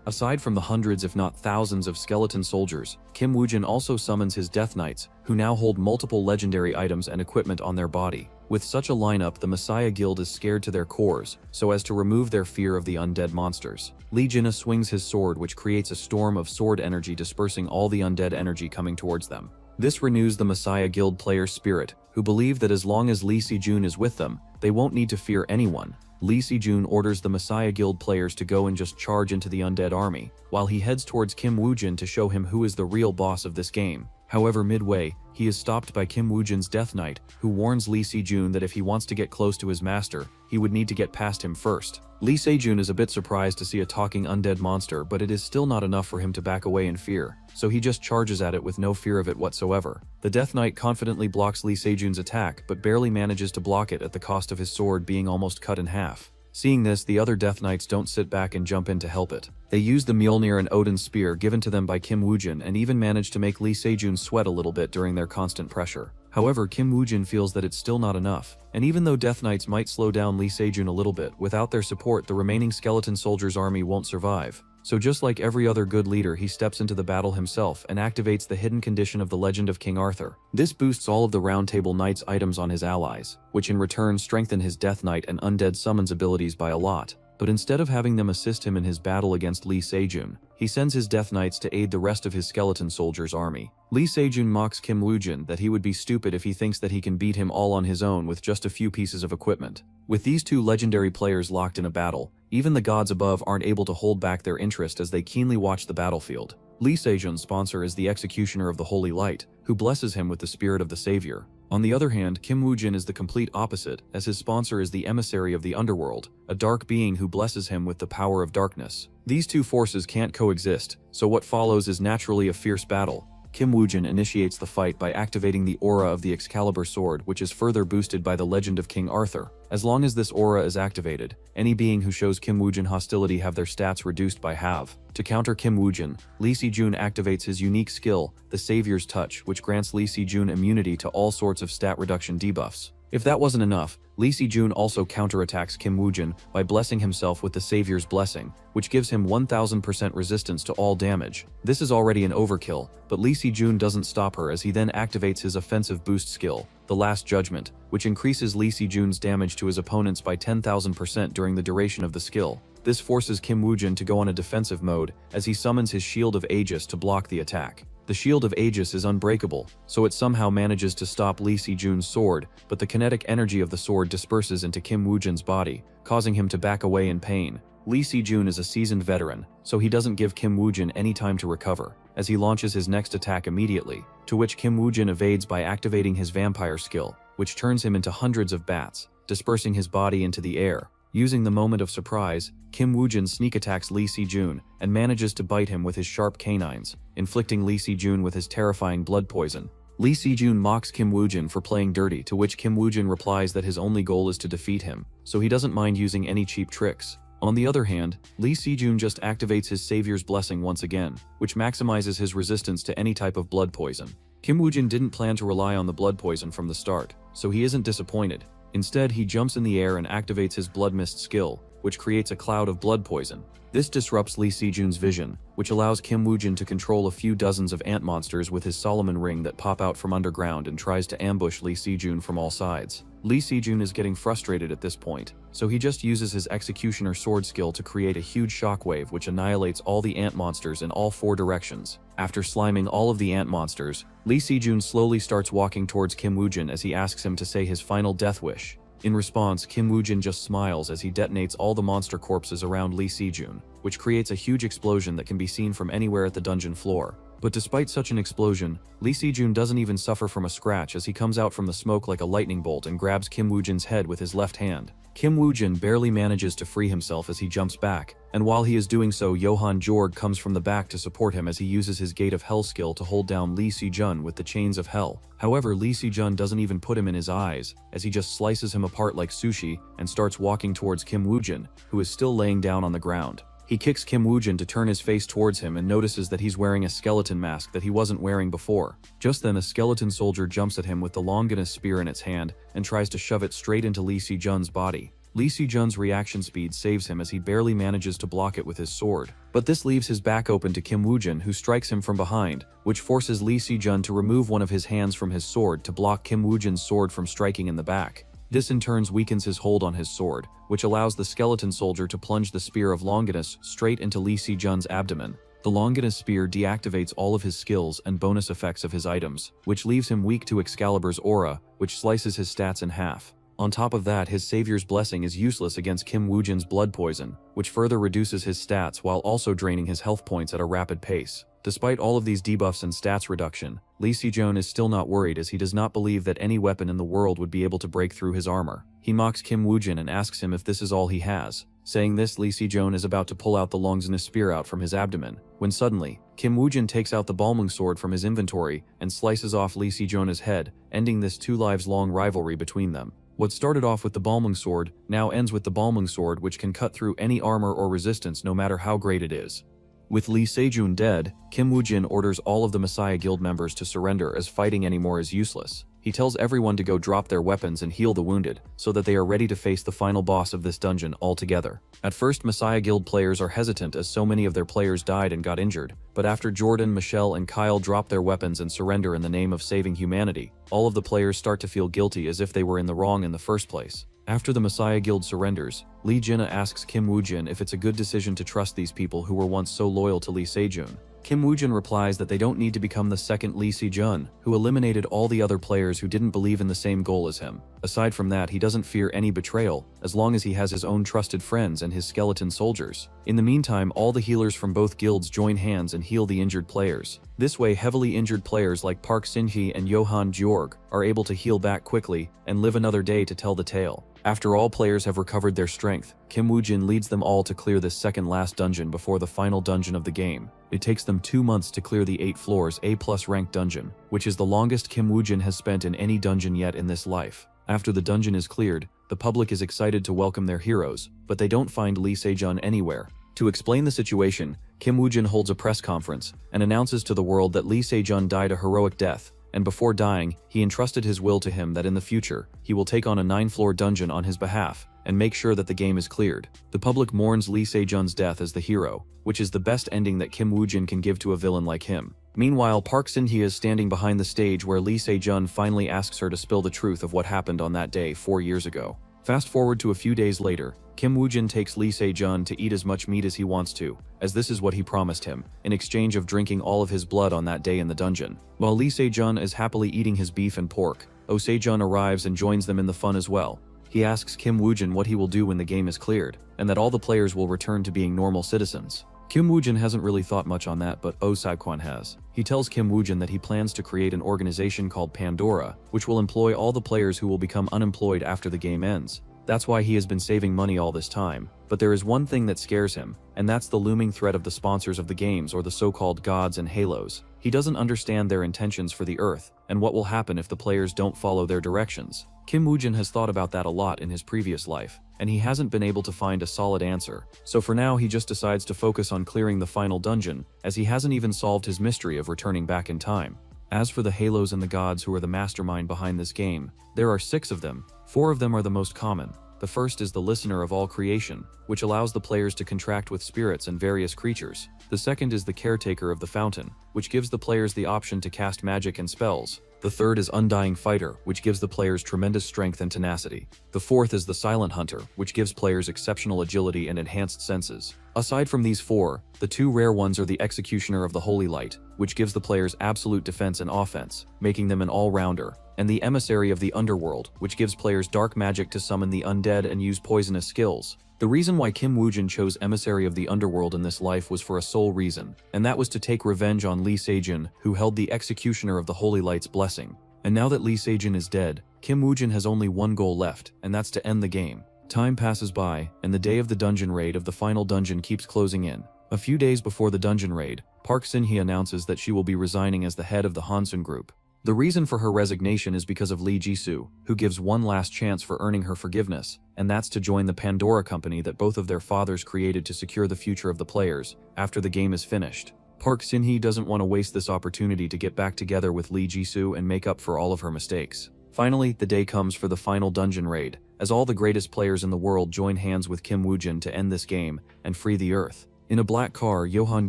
Aside from the hundreds if not thousands of skeleton soldiers, Kim Woojin also summons his Death Knights, who now hold multiple legendary items and equipment on their body. With such a lineup, the Messiah Guild is scared to their cores, so as to remove their fear of the undead monsters. Lee Jinna swings his sword, which creates a storm of sword energy dispersing all the undead energy coming towards them. This renews the Messiah Guild players' spirit, who believe that as long as Lee Sejun is with them, they won't need to fear anyone. Lee Sejun orders the Messiah Guild players to go and just charge into the undead army, while he heads towards Kim Woojin to show him who is the real boss of this game. However, midway, he is stopped by Kim Woojin's Death Knight, who warns Lee Sejun that if he wants to get close to his master, he would need to get past him first. Lee Sejun is a bit surprised to see a talking undead monster, but it is still not enough for him to back away in fear, so he just charges at it with no fear of it whatsoever. The Death Knight confidently blocks Lee Sejun's attack, but barely manages to block it at the cost of his sword being almost cut in half. Seeing this, the other Death Knights don't sit back and jump in to help it. They use the Mjolnir and Odin's spear given to them by Kim Woojin and even manage to make Lee Sejun sweat a little bit during their constant pressure. However, Kim Woojin feels that it's still not enough, and even though Death Knights might slow down Lee Sejun a little bit, without their support the remaining skeleton soldiers' army won't survive. So just like every other good leader, he steps into the battle himself and activates the hidden condition of the Legend of King Arthur. This boosts all of the Round Table Knights items on his allies, which in return strengthen his Death Knight and Undead Summons abilities by a lot. But instead of having them assist him in his battle against Lee Sejun, he sends his Death Knights to aid the rest of his skeleton soldiers' army. Lee Sejun mocks Kim Woojin that he would be stupid if he thinks that he can beat him all on his own with just a few pieces of equipment. With these two legendary players locked in a battle, even the gods above aren't able to hold back their interest as they keenly watch the battlefield. Lee Sejun's sponsor is the Executioner of the Holy Light, who blesses him with the spirit of the Savior. On the other hand, Kim Woojin is the complete opposite, as his sponsor is the Emissary of the Underworld, a dark being who blesses him with the power of darkness. These two forces can't coexist, so what follows is naturally a fierce battle. Kim Woojin initiates the fight by activating the aura of the Excalibur sword, which is further boosted by the Legend of King Arthur. As long as this aura is activated, any being who shows Kim Woojin hostility have their stats reduced by half. To counter Kim Woojin, Lee Sejun activates his unique skill, the Savior's Touch, which grants Lee Sejun immunity to all sorts of stat reduction debuffs. If that wasn't enough, Lee Sejun also counterattacks Kim Woojin by blessing himself with the Savior's Blessing, which gives him 1000% resistance to all damage. This is already an overkill, but Lee Sejun doesn't stop her as he then activates his offensive boost skill, the Last Judgment, which increases Lee Sejun's damage to his opponents by 10,000% during the duration of the skill. This forces Kim Woojin to go on a defensive mode as he summons his Shield of Aegis to block the attack. The Shield of Aegis is unbreakable, so it somehow manages to stop Lee Sejun's sword, but the kinetic energy of the sword disperses into Kim Woojin's body, causing him to back away in pain. Lee Sejun is a seasoned veteran, so he doesn't give Kim Woojin any time to recover, as he launches his next attack immediately, to which Kim Woojin evades by activating his vampire skill, which turns him into hundreds of bats, dispersing his body into the air. Using the moment of surprise, Kim Woojin sneak attacks Lee Sejun and manages to bite him with his sharp canines, inflicting Lee Sejun with his terrifying blood poison. Lee Sejun mocks Kim Woojin for playing dirty, to which Kim Woojin replies that his only goal is to defeat him, so he doesn't mind using any cheap tricks. On the other hand, Lee Sejun just activates his Savior's Blessing once again, which maximizes his resistance to any type of blood poison. Kim Woojin didn't plan to rely on the blood poison from the start, so he isn't disappointed. Instead, he jumps in the air and activates his Blood Mist skill, which creates a cloud of blood poison. This disrupts Lee Se-jun's vision, which allows Kim Woo-jin to control a few dozens of ant monsters with his Solomon ring that pop out from underground and tries to ambush Lee Se-jun from all sides. Lee Se-jun is getting frustrated at this point, so he just uses his executioner sword skill to create a huge shockwave which annihilates all the ant monsters in all 4 directions. After sliming all of the ant monsters, Lee Se-jun slowly starts walking towards Kim Woo-jin as he asks him to say his final death wish. In response, Kim Woo-jin just smiles as he detonates all the monster corpses around Lee Se-jun, which creates a huge explosion that can be seen from anywhere at the dungeon floor. But despite such an explosion, Lee Se-jun doesn't even suffer from a scratch as he comes out from the smoke like a lightning bolt and grabs Kim Woo-jin's head with his left hand. Kim Woo-jin barely manages to free himself as he jumps back, and while he is doing so, Johan Jorg comes from the back to support him as he uses his Gate of Hell skill to hold down Lee Se-jun with the Chains of Hell. However, Lee Se-jun doesn't even put him in his eyes, as he just slices him apart like sushi and starts walking towards Kim Woo-jin, who is still laying down on the ground. He kicks Kim Woo-jin to turn his face towards him and notices that he's wearing a skeleton mask that he wasn't wearing before. Just then, a skeleton soldier jumps at him with the Longinus spear in its hand and tries to shove it straight into Lee Se-jun's body. Lee Se-jun's reaction speed saves him as he barely manages to block it with his sword. But this leaves his back open to Kim Woo-jin, who strikes him from behind, which forces Lee Se-jun to remove one of his hands from his sword to block Kim Woo-jin's sword from striking in the back. This in turn weakens his hold on his sword, which allows the skeleton soldier to plunge the spear of Longinus straight into Lee Se-jun's abdomen. The Longinus spear deactivates all of his skills and bonus effects of his items, which leaves him weak to Excalibur's aura, which slices his stats in half. On top of that, his savior's blessing is useless against Kim Woo-jin's blood poison, which further reduces his stats while also draining his health points at a rapid pace. Despite all of these debuffs and stats reduction, Lee Se-jun is still not worried as he does not believe that any weapon in the world would be able to break through his armor. He mocks Kim Woo-jin and asks him if this is all he has. Saying this, Lee Se-jun is about to pull out the Longinus spear out from his abdomen, when suddenly, Kim Woo-jin takes out the Balmung sword from his inventory and slices off Lee Se-jun's head, ending this 2 lives long rivalry between them. What started off with the Balmung sword now ends with the Balmung sword, which can cut through any armor or resistance no matter how great it is. With Lee Se-jun dead, Kim Woo-jin orders all of the Messiah Guild members to surrender as fighting anymore is useless. He tells everyone to go drop their weapons and heal the wounded, so that they are ready to face the final boss of this dungeon all together. At first, Messiah Guild players are hesitant as so many of their players died and got injured, but after Jordan, Michelle, and Kyle drop their weapons and surrender in the name of saving humanity, all of the players start to feel guilty as if they were in the wrong in the first place. After the Messiah Guild surrenders, Lee Jina asks Kim Woo-jin if it's a good decision to trust these people who were once so loyal to Lee Se-jun. Kim Woo-jin replies that they don't need to become the second Lee Se-jun, who eliminated all the other players who didn't believe in the same goal as him. Aside from that, he doesn't fear any betrayal, as long as he has his own trusted friends and his skeleton soldiers. In the meantime, all the healers from both guilds join hands and heal the injured players. This way, heavily injured players like Park Sin-hee and Johan Jorg are able to heal back quickly and live another day to tell the tale. After all players have recovered their strength, Kim Woo-jin leads them all to clear this second last dungeon before the final dungeon of the game. It takes them 2 months to clear the 8 floors A+ ranked dungeon, which is the longest Kim Woo-jin has spent in any dungeon yet in this life. After the dungeon is cleared, the public is excited to welcome their heroes, but they don't find Lee Se-jun anywhere. To explain the situation, Kim Woo-jin holds a press conference and announces to the world that Lee Se-jun died a heroic death, and before dying, he entrusted his will to him that in the future, he will take on a 9-floor dungeon on his behalf and make sure that the game is cleared. The public mourns Lee Se-jun's death as the hero, which is the best ending that Kim Woo-jin can give to a villain like him. Meanwhile, Park Sin-hee is standing behind the stage where Lee Se-jun finally asks her to spill the truth of what happened on that day 4 years ago. Fast forward to a few days later, Kim Woo-jin takes Lee Se-jun to eat as much meat as he wants to, as this is what he promised him, in exchange of drinking all of his blood on that day in the dungeon. While Lee Se-jun is happily eating his beef and pork, Oh Se-jun arrives and joins them in the fun as well. He asks Kim Woo-jin what he will do when the game is cleared, and that all the players will return to being normal citizens. Kim Woo-jin hasn't really thought much on that, but Oh Se-kwan has. He tells Kim Woo-jin that he plans to create an organization called Pandora, which will employ all the players who will become unemployed after the game ends. That's why he has been saving money all this time. But there is one thing that scares him, and that's the looming threat of the sponsors of the games, or the so-called gods and halos. He doesn't understand their intentions for the Earth, and what will happen if the players don't follow their directions. Kim Woo-jin has thought about that a lot in his previous life, and he hasn't been able to find a solid answer. So for now, he just decides to focus on clearing the final dungeon, as he hasn't even solved his mystery of returning back in time. As for the halos and the gods who are the mastermind behind this game, there are 6 of them. 4 of them are the most common. The The first is the Listener of all creation, which allows the players to contract with spirits and various creatures. The second is the Caretaker of the Fountain, which gives the players the option to cast magic and spells. The third is Undying Fighter, which gives the players tremendous strength and tenacity. The fourth is the Silent Hunter, which gives players exceptional agility and enhanced senses. Aside from these four, the two rare ones are the Executioner of the Holy Light, which gives the players absolute defense and offense, making them an all-rounder, and the Emissary of the Underworld, which gives players dark magic to summon the undead and use poisonous skills. The reason why Kim Woo-jin chose Emissary of the Underworld in this life was for a sole reason, and that was to take revenge on Lee Se-jin, who held the Executioner of the Holy Light's blessing. And now that Lee Se-jin is dead, Kim Woo-jin has only one goal left, and that's to end the game. Time passes by, and the day of the dungeon raid of the final dungeon keeps closing in. A few days before the dungeon raid, Park Sin-hee announces that she will be resigning as the head of the Hansun Group. The reason for her resignation is because of Lee Jisoo, who gives one last chance for earning her forgiveness, and that's to join the Pandora company that both of their fathers created to secure the future of the players after the game is finished. Park Sin-hee doesn't want to waste this opportunity to get back together with Lee Jisoo and make up for all of her mistakes. Finally, the day comes for the final dungeon raid, as all the greatest players in the world join hands with Kim Woo-jin to end this game and free the Earth. In a black car, Johan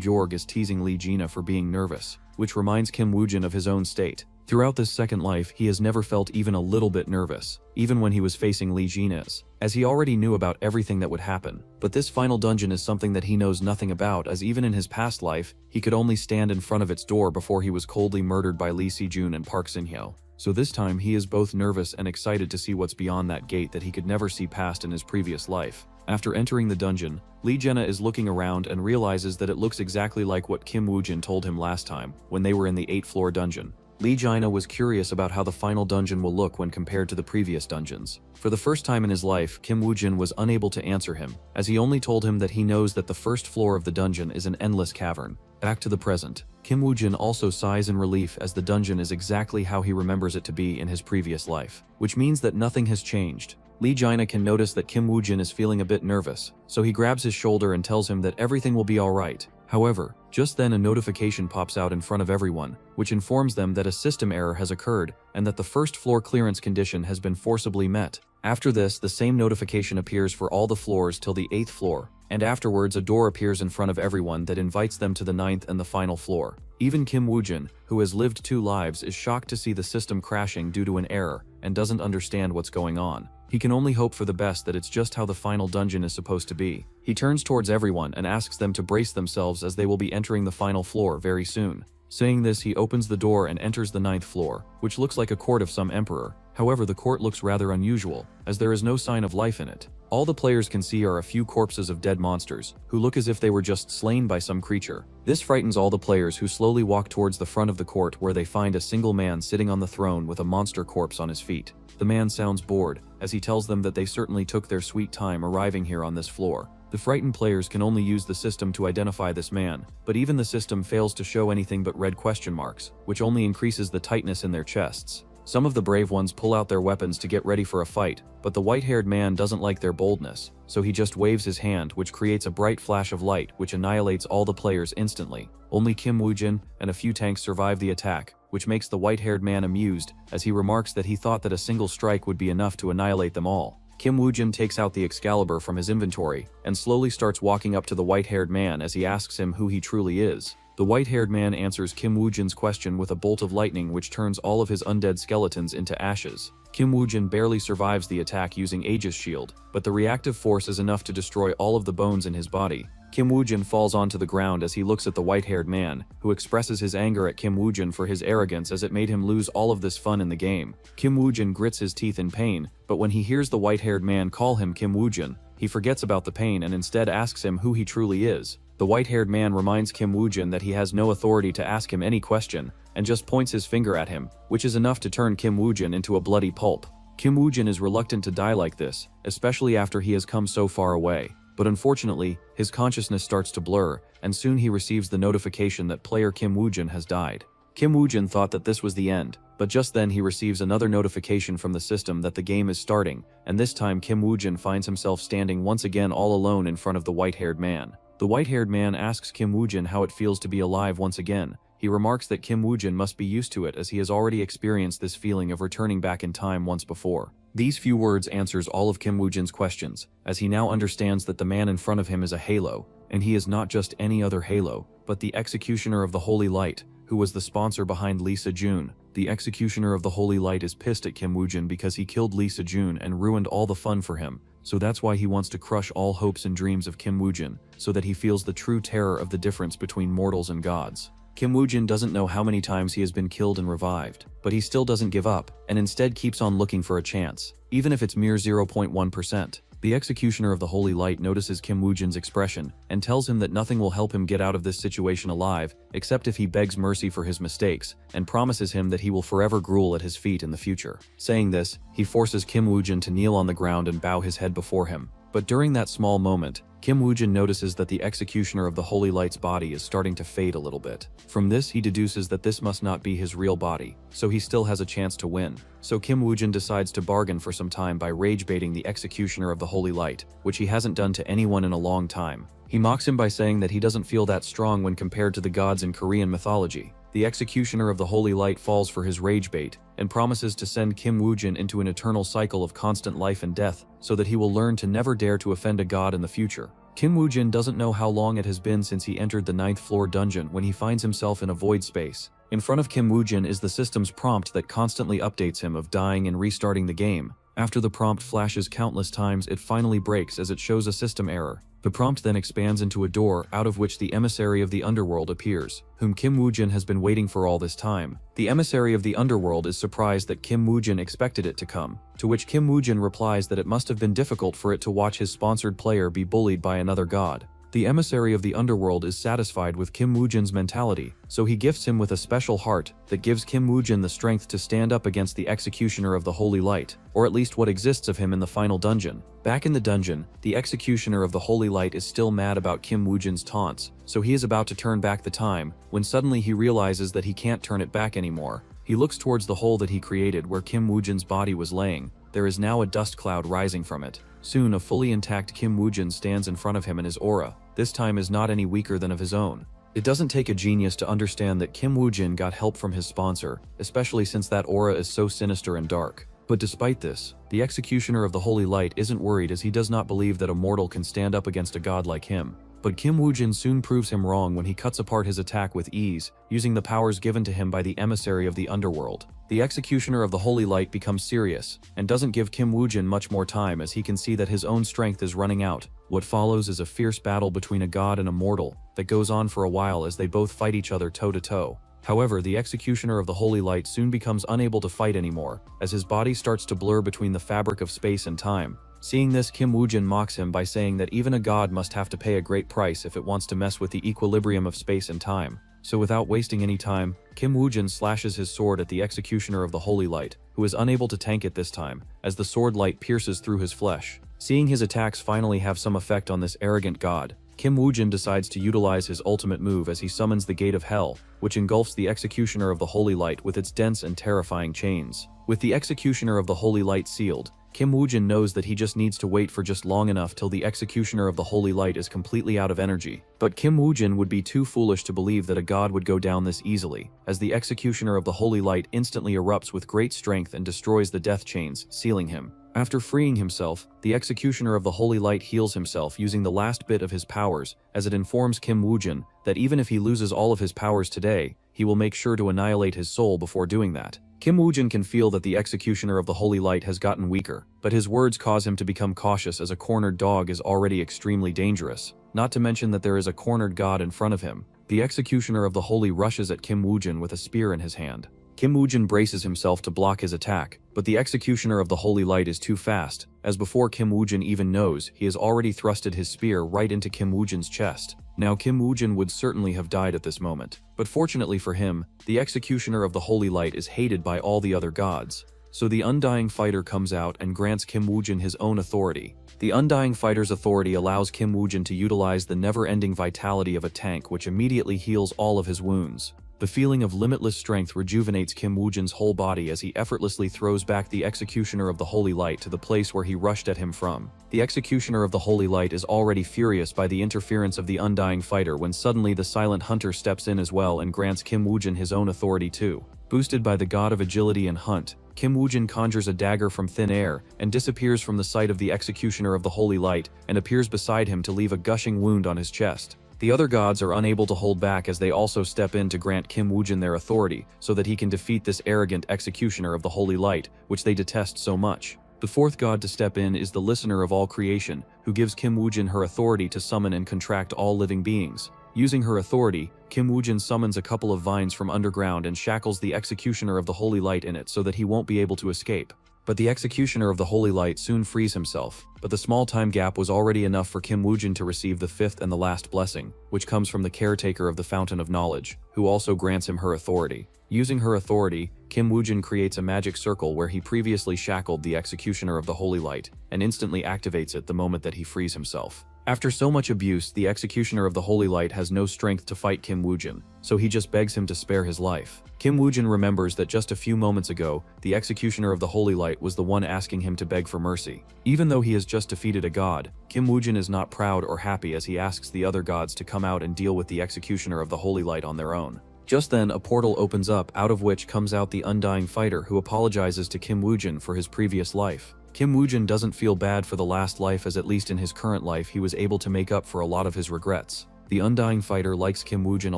Georg is teasing Lee Gina for being nervous, which reminds Kim Woo-jin of his own state. Throughout this second life, he has never felt even a little bit nervous, even when he was facing Lee Gina's, as he already knew about everything that would happen. But this final dungeon is something that he knows nothing about, as even in his past life, he could only stand in front of its door before he was coldly murdered by Lee Se-jun and Park Sin-hyo. So this time he is both nervous and excited to see what's beyond that gate that he could never see past in his previous life. After entering the dungeon, Lee Jenna is looking around and realizes that it looks exactly like what Kim Woo-jin told him last time, when they were in the 8th floor dungeon. Lee Jaina was curious about how the final dungeon will look when compared to the previous dungeons. For the first time in his life, Kim Woo-jin was unable to answer him, as he only told him that he knows that the first floor of the dungeon is an endless cavern. Back to the present, Kim Woo-jin also sighs in relief as the dungeon is exactly how he remembers it to be in his previous life, which means that nothing has changed. Lee Jaina can notice that Kim Woo-jin is feeling a bit nervous, so he grabs his shoulder and tells him that everything will be alright. However, just then a notification pops out in front of everyone, which informs them that a system error has occurred and that the first floor clearance condition has been forcibly met. After this, the same notification appears for all the floors till the 8th floor, and afterwards a door appears in front of everyone that invites them to the 9th and the final floor. Even Kim Woo-jin, who has lived 2 lives, is shocked to see the system crashing due to an error and doesn't understand what's going on. He can only hope for the best that it's just how the final dungeon is supposed to be. He turns towards everyone and asks them to brace themselves as they will be entering the final floor very soon. Saying this, he opens the door and enters the 9th floor, which looks like a court of some emperor. However, the court looks rather unusual, as there is no sign of life in it. All the players can see are a few corpses of dead monsters, who look as if they were just slain by some creature. This frightens all the players, who slowly walk towards the front of the court, where they find a single man sitting on the throne with a monster corpse on his feet. The man sounds bored, as he tells them that they certainly took their sweet time arriving here on this floor. The frightened players can only use the system to identify this man, but even the system fails to show anything but red question marks, which only increases the tightness in their chests. Some of the brave ones pull out their weapons to get ready for a fight, but the white-haired man doesn't like their boldness, so he just waves his hand, which creates a bright flash of light which annihilates all the players instantly. Only Kim Woo-jin and a few tanks survive the attack, which makes the white-haired man amused, as he remarks that he thought that a single strike would be enough to annihilate them all. Kim Woo-jin takes out the Excalibur from his inventory and slowly starts walking up to the white-haired man as he asks him who he truly is. The white-haired man answers Kim Woo-jin's question with a bolt of lightning which turns all of his undead skeletons into ashes. Kim Woo-jin barely survives the attack using Aegis Shield, but the reactive force is enough to destroy all of the bones in his body. Kim Woo-jin falls onto the ground as he looks at the white-haired man, who expresses his anger at Kim Woo-jin for his arrogance as it made him lose all of this fun in the game. Kim Woo-jin grits his teeth in pain, but when he hears the white-haired man call him Kim Woo-jin, he forgets about the pain and instead asks him who he truly is. The white-haired man reminds Kim Woo-jin that he has no authority to ask him any question, and just points his finger at him, which is enough to turn Kim Woo-jin into a bloody pulp. Kim Woo-jin is reluctant to die like this, especially after he has come so far away. But unfortunately, his consciousness starts to blur, and soon he receives the notification that player Kim Woo-jin has died. Kim Woo-jin thought that this was the end, but just then he receives another notification from the system that the game is starting, and this time Kim Woo-jin finds himself standing once again all alone in front of the white-haired man. The white-haired man asks Kim Woo-jin how it feels to be alive once again. He remarks that Kim Woo-jin must be used to it as he has already experienced this feeling of returning back in time once before. These few words answers all of Kim Woo-jin's questions, as he now understands that the man in front of him is a Halo, and he is not just any other Halo, but the Executioner of the Holy Light, who was the sponsor behind Lee Se-jun. The Executioner of the Holy Light is pissed at Kim Woo-jin because he killed Lee Se-jun and ruined all the fun for him, so that's why he wants to crush all hopes and dreams of Kim Woo-jin, so that he feels the true terror of the difference between mortals and gods. Kim Woo-jin doesn't know how many times he has been killed and revived, but he still doesn't give up, and instead keeps on looking for a chance, even if it's mere 0.1%. The Executioner of the Holy Light notices Kim Woo-jin's expression, and tells him that nothing will help him get out of this situation alive, except if he begs mercy for his mistakes, and promises him that he will forever grovel at his feet in the future. Saying this, he forces Kim Woo-jin to kneel on the ground and bow his head before him. But during that small moment, Kim Woo-jin notices that the Executioner of the Holy Light's body is starting to fade a little bit. From this, he deduces that this must not be his real body, so he still has a chance to win. So Kim Woo-jin decides to bargain for some time by rage-baiting the Executioner of the Holy Light, which he hasn't done to anyone in a long time. He mocks him by saying that he doesn't feel that strong when compared to the gods in Korean mythology. The Executioner of the Holy Light falls for his rage bait, and promises to send Kim Woo-jin into an eternal cycle of constant life and death, so that he will learn to never dare to offend a god in the future. Kim Woo-jin doesn't know how long it has been since he entered the 9th floor dungeon when he finds himself in a void space. In front of Kim Woo-jin is the system's prompt that constantly updates him of dying and restarting the game. After the prompt flashes countless times, it finally breaks as it shows a system error. The prompt then expands into a door, out of which the emissary of the underworld appears, whom Kim Woo-jin has been waiting for all this time. The emissary of the underworld is surprised that Kim Woo-jin expected it to come, to which Kim Woo-jin replies that it must have been difficult for it to watch his sponsored player be bullied by another god. The emissary of the underworld is satisfied with Kim Woo-jin's mentality, so he gifts him with a special heart that gives Kim Woo-jin the strength to stand up against the Executioner of the Holy Light, or at least what exists of him in the final dungeon. Back in the dungeon, the Executioner of the Holy Light is still mad about Kim Woo-jin's taunts, so he is about to turn back the time, when suddenly he realizes that he can't turn it back anymore. He looks towards the hole that he created where Kim Woo-jin's body was laying. There is now a dust cloud rising from it. Soon, a fully intact Kim Woo-jin stands in front of him, and his aura, this time, is not any weaker than of his own. It doesn't take a genius to understand that Kim Woo-jin got help from his sponsor, especially since that aura is so sinister and dark. But despite this, the Executioner of the Holy Light isn't worried, as he does not believe that a mortal can stand up against a god like him. But Kim Woo-jin soon proves him wrong when he cuts apart his attack with ease, using the powers given to him by the emissary of the underworld. The Executioner of the Holy Light becomes serious, and doesn't give Kim Woo-jin much more time, as he can see that his own strength is running out. What follows is a fierce battle between a god and a mortal, that goes on for a while as they both fight each other toe-to-toe. However, the Executioner of the Holy Light soon becomes unable to fight anymore, as his body starts to blur between the fabric of space and time. Seeing this, Kim Woo-jin mocks him by saying that even a god must have to pay a great price if it wants to mess with the equilibrium of space and time. So without wasting any time, Kim Woo-jin slashes his sword at the Executioner of the Holy Light, who is unable to tank it this time, as the sword light pierces through his flesh. Seeing his attacks finally have some effect on this arrogant god, Kim Woo-jin decides to utilize his ultimate move as he summons the Gate of Hell, which engulfs the Executioner of the Holy Light with its dense and terrifying chains. With the Executioner of the Holy Light sealed, Kim Woo-jin knows that he just needs to wait for just long enough till the Executioner of the Holy Light is completely out of energy. But Kim Woo-jin would be too foolish to believe that a god would go down this easily, as the Executioner of the Holy Light instantly erupts with great strength and destroys the death chains, sealing him. After freeing himself, the Executioner of the Holy Light heals himself using the last bit of his powers, as it informs Kim Woo-jin that even if he loses all of his powers today, he will make sure to annihilate his soul before doing that. Kim Woo-jin can feel that the Executioner of the Holy Light has gotten weaker, but his words cause him to become cautious, as a cornered dog is already extremely dangerous. Not to mention that there is a cornered god in front of him. The Executioner of the Holy rushes at Kim Woo-jin with a spear in his hand. Kim Woo-jin braces himself to block his attack, but the Executioner of the Holy Light is too fast, as before Kim Woo-jin even knows, he has already thrusted his spear right into Kim Woo-jin's chest. Now Kim Woo-jin would certainly have died at this moment, but fortunately for him, the Executioner of the Holy Light is hated by all the other gods. So the Undying Fighter comes out and grants Kim Woo-jin his own authority. The Undying Fighter's authority allows Kim Woo-jin to utilize the never-ending vitality of a tank, which immediately heals all of his wounds. The feeling of limitless strength rejuvenates Kim Woo-jin's whole body as he effortlessly throws back the Executioner of the Holy Light to the place where he rushed at him from. The Executioner of the Holy Light is already furious by the interference of the Undying Fighter when suddenly the Silent Hunter steps in as well and grants Kim Woo-jin his own authority too. Boosted by the god of agility and hunt, Kim Woojin conjures a dagger from thin air and disappears from the sight of the executioner of the holy light and appears beside him to leave a gushing wound on his chest. The other gods are unable to hold back as they also step in to grant Kim Woojin their authority so that he can defeat this arrogant executioner of the holy light, which they detest so much. The fourth god to step in is the listener of all creation, who gives Kim Woojin her authority to summon and contract all living beings. Using her authority, Kim Woojin summons a couple of vines from underground and shackles the executioner of the holy light in it so that he won't be able to escape. But the executioner of the holy light soon frees himself, but the small time gap was already enough for Kim Woojin to receive the fifth and the last blessing, which comes from the caretaker of the fountain of knowledge, who also grants him her authority. Using her authority, Kim Woojin creates a magic circle where he previously shackled the executioner of the holy light, and instantly activates it the moment that he frees himself. After so much abuse, the executioner of the holy light has no strength to fight Kim Woojin, so he just begs him to spare his life. Kim Woojin remembers that just a few moments ago, the executioner of the holy light was the one asking him to beg for mercy. Even though he has just defeated a god, Kim Woojin is not proud or happy as he asks the other gods to come out and deal with the executioner of the holy light on their own. Just then, a portal opens up, out of which comes out the undying fighter who apologizes to Kim Woojin for his previous life. Kim Woojin doesn't feel bad for the last life, as at least in his current life he was able to make up for a lot of his regrets. The undying fighter likes Kim Woojin a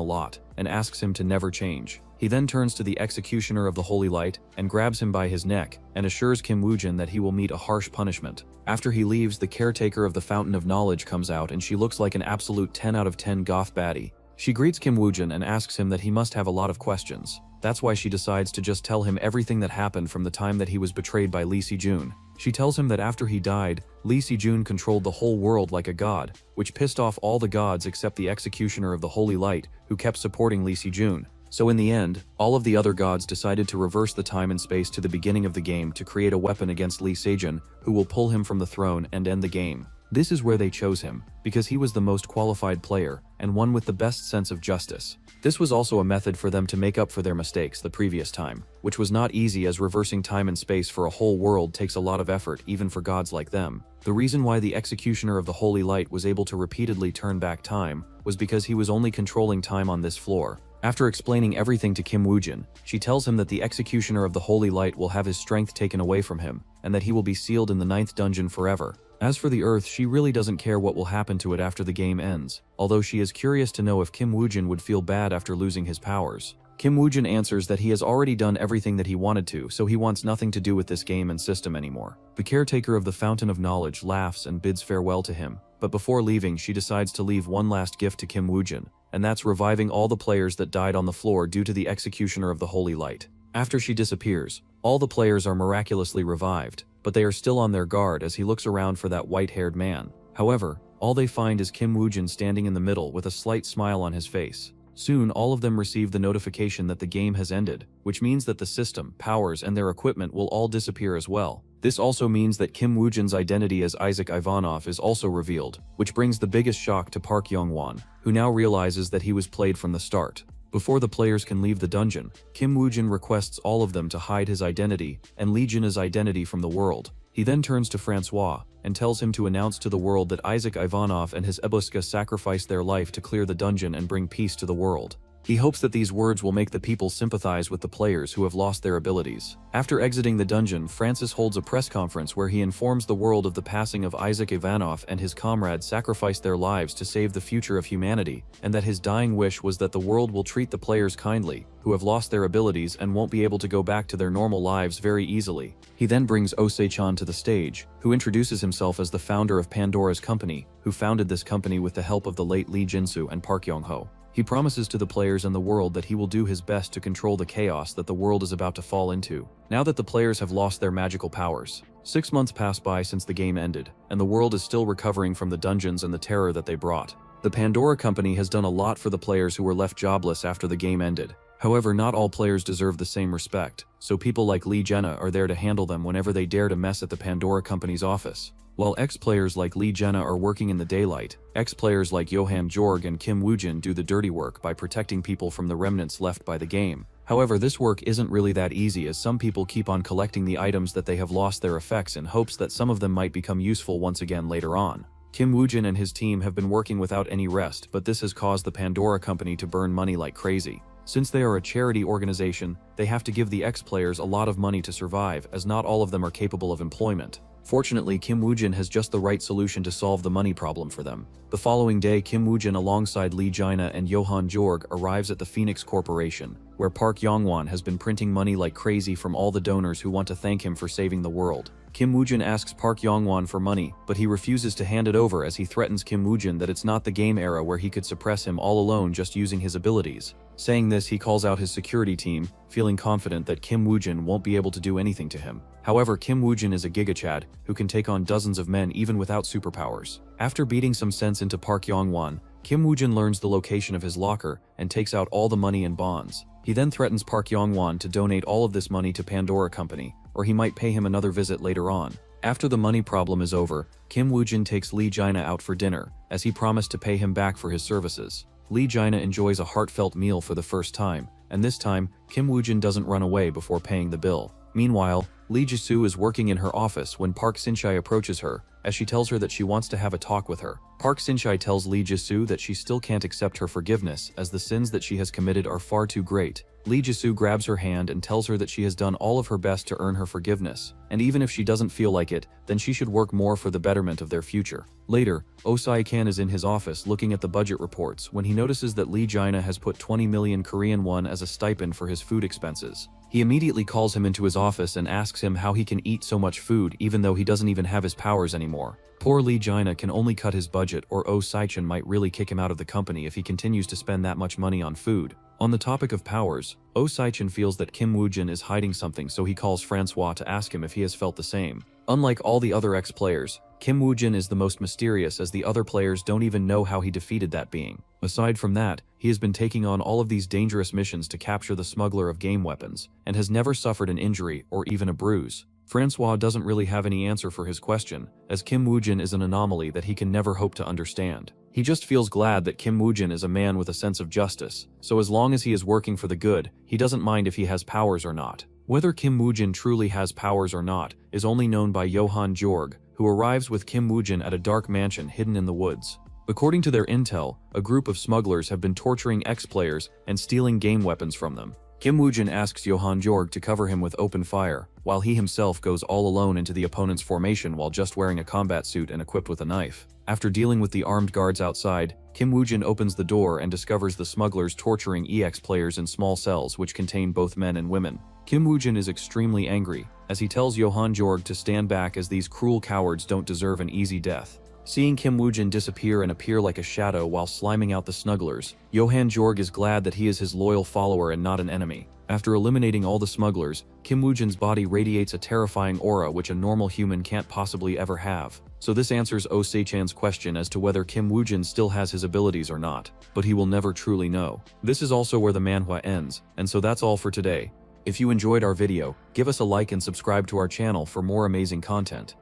lot and asks him to never change. He then turns to the executioner of the holy light and grabs him by his neck and assures Kim Woojin that he will meet a harsh punishment. After he leaves, the caretaker of the fountain of knowledge comes out and she looks like an absolute 10 out of 10 goth baddie. She greets Kim Woojin and asks him that he must have a lot of questions. That's why she decides to just tell him everything that happened from the time that he was betrayed by Lee Si-jun. She tells him that after he died, Lee Si-jun controlled the whole world like a god, which pissed off all the gods except the executioner of the holy light, who kept supporting Lee Si-jun. So in the end, all of the other gods decided to reverse the time and space to the beginning of the game to create a weapon against Lee Si-jun, who will pull him from the throne and end the game. This is where they chose him, because he was the most qualified player, and one with the best sense of justice. This was also a method for them to make up for their mistakes the previous time, which was not easy as reversing time and space for a whole world takes a lot of effort even for gods like them. The reason why the executioner of the holy light was able to repeatedly turn back time was because he was only controlling time on this floor. After explaining everything to Kim Woojin, she tells him that the executioner of the holy light will have his strength taken away from him, and that he will be sealed in the 9th dungeon forever. As for the Earth, she really doesn't care what will happen to it after the game ends, although she is curious to know if Kim Woojin would feel bad after losing his powers. Kim Woojin answers that he has already done everything that he wanted to, so he wants nothing to do with this game and system anymore. The caretaker of the Fountain of Knowledge laughs and bids farewell to him, but before leaving she decides to leave one last gift to Kim Woojin, and that's reviving all the players that died on the floor due to the executioner of the holy light. After she disappears, all the players are miraculously revived, but they are still on their guard as he looks around for that white-haired man. However, all they find is Kim Woojin standing in the middle with a slight smile on his face. Soon, all of them receive the notification that the game has ended, which means that the system, powers, and their equipment will all disappear as well. This also means that Kim Woojin's identity as Isaac Ivanov is also revealed, which brings the biggest shock to Park Young-won, who now realizes that he was played from the start. Before the players can leave the dungeon, Kim Woojin requests all of them to hide his identity and Lee Jina's identity from the world. He then turns to Francois and tells him to announce to the world that Isaac Ivanov and his Ebuska sacrificed their life to clear the dungeon and bring peace to the world. He hopes that these words will make the people sympathize with the players who have lost their abilities. After exiting the dungeon, Francis holds a press conference where he informs the world of the passing of Isaac Ivanov and his comrades sacrificed their lives to save the future of humanity, and that his dying wish was that the world will treat the players kindly, who have lost their abilities and won't be able to go back to their normal lives very easily. He then brings Osei-chan to the stage, who introduces himself as the founder of Pandora's company, who founded this company with the help of the late Lee Jin-soo and Park Yong-ho. He promises to the players and the world that he will do his best to control the chaos that the world is about to fall into. Now that the players have lost their magical powers, 6 months pass by since the game ended, and the world is still recovering from the dungeons and the terror that they brought. The Pandora company has done a lot for the players who were left jobless after the game ended. However, not all players deserve the same respect, so people like Lee Jenna are there to handle them whenever they dare to mess at the Pandora company's office. While ex-players like Lee Jenna are working in the daylight, ex-players like Johan Jorg and Kim Woojin do the dirty work by protecting people from the remnants left by the game. However, this work isn't really that easy, as some people keep on collecting the items that they have lost their effects in hopes that some of them might become useful once again later on. Kim Woojin and his team have been working without any rest, but this has caused the Pandora company to burn money like crazy. Since they are a charity organization, they have to give the ex-players a lot of money to survive, as not all of them are capable of employment. Fortunately, Kim Woojin has just the right solution to solve the money problem for them. The following day, Kim Woojin alongside Lee Jaina and Johan Jorg arrives at the Phoenix Corporation, where Park Yongwon has been printing money like crazy from all the donors who want to thank him for saving the world. Kim Woojin asks Park Yongwon for money, but he refuses to hand it over as he threatens Kim Woojin that it's not the game era where he could suppress him all alone just using his abilities. Saying this, he calls out his security team, feeling confident that Kim Woojin won't be able to do anything to him. However, Kim Woojin is a gigachad who can take on dozens of men even without superpowers. After beating some sense into Park Yongwon, Kim Woojin learns the location of his locker and takes out all the money and bonds. He then threatens Park Yongwon to donate all of this money to Pandora Company, or he might pay him another visit later on. After the money problem is over, Kim Woojin takes Lee Jaina out for dinner, as he promised to pay him back for his services. Lee Jaina enjoys a heartfelt meal for the first time, and this time, Kim Woojin doesn't run away before paying the bill. Meanwhile, Lee Jisoo is working in her office when Park Sinchai approaches her, as she tells her that she wants to have a talk with her. Park Sinchai tells Lee Jisoo that she still can't accept her forgiveness as the sins that she has committed are far too great. Lee Jisoo grabs her hand and tells her that she has done all of her best to earn her forgiveness, and even if she doesn't feel like it, then she should work more for the betterment of their future. Later, Osai-kan is in his office looking at the budget reports when he notices that Lee Jaina has put 20 million Korean won as a stipend for his food expenses. He immediately calls him into his office and asks him how he can eat so much food even though he doesn't even have his powers anymore. Poor Lee Jaina can only cut his budget, or Oh Sai-chan might really kick him out of the company if he continues to spend that much money on food. On the topic of powers, Oh Sai-chan feels that Kim Woojin is hiding something, so he calls Francois to ask him if he has felt the same. Unlike all the other ex-players, Kim Woojin is the most mysterious, as the other players don't even know how he defeated that being. Aside from that, he has been taking on all of these dangerous missions to capture the smuggler of game weapons, and has never suffered an injury or even a bruise. Francois doesn't really have any answer for his question, as Kim Woojin is an anomaly that he can never hope to understand. He just feels glad that Kim Woojin is a man with a sense of justice, so as long as he is working for the good, he doesn't mind if he has powers or not. Whether Kim Woojin truly has powers or not is only known by Johan Jorg, who arrives with Kim Woojin at a dark mansion hidden in the woods. According to their intel, a group of smugglers have been torturing ex-players and stealing game weapons from them. Kim Woojin asks Johan Jorg to cover him with open fire, while he himself goes all alone into the opponent's formation while just wearing a combat suit and equipped with a knife. After dealing with the armed guards outside, Kim Woojin opens the door and discovers the smugglers torturing EX players in small cells which contain both men and women. Kim Woojin is extremely angry, as he tells Johan Jorg to stand back as these cruel cowards don't deserve an easy death. Seeing Kim Woojin disappear and appear like a shadow while sliming out the smugglers, Johan Jorg is glad that he is his loyal follower and not an enemy. After eliminating all the smugglers, Kim Woojin's body radiates a terrifying aura which a normal human can't possibly ever have. So this answers Oh Se-chan's question as to whether Kim Woojin still has his abilities or not, but he will never truly know. This is also where the manhwa ends, and so that's all for today. If you enjoyed our video, give us a like and subscribe to our channel for more amazing content.